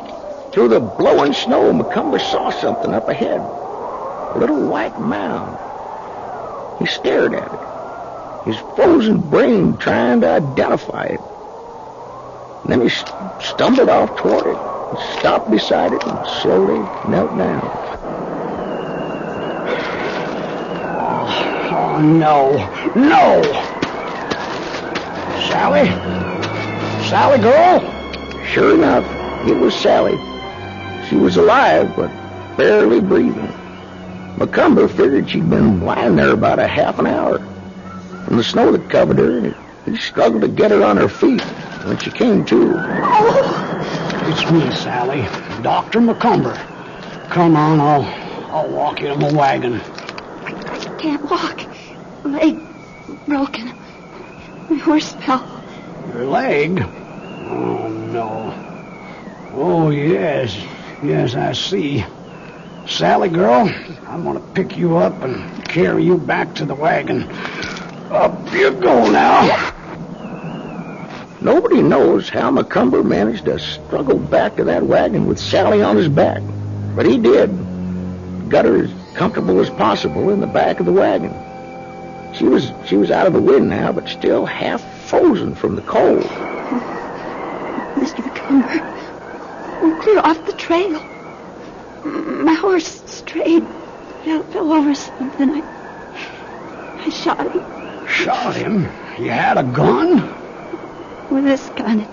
Speaker 11: through the blowing snow, Macumber saw something up ahead. A little white mound. He stared at it, his frozen brain trying to identify it. And then he stumbled off toward it, and stopped beside it, and slowly knelt down.
Speaker 2: Oh, no. No! Sally? Sally, girl?
Speaker 11: Sure enough, it was Sally. She was alive, but barely breathing. Macumber figured she'd been lying there about a half an hour. From the snow that covered her, he struggled to get her on her feet when she came to.
Speaker 2: It's me, Sally. Dr. Macumber. Come on, I'll walk you to my wagon.
Speaker 22: I can't walk. Leg broken. My horse fell.
Speaker 2: Your leg? Oh, no. Oh, yes. Yes, I see. Sally, girl, I'm going to pick you up and carry you back to the wagon. Up you go now.
Speaker 11: Nobody knows how Macumber managed to struggle back to that wagon with Sally on his back. But he did. Got her as comfortable as possible in the back of the wagon. She was out of the wind now, but still half frozen from the cold.
Speaker 22: Mr. Macumber, we're clear off the trail. My horse strayed, fell over something. I shot him.
Speaker 2: Shot him? You had a gun?
Speaker 22: With this gun.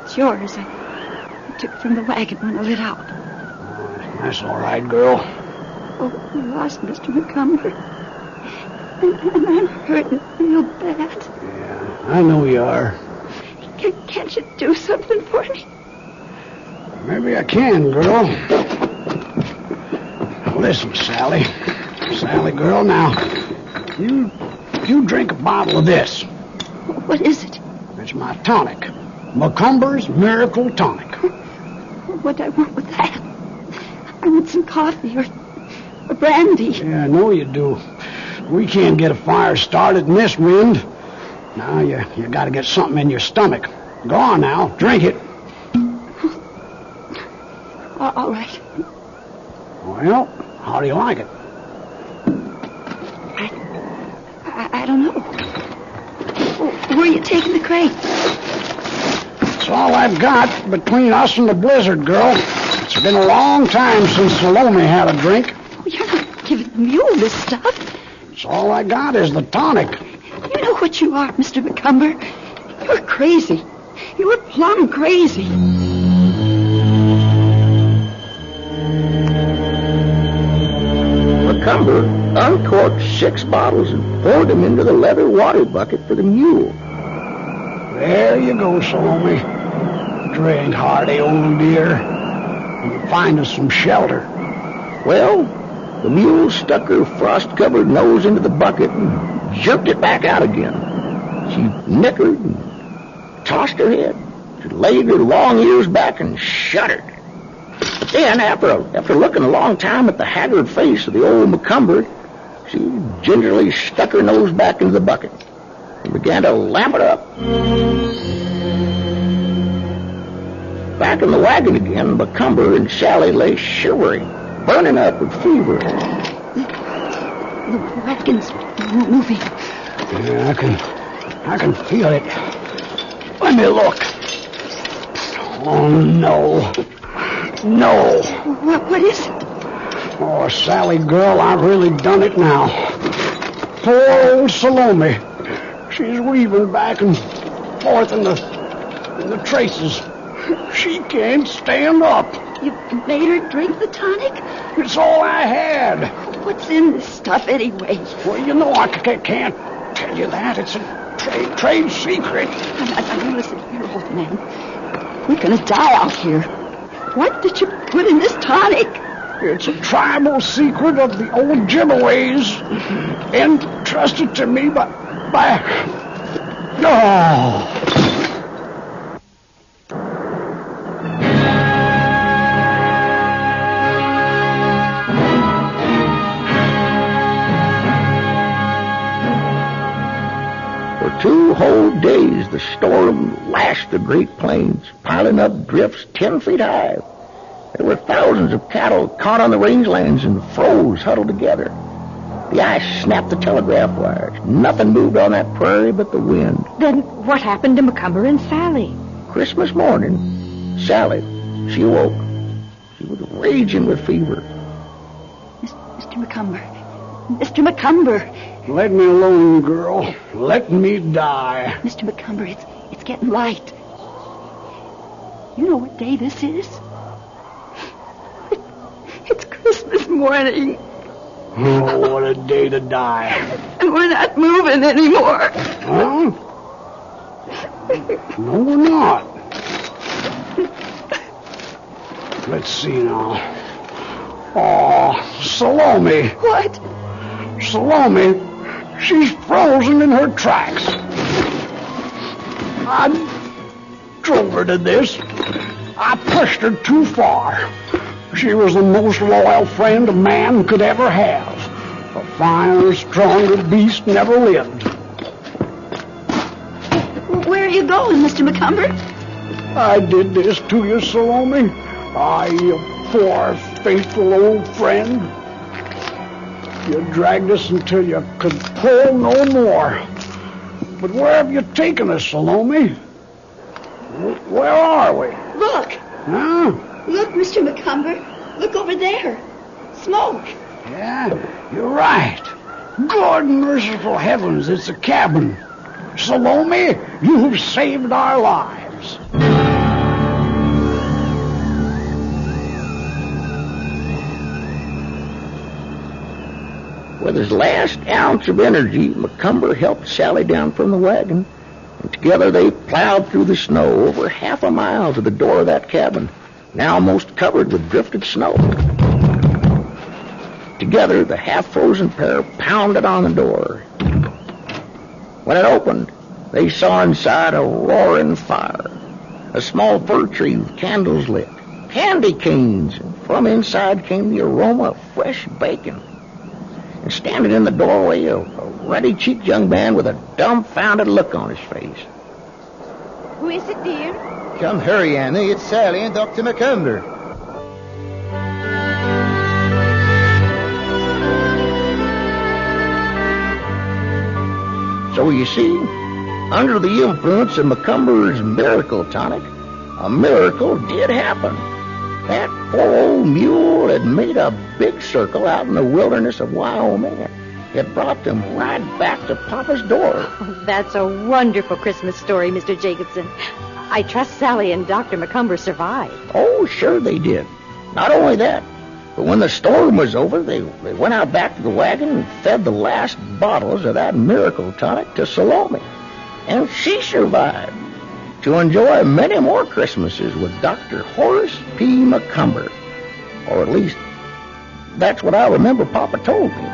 Speaker 22: It's yours. I took it from the wagon when I lit out.
Speaker 2: That's all right, girl.
Speaker 22: Oh, we lost Mr. Macumber. And I'm hurting real bad.
Speaker 2: Yeah, I know you are.
Speaker 22: Can't you do something for me?
Speaker 2: Maybe I can, girl. Listen, Sally. Sally, girl, now, you drink a bottle of this.
Speaker 22: What is it?
Speaker 2: It's my tonic. Macumber's Miracle Tonic.
Speaker 22: What do I want with that? I want some coffee or brandy.
Speaker 2: Yeah, I know you do. We can't get a fire started in this wind. Now, you got to get something in your stomach. Go on now, drink it.
Speaker 22: All right.
Speaker 2: Well, how do you like it?
Speaker 22: I don't know. Where are you taking the crate?
Speaker 2: It's all I've got between us and the blizzard, girl. It's been a long time since Salome had a drink.
Speaker 22: You're not giving the mule this stuff.
Speaker 2: It's all I got is the tonic.
Speaker 22: You know what you are, Mr. Macumber. You're crazy. You're plumb crazy.
Speaker 11: Macumber uncorked 6 bottles and poured them into the leather water bucket for the mule.
Speaker 2: There you go, Salome. Drink, hearty old dear. And find us some shelter.
Speaker 11: Well, the mule stuck her frost-covered nose into the bucket and jerked it back out again. She nickered and tossed her head. She laid her long ears back and shuddered. Then, after looking a long time at the haggard face of the old Macumber, she gingerly stuck her nose back into the bucket and began to lap it up. Back in the wagon again, Macumber and Sally lay shivering, burning up with fever.
Speaker 22: The wagon's moving.
Speaker 2: Yeah, I can feel it. Let me look. Oh, no. No.
Speaker 22: What is it?
Speaker 2: Oh, Sally, girl, I've really done it now. Poor old Salome. She's weaving back and forth in the traces. She can't stand up.
Speaker 22: You made her drink the tonic?
Speaker 2: It's all I had.
Speaker 22: What's in this stuff anyway?
Speaker 2: Well, you know I can't tell you that. It's a trade secret.
Speaker 22: Now, listen here, old man. We're going to die out here. What did you put in this tonic?
Speaker 2: It's a tribal secret of the old Jimmaways, entrusted to me by... Oh!
Speaker 11: For 2 whole days, the storm lashed the Great Plains, piling up drifts 10 feet high. There were thousands of cattle caught on the rangelands and froze huddled together. The ice snapped the telegraph wires. Nothing moved on that prairie but the wind.
Speaker 8: Then what happened to Macumber and Sally?
Speaker 11: Christmas morning, Sally, she awoke. She was raging with fever.
Speaker 22: Mr. Macumber. Mr. Macumber.
Speaker 2: Let me alone, girl. Let me die.
Speaker 22: Mr. Macumber, it's getting light. You know what day this is? It's Christmas morning.
Speaker 2: Oh, what a day to die.
Speaker 22: And we're not moving anymore.
Speaker 2: Huh? No, we're not. Let's see now. Oh, Salome.
Speaker 22: What?
Speaker 2: Salome, she's frozen in her tracks. I drove her to this. I pushed her too far. She was the most loyal friend a man could ever have. A finer, stronger beast never lived.
Speaker 22: Where are you going, Mr. Macumber?
Speaker 2: I did this to you, Salome. You poor, faithful old friend. You dragged us until you could pull no more. But where have you taken us, Salome? Where are we?
Speaker 22: Look.
Speaker 2: Huh?
Speaker 22: Look, Mr. Macumber. Look over there. Smoke.
Speaker 2: Yeah, you're right. Good merciful heavens, it's a cabin. Salome, you've saved our lives.
Speaker 11: With his last ounce of energy, Macumber helped Sally down from the wagon, and together they plowed through the snow over half a mile to the door of that cabin, now almost covered with drifted snow. Together, the half-frozen pair pounded on the door. When it opened, they saw inside a roaring fire, a small fir tree with candles lit, candy canes, and from inside came the aroma of fresh bacon. And standing in the doorway, a ruddy-cheeked young man with a dumbfounded look on his face.
Speaker 22: Who is it, dear?
Speaker 12: Come hurry, Annie. It's Sally and Dr. Macumber.
Speaker 11: So you see, under the influence of Macumber's miracle tonic, a miracle did happen. That poor old mule had made a big circle out in the wilderness of Wyoming. It brought them right back to Papa's door.
Speaker 8: Oh, that's a wonderful Christmas story, Mr. Jacobson. I trust Sally and Dr. Macumber survived.
Speaker 11: Oh, sure they did. Not only that, but when the storm was over, they went out back to the wagon and fed the last bottles of that miracle tonic to Salome. And she survived to enjoy many more Christmases with Dr. Horace P. Macumber. Or at least, that's what I remember Papa told me.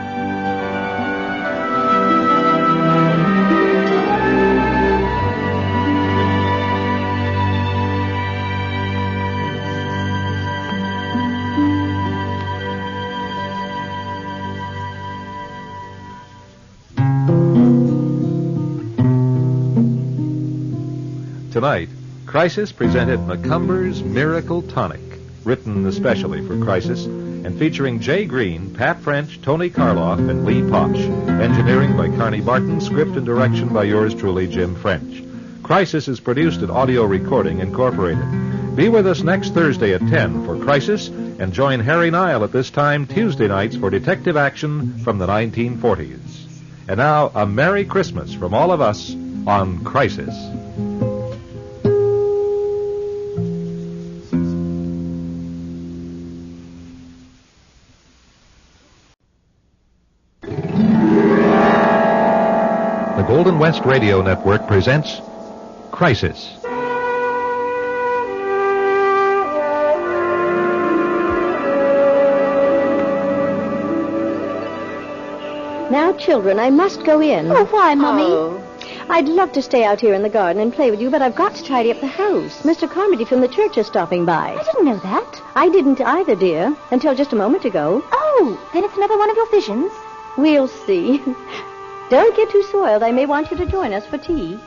Speaker 1: Tonight, Crisis presented Macumber's Miracle Tonic, written especially for Crisis, and featuring Jay Green, Pat French, Tony Karloff, and Lee Posh. Engineering by Carney Barton, script and direction by yours truly, Jim French. Crisis is produced at Audio Recording Incorporated. Be with us next Thursday at 10 for Crisis, and join Harry Nile at this time Tuesday nights for detective action from the 1940s. And now, a Merry Christmas from all of us on Crisis. The Golden West Radio Network presents Crisis.
Speaker 8: Now, children, I must go in.
Speaker 22: Oh, why, Mummy?
Speaker 8: I'd love to stay out here in the garden and play with you, but I've got to tidy up the house. Mr. Carmody from the church is stopping by.
Speaker 22: I didn't know that.
Speaker 8: I didn't either, dear, until just a moment ago.
Speaker 22: Oh, then it's another one of your visions.
Speaker 8: We'll see. Don't get too soiled. I may want you to join us for tea.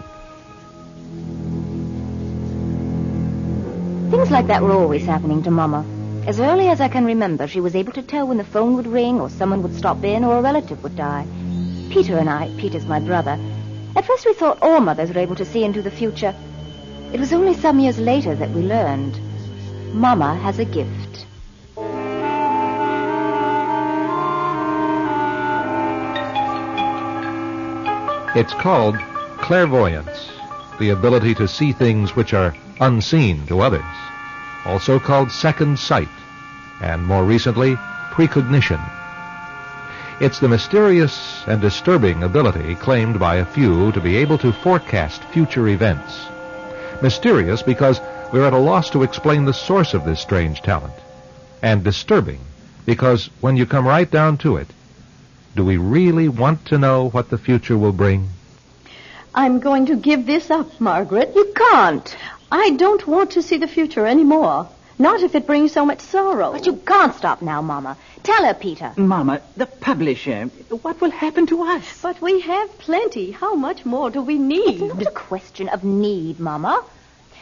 Speaker 22: Things like that were always happening to Mama. As early as I can remember, she was able to tell when the phone would ring or someone would stop in or a relative would die. Peter's my brother, at first we thought all mothers were able to see into the future. It was only some years later that we learned Mama has a gift.
Speaker 1: It's called clairvoyance, the ability to see things which are unseen to others, also called second sight, and more recently, precognition. It's the mysterious and disturbing ability claimed by a few to be able to forecast future events. Mysterious because we're at a loss to explain the source of this strange talent, and disturbing because when you come right down to it, do we really want to know what the future will bring?
Speaker 8: I'm going to give this up, Margaret.
Speaker 22: You can't.
Speaker 8: I don't want to see the future anymore. Not if it brings so much sorrow.
Speaker 22: But you can't stop now, Mama. Tell her, Peter.
Speaker 13: Mama, the publisher. What will happen to us?
Speaker 8: But we have plenty. How much more do we need?
Speaker 22: It's not a question of need, Mama.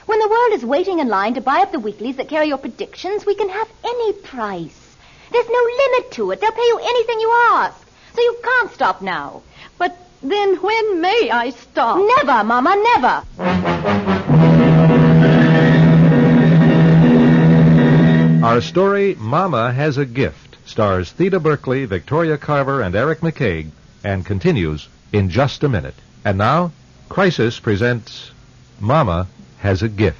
Speaker 22: When the world is waiting in line to buy up the weeklies that carry your predictions, we can have any price. There's no limit to it. They'll pay you anything you ask. So you can't stop now.
Speaker 8: But then when may I stop?
Speaker 22: Never, Mama, never.
Speaker 1: Our story, Mama Has a Gift, stars Theda Berkeley, Victoria Carver, and Eric McCaig, and continues in just a minute. And now, Crisis presents Mama Has a Gift.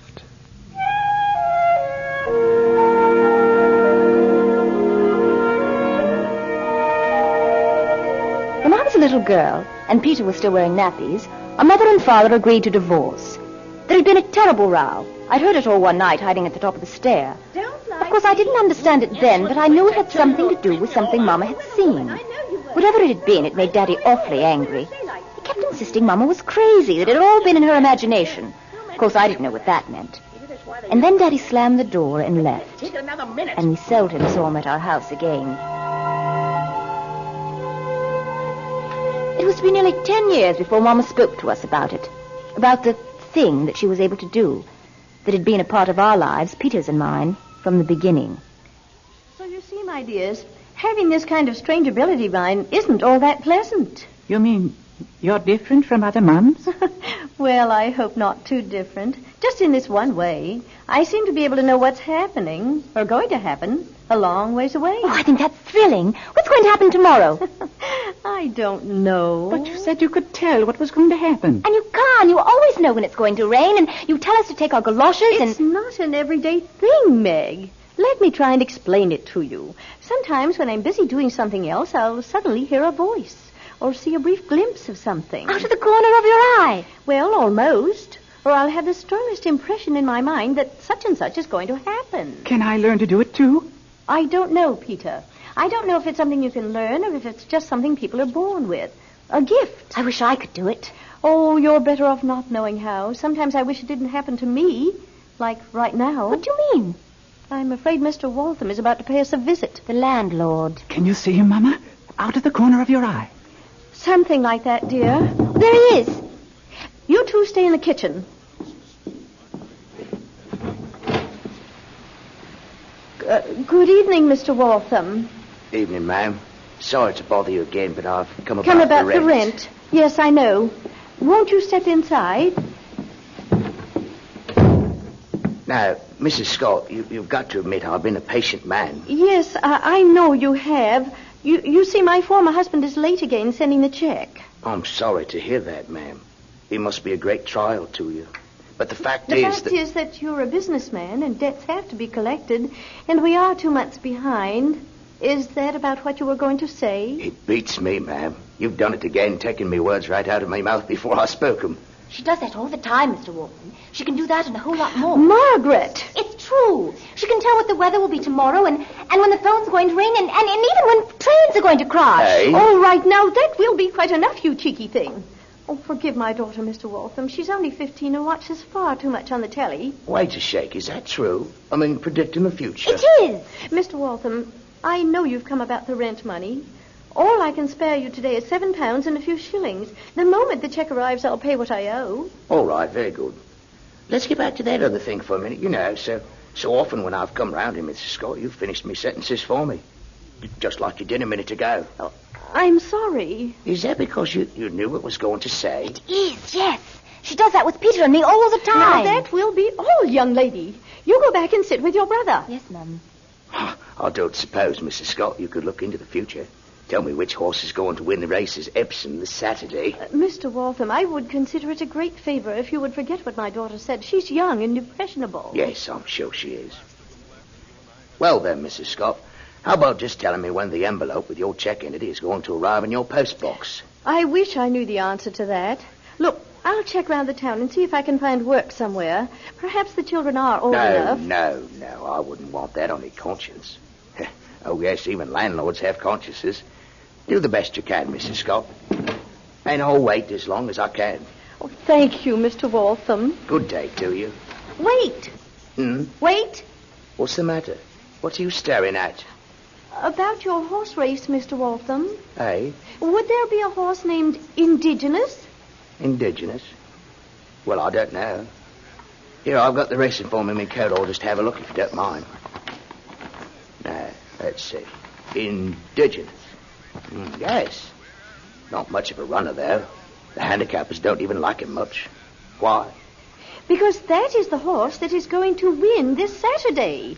Speaker 22: When I was a little girl, and Peter was still wearing nappies, our mother and father agreed to divorce. There had been a terrible row. I'd heard it all one night hiding at the top of the stair. Of course, I didn't understand it then, but I knew it had something to do with something Mama had seen. Whatever it had been, it made Daddy awfully angry. He kept insisting Mama was crazy, that it had all been in her imagination. Of course, I didn't know what that meant. And then Daddy slammed the door and left. And we seldom saw him at our house again. It was to be nearly 10 years before Mama spoke to us about it. About the thing that she was able to do, that had been a part of our lives, Peter's and mine, from the beginning.
Speaker 8: So you see, my dears, having this kind of strange ability of mine isn't all that pleasant.
Speaker 13: You mean you're different from other mums?
Speaker 8: Well, I hope not too different. Just in this one way. I seem to be able to know what's happening, or going to happen, a long ways away.
Speaker 22: Oh, I think that's thrilling. What's going to happen tomorrow?
Speaker 8: I don't know.
Speaker 13: But you said you could tell what was going to happen.
Speaker 22: And you can't. You always know when it's going to rain, and you tell us to take our galoshes
Speaker 8: It's not an everyday thing, Meg. Let me try and explain it to you. Sometimes when I'm busy doing something else, I'll suddenly hear a voice or see a brief glimpse of something.
Speaker 22: Out of the corner of your eye.
Speaker 8: Well, almost. Or I'll have the strongest impression in my mind that such and such is going to happen.
Speaker 13: Can I learn to do it, too?
Speaker 8: I don't know, Peter. I don't know if it's something you can learn or if it's just something people are born with. A gift.
Speaker 22: I wish I could do it.
Speaker 8: Oh, you're better off not knowing how. Sometimes I wish it didn't happen to me. Like right now.
Speaker 22: What do you mean?
Speaker 8: I'm afraid Mr. Waltham is about to pay us a visit.
Speaker 22: The landlord.
Speaker 13: Can you see him, Mama? Out of the corner of your eye.
Speaker 8: Something like that, dear.
Speaker 22: There he is.
Speaker 8: You two stay in the kitchen. Good evening, Mr. Waltham.
Speaker 17: Evening, ma'am. Sorry to bother you again, but I've come about,
Speaker 8: the rent. Yes, I know. Won't you step inside?
Speaker 17: Now, Mrs. Scott, you've got to admit I've been a patient man.
Speaker 8: Yes, I know you have. You see, my former husband is late again sending the check.
Speaker 17: I'm sorry to hear that, ma'am. It must be a great trial to you. But the fact
Speaker 8: is that you're a businessman and debts have to be collected, and we are 2 months behind. Is that about what you were going to say?
Speaker 17: It beats me, ma'am. You've done it again, taking me words right out of my mouth before I spoke them.
Speaker 22: She does that all the time, Mr. Walton. She can do that and a whole lot more.
Speaker 8: Margaret!
Speaker 22: It's true. She can tell what the weather will be tomorrow and when the phone's going to ring and even when trains are going to crash.
Speaker 17: Hey?
Speaker 8: All right, now that will be quite enough, you cheeky thing. Oh, forgive my daughter, Mr. Waltham. She's only 15 and watches far too much on the telly.
Speaker 17: Wait a shake. Is that true? I mean, predicting the future.
Speaker 22: It is.
Speaker 8: Mr. Waltham, I know you've come about the rent money. All I can spare you today is £7 and a few shillings. The moment the check arrives, I'll pay what I owe.
Speaker 17: All right, very good. Let's get back to that other thing for a minute. You know, so often when I've come round here, Mrs. Scott, you've finished me sentences for me. Just like you did a minute ago.
Speaker 8: Oh, I'm sorry.
Speaker 17: Is that because you knew what was going to say?
Speaker 22: It is, yes. She does that with Peter and me all the time.
Speaker 8: Now, that will be all, young lady. You go back and sit with your brother.
Speaker 22: Yes, Mum.
Speaker 17: I don't suppose, Mrs. Scott, you could look into the future. Tell me which horse is going to win the races Epsom this Saturday.
Speaker 8: Mr. Waltham, I would consider it a great favor if you would forget what my daughter said. She's young and impressionable.
Speaker 17: Yes, I'm sure she is. Well then, Mrs. Scott, how about just telling me when the envelope with your check in it is going to arrive in your postbox?
Speaker 8: I wish I knew the answer to that. Look, I'll check round the town and see if I can find work somewhere. Perhaps the children are old enough.
Speaker 17: No, I wouldn't want that on your conscience. Oh, yes, even landlords have consciences. Do the best you can, Mrs. Scott. And I'll wait as long as I can.
Speaker 8: Oh, thank you, Mr. Waltham.
Speaker 17: Good day to you.
Speaker 8: Wait. Wait.
Speaker 17: What's the matter? What are you staring at?
Speaker 8: About your horse race, Mr. Waltham.
Speaker 17: Hey?
Speaker 8: Would there be a horse named Indigenous?
Speaker 17: Indigenous? Well, I don't know. Here, I've got the racing form in my coat. I'll just have a look if you don't mind. Now, let's see. Indigenous. Yes. Not much of a runner, though. The handicappers don't even like him much. Why?
Speaker 8: Because that is the horse that is going to win this Saturday.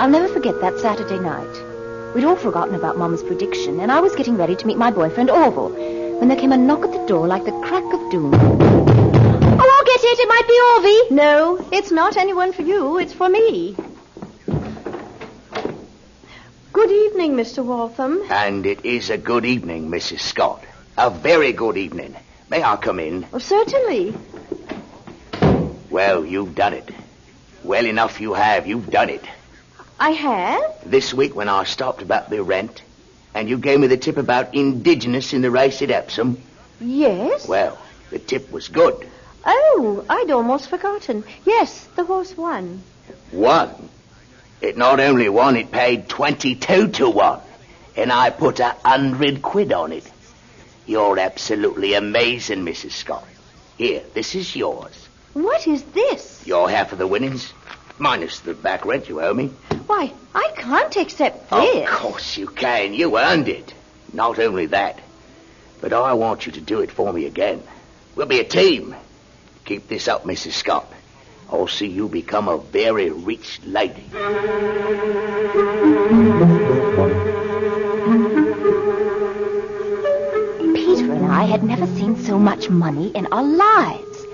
Speaker 22: I'll never forget that Saturday night. We'd all forgotten about Mama's prediction, and I was getting ready to meet my boyfriend, Orville, when there came a knock at the door like the crack of doom. Oh, I'll get it. It might be Orvie.
Speaker 8: No, it's not anyone for you. It's for me. Good evening, Mr. Waltham.
Speaker 17: And it is a good evening, Mrs. Scott. A very good evening. May I come in?
Speaker 8: Oh, certainly.
Speaker 17: Well, you've done it. Well enough you have. You've done it.
Speaker 8: I have?
Speaker 17: This week when I stopped about the rent, and you gave me the tip about Indigenous in the race at Epsom.
Speaker 8: Yes?
Speaker 17: Well, the tip was good.
Speaker 8: Oh, I'd almost forgotten. Yes, the horse won.
Speaker 17: Won? It not only won, it paid 22 to 1. And I put £100 on it. You're absolutely amazing, Mrs. Scott. Here, this is yours.
Speaker 8: What is this?
Speaker 17: Your half of the winnings, minus the back rent you owe me.
Speaker 8: Why, I can't accept this.
Speaker 17: Of course you can. You earned it. Not only that, but I want you to do it for me again. We'll be a team. Keep this up, Mrs. Scott. I'll see you become a very rich lady.
Speaker 22: Peter and I had never seen so much money in our lives.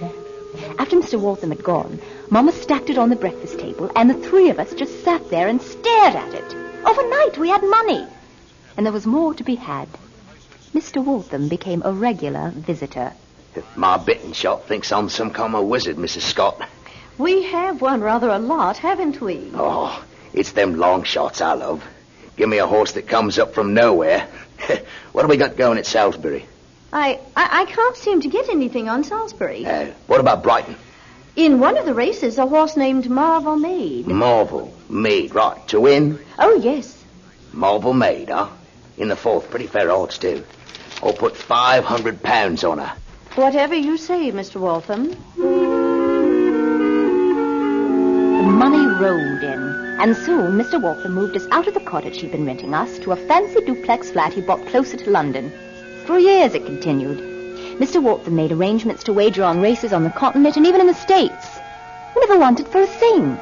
Speaker 22: After Mr. Waltham had gone, Mama stacked it on the breakfast table, and the three of us just sat there and stared at it. Overnight, we had money. And there was more to be had. Mr. Waltham became a regular visitor.
Speaker 17: My betting shop thinks I'm some kind of wizard, Mrs. Scott.
Speaker 8: We have won rather a lot, haven't we?
Speaker 17: Oh, it's them long shots I love. Give me a horse that comes up from nowhere. What have we got going at Salisbury?
Speaker 8: I can't seem to get anything on Salisbury.
Speaker 17: What about Brighton?
Speaker 8: In one of the races, a horse named Marvel Maid.
Speaker 17: Marvel Maid, right. To win?
Speaker 8: Oh, yes.
Speaker 17: Marvel Maid, huh? In the fourth, pretty fair odds, too. I'll put £500 on her.
Speaker 8: Whatever you say, Mr. Waltham.
Speaker 22: The money rolled in, and soon Mr. Waltham moved us out of the cottage he'd been renting us to a fancy duplex flat he bought closer to London. For years it continued. Mr. Waltham made arrangements to wager on races on the continent and even in the States. We never wanted for a thing.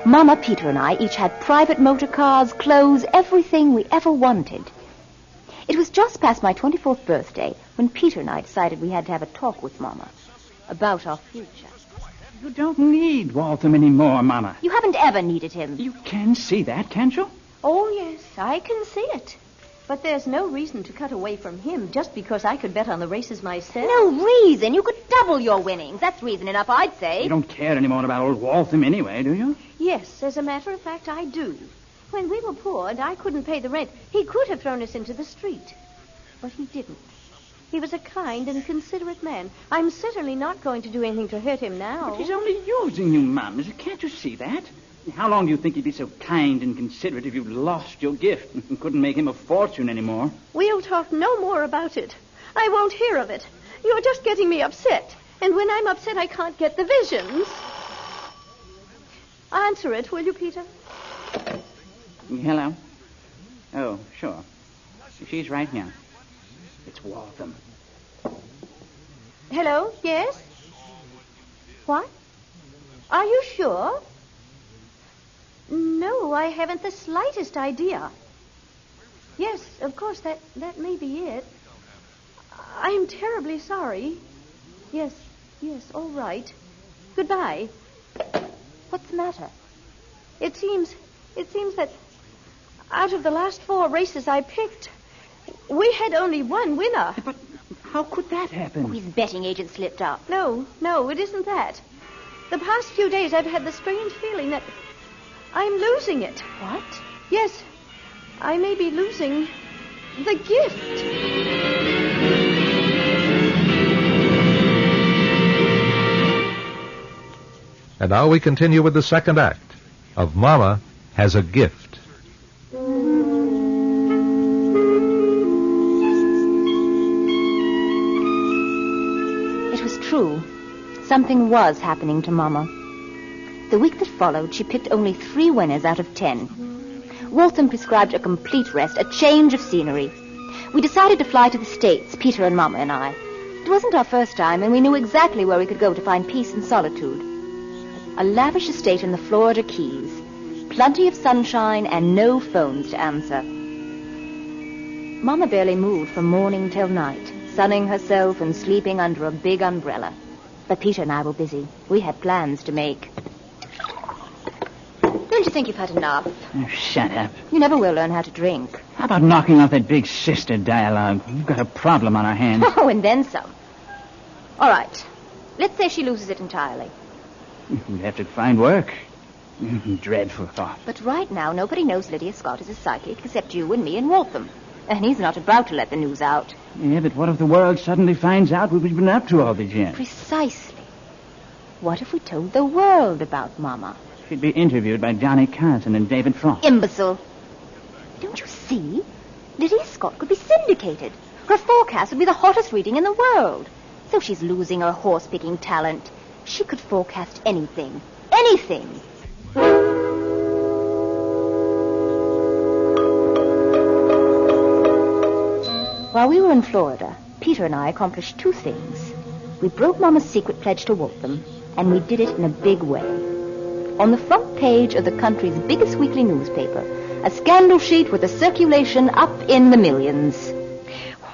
Speaker 22: Mama, Peter, and I each had private motor cars, clothes, everything we ever wanted. It was just past my 24th birthday when Peter and I decided we had to have a talk with Mama about our future.
Speaker 13: You don't need Waltham anymore, Mama.
Speaker 22: You haven't ever needed him.
Speaker 13: You can see that, can't you?
Speaker 8: Oh, yes, I can see it. But there's no reason to cut away from him just because I could bet on the races myself.
Speaker 22: No reason. You could double your winnings. That's reason enough, I'd say.
Speaker 13: You don't care anymore about old Waltham anyway, do you?
Speaker 8: Yes, as a matter of fact, I do. When we were poor and I couldn't pay the rent, he could have thrown us into the street. But he didn't. He was a kind and considerate man. I'm certainly not going to do anything to hurt him now.
Speaker 13: But he's only using you, Mum. Can't you see that? How long do you think he'd be so kind and considerate if you lost your gift and couldn't make him a fortune anymore?
Speaker 8: We'll talk no more about it. I won't hear of it. You're just getting me upset. And when I'm upset, I can't get the visions. Answer it, will you, Peter?
Speaker 13: Hello? Oh, sure. She's right here. It's Waltham.
Speaker 8: Hello? Yes? What? Are you sure? No, I haven't the slightest idea. Yes, of course, that may be it. I'm terribly sorry. Yes, all right. Goodbye.
Speaker 22: What's the matter?
Speaker 8: It seems that out of the last 4 races I picked, we had only one winner.
Speaker 13: But how could that happen?
Speaker 22: Oh, his betting agent slipped up.
Speaker 8: No, it isn't that. The past few days I've had the strange feeling that I'm losing it.
Speaker 22: What?
Speaker 8: Yes, I may be losing the gift.
Speaker 1: And now we continue with the second act of Mama Has a Gift.
Speaker 22: It was true. Something was happening to Mama. The week that followed, she picked only 3 winners out of 10. Waltham prescribed a complete rest, a change of scenery. We decided to fly to the States, Peter and Mama and I. It wasn't our first time, and we knew exactly where we could go to find peace and solitude. A lavish estate in the Florida Keys. Plenty of sunshine and no phones to answer. Mama barely moved from morning till night, sunning herself and sleeping under a big umbrella. But Peter and I were busy. We had plans to make. Don't you think you've had enough?
Speaker 13: Oh, shut up.
Speaker 22: You never will learn how to drink.
Speaker 13: How about knocking off that big sister dialogue? We've got a problem on our hands.
Speaker 22: Oh, and then some. All right. Let's say she loses it entirely.
Speaker 13: We'd have to find work. Dreadful thought.
Speaker 22: But right now, nobody knows Lydia Scott is a psychic except you and me and Waltham. And he's not about to let the news out.
Speaker 13: Yeah, but what if the world suddenly finds out what we've been up to all these years?
Speaker 22: Precisely. What if we told the world about Mama?
Speaker 13: She'd be interviewed by Johnny Carson and David Frost.
Speaker 22: Imbecile. Don't you see? Lydia Scott could be syndicated. Her forecast would be the hottest reading in the world. So she's losing her horse-picking talent. She could forecast anything. Anything. While we were in Florida, Peter and I accomplished 2 things. We broke Mama's secret pledge to Waltham, and we did it in a big way. On the front page of the country's biggest weekly newspaper, a scandal sheet with a circulation up in the millions.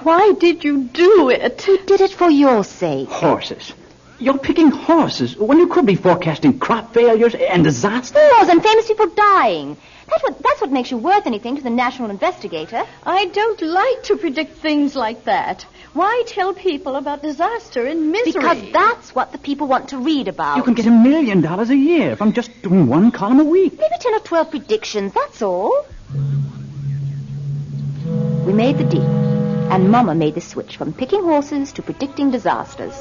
Speaker 8: Why did you do it?
Speaker 22: We did it for your sake.
Speaker 13: Horses. You're picking horses when you could be forecasting crop failures and disasters.
Speaker 22: Wars and famous people dying. That's what makes you worth anything to the National Investigator.
Speaker 8: I don't like to predict things like that. Why tell people about disaster and misery?
Speaker 22: Because that's what the people want to read about.
Speaker 13: You can get $1 million a year from just doing 1 column a week.
Speaker 22: Maybe 10 or 12 predictions, that's all. We made the deal, and Mama made the switch from picking horses to predicting disasters.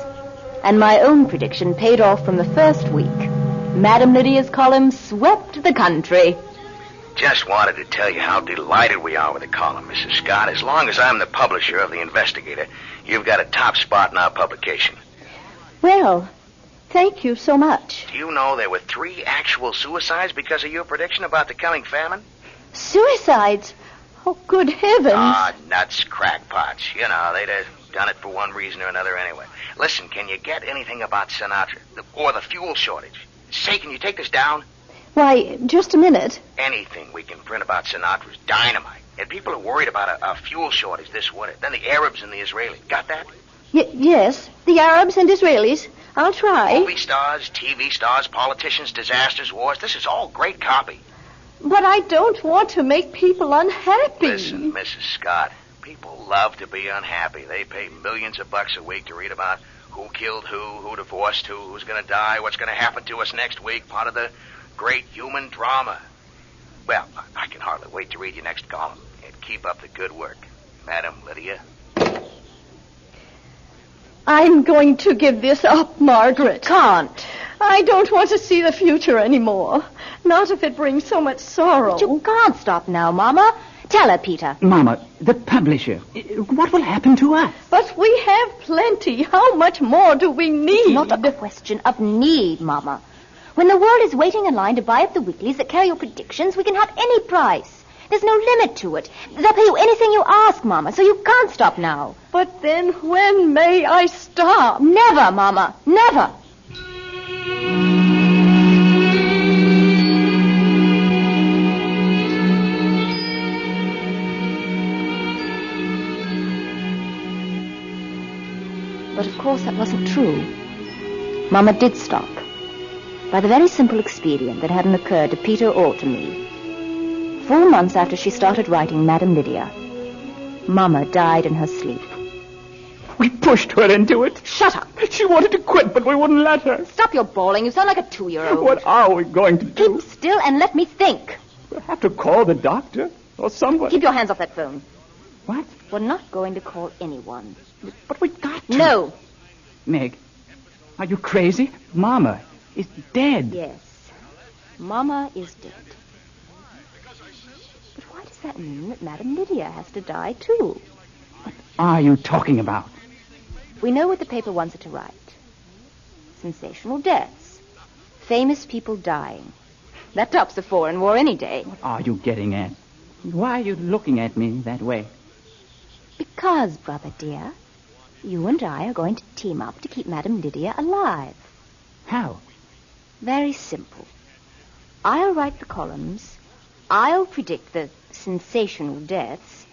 Speaker 22: And my own prediction paid off from the first week. Madam Lydia's column swept the country.
Speaker 23: Just wanted to tell you how delighted we are with the column, Mrs. Scott. As long as I'm the publisher of the Investigator, you've got a top spot in our publication.
Speaker 8: Well, thank you so much.
Speaker 23: Do you know there were 3 actual suicides because of your prediction about the coming famine?
Speaker 8: Suicides? Oh, good heavens.
Speaker 23: Ah, nuts, crackpots. You know, they'd have done it for one reason or another anyway. Listen, can you get anything about Sinatra? Or the fuel shortage? Say, can you take this down?
Speaker 8: Why, just a minute.
Speaker 23: Anything we can print about Sinatra's dynamite. And people are worried about a fuel shortage this winter. Then the Arabs and the Israelis. Got that?
Speaker 8: Yes, the Arabs and Israelis. I'll try.
Speaker 23: Movie stars, TV stars, politicians, disasters, wars. This is all great copy.
Speaker 8: But I don't want to make people unhappy.
Speaker 23: Listen, Mrs. Scott, people love to be unhappy. They pay millions of bucks a week to read about who killed who divorced who's going to die, what's going to happen to us next week, part of the great human drama. Well, I can hardly wait to read your next column. And keep up the good work, Madam Lydia.
Speaker 8: I'm going to give this up, Margaret.
Speaker 22: Can't.
Speaker 8: I don't want to see the future anymore. Not if it brings so much sorrow.
Speaker 22: But you can't stop now, Mama. Tell her, Peter.
Speaker 13: Mama, the publisher. What will happen to us?
Speaker 8: But we have plenty. How much more do we need?
Speaker 22: It's not a question of need, Mama. When the world is waiting in line to buy up the weeklies that carry your predictions, we can have any price. There's no limit to it. They'll pay you anything you ask, Mama, so you can't stop now.
Speaker 8: But then when may I stop?
Speaker 22: Never, Mama. Never. But of course that wasn't true. Mama did stop. By the very simple expedient that hadn't occurred to Peter or to me. 4 months after she started writing Madam Lydia, Mama died in her sleep.
Speaker 13: We pushed her into it.
Speaker 22: Shut up.
Speaker 13: She wanted to quit, but we wouldn't let her.
Speaker 22: Stop your bawling. You sound like a 2-year-old.
Speaker 13: What are we going to do?
Speaker 22: Keep still and let me think.
Speaker 13: We'll have to call the doctor or someone.
Speaker 22: Keep your hands off that phone.
Speaker 13: What?
Speaker 22: We're not going to call anyone.
Speaker 13: But we got to.
Speaker 22: No.
Speaker 13: Meg, are you crazy? Mama is dead.
Speaker 22: Yes. Mama is dead. But why does that mean that Madam Lydia has to die, too?
Speaker 13: What are you talking about?
Speaker 22: We know what the paper wants it to write. Sensational deaths. Famous people dying. That tops a foreign war any day.
Speaker 13: What are you getting at? Why are you looking at me that way?
Speaker 22: Because, brother dear, you and I are going to team up to keep Madam Lydia alive.
Speaker 13: How?
Speaker 22: Very simple. I'll write the columns, I'll predict the sensational deaths,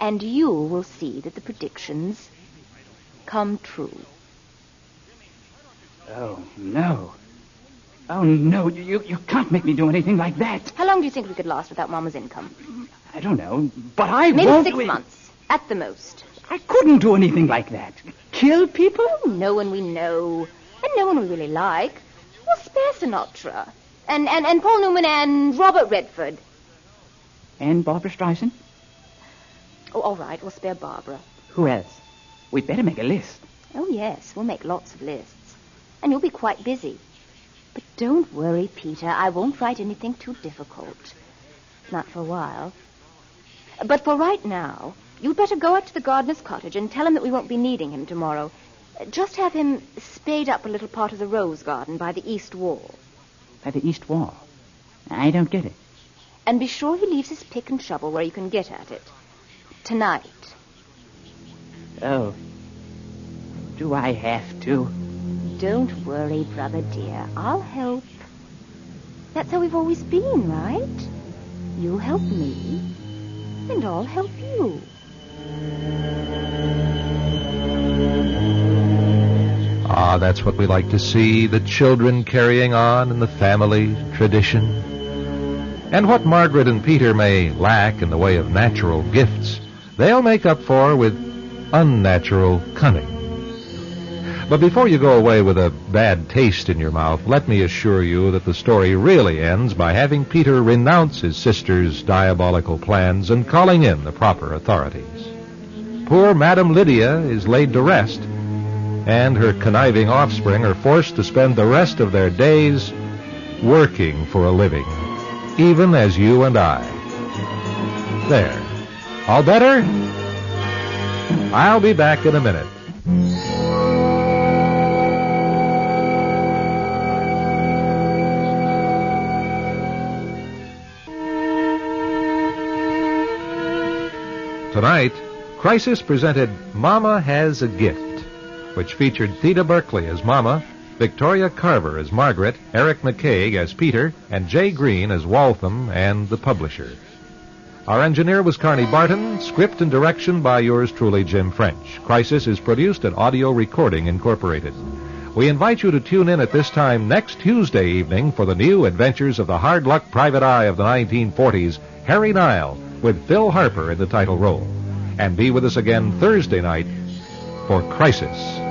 Speaker 22: and you will see that the predictions come true.
Speaker 13: Oh, no. Oh, no, you can't make me do anything like that.
Speaker 22: How long do you think we could last without Mama's income?
Speaker 13: I don't know, but I
Speaker 22: Maybe
Speaker 13: won't...
Speaker 22: 6 months, at the most.
Speaker 13: I couldn't do anything like that. Kill people?
Speaker 22: No one we know, and no one we really like. We'll spare Sinatra, and Paul Newman and Robert Redford.
Speaker 13: And Barbara Streisand?
Speaker 22: Oh, all right, we'll spare Barbara.
Speaker 13: Who else? We'd better make a list.
Speaker 22: Oh, yes, we'll make lots of lists. And you'll be quite busy. But don't worry, Peter. I won't write anything too difficult. Not for a while. But for right now, you'd better go out to the gardener's cottage and tell him that we won't be needing him tomorrow. Just have him spade up a little part of the rose garden by the east wall.
Speaker 13: By the east wall? I don't get it.
Speaker 22: And be sure he leaves his pick and shovel where you can get at it. Tonight.
Speaker 13: Oh. Do I have to?
Speaker 22: Don't worry, brother dear. I'll help. That's how we've always been, right? You help me, and I'll help you.
Speaker 1: Ah, that's what we like to see, the children carrying on in the family tradition. And what Margaret and Peter may lack in the way of natural gifts, they'll make up for with unnatural cunning. But before you go away with a bad taste in your mouth, let me assure you that the story really ends by having Peter renounce his sister's diabolical plans and calling in the proper authorities. Poor Madam Lydia is laid to rest, and her conniving offspring are forced to spend the rest of their days working for a living. even as you and I. There. All better? I'll be back in a minute. Tonight, Crisis presented Mama Has a Gift, which featured Theda Berkeley as Mama, Victoria Carver as Margaret, Eric McCaig as Peter, and Jay Green as Waltham and the publisher. Our engineer was Carney Barton, script and direction by yours truly, Jim French. Crisis is produced at Audio Recording Incorporated. We invite you to tune in at this time next Tuesday evening for the new adventures of the hard-luck private eye of the 1940s, Harry Nile, with Phil Harper in the title role. And be with us again Thursday night for Crisis.